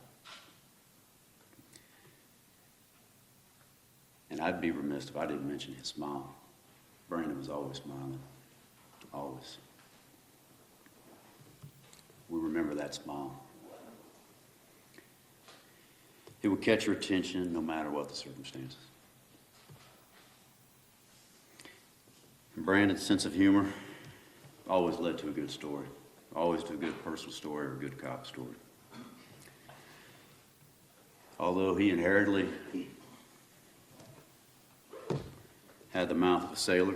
And I'd be remiss if I didn't mention his smile. Brandon was always smiling, always. We remember that smile. It would catch your attention no matter what the circumstances. And Brandon's sense of humor always led to a good story, always to a good personal story or a good cop story. Although he inherently had the mouth of a sailor,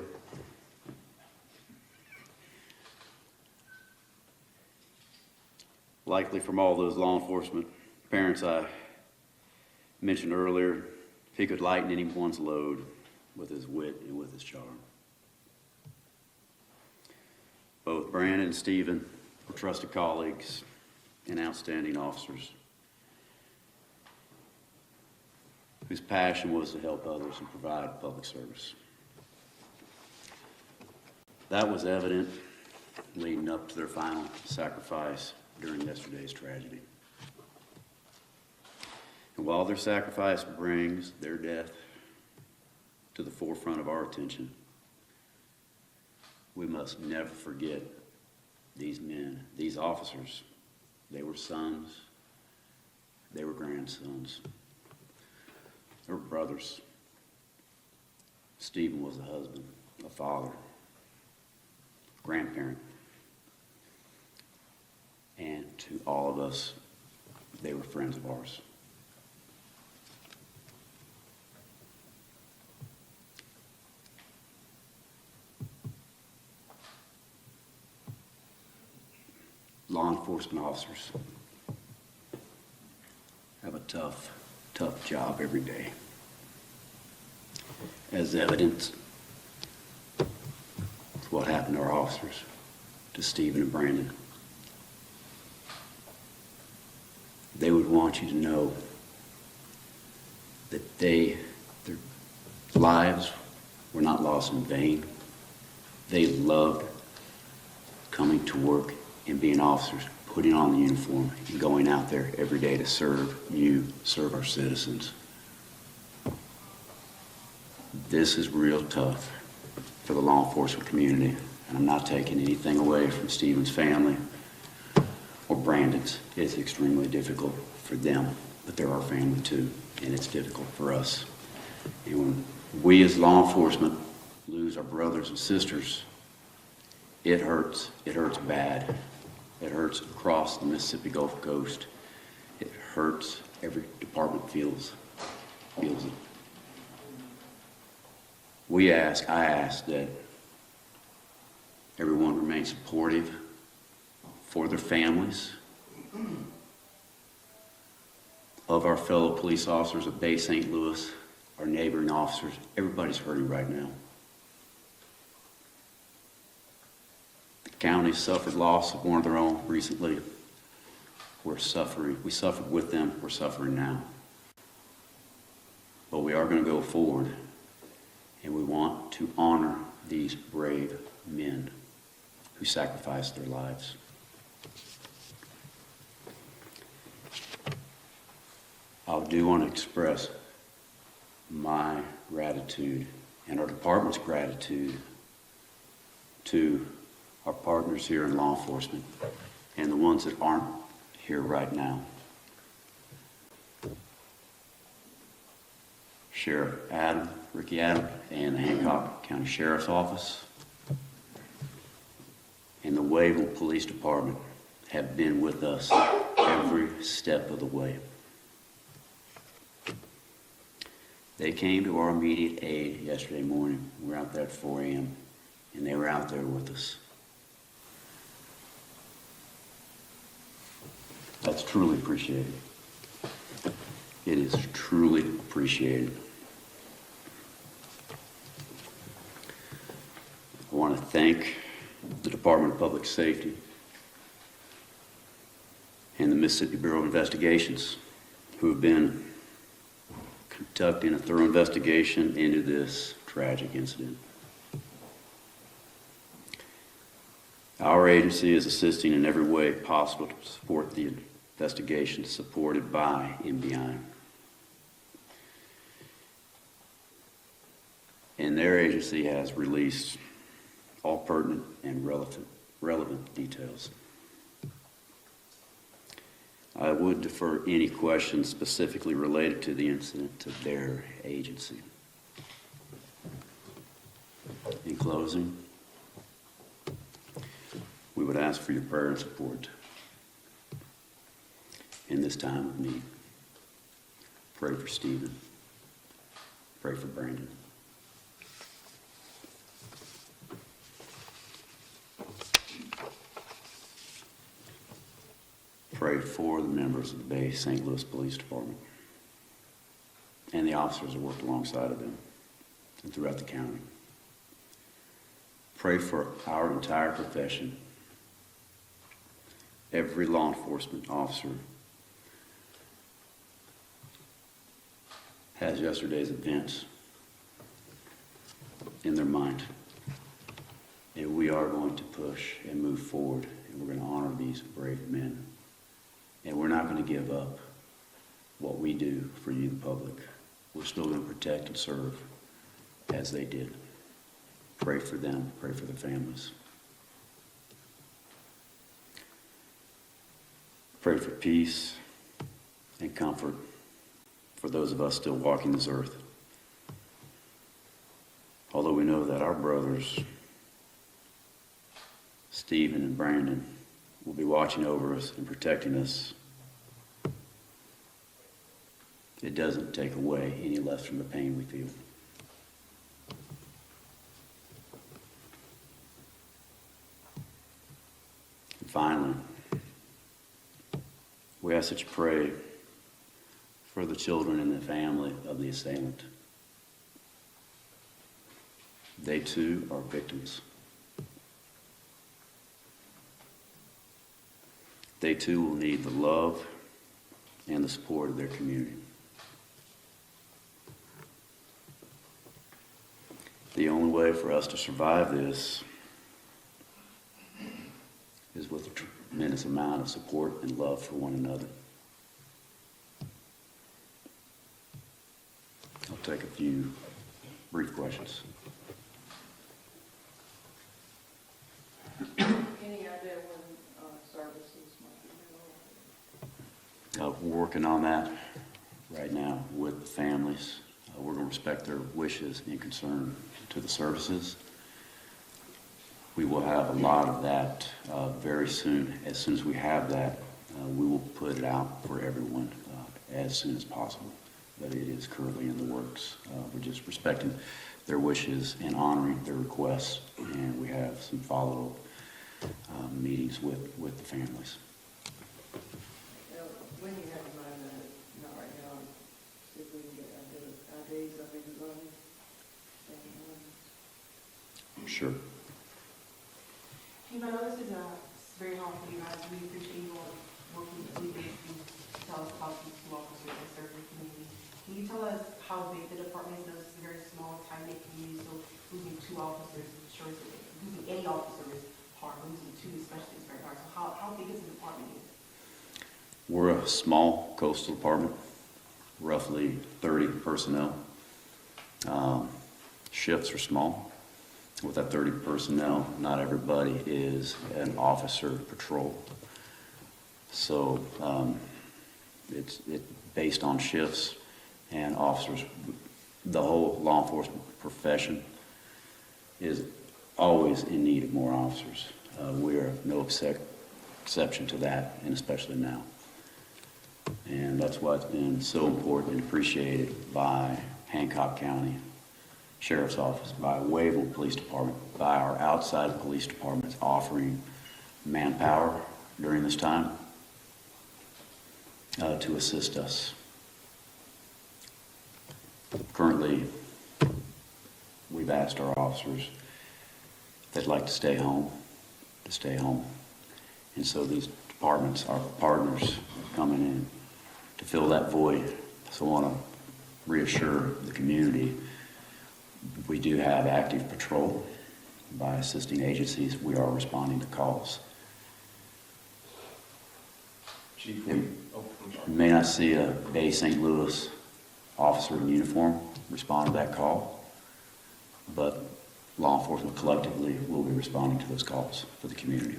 likely from all those law enforcement parents I mentioned earlier, if he could lighten anyone's load, with his wit and with his charm. Both Brandon and Stephen were trusted colleagues and outstanding officers whose passion was to help others and provide public service. That was evident leading up to their final sacrifice during yesterday's tragedy. And while their sacrifice brings their death to the forefront of our attention, we must never forget these men, these officers. They were sons, they were grandsons, they were brothers. Stephen was a husband, a father, grandparent, and to all of us, they were friends of ours. Law enforcement officers have a tough job every day. As evidence of what happened to our officers, to Stephen and Brandon. They would want you to know that their lives were not lost in vain. They loved coming to work and being officers, putting on the uniform and going out there every day to serve you, serve our citizens. This is real tough for the law enforcement community, and I'm not taking anything away from Stephen's family or Brandon's. It's extremely difficult for them, but they're our family too, and it's difficult for us. And when we as law enforcement lose our brothers and sisters, it hurts. It hurts bad. It hurts across the Mississippi Gulf Coast. It hurts. Every department feels it. I ask that everyone remain supportive for their families, of our fellow police officers of Bay St. Louis, our neighboring officers. Everybody's hurting right now. The county suffered loss of one of their own recently. We're suffering. We suffered with them. We're suffering now. But we are going to go forward, and we want to honor these brave men who sacrificed their lives. I do want to express my gratitude and our department's gratitude to our partners here in law enforcement and the ones that aren't here right now. Sheriff Ricky Adam, and the Hancock County Sheriff's Office, and the Wayville Police Department have been with us every step of the way. They came to our immediate aid yesterday morning. We were out there at 4 a.m., and they were out there with us. That's truly appreciated. It is truly appreciated. I want to thank the Department of Public Safety and the Mississippi Bureau of Investigations, who have been conducting a thorough investigation into this tragic incident. Our agency is assisting in every way possible to support the investigation supported by MBI. And their agency has released all pertinent and relevant details. I would defer any questions specifically related to the incident to their agency. In closing, we would ask for your prayer and support in this time of need. Pray for Stephen. Pray for Brandon. Pray for the members of the Bay St. Louis Police Department and the officers that worked alongside of them. and throughout the county. Pray for our entire profession, every law enforcement officer has yesterday's events in their mind. And we are going to push and move forward, and we're going to honor these brave men. And we're not going to give up what we do for you, the public. We're still going to protect and serve as they did. Pray for them, pray for their families. Pray for peace and comfort for those of us still walking this earth. Although we know that our brothers, Stephen and Brandon, will be watching over us and protecting us, it doesn't take away any less from the pain we feel. And finally, we ask that you pray for the children and the family of the assailant. They too are victims. They too will need the love and the support of their community. The only way for us to survive this is with a tremendous amount of support and love for one another. I'll take a few brief questions. Any idea when services might be available? We're working on that right now with the families. We're going to respect their wishes and concern to the services. We will have a lot of that very soon. As soon as we have that, we will put it out for everyone as soon as possible. But it is currently in the works. We're just respecting their wishes and honoring their requests, and we have some follow-up meetings with the families. When you have in mind that, not right now, if we can get ideas of it running. Sure. Chief, I know this is very hard for you guys. We appreciate you all working with you to tell us about these small officers and serve the community. Can you tell us how big the department is? This is a very small, tight-knit community, so losing 2 officers, sure, losing any officer is hard. Losing 2 especially is very hard. So how big is the department? We're a small coastal department, roughly 30 personnel. Shifts are small. With that 30 personnel, not everybody is an officer patrol. So it's based on shifts and officers. The whole law enforcement profession is always in need of more officers. We are no exception to that, and especially now. And that's why it's been so important and appreciated by Hancock County Sheriff's Office, by Wayville Police Department, by our outside police departments offering manpower during this time to assist us. Currently, we've asked our officers if they'd like to stay home, And so these departments are partners coming in to fill that void. So I want to reassure the community we do have active patrol by assisting agencies. We are responding to calls. Chief, You may not see a Bay St. Louis officer in uniform respond to that call, but law enforcement collectively will be responding to those calls for the community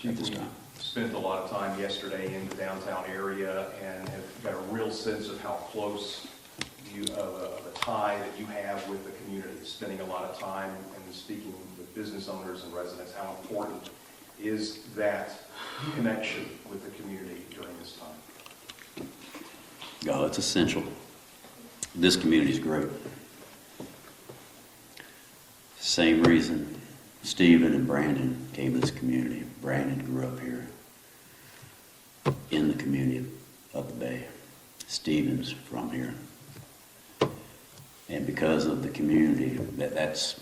at this time. Spent a lot of time yesterday in the downtown area and have got a real sense of how close of a tie that you have with the community, spending a lot of time and speaking with business owners and residents. How important is that connection with the community during this time? Oh, it's essential. This community is great. Same reason Stephen and Brandon came to this community. Brandon grew up here in the community of the Bay. Stephen's from here. And because of the community, that's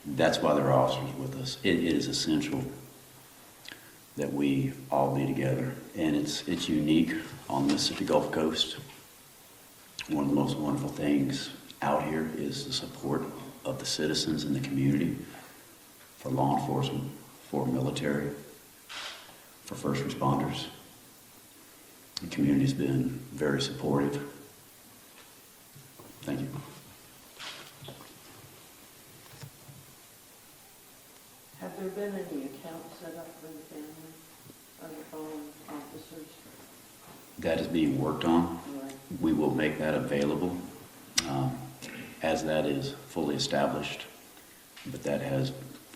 why there are officers with us. It is essential that we all be together, and it's unique on the Mississippi Gulf Coast. One of the most wonderful things out here is the support of the citizens and the community for law enforcement, for military, for first responders. The community's been very supportive. Thank you. Have there been any accounts set up for the family of the fallen officers? That is being worked on. Right. We will make that available as that is fully established. But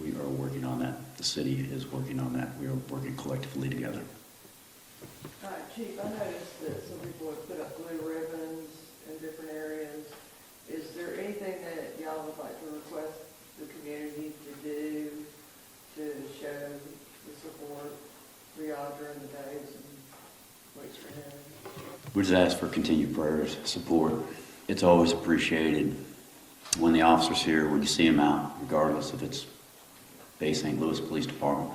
we are working on that. The city is working on that. We are working collectively together. Chief, I noticed that some people have put up blue ribbons in different areas. Is there anything that y'all would like to request the community to do to show the support for y'all during the days and weeks ahead? We just ask for continued prayers, support. It's always appreciated when the officers here, when you see them out, regardless if it's Bay St. Louis Police Department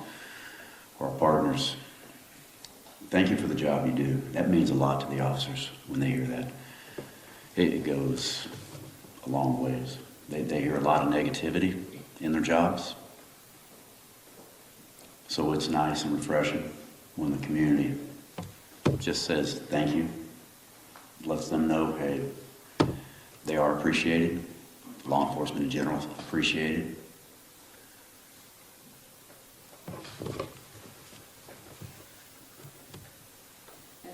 or our partners. Thank you for the job you do. That means a lot to the officers when they hear that. It goes a long ways. They hear a lot of negativity in their jobs. So it's nice and refreshing when the community just says thank you, lets them know, hey, they are appreciated. Law enforcement in general is appreciated. And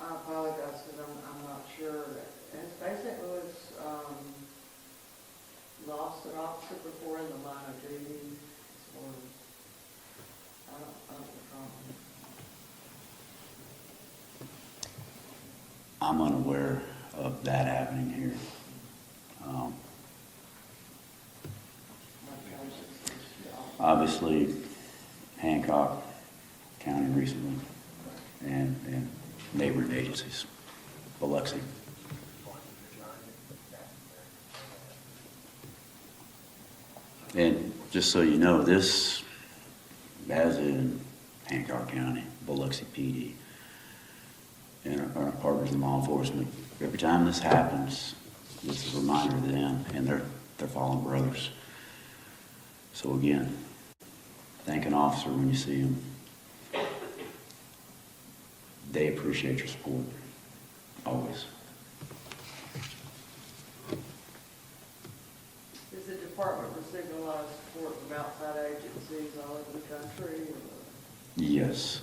I apologize because I'm not sure. Has Bay St. Louis lost an officer before in the line of duty? Or I don't recall. I'm unaware of that happening here. Obviously, Hancock County recently, and neighboring agencies, Biloxi. And just so you know, this, as in Hancock County, Biloxi PD, and our partners in law enforcement, every time this happens, this is a reminder to them and their fallen brothers. So again, thank an officer when you see them. They appreciate your support, always. Is the department for signalized support from outside agencies all over the country? Yes.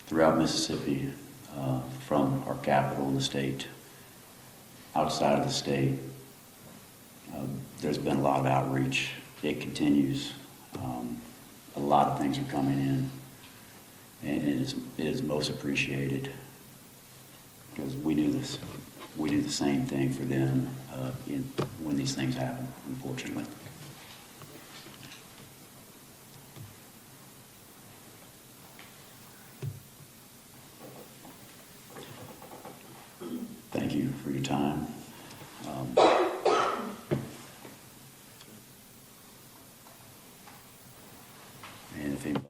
Throughout Mississippi, from our capital in the state, outside of the state, there's been a lot of outreach. It continues. A lot of things are coming in, and it is most appreciated because we do this. We do the same thing for them when these things happen, unfortunately. Thank you for your time. And if anybody...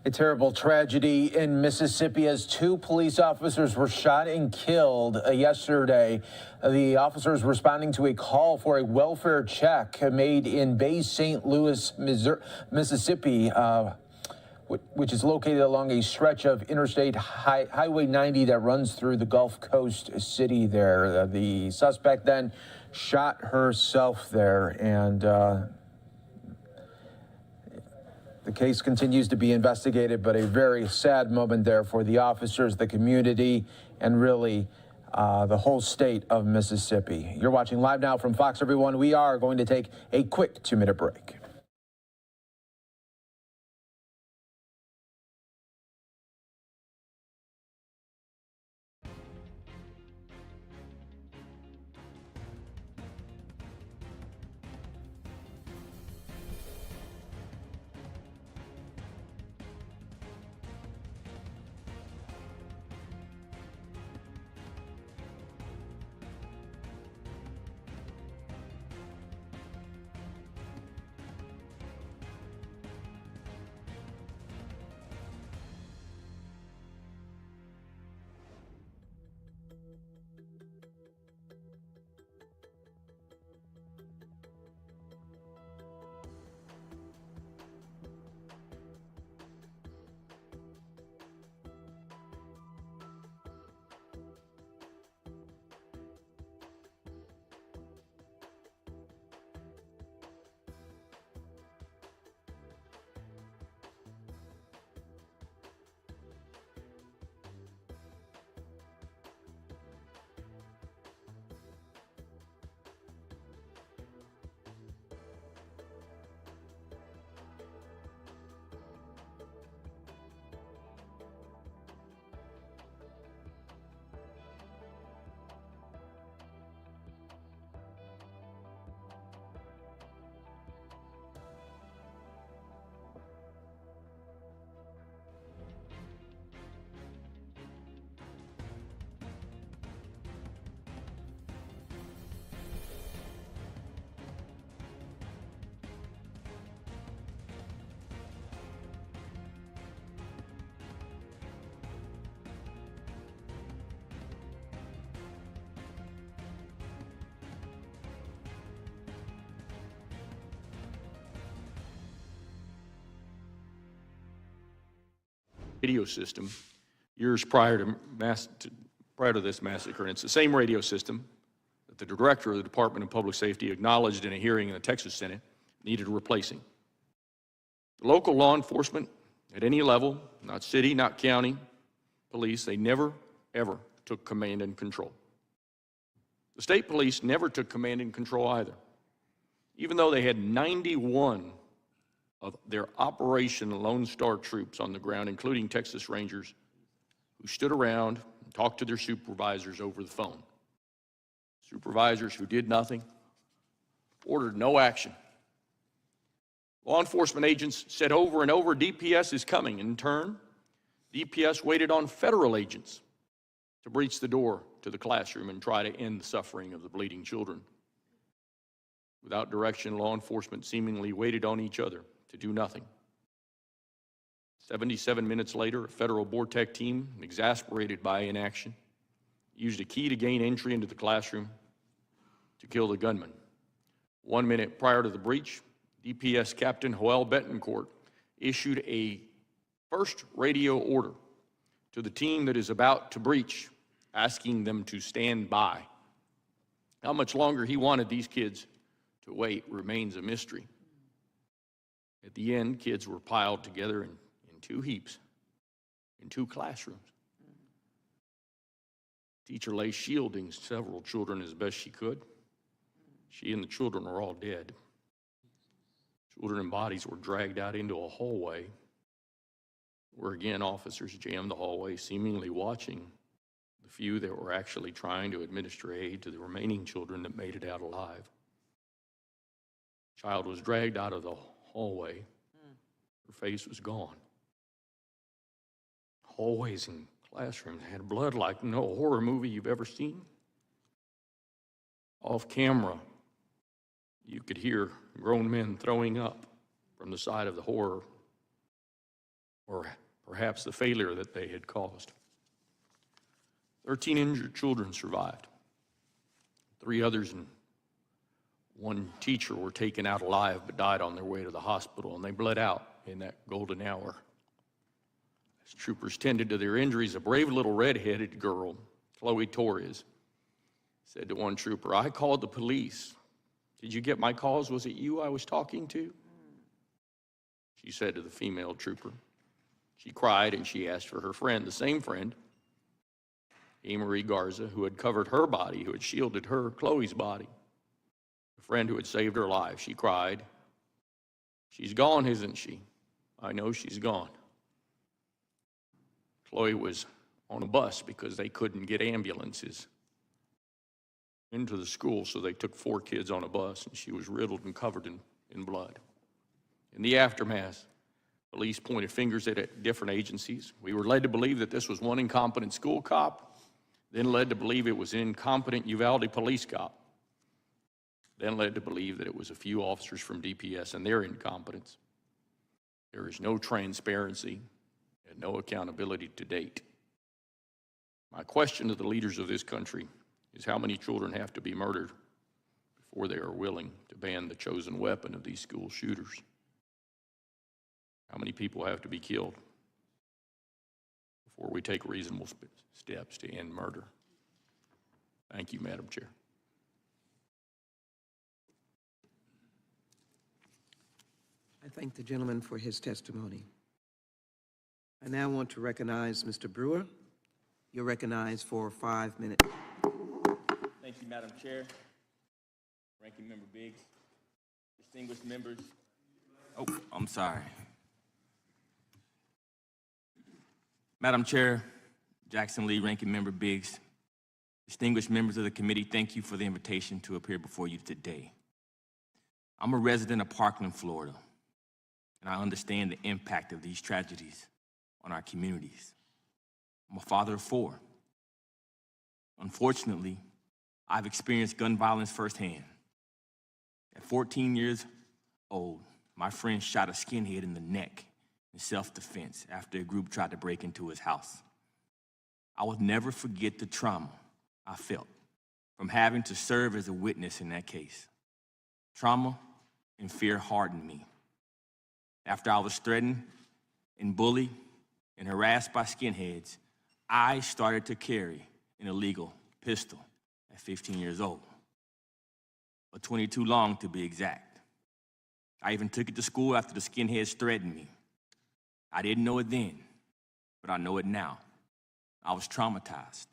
A terrible tragedy in Mississippi as two police officers were shot and killed yesterday. The officers responding to a call for a welfare check made in Bay St. Louis, Mississippi, which is located along a stretch of Interstate Highway 90 that runs through the Gulf Coast city there. The suspect then shot herself there, and the case continues to be investigated, but a very sad moment there for the officers, the community, and really the whole state of Mississippi. You're watching Live Now from Fox, everyone. We are going to take a quick 2-minute break. radio system years prior to this massacre, and it's the same radio system that the director of the Department of Public Safety acknowledged in a hearing in the Texas Senate needed replacing. The local law enforcement at any level, not city, not county, police, they never, ever took command and control. The state police never took command and control either, even though they had 91 of their Operation Lone Star troops on the ground, including Texas Rangers, who stood around and talked to their supervisors over the phone. Supervisors who did nothing, ordered no action. Law enforcement agents said over and over, DPS is coming. In turn, DPS waited on federal agents to breach the door to the classroom and try to end the suffering of the bleeding children. Without direction, law enforcement seemingly waited on each other to do nothing. 77 minutes later, a federal BORTEC team, exasperated by inaction, used a key to gain entry into the classroom to kill the gunman. 1 minute prior to the breach, DPS Captain Joel Betancourt issued a first radio order to the team that is about to breach, asking them to stand by. How much longer he wanted these kids to wait remains a mystery. At the end, kids were piled together in two heaps, in two classrooms. Teacher lay shielding several children as best she could. She and the children are all dead. Children and bodies were dragged out into a hallway where again officers jammed the hallway, seemingly watching the few that were actually trying to administer aid to the remaining children that made it out alive. Child was dragged out of the hallway. Her face was gone. Hallways and classrooms had blood like no horror movie you've ever seen. Off camera, you could hear grown men throwing up from the side of the horror, or perhaps the failure that they had caused. 13 injured children survived. 3 others and 1 teacher were taken out alive but died on their way to the hospital, and they bled out in that golden hour. As troopers tended to their injuries, a brave little red-headed girl, Chloe Torres, said to one trooper, "I called the police. Did you get my calls? Was it you I was talking to?" She said to the female trooper. She cried and she asked for her friend, the same friend, Marie Garza, who had covered her body, who had shielded her, Chloe's body, the friend who had saved her life. She cried, "She's gone, isn't she? I know she's gone." Chloe was on a bus because they couldn't get ambulances into the school, so they took 4 kids on a bus, and she was riddled and covered in blood. In the aftermath, police pointed fingers at different agencies. We were led to believe that this was one incompetent school cop, then led to believe it was an incompetent Uvalde police cop, then led to believe that it was a few officers from DPS and their incompetence. There is no transparency and no accountability to date. My question to the leaders of this country is how many children have to be murdered before they are willing to ban the chosen weapon of these school shooters? How many people have to be killed before we take reasonable steps to end murder? Thank you, Madam Chair. I thank the gentleman for his testimony. I now want to recognize Mr. Brewer. You're recognized for 5 minutes. Thank you, Madam Chair. Ranking Member Biggs, distinguished members. Oh, I'm sorry. Madam Chair, Jackson Lee, Ranking Member Biggs, distinguished members of the committee, thank you for the invitation to appear before you today. I'm a resident of Parkland, Florida, and I understand the impact of these tragedies on our communities. I'm a father of 4. Unfortunately, I've experienced gun violence firsthand. At 14 years old, my friend shot a skinhead in the neck in self-defense after a group tried to break into his house. I will never forget the trauma I felt from having to serve as a witness in that case. Trauma and fear hardened me. After I was threatened and bullied and harassed by skinheads, I started to carry an illegal pistol at 15 years old, or 22 long to be exact. I even took it to school after the skinheads threatened me. I didn't know it then, but I know it now. I was traumatized.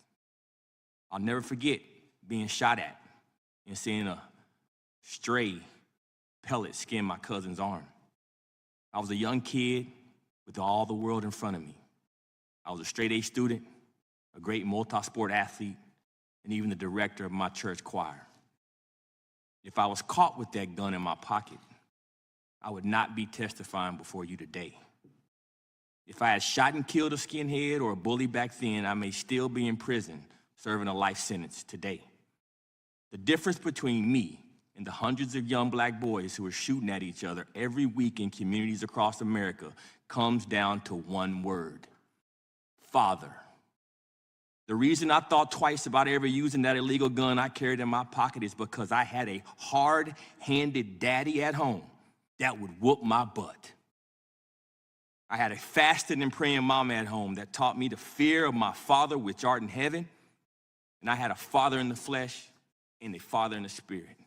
I'll never forget being shot at and seeing a stray pellet skin my cousin's arm. I was a young kid with all the world in front of me. I was a straight-A student, a great multi-sport athlete, and even the director of my church choir. If I was caught with that gun in my pocket, I would not be testifying before you today. If I had shot and killed a skinhead or a bully back then, I may still be in prison serving a life sentence today. The difference between me and the hundreds of young black boys who are shooting at each other every week in communities across America comes down to one word: Father. The reason I thought twice about ever using that illegal gun I carried in my pocket is because I had a hard-handed daddy at home that would whoop my butt. I had a fasting and praying mom at home that taught me the fear of my Father which art in heaven, and I had a father in the flesh and a father in the spirit.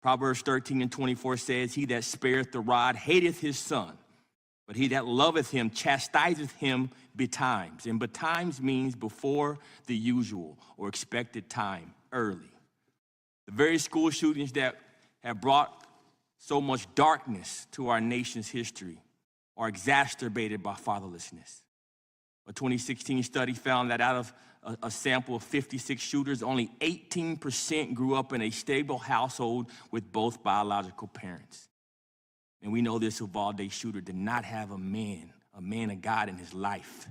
Proverbs 13:24 says, "He that spareth the rod hateth his son, but he that loveth him chastiseth him betimes." And betimes means before the usual or expected time, early. The very school shootings that have brought so much darkness to our nation's history are exacerbated by fatherlessness. A 2016 study found that out of a sample of 56 shooters, only 18% grew up in a stable household with both biological parents. And we know this Uvalde shooter did not have a man of God in his life.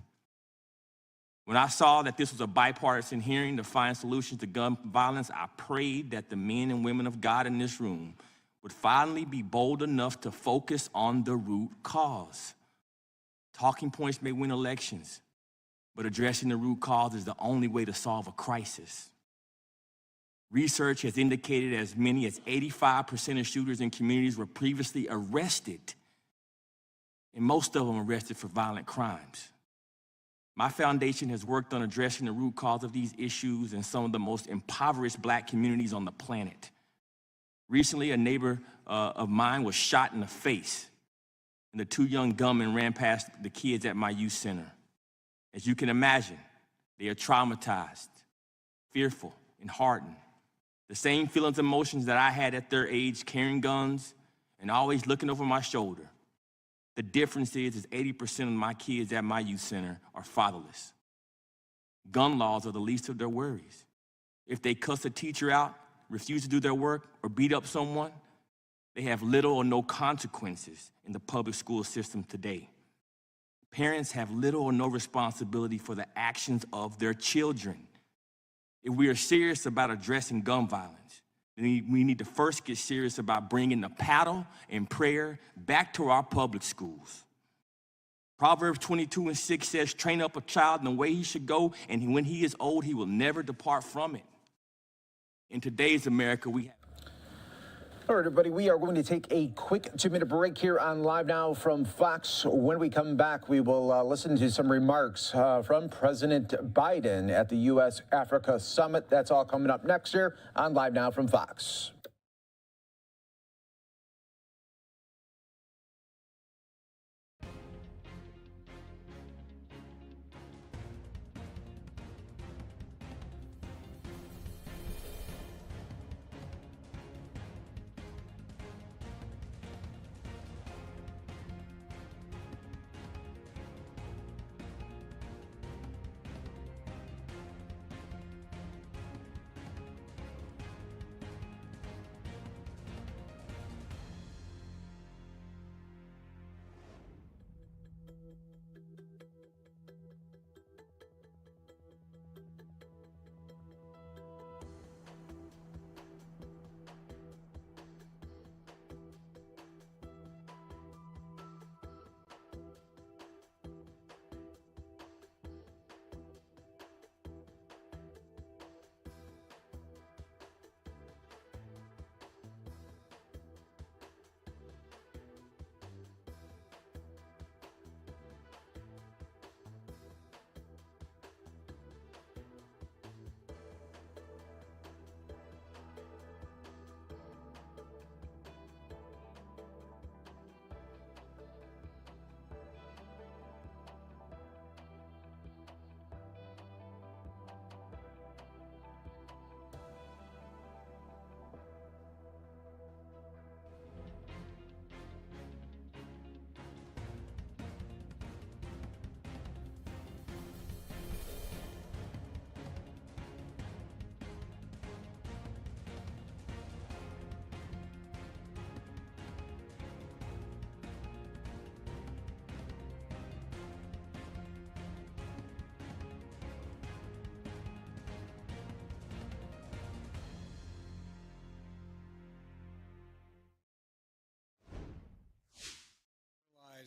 When I saw that this was a bipartisan hearing to find solutions to gun violence, I prayed that the men and women of God in this room would finally be bold enough to focus on the root cause. Talking points may win elections, but addressing the root cause is the only way to solve a crisis. Research has indicated as many as 85% of shooters in communities were previously arrested, and most of them arrested for violent crimes. My foundation has worked on addressing the root cause of these issues in some of the most impoverished black communities on the planet. Recently, a neighbor of mine was shot in the face, and the two young gunmen ran past the kids at my youth center. As you can imagine, they are traumatized, fearful, and hardened. The same feelings and emotions that I had at their age, carrying guns and always looking over my shoulder. The difference is 80% of my kids at my youth center are fatherless. Gun laws are the least of their worries. If they cuss a teacher out, refuse to do their work, or beat up someone, they have little or no consequences in the public school system today. Parents have little or no responsibility for the actions of their children. If we are serious about addressing gun violence, then we need to first get serious about bringing the paddle and prayer back to our public schools. Proverbs 22:6 says, "Train up a child in the way he should go, and when he is old, he will never depart from it." In today's America, we have... All right, everybody, we are going to take a quick 2-minute break here on Live Now from Fox. When we come back, we will listen to some remarks from President Biden at the U.S.-Africa Summit. That's all coming up next here on Live Now from Fox.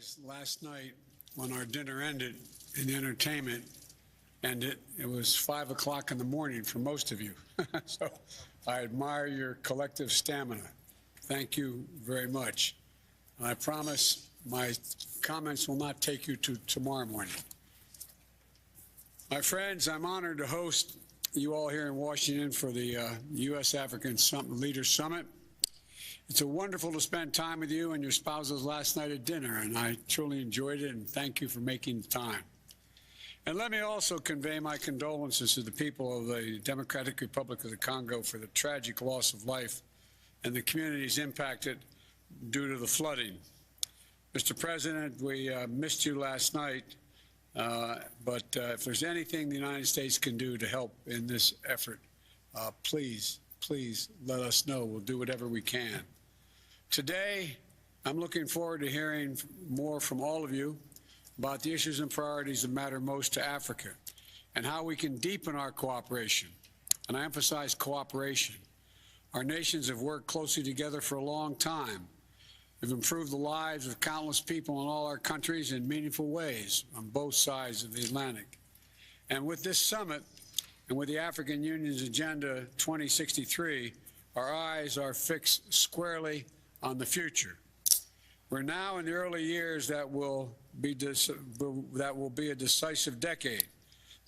guys last night when our dinner ended and the entertainment ended. It was 5 o'clock in the morning for most of you. So I admire your collective stamina. Thank you very much. And I promise my comments will not take you to tomorrow morning. My friends, I'm honored to host you all here in Washington for the U.S. African Leaders Summit. It's wonderful to spend time with you and your spouses last night at dinner, and I truly enjoyed it, and thank you for making the time. And let me also convey my condolences to the people of the Democratic Republic of the Congo for the tragic loss of life and the communities impacted due to the flooding. Mr. President, we missed you last night, but if there's anything the United States can do to help in this effort, please let us know. We'll do whatever we can. Today, I'm looking forward to hearing more from all of you about the issues and priorities that matter most to Africa and how we can deepen our cooperation. And I emphasize cooperation. Our nations have worked closely together for a long time. We've improved the lives of countless people in all our countries in meaningful ways on both sides of the Atlantic. And with this summit and with the African Union's Agenda 2063, our eyes are fixed squarely on the future. We're now in the early years that will be a decisive decade.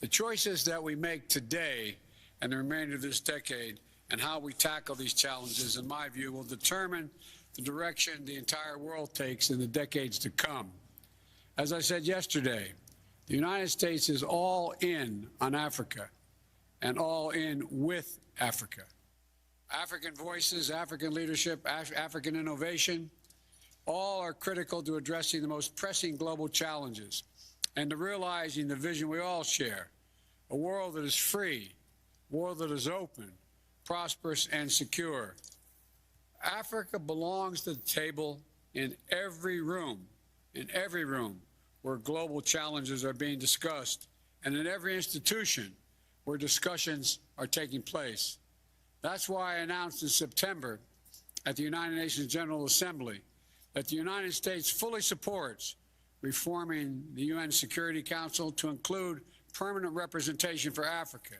The choices that we make today and the remainder of this decade and how we tackle these challenges, in my view, will determine the direction the entire world takes in the decades to come. As I said yesterday, the United States is all in on Africa and all in with Africa. African voices, African leadership, African innovation, all are critical to addressing the most pressing global challenges and to realizing the vision we all share, a world that is free, a world that is open, prosperous, and secure. Africa belongs to the table in every room where global challenges are being discussed, and in every institution where discussions are taking place. That's why I announced in September at the United Nations General Assembly that the United States fully supports reforming the UN Security Council to include permanent representation for Africa.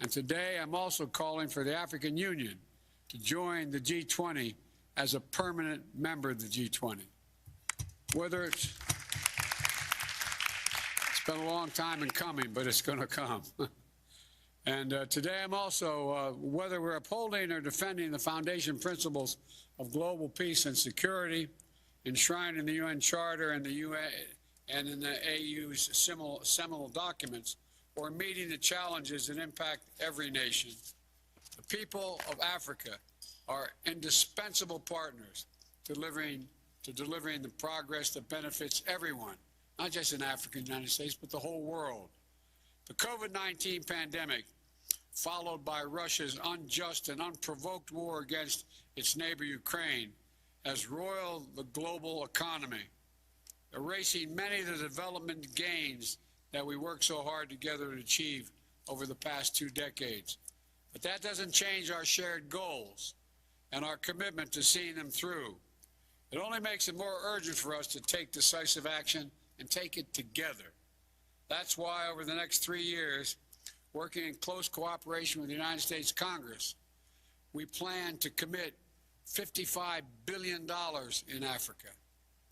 And today I'm also calling for the African Union to join the G20 as a permanent member of the G20. It's been a long time in coming, but it's going to come. And today I'm also, whether we're upholding or defending the foundation principles of global peace and security enshrined in the UN Charter and the UN and in the AU's seminal documents, or meeting the challenges that impact every nation, the people of Africa are indispensable partners to delivering the progress that benefits everyone, not just in Africa and the United States, but the whole world. The COVID-19 pandemic, followed by Russia's unjust and unprovoked war against its neighbor Ukraine, has roiled the global economy, erasing many of the development gains that we worked so hard together to achieve over the past 2 decades. But that doesn't change our shared goals and our commitment to seeing them through. It only makes it more urgent for us to take decisive action and take it together. That's why over the next 3 years, working in close cooperation with the United States Congress, we plan to commit $55 billion in Africa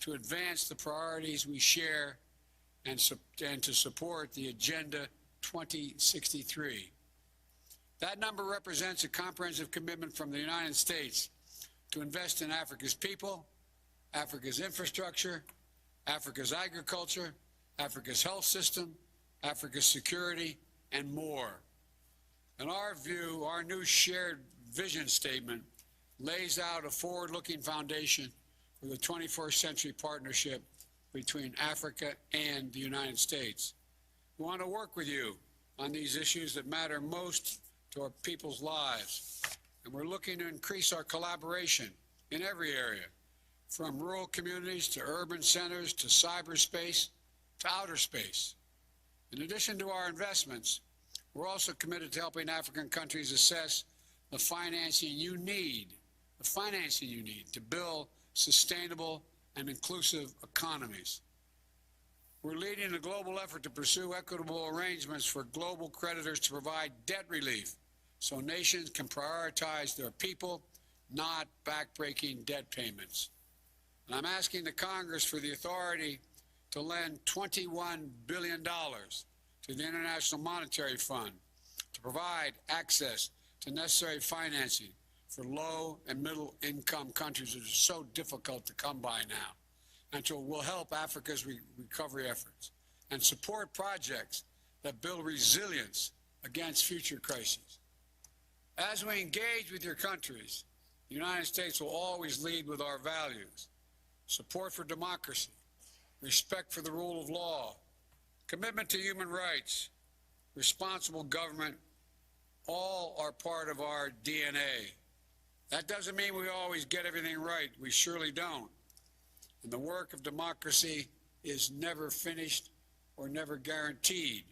to advance the priorities we share and to support the Agenda 2063. That number represents a comprehensive commitment from the United States to invest in Africa's people, Africa's infrastructure, Africa's agriculture, Africa's health system, Africa's security, and more. In our view, our new shared vision statement lays out a forward-looking foundation for the 21st century partnership between Africa and the United States. We want to work with you on these issues that matter most to our people's lives, and we're looking to increase our collaboration in every area, from rural communities to urban centers to cyberspace to outer space. In addition to our investments, we're also committed to helping African countries assess the financing you need to build sustainable and inclusive economies. We're leading a global effort to pursue equitable arrangements for global creditors to provide debt relief so nations can prioritize their people, not backbreaking debt payments. And I'm asking the Congress for the authority to lend $21 billion to the International Monetary Fund to provide access to necessary financing for low and middle income countries that are so difficult to come by now, and will help Africa's recovery efforts and support projects that build resilience against future crises. As we engage with your countries, the United States will always lead with our values: support for democracy, respect for the rule of law, commitment to human rights, responsible government. All are part of our DNA. That doesn't mean we always get everything right. We surely don't. And the work of democracy is never finished or never guaranteed.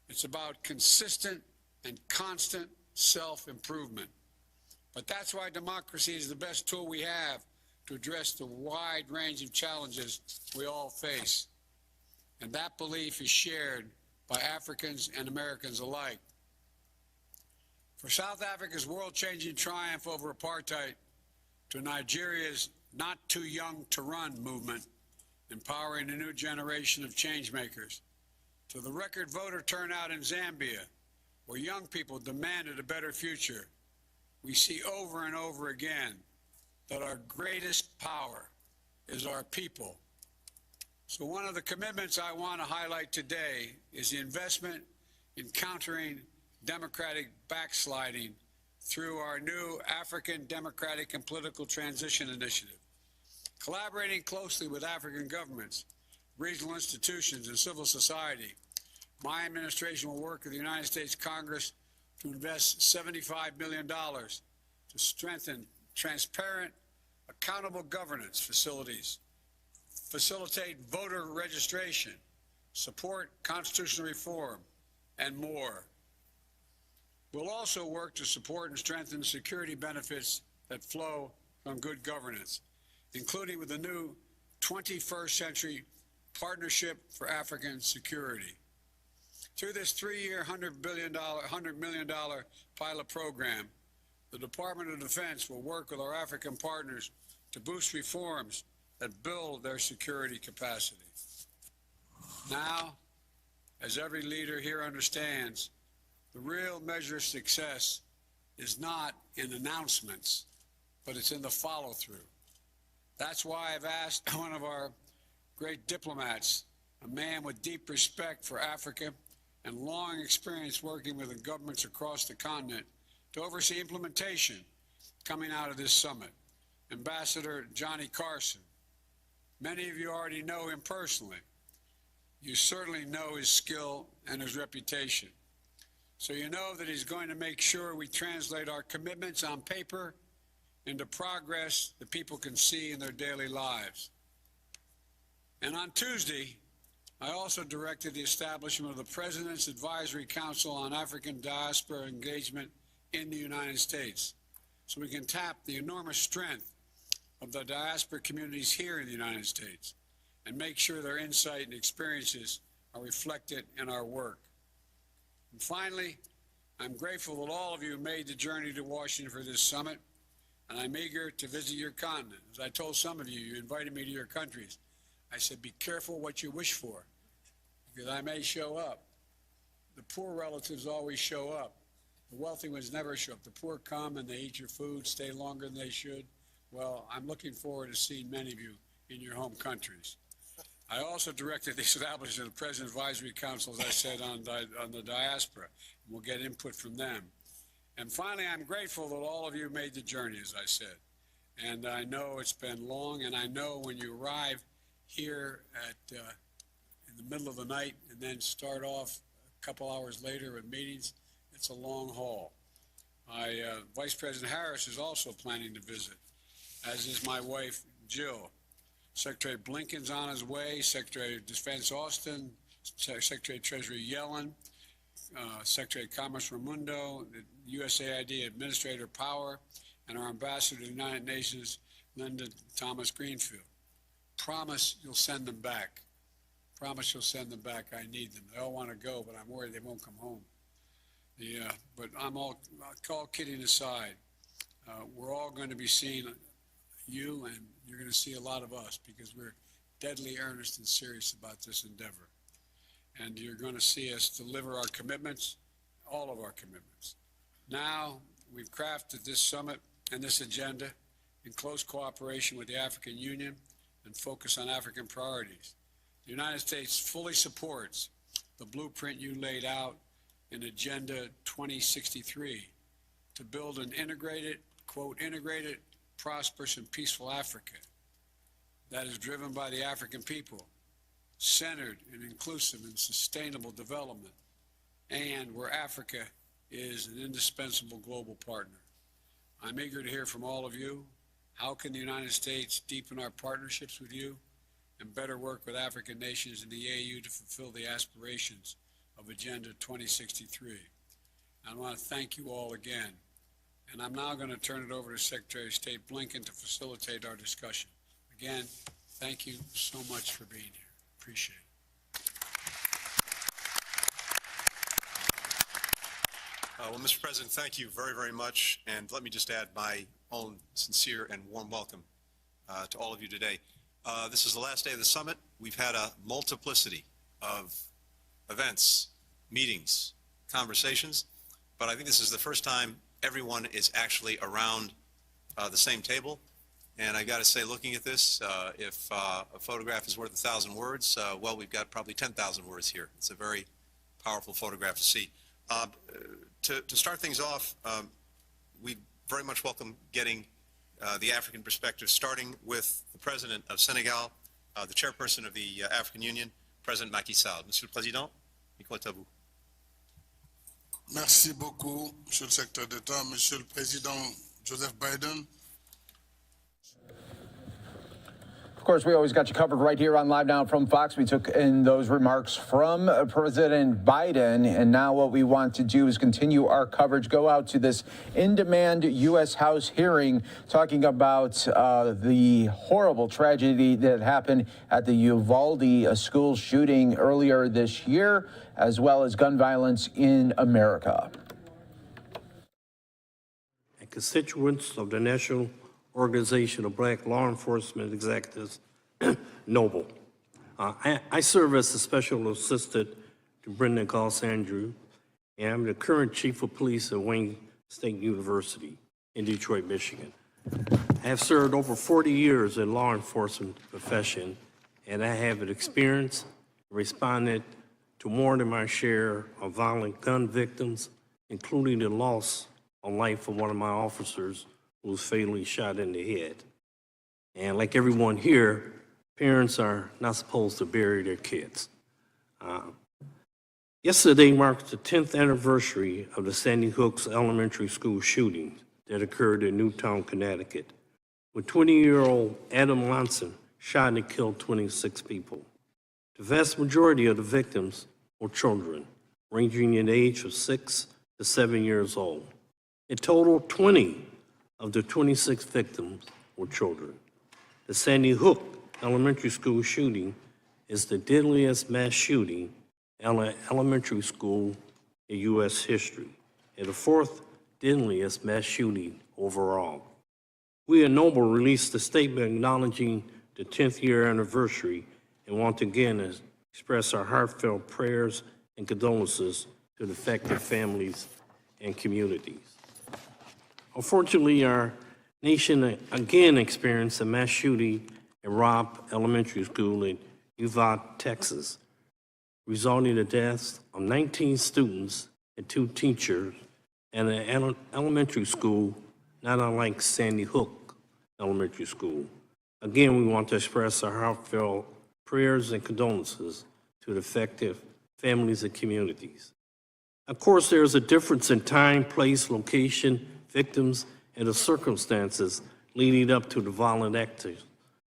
It's about consistent and constant self-improvement. But that's why democracy is the best tool we have to address the wide range of challenges we all face. And that belief is shared by Africans and Americans alike. For South Africa's world-changing triumph over apartheid, to Nigeria's not too young to run movement, empowering a new generation of changemakers, to the record voter turnout in Zambia, where young people demanded a better future, we see over and over again that our greatest power is our people. So one of the commitments I want to highlight today is the investment in countering democratic backsliding through our new African Democratic and Political Transition Initiative. Collaborating closely with African governments, regional institutions, and civil society, my administration will work with the United States Congress to invest $75 million to strengthen transparent, accountable governance facilities, facilitate voter registration, support constitutional reform, and more. We'll also work to support and strengthen security benefits that flow from good governance, including with the new 21st Century Partnership for African Security. Through this 3-year, $100 million pilot program, the Department of Defense will work with our African partners to boost reforms that build their security capacity. Now, as every leader here understands, the real measure of success is not in announcements, but it's in the follow-through. That's why I've asked one of our great diplomats, a man with deep respect for Africa and long experience working with the governments across the continent, to oversee implementation coming out of this summit, Ambassador Johnny Carson. Many of you already know him personally. You certainly know his skill and his reputation. So you know that he's going to make sure we translate our commitments on paper into progress that people can see in their daily lives. And on Tuesday, I also directed the establishment of the President's Advisory Council on African Diaspora Engagement in the United States, so we can tap the enormous strength of the diaspora communities here in the United States and make sure their insight and experiences are reflected in our work. And finally, I'm grateful that all of you made the journey to Washington for this summit, and I'm eager to visit your continent. As I told some of you, you invited me to your countries. I said, be careful what you wish for, because I may show up. The poor relatives always show up. The wealthy ones never show up. The poor come and they eat your food, stay longer than they should. Well, I'm looking forward to seeing many of you in your home countries. I also directed the establishment of the President Advisory Council, as I said, on the diaspora. We'll get input from them. And finally, I'm grateful that all of you made the journey, as I said. And I know it's been long, and I know when you arrive here in the middle of the night and then start off a couple hours later with meetings, it's a long haul. Vice President Harris is also planning to visit, as is my wife, Jill. Secretary Blinken's on his way, Secretary of Defense Austin, Secretary of Treasury Yellen, Secretary of Commerce Raimundo, the USAID Administrator Power, and our Ambassador to the United Nations, Linda Thomas Greenfield. Promise you'll send them back. Promise you'll send them back. I need them. They all want to go, but I'm worried they won't come home. But all kidding aside, we're all going to be seeing you, and you're going to see a lot of us because we're deadly earnest and serious about this endeavor. And you're going to see us deliver our commitments, all of our commitments. Now, we've crafted this summit and this agenda in close cooperation with the African Union and focus on African priorities. The United States fully supports the blueprint you laid out in Agenda 2063 to build an integrated, quote, integrated, prosperous, and peaceful Africa that is driven by the African people, centered in inclusive and sustainable development, and where Africa is an indispensable global partner. I'm eager to hear from all of you. How can the United States deepen our partnerships with you and better work with African nations in the AU to fulfill the aspirations of Agenda 2063? I want to thank you all again. And I'm now going to turn it over to Secretary of State Blinken to facilitate our discussion. Again, thank you so much for being here. Appreciate it. Well, Mr. President, thank you very, very much. And let me just add my own sincere and warm welcome to all of you today. This is the last day of the summit. We've had a multiplicity of events, meetings, conversations, but I think this is the first time everyone is actually around the same table. And I got to say, looking at this, if a photograph is worth 1,000 words, well, we've got probably 10,000 words here. It's a very powerful photograph to see. To start things off, we very much welcome getting the African perspective, starting with the President of Senegal, the Chairperson of the African Union, President Macky Sall. Monsieur le Président, micro est à vous. Merci beaucoup, Monsieur le Secrétaire d'État, Monsieur le Président Joseph Biden. Of course, we always got you covered right here on Live Now from Fox. We took in those remarks from President Biden, and now what we want to do is continue our coverage, go out to this in-demand U.S. House hearing talking about the horrible tragedy that happened at the Uvalde school shooting earlier this year, as well as gun violence in America. And constituents of the National Organization of Black Law Enforcement Executives, NOBLE. I serve as the Special Assistant to Brendan Goss-Andrew, and I'm the current Chief of Police at Wayne State University in Detroit, Michigan. I have served over 40 years in law enforcement profession, and I have an experience responded to more than my share of violent gun victims, including the loss of life of one of my officers who was fatally shot in the head. And like everyone here, parents are not supposed to bury their kids. Yesterday marked the 10th anniversary of the Sandy Hook's elementary school shooting that occurred in Newtown, Connecticut, when 20-year-old Adam Monson shot and killed 26 people. The vast majority of the victims were children, ranging in age of 6 to 7 years old. In total, 20 of the 26 victims were children. The Sandy Hook elementary school shooting is the deadliest mass shooting in an elementary school in U.S. history, and the fourth deadliest mass shooting overall. We at Noble released a statement acknowledging the 10th year anniversary and want to again express our heartfelt prayers and condolences to the affected families and communities. Unfortunately, our nation again experienced a mass shooting at Robb Elementary School in Uvalde, Texas, resulting in the deaths of 19 students and 2 teachers at an elementary school not unlike Sandy Hook Elementary School. Again, we want to express our heartfelt prayers and condolences to the affected families and communities. Of course, there is a difference in time, place, location, victims, and the circumstances leading up to the violent acts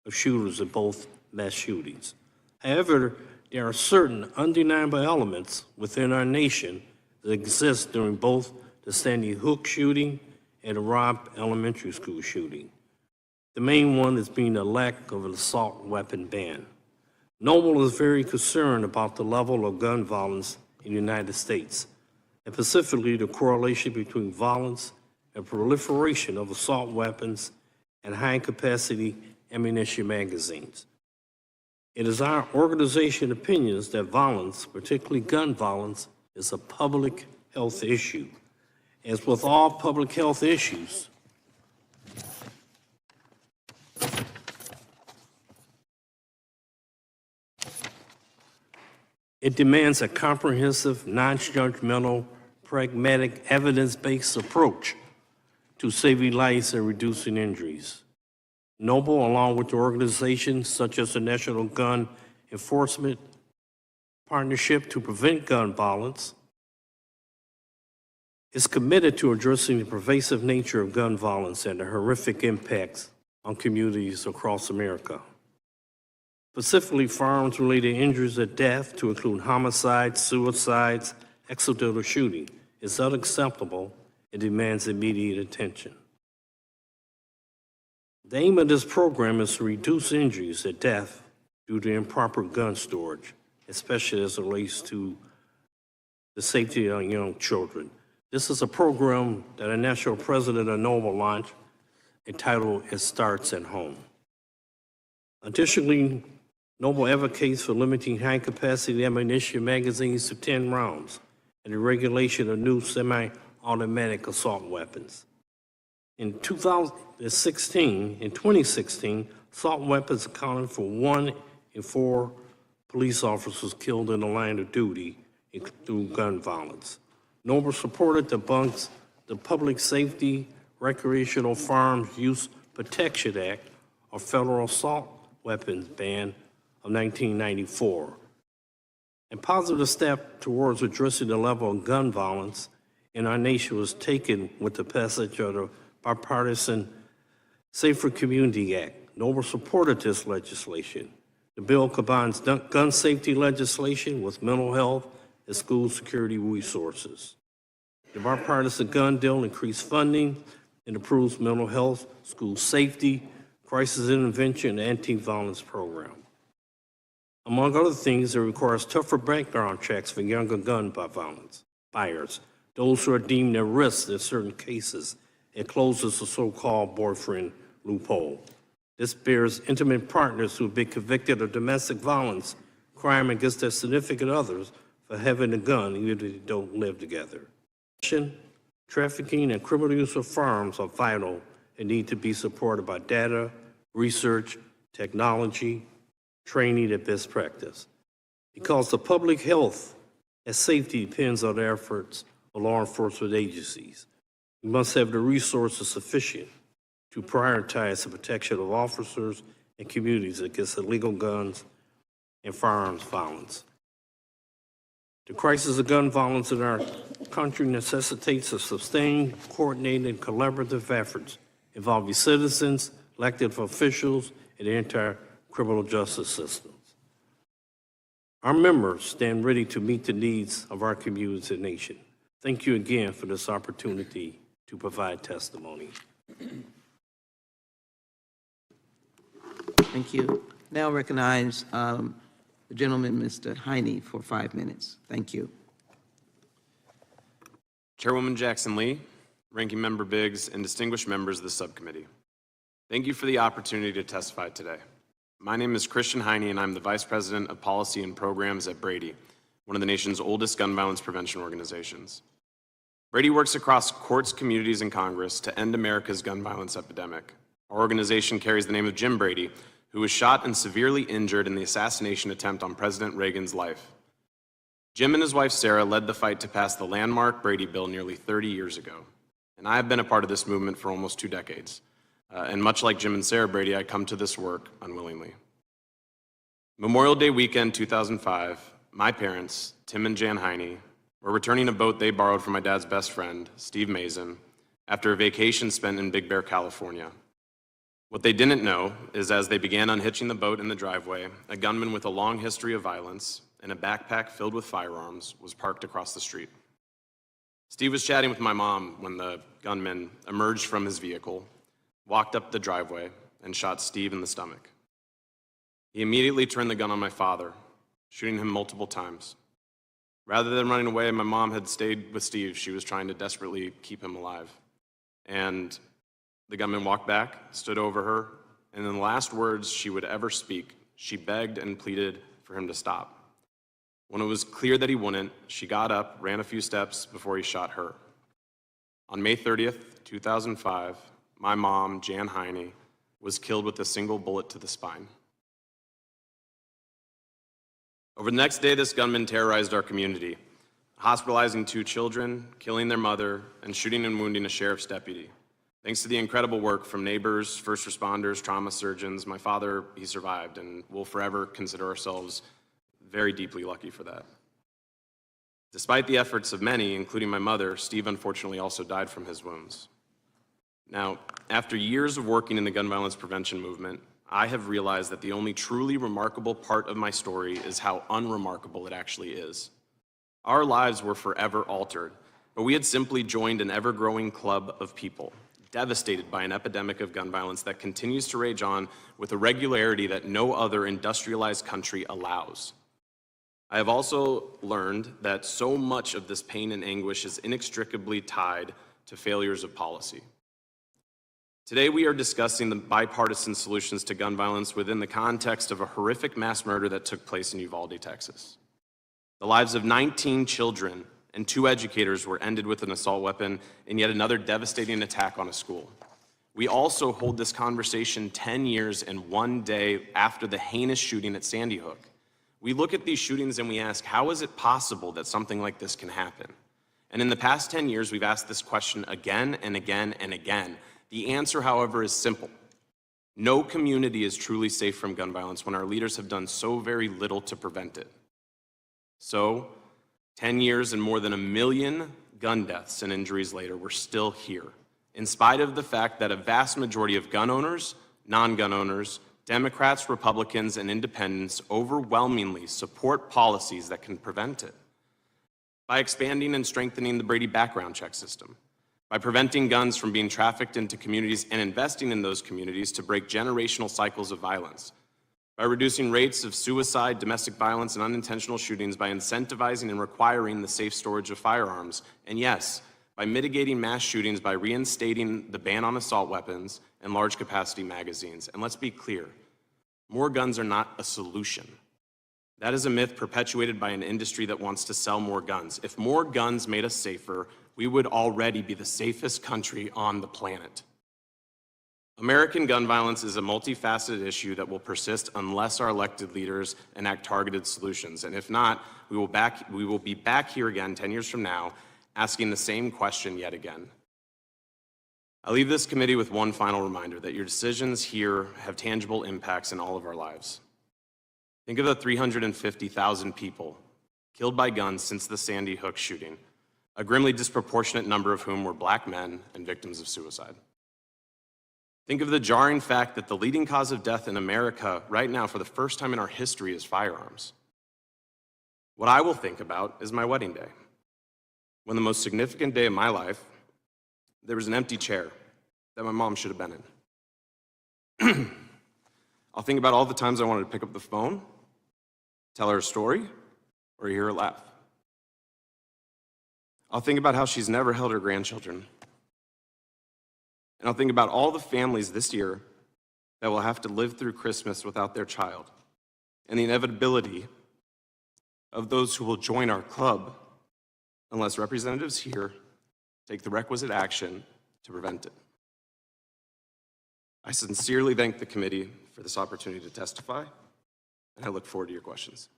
of shooters in both mass shootings. However, there are certain undeniable elements within our nation that exist during both the Sandy Hook shooting and the Robb Elementary School shooting. The main one is being the lack of an assault weapon ban. Noble is very concerned about the level of gun violence in the United States, and specifically the correlation between violence and proliferation of assault weapons and high-capacity ammunition magazines. It is our organization opinions that violence, particularly gun violence, is a public health issue. As with all public health issues, it demands a comprehensive, non-judgmental, pragmatic, evidence-based approach to saving lives and reducing injuries. Noble, along with organizations such as the National Gun Enforcement Partnership to Prevent Gun Violence, is committed to addressing the pervasive nature of gun violence and the horrific impacts on communities across America. Specifically, firearms-related injuries or death, to include homicides, suicides, accidental shooting, is unacceptable and demands immediate attention. The aim of this program is to reduce injuries or death due to improper gun storage, especially as it relates to the safety of young children. This is a program that a national president of Noble launched entitled It Starts at Home. Additionally, Noble advocates for limiting high-capacity ammunition magazines to 10 rounds and the regulation of new semi-automatic assault weapons. In 2016, assault weapons accounted for 1 in 4 police officers killed in the line of duty through gun violence. Noble supported the Public Safety Recreational Firearms Use Protection Act, or Federal Assault Weapons Ban of 1994. A positive step towards addressing the level of gun violence in our nation was taken with the passage of the bipartisan Safer Community Act. Noble supported this legislation. The bill combines gun safety legislation with mental health and school security resources. The bipartisan gun deal increased funding and improves mental health, school safety, crisis intervention, and anti-violence program. Among other things, it requires tougher background checks for younger gun violence buyers, those who are deemed at risk in certain cases. It closes the so-called boyfriend loophole. This bears intimate partners who have been convicted of domestic violence, crime against their significant others for having a gun, even if they don't live together. Trafficking and criminal use of firearms are vital and need to be supported by data, research, technology, training, and best practice. Because the public health and safety depends on the efforts of law enforcement agencies. We must have the resources sufficient to prioritize the protection of officers and communities against illegal guns and firearms violence. The crisis of gun violence in our country necessitates a sustained, coordinated, and collaborative efforts involving citizens, elected officials, and the entire criminal justice systems. Our members stand ready to meet the needs of our communities and nation. Thank you again for this opportunity to provide testimony. Thank you. Now recognize the gentleman, Mr. Heine, for 5 minutes. Thank you. Chairwoman Jackson-Lee, Ranking Member Biggs, and distinguished members of the subcommittee. Thank you for the opportunity to testify today. My name is Christian Heine, and I'm the Vice President of Policy and Programs at Brady, one of the nation's oldest gun violence prevention organizations. Brady works across courts, communities, and Congress to end America's gun violence epidemic. Our organization carries the name of Jim Brady, who was shot and severely injured in the assassination attempt on President Reagan's life. Jim and his wife Sarah led the fight to pass the landmark Brady Bill nearly 30 years ago, and I have been a part of this movement for almost 2 decades. And much like Jim and Sarah Brady, I come to this work unwillingly. Memorial Day weekend 2005, my parents, Tim and Jan Heine, were returning a boat they borrowed from my dad's best friend, Steve Mason, after a vacation spent in Big Bear, California. What they didn't know is as they began unhitching the boat in the driveway, a gunman with a long history of violence and a backpack filled with firearms was parked across the street. Steve was chatting with my mom when the gunman emerged from his vehicle, walked up the driveway, and shot Steve in the stomach. He immediately turned the gun on my father, shooting him multiple times. Rather than running away, my mom had stayed with Steve. She was trying to desperately keep him alive. And the gunman walked back, stood over her, and in the last words she would ever speak, she begged and pleaded for him to stop. When it was clear that he wouldn't, she got up, ran a few steps before he shot her. On May 30th, 2005, my mom, Jan Heine, was killed with a single bullet to the spine. Over the next day, this gunman terrorized our community, hospitalizing 2 children, killing their mother, and shooting and wounding a sheriff's deputy. Thanks to the incredible work from neighbors, first responders, trauma surgeons, my father, he survived, and we'll forever consider ourselves very deeply lucky for that. Despite the efforts of many, including my mother, Steve unfortunately also died from his wounds. Now, after years of working in the gun violence prevention movement, I have realized that the only truly remarkable part of my story is how unremarkable it actually is. Our lives were forever altered, but we had simply joined an ever-growing club of people, devastated by an epidemic of gun violence that continues to rage on with a regularity that no other industrialized country allows. I have also learned that so much of this pain and anguish is inextricably tied to failures of policy. Today, we are discussing the bipartisan solutions to gun violence within the context of a horrific mass murder that took place in Uvalde, Texas. The lives of 19 children and 2 educators were ended with an assault weapon in yet another devastating attack on a school. We also hold this conversation 10 years and 1 day after the heinous shooting at Sandy Hook. We look at these shootings and we ask, how is it possible that something like this can happen? And in the past 10 years, we've asked this question again and again and again. The answer, however, is simple. No community is truly safe from gun violence when our leaders have done so very little to prevent it. So, 10 years and more than 1 million gun deaths and injuries later, we're still here, in spite of the fact that a vast majority of gun owners, non-gun owners, Democrats, Republicans, and independents overwhelmingly support policies that can prevent it. By expanding and strengthening the Brady background check system, by preventing guns from being trafficked into communities and investing in those communities to break generational cycles of violence, by reducing rates of suicide, domestic violence, and unintentional shootings by incentivizing and requiring the safe storage of firearms, and yes, by mitigating mass shootings by reinstating the ban on assault weapons and large capacity magazines. And let's be clear, more guns are not a solution. That is a myth perpetuated by an industry that wants to sell more guns. If more guns made us safer, we would already be the safest country on the planet. American gun violence is a multifaceted issue that will persist unless our elected leaders enact targeted solutions. And if not, we will be back here again 10 years from now, asking the same question yet again. I leave this committee with one final reminder that your decisions here have tangible impacts in all of our lives. Think of the 350,000 people killed by guns since the Sandy Hook shooting, a grimly disproportionate number of whom were black men and victims of suicide. Think of the jarring fact that the leading cause of death in America right now for the first time in our history is firearms. What I will think about is my wedding day, when the most significant day of my life, there was an empty chair that my mom should have been in. I'll think about all the times I wanted to pick up the phone, tell her a story, or hear her laugh. I'll think about how she's never held her grandchildren. And I'll think about all the families this year that will have to live through Christmas without their child, and the inevitability of those who will join our club unless representatives here take the requisite action to prevent it. I sincerely thank the committee for this opportunity to testify, and I look forward to your questions.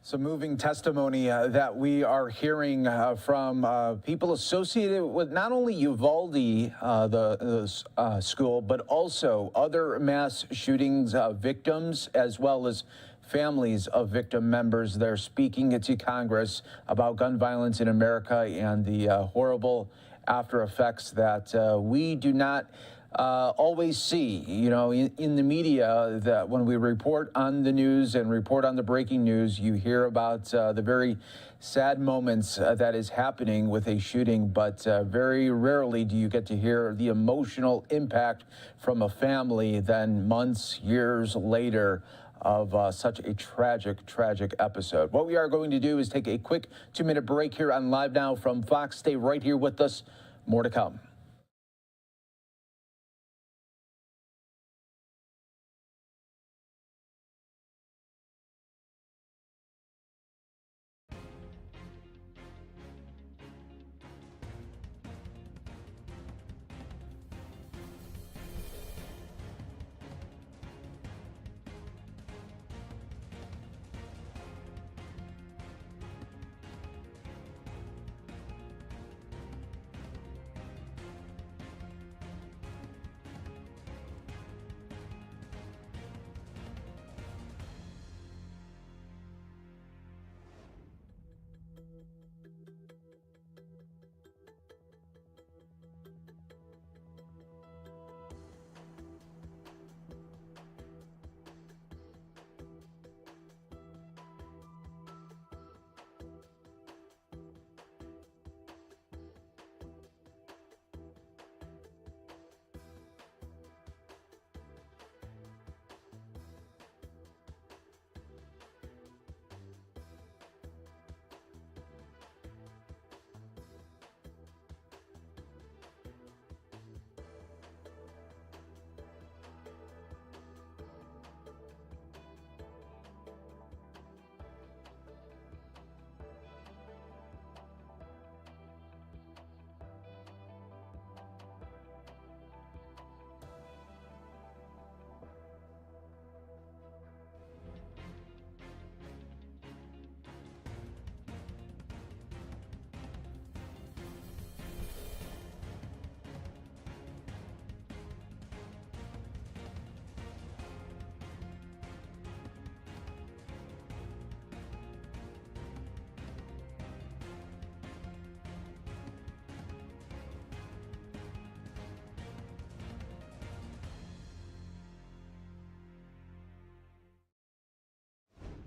Some moving testimony that we are hearing from people associated with not only Uvalde, the school, but also other mass shootings victims, as well as families of victim members. They're speaking to Congress about gun violence in America and the horrible after effects that we do not always see, you know, in the media. That when we report on the news and report on the breaking news, you hear about the very sad moments that is happening with a shooting, but very rarely do you get to hear the emotional impact from a family then months, years later of such a tragic episode. What we are going to do is take a quick 2-minute break here on Live Now from Fox. Stay right here with us. More to come.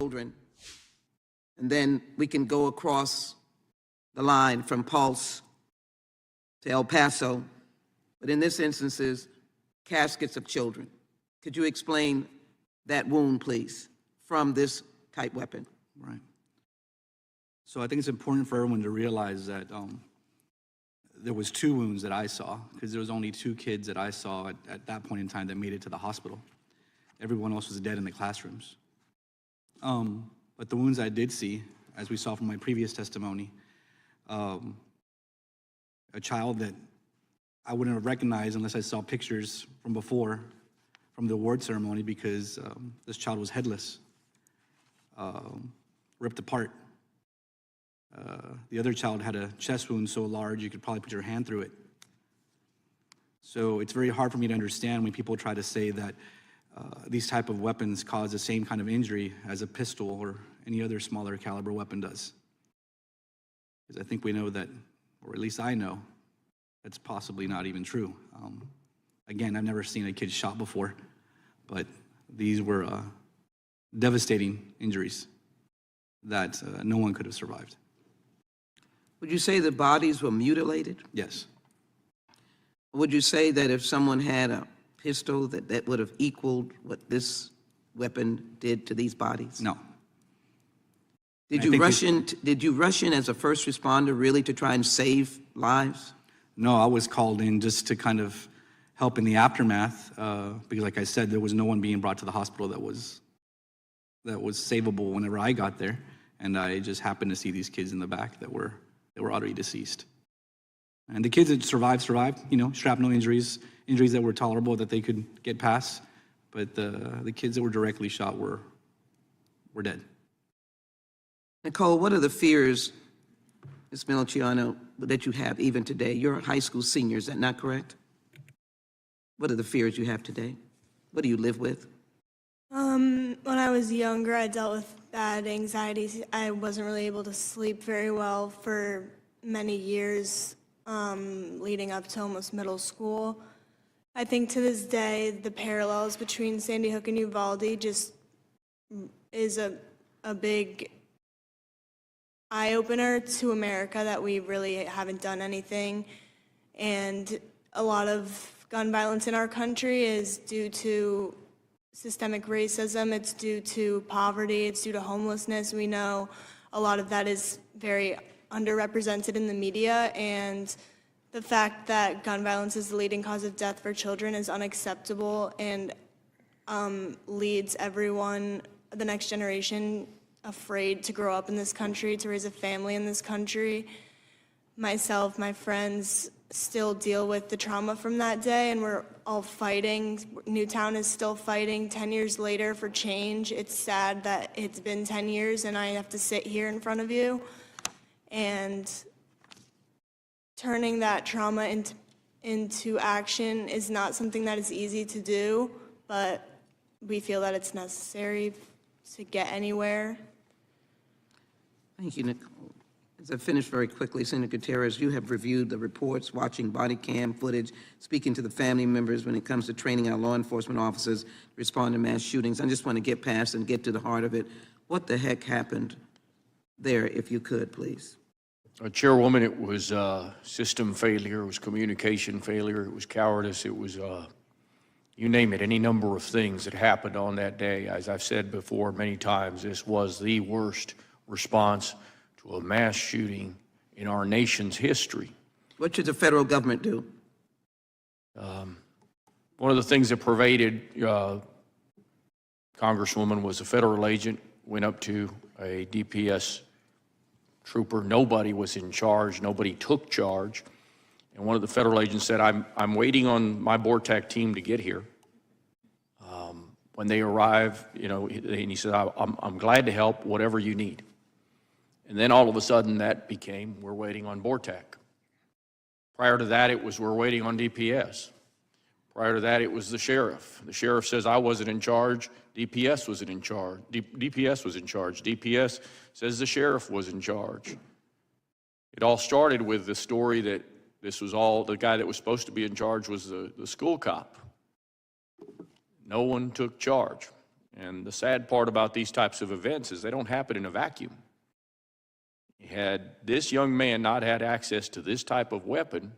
Children. And then we can go across the line from Pulse to El Paso. But in this instance, caskets of children. Could you explain that wound, please, from this type weapon? Right. So I think it's important for everyone to realize that there was 2 wounds that I saw, because there was only 2 kids that I saw at that point in time that made it to the hospital. Everyone else was dead in the classrooms. But the wounds I did see, as we saw from my previous testimony, a child that I wouldn't have recognized unless I saw pictures from before, from the award ceremony, because this child was headless, ripped apart. The other child had a chest wound so large you could probably put your hand through it. So it's very hard for me to understand when people try to say that these type of weapons cause the same kind of injury as a pistol or any other smaller caliber weapon does. Because I think we know that, or at least I know, that's possibly not even true. Again, I've never seen a kid shot before, but these were devastating injuries that no one could have survived. Would you say the bodies were mutilated? Yes. Would you say that if someone had a pistol that would have equaled what this weapon did to these bodies? No. Did you rush in as a first responder really to try and save lives? No, I was called in just to kind of help in the aftermath, because like I said, there was no one being brought to the hospital that was savable whenever I got there, and I just happened to see these kids in the back that were already deceased. And the kids that survived, you know, shrapnel injuries that were tolerable, that they could get past, but the kids that were directly shot were dead. Nicole, what are the fears, Ms. Melchiano, that you have even today? You're a high school senior, is that not correct? What are the fears you have today? What do you live with? I When I was younger, I dealt with bad anxieties. I wasn't really able to sleep very well for many years leading up to almost middle school. I think to this day, the parallels between Sandy Hook and Uvalde just is a big eye-opener to America that we really haven't done anything. And a lot of gun violence in our country is due to systemic racism, it's due to poverty, it's due to homelessness. We know a lot of that is very underrepresented in the media, and the fact that gun violence is the leading cause of death for children is unacceptable and leads everyone, the next generation, afraid to grow up in this country, to raise a family in this country. Myself, my friends still deal with the trauma from that day, and we're all fighting. Newtown is still fighting 10 years later for change. It's sad that it's been 10 years and I have to sit here in front of you. And turning that trauma into action is not something that is easy to do, but we feel that it's necessary to get anywhere. Thank you, Nicole. As I finish very quickly, Senator Gutierrez, you have reviewed the reports, watching body cam footage, speaking to the family members when it comes to training our law enforcement officers to respond to mass shootings. I just want to get past and get to the heart of it. What the heck happened there, if you could, please? Chairwoman, it was system failure, it was communication failure, it was cowardice, it was, you name it, any number of things that happened on that day. As I've said before many times, this was the worst response to a mass shooting in our nation's history. What should the federal government do? One of the things that pervaded Congresswoman was a federal agent went up to a DPS trooper. Nobody was in charge. Nobody took charge. And one of the federal agents said, I'm waiting on my BORTAC team to get here. When they arrive, you know, and he said, I'm glad to help, whatever you need. And then all of a sudden that became, we're waiting on BORTAC. Prior to that, it was, we're waiting on DPS. Prior to that, it was the sheriff. The sheriff says, I wasn't in charge. DPS wasn't in charge. DPS was in charge. DPS says the sheriff was in charge. It all started with the story that this was all, the guy that was supposed to be in charge was the school cop. No one took charge. And the sad part about these types of events is they don't happen in a vacuum. Had this young man not had access to this type of weapon,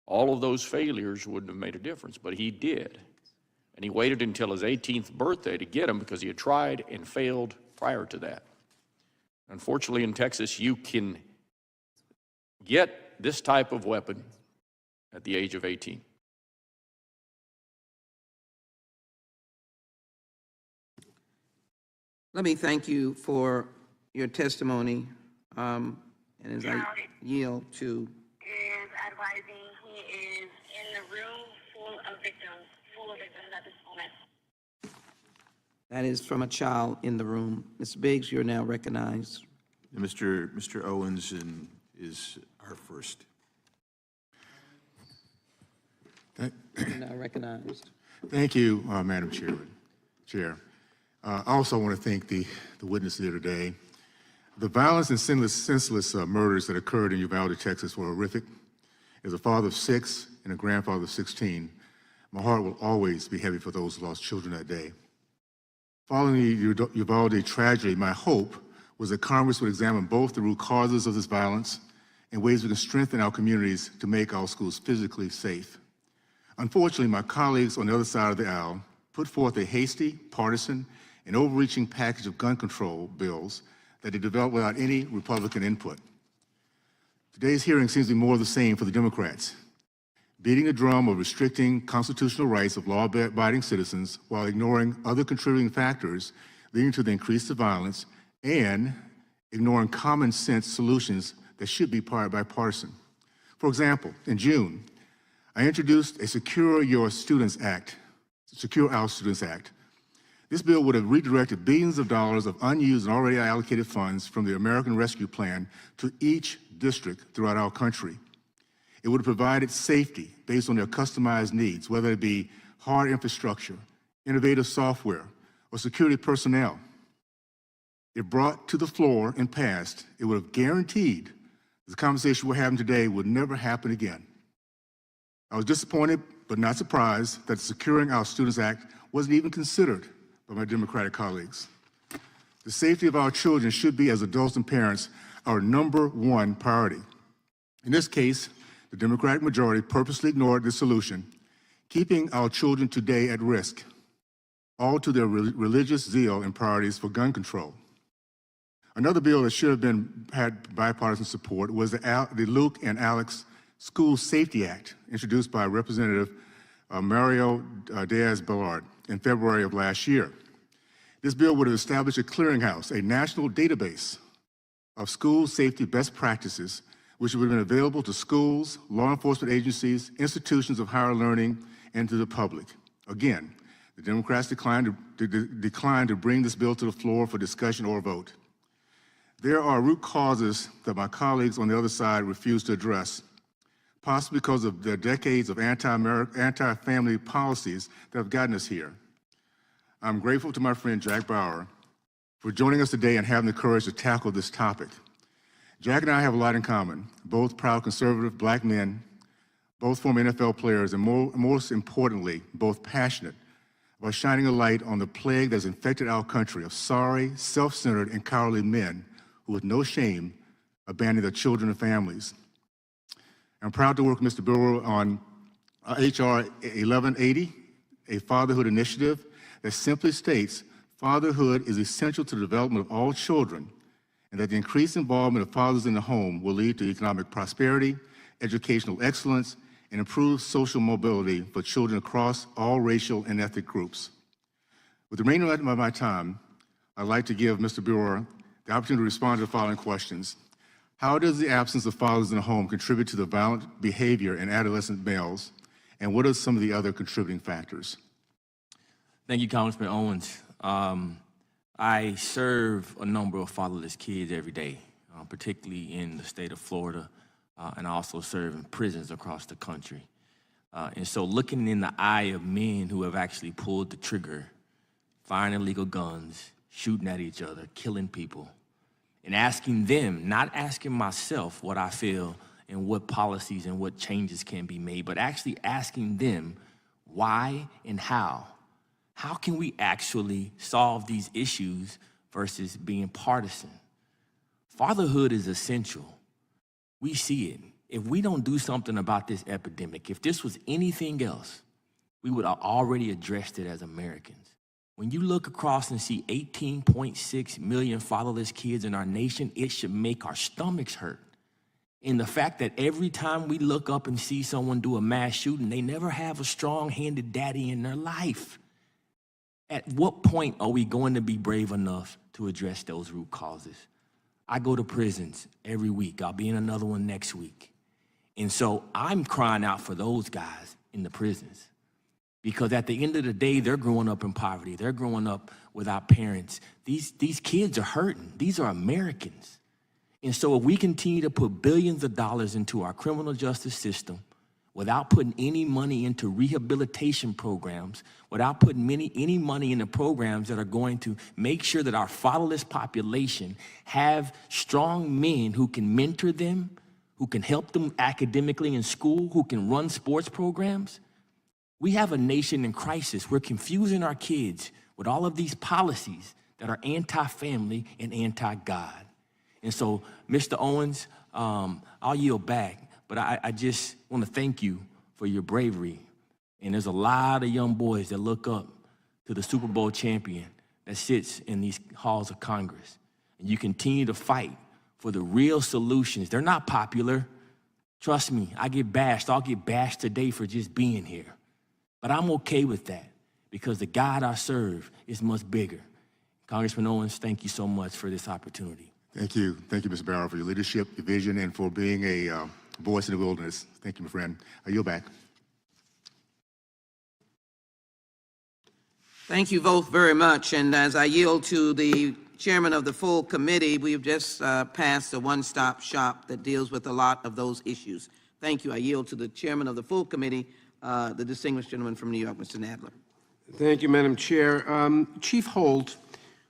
all of those failures wouldn't have made a difference, but he did. And he waited until his 18th birthday to get them because he had tried and failed prior to that. Unfortunately, in Texas, you can get this type of weapon at the age of 18. Let me thank you for your testimony. And as I yield to... is advising he is in the room full of victims at this moment. That is from a child in the room. Ms. Biggs, you're now recognized. Mr. Owens is our first. You're now recognized. Thank you, Madam Chair. I also want to thank the witness here today. The violence and senseless murders that occurred in Uvalde, Texas were horrific. As a father of 6 and a grandfather of 16, my heart will always be heavy for those who lost children that day. Following the Uvalde tragedy, my hope was that Congress would examine both the root causes of this violence and ways we can strengthen our communities to make our schools physically safe. Unfortunately, my colleagues on the other side of the aisle put forth a hasty, partisan, and overreaching package of gun control bills that they developed without any Republican input. Today's hearing seems to be more of the same for the Democrats, beating a drum of restricting constitutional rights of law-abiding citizens while ignoring other contributing factors leading to the increase of violence and ignoring common sense solutions that should be bipartisan. For example, in June, I introduced a Secure Our Students Act. This bill would have redirected billions of dollars of unused and already allocated funds from the American Rescue Plan to each district throughout our country. It would have provided safety based on their customized needs, whether it be hard infrastructure, innovative software, or security personnel. If brought to the floor and passed, it would have guaranteed the conversation we're having today would never happen again. I was disappointed, but not surprised, that the Securing Our Students Act wasn't even considered by my Democratic colleagues. The safety of our children should be, as adults and parents, our #1 priority. In this case, the Democratic majority purposely ignored the solution, keeping our children today at risk, all to their religious zeal and priorities for gun control. Another bill that should have had bipartisan support was the Luke and Alex School Safety Act, introduced by Representative Mario Diaz-Balart in February of last year. This bill would have established a clearinghouse, a national database of school safety best practices, which would have been available to schools, law enforcement agencies, institutions of higher learning, and to the public. Again, the Democrats declined to bring this bill to the floor for discussion or vote. There are root causes that my colleagues on the other side refuse to address, possibly because of the decades of anti-family policies that have gotten us here. I'm grateful to my friend Jack Bauer for joining us today and having the courage to tackle this topic. Jack and I have a lot in common, both proud conservative Black men, both former NFL players, and most importantly, both passionate about shining a light on the plague that's infected our country of sorry, self-centered, and cowardly men who with no shame abandon their children and families. I'm proud to work with Mr. Brewer on H.R. 1180, a fatherhood initiative that simply states fatherhood is essential to the development of all children, and that the increased involvement of fathers in the home will lead to economic prosperity, educational excellence, and improved social mobility for children across all racial and ethnic groups. With the remainder of my time, I'd like to give Mr. Brewer the opportunity to respond to the following questions. How does the absence of fathers in the home contribute to the violent behavior in adolescent males, and what are some of the other contributing factors? Thank you, Congressman Owens. I serve a number of fatherless kids every day, particularly in the state of Florida, and I also serve in prisons across the country. And so looking in the eye of men who have actually pulled the trigger, firing illegal guns, shooting at each other, killing people, and asking them, not asking myself what I feel and what policies and what changes can be made, but actually asking them why and how. How can we actually solve these issues versus being partisan? Fatherhood is essential. We see it. If we don't do something about this epidemic, if this was anything else, we would have already addressed it as Americans. When you look across and see 18.6 million fatherless kids in our nation, it should make our stomachs hurt. And the fact that every time we look up and see someone do a mass shooting, they never have a strong-handed daddy in their life. At what point are we going to be brave enough to address those root causes? I go to prisons every week. I'll be in another one next week. And so I'm crying out for those guys in the prisons, because at the end of the day, they're growing up in poverty. They're growing up without parents. These kids are hurting. These are Americans. And so if we continue to put billions of dollars into our criminal justice system without putting any money into rehabilitation programs, without putting any money into programs that are going to make sure that our fatherless population have strong men who can mentor them, who can help them academically in school, who can run sports programs, we have a nation in crisis. We're confusing our kids with all of these policies that are anti-family and anti-God. And so, Mr. Owens, I'll yield back, but I just want to thank you for your bravery. And there's a lot of young boys that look up to the Super Bowl champion that sits in these halls of Congress. And you continue to fight for the real solutions. They're not popular. Trust me, I get bashed. I'll get bashed today for just being here. But I'm okay with that, because the God I serve is much bigger. Congressman Owens, thank you so much for this opportunity. Thank you. Thank you, Mr. Barrow, for your leadership, your vision, and for being a voice in the wilderness. Thank you, my friend. I yield back. Thank you both very much. And as I yield to the chairman of the full committee, we've just passed a one-stop shop that deals with a lot of those issues. Thank you. I yield to the chairman of the full committee, the distinguished gentleman from New York, Mr. Nadler. Thank you, Madam Chair. Chief Holt,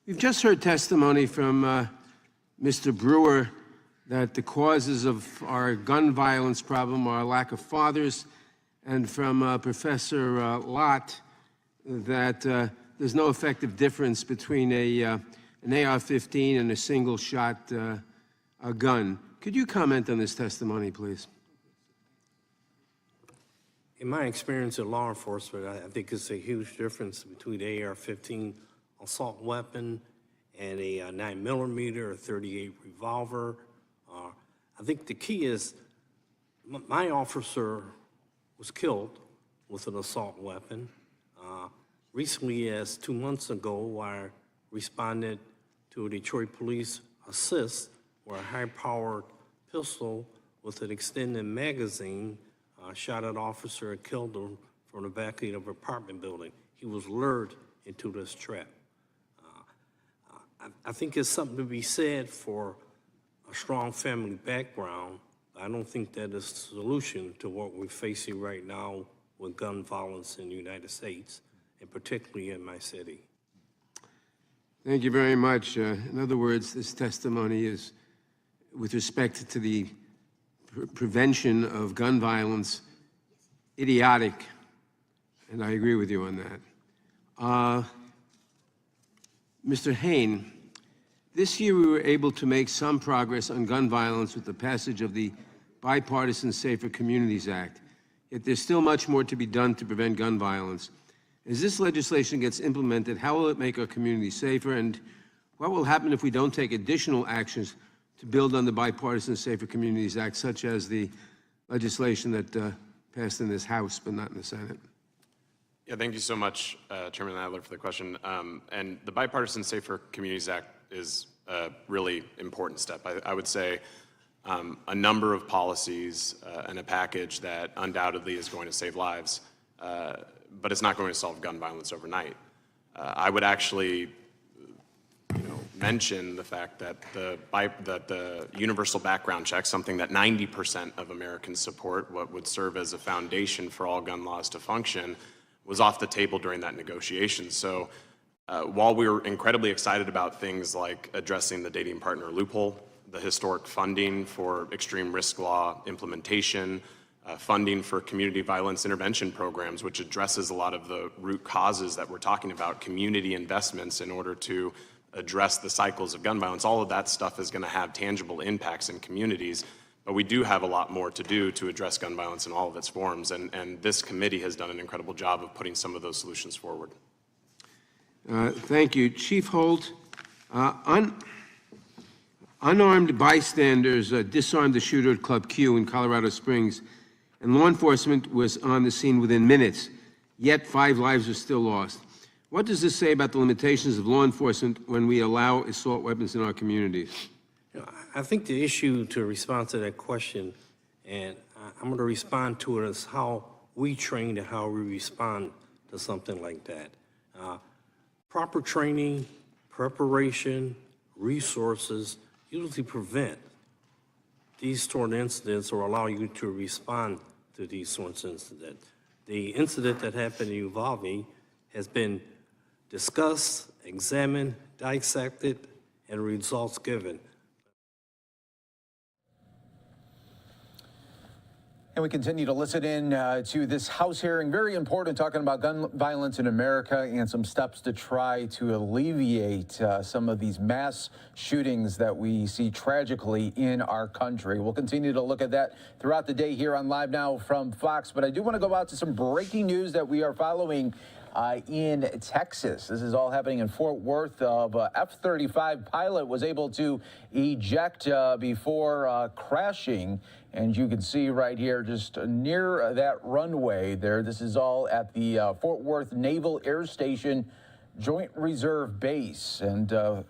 we've just heard testimony from Mr. Brewer that the causes of our gun violence problem are a lack of fathers, and from Professor Lott that there's no effective difference between an AR-15 and a single-shot gun. Could you comment on this testimony, please? In my experience in law enforcement, I think it's a huge difference between the AR-15 assault weapon and a 9mm or 38 revolver. I think the key is my officer was killed with an assault weapon. Recently, as 2 months ago, I responded to a Detroit police assist where a high-powered pistol with an extended magazine shot an officer and killed him from the back of an apartment building. He was lured into this trap. I think it's something to be said for a strong family background. I don't think that is the solution to what we're facing right now with gun violence in the United States, and particularly in my city. Thank you very much. In other words, this testimony is with respect to the prevention of gun violence, idiotic, and I agree with you on that. Mr. Hain, this year we were able to make some progress on gun violence with the passage of the Bipartisan Safer Communities Act, yet there's still much more to be done to prevent gun violence. As this legislation gets implemented, how will it make our community safer, and what will happen if we don't take additional actions to build on the Bipartisan Safer Communities Act, such as the legislation that passed in this House but not in the Senate? Yeah, thank you so much, Chairman Adler, for the question. And the Bipartisan Safer Communities Act is a really important step. I would say a number of policies and a package that undoubtedly is going to save lives, but it's not going to solve gun violence overnight. I would actually mention the fact that the universal background check, something that 90% of Americans support, what would serve as a foundation for all gun laws to function, was off the table during that negotiation. So while we were incredibly excited about things like addressing the dating partner loophole, the historic funding for extreme risk law implementation, funding for community violence intervention programs, which addresses a lot of the root causes that we're talking about, community investments in order to address the cycles of gun violence, all of that stuff is going to have tangible impacts in communities. But we do have a lot more to do to address gun violence in all of its forms, and this committee has done an incredible job of putting some of those solutions forward. Thank you. Chief Holt, unarmed bystanders disarmed the shooter at Club Q in Colorado Springs, and law enforcement was on the scene within minutes, yet 5 lives are still lost. What does this say about the limitations of law enforcement when we allow assault weapons in our communities? I think the issue to respond to that question, and I'm going to respond to it, is how we train and how we respond to something like that. Proper training, preparation, resources usually prevent these sort of incidents or allow you to respond to these sorts of incidents. The incident that happened in Uvalde has been discussed, examined, dissected, and results given. And we continue to listen in to this House hearing, very important, talking about gun violence in America and some steps to try to alleviate some of these mass shootings that we see tragically in our country. We'll continue to look at that throughout the day here on Live Now from Fox, but I do want to go out to some breaking news that we are following in Texas. This is all happening in Fort Worth. F-35 pilot was able to eject before crashing. And you can see right here, just near that runway there, this is all at the Fort Worth Naval Air Station Joint Reserve Base. And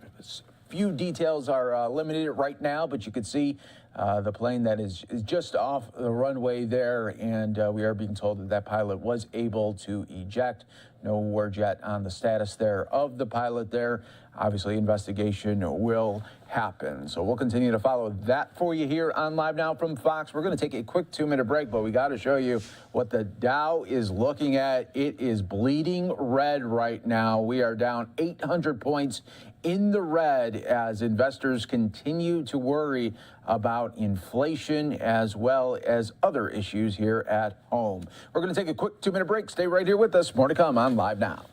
few details are limited right now, but you can see the plane that is just off the runway there, and we are being told that that pilot was able to eject. No word yet on the status there of the pilot there. Obviously, investigation will happen. So we'll continue to follow that for you here on Live Now from Fox. We're going to take a quick 2-minute break, but we got to show you what the Dow is looking at. It is bleeding red right now. We are down 800 points in the red as investors continue to worry about inflation as well as other issues here at home. We're going to take a quick 2-minute break. Stay right here with us. More to come on Live Now.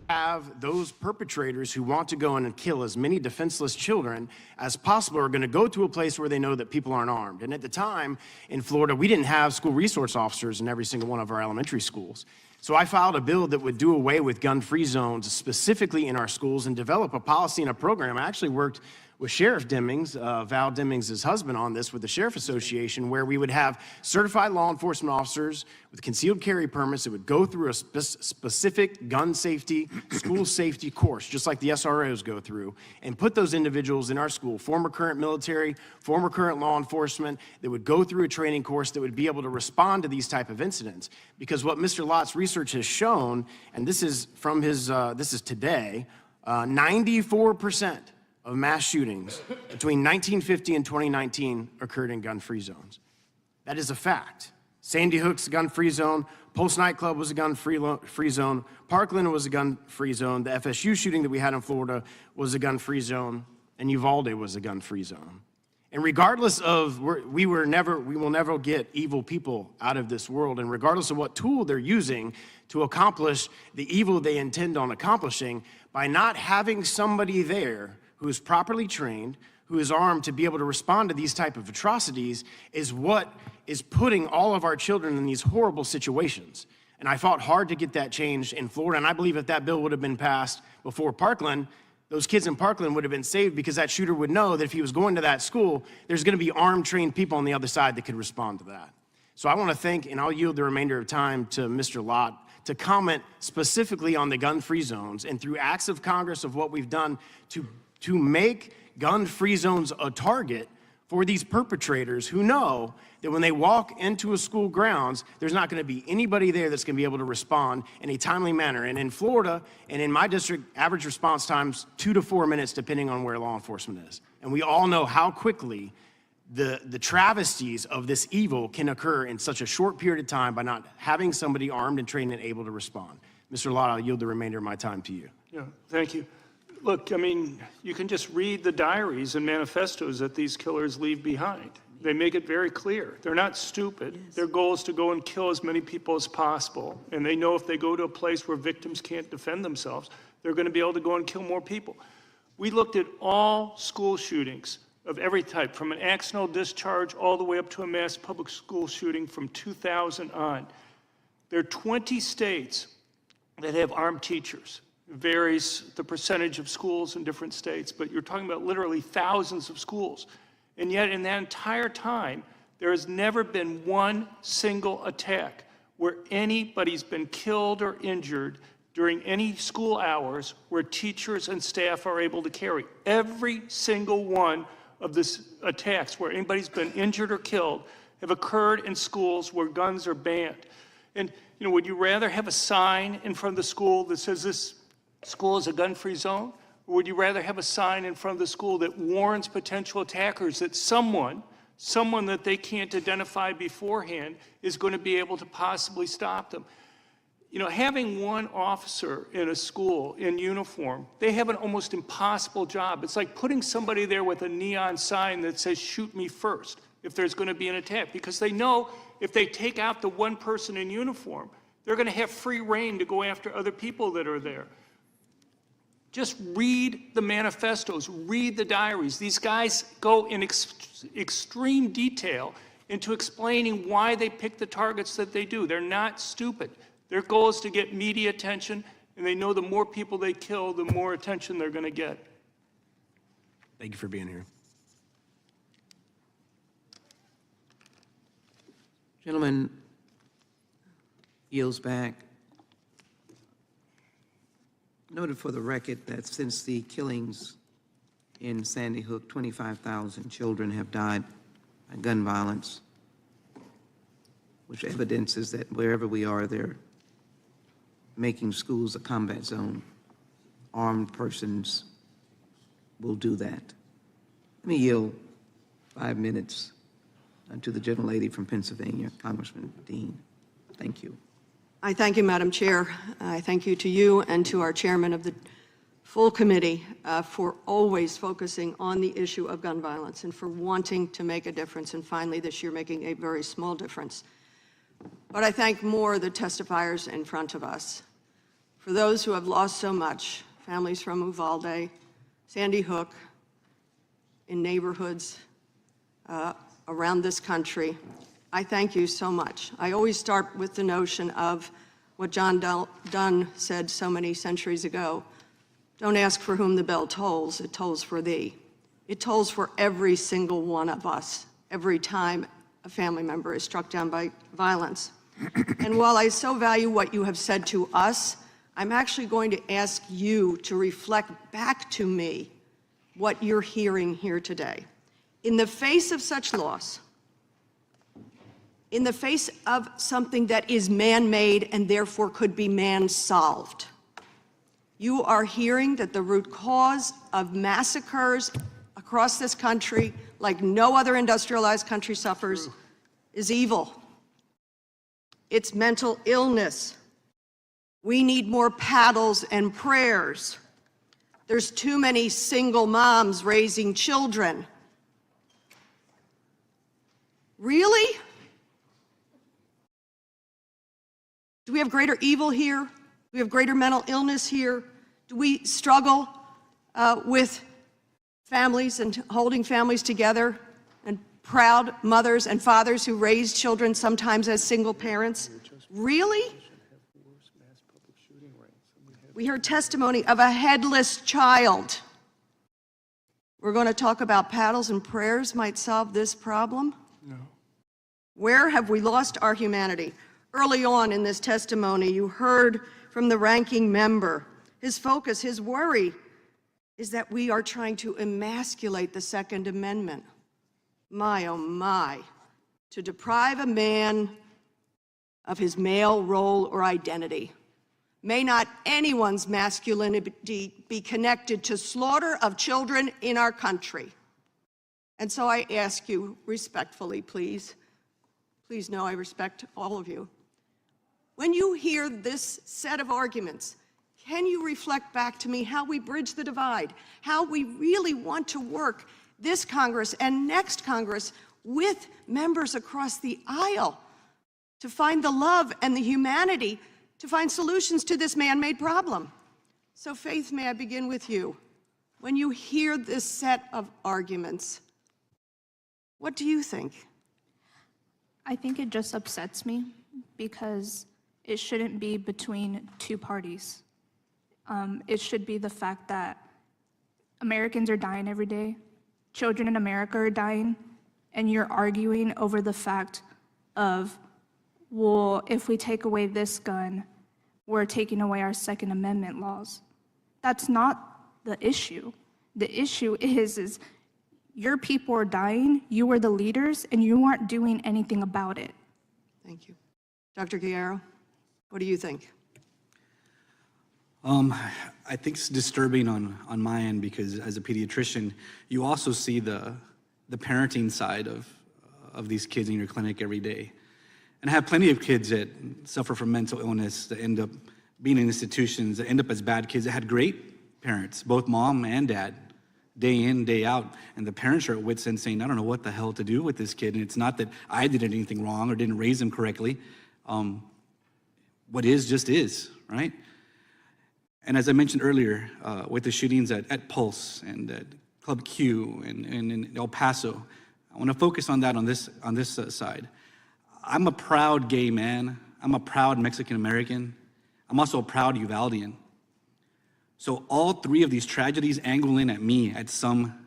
Have those perpetrators who want to go in and kill as many defenseless children as possible are going to go to a place where they know that people aren't armed. And at the time in Florida, we didn't have school resource officers in every single one of our elementary schools. So I filed a bill that would do away with gun-free zones specifically in our schools and develop a policy and a program. I actually worked with Sheriff Demings, Val Demings' husband, on this with the Sheriff Association, where we would have certified law enforcement officers with concealed carry permits that would go through a specific gun safety, school safety course, just like the SROs go through, and put those individuals in our school, former current military, former current law enforcement, that would go through a training course that would be able to respond to these type of incidents. Because what Mr. Lott's research has shown, and this is from his, this is today, 94% of mass shootings between 1950 and 2019 occurred in gun-free zones. That is a fact. Sandy Hook's a gun-free zone. Pulse nightclub was a gun-free zone. Parkland was a gun-free zone. The FSU shooting that we had in Florida was a gun-free zone. And Uvalde was a gun-free zone. And regardless of, we will never get evil people out of this world. And regardless of what tool they're using to accomplish the evil they intend on accomplishing, by not having somebody there who is properly trained, who is armed to be able to respond to these type of atrocities, is what is putting all of our children in these horrible situations. And I fought hard to get that changed in Florida, and I believe if that bill would have been passed before Parkland, those kids in Parkland would have been saved, because that shooter would know that if he was going to that school, there's gonna be armed, trained people on the other side that could respond to that. So I wanna thank, and I'll yield the remainder of time to Mr. Lott to comment specifically on the gun-free zones, and through acts of Congress of what we've done to make gun-free zones a target for these perpetrators who know that when they walk into a school grounds, there's not going to be anybody there that's going to be able to respond in a timely manner. And in Florida and in my district, average response time's 2 to 4 minutes, depending on where law enforcement is. And we all know how quickly the travesties of this evil can occur in such a short period of time by not having somebody armed and trained and able to respond. Mr. Lott, I'll yield the remainder of my time to you. Yeah, thank you. Look, I mean, you can just read the diaries and manifestos that these killers leave behind. They make it very clear. They're not stupid. Their goal is to go and kill as many people as possible. And they know if they go to a place where victims can't defend themselves, they're going to be able to go and kill more people. We looked at all school shootings of every type, from an accidental discharge all the way up to a mass public school shooting from 2000 on. There are 20 states that have armed teachers. It varies the percentage of schools in different states, but you're talking about literally thousands of schools. And yet in that entire time, there has never been one single attack where anybody's been killed or injured during any school hours where teachers and staff are able to carry. Every single one of these attacks where anybody's been injured or killed have occurred in schools where guns are banned. And you know, would you rather have a sign in front of the school that says this school is a gun-free zone? Or would you rather have a sign in front of the school that warns potential attackers that someone that they can't identify beforehand is going to be able to possibly stop them? You know, having one officer in a school in uniform, they have an almost impossible job. It's like putting somebody there with a neon sign that says, "Shoot me first," if there's going to be an attack, because they know if they take out the one person in uniform, they're going to have free rein to go after other people that are there. Just read the manifestos, read the diaries. These guys go in extreme detail into explaining why they pick the targets that they do. They're not stupid. Their goal is to get media attention, and they know the more people they kill, the more attention they're going to get. Thank you for being here. Gentleman yields back. Noted for the record that since the killings in Sandy Hook, 25,000 children have died by gun violence, which evidences that wherever we are, they're making schools a combat zone. Armed persons will do that. Let me yield 5 minutes to the gentlelady from Pennsylvania, Congressman Dean. Thank you. I thank you, Madam Chair. I thank you to you and to our chairman of the full committee for always focusing on the issue of gun violence and for wanting to make a difference, and finally this year making a very small difference. But I thank more the testifiers in front of us. For those who have lost so much, families from Uvalde, Sandy Hook, in neighborhoods around this country, I thank you so much. I always start with the notion of what John Donne said so many centuries ago. Don't ask for whom the bell tolls, it tolls for thee. It tolls for every single one of us every time a family member is struck down by violence. And while I so value what you have said to us, I'm actually going to ask you to reflect back to me what you're hearing here today. In the face of such loss, in the face of something that is man-made and therefore could be man-solved, you are hearing that the root cause of massacres across this country, like no other industrialized country suffers, is evil. It's mental illness. We need more paddles and prayers. There's too many single moms raising children. Really? Do we have greater evil here? Do we have greater mental illness here? Do we struggle with families and holding families together, and proud mothers and fathers who raise children sometimes as single parents? Really? We heard testimony of a headless child. We're going to talk about paddles and prayers might solve this problem? No. Where have we lost our humanity? Early on in this testimony, you heard from the ranking member, his focus, his worry is that we are trying to emasculate the Second Amendment. My, oh my, to deprive a man of his male role or identity. May not anyone's masculinity be connected to slaughter of children in our country. And so I ask you respectfully, please know I respect all of you. When you hear this set of arguments, Can you reflect back to me how we bridge the divide, how we really want to work this Congress and next Congress with members across the aisle to find the love and the humanity to find solutions to this man-made problem? So Faith, may I begin with you? When you hear this set of arguments, what do you think? I think it just upsets me because it shouldn't be between two parties. It should be the fact that Americans are dying every day, children in America are dying, and you're arguing over the fact of, well, if we take away this gun, we're taking away our Second Amendment laws. That's not the issue. The issue is your people are dying, you are the leaders, and you aren't doing anything about it. Thank you. Dr. Guerrero, what do you think? I think it's disturbing on my end because as a pediatrician, you also see the parenting side of these kids in your clinic every day. And I have plenty of kids that suffer from mental illness that end up being in institutions, that end up as bad kids that had great parents, both mom and dad, day in, day out. And the parents are at wit's end saying, I don't know what the hell to do with this kid. And it's not that I did anything wrong or didn't raise him correctly. What is, just is, right? And as I mentioned earlier, with the shootings at Pulse and at Club Q and in El Paso, I want to focus on that on this side. I'm a proud gay man. I'm a proud Mexican American. I'm also a proud Uvaldian. So all three of these tragedies angle in at me at some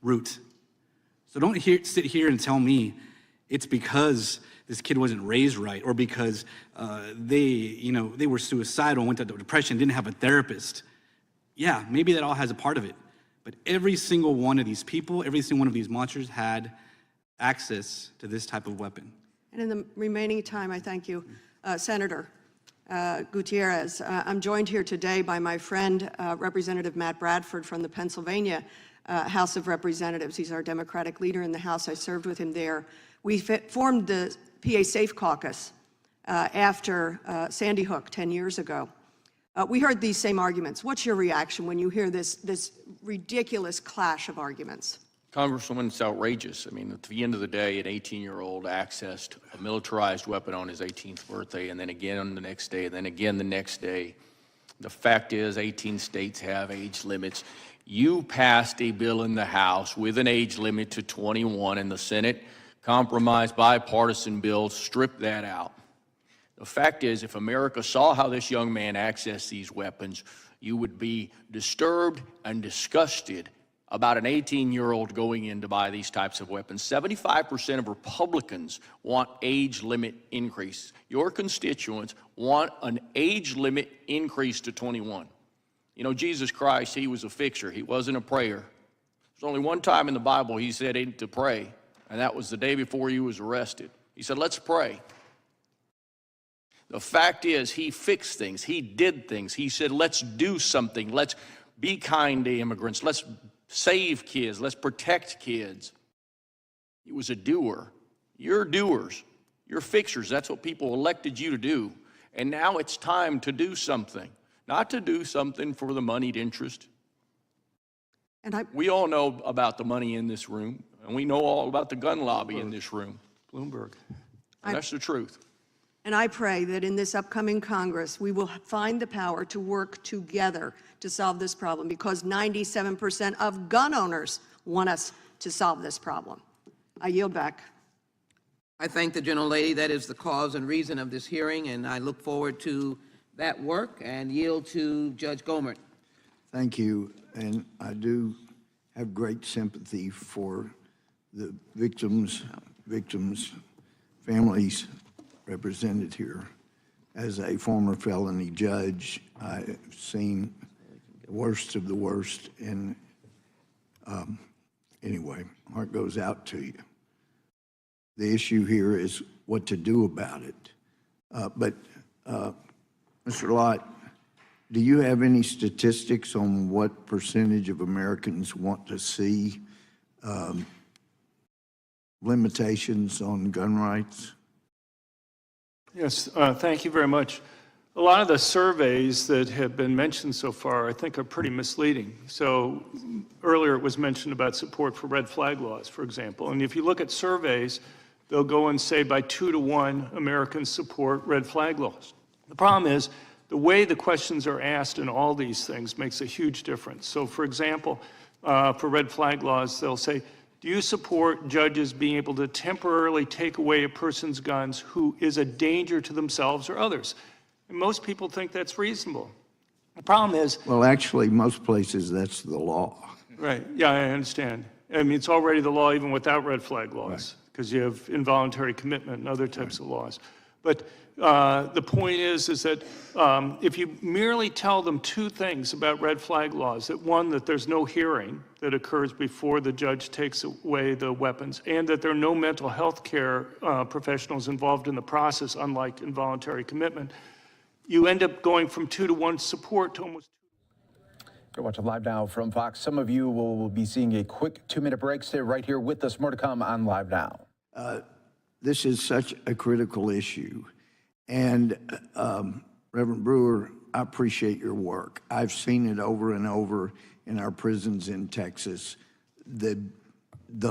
root. So don't sit here and tell me it's because this kid wasn't raised right or because they were suicidal, went into depression, didn't have a therapist. Yeah, maybe that all has a part of it. But every single one of these people, every single one of these monsters had access to this type of weapon. And in the remaining time, I thank you. Senator Gutierrez, I'm joined here today by my friend, Representative Matt Bradford from the Pennsylvania House of Representatives. He's our Democratic leader in the House. I served with him there. We formed the PA Safe Caucus after Sandy Hook 10 years ago. We heard these same arguments. What's your reaction when you hear this ridiculous clash of arguments? Congresswoman, it's outrageous. I mean, at the end of the day, an 18-year-old accessed a militarized weapon on his 18th birthday, and then again the next day, and then again the next day. The fact is, 18 states have age limits. You passed a bill in the House with an age limit to 21, and the Senate compromised bipartisan bill stripped that out. The fact is, if America saw how this young man accessed these weapons, you would be disturbed and disgusted about an 18-year-old going in to buy these types of weapons. 75% of Republicans want age limit increase. Your constituents want an age limit increase to 21. You know, Jesus Christ, he was a fixer. He wasn't a prayer. There's only one time in the Bible he said to pray, and that was the day before he was arrested. He said, let's pray. The fact is, he fixed things. He did things. He said, let's do something. Let's be kind to immigrants. Let's save kids. Let's protect kids. He was a doer. You're doers. You're fixers. That's what people elected you to do. And now it's time to do something. Not to do something for the moneyed interest. We all know about the money in this room, and we know all about the gun lobby in this room. Bloomberg. And that's the truth. And I pray that in this upcoming Congress, we will find the power to work together to solve this problem, because 97% of gun owners want us to solve this problem. I yield back. I thank the gentlelady. That is the cause and reason of this hearing, and I look forward to that work and yield to Judge Gohmert. Thank you, and I do have great sympathy for the victims, families represented here. As a former felony judge, I've seen the worst of the worst, and anyway, heart goes out to you. The issue here is what to do about it. Mr. Lott, do you have any statistics on what percentage of Americans want to see limitations on gun rights? Yes, thank you very much. A lot of the surveys that have been mentioned so far, I think, are pretty misleading. So earlier it was mentioned about support for red flag laws, for example. And if you look at surveys, they'll go and say by 2 to 1, Americans support red flag laws. The problem is the way the questions are asked in all these things makes a huge difference. So for example, for red flag laws, they'll say, do you support judges being able to temporarily take away a person's guns who is a danger to themselves or others? And most people think that's reasonable. The problem is... Well, actually, most places, that's the law. Right, yeah, I understand. I mean, it's already the law even without red flag laws, because you have involuntary commitment and other types of laws. But the point is that if you merely tell them 2 things about red flag laws, that one, that there's no hearing that occurs before the judge takes away the weapons, and that there are no mental health care professionals involved in the process, unlike involuntary commitment, you end up going from 2 to 1 support to almost... You're watching Live Now from Fox. Some of you will be seeing a quick 2-minute break. Stay right here with us. More to come on Live Now. This is such a critical issue. And Reverend Brewer, I appreciate your work. I've seen it over and over in our prisons in Texas. The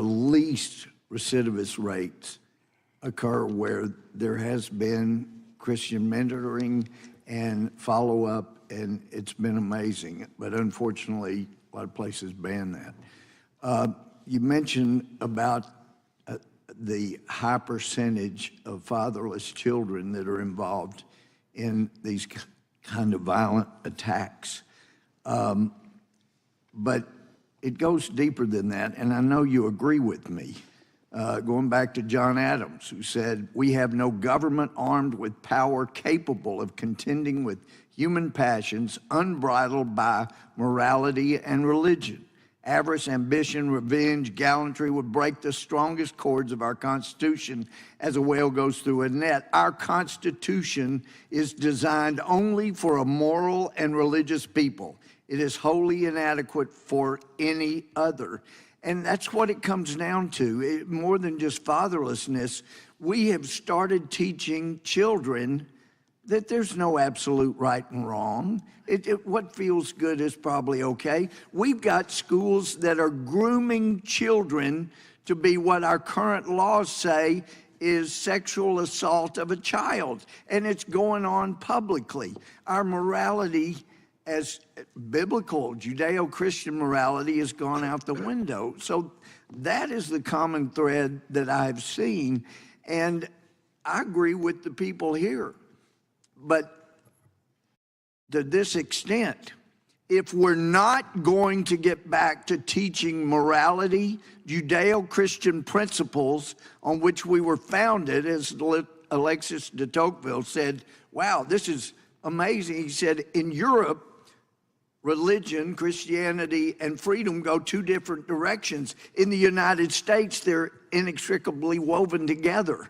least recidivist rates occur where there has been Christian mentoring and follow-up, and it's been amazing. But unfortunately, a lot of places ban that. You mentioned about the high percentage of fatherless children that are involved in these kind of violent attacks. But it goes deeper than that, and I know you agree with me. Going back to John Adams, who said, "We have no government armed with power capable of contending with human passions unbridled by morality and religion. Avarice, ambition, revenge, gallantry would break the strongest cords of our Constitution as a whale goes through a net. Our Constitution is designed only for a moral and religious people. It is wholly inadequate for any other." And that's what it comes down to. More than just fatherlessness, we have started teaching children that there's no absolute right and wrong. What feels good is probably okay. We've got schools that are grooming children to be what our current laws say is sexual assault of a child, and it's going on publicly. Our morality as biblical Judeo-Christian morality has gone out the window. So that is the common thread that I've seen, and I agree with the people here. But to this extent, if we're not going to get back to teaching morality, Judeo-Christian principles on which we were founded, as Alexis de Tocqueville said, wow, this is amazing. He said, in Europe, religion, Christianity, and freedom go 2 different directions. In the United States, they're inextricably woven together.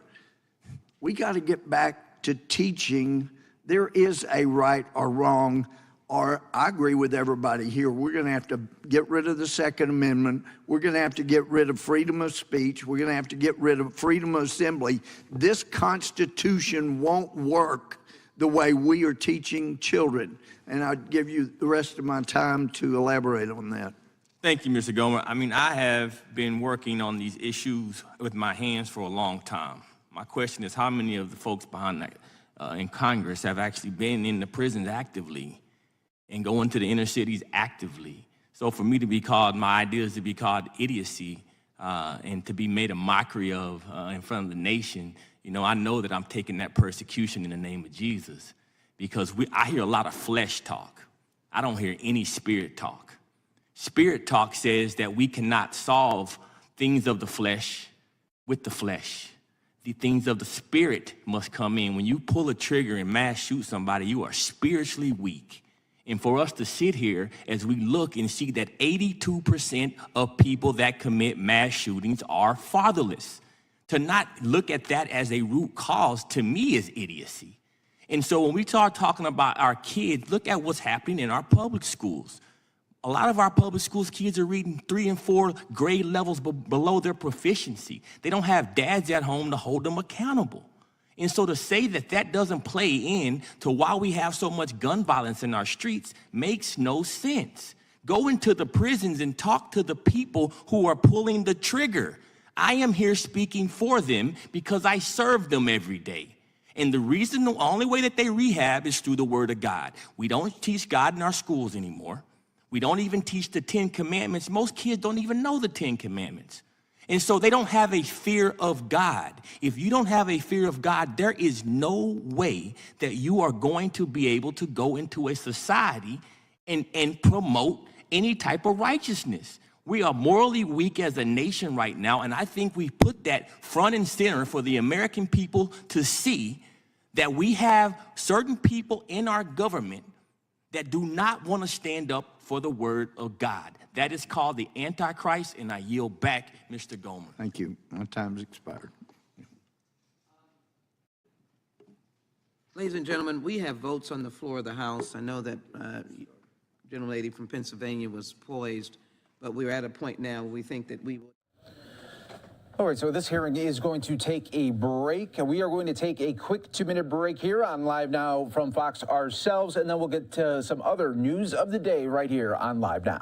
We got to get back to teaching there is a right or wrong, or I agree with everybody here, we're going to have to get rid of the Second Amendment. We're going to have to get rid of freedom of speech. We're going to have to get rid of freedom of assembly. This Constitution won't work the way we are teaching children. And I'd give you the rest of my time to elaborate on that. Thank you, Mr. Gomer. I mean, I have been working on these issues with my hands for a long time. My question is, how many of the folks behind that in Congress have actually been in the prisons actively and going to the inner cities actively? So for me to be called, my ideas to be called idiocy and to be made a mockery of in front of the nation, you know, I know that I'm taking that persecution in the name of Jesus, because I hear a lot of flesh talk. I don't hear any spirit talk. Spirit talk says that we cannot solve things of the flesh with the flesh. The things of the spirit must come in. When you pull a trigger and mass shoot somebody, you are spiritually weak. And for us to sit here as we look and see that 82% of people that commit mass shootings are fatherless, to not look at that as a root cause, to me, is idiocy. And so when we start talking about our kids, look at what's happening in our public schools. A lot of our public schools kids are reading 3 and 4 grade levels below their proficiency. They don't have dads at home to hold them accountable. And so to say that that doesn't play in to why we have so much gun violence in our streets makes no sense. Go into the prisons and talk to the people who are pulling the trigger. I am here speaking for them because I serve them every day. And the only way that they rehab is through the Word of God. We don't teach God in our schools anymore. We don't even teach the 10 Commandments. Most kids don't even know the 10 Commandments. And so they don't have a fear of God. If you don't have a fear of God, there is no way that you are going to be able to go into a society and promote any type of righteousness. We are morally weak as a nation right now, and I think we put that front and center for the American people to see that we have certain people in our government that do not want to stand up for the Word of God. That is called the Antichrist, and I yield back, Mr. Gomer. Thank you. My time's expired. Ladies and gentlemen, we have votes on the floor of the House. I know that gentlelady from Pennsylvania was poised, but we're at a point now where we think that we will. All right, so this hearing is going to take a break. We are going to take a quick 2-minute break here on Live Now from Fox ourselves, and then we'll get to some other news of the day right here on Live Now.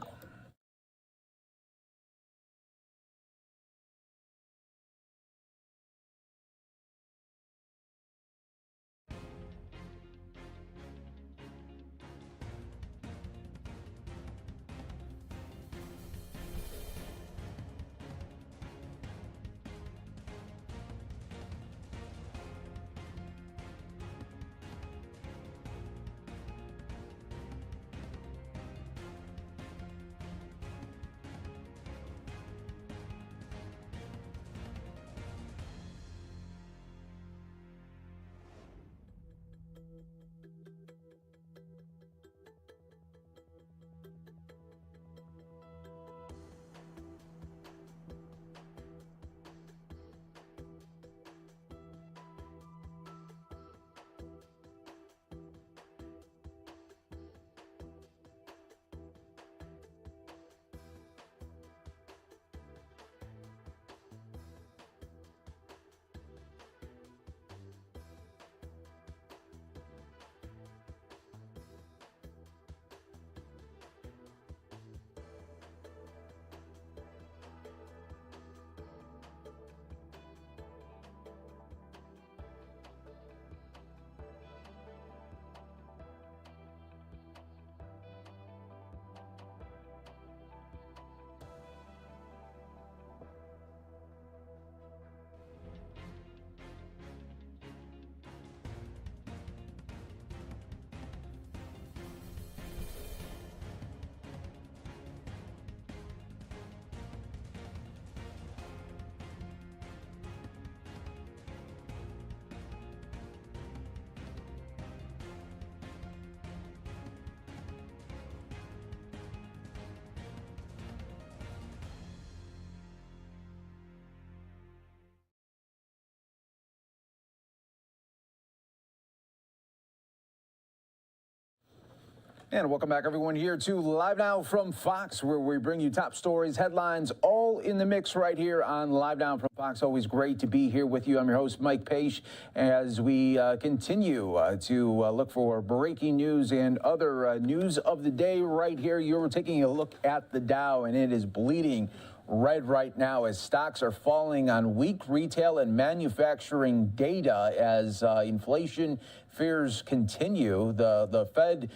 And welcome back, everyone, here to Live Now from Fox, where we bring you top stories, headlines, all in the mix right here on Live Now from Fox. Always great to be here with you. I'm your host, Mike Page, as we continue to look for breaking news and other news of the day right here. You're taking a look at the Dow, and it is bleeding red right now as stocks are falling on weak retail and manufacturing data as inflation fears continue. The Fed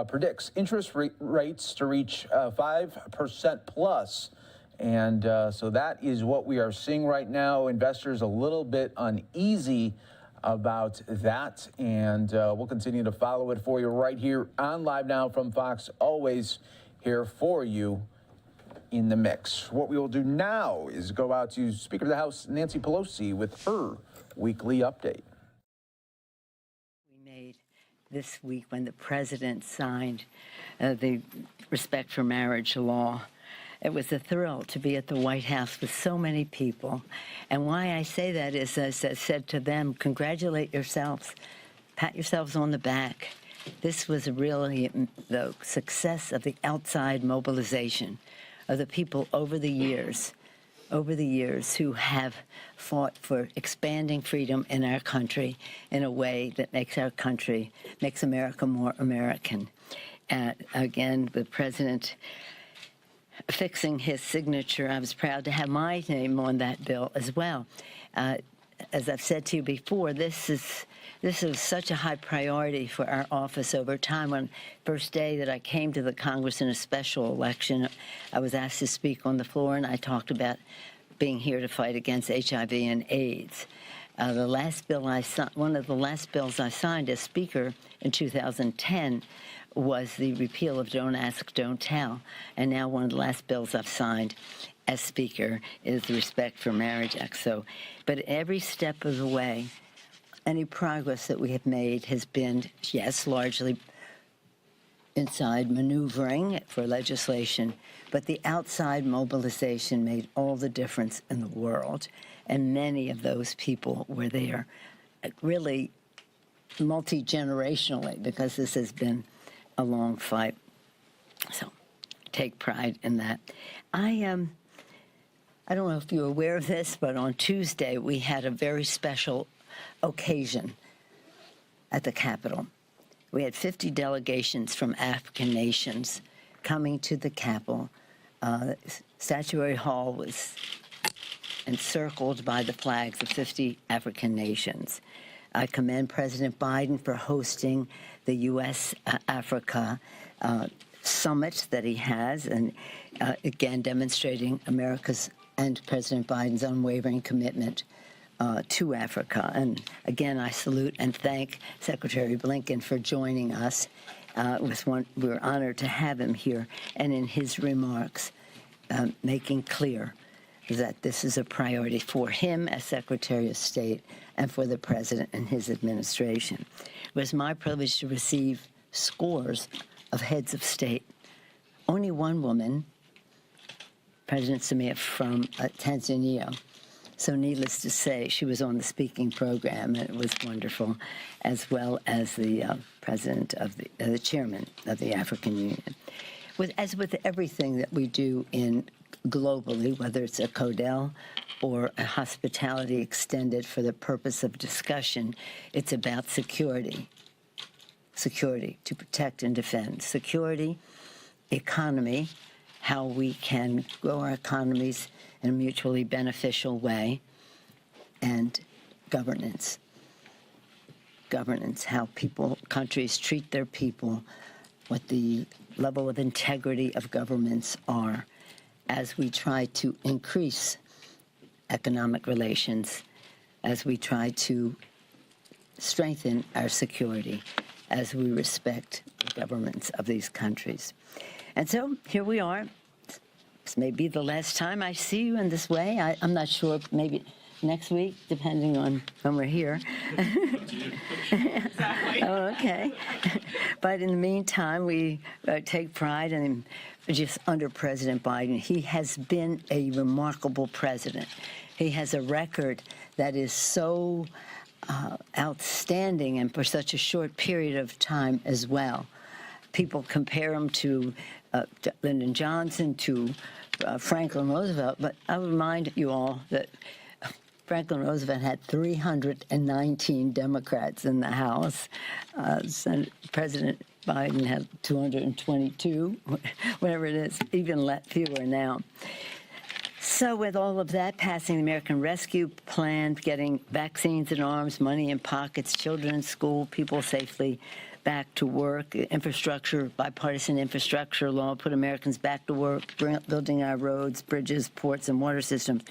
predicts interest rates to reach 5% plus. And so that is what we are seeing right now. Investors a little bit uneasy about that. And we'll continue to follow it for you right here on Live Now from Fox, always here for you in the mix. What we will do now is go out to Speaker of the House, Nancy Pelosi, with her weekly update. This week when the president signed the Respect for Marriage law. It was a thrill to be at the White House with so many people. And why I say that is, as I said to them, congratulate yourselves, pat yourselves on the back. This was really the success of the outside mobilization of the people over the years over the years who have fought for expanding freedom in our country in a way that makes our country, makes America more American. And again, the president fixing his signature, I was proud to have my name on that bill as well. As I've said to you before, this is such a high priority for our office over time. On first day that I came to the Congress in a special election, I was asked to speak on the floor, and I talked about being here to fight against HIV and AIDS. The last bill one of the last bills I signed as Speaker in 2010 was the repeal of Don't Ask, Don't Tell. And now one of the last bills I've signed as Speaker is the Respect for Marriage Act. So, but every step of the way, any progress that we have made has been, yes, largely inside maneuvering for legislation, but the outside mobilization made all the difference in the world. And many of those people were there really multi-generationally, because this has been a long fight. So take pride in that. I don't know if you're aware of this, but on Tuesday we had a very special occasion at the Capitol. We had 50 delegations from African nations coming to the Capitol. Statuary Hall was encircled by the flags of 50 African nations. I commend President Biden for hosting the U.S.-Africa summit that he has, and again demonstrating America's and President Biden's unwavering commitment to Africa. And again, I salute and thank Secretary Blinken for joining us. We're honored to have him here, and in his remarks, making clear that this is a priority for him as Secretary of State and for the President and his administration. It was my privilege to receive scores of heads of state. Only one woman, President Samia from Tanzania. So needless to say, she was on the speaking program, and it was wonderful, as well as the president of the chairman of the African Union. As with everything that we do globally, whether it's a CODEL or a hospitality extended for the purpose of discussion, it's about security. Security, to protect and defend. Security, economy, how we can grow our economies in a mutually beneficial way, and governance. Governance, how countries treat their people, what the level of integrity of governments are, as we try to increase economic relations, as we try to strengthen our security, as we respect the governments of these countries. And so here we are. This may be the last time I see you in this way. I'm not sure, maybe next week, depending on when we're here. Exactly. Oh, okay. But in the meantime, we take pride in just under President Biden. He has been a remarkable president. He has a record that is so outstanding, and for such a short period of time as well. People compare him to Lyndon Johnson, to Franklin Roosevelt, but I would remind you all that Franklin Roosevelt had 319 Democrats in the House. President Biden had 222, whatever it is, even fewer now. So with all of that, passing the American Rescue Plan, getting vaccines in arms, money in pockets, children in school, people safely back to work, infrastructure, bipartisan infrastructure law, put Americans back to work, building our roads, bridges, ports, and water systems,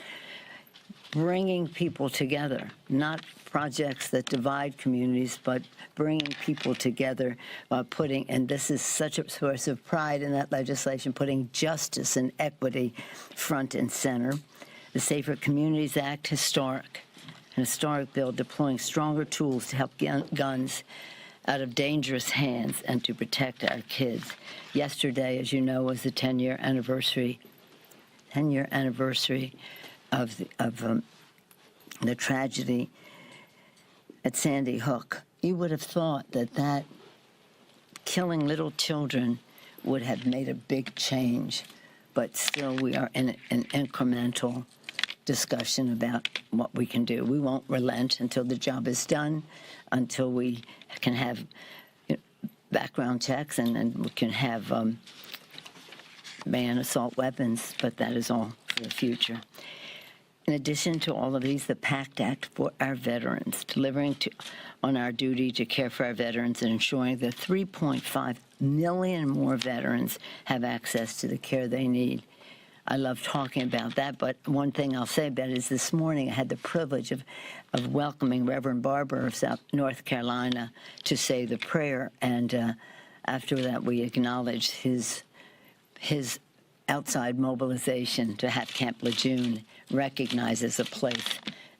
bringing people together, not projects that divide communities, but bringing people together, and this is such a source of pride in that legislation, putting justice and equity front and center. The Safer Communities Act, an historic bill deploying stronger tools to help guns out of dangerous hands and to protect our kids. Yesterday, as you know, was the 10-year anniversary of the tragedy at Sandy Hook. You would have thought that killing little children would have made a big change, but still we are in an incremental discussion about what we can do. We won't relent until the job is done, until we can have background checks and we can have ban assault weapons, but that is all for the future. In addition to all of these, the PACT Act for our veterans, delivering on our duty to care for our veterans and ensuring that 3.5 million more veterans have access to the care they need. I love talking about that, but one thing I'll say about it is this morning I had the privilege of welcoming Reverend Barber of North Carolina to say the prayer, and after that we acknowledged his outside mobilization to have Camp Lejeune recognized as a place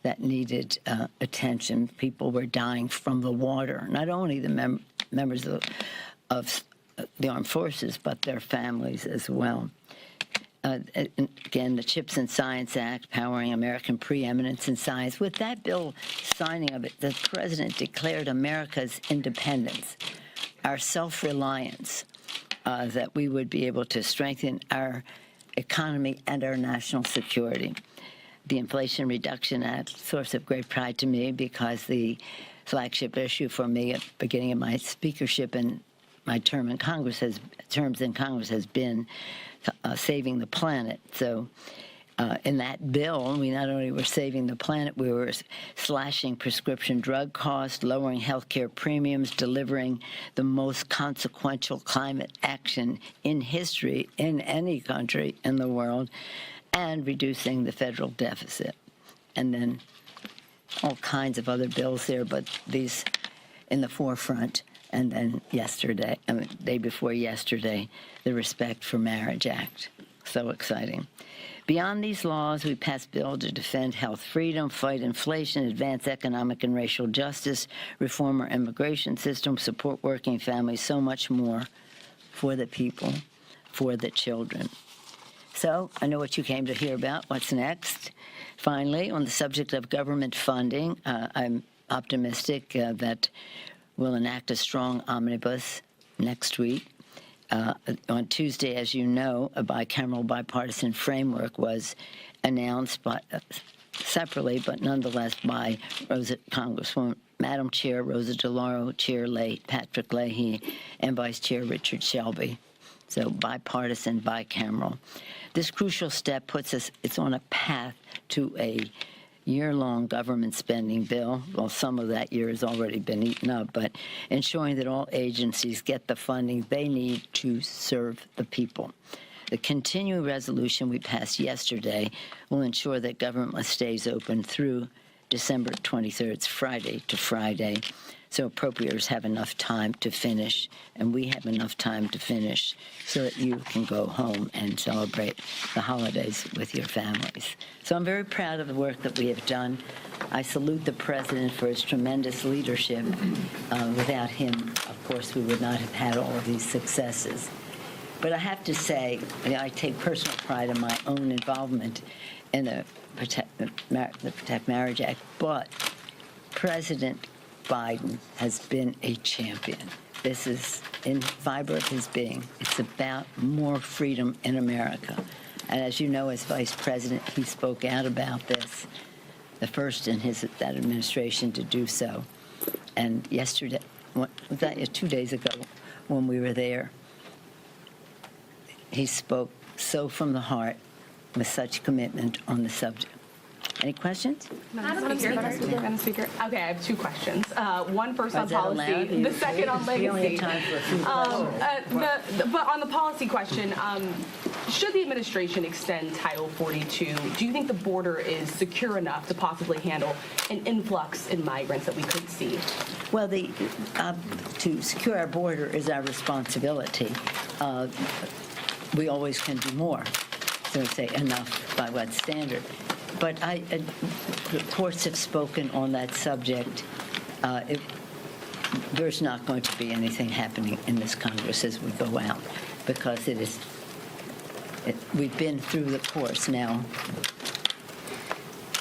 that needed attention. People were dying from the water, not only the members of the armed forces, but their families as well. Again, the CHIPS and Science Act, powering American preeminence in science. With that bill signing of it, the president declared America's independence, our self-reliance, that we would be able to strengthen our economy and our national security. The Inflation Reduction Act, source of great pride to me, because the flagship issue for me at the beginning of my speakership and my terms in Congress has been saving the planet. So in that bill, we not only were saving the planet, we were slashing prescription drug costs, lowering health care premiums, delivering the most consequential climate action in history in any country in the world, and reducing the federal deficit. And then all kinds of other bills there, but these in the forefront. And then yesterday, day before yesterday, the Respect for Marriage Act. So exciting. Beyond these laws, we passed bills to defend health freedom, fight inflation, advance economic and racial justice, reform our immigration system, support working families, so much more for the people, for the children. So I know what you came to hear about. What's next? Finally, on the subject of government funding, I'm optimistic that we'll enact a strong omnibus next week. On Tuesday, as you know, a bicameral bipartisan framework was announced separately, but nonetheless by Congresswoman, Madam Chair Rosa DeLauro, Chair Patrick Leahy, and Vice Chair Richard Shelby. So bipartisan, bicameral. This crucial step puts us, it's on a path to a year-long government spending bill. Well, some of that year has already been eaten up, but ensuring that all agencies get the funding they need to serve the people. The continuing resolution we passed yesterday will ensure that government stays open through December 23rd, it's Friday to Friday, so appropriators have enough time to finish, and we have enough time to finish so that you can go home and celebrate the holidays with your families. So I'm very proud of the work that we have done. I salute the President for his tremendous leadership. Without him, of course, we would not have had all of these successes. But I have to say, I take personal pride in my own involvement in the Protect Marriage Act, but President Biden has been a champion. This is in fiber of his being. It's about more freedom in America. And as you know, as vice president, he spoke out about this, the first in that administration to do so. And yesterday, was that 2 days ago, when we were there, he spoke so from the heart with such commitment on the subject. Any questions? Madam Speaker. Okay, I have two questions. One first on policy, the second on legacy. We only have time for a few. But on the policy question, should the administration extend Title 42, do you think the border is secure enough to possibly handle an influx in migrants that we could see? Well, to secure our border is our responsibility. We always can do more. So say enough by what standard? But the courts have spoken on that subject. There's not going to be anything happening in this Congress as we go out, because we've been through the course now.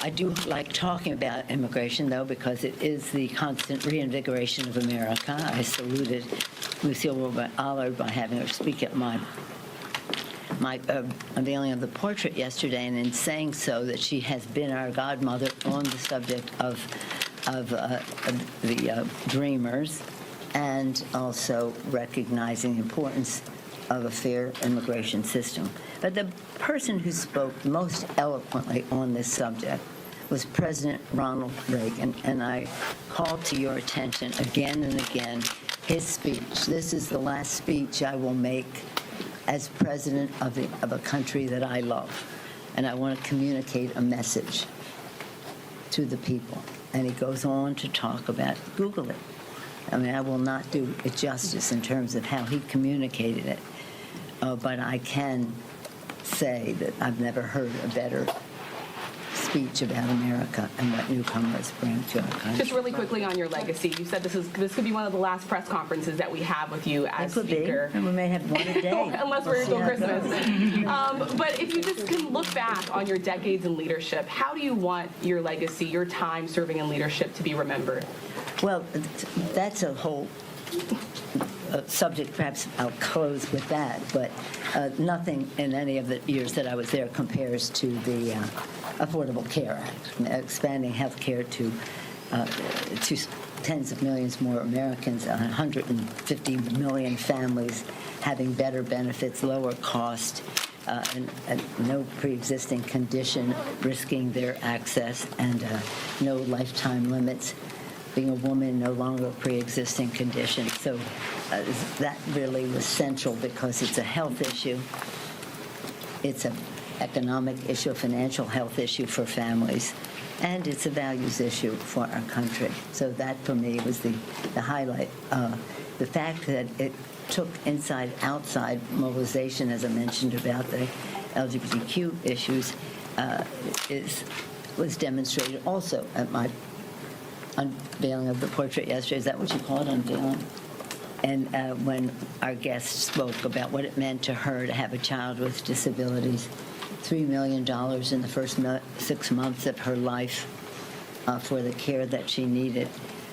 I do like talking about immigration, though, because it is the constant reinvigoration of America. I saluted Lucille Allard by having her speak at my my unveiling of the portrait yesterday, and in saying so, that she has been our godmother on the subject of the dreamers, and also recognizing the importance of a fair immigration system. But the person who spoke most eloquently on this subject was President Ronald Reagan, and I call to your attention again and again his speech. This is the last speech I will make as president of a country that I love, and I want to communicate a message to the people. And he goes on to talk about, Google it. I mean, I will not do it justice in terms of how he communicated it, but I can say that I've never heard a better speech about America and what newcomers bring to our country. Just really quickly on your legacy, you said this could be one of the last press conferences that we have with you as Speaker. And we may have one a day. Unless we're until Christmas. But if you just can look back on your decades in leadership, how do you want your legacy, your time serving in leadership to be remembered? Well, that's a whole subject. Perhaps I'll close with that, but nothing in any of the years that I was there compares to the Affordable Care Act, expanding health care to tens of millions more Americans, 150 million families having better benefits, lower cost, and no pre-existing condition risking their access, and no lifetime limits. Being a woman, no longer a pre-existing condition. So that really was central because it's a health issue. It's an economic issue, a financial health issue for families, and it's a values issue for our country. So that, for me, was the highlight. The fact that it took inside-outside mobilization, as I mentioned, about the LGBTQ issues, was demonstrated also at my unveiling of the portrait yesterday. Is that what you call it, unveiling? And when our guest spoke about what it meant to her to have a child with disabilities, $3 million in the first 6 months of her life for the care that she needed,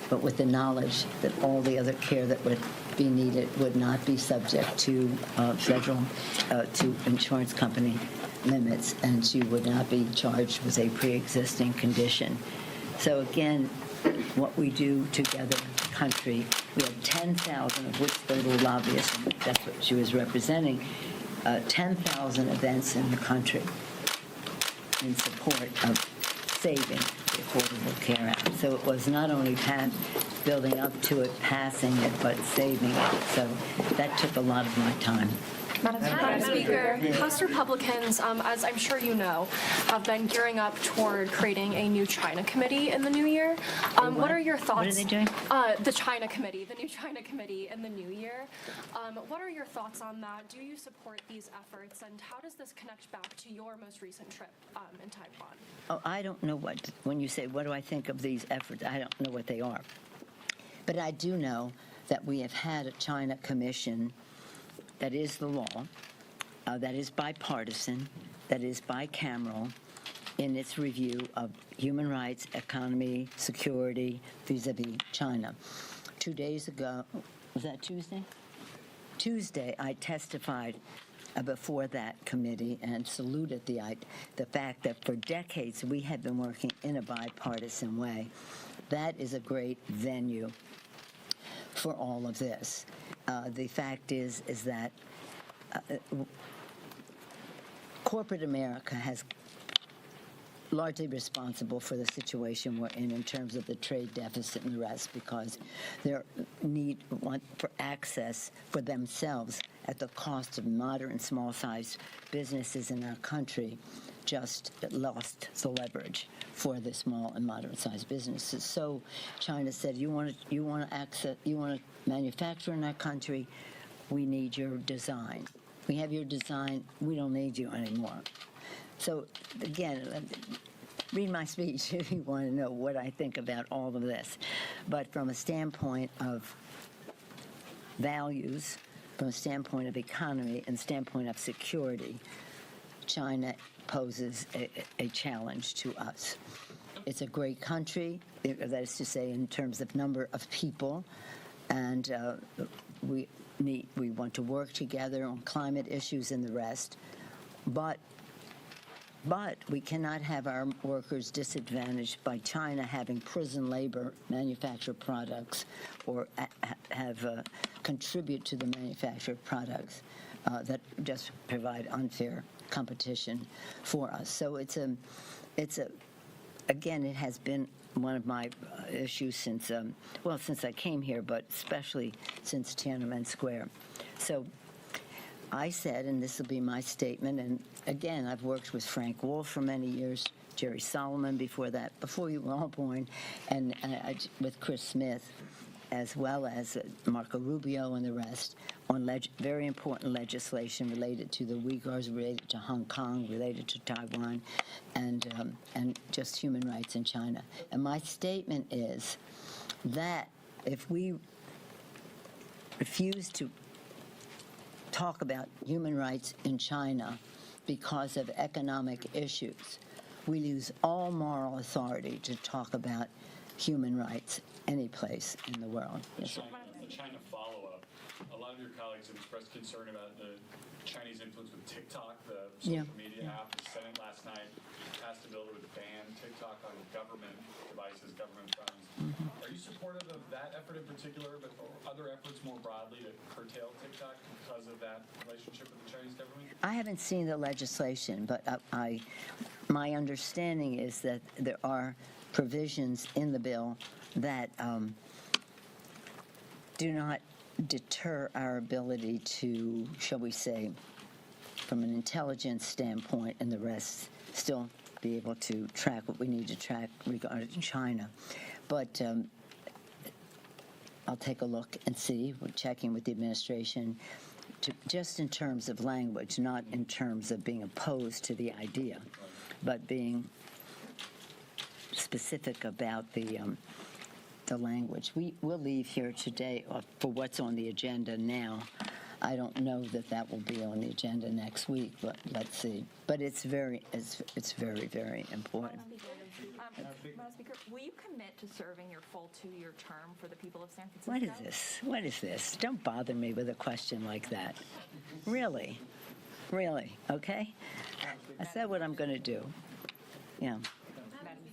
but with the knowledge that all the other care that would be needed would not be subject to federal, to insurance company limits, and she would not be charged with a pre-existing condition. So again, what we do together as a country, we have 10,000, of which the little lobbyist, that's what she was representing, 10,000 events in the country in support of saving the Affordable Care Act. So it was not only building up to it, passing it, but saving it. So that took a lot of my time. Madam Speaker, House Republicans, as I'm sure you know, have been gearing up toward creating a new China committee in the new year. What are your thoughts? What are they doing? The China committee, the new China committee in the new year. What are your thoughts on that? Do you support these efforts, and how does this connect back to your most recent trip in Taiwan? Oh, I don't know when you say, what do I think of these efforts? I don't know what they are. But I do know that we have had a China commission that is the law, that is bipartisan, that is bicameral in its review of human rights, economy, security, vis-a-vis China. 2 days ago, was that Tuesday? Tuesday, I testified before that committee and saluted the fact that for decades we have been working in a bipartisan way. That is a great venue for all of this. The fact is that corporate America has largely responsible for the situation we're in terms of the trade deficit and the rest, because their want for access for themselves at the cost of moderate and small-sized businesses in our country just lost the leverage for the small and moderate-sized businesses. So China said, you want to manufacture in our country, we need your design. We have your design, we don't need you anymore. So again, read my speech if you want to know what I think about all of this. But from a standpoint of values, from a standpoint of economy and standpoint of security, China poses a challenge to us. It's a great country, that is to say, in terms of number of people, and we meet. We want to work together on climate issues and the rest. But we cannot have our workers disadvantaged by China having prison labor manufacture products or contribute to the manufactured products that just provide unfair competition for us. So again, it has been one of my issues since I came here, but especially since Tiananmen Square. So I said, and this will be my statement, and again, I've worked with Frank Wolf for many years, Jerry Solomon before that, before you were all born, and with Chris Smith, as well as Marco Rubio and the rest, on very important legislation related to the Uyghurs, related to Hong Kong, related to Taiwan, and just human rights in China. And my statement is that if we refuse to talk about human rights in China because of economic issues, we lose all moral authority to talk about human rights any place in the world. Yes, sir. China follow-up. A lot of your colleagues have expressed concern about the Chinese influence with TikTok, the social media app. The Senate last night passed a bill that would ban TikTok on government devices, government phones. Are you supportive of that effort in particular, but other efforts more broadly to curtail TikTok because of that relationship with the Chinese government? I haven't seen the legislation, but my understanding is that there are provisions in the bill that do not deter our ability to, shall we say, from an intelligence standpoint and the rest, still be able to track what we need to track regarding China. But I'll take a look and see. We're checking with the administration, just in terms of language, not in terms of being opposed to the idea, but being specific about the language. We'll leave here today for what's on the agenda now. I don't know that will be on the agenda next week, but let's see. But it's very, very important. Madam Speaker, will you commit to serving your full 2-year term for the people of San Francisco? What is this? What is this? Don't bother me with a question like that. Really? Really? Okay? I said what I'm going to do. Yeah.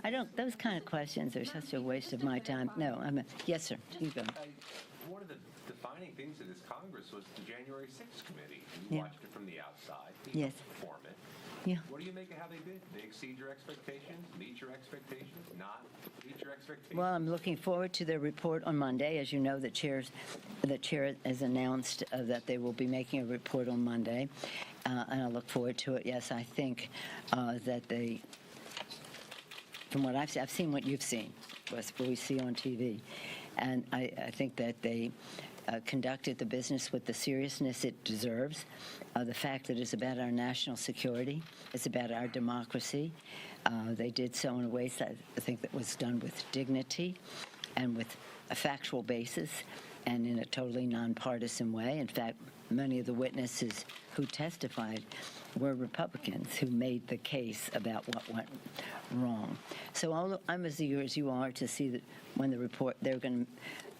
I don't, those kind of questions are such a waste of my time. No, yes, sir. You go. One of the defining things of this Congress was the January 6th committee. You watched it from the outside. You Yes. helped form it. Yeah. What do you make of how they did? They exceed your expectations, meet your expectations, not meet your expectations? Well, I'm looking forward to their report on Monday. As you know, the chair has announced that they will be making a report on Monday, and I look forward to it. Yes, I think that they, from what I've seen what you've seen, what we see on TV, and I think that they conducted the business with the seriousness it deserves. The fact that it's about our national security, it's about our democracy. They did so in a way that I think that was done with dignity and with a factual basis and in a totally nonpartisan way. In fact, many of the witnesses who testified were Republicans who made the case about what went wrong. So I'm as eager as you are to see that when the report, they're going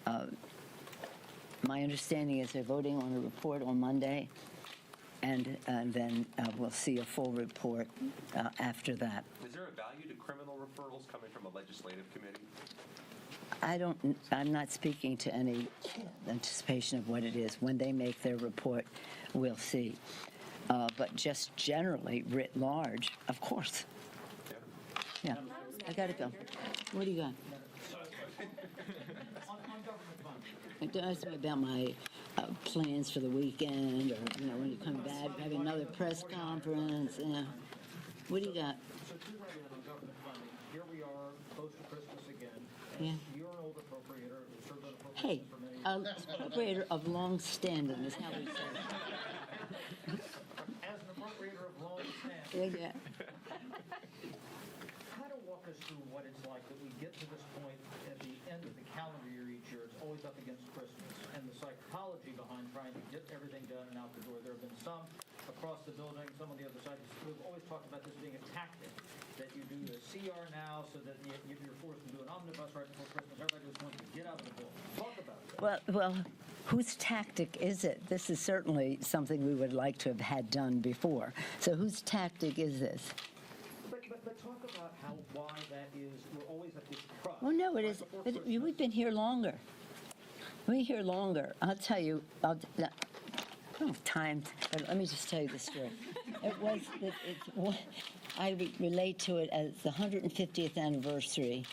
to, my understanding is they're voting on a report on Monday, and then we'll see a full report after that. Is there a value to criminal referrals coming from a legislative committee? I'm not speaking to any anticipation of what it is. When they make their report, we'll see. But just generally, writ large, of course. Yeah. I got to go. What do you got? Ask me about my plans for the weekend, or when you come back, have another press conference. What do you got? So to that end on government funding, here we are close to Christmas again. Yeah. You're an old appropriator. You've served on Hey, appropriations for many years. appropriator of long standing is how we say it. As an appropriator of long standing. Yeah. Kind of walk us through what it's like that we get to this point at the end of the calendar year each year. It's always up against Christmas, and the psychology behind trying to get everything done and out the door. There have been some across the building, some on the other side, who've always talked about this being a tactic. that you do the CR now so that you're forced to do an omnibus right before Christmas. Everybody just wants to get out of the bill. Talk about that. Well, whose tactic is it? This is certainly something we would like to have had done before. So whose tactic is this? But talk about why that is. We're always at this crux. Well, no, it is. We've been here longer. We're here longer. I'll tell you. I don't have time, but let me just tell you the story. I relate to it as the 150th anniversary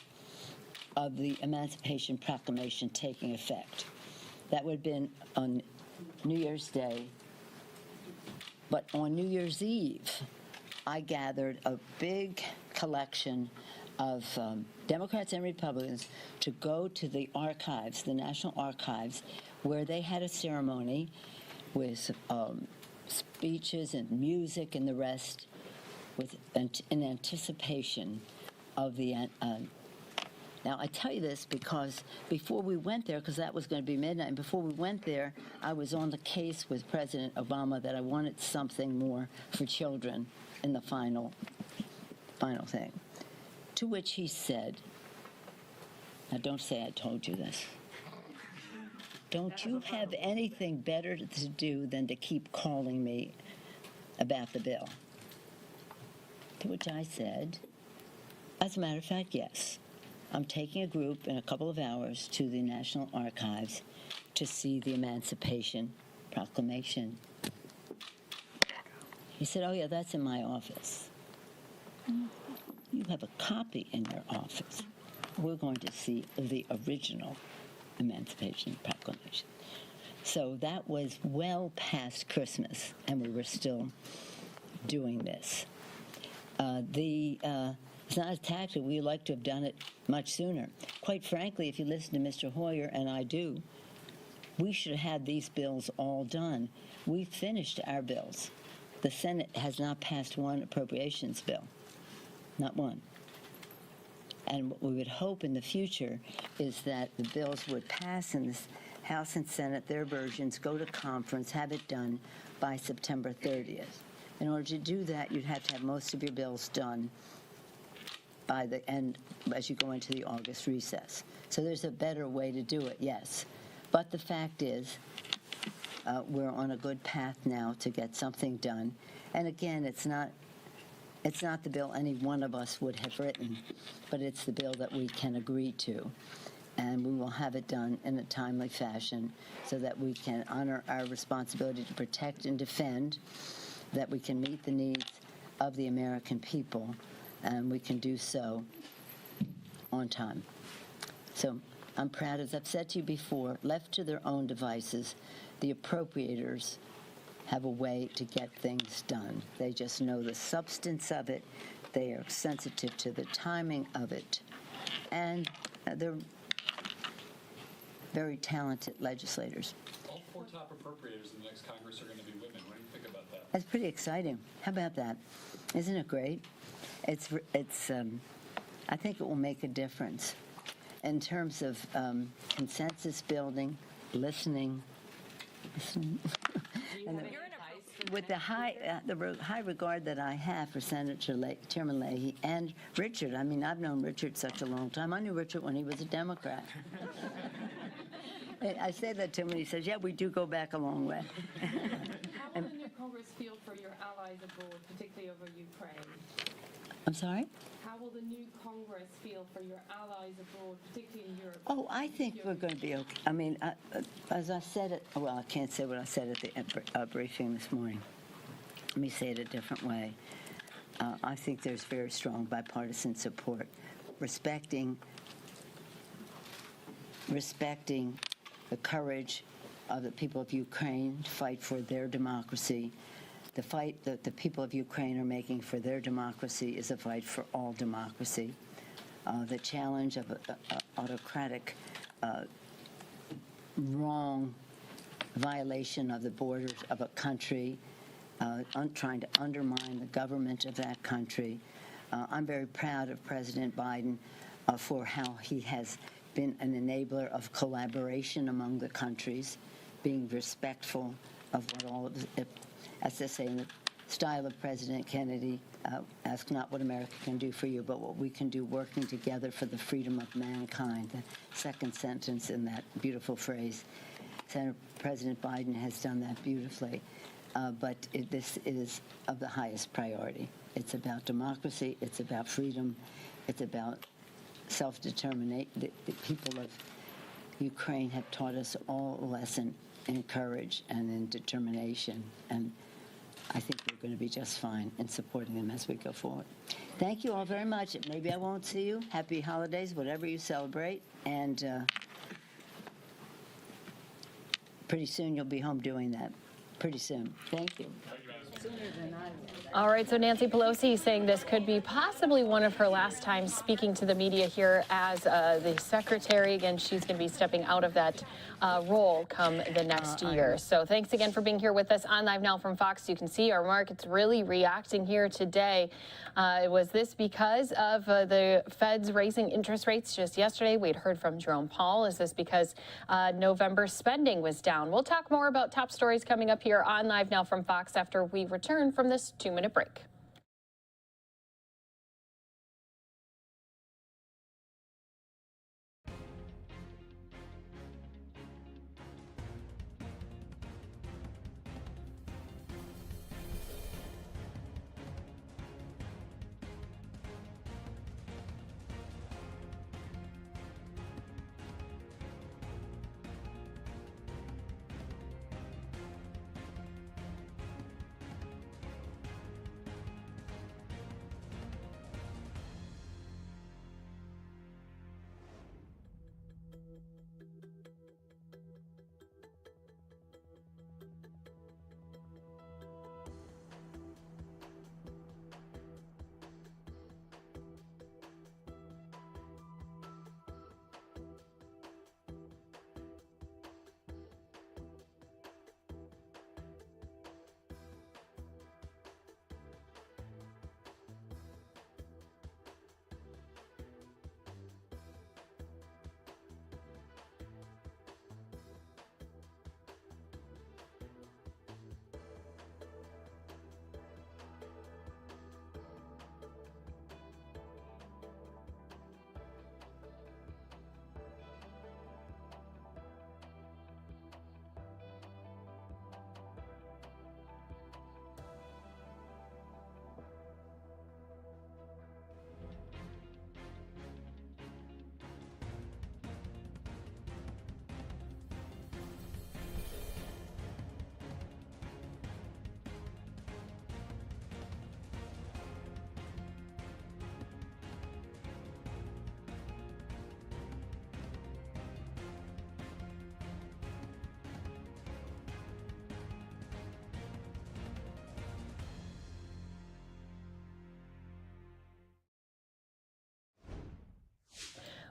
of the Emancipation Proclamation taking effect. That would have been on New Year's Day. But on New Year's Eve, I gathered a big collection of Democrats and Republicans to go to the archives, the National Archives, where they had a ceremony with speeches and music and the rest, in anticipation of the. Now, I tell you this because before we went there, because that was going to be midnight, and before we went there, I was on the case with President Obama that I wanted something more for children in the final thing. To which he said, now don't say I told you this. Don't you have anything better to do than to keep calling me about the bill? To which I said, as a matter of fact, yes. I'm taking a group in a couple of hours to the National Archives to see the Emancipation Proclamation. He said, oh, yeah, that's in my office. You have a copy in your office. We're going to see the original Emancipation Proclamation. So that was well past Christmas, and we were still doing this. It's not a tactic. We'd like to have done it much sooner. Quite frankly, if you listen to Mr. Hoyer, and I do, we should have had these bills all done. We finished our bills. The Senate has not passed one appropriations bill, not one. And what we would hope in the future is that the bills would pass in the House and Senate, their versions, go to conference, have it done by September 30th. In order to do that, you'd have to have most of your bills done by the end, as you go into the August recess. So there's a better way to do it, yes. But the fact is, we're on a good path now to get something done. And again, it's not the bill any one of us would have written, but it's the bill that we can agree to. And we will have it done in a timely fashion so that we can honor our responsibility to protect and defend, that we can meet the needs of the American people, and we can do so on time. So I'm proud, as I've said to you before, left to their own devices, the appropriators have a way to get things done. They just know the substance of it. They are sensitive to the timing of it. And they're very talented legislators. All four top appropriators in the next Congress are going to be women. What do you think about that? That's pretty exciting. How about that? Isn't it great? It's. I think it will make a difference in terms of consensus building, listening. And with the high regard that I have for Chairman Leahy and Richard. I mean, I've known Richard such a long time. I knew Richard when he was a Democrat. I say that to him, and he says, yeah, we do go back a long way. How will the new Congress feel for your allies abroad, particularly over Ukraine? I'm sorry? How will the new Congress feel for your allies abroad, particularly in Europe? Oh, I think we're going to be okay. I mean, as I said I can't say what I said at the briefing this morning. Let me say it a different way. I think there's very strong bipartisan support, respecting the courage of the people of Ukraine to fight for their democracy. The fight that the people of Ukraine are making for their democracy is a fight for all democracy. The challenge of autocratic, wrong violation of the borders of a country, trying to undermine the government of that country. I'm very proud of President Biden for how he has been an enabler of collaboration among the countries, being respectful of what all of, as they say in the style of President Kennedy. Ask not what America can do for you, but what we can do working together for the freedom of mankind. The second sentence in that beautiful phrase. President Biden has done that beautifully, but this is of the highest priority. It's about democracy, it's about freedom, it's about self-determination. The people of Ukraine have taught us all a lesson in courage and in determination, and I think we're going to be just fine in supporting them as we go forward. Thank you all very much. Maybe I won't see you. Happy holidays, whatever you celebrate, and pretty soon you'll be home doing that. Pretty soon. Thank you. Sooner than I will. All right, so Nancy Pelosi saying this could be possibly one of her last times speaking to the media here as the secretary. Again, she's going to be stepping out of that role come the next year. So thanks again for being here with us on Live Now from Fox. You can see our markets really reacting here today. Was this because of the Fed's raising interest rates just yesterday? We'd heard from Jerome Powell. Is this because November spending was down? We'll talk more about top stories coming up here on Live Now from Fox after we return from this 2-minute break.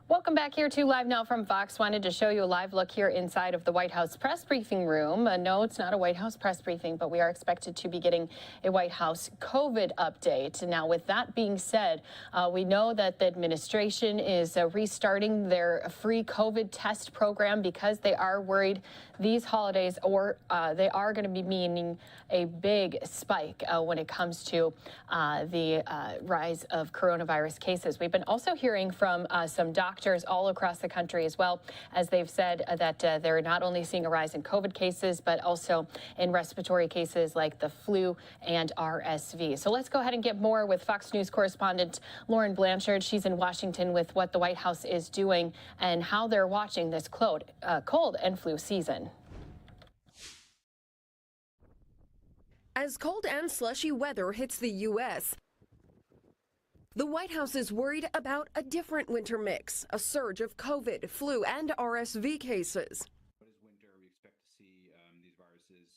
Welcome back here to Live Now from Fox. Wanted to show you a live look here inside of the White House press briefing room. No, it's not a White House press briefing, but we are expected to be getting a White House COVID update. Now, with that being said, we know that the administration is restarting their free COVID test program because they are worried these holidays they are going to be meaning a big spike when it comes to the rise of coronavirus cases. We've been also hearing from some doctors all across the country as well, as they've said that they're not only seeing a rise in COVID cases, but also in respiratory cases like the flu and RSV. So let's go ahead and get more with Fox News correspondent Lauren Blanchard. She's in Washington with what the White House is doing and how they're watching this cold and flu season. As cold and slushy weather hits the U.S., the White House is worried about a different winter mix, a surge of COVID, flu, and RSV cases. What is winter? We expect to see these viruses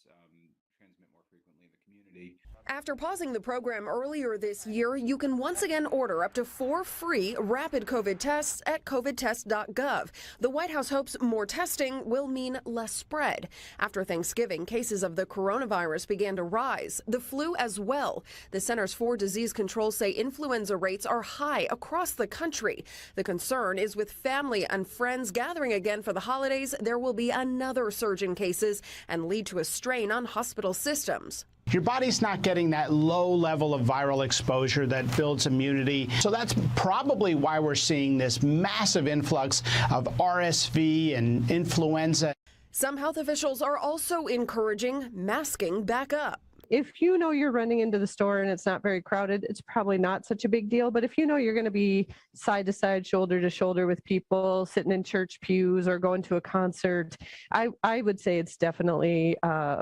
transmit more frequently in the community. After pausing the program earlier this year, you can once again order up to 4 free rapid COVID tests at covidtest.gov. The White House hopes more testing will mean less spread. After Thanksgiving, cases of the coronavirus began to rise, the flu as well. The Centers for Disease Control say influenza rates are high across the country. The concern is with family and friends gathering again for the holidays, there will be another surge in cases and lead to a strain on hospital systems. Your body's not getting that low level of viral exposure that builds immunity. So that's probably why we're seeing this massive influx of RSV and influenza. Some health officials are also encouraging masking back up. If you know you're running into the store and it's not very crowded, it's probably not such a big deal. But if you know you're going to be side to side, shoulder to shoulder with people, sitting in church pews or going to a concert, I would say it's definitely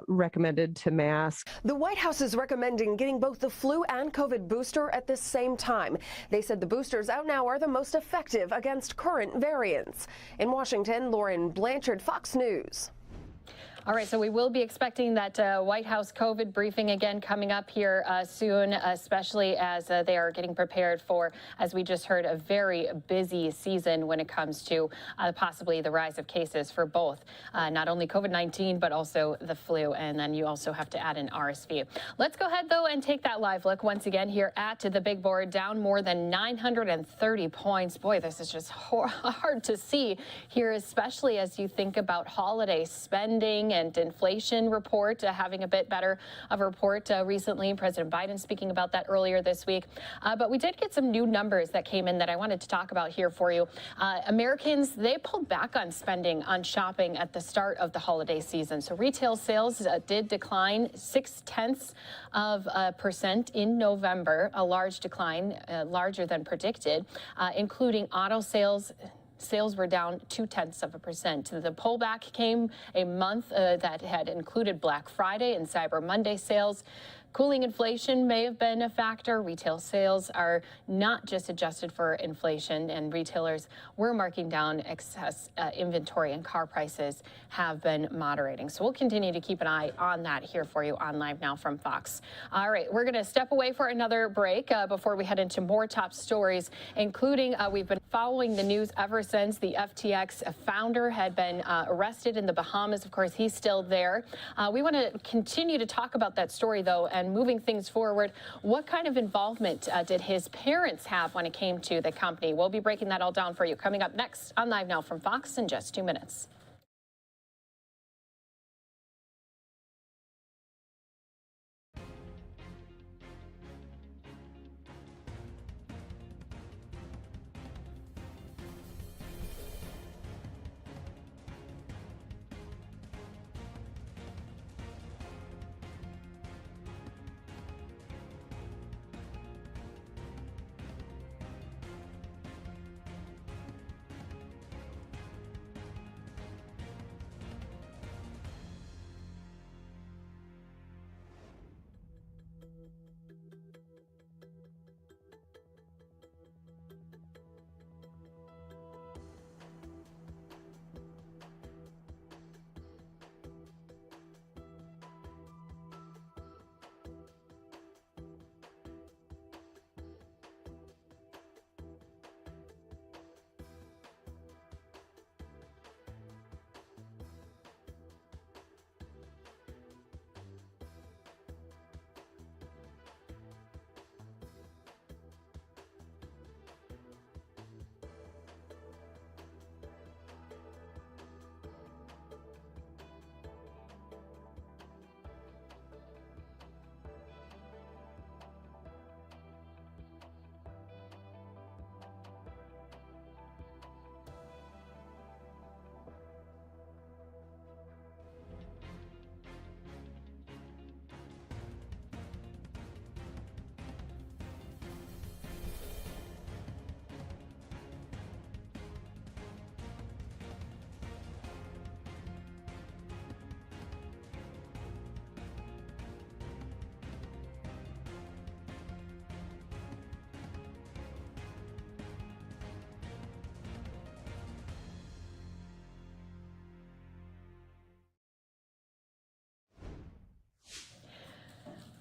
recommended to mask. The White House is recommending getting both the flu and COVID booster at the same time. They said the boosters out now are the most effective against current variants. In Washington, Lauren Blanchard, Fox News. All right, so we will be expecting that White House COVID briefing again coming up here soon, especially as they are getting prepared for, as we just heard, a very busy season when it comes to possibly the rise of cases for both, not only COVID-19, but also the flu. And then you also have to add in RSV. Let's go ahead, though, and take that live look once again here at the big board, down more than 930 points. Boy, this is just hard to see here, especially as you think about holiday spending and inflation report, having a bit better of a report recently. President Biden speaking about that earlier this week. But we did get some new numbers that came in that I wanted to talk about here for you. Americans, they pulled back on spending on shopping at the start of the holiday season. So retail sales did decline 0.6% in November, a large decline, larger than predicted, including auto sales. Sales were down 0.2%. The pullback came a month that had included Black Friday and Cyber Monday sales. Cooling inflation may have been a factor. Retail sales are not just adjusted for inflation, and retailers were marking down excess inventory, and car prices have been moderating. So we'll continue to keep an eye on that here for you on Live Now from Fox. All right, we're going to step away for another break before we head into more top stories, including we've been following the news ever since the FTX founder had been arrested in the Bahamas. Of course, he's still there. We want to continue to talk about that story, though, and moving things forward. What kind of involvement did his parents have when it came to the company? We'll be breaking that all down for you coming up next on Live Now from Fox in just 2 minutes.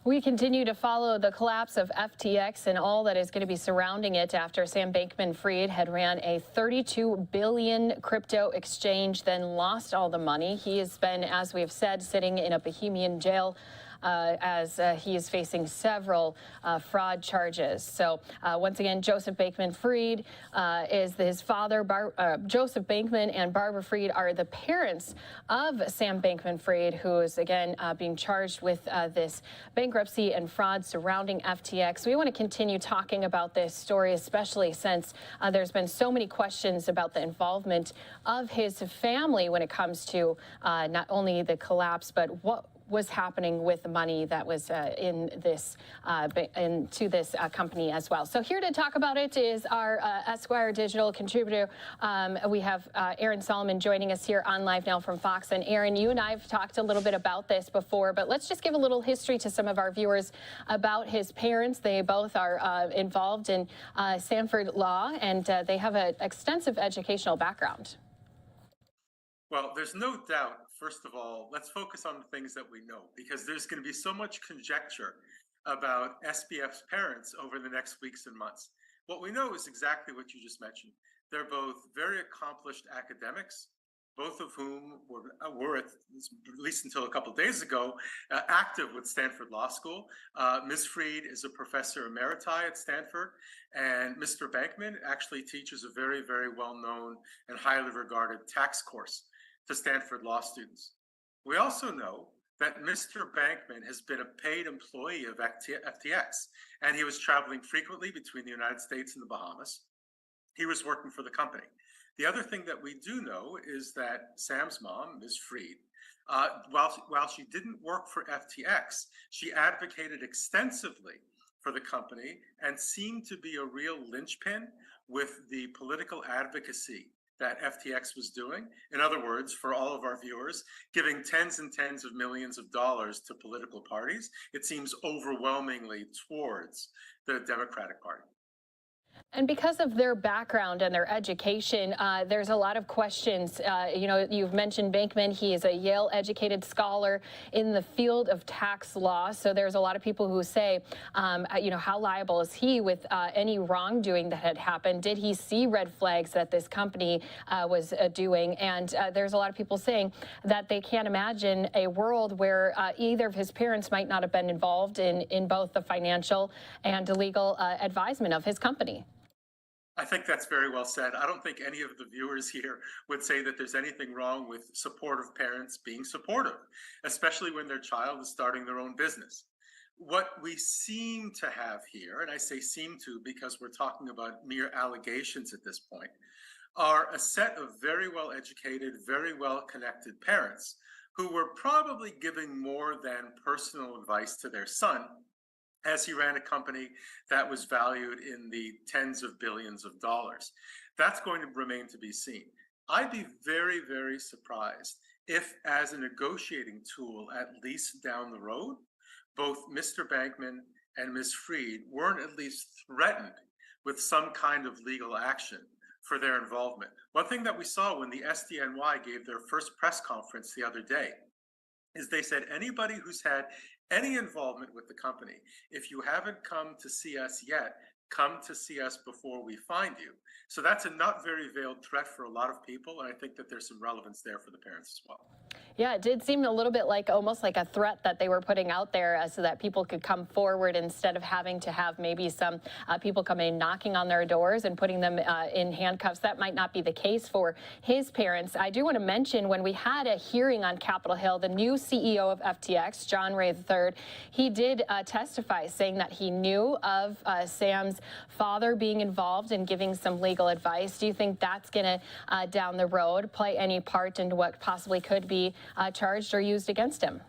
We continue to follow the collapse of FTX and all that is going to be surrounding it after Sam Bankman-Fried had ran a $32 billion crypto exchange, then lost all the money. He has been, as we have said, sitting in a Bohemian jail as he is facing several fraud charges. So once again, Joseph Bankman-Fried is his father. Joseph Bankman and Barbara Fried are the parents of Sam Bankman-Fried, who is again being charged with this bankruptcy and fraud surrounding FTX. We want to continue talking about this story, especially since there's been so many questions about the involvement of his family when it comes to not only the collapse, but what was happening with the money that was in this into this company as well. So here to talk about it is our Esquire Digital contributor. We have Aaron Solomon joining us here on Live Now from Fox. And Aaron, you and I have talked a little bit about this before, but let's just give a little history to some of our viewers about his parents. They both are involved in Stanford Law, and they have an extensive educational background. Well, there's no doubt, first of all, let's focus on the things that we know, because there's going to be so much conjecture about SBF's parents over the next weeks and months. What we know is exactly what you just mentioned. They're both very accomplished academics, both of whom were at least until a couple of days ago, active with Stanford Law School. Ms. Fried is a professor emeriti at Stanford, and Mr. Bankman actually teaches a very, very well-known and highly regarded tax course to Stanford law students. We also know that Mr. Bankman has been a paid employee of FTX, and he was traveling frequently between the United States and the Bahamas. He was working for the company. The other thing that we do know is that Sam's mom, Ms. Fried, while she didn't work for FTX, she advocated extensively for the company and seemed to be a real linchpin with the political advocacy that FTX was doing. In other words, for all of our viewers, giving tens and tens of millions of dollars to political parties, it seems overwhelmingly towards the Democratic Party. And because of their background and their education, there's a lot of questions. You know, you've mentioned Bankman. He is a Yale-educated scholar in the field of tax law. So there's a lot of people who say, you know, how liable is he with any wrongdoing that had happened? Did he see red flags that this company was doing? And there's a lot of people saying that they can't imagine a world where either of his parents might not have been involved in both the financial and legal advisement of his company. I think that's very well said. I don't think any of the viewers here would say that there's anything wrong with supportive parents being supportive, especially when their child is starting their own business. What we seem to have here, and I say seem to because we're talking about mere allegations at this point, are a set of very well educated, very well connected parents who were probably giving more than personal advice to their son as he ran a company that was valued in the tens of billions of dollars. That's going to remain to be seen. I'd be very, very surprised if, as a negotiating tool, at least down the road, both Mr. Bankman and Ms. Fried weren't at least threatened with some kind of legal action for their involvement. One thing that we saw when the SDNY gave their first press conference the other day is they said anybody who's had any involvement with the company, if you haven't come to see us yet, come to see us before we find you. So that's a not very veiled threat for a lot of people, and I think that there's some relevance there for the parents as well. Yeah, it did seem a little bit like almost like a threat that they were putting out there so that people could come forward instead of having to have maybe some people coming knocking on their doors and putting them in handcuffs. That might not be the case for his parents. I do want to mention when we had a hearing on Capitol Hill, the new CEO of FTX, John Ray III, he did testify saying that he knew of Sam's father being involved in giving some legal advice. Do you think that's going to, down the road, play any part into what possibly could be charged or used against him?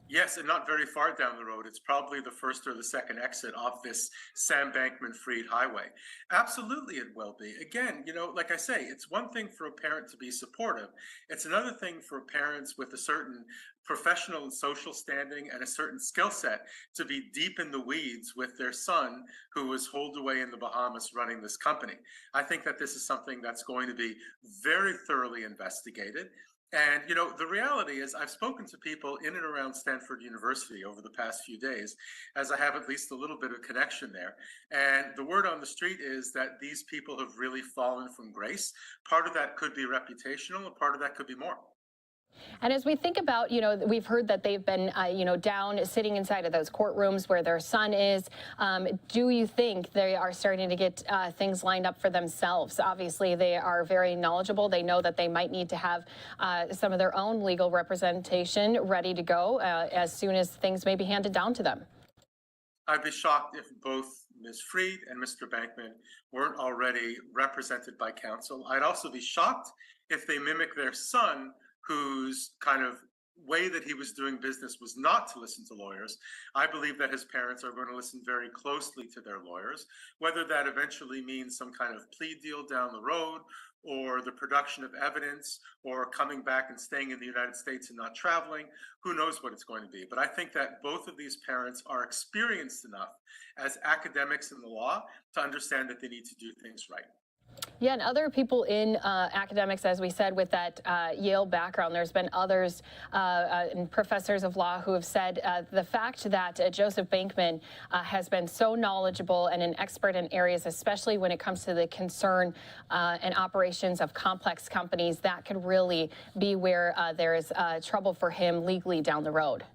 Yes, and not very far down the road. It's probably the first or the second exit off this Sam Bankman-Fried highway. Absolutely, it will be. Again, you know, like I say, it's one thing for a parent to be supportive. It's another thing for parents with a certain professional and social standing and a certain skill set to be deep in the weeds with their son who was holed away in the Bahamas running this company. I think that this is something that's going to be very thoroughly investigated. And, you know, the reality is I've spoken to people in and around Stanford University over the past few days, as I have at least a little bit of connection there. And the word on the street is that these people have really fallen from grace. Part of that could be reputational, and part of that could be more. And as we think about, we've heard that they've been, down sitting inside of those courtrooms where their son is. Do you think they are starting to get things lined up for themselves? Obviously, they are very knowledgeable. They know that they might need to have some of their own legal representation ready to go as soon as things may be handed down to them. I'd be shocked if both Ms. Freed and Mr. Bankman weren't already represented by counsel. I'd also be shocked if they mimic their son, whose kind of way that he was doing business was not to listen to lawyers. I believe that his parents are going to listen very closely to their lawyers, whether that eventually means some kind of plea deal down the road, or the production of evidence, or coming back and staying in the United States and not traveling. Who knows what it's going to be. But I think that both of these parents are experienced enough as academics in the law to understand that they need to do things right. Yeah, and other people in academics, as we said, with that Yale background, there's been others and professors of law who have said the fact that Joseph Bankman has been so knowledgeable and an expert in areas, especially when it comes to the concern and operations of complex companies, that could really be where there is trouble for him legally down the road.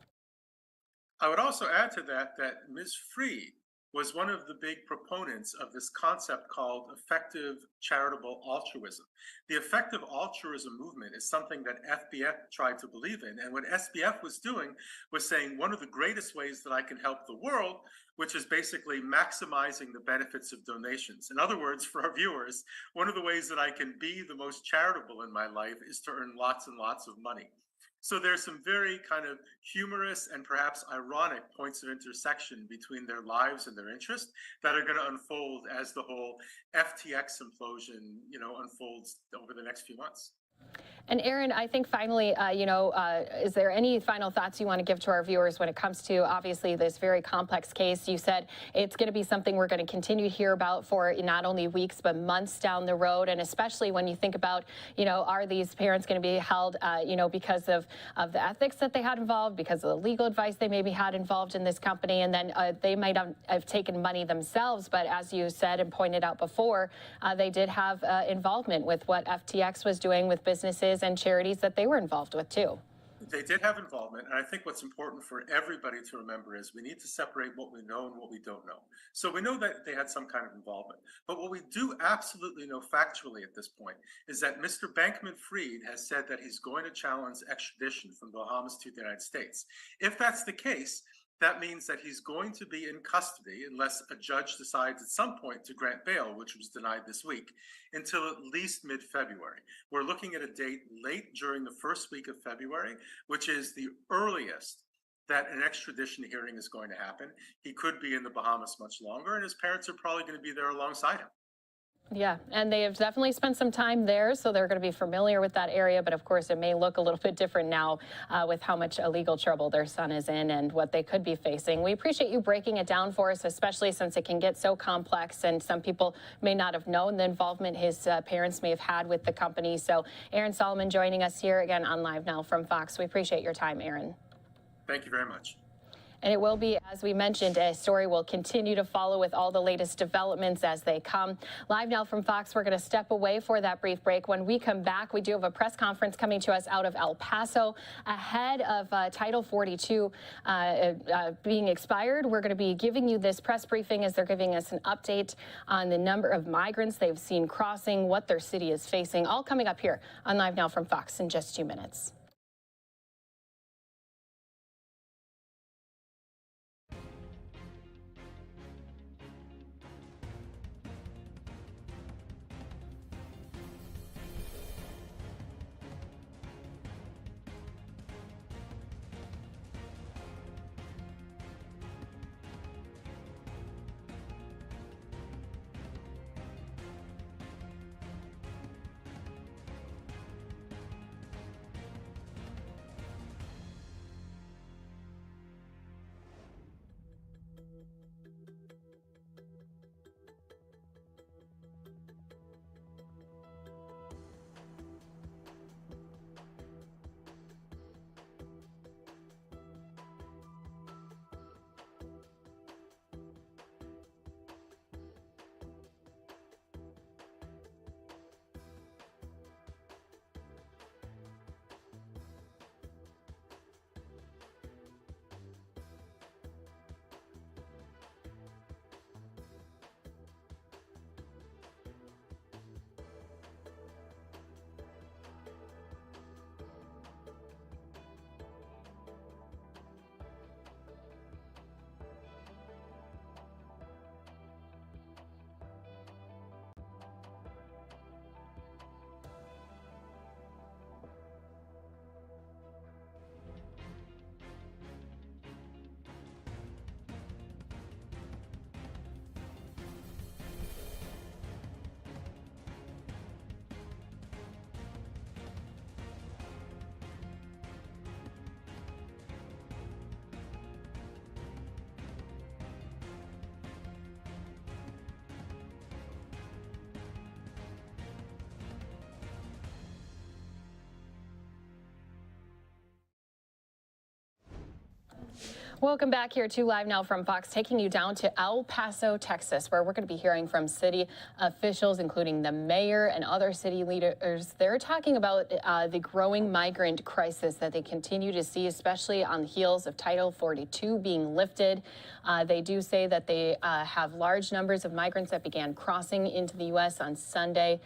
I would also add to that Ms. Freed was one of the big proponents of this concept called effective charitable altruism. The effective altruism movement is something that FBF tried to believe in. And what SBF was doing was saying one of the greatest ways that I can help the world, which is basically maximizing the benefits of donations. In other words, for our viewers, one of the ways that I can be the most charitable in my life is to earn lots and lots of money. So there's some very kind of humorous and perhaps ironic points of intersection between their lives and their interests that are going to unfold as the whole FTX implosion, unfolds over the next few months. And Aaron, I think finally, is there any final thoughts you want to give to our viewers when it comes to, obviously, this very complex case? You said it's going to be something we're going to continue to hear about for not only weeks, but months down the road. And especially when you think about, are these parents going to be held, because of the ethics that they had involved, because of the legal advice they maybe had involved in this company, and then they might have taken money themselves. But as you said and pointed out before, they did have involvement with what FTX was doing with businesses and charities that they were involved with too. They did have involvement, and I think what's important for everybody to remember is we need to separate what we know and what we don't know. So we know that they had some kind of involvement, but what we do absolutely know factually at this point is that Mr. Bankman-Fried has said that he's going to challenge extradition from the Bahamas to the United States. If that's the case, that means that he's going to be in custody unless a judge decides at some point to grant bail, which was denied this week, until at least mid-February. We're looking at a date late during the first week of February, which is the earliest that an extradition hearing is going to happen. He could be in the Bahamas much longer, and his parents are probably going to be there alongside him. Yeah, and they have definitely spent some time there, so they're going to be familiar with that area. But of course, it may look a little bit different now with how much illegal trouble their son is in and what they could be facing. We appreciate you breaking it down for us, especially since it can get so complex and some people may not have known the involvement his parents may have had with the company. So Aaron Solomon joining us here again on Live Now from Fox. We appreciate your time, Aaron. Thank you very much. And it will be, as we mentioned, a story we'll continue to follow with all the latest developments as they come. Live now from Fox, we're going to step away for that brief break. When we come back, we do have a press conference coming to us out of El Paso ahead of Title 42 being expired. We're going to be giving you this press briefing as they're giving us an update on the number of migrants they've seen crossing, what their city is facing, all coming up here on Live Now from Fox in just 2 minutes. Welcome back here to Live Now from Fox, taking you down to El Paso, Texas, where we're going to be hearing from city officials, including the mayor and other city leaders. They're talking about the growing migrant crisis that they continue to see, especially on the heels of Title 42 being lifted. They do say that they have large numbers of migrants that began crossing into the U.S. on Sunday.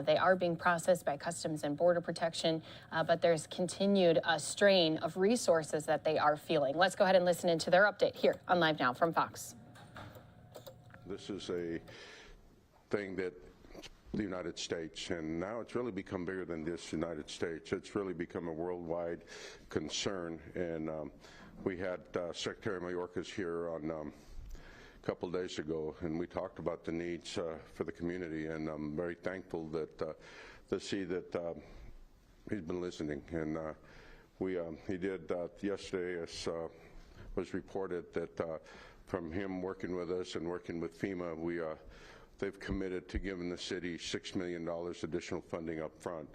They are being processed by Customs and Border Protection, but there's continued strain of resources that they are feeling. Let's go ahead and listen into their update here on Live Now from Fox. This is a thing that the United States, and now it's really become bigger than this United States. It's really become a worldwide concern, and we had Secretary Mayorkas here on a couple days ago, and we talked about the needs for the community, and I'm very thankful that to see that he's been listening. And he did yesterday, as was reported, that from him working with us and working with FEMA, they've committed to giving the city $6 million additional funding up front.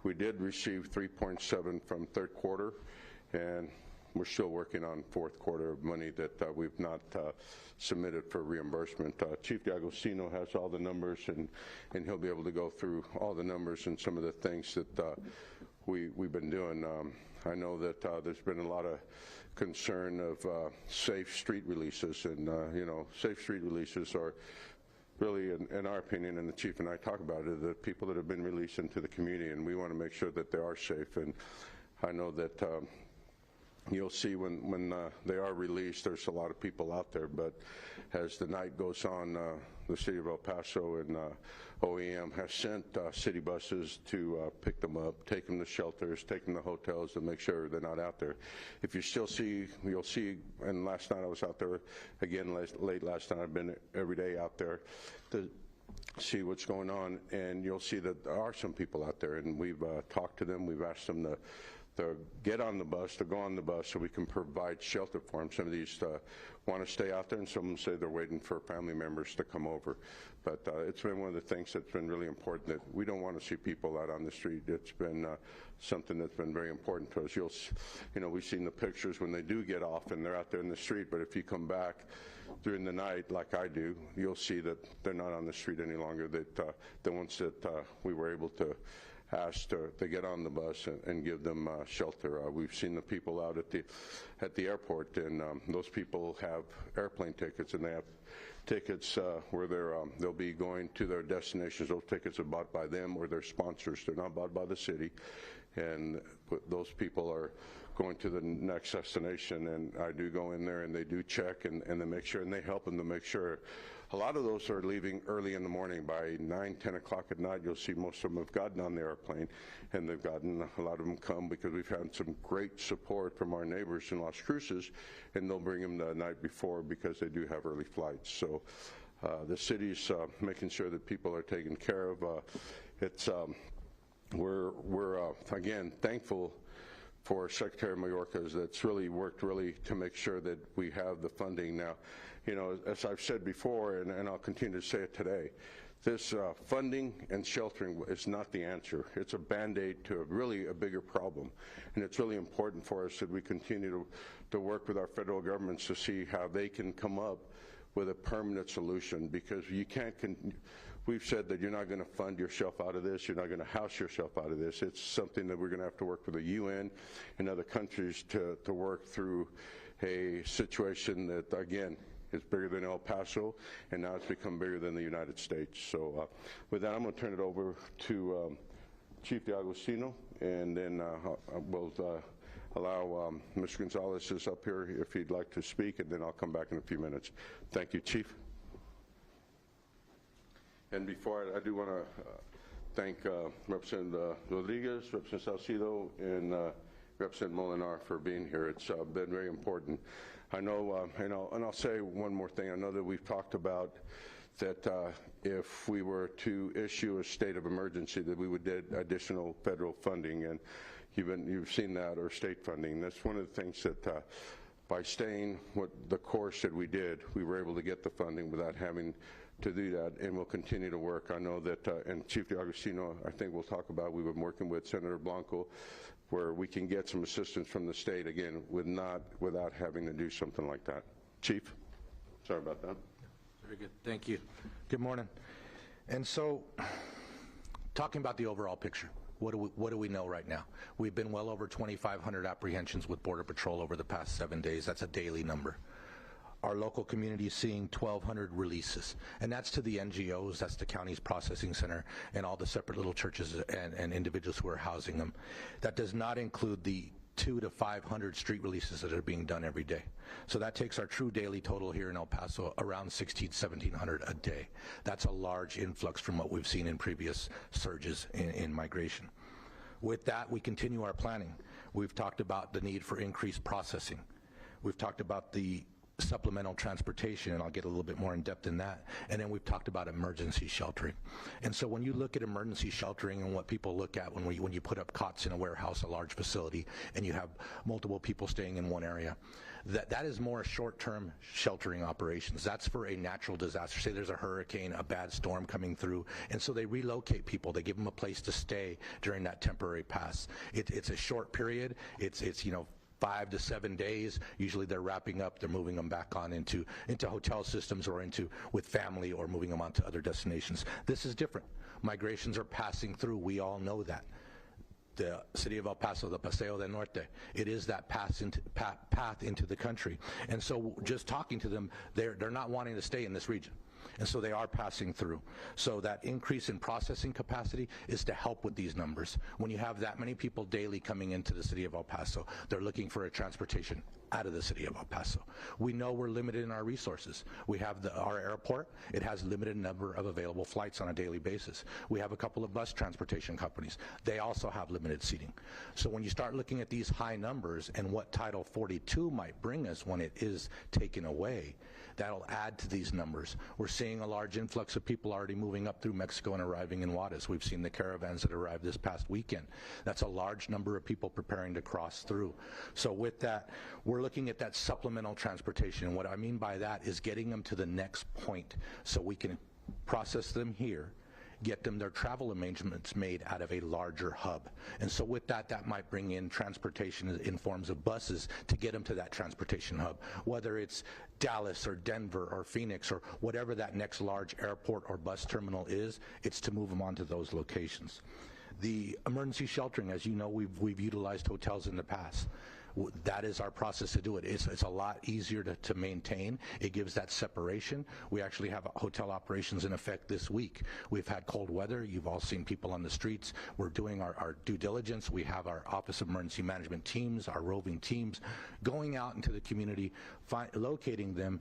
We did receive 3.7 from third quarter, and we're still working on fourth quarter money that we've not submitted for reimbursement. Chief D'Agostino has all the numbers, and he'll be able to go through all the numbers and some of the things that we've been doing. I know that there's been a lot of concern of safe street releases, and safe street releases are really, in our opinion, and the chief and I talk about it, the people that have been released into the community, and we want to make sure that they are safe. And I know that you'll see when they are released, there's a lot of people out there, but as the night goes on, the city of El Paso and OEM has sent city buses to pick them up, take them to shelters, take them to hotels, and make sure they're not out there. If you still see, you'll see, and last night I was out there again, late last night. I've been every day out there to see what's going on, and you'll see that there are some people out there, and we've talked to them. We've asked them to get on the bus, to go on the bus, so we can provide shelter for them. Some of these want to stay out there, and some of them say they're waiting for family members to come over. But it's been one of the things that's been really important, that we don't want to see people out on the street. It's been something that's been very important to us. We've seen the pictures when they do get off and they're out there in the street, but if you come back during the night, like I do, you'll see that they're not on the street any longer. That the ones that we were able to asked to get on the bus and give them shelter. We've seen the people out at the airport, and those people have airplane tickets, and they have tickets where they'll be going to their destinations. Those tickets are bought by them or their sponsors. They're not bought by the city, and those people are going to the next destination. And I do go in there, and they do check and they make sure, and they help them to make sure. A lot of those are leaving early in the morning. By 9, 10 o'clock at night, you'll see most of them have gotten on the airplane, and they've gotten, a lot of them come because we've had some great support from our neighbors in Las Cruces, and they'll bring them the night before because they do have early flights. So the city's making sure that people are taken care of. We're again thankful for Secretary Mayorkas that's really worked to make sure that we have the funding now. As I've said before, and I'll continue to say it today, this funding and sheltering is not the answer. It's a Band-Aid to really a bigger problem. And it's really important for us that we continue to work with our federal governments to see how they can come up with a permanent solution, because you can't, we've said that you're not going to fund yourself out of this, you're not going to house yourself out of this. It's something that we're going to have to work with the UN and other countries to work through a situation that, again, is bigger than El Paso, and now it's become bigger than the United States. So with that, I'm going to turn it over to Chief D'Agostino, and then we'll allow Mr. Gonzalez is up here if he'd like to speak, and then I'll come back in a few minutes. Thank you, Chief. And before I do want to thank Representative Rodriguez, Representative Salcido, and Representative Molinar for being here. It's been very important. I know, and I'll say one more thing. I know that we've talked about that if we were to issue a state of emergency, that we would get additional federal funding, and you've seen that, or state funding. That's one of the things that by staying the course that we did, we were able to get the funding without having to do that, and we'll continue to work. I know that, and Chief D'Agostino, I think we'll talk about, we've been working with Senator Blanco, where we can get some assistance from the state, again, without having to do something like that. Chief, sorry about that. Very good, thank you. Good morning. And so, talking about the overall picture, what do we know right now? We've been well over 2,500 apprehensions with Border Patrol over the past 7 days. That's a daily number. Our local community is seeing 1,200 releases, and that's to the NGOs, that's the county's processing center, and all the separate little churches and individuals who are housing them. That does not include the 200 to 500 street releases that are being done every day. So that takes our true daily total here in El Paso around 1,700 a day. That's a large influx from what we've seen in previous surges in migration. With that, we continue our planning. We've talked about the need for increased processing. We've talked about the supplemental transportation, and I'll get a little bit more in depth in that. And then we've talked about emergency sheltering. And so when you look at emergency sheltering and what people look at when you put up cots in a warehouse, a large facility, and you have multiple people staying in one area, that is more short-term sheltering operations. That's for a natural disaster. Say there's a hurricane, a bad storm coming through, and so they relocate people. They give them a place to stay during that temporary pass. It's a short period. It's 5 to 7 days. Usually they're wrapping up, they're moving them back on into hotel systems or with family, or moving them on to other destinations. This is different. Migrations are passing through. We all know that. The city of El Paso, the Paseo del Norte, it is that path into the country. And so just talking to them, they're not wanting to stay in this region. And so they are passing through. So that increase in processing capacity is to help with these numbers. When you have that many people daily coming into the city of El Paso, they're looking for a transportation out of the city of El Paso. We know we're limited in our resources. We have our airport. It has limited number of available flights on a daily basis. We have a couple of bus transportation companies. They also have limited seating. So when you start looking at these high numbers and what Title 42 might bring us when it is taken away, that'll add to these numbers. We're seeing a large influx of people already moving up through Mexico and arriving in Juarez. We've seen the caravans that arrived this past weekend. That's a large number of people preparing to cross through. So with that, we're looking at that supplemental transportation. And what I mean by that is getting them to the next point so we can process them here, get them their travel arrangements made out of a larger hub. And so with that, that might bring in transportation in forms of buses to get them to that transportation hub, whether it's Dallas or Denver or Phoenix or whatever that next large airport or bus terminal is, it's to move them onto those locations. The emergency sheltering, as you know, we've utilized hotels in the past. That is our process to do it. It's a lot easier to maintain. It gives that separation. We actually have hotel operations in effect this week. We've had cold weather. You've all seen people on the streets. We're doing our due diligence. We have our Office of Emergency Management teams, our roving teams, going out into the community, locating them,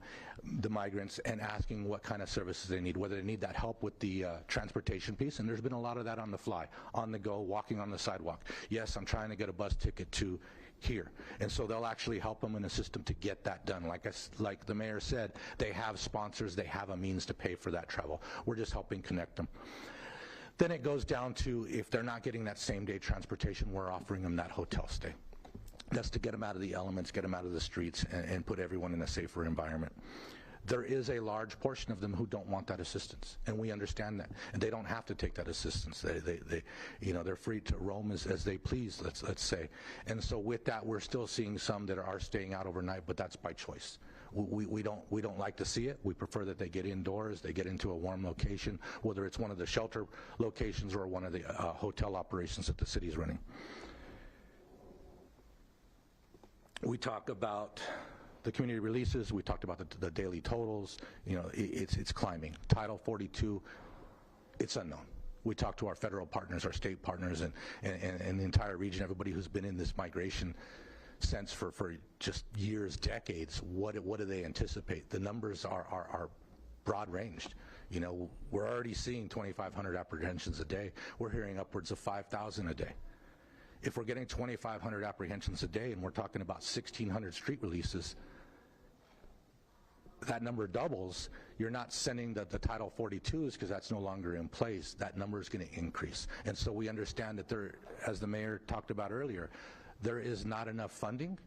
the migrants, and asking what kind of services they need, whether they need that help with the transportation piece. And there's been a lot of that on the fly, on the go, walking on the sidewalk. Yes, I'm trying to get a bus ticket to here. And so they'll actually help them and assist them to get that done. Like the mayor said, they have sponsors, they have a means to pay for that travel. We're just helping connect them. Then it goes down to, if they're not getting that same day transportation, we're offering them that hotel stay. That's to get them out of the elements, get them out of the streets, and put everyone in a safer environment. There is a large portion of them who don't want that assistance, and we understand that. And they don't have to take that assistance. They're free to roam as they please, let's say. And so with that, we're still seeing some that are staying out overnight, but that's by choice. We don't like to see it. We prefer that they get indoors, they get into a warm location, whether it's one of the shelter locations or one of the hotel operations that the city's running. We talk about the community releases. We talked about the daily totals. It's climbing. Title 42, it's unknown. We talked to our federal partners, our state partners, and the entire region, everybody who's been in this migration sense for just years, decades. What do they anticipate? The numbers are broad ranged. We're already seeing 2,500 apprehensions a day. We're hearing upwards of 5,000 a day. If we're getting 2,500 apprehensions a day and we're talking about 1,600 street releases, that number doubles. You're not sending the Title 42s because that's no longer in place. That number is going to increase. And so we understand that there, as the mayor talked about earlier, there is not enough funding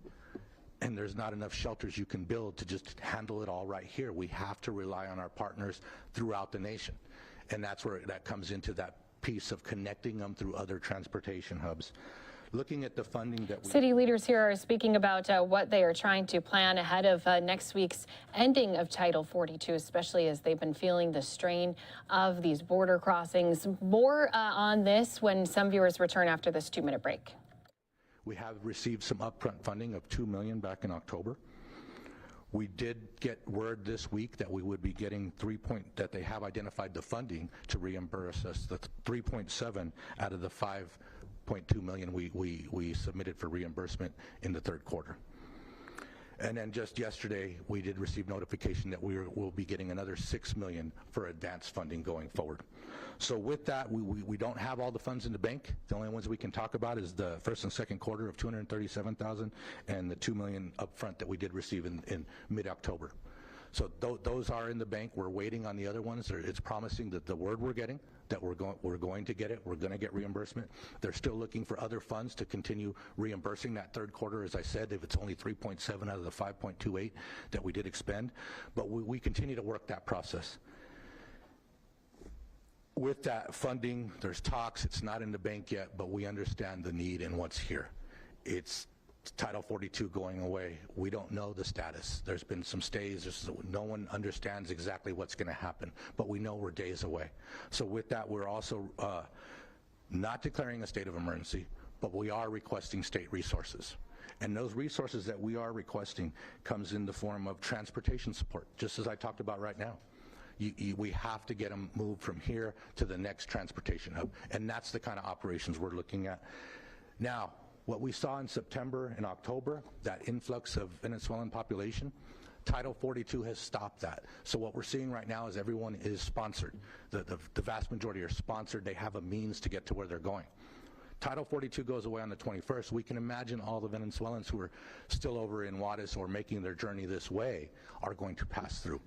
and there's not enough shelters you can build to just handle it all right here. We have to rely on our partners throughout the nation, and that's where that comes into that piece of connecting them through other transportation hubs. Looking at the funding that we... City leaders here are speaking about what they are trying to plan ahead of next week's ending of Title 42, especially as they've been feeling the strain of these border crossings. More on this when some viewers return after this 2-minute break. We have received some upfront funding of $2 million back in October. We did get word this week that we would be getting that they have identified the funding to reimburse us the 3.7 out of the 5.2 million we submitted for reimbursement in the third quarter. And then just yesterday, we did receive notification that we'll be getting another $6 million for advanced funding going forward. So with that, we don't have all the funds in the bank. The only ones we can talk about is the first and second quarter of $237,000 and the $2 million upfront that we did receive in mid-October. So those are in the bank. We're waiting on the other ones. It's promising that the word we're getting, that we're going to get it. We're going to get reimbursement. They're still looking for other funds to continue reimbursing that third quarter, as I said, if it's only 3.7 out of the 5.28 that we did expend. But we continue to work that process. With that funding, there's talks. It's not in the bank yet, but we understand the need and what's here. It's Title 42 going away. We don't know the status. There's been some stays. No one understands exactly what's going to happen, but we know we're days away. So with that, we're also not declaring a state of emergency, but we are requesting state resources. And those resources that we are requesting comes in the form of transportation support, just as I talked about right now. We have to get them moved from here to the next transportation hub, and that's the kind of operations we're looking at. Now, what we saw in September and October, that influx of Venezuelan population, Title 42 has stopped that. So what we're seeing right now is everyone is sponsored. The vast majority are sponsored. They have a means to get to where they're going. Title 42 goes away on the 21st. We can imagine all the Venezuelans who are still over in Juarez or making their journey this way are going to pass through.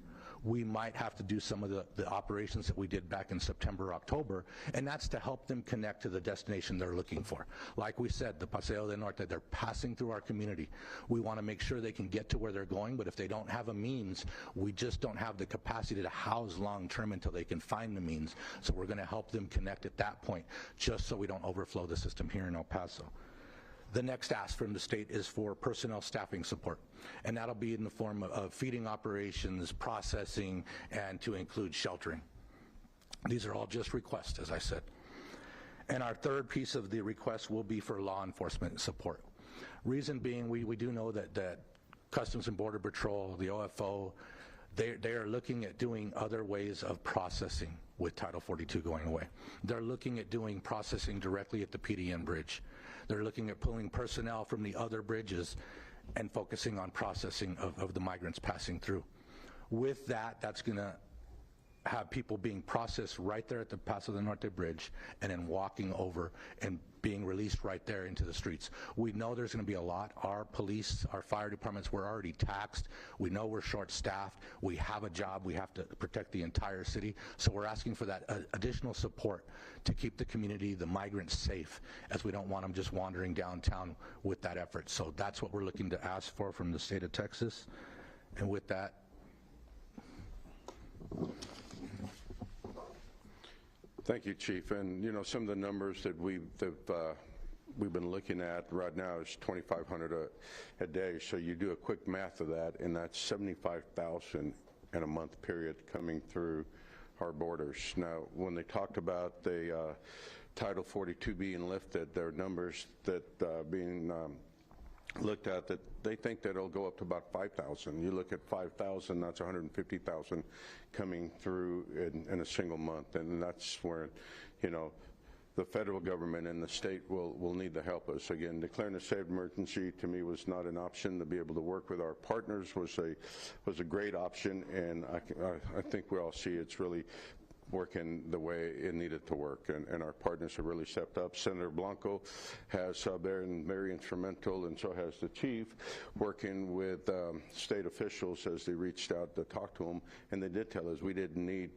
We might have to do some of the operations that we did back in September, October, and that's to help them connect to the destination they're looking for. Like we said, the Paseo del Norte, they're passing through our community. We want to make sure they can get to where they're going, but if they don't have a means, we just don't have the capacity to house long-term until they can find the means. So we're going to help them connect at that point, just so we don't overflow the system here in El Paso. The next ask from the state is for personnel staffing support, and that'll be in the form of feeding operations, processing, and to include sheltering. These are all just requests, as I said. And our third piece of the request will be for law enforcement support. Reason being, we do know that Customs and Border Patrol, the OFO, they are looking at doing other ways of processing with Title 42 going away. They're looking at doing processing directly at the PDN bridge. They're looking at pulling personnel from the other bridges and focusing on processing of the migrants passing through. With that, that's going to have people being processed right there at the Paso del Norte bridge and then walking over and being released right there into the streets. We know there's going to be a lot. Our police, our fire departments, we're already taxed. We know we're short-staffed. We have a job. We have to protect the entire city. So we're asking for that additional support to keep the community, the migrants, safe, as we don't want them just wandering downtown with that effort. So that's what we're looking to ask for from the state of Texas. And with that, thank you, Chief. And you know, some of the numbers that we've been looking at right now is 2,500 a day. So you do a quick math of that, and that's 75,000 in a month period coming through our borders. Now, when they talked about the Title 42 being lifted, there are numbers that being looked at that they think that it'll go up to about 5,000. You look at 5,000, that's 150,000 coming through in a single month, and that's where, you know, the federal government and the state will need to help us. Again, declaring a state of emergency to me was not an option. To be able to work with our partners was a great option, and I think we all see it's really working the way it needed to work, and our partners have really stepped up. Senator Blanco has been very instrumental, and so has the chief, working with state officials as they reached out to talk to them, and they did tell us we didn't need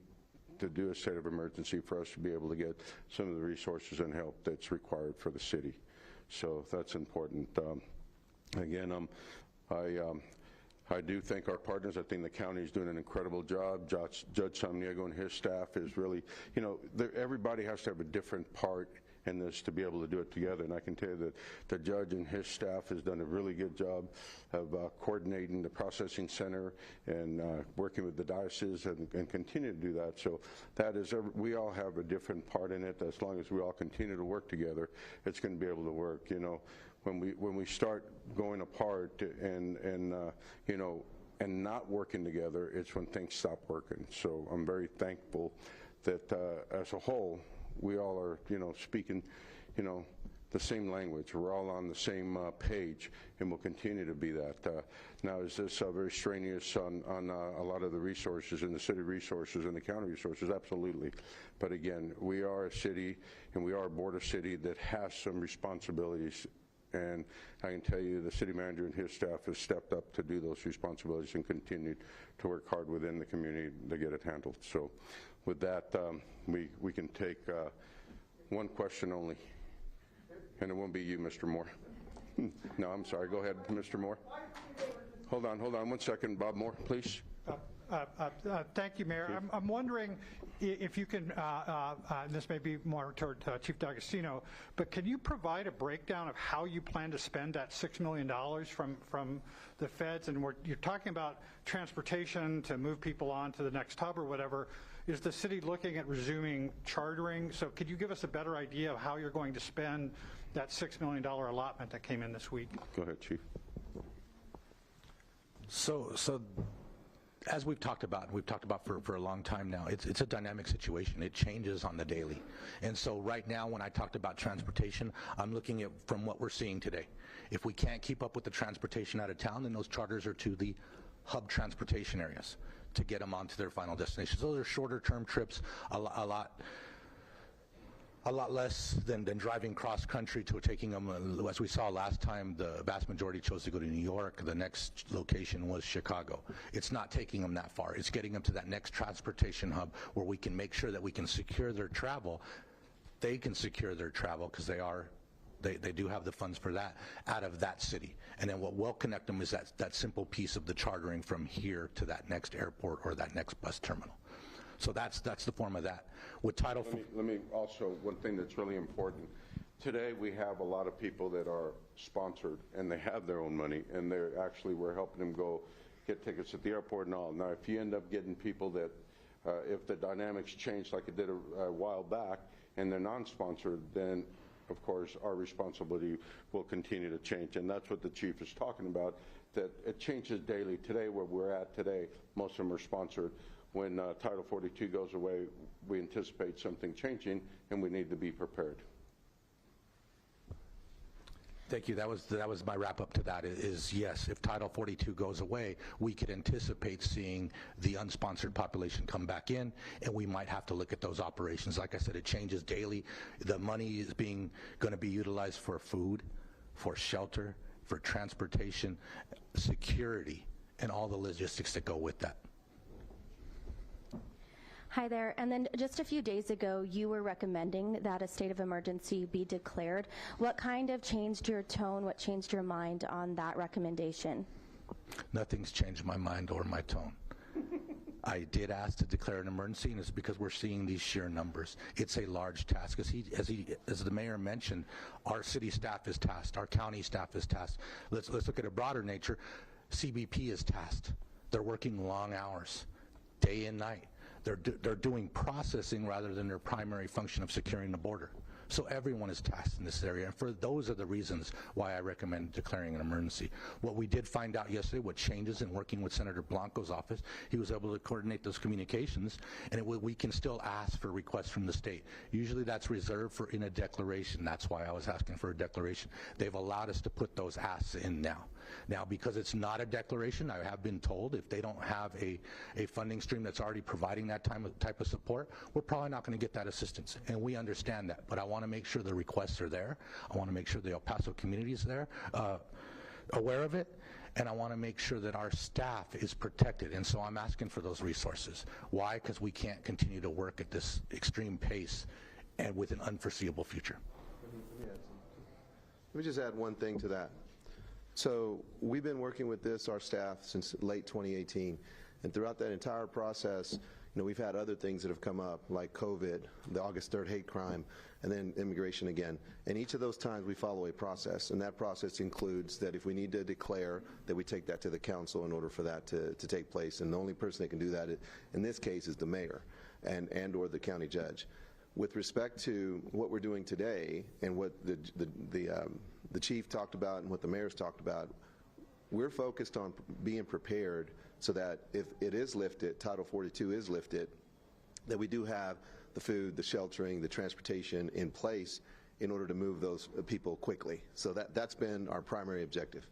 to do a state of emergency for us to be able to get some of the resources and help that's required for the city. So that's important. Again, I do thank our partners. I think the county is doing an incredible job. Judge Samaniego and his staff is really, you know, everybody has to have a different part in this to be able to do it together. And I can tell you that the judge and his staff has done a really good job of coordinating the processing center and working with the diocese and continue to do that. So that is, we all have a different part in it. As long as we all continue to work together, it's going to be able to work. You know, when we start going apart and you know, and not working together, it's when things stop working. So I'm very thankful that as a whole, we all are, you know, speaking, you know, the same language. We're all on the same page, and we'll continue to be that. Now, is this very strenuous on a lot of the resources and the city resources and the county resources? Absolutely. But again, we are a city, and we are a border city that has some responsibilities. And I can tell you the city manager and his staff has stepped up to do those responsibilities and continued to work hard within the community to get it handled. So with that, we can take one question only. And it won't be you, Mr. Moore. No, I'm sorry. Go ahead, Mr. Moore. Hold on 1 second. Bob Moore, please. Thank you, Mayor. I'm wondering if you can, this may be more toward Chief D'Agostino, but can you provide a breakdown of how you plan to spend that $6 million from the feds? And you're talking about transportation to move people on to the next hub or whatever. Is the city looking at resuming chartering? So could you give us a better idea of how you're going to spend that $6 million allotment that came in this week? Go ahead, Chief. So as we've talked about for a long time now, it's a dynamic situation. It changes on the daily. And so right now, when I talked about transportation, I'm looking at from what we're seeing today. If we can't keep up with the transportation out of town, then those charters are to the hub transportation areas to get them onto their final destinations. Those are shorter term trips, a lot less than driving cross country to taking them. As we saw last time, the vast majority chose to go to New York. The next location was Chicago. It's not taking them that far. It's getting them to that next transportation hub where we can make sure that we can secure their travel. They can secure their travel because they do have the funds for that out of that city. And then what will connect them is that simple piece of the chartering from here to that next airport or that next bus terminal. So that's the form of that. With Title Let me also, one thing that's really important. Today we have a lot of people that are sponsored and they have their own money, and we're helping them go get tickets at the airport and all. Now, if you end up getting people that, if the dynamics change like it did a while back and they're non-sponsored, then of course our responsibility will continue to change. And that's what the chief is talking about, that it changes daily. Today, where we're at today, most of them are sponsored. When Title 42 goes away, we anticipate something changing, and we need to be prepared. Thank you. That was my wrap up to that. Is yes, if Title 42 goes away, we could anticipate seeing the unsponsored population come back in, and we might have to look at those operations. Like I said, it changes daily. The money is going to be utilized for food, for shelter, for transportation, security, and all the logistics that go with that. Hi there. And then just a few days ago, you were recommending that a state of emergency be declared. What kind of changed your tone? What changed your mind on that recommendation? Nothing's changed my mind or my tone. I did ask to declare an emergency, and it's because we're seeing these sheer numbers. It's a large task. As the mayor mentioned, our city staff is tasked. Our county staff is tasked. Let's look at a broader nature. CBP is tasked. They're working long hours, day and night. They're doing processing rather than their primary function of securing the border. So everyone is tasked in this area, and for those are the reasons why I recommend declaring an emergency. What we did find out yesterday, what changes in working with Senator Blanco's office, he was able to coordinate those communications, and we can still ask for requests from the state. Usually that's reserved for in a declaration. That's why I was asking for a declaration. They've allowed us to put those asks in now. Now, because it's not a declaration, I have been told if they don't have a funding stream that's already providing that type of support, we're probably not going to get that assistance, and we understand that. But I want to make sure the requests are there. I want to make sure the El Paso community is there, aware of it, and I want to make sure that our staff is protected. And so I'm asking for those resources. Why? Because we can't continue to work at this extreme pace and with an unforeseeable future. Let me just add one thing to that. So we've been working with our staff, since late 2018. And throughout that entire process, we've had other things that have come up, like COVID, the August 3rd hate crime, and then immigration again. And each of those times we follow a process, and that process includes that if we need to declare, that we take that to the council in order for that to take place. And the only person that can do that in this case is the mayor and or the county judge. With respect to what we're doing today and what the chief talked about and what the mayor's talked about, we're focused on being prepared so that if it is lifted, Title 42 is lifted, that we do have the food, the sheltering, the transportation in place in order to move those people quickly. So that's been our primary objective.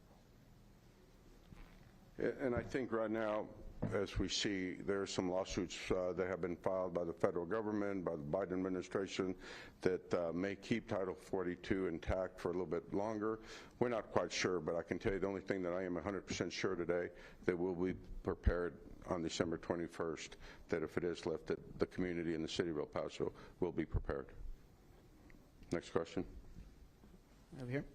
And I think right now, as we see, there are some lawsuits that have been filed by the federal government, by the Biden administration, that may keep Title 42 intact for a little bit longer. We're not quite sure, but I can tell you the only thing that I am 100% sure today, that we'll be prepared on December 21st, that if it is lifted, the community in the city of El Paso will be prepared. Next question. Over here.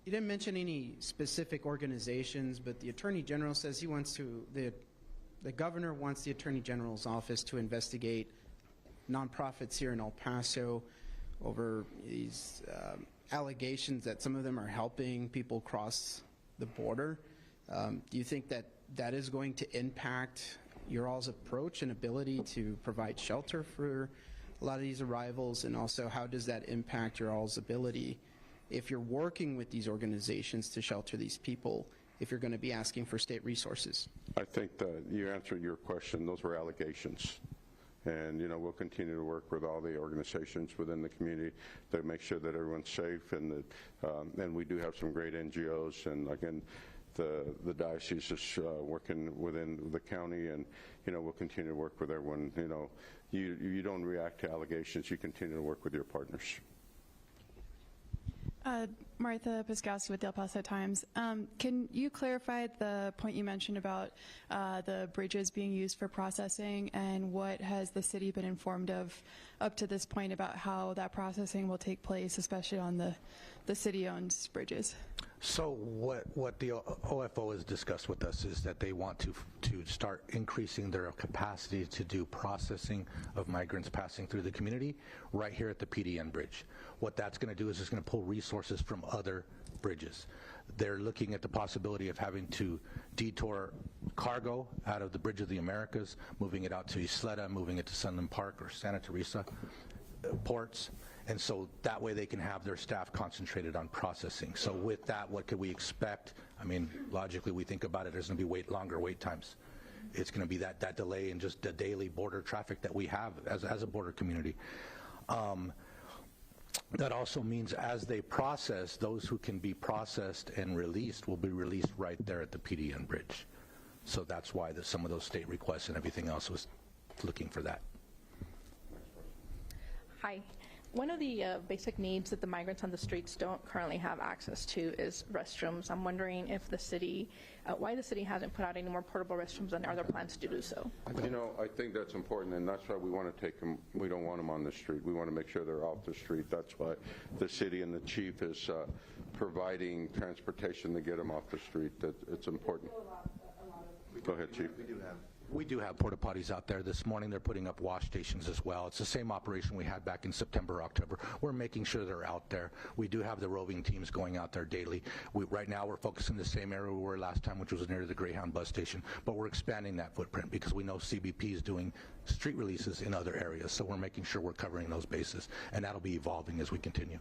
You didn't mention any specific organizations, but the Attorney General says he wants to, the governor wants the Attorney General's office to investigate nonprofits here in El Paso over these allegations that some of them are helping people cross the border. Do you think that that is going to impact your all's approach and ability to provide shelter for a lot of these arrivals? And also, how does that impact your all's ability, if you're working with these organizations to shelter these people, if you're going to be asking for state resources? I think that you answered your question. Those were allegations. And, we'll continue to work with all the organizations within the community to make sure that everyone's safe, and that, and we do have some great NGOs, and again, the diocese is working within the county, and, we'll continue to work with everyone. You don't react to allegations. You continue to work with your partners. Martha Piskowski with the El Paso Times. Can you clarify the point you mentioned about the bridges being used for processing, and what has the city been informed of up to this point about how that processing will take place, especially on the city-owned bridges? So what the OFO has discussed with us is that they want to start increasing their capacity to do processing of migrants passing through the community right here at the PDN bridge. What that's going to do is it's going to pull resources from other bridges. They're looking at the possibility of having to detour cargo out of the Bridge of the Americas, moving it out to Isleta, moving it to Sunland Park or Santa Teresa ports. And so that way they can have their staff concentrated on processing. So with that, what could we expect? I mean, logically, we think about it, there's going to be longer wait times. It's going to be that delay in just the daily border traffic that we have as a border community. That also means as they process, those who can be processed and released will be released right there at the PDN bridge. So that's why some of those state requests and everything else was looking for that. Hi. One of the basic needs that the migrants on the streets don't currently have access to is restrooms. I'm wondering if the city, why the city hasn't put out any more portable restrooms, and are there plans to do so? I think that's important, and that's why we want to take them. We don't want them on the street. We want to make sure they're off the street. That's why the city and the chief is providing transportation to get them off the street. It's important. Go ahead, Chief. We do have porta potties out there. This morning they're putting up wash stations as well. It's the same operation we had back in September, October. We're making sure they're out there. We do have the roving teams going out there daily. Right now we're focusing the same area we were last time, which was near the Greyhound bus station, but we're expanding that footprint because we know CBP is doing street releases in other areas, so we're making sure we're covering those bases, and that'll be evolving as we continue.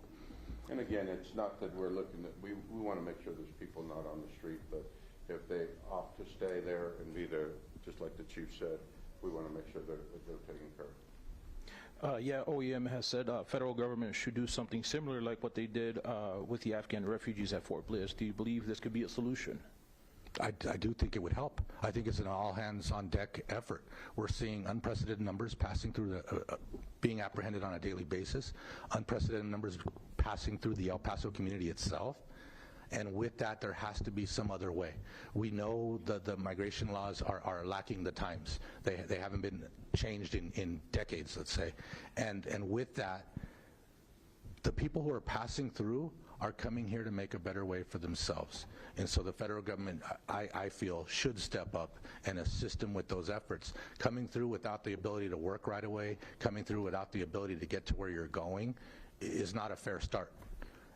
And again, it's not that we're looking at, we want to make sure there's people not on the street, but if they opt to stay there and be there, just like the chief said, we want to make sure they're taken care of. Yeah, OEM has said federal government should do something similar like what they did with the Afghan refugees at Fort Bliss. Do you believe this could be a solution? I do think it would help. I think it's an all-hands-on-deck effort. We're seeing unprecedented numbers passing through being apprehended on a daily basis, unprecedented numbers passing through the El Paso community itself. And with that, there has to be some other way. We know that the migration laws are lacking the times. They haven't been changed in decades, let's say. And with that, the people who are passing through are coming here to make a better way for themselves. And so the federal government, I feel, should step up and assist them with those efforts. Coming through without the ability to work right away, coming through without the ability to get to where you're going is not a fair start.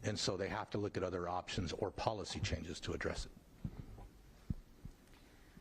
And so they have to look at other options or policy changes to address it.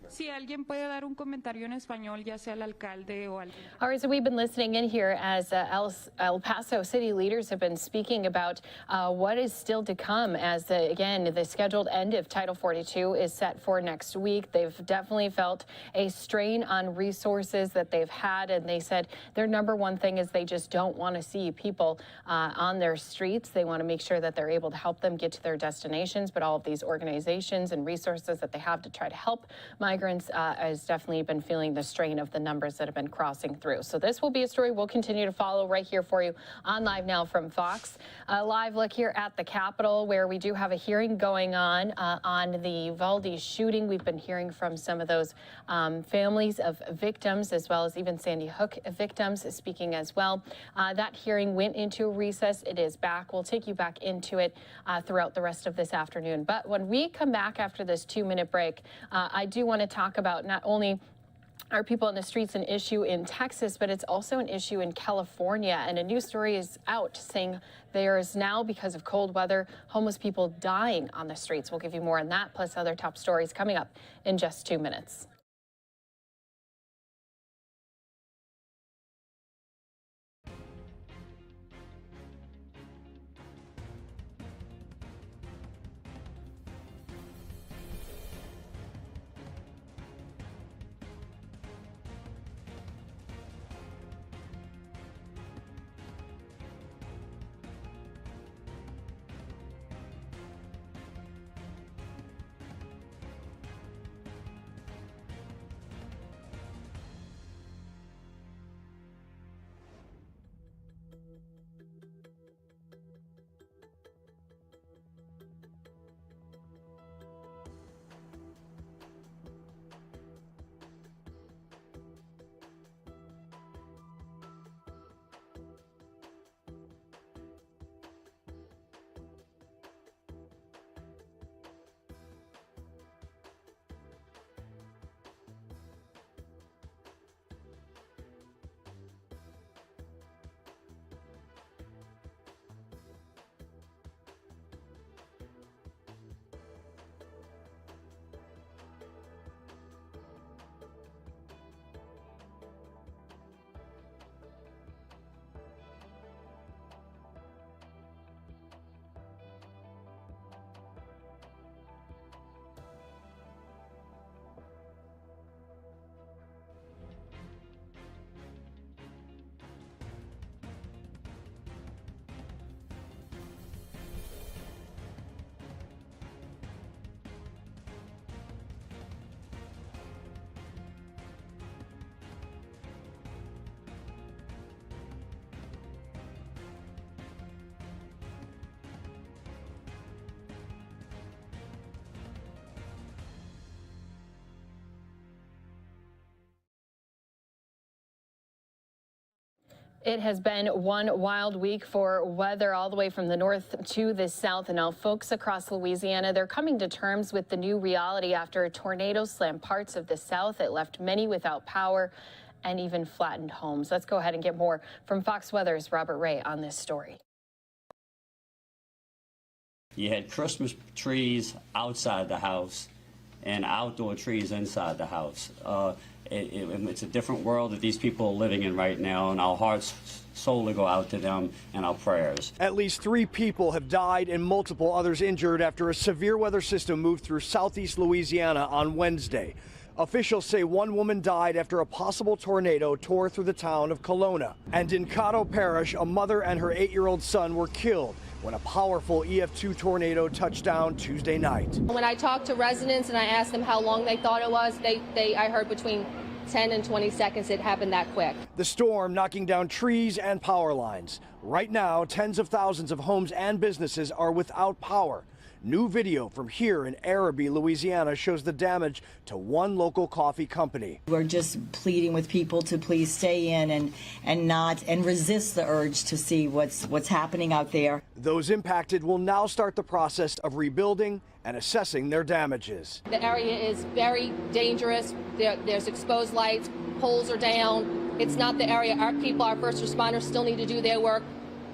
Si alguien puede dar un comentario en español, ya sea el alcalde o al... All right, so we've been listening in here as El Paso city leaders have been speaking about what is still to come as, again, the scheduled end of Title 42 is set for next week. They've definitely felt a strain on resources that they've had, and they said their number one thing is they just don't want to see people on their streets. They want to make sure that they're able to help them get to their destinations, but all of these organizations and resources that they have to try to help migrants has definitely been feeling the strain of the numbers that have been crossing through. So this will be a story we'll continue to follow right here for you on Live Now from Fox. A live look here at the Capitol, where we do have a hearing going on the Uvalde shooting. We've been hearing from some of those families of victims, as well as even Sandy Hook victims speaking as well. That hearing went into a recess. It is back. We'll take you back into it throughout the rest of this afternoon. But when we come back after this 2-minute break, I do want to talk about not only are people on the streets an issue in Texas, but it's also an issue in California. And a new story is out saying there is now, because of cold weather, homeless people dying on the streets. We'll give you more on that, plus other top stories coming up in just 2 minutes. It has been one wild week for weather all the way from the north to the south. And now folks across Louisiana, they're coming to terms with the new reality after a tornado slammed parts of the south. It left many without power and even flattened homes. Let's go ahead and get more from Fox Weather's Robert Ray on this story. You had Christmas trees outside the house and outdoor trees inside the house. It's a different world that these people are living in right now, and our hearts solely go out to them and our prayers. At least 3 people have died and multiple others injured after a severe weather system moved through southeast Louisiana on Wednesday. Officials say 1 woman died after a possible tornado tore through the town of Kelowna. And in Caddo Parish, a mother and her 8-year-old son were killed when a powerful EF2 tornado touched down Tuesday night. When I talked to residents and I asked them how long they thought it was, I heard between 10 and 20 seconds. It happened that quick. The storm knocking down trees and power lines. Right now, tens of thousands of homes and businesses are without power. New video from here in Araby, Louisiana shows the damage to one local coffee company. We're just pleading with people to please stay in and resist the urge to see what's happening out there. Those impacted will now start the process of rebuilding and assessing their damages. The area is very dangerous. There's exposed lights, poles are down. It's not the area our people, our first responders, still need to do their work.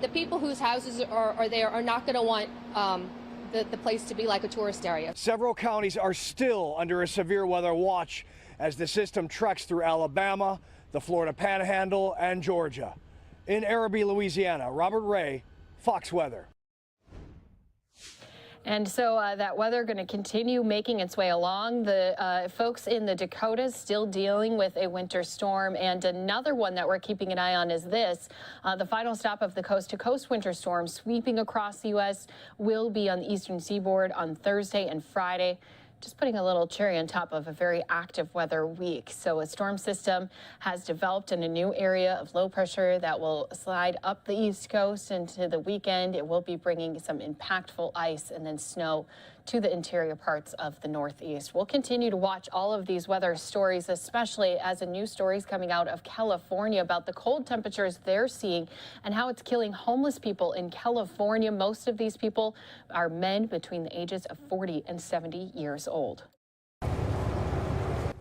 The people whose houses are there are not going to want the place to be like a tourist area. Several counties are still under a severe weather watch as the system treks through Alabama, the Florida Panhandle, and Georgia. In Araby, Louisiana, Robert Ray, Fox Weather. And so that weather going to continue making its way along. The folks in the Dakotas still dealing with a winter storm. And another one that we're keeping an eye on is this. The final stop of the coast-to-coast winter storm sweeping across the U.S. will be on the eastern seaboard on Thursday and Friday. Just putting a little cherry on top of a very active weather week. So a storm system has developed in a new area of low pressure that will slide up the East Coast into the weekend. It will be bringing some impactful ice and then snow to the interior parts of the Northeast. We'll continue to watch all of these weather stories, especially as a new story is coming out of California about the cold temperatures they're seeing and how it's killing homeless people in California. Most of these people are men between the ages of 40 and 70 years old.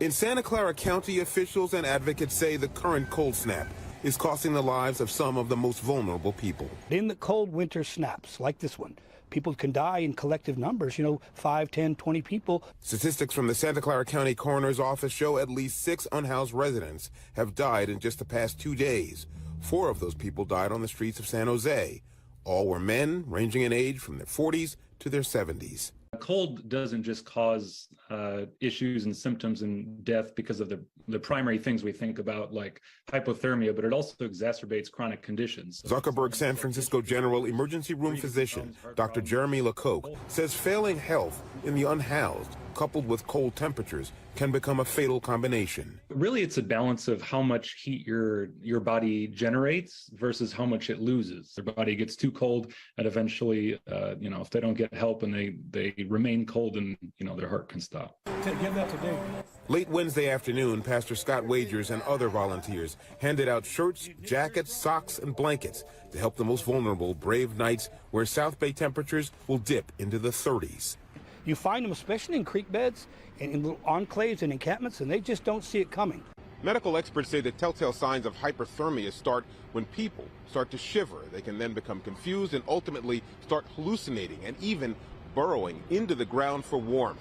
In Santa Clara County, officials and advocates say the current cold snap is costing the lives of some of the most vulnerable people. In the cold winter snaps like this one, people can die in collective numbers, 5, 10, 20 people. Statistics from the Santa Clara County Coroner's Office show at least 6 unhoused residents have died in just the past 2 days. 4 of those people died on the streets of San Jose. All were men ranging in age from their 40s to their 70s. Cold doesn't just cause issues and symptoms and death because of the primary things we think about, like hypothermia, but it also exacerbates chronic conditions. Zuckerberg San Francisco General Emergency Room Physician Dr. Jeremy Lecoq says failing health in the unhoused, coupled with cold temperatures, can become a fatal combination. Really, it's a balance of how much heat your body generates versus how much it loses. Their body gets too cold, and eventually, if they don't get help and they remain cold, and their heart can stop. Give that to Dave. Late Wednesday afternoon, Pastor Scott Wagers and other volunteers handed out shirts, jackets, socks, and blankets to help the most vulnerable brave nights where South Bay temperatures will dip into the 30s. You find them, especially in creek beds and in little enclaves and encampments, and they just don't see it coming. Medical experts say the telltale signs of hyperthermia start when people start to shiver. They can then become confused and ultimately start hallucinating and even burrowing into the ground for warmth.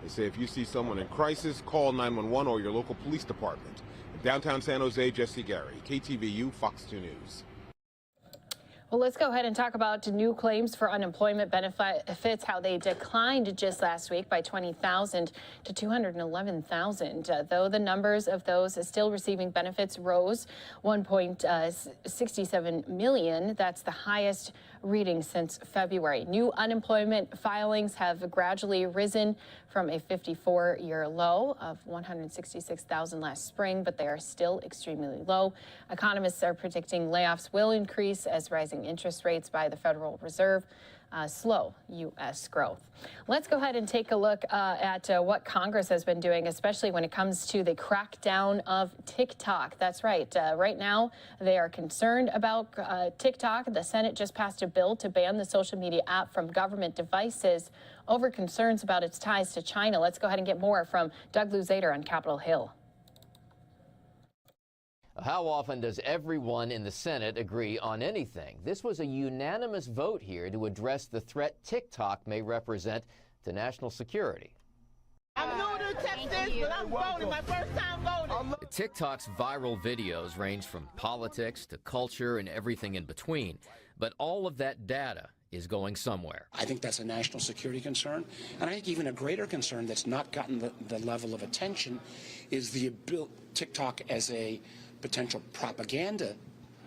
They say if you see someone in crisis, call 911 or your local police department. In downtown San Jose, Jesse Gary, KTVU, Fox 2 News. Well, let's go ahead and talk about new claims for unemployment benefits, how they declined just last week by 20,000 to 211,000. Though the numbers of those still receiving benefits rose 1.67 million. That's the highest reading since February. New unemployment filings have gradually risen from a 54-year low of 166,000 last spring, but they are still extremely low. Economists are predicting layoffs will increase as rising interest rates by the Federal Reserve slow U.S. growth. Let's go ahead and take a look at what Congress has been doing, especially when it comes to the crackdown of TikTok. That's right. Right now, they are concerned about TikTok. The Senate just passed a bill to ban the social media app from government devices over concerns about its ties to China. Let's go ahead and get more from Doug Luzader on Capitol Hill. How often does everyone in the Senate agree on anything? This was a unanimous vote here to address the threat TikTok may represent to national security. I'm new to Texas, but I'm voting. My first time voting. TikTok's viral videos range from politics to culture and everything in between. But all of that data is going somewhere. I think that's a national security concern. And I think even a greater concern that's not gotten the level of attention is the TikTok as a potential propaganda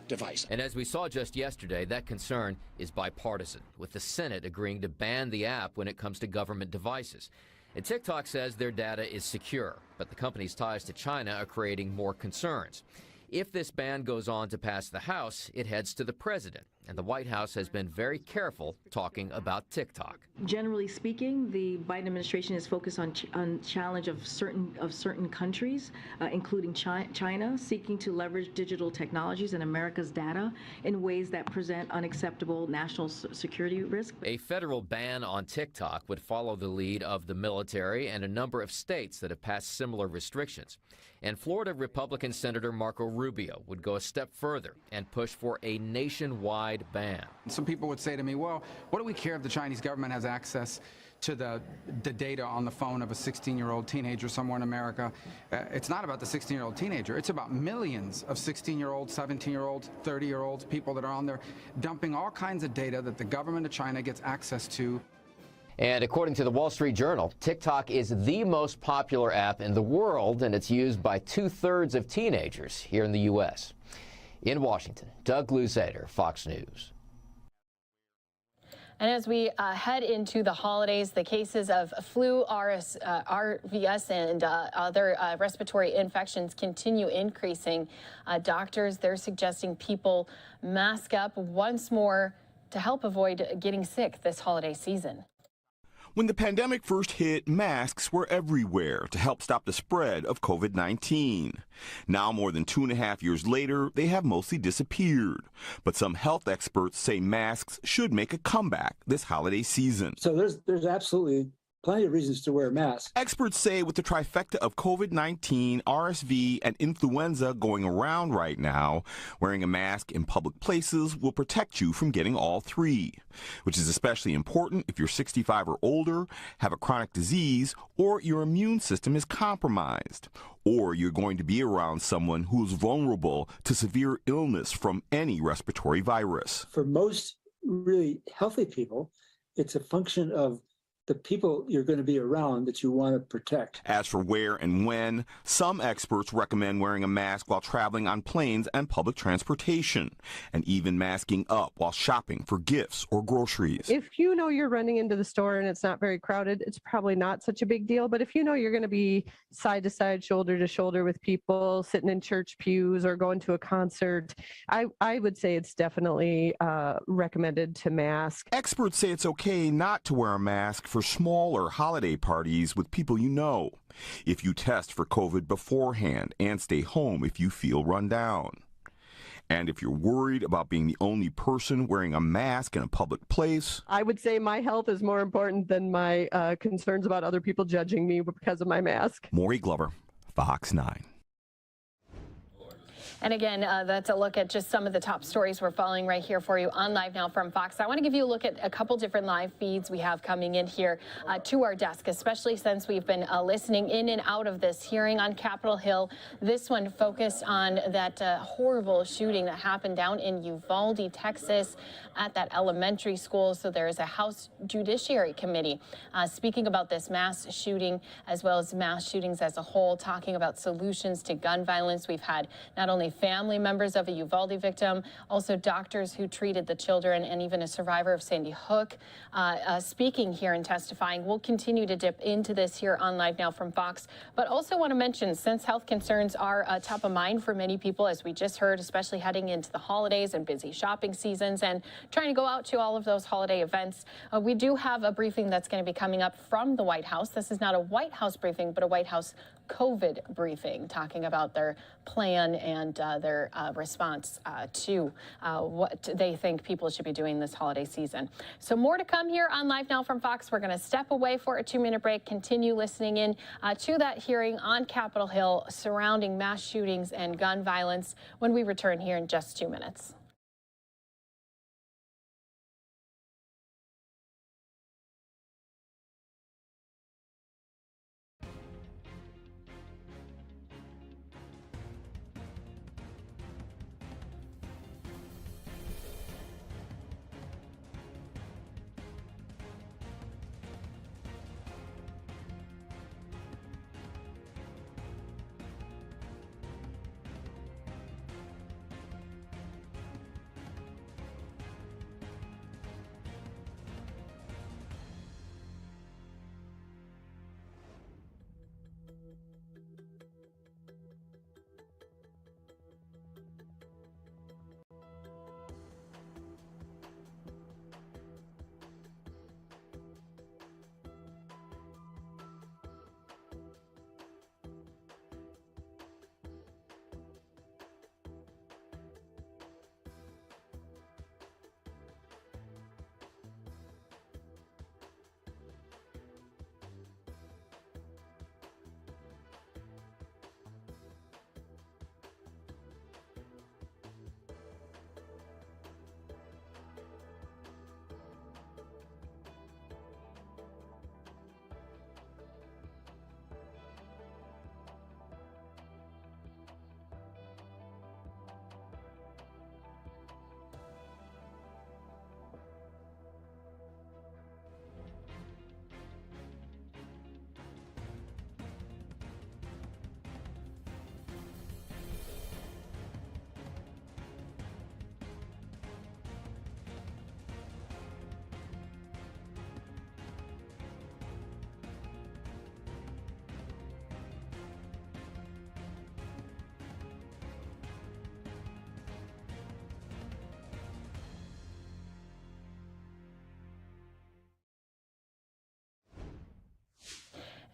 device. And as we saw just yesterday, that concern is bipartisan, with the Senate agreeing to ban the app when it comes to government devices. And TikTok says their data is secure, but the company's ties to China are creating more concerns. If this ban goes on to pass the House, it heads to the president, and the White House has been very careful talking about TikTok. Generally speaking, the Biden administration is focused on challenge of certain countries, including China, seeking to leverage digital technologies and America's data in ways that present unacceptable national security risk. A federal ban on TikTok would follow the lead of the military and a number of states that have passed similar restrictions. And Florida Republican Senator Marco Rubio would go a step further and push for a nationwide ban. Some people would say to me, well, what do we care if the Chinese government has access to the data on the phone of a 16-year-old teenager somewhere in America? It's not about the 16-year-old teenager. It's about millions of 16-year-olds, 17-year-olds, 30-year-olds, people that are on there dumping all kinds of data that the government of China gets access to. And according to the Wall Street Journal, TikTok is the most popular app in the world, and it's used by 2/3 of teenagers here in the U.S. In Washington, Doug Luzader, Fox News. And as we head into the holidays, the cases of flu, RVS, and other respiratory infections continue increasing. Doctors, they're suggesting people mask up once more to help avoid getting sick this holiday season. When the pandemic first hit, masks were everywhere to help stop the spread of COVID-19. Now, more than 2.5 years later, they have mostly disappeared. But some health experts say masks should make a comeback this holiday season. So there's absolutely plenty of reasons to wear masks. Experts say with the trifecta of COVID-19, RSV, and influenza going around right now, wearing a mask in public places will protect you from getting all three, which is especially important if you're 65 or older, have a chronic disease, or your immune system is compromised, or you're going to be around someone who's vulnerable to severe illness from any respiratory virus. For most really healthy people, it's a function of the people you're going to be around that you want to protect. As for where and when, some experts recommend wearing a mask while traveling on planes and public transportation, and even masking up while shopping for gifts or groceries. If you know you're running into the store and it's not very crowded, it's probably not such a big deal. But if you know you're going to be side to side, shoulder to shoulder with people, sitting in church pews or going to a concert, I would say it's definitely recommended to mask. Experts say it's okay not to wear a mask for smaller holiday parties with people you know, if you test for COVID beforehand and stay home if you feel run down. And if you're worried about being the only person wearing a mask in a public place, I would say my health is more important than my concerns about other people judging me because of my mask. Maury Glover, Fox 9. And again, that's a look at just some of the top stories we're following right here for you on Live Now from Fox. I want to give you a look at a couple different live feeds we have coming in here to our desk, especially since we've been listening in and out of this hearing on Capitol Hill. This one focused on that horrible shooting that happened down in Uvalde, Texas, at that elementary school. So there is a House Judiciary Committee speaking about this mass shooting as well as mass shootings as a whole, talking about solutions to gun violence. We've had not only family members of a Uvalde victim, also doctors who treated the children, and even a survivor of Sandy Hook speaking here and testifying. We'll continue to dip into this here on Live Now from Fox, but also want to mention, since health concerns are top of mind for many people, as we just heard, especially heading into the holidays and busy shopping seasons and trying to go out to all of those holiday events, we do have a briefing that's going to be coming up from the White House. This is not a White House briefing, but a White House COVID briefing, talking about their plan and their response to what they think people should be doing this holiday season. So more to come here on Live Now from Fox. We're going to step away for a 2-minute break, continue listening in to that hearing on Capitol Hill surrounding mass shootings and gun violence when we return here in just 2 minutes.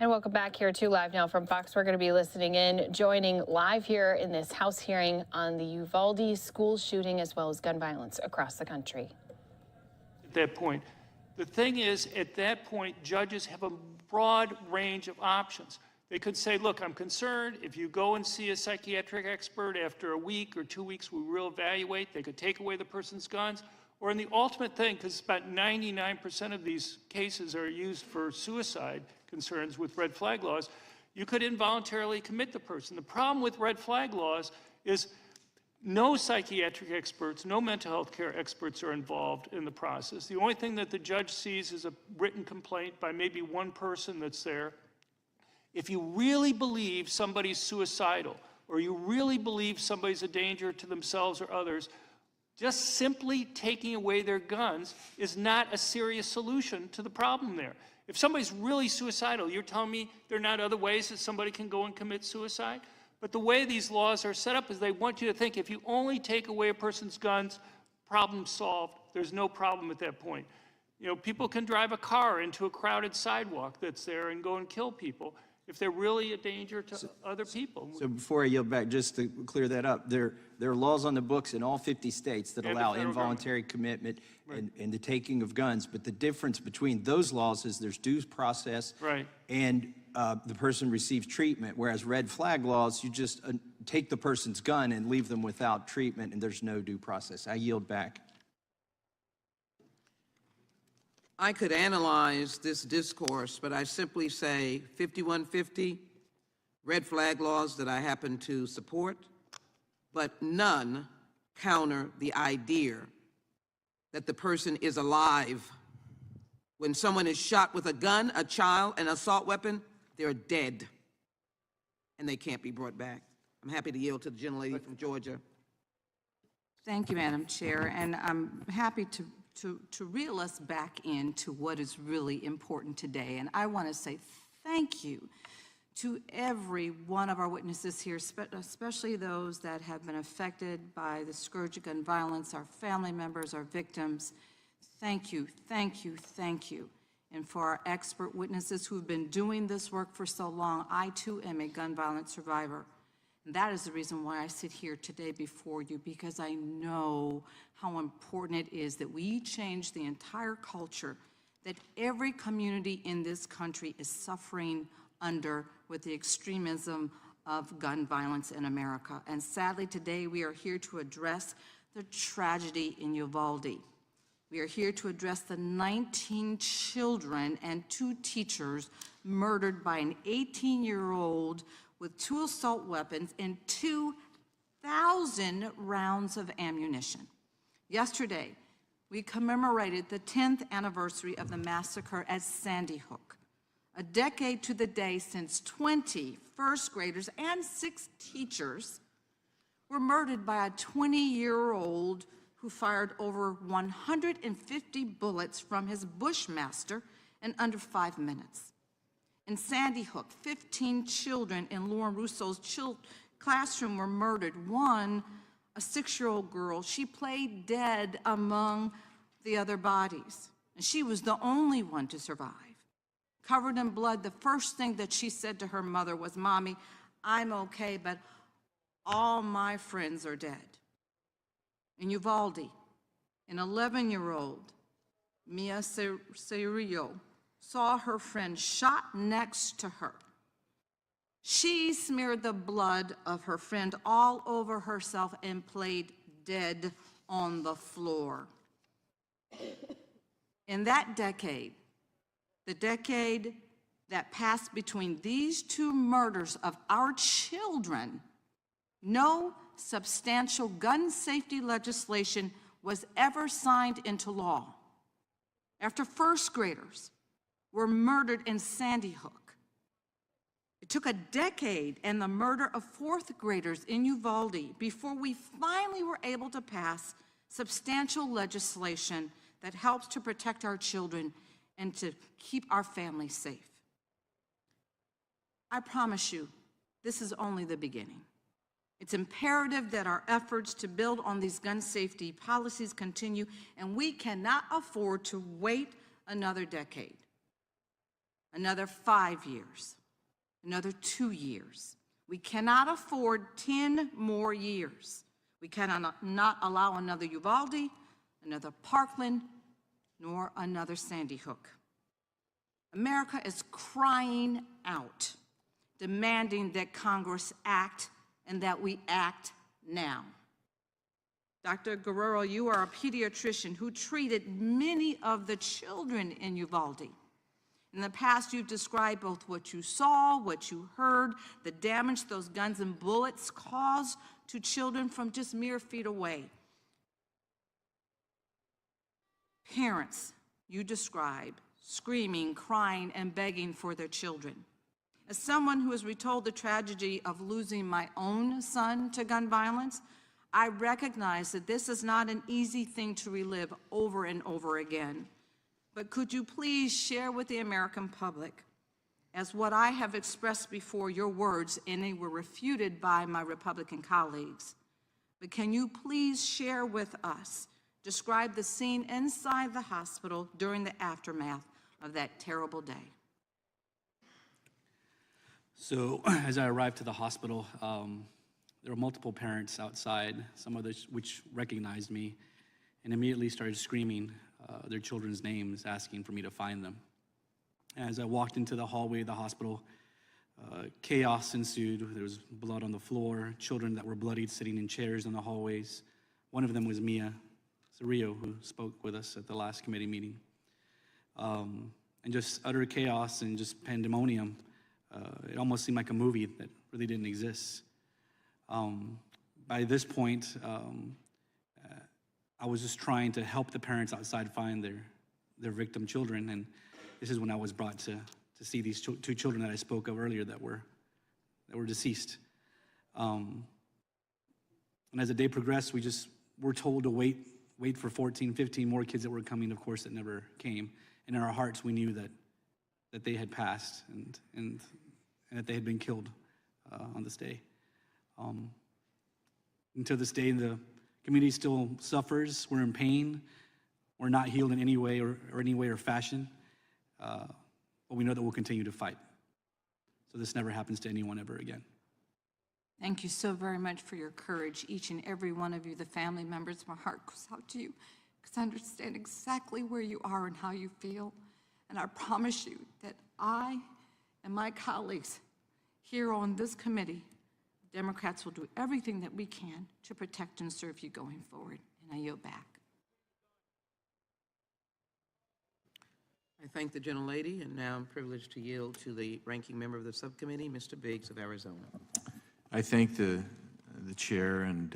And welcome back here to Live Now from Fox. We're going to be listening in, joining live here in this House hearing on the Uvalde school shooting as well as gun violence across the country. At that point, the thing is, at that point, judges have a broad range of options. They could say, look, I'm concerned. If you go and see a psychiatric expert after a week or 2 weeks, we will evaluate. They could take away the person's guns. Or in the ultimate thing, because about 99% of these cases are used for suicide concerns with red flag laws, you could involuntarily commit the person. The problem with red flag laws is no psychiatric experts, no mental health care experts are involved in the process. The only thing that the judge sees is a written complaint by maybe one person that's there. If you really believe somebody's suicidal, or you really believe somebody's a danger to themselves or others, just simply taking away their guns is not a serious solution to the problem there. If somebody's really suicidal, you're telling me there are not other ways that somebody can go and commit suicide? But the way these laws are set up is they want you to think if you only take away a person's guns, problem solved. There's no problem at that point. You know, people can drive a car into a crowded sidewalk that's there and go and kill people if they're really a danger to other people. So before I yield back, just to clear that up, there are laws on the books in all 50 states that allow involuntary commitment and the taking of guns. But the difference between those laws is there's due process and the person receives treatment, whereas red flag laws, you just take the person's gun and leave them without treatment, and there's no due process. I yield back. I could analyze this discourse, but I simply say 5150, red flag laws that I happen to support, but none counter the idea that the person is alive. When someone is shot with a gun, a child, an assault weapon, they're dead, and they can't be brought back. I'm happy to yield to the gentlelady from Georgia. Thank you, Madam Chair, and I'm happy to reel us back into what is really important today. And I want to say thank you to every one of our witnesses here, especially those that have been affected by the scourge of gun violence, our family members, our victims. Thank you, thank you, thank you. And for our expert witnesses who've been doing this work for so long, I too am a gun violence survivor. And that is the reason why I sit here today before you, because I know how important it is that we change the entire culture that every community in this country is suffering under with the extremism of gun violence in America. And sadly, today we are here to address the tragedy in Uvalde. We are here to address the 19 children and 2 teachers murdered by an 18-year-old with 2 assault weapons and 2,000 rounds of ammunition. Yesterday, we commemorated the 10th anniversary of the massacre at Sandy Hook, a decade to the day since 20 first graders and 6 teachers were murdered by a 20-year-old who fired over 150 bullets from his Bushmaster in under 5 minutes. In Sandy Hook, 15 children in Lauren Russo's classroom were murdered. One, a 6-year-old girl, she played dead among the other bodies, and she was the only one to survive. Covered in blood, the first thing that she said to her mother was, "Mommy, I'm okay, but all my friends are dead." In Uvalde, an 11-year-old, Mia Cerillo, saw her friend shot next to her. She smeared the blood of her friend all over herself and played dead on the floor. In that decade, the decade that passed between these 2 murders of our children, no substantial gun safety legislation was ever signed into law. After first graders were murdered in Sandy Hook, it took a decade and the murder of 4th graders in Uvalde before we finally were able to pass substantial legislation that helps to protect our children and to keep our families safe. I promise you, this is only the beginning. It's imperative that our efforts to build on these gun safety policies continue, and we cannot afford to wait another decade. another 5 years, another 2 years. We cannot afford 10 more years. We cannot not allow another Uvalde, another Parkland, nor another Sandy Hook. America is crying out, demanding that Congress act and that we act now. Dr. Guerrero, you are a pediatrician who treated many of the children in Uvalde. In the past, you've described both what you saw, what you heard, the damage those guns and bullets caused to children from just mere feet away. Parents, you describe screaming, crying, and begging for their children. As someone who has retold the tragedy of losing my own son to gun violence, I recognize that this is not an easy thing to relive over and over again. But could you please share with the American public, as what I have expressed before, your words, and they were refuted by my Republican colleagues, but can you please share with us, describe the scene inside the hospital during the aftermath of that terrible day? So as I arrived to the hospital, there were multiple parents outside, some of which recognized me, and immediately started screaming their children's names, asking for me to find them. As I walked into the hallway of the hospital, chaos ensued. There was blood on the floor, children that were bloodied sitting in chairs in the hallways. One of them was Mia Cerrillo, who spoke with us at the last committee meeting. And just utter chaos and just pandemonium. It almost seemed like a movie that really didn't exist. By this point, I was just trying to help the parents outside find their victim children, and this is when I was brought to see these two children that I spoke of earlier that were deceased. And as the day progressed, we just were told to wait for 14, 15 more kids that were coming, of course, that never came. And in our hearts, we knew that they had passed and that they had been killed on this day. Until this day, the community still suffers. We're in pain. We're not healed in any way or any way or fashion. But we know that we'll continue to fight. So this never happens to anyone ever again. Thank you so very much for your courage, each and every one of you, the family members. My heart goes out to you because I understand exactly where you are and how you feel. And I promise you that I and my colleagues here on this committee, Democrats, will do everything that we can to protect and serve you going forward. And I yield back. I thank the gentlelady, and now I'm privileged to yield to the ranking member of the subcommittee, Mr. Biggs of Arizona. I thank the chair, and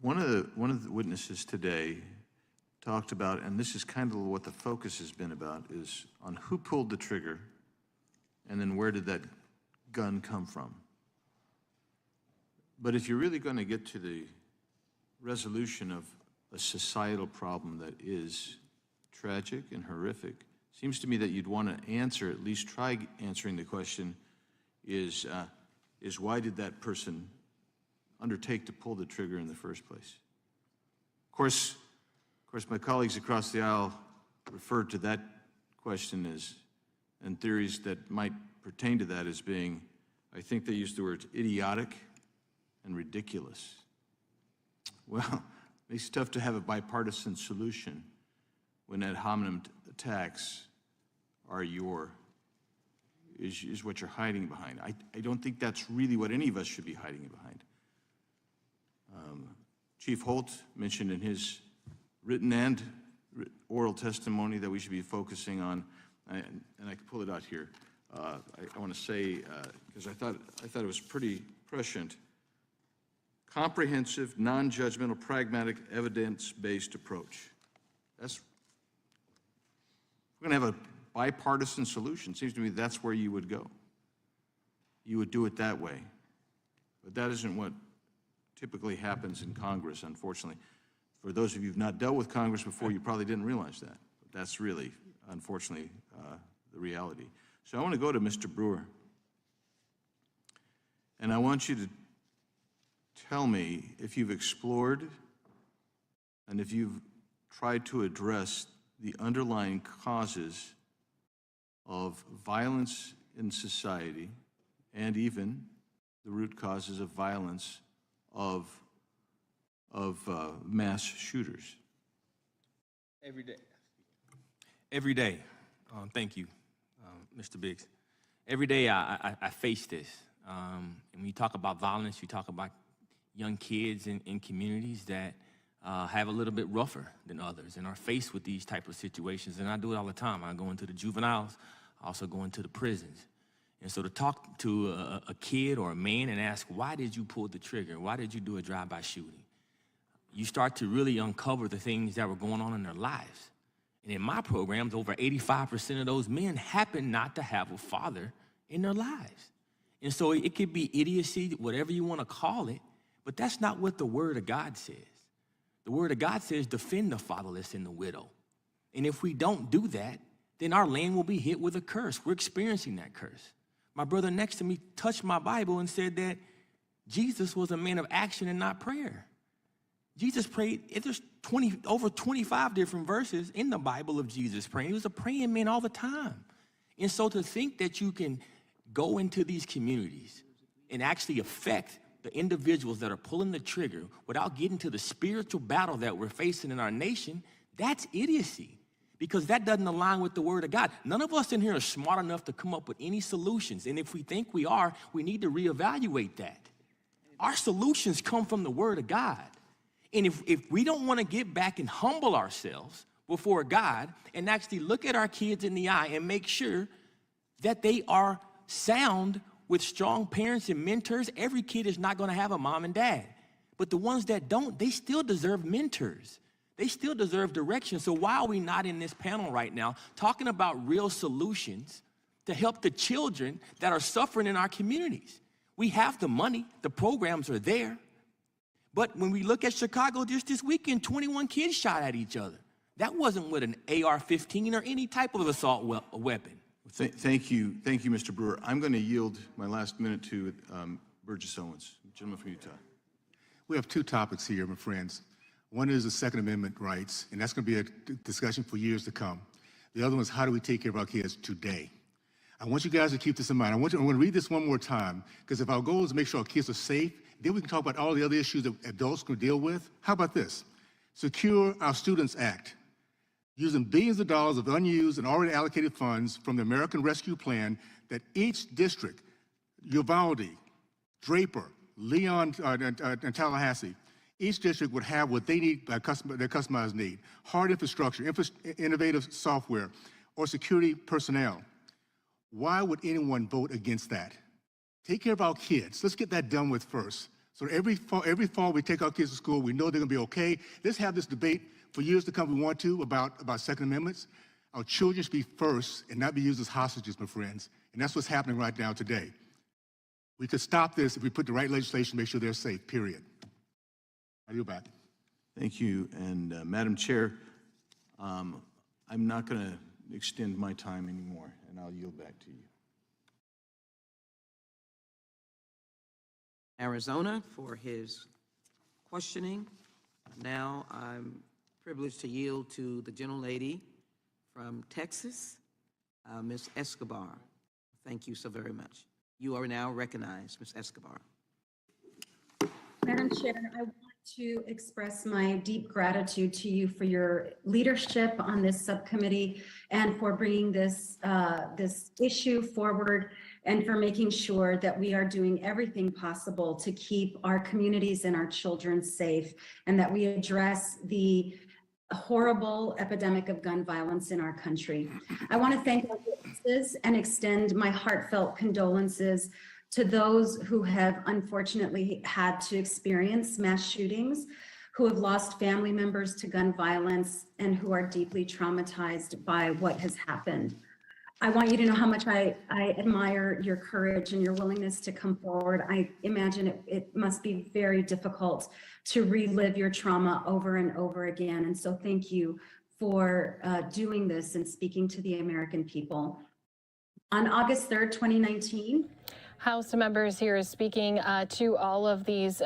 one of the witnesses today talked about, and this is kind of what the focus has been about, is on who pulled the trigger, and then where did that gun come from. But if you're really going to get to the resolution of a societal problem that is tragic and horrific, it seems to me that you'd want to answer, at least try answering the question, is why did that person undertake to pull the trigger in the first place? Of course, my colleagues across the aisle referred to that question as, and theories that might pertain to that as being, I think they used the words idiotic and ridiculous. Well, it makes it tough to have a bipartisan solution when ad hominem attacks are is what you're hiding behind. I don't think that's really what any of us should be hiding behind. Chief Holt mentioned in his written and oral testimony that we should be focusing on, and I can pull it out here. I want to say, because I thought it was pretty prescient, comprehensive, non-judgmental, pragmatic, evidence-based approach. We're going to have a bipartisan solution. It seems to me that's where you would go. You would do it that way. But that isn't what typically happens in Congress, unfortunately. For those of you who've not dealt with Congress before, you probably didn't realize that. But that's really, unfortunately, the reality. So I want to go to Mr. Brewer. And I want you to tell me if you've explored and if you've tried to address the underlying causes of violence in society and even the root causes of violence of mass shooters? Every day. Every day. Thank you, Mr. Biggs. Every day I face this. And when you talk about violence, you talk about young kids in communities that have a little bit rougher than others and are faced with these type of situations. And I do it all the time. I go into the juveniles, I also go into the prisons. And so to talk to a kid or a man and ask, why did you pull the trigger? Why did you do a drive-by shooting? You start to really uncover the things that were going on in their lives. And in my programs, over 85% of those men happen not to have a father in their lives. And so it could be idiocy, whatever you want to call it, but that's not what the Word of God says. The Word of God says, defend the fatherless and the widow. And if we don't do that, then our land will be hit with a curse. We're experiencing that curse. My brother next to me touched my Bible and said that Jesus was a man of action and not prayer. Jesus prayed, there's over 25 different verses in the Bible of Jesus praying. He was a praying man all the time. And so to think that you can go into these communities and actually affect the individuals that are pulling the trigger without getting to the spiritual battle that we're facing in our nation, that's idiocy, because that doesn't align with the Word of God. None of us in here are smart enough to come up with any solutions. And if we think we are, we need to reevaluate that. Our solutions come from the Word of God. And if we don't want to get back and humble ourselves before God and actually look at our kids in the eye and make sure that they are sound with strong parents and mentors, every kid is not going to have a mom and dad. But the ones that don't, they still deserve mentors. They still deserve direction. So why are we not in this panel right now talking about real solutions to help the children that are suffering in our communities? We have the money, the programs are there. But when we look at Chicago just this weekend, 21 kids shot at each other. That wasn't with an AR-15 or any type of assault weapon. Thank you, Mr. Brewer. I'm going to yield my last minute to Burgess Owens, gentleman from Utah. We have two topics here, my friends. One is the Second Amendment rights, and that's going to be a discussion for years to come. The other one is how do we take care of our kids today? I want you guys to keep this in mind. I'm going to read this one more time, because if our goal is to make sure our kids are safe, then we can talk about all the other issues that adults can deal with. How about this? Secure Our Students Act. Using billions of dollars of unused and already allocated funds from the American Rescue Plan that each district, Uvalde, Draper, Leon, and Tallahassee, each district would have what they need, their customized need: hard infrastructure, innovative software, or security personnel. Why would anyone vote against that? Take care of our kids. Let's get that done with first. So every fall we take our kids to school, we know they're gonna be okay. Let's have this debate for years to come. We want to about Second Amendments. Our children should be first and not be used as hostages, my friends. And that's what's happening right now today. We could stop this if we put the right legislation to make sure they're safe, period. I yield back. Thank you. And Madam Chair, I'm not going to extend my time anymore, and I'll yield back to you. Arizona for his questioning. Now I'm privileged to yield to the gentlelady from Texas, Ms. Escobar. Thank you so very much. You are now recognized, Ms. Escobar. Madam Chair, I want to express my deep gratitude to you for your leadership on this subcommittee and for bringing this issue forward and for making sure that we are doing everything possible to keep our communities and our children safe, and that we address the horrible epidemic of gun violence in our country. I want to thank our witnesses and extend my heartfelt condolences to those who have unfortunately had to experience mass shootings, who have lost family members to gun violence, and who are deeply traumatized by what has happened. I want you to know how much I admire your courage and your willingness to come forward. I imagine it must be very difficult to relive your trauma over and over again. And so thank you for doing this and speaking to the American people. On August 3rd, 2019, House members here is speaking to all of these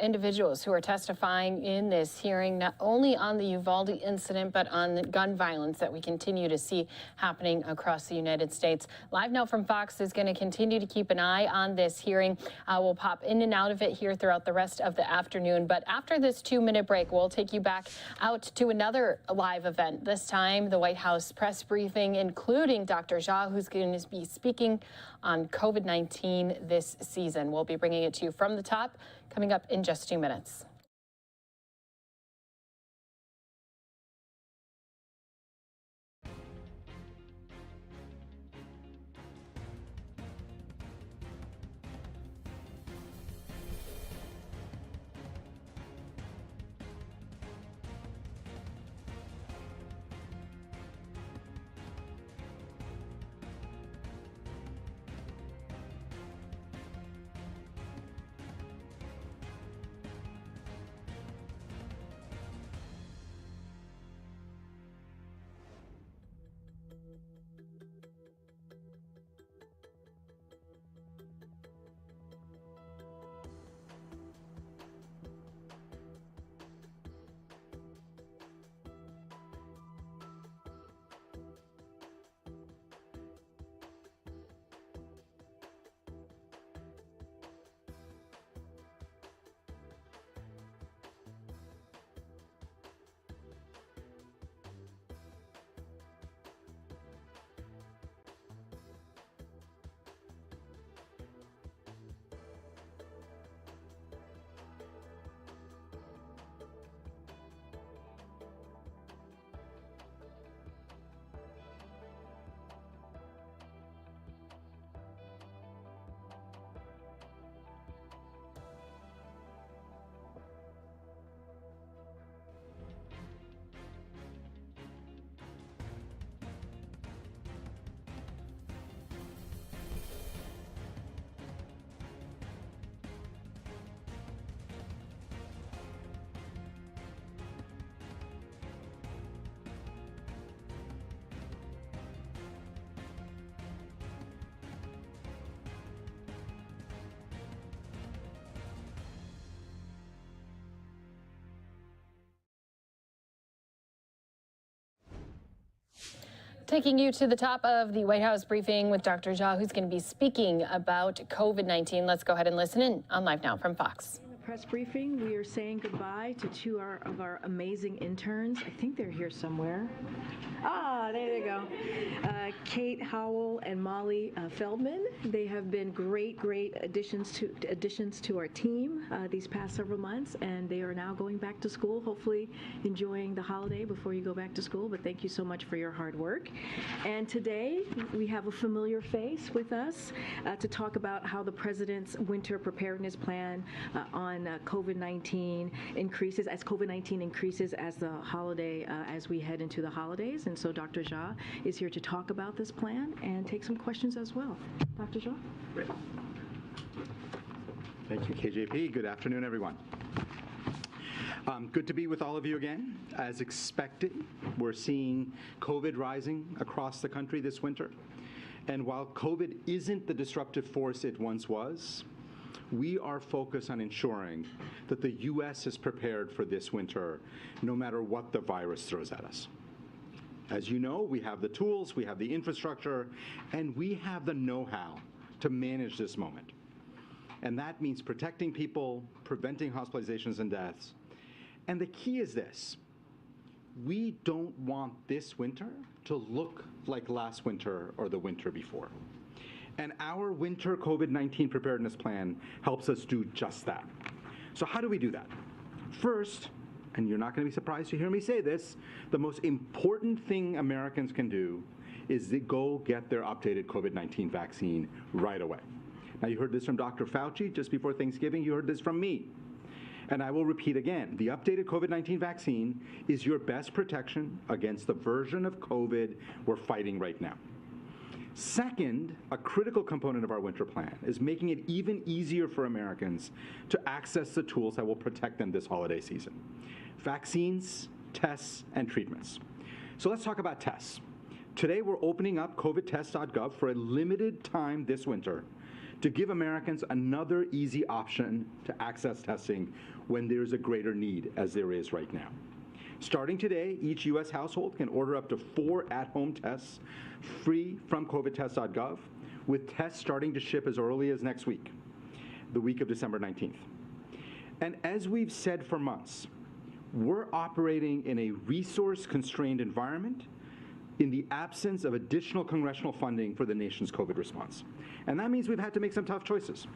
individuals who are testifying in this hearing, not only on the Uvalde incident, but on the gun violence that we continue to see happening across the United States. Live Now from Fox is going to continue to keep an eye on this hearing. We'll pop in and out of it here throughout the rest of the afternoon. But after this 2-minute break, we'll take you back out to another live event. This time, the White House press briefing, including Dr. Jha, who's going to be speaking on COVID-19 this season. We'll be bringing it to you from the top, coming up in just 2 minutes. Taking you to the top of the White House briefing with Dr. Jha, who's going to be speaking about COVID-19. Let's go ahead and listen in on Live Now from Fox. In the press briefing, we are saying goodbye to two of our amazing interns. I think they're here somewhere. Ah, there they go. Kate Howell and Molly Feldman. They have been great additions to our team these past several months, and they are now going back to school, hopefully enjoying the holiday before you go back to school. But thank you so much for your hard work. And today we have a familiar face with us to talk about how the president's winter preparedness plan on COVID-19 increases as COVID-19 increases as the holiday as we head into the holidays. And so Dr. Jha is here to talk about this plan and take some questions as well. Dr. Jha? Great. Thank you, KJP. Good afternoon, everyone. Good to be with all of you again. As expected, we're seeing COVID rising across the country this winter. And while COVID isn't the disruptive force it once was, we are focused on ensuring that the U.S. is prepared for this winter, no matter what the virus throws at us. As you know, we have the tools, we have the infrastructure, and we have the know-how to manage this moment. And that means protecting people, preventing hospitalizations and deaths. And the key is this: we don't want this winter to look like last winter or the winter before. And our winter COVID-19 preparedness plan helps us do just that. So how do we do that? First, and you're not going to be surprised to hear me say this, the most important thing Americans can do is to go get their updated COVID-19 vaccine right away. Now, you heard this from Dr. Fauci just before Thanksgiving. You heard this from me. And I will repeat again, the updated COVID-19 vaccine is your best protection against the version of COVID we're fighting right now. Second, a critical component of our winter plan is making it even easier for Americans to access the tools that will protect them this holiday season: vaccines, tests, and treatments. So let's talk about tests. Today, we're opening up covidtest.gov for a limited time this winter to give Americans another easy option to access testing when there's a greater need, as there is right now. Starting today, each U.S. household can order up to 4 at-home tests free from covidtest.gov, with tests starting to ship as early as next week, the week of December 19th. And as we've said for months, we're operating in a resource-constrained environment in the absence of additional congressional funding for the nation's COVID response. And that means we've had to make some tough choices.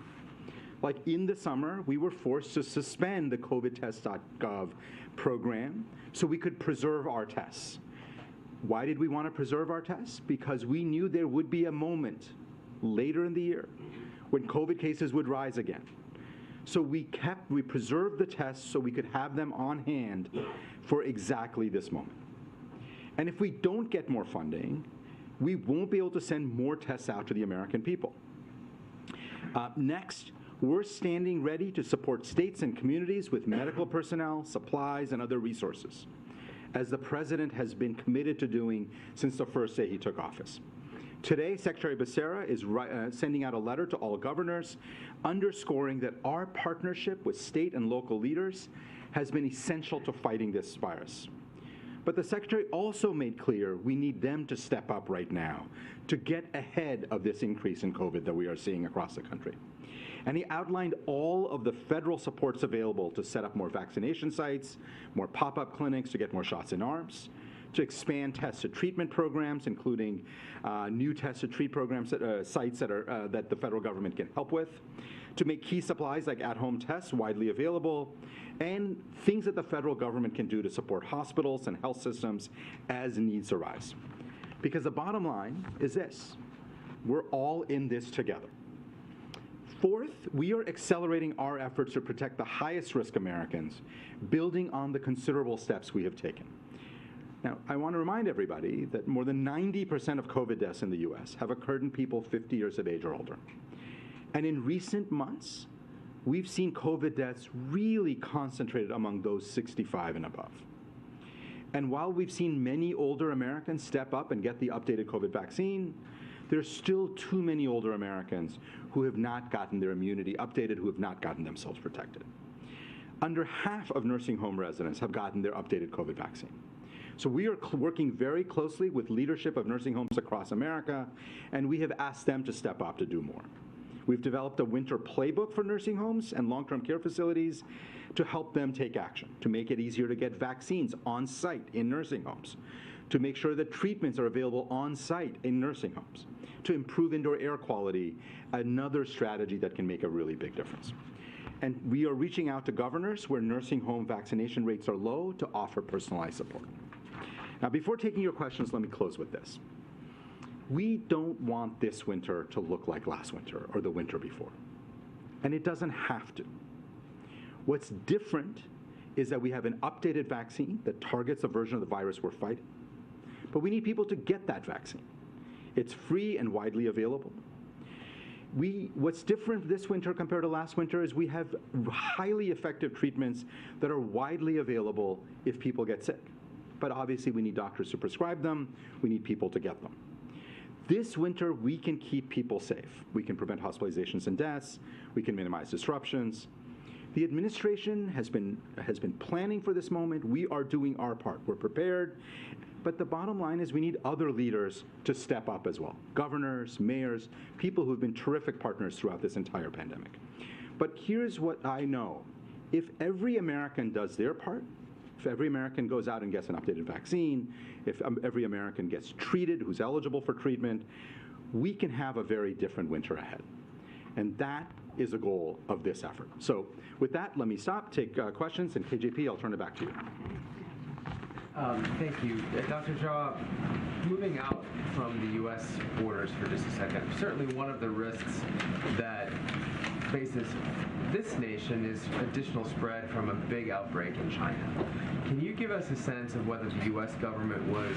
Like in the summer, we were forced to suspend the covidtest.gov program so we could preserve our tests. Why did we want to preserve our tests? Because we knew there would be a moment later in the year when COVID cases would rise again. So we preserved the tests so we could have them on hand for exactly this moment. And if we don't get more funding, we won't be able to send more tests out to the American people. Next, we're standing ready to support states and communities with medical personnel, supplies, and other resources, as the President has been committed to doing since the first day he took office. Today, Secretary Becerra is sending out a letter to all governors underscoring that our partnership with state and local leaders has been essential to fighting this virus. But the Secretary also made clear we need them to step up right now to get ahead of this increase in COVID that we are seeing across the country. And he outlined all of the federal supports available to set up more vaccination sites, more pop-up clinics to get more shots in arms, to expand test-to-treatment programs, including new test-to-treat programs, sites that the federal government can help with, to make key supplies like at-home tests widely available, and things that the federal government can do to support hospitals and health systems as needs arise. Because the bottom line is this: we're all in this together. Fourth, we are accelerating our efforts to protect the highest risk Americans, building on the considerable steps we have taken. Now, I want to remind everybody that more than 90% of COVID deaths in the U.S. have occurred in people 50 years of age or older. And in recent months, we've seen COVID deaths really concentrated among those 65 and above. And while we've seen many older Americans step up and get the updated COVID vaccine, there's still too many older Americans who have not gotten their immunity updated, who have not gotten themselves protected. Under half of nursing home residents have gotten their updated COVID vaccine. So we are working very closely with leadership of nursing homes across America, and we have asked them to step up to do more. We've developed a winter playbook for nursing homes and long-term care facilities to help them take action, to make it easier to get vaccines on site in nursing homes, to make sure that treatments are available on site in nursing homes, to improve indoor air quality, another strategy that can make a really big difference. And we are reaching out to governors where nursing home vaccination rates are low to offer personalized support. Now, before taking your questions, let me close with this. We don't want this winter to look like last winter or the winter before. And it doesn't have to. What's different is that we have an updated vaccine that targets a version of the virus we're fighting. But we need people to get that vaccine. It's free and widely available. What's different this winter compared to last winter is we have highly effective treatments that are widely available if people get sick. But obviously we need doctors to prescribe them. We need people to get them. This winter, we can keep people safe. We can prevent hospitalizations and deaths. We can minimize disruptions. The administration has been planning for this moment. We are doing our part. We're prepared. But the bottom line is we need other leaders to step up as well. Governors, mayors, people who have been terrific partners throughout this entire pandemic. But here's what I know. If every American does their part, if every American goes out and gets an updated vaccine, if every American gets treated who's eligible for treatment, we can have a very different winter ahead. And that is a goal of this effort. So with that, let me stop, take questions, and KJP, I'll turn it back to you. Thank you. Dr. Jha, moving out from the U.S. borders for just a second, certainly one of the risks that faces this nation is additional spread from a big outbreak in China. Can you give us a sense of whether the U.S. government was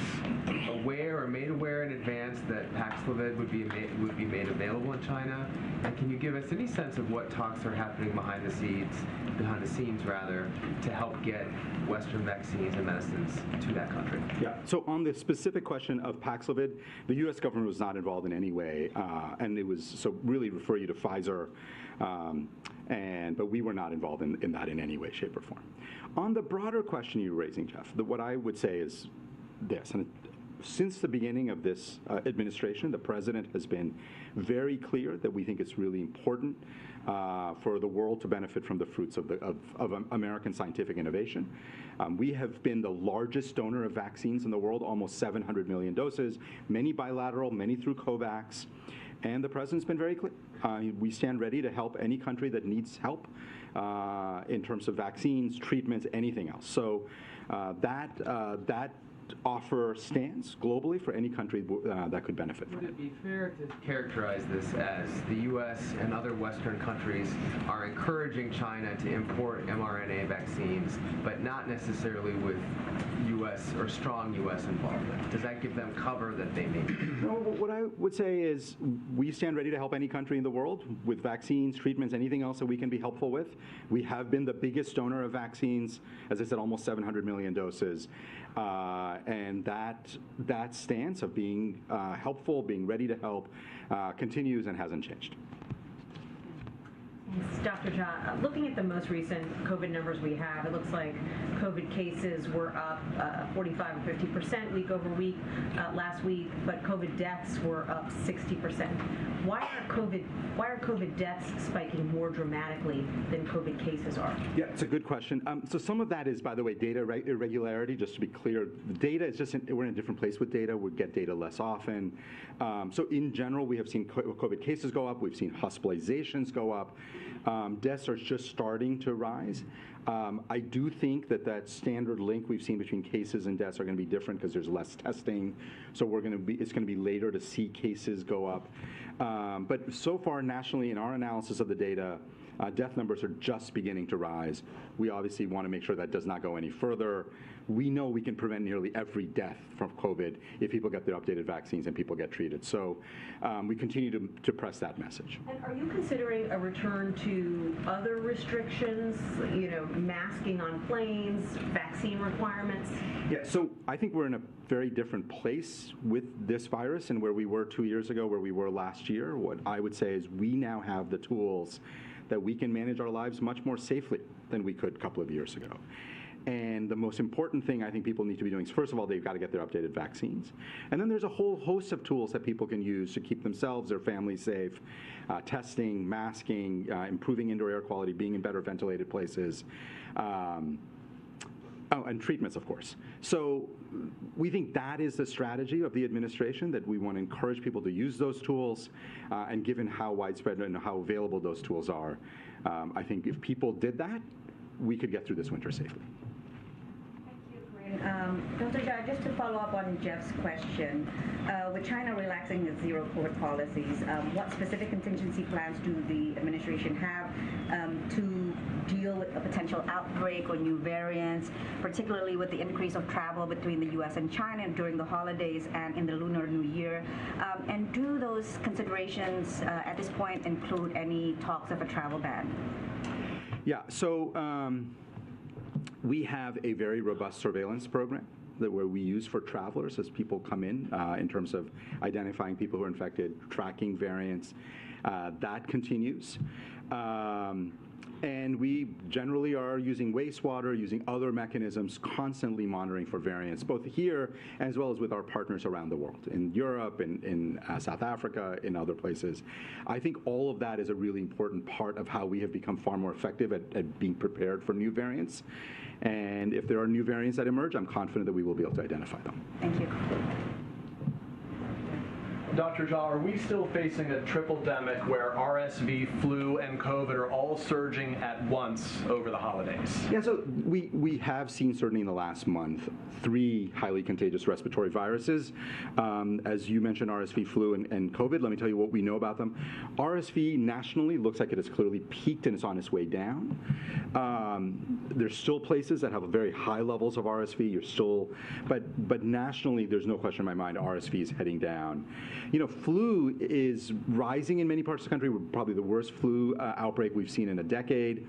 aware or made aware in advance that Paxlovid would be made available in China? And can you give us any sense of what talks are happening behind the scenes, to help get Western vaccines and medicines to that country? Yeah, so on the specific question of Paxlovid, the U.S. government was not involved in any way, and it was, so really refer you to Pfizer, but we were not involved in that in any way, shape, or form. On the broader question you're raising, Jeff, what I would say is this, and since the beginning of this administration, the president has been very clear that we think it's really important for the world to benefit from the fruits of American scientific innovation. We have been the largest donor of vaccines in the world, almost 700 million doses, many bilateral, many through COVAX. And the president's been very clear. We stand ready to help any country that needs help in terms of vaccines, treatments, anything else. So that offer stands globally for any country that could benefit from it. Would it be fair to characterize this as the U.S. and other Western countries are encouraging China to import mRNA vaccines, but not necessarily with U.S. or strong U.S. involvement? Does that give them cover that they need? No, what I would say is we stand ready to help any country in the world with vaccines, treatments, anything else that we can be helpful with. We have been the biggest donor of vaccines, as I said, almost 700 million doses. And that stance of being helpful, being ready to help, continues and hasn't changed. Dr. Jha, looking at the most recent COVID numbers we have, it looks like COVID cases were up 45 or 50% week over week last week, but COVID deaths were up 60%. Why are COVID deaths spiking more dramatically than COVID cases are? Yeah, it's a good question. So some of that is, by the way, data irregularity. Just to be clear, the data is just we're in a different place with data. We get data less often. So in general, we have seen COVID cases go up. We've seen hospitalizations go up. Deaths are just starting to rise. I do think that standard link we've seen between cases and deaths are going to be different because there's less testing. So it's going to be later to see cases go up. But so far nationally in our analysis of the data, death numbers are just beginning to rise. We obviously want to make sure that does not go any further. We know we can prevent nearly every death from COVID if people get their updated vaccines and people get treated. So we continue to press that message. And are you considering a return to other restrictions, masking on planes, vaccine requirements? Yeah, so I think we're in a very different place with this virus and where we were 2 years ago, where we were last year. What I would say is we now have the tools that we can manage our lives much more safely than we could a couple of years ago. And the most important thing I think people need to be doing is, first of all, they've got to get their updated vaccines. And then there's a whole host of tools that people can use to keep themselves, their families safe, testing, masking, improving indoor air quality, being in better ventilated places, and treatments, of course. So we think that is the strategy of the administration, that we want to encourage people to use those tools. And given how widespread and how available those tools are, I think if people did that, we could get through this winter safely. Dr. Jha, just to follow up on Jeff's question, with China relaxing its zero COVID policies, what specific contingency plans do the administration have to deal with a potential outbreak or new variants, particularly with the increase of travel between the U.S. and China during the holidays and in the Lunar New Year? And do those considerations at this point include any talks of a travel ban? Yeah, so we have a very robust surveillance program where we use for travelers as people come in terms of identifying people who are infected, tracking variants. That continues. And we generally are using wastewater, using other mechanisms, constantly monitoring for variants, both here as well as with our partners around the world, in Europe, in South Africa, in other places. I think all of that is a really important part of how we have become far more effective at being prepared for new variants. And if there are new variants that emerge, I'm confident that we will be able to identify them. Thank you. Dr. Jha, are we still facing a triple-demic where RSV, flu, and COVID are all surging at once over the holidays? Yeah, so we have seen, certainly in the last month, 3 highly contagious respiratory viruses. As you mentioned, RSV, flu, and COVID. Let me tell you what we know about them. RSV nationally looks like it has clearly peaked and is on its way down. There's still places that have very high levels of RSV. But nationally, there's no question in my mind RSV is heading down. You know, flu is rising in many parts of the country. We're probably the worst flu outbreak we've seen in a decade.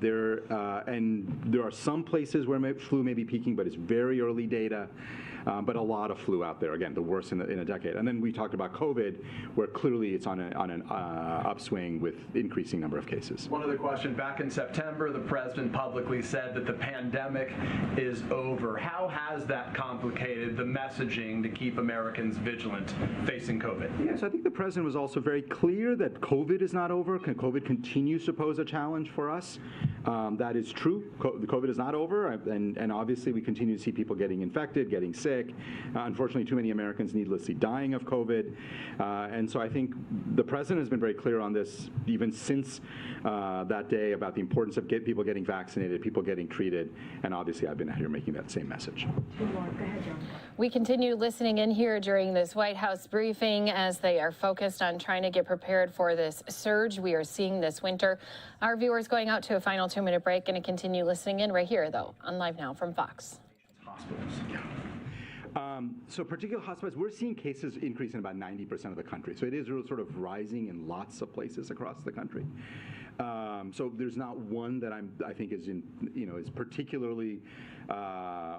There are some places where flu may be peaking, but it's very early data. But a lot of flu out there, again, the worst in a decade. And then we talked about COVID, where clearly it's on an upswing with increasing number of cases. One other question. Back in September, the president publicly said that the pandemic is over. How has that complicated the messaging to keep Americans vigilant facing COVID? Yes, I think the president was also very clear that COVID is not over. COVID continues to pose a challenge for us. That is true. COVID is not over, and obviously we continue to see people getting infected, getting sick. Unfortunately, too many Americans needlessly dying of COVID. And so I think the president has been very clear on this, even since that day, about the importance of people getting vaccinated, people getting treated. And obviously, I've been out here making that same message. Go ahead, John. We continue listening in here during this White House briefing as they are focused on trying to get prepared for this surge we are seeing this winter. Our viewers going out to a final 2-minute break, going to continue listening in right here, though, on Live Now from Fox. Hospitals. So particular hotspots, we're seeing cases increase in about 90% of the country. So it is sort of rising in lots of places across the country. So there's not one that I think is particularly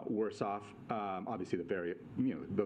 worse off. Obviously, the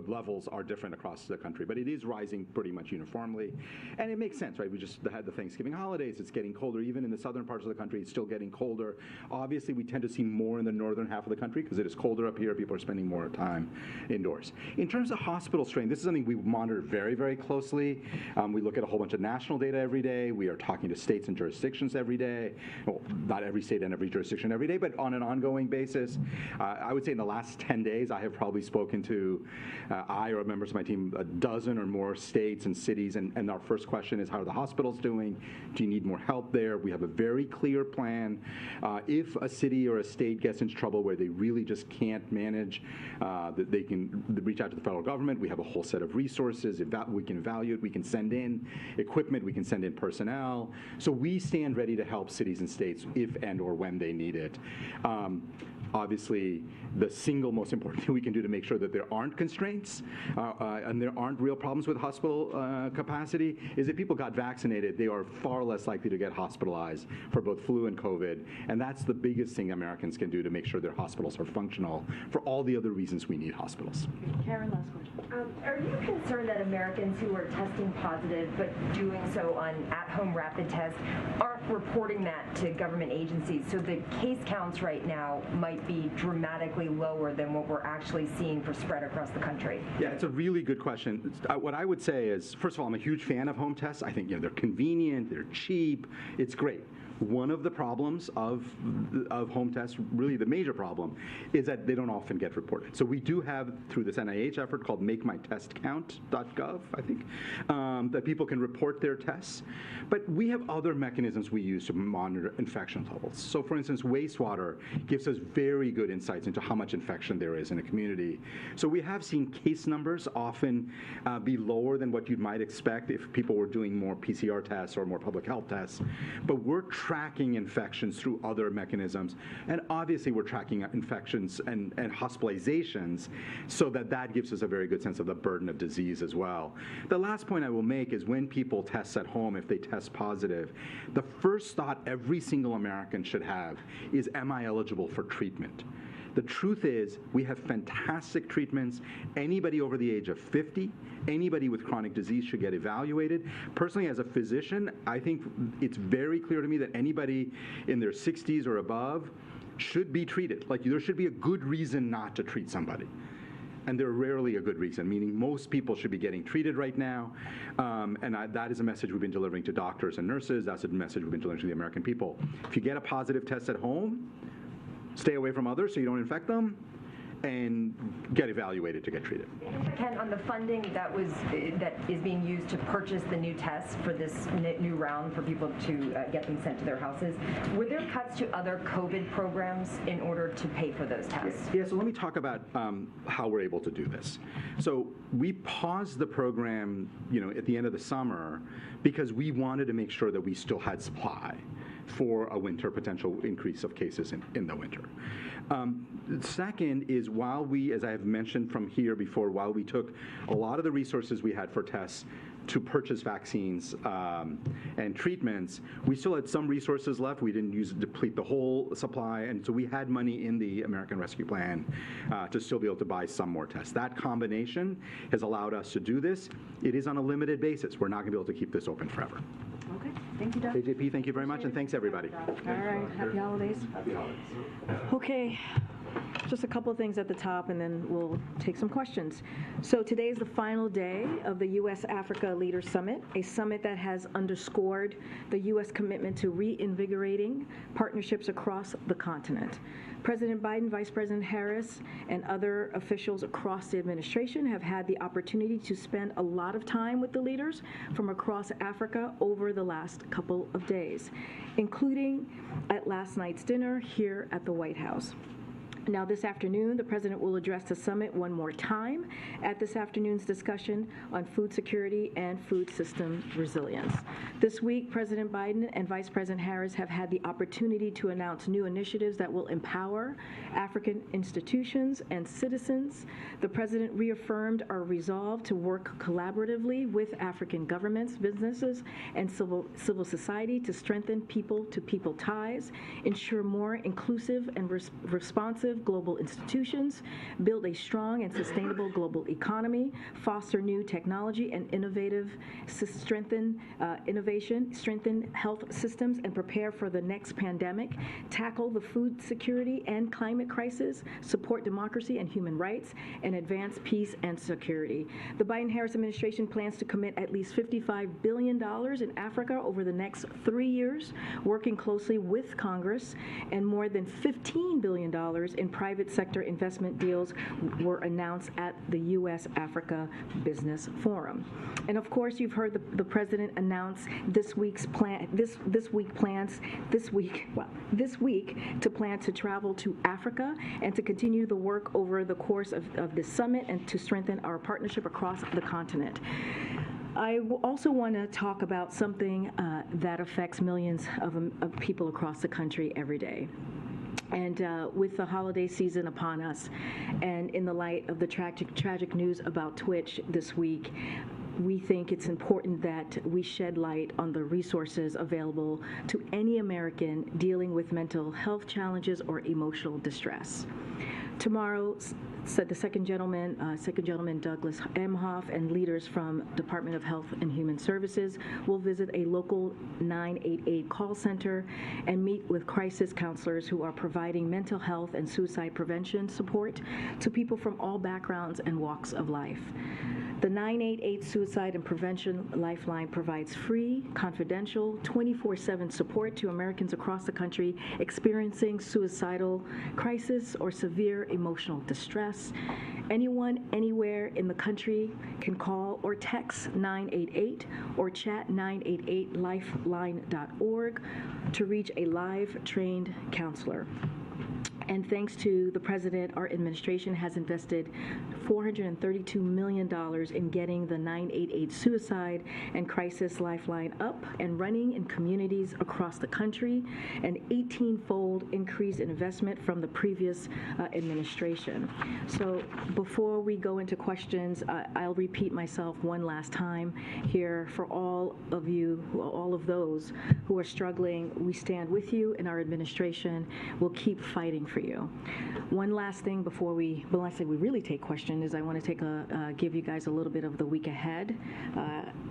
levels are different across the country, but it is rising pretty much uniformly, and it makes sense, right? We just had the Thanksgiving holidays. It's getting colder, even in the southern parts of the country. It's still getting colder. Obviously, we tend to see more in the northern half of the country because it is colder up here. People are spending more time indoors. In terms of hospital strain, this is something we monitor very, very closely. We look at a whole bunch of national data every day. We are talking to states and jurisdictions every day. Well, not every state and every jurisdiction every day, but on an ongoing basis. I would say in the last 10 days, I have probably spoken to, I or members of my team, a dozen or more states and cities, and our first question is, how are the hospitals doing? Do you need more help there? We have a very clear plan. If a city or a state gets into trouble where they really just can't manage, that they can reach out to the federal government. We have a whole set of resources. We can evaluate. We can send in equipment. We can send in personnel. So we stand ready to help cities and states if and or when they need it. Obviously, the single most important thing we can do to make sure that there aren't constraints and there aren't real problems with hospital capacity is if people got vaccinated, they are far less likely to get hospitalized for both flu and COVID. And that's the biggest thing Americans can do to make sure their hospitals are functional for all the other reasons we need hospitals. Karen, last question. Are you concerned that Americans who are testing positive but doing so on at-home rapid tests aren't reporting that to government agencies? So the case counts right now might be dramatically lower than what we're actually seeing for spread across the country? Yeah, it's a really good question. What I would say is, first of all, I'm a huge fan of home tests. I think they're convenient, they're cheap, it's great. One of the problems of home tests, really the major problem, is that they don't often get reported. So we do have, through this NIH effort called MakeMyTestCount.gov, I think, that people can report their tests. But we have other mechanisms we use to monitor infection levels. So for instance, wastewater gives us very good insights into how much infection there is in a community. So we have seen case numbers often be lower than what you might expect if people were doing more PCR tests or more public health tests. But we're tracking infections through other mechanisms. And obviously we're tracking infections and hospitalizations so that gives us a very good sense of the burden of disease as well. The last point I will make is when people test at home, if they test positive, the first thought every single American should have is, am I eligible for treatment? The truth is, we have fantastic treatments. Anybody over the age of 50, anybody with chronic disease should get evaluated. Personally, as a physician, I think it's very clear to me that anybody in their 60s or above should be treated. Like, there should be a good reason not to treat somebody. And they're rarely a good reason, meaning most people should be getting treated right now. That is a message we've been delivering to doctors and nurses. That's a message we've been delivering to the American people. If you get a positive test at home, stay away from others so you don't infect them. and get evaluated to get treated. Ken, on the funding that is being used to purchase the new tests for this new round for people to get them sent to their houses, were there cuts to other COVID programs in order to pay for those tests? Yeah, so let me talk about how we're able to do this. So we paused the program, at the end of the summer because we wanted to make sure that we still had supply for a winter potential increase of cases in the winter. Second is, while we, as I have mentioned from here before, while we took a lot of the resources we had for tests to purchase vaccines and treatments, we still had some resources left. We didn't deplete the whole supply, and so we had money in the American Rescue Plan to still be able to buy some more tests. That combination has allowed us to do this. It is on a limited basis. We're not going to be able to keep this open forever. Okay, thank you, Doc. AJP, thank you very much, and thanks, everybody. All right, happy holidays. Happy holidays. Okay, just a couple of things at the top, and then we'll take some questions. So today is the final day of the U.S.-Africa Leaders Summit, a summit that has underscored the U.S. commitment to reinvigorating partnerships across the continent. President Biden, Vice President Harris, and other officials across the administration have had the opportunity to spend a lot of time with the leaders from across Africa over the last couple of days, including at last night's dinner here at the White House. Now, this afternoon, the president will address the summit one more time at this afternoon's discussion on food security and food system resilience. This week, President Biden and Vice President Harris have had the opportunity to announce new initiatives that will empower African institutions and citizens. The president reaffirmed our resolve to work collaboratively with African governments, businesses, and civil society to strengthen people-to-people ties, ensure more inclusive and responsive global institutions, build a strong and sustainable global economy, foster new technology and strengthen innovation, strengthen health systems, and prepare for the next pandemic, tackle the food security and climate crisis, support democracy and human rights, and advance peace and security. The Biden-Harris administration plans to commit at least $55 billion in Africa over the next 3 years, working closely with Congress, and more than $15 billion in private sector investment deals were announced at the U.S.-Africa Business Forum. And of course, you've heard the president announce this week to plan to travel to Africa and to continue the work over the course of this summit and to strengthen our partnership across the continent. I also want to talk about something that affects millions of people across the country every day. And with the holiday season upon us, and in the light of the tragic news about Twitch this week, we think it's important that we shed light on the resources available to any American dealing with mental health challenges or emotional distress. Tomorrow, said the second gentleman Douglas Emhoff, and leaders from Department of Health and Human Services will visit a local 988 call center and meet with crisis counselors who are providing mental health and suicide prevention support to people from all backgrounds and walks of life. The 988 Suicide and Prevention Lifeline provides free, confidential, 24/7 support to Americans across the country experiencing suicidal crisis or severe emotional distress. Anyone, anywhere in the country can call or text 988 or chat 988lifeline.org to reach a live trained counselor. And thanks to the president, our administration has invested $432 million in getting the 988 Suicide and Crisis Lifeline up and running in communities across the country, an 18-fold increase in investment from the previous administration. So before we go into questions, I'll repeat myself one last time here for all of you, all of those who are struggling. We stand with you, and our administration will keep fighting for you. One last thing before we really take questions is I want to give you guys a little bit of the week ahead.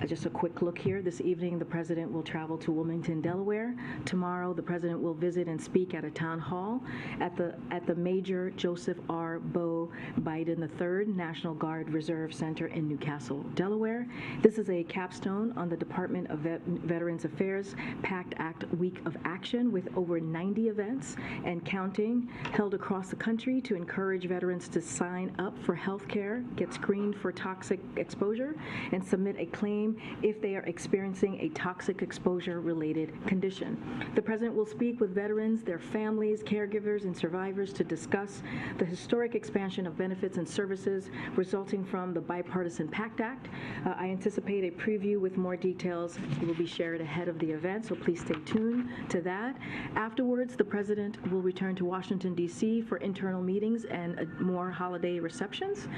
Just a quick look here. This evening, the president will travel to Wilmington, Delaware. Tomorrow, the president will visit and speak at a town hall at the Major Joseph R. Bo Biden III National Guard Reserve Center in Newcastle, Delaware. This is a capstone on the Department of Veterans Affairs PACT Act Week of Action with over 90 events and counting held across the country to encourage veterans to sign up for health care, get screened for toxic exposure, and submit a claim if they are experiencing a toxic exposure-related condition. The President will speak with veterans, their families, caregivers, and survivors to discuss the historic expansion of benefits and services resulting from the Bipartisan PACT Act. I anticipate a preview with more details will be shared ahead of the event, so please stay tuned to that. Afterwards, the President will return to Washington, D.C. for internal meetings and more holiday receptions.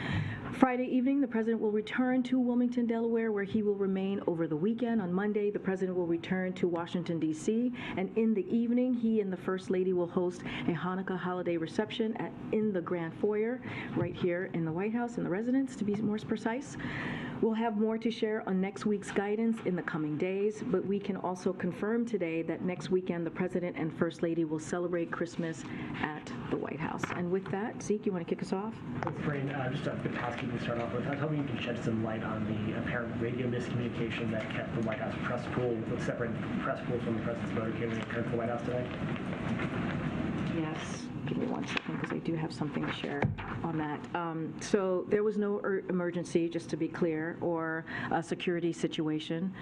Friday evening, the President will return to Wilmington, Delaware, where he will remain over the weekend. On Monday, the President will return to Washington, D.C., and in the evening, he and the First Lady will host a Hanukkah holiday reception in the Grand Foyer right here in the White House, in the residence, to be more precise. We'll have more to share on next week's guidance in the coming days, but we can also confirm today that next weekend the President and First Lady will celebrate Christmas at the White House. And with that, Zeke, you want to kick us off? Thanks, Corinne. Just a bit of housekeeping to start off with. I was hoping you could shed some light on the apparent radio miscommunication that kept the White House press pool, with separate press pools from the President's motorcade when it returned to the White House today. Yes. Give me 1 second because I do have something to share on that. So there was no emergency, just to be clear, or a security situation.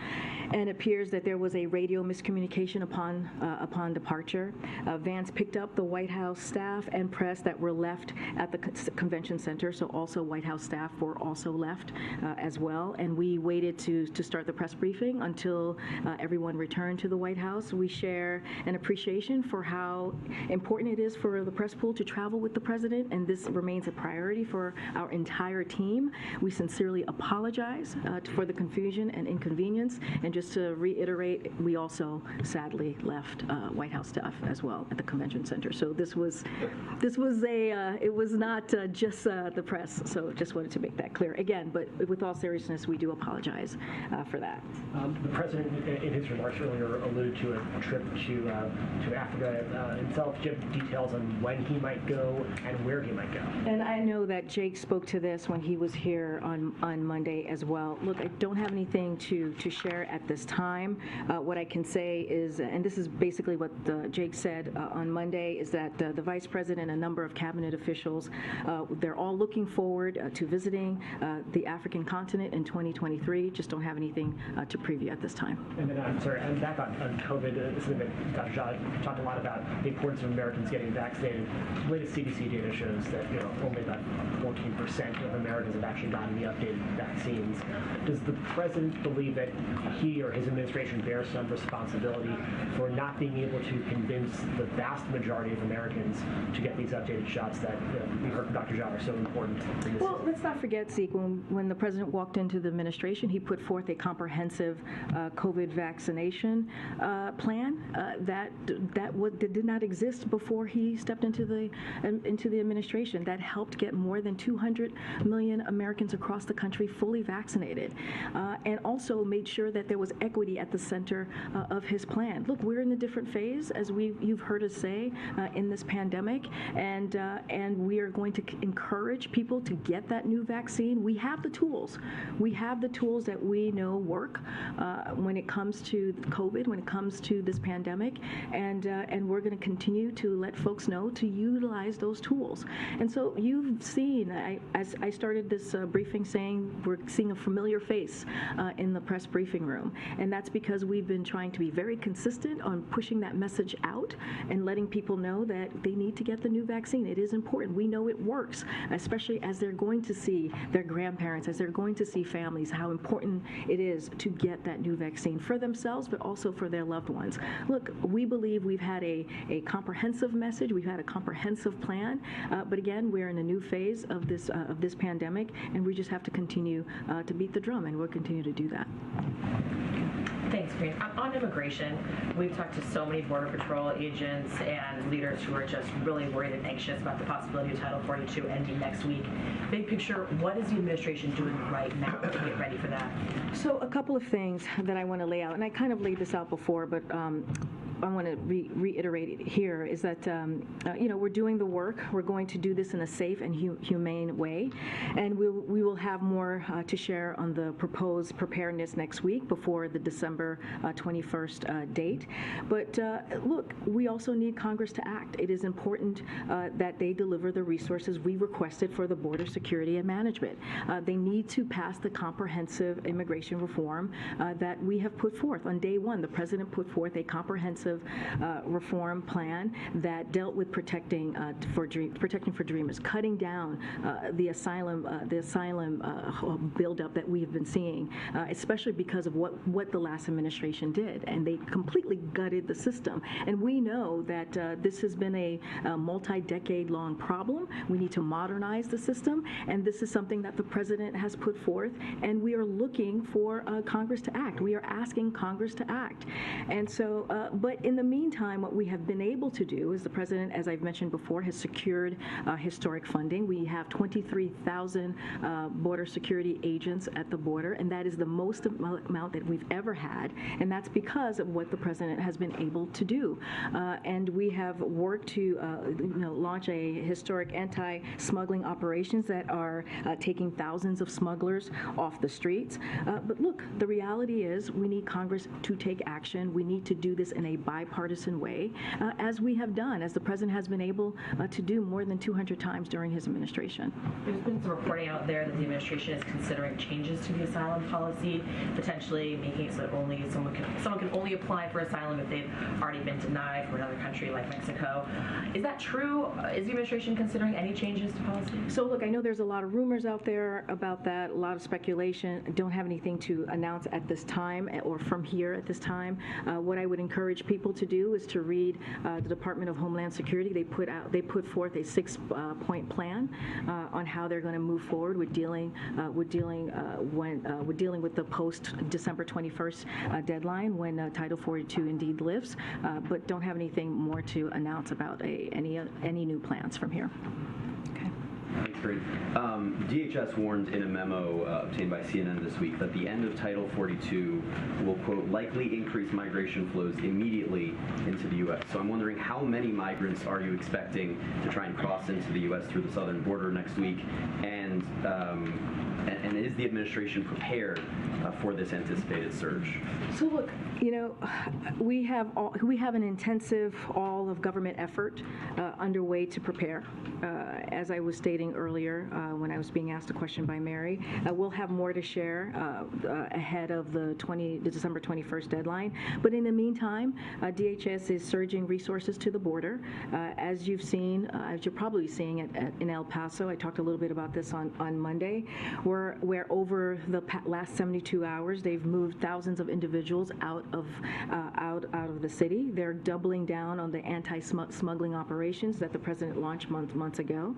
And it appears that there was a radio miscommunication upon departure. Vans picked up the White House staff and press that were left at the convention center. So also White House staff were also left as well. And we waited to start the press briefing until everyone returned to the White House. We share an appreciation for how important it is for the press pool to travel with the President, and this remains a priority for our entire team. We sincerely apologize for the confusion and inconvenience, and just to reiterate, we also sadly left White House staff as well at the convention center. So it was not just the press, so just wanted to make that clear again, but with all seriousness, we do apologize for that. The President, in his remarks earlier, alluded to a trip to Africa himself. Do you have details on when he might go and where he might go? And I know that Jake spoke to this when he was here on Monday as well. Look, I don't have anything to share at this time. What I can say is, and this is basically what Jake said on Monday, is that the Vice President and a number of cabinet officials, they're all looking forward to visiting the African continent in 2023. Just don't have anything to preview at this time. And then, I'm sorry, I'm back on COVID. This is something that Dr. Jha talked a lot about, the importance of Americans getting vaccinated. The latest CDC data shows that only about 14% of Americans have actually gotten the updated vaccines. Does the President believe that he or his administration bears some responsibility for not being able to convince the vast majority of Americans to get these updated shots that we heard from Dr. Jha are so important? Well, let's not forget, Zeke, when the President walked into the administration, he put forth a comprehensive COVID vaccination plan that did not exist before he stepped into the administration. That helped get more than 200 million Americans across the country fully vaccinated, and also made sure that there was equity at the center of his plan. Look, we're in a different phase, as you've heard us say, in this pandemic, and we are going to encourage people to get that new vaccine. We have the tools. We have the tools that we know work when it comes to COVID, when it comes to this pandemic, and we're going to continue to let folks know to utilize those tools. And so you've seen, as I started this briefing saying, we're seeing a familiar face in the press briefing room. And that's because we've been trying to be very consistent on pushing that message out and letting people know that they need to get the new vaccine. It is important. We know it works, especially as they're going to see their grandparents, as they're going to see families, how important it is to get that new vaccine for themselves, but also for their loved ones. Look, we believe we've had a comprehensive message. We've had a comprehensive plan, but again, we're in a new phase of this pandemic, and we just have to continue to beat the drum, and we'll continue to do that. Thanks, Green. On immigration, we've talked to so many Border Patrol agents and leaders who are just really worried and anxious about the possibility of Title 42 ending next week. Big picture, what is the administration doing right now to get ready for that? So a couple of things that I want to lay out, and I kind of laid this out before, but reiterate it here is that we're doing the work. We're going to do this in a safe and humane way, and we will have more to share on the proposed preparedness next week before the December 21st date. But look, we also need Congress to act. It is important that they deliver the resources we requested for the border security and management. They need to pass the comprehensive immigration reform that we have put forth. On day one, the President put forth a comprehensive reform plan that dealt with protecting for dreamers, cutting down the asylum buildup that we have been seeing, especially because of what the last administration did, and they completely gutted the system. And we know that this has been a multi-decade-long problem. We need to modernize the system, and this is something that the President has put forth, and we are looking for Congress to act. We are asking Congress to act. And so, but in the meantime, what we have been able to do is the President, as I've mentioned before, has secured historic funding. We have 23,000 border security agents at the border, and that is the most amount that we've ever had, and that's because of what the President has been able to do. And we have worked to launch a historic anti-smuggling operations that are taking thousands of smugglers off the streets. But look, the reality is we need Congress to take action. We need to do this in a bipartisan way, as we have done, as the President has been able to do more than 200 times during his administration. There's been some reporting out there that the administration is considering changes to the asylum policy, potentially making it so that only someone can only apply for asylum if they've already been denied from another country like Mexico. Is that true? Is the administration considering any changes to policy? So look, I know there's a lot of rumors out there about that, a lot of speculation. I don't have anything to announce at this time or from here at this time. What I would encourage people to do is to read the Department of Homeland Security. They put forth a 6-point plan on how they're going to move forward with dealing with the post December 21st deadline when Title 42 indeed lifts, but don't have anything more to announce about any new plans from here. Thanks, Corinne. DHS warned in a memo obtained by CNN this week that the end of Title 42 will, quote, likely increase migration flows immediately into the U.S. So I'm wondering, how many migrants are you expecting to try and cross into the U.S. through the southern border next week? And is the administration prepared for this anticipated surge? So look, we have an intensive all-of-government effort underway to prepare. As I was stating earlier when I was being asked a question by Mary, we'll have more to share ahead of the December 21st deadline. But in the meantime, DHS is surging resources to the border. As you've seen, as you're probably seeing in El Paso, I talked a little bit about this on Monday, where over the last 72 hours, they've moved thousands of individuals out of the city. They're doubling down on the anti-smuggling operations that the President launched months ago.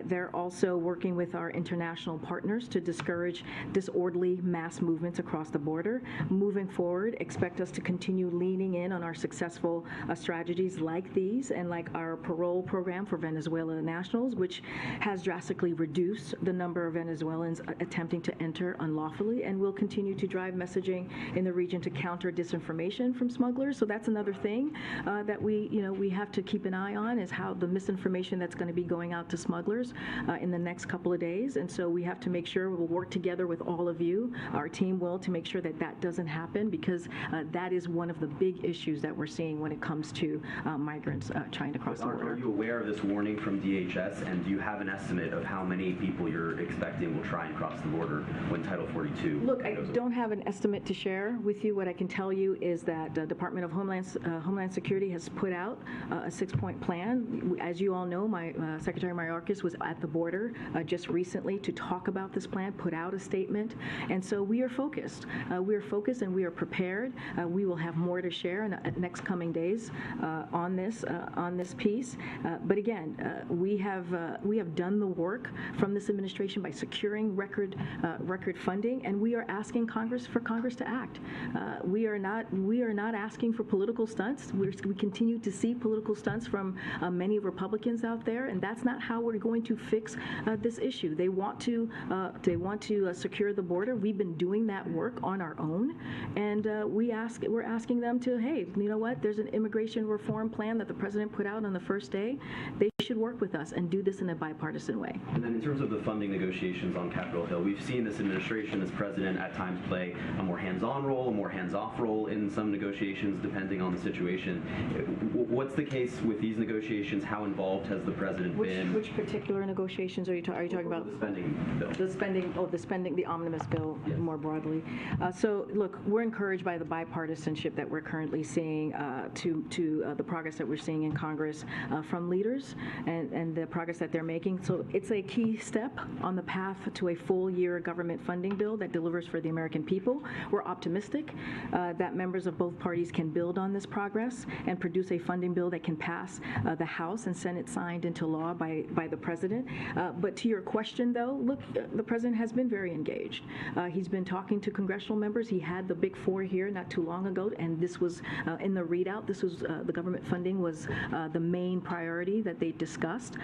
They're also working with our international partners to discourage disorderly mass movements across the border. Moving forward, expect us to continue leaning in on our successful strategies like these and like our parole program for Venezuelan nationals, which has drastically reduced the number of Venezuelans attempting to enter unlawfully, and will continue to drive messaging in the region to counter disinformation from smugglers. So that's another thing that we have to keep an eye on, is how the misinformation that's going to be going out to smugglers in the next couple of days. And so we have to make sure we'll work together with all of you, our team will, to make sure that that doesn't happen, because that is one of the big issues that we're seeing when it comes to migrants trying to cross the border. Are you aware of this warning from DHS, and do you have an estimate of how many people you're expecting will try and cross the border when Title 42 Look, I don't have an estimate to share with you. What I can tell you is that the Department of Homeland Security has put out a 6-point plan. As you all know, my Secretary Mayorkas was at the border just recently to talk about this plan, put out a statement, and so we are focused. We are focused and we are prepared. We will have more to share in the next coming days on this piece. But again, we have done the work from this administration by securing securing record funding, and we are asking Congress to act. We are not asking for political stunts. We continue to see political stunts from many Republicans out there, and that's not how we're going to fix this issue. They want to secure the border. We've been doing that work on our own, and we're asking them to, hey, you know what? There's an immigration reform plan that the president put out on the first day. They should work with us and do this in a bipartisan way. And then in terms of the funding negotiations on Capitol Hill, we've seen this administration, this president, at times play a more hands-on role, a more hands-off role in some negotiations, depending on the situation. What's the case with these negotiations? How involved has the president been? Which particular negotiations are you talking about? The spending bill. The omnibus bill more broadly. So look, we're encouraged by the bipartisanship that we're currently seeing to the progress that we're seeing in Congress from leaders and the progress that they're making. So it's a key step on the path to a full-year government funding bill that delivers for the American people. We're optimistic that members of both parties can build on this progress and produce a funding bill that can pass the House and Senate signed into law by the president. But to your question, though, look, the president has been very engaged. He's been talking to congressional members. He had the Big Four here not too long ago, and this was in the readout. This was the government funding was the main priority that they discussed.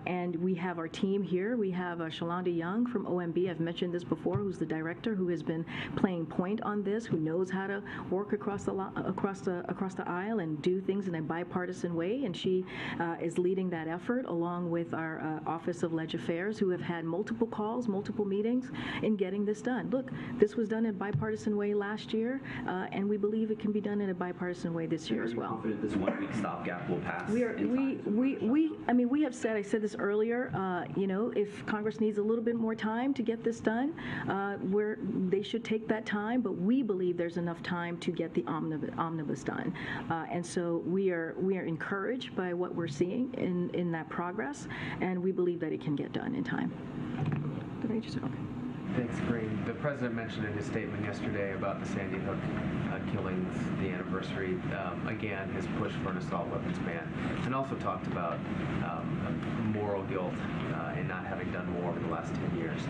And we have our team here. We have Shalonda Young from OMB. I've mentioned this before, who's the director, who has been playing point on this, who knows how to work across the aisle and do things in a bipartisan way. And she is leading that effort along with our Office of Leg Affairs, who have had multiple calls, multiple meetings in getting this done. Look, this was done in a bipartisan way last year, and we believe it can be done in a bipartisan way this year as well. Are you confident this one-week stopgap will pass? We have said, I said this earlier, if Congress needs a little bit more time to get this done, they should take that time, but we believe there's enough time to get the omnibus done. And so we are encouraged by what we're seeing in that progress, and we believe that it can get done in time. Did I just, okay. Thanks, Green. The president mentioned in his statement yesterday about the Sandy Hook killings, the anniversary, again, his push for an assault weapons ban, and also talked about moral guilt in not having done more over the last 10 years.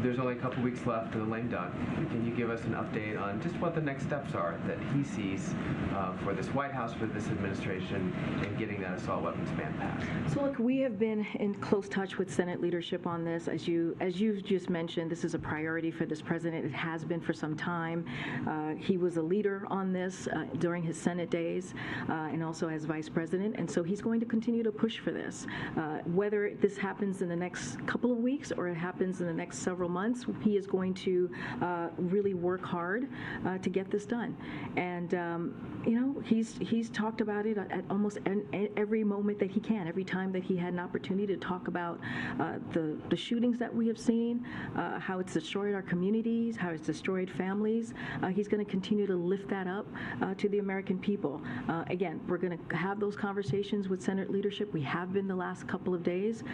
There's only a couple weeks left to the lame duck. Can you give us an update on just what the next steps are that he sees for this White House, for this administration, in getting that assault weapons ban passed? So look, we have been in close touch with Senate leadership on this. As you've just mentioned, this is a priority for this president. It has been for some time. He was a leader on this during his Senate days and also as vice president. And so he's going to continue to push for this. Whether this happens in the next couple of weeks or it happens in the next several months, he is going to really work hard to get this done. And he's talked about it at almost every moment that he can. Every time that he had an opportunity to talk about the shootings that we have seen, how it's destroyed our communities, how it's destroyed families, he's going to continue to lift that up to the American people. Again, we're going to have those conversations with Senate leadership. We have been the last couple of days.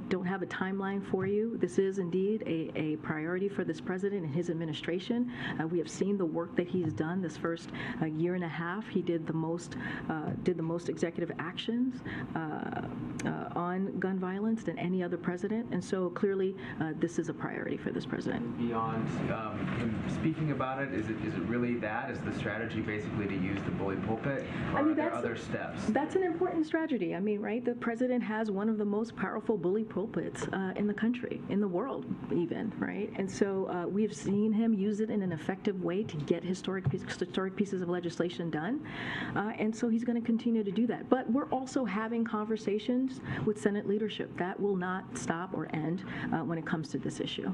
Don't have a timeline for you. This is indeed a priority for this president and his administration. We have seen the work that he's done this first year and a half. He did the most executive actions on gun violence than any other president, and so clearly this is a priority for this president. Beyond him speaking about it, is it really that? Is the strategy basically to use the bully pulpit, or are there other steps? That's an important strategy. I mean, right? The president has one of the most powerful bully pulpits in the country, in the world even, right? And so we've seen him use it in an effective way to get historic pieces of legislation done. And so he's going to continue to do that. But we're also having conversations with Senate leadership. That will not stop or end when it comes to this issue.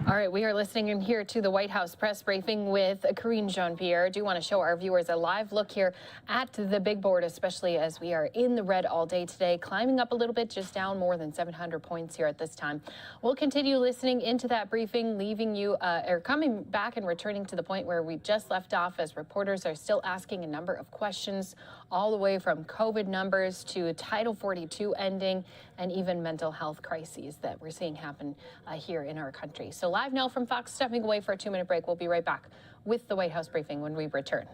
All right, we are listening in here to the White House press briefing with Karine Jean-Pierre. I do want to show our viewers a live look here at the big board, especially as we are in the red all day today, climbing up a little bit, just down more than 700 points here at this time. We'll continue listening into that briefing, leaving you or coming back and returning to the point where we just left off, as reporters are still asking a number of questions, all the way from COVID numbers to Title 42 ending and even mental health crises that we're seeing happen here in our country. So live now from Fox, stepping away for a 2-minute break. We'll be right back with the White House briefing when we return.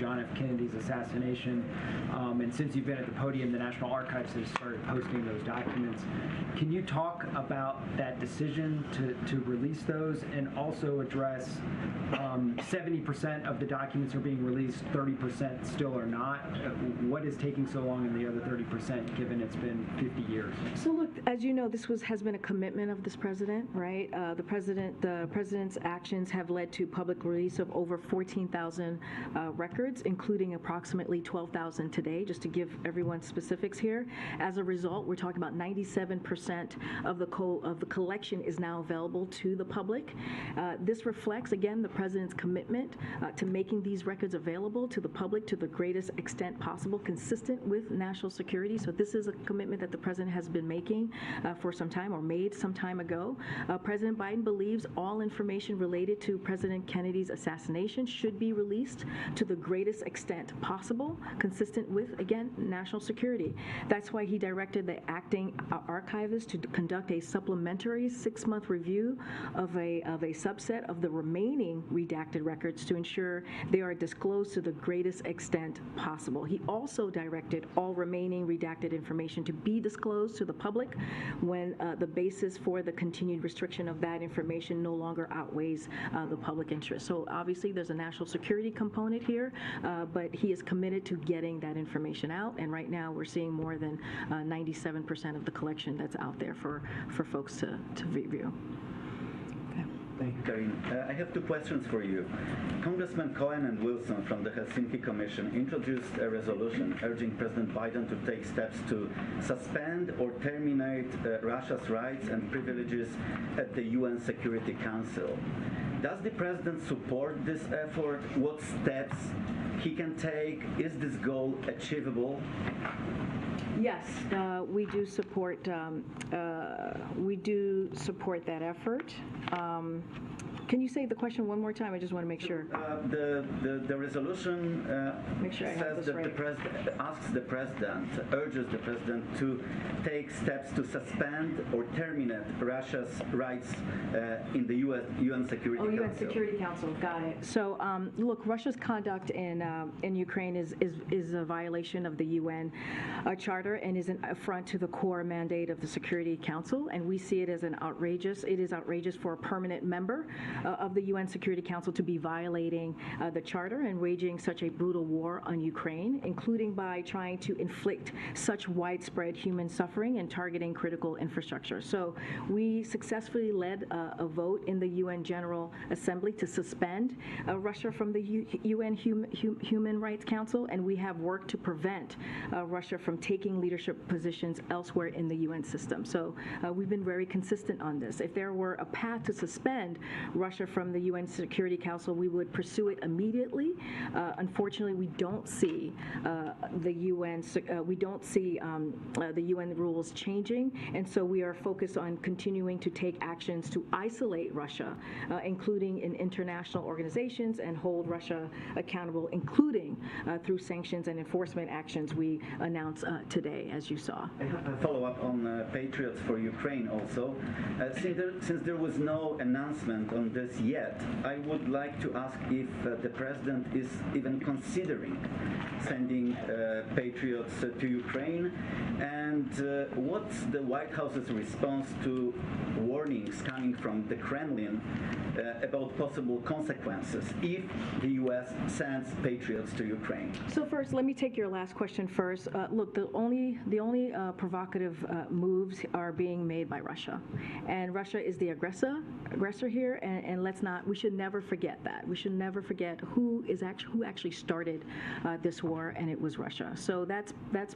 John F. Kennedy's assassination. And since you've been at the podium, the National Archives has started posting those documents. Can you talk about that decision to release those, and also address 70% of the documents are being released, 30% still are not? What is taking so long in the other 30%, given it's been 50 years? So look, as you know, this has been a commitment of this president, right? The president's actions have led to public release of over 14,000 records, including approximately 12,000 today, just to give everyone specifics here. As a result, we're talking about 97% of the collection is now available to the public. This reflects, again, the president's commitment to making these records available to the public to the greatest extent possible, consistent with national security. So this is a commitment that the president has been making for some time, or made some time ago. President Biden believes all information related to President Kennedy's assassination should be released to the greatest extent possible, consistent with, again, national security. That's why he directed the acting archivist to conduct a supplementary 6-month review of a subset of the remaining redacted records to ensure they are disclosed to the greatest extent possible. He also directed all remaining redacted information to be disclosed to the public when the basis for the continued restriction of that information no longer outweighs the public interest. So obviously there's a national security component here, but he is committed to getting that information out, and right now we're seeing more than 97% of the collection that's out there for folks to review. Thank you, Karine. I have 2 questions for you. Congressman Cohen and Wilson from the Helsinki Commission introduced a resolution urging President Biden to take steps to suspend or terminate Russia's rights and privileges at the UN Security Council. Does the president support this effort? What steps he can take? Is this goal achievable? Yes, we do support that effort. Can you say the question one more time? I just want to make sure. The resolution says that the president asks the president, urges the president to take steps to suspend or terminate Russia's rights in the UN Security Council. UN Security Council, got it. So, look, Russia's conduct in Ukraine is a violation of the UN Charter and is an affront to the core mandate of the Security Council, and we see it as outrageous. It is outrageous for a permanent member of the UN Security Council to be violating the Charter and waging such a brutal war on Ukraine, including by trying to inflict such widespread human suffering and targeting critical infrastructure. So we successfully led a vote in the UN General Assembly to suspend Russia from the UN Human Rights Council, and we have worked to prevent Russia from taking leadership positions elsewhere in the UN system. So we've been very consistent on this. If there were a path to suspend Russia from the UN Security Council, we would pursue it immediately. Unfortunately, we don't see the UN rules changing, and so we are focused on continuing to take actions to isolate Russia, including in international organizations, and hold Russia accountable, including through sanctions and enforcement actions we announced today, as you saw. I have a follow-up on Patriots for Ukraine also. Since there was no announcement on this yet, I would like to ask if the president is even considering sending Patriots to Ukraine, and what's the White House's response to warnings coming from the Kremlin about possible consequences if the U.S. sends Patriots to Ukraine? So first, let me take your last question first. Look, the only provocative moves are being made by Russia, and Russia is the aggressor here, and we should never forget that. We should never forget who actually started this war, and it was Russia. So that's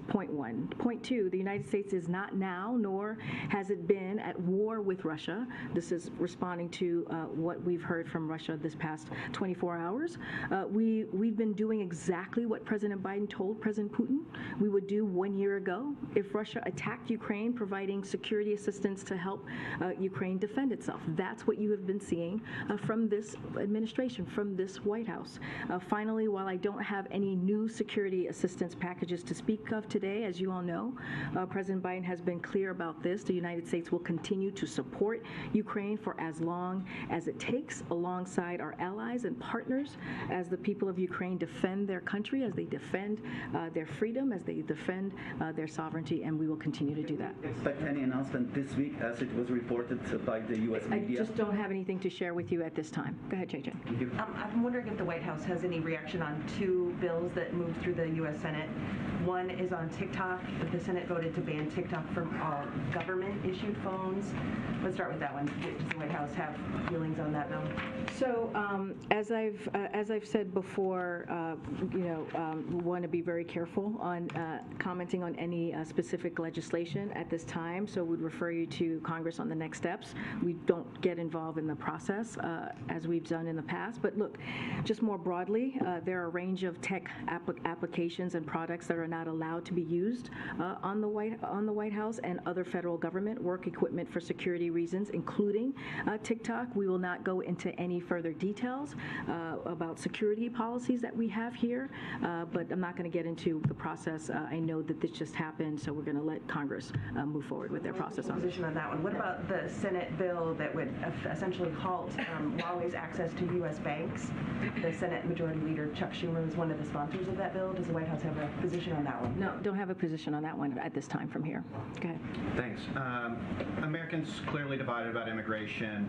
point one. Point two, the United States is not now, nor has it been, at war with Russia. This is responding to what we've heard from Russia this past 24 hours. We've been doing exactly what President Biden told President Putin we would do 1 year ago if Russia attacked Ukraine, providing security assistance to help Ukraine defend itself. That's what you have been seeing from this administration, from this White House. Finally, while I don't have any new security assistance packages to speak of today, as you all know, President Biden has been clear about this. The United States will continue to support support Ukraine for as long as it takes, alongside our allies and partners, as the people of Ukraine defend their country, as they defend their freedom, as they defend their sovereignty, and we will continue to do that. Expect any announcement this week, as it was reported by the U.S. media? I just don't have anything to share with you at this time. Go ahead, JJ. I'm wondering if the White House has any reaction on two bills that moved through the U.S. Senate. One is on TikTok. The Senate voted to ban TikTok from all government-issued phones. Let's start with that one. Does the White House have feelings on that bill? So, as I've said before, we want to be very careful on commenting on any specific legislation at this time. So, we'd refer you to Congress on the next steps. We don't get involved in the process as we've done in the past. But look, just more broadly, there are a range of tech applications and products that are not allowed to be used on the White House and other federal government work equipment for security reasons, including TikTok. We will not go into any further details about security policies that we have here, but I'm not going to get into the process. I know that this just happened, so we're going to let Congress move forward with their process on Position on that one. What about the Senate bill that would essentially halt Huawei's access to U.S. banks? The Senate Majority Leader Chuck Schumer is one of the sponsors of that bill. Does the White House have a position on that one? No, don't have a position on that one at this time from here. Go ahead. Thanks. Americans clearly divided about immigration.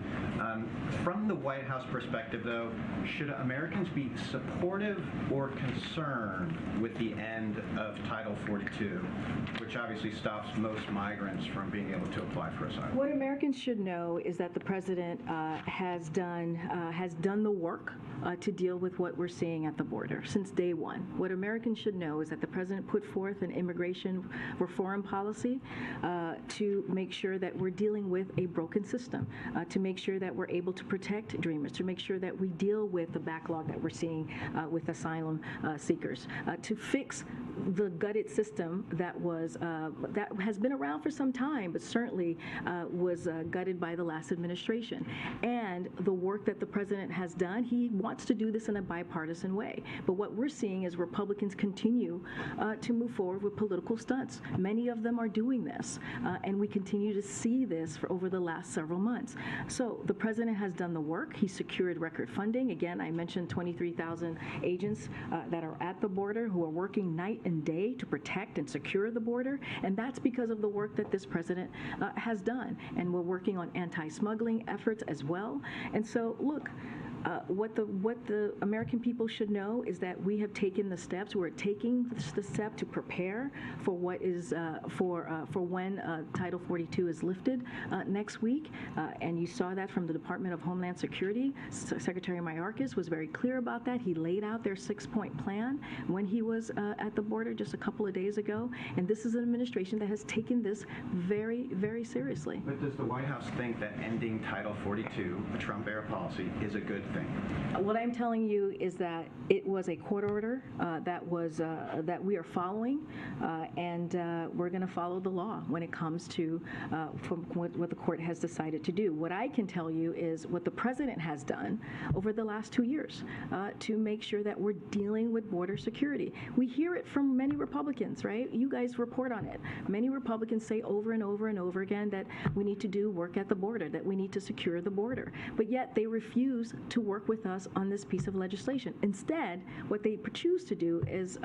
From the White House perspective, though, should Americans be supportive or concerned with the end of Title 42, which obviously stops most migrants from being able to apply for asylum? What Americans should know is that the president has done the work to deal with what we're seeing at the border since day one. What Americans should know is that the president put forth an immigration reform policy to make sure that we're dealing with a broken system, to make sure that we're able to protect dreamers, to make sure that we deal with the backlog that we're seeing with asylum seekers, to fix the gutted system that has been around for some time, but certainly was gutted by the last administration. And the work that the president has done, he wants to do this in a bipartisan way. But what we're seeing is Republicans continue to move forward with political stunts. Many of them are doing this, and we continue to see this for over the last several months. So the president has done the work. He secured record funding. Again, I mentioned 23,000 agents that are at the border who are working night and day to protect and secure the border, and that's because of the work that this president has done. And we're working on anti-smuggling efforts as well. And so, look, what the American people should know is that we have taken the steps. We're taking the step to prepare for what is for when Title 42 is lifted next week. And you saw that from the Department of Homeland Security. Secretary Mayorkas was very clear about that. He laid out their 6-point plan when he was at the border just a couple of days ago. And this is an administration that has taken this very, very seriously. But does the White House think that ending Title 42, a Trump-era policy, is a good thing? What I'm telling you is that it was a court order that we are following, and we're going to follow the law when it comes to what the court has decided to do. What I can tell you is what the president has done over the last 2 years to make sure that we're dealing with border security. We hear it from many Republicans, right? You guys report on it. Many Republicans say over and over and over again that we need to do work at the border, that we need to secure the border, but yet they refuse to work with us on this piece of legislation. Instead, what they choose to do is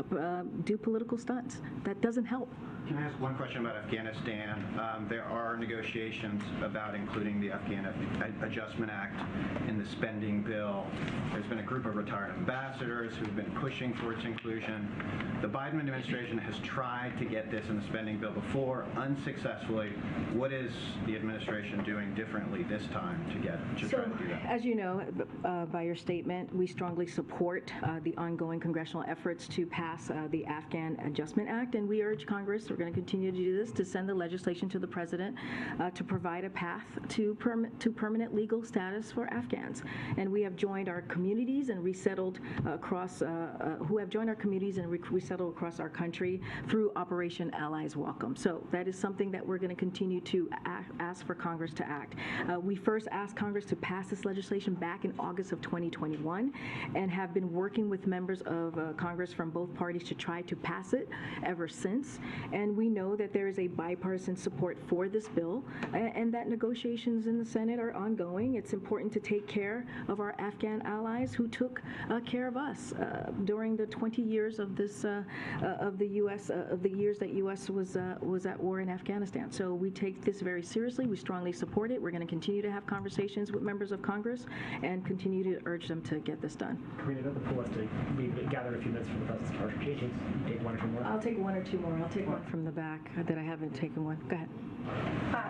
do political stunts. That doesn't help. Can I ask one question about Afghanistan? There are negotiations about including the Afghan Adjustment Act in the spending bill. There's been a group of retired ambassadors who've been pushing for its inclusion. The Biden administration has tried to get this in the spending bill before, unsuccessfully. What is the administration doing differently this time to try to do that? As you know, by your statement, we strongly support the ongoing congressional efforts to pass the Afghan Adjustment Act, and we urge Congress, we're going to continue to do this, to send the legislation to the president to provide a path to permanent legal status for Afghans. And we have joined our communities and resettled across, resettled across our country through Operation Allies Welcome. So that is something that we're going to continue to ask for Congress to act. We first asked Congress to pass this legislation back in August August of 2021 and have been working with members of Congress from both parties to try to pass it ever since. And we know that there is a bipartisan support for this bill and that negotiations in the Senate are ongoing. It's important to take care of our Afghan allies who took care of us during the 20 years of this of the years that U.S. was at war in Afghanistan. So we take this very seriously. We strongly support it. We're going to continue to have conversations with members of Congress and continue to urge them to get this done. Karina, the poll has to be gathered a few minutes from the president's departure. JT, you take one or two more? I'll take one or two more. I'll take one from the back that I haven't taken one. Go ahead.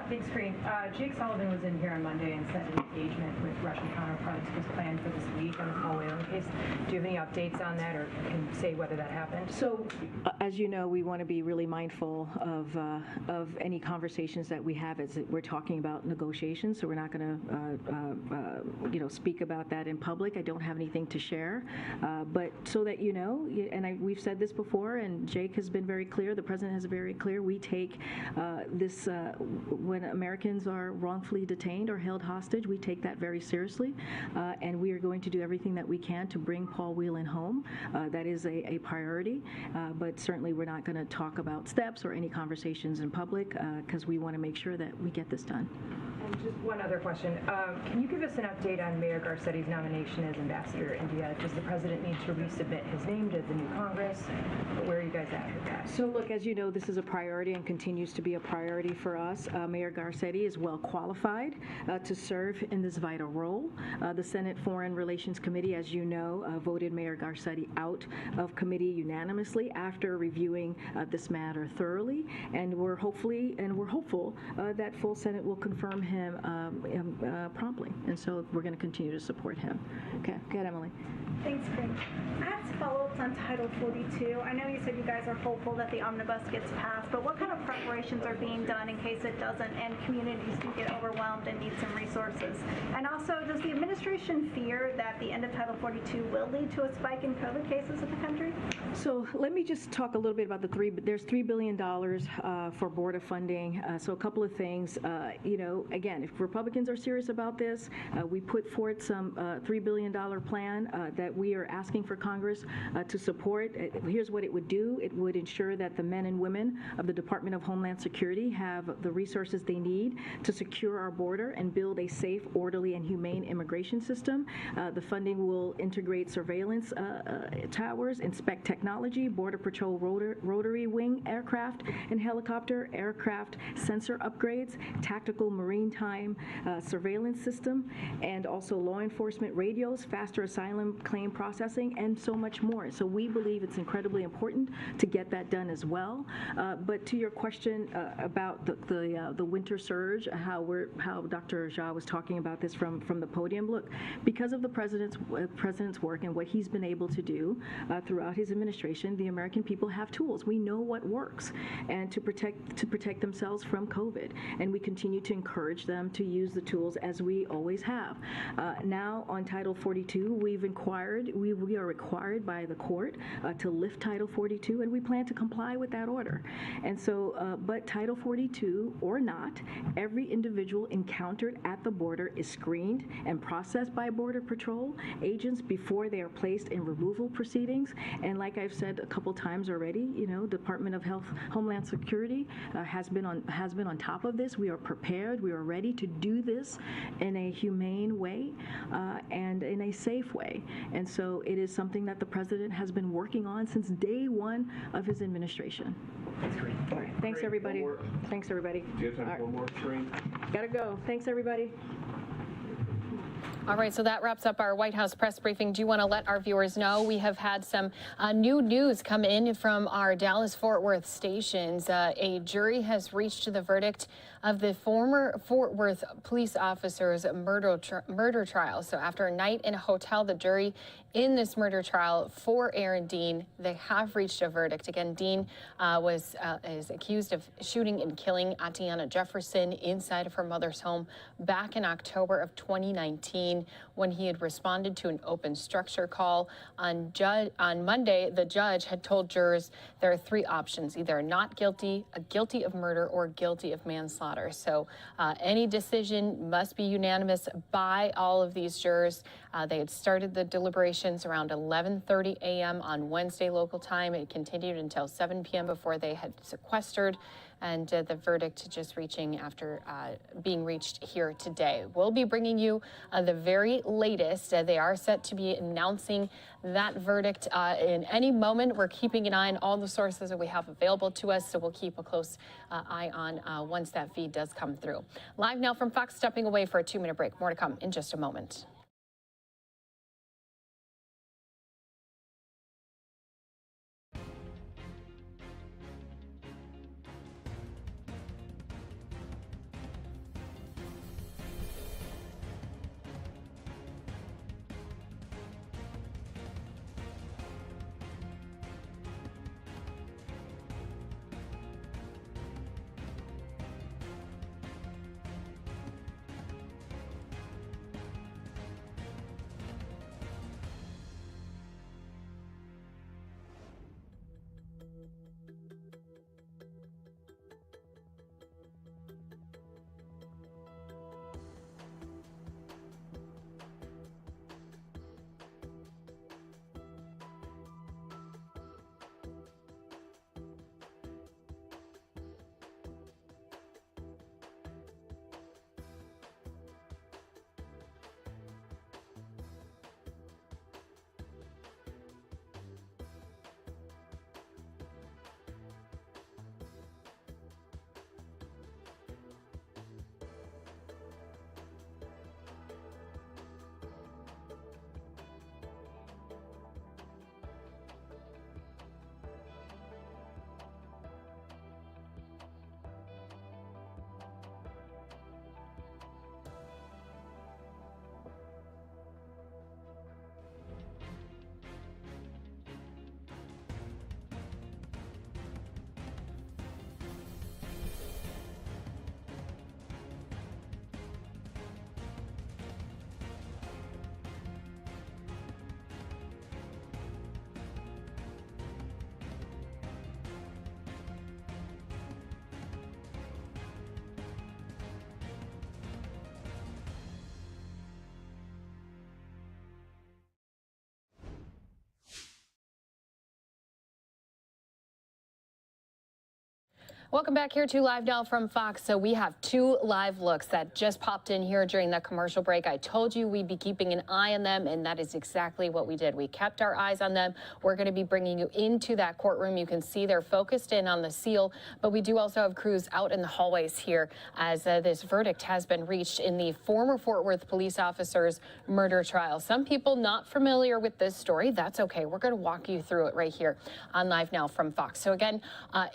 Thanks, Karine. Jake Sullivan was in here on Monday and said an engagement with Russian counterparts was planned for this week on the Whelan case. Do you have any updates on that or can say whether that happened? So, as you know, we want to be really mindful of any conversations that we have as we're talking about negotiations. So we're not going to, speak about that in public. I don't have anything to share, but so that you know, and we've said this before, and Jake has been very clear. The president has been very clear. We take this when Americans are wrongfully detained or held hostage. We take that very seriously, and we are going to do everything that we can to bring Paul Whelan home. That is a priority, but certainly we're not going to talk about steps or any conversations in public because we want to make sure that we get this done. And just one other question. Can you give us an update on Mayor Garcetti's nomination as ambassador to India? Does the president need to resubmit his name to the new Congress? Where are you guys at with that? So look, as you know, this is a priority and continues to be a priority for us. Mayor Garcetti is well qualified to serve in this vital role. The Senate Foreign Relations Committee, as you know, voted Mayor Garcetti out of committee unanimously after reviewing this matter thoroughly, and we're hopeful that full Senate will confirm him promptly, and so we're going to continue to support him. Okay, go ahead, Emily. Thanks, Greg. I have some follow-ups on Title 42. I know you said you guys are hopeful that the omnibus gets passed, but what kind of preparations are being done in case it doesn't and communities do get overwhelmed and need some resources? And also, does the administration fear that the end of Title 42 will lead to a spike in COVID cases in the country? So let me just talk a little bit about there's $3 billion for border funding. So a couple of things, again, if Republicans are serious about this, we put forth some $3 billion plan that we are asking for Congress to support. Here's what it would do. It would ensure that the men and women of the Department of Homeland Security have the resources they need to secure our border and build a safe, orderly, and humane immigration system. The funding will integrate surveillance towers, inspect technology, Border Patrol rotary wing aircraft and helicopter aircraft sensor upgrades, tactical maritime surveillance system, and also law enforcement radios, faster asylum claim processing, and so much more. So we believe it's incredibly important to get that done as well. But to your question about the winter surge, how Dr. Jha was talking about this from the podium. Look, because of the president's work and what he's been able to do throughout his administration, the American people have tools. We know what works, and to protect themselves from COVID, and we continue to encourage them to use the tools as we always have. Now on Title 42, we are required by the court to lift Title 42, and we plan to comply with that order. And so, but Title 42 or not, every individual encountered at the border is screened and processed by Border Patrol agents before they are placed in removal proceedings. And like I've said a couple times already, Department of Homeland Security has been on top of this. We are prepared. We are ready to do this in a humane way and in a safe way. And so it is something that the president has been working on since day one of his administration. That's great. All right. Thanks, everybody. Thanks, everybody. Do you have time for one more, Shereen? Gotta go. Thanks, everybody. All right, so that wraps up our White House press briefing. Do you want to let our viewers know we have had some new news come in from our Dallas-Fort Worth stations? A jury has reached the verdict of the former Fort Worth police officer's murder trial. So after a night in a hotel, the jury in this murder trial for Aaron Dean, they have reached a verdict. Again, Dean is accused of shooting and killing Atiana Jefferson inside of her mother's home back in October of 2019. scene when he had responded to an open structure call. On Monday, the judge had told jurors there are three options: either not guilty, guilty of murder, or guilty of manslaughter. So any decision must be unanimous by all of these jurors. They had started the deliberations around 11:30 a.m. on Wednesday local time. It continued until 7 p.m. before they had sequestered, and the verdict just being reached here today. We'll be bringing you the very latest. They are set to be announcing that verdict in any moment. We're keeping an eye on all the sources that we have available to us, so we'll keep a close eye on once that feed does come through. Live now from Fox, stepping away for a 2-minute break. More to come in just a moment. Welcome back here to Live Now from Fox. So we have two live looks that just popped in here during that commercial break. I told you we'd be keeping an eye on them, and that is exactly what we did. We kept our eyes on them. We're going to be bringing you into that courtroom. You can see they're focused in on the seal, but we do also have crews out in the hallways here as this verdict has been reached in the former Fort Worth police officer's murder trial. Some people not familiar with this story. That's okay. We're going to walk you through it right here on Live Now from Fox. So again,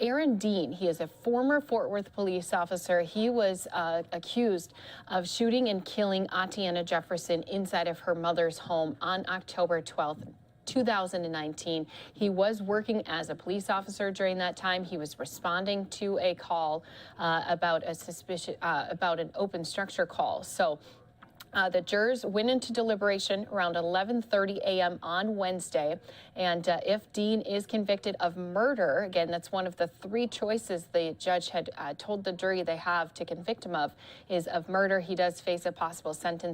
Aaron Dean, he is a former Fort Worth police officer. He was accused of shooting and killing Atiana Jefferson inside of her mother's home on October 12th. 2019. He was working as a police officer during that time. He was responding to a call about an open structure call. So the jurors went into deliberation around 11:30 a.m. on Wednesday, and if Dean is convicted of murder, again, that's one of the three choices the judge had told the jury they have to convict him of, is of murder. He does face a possible sentence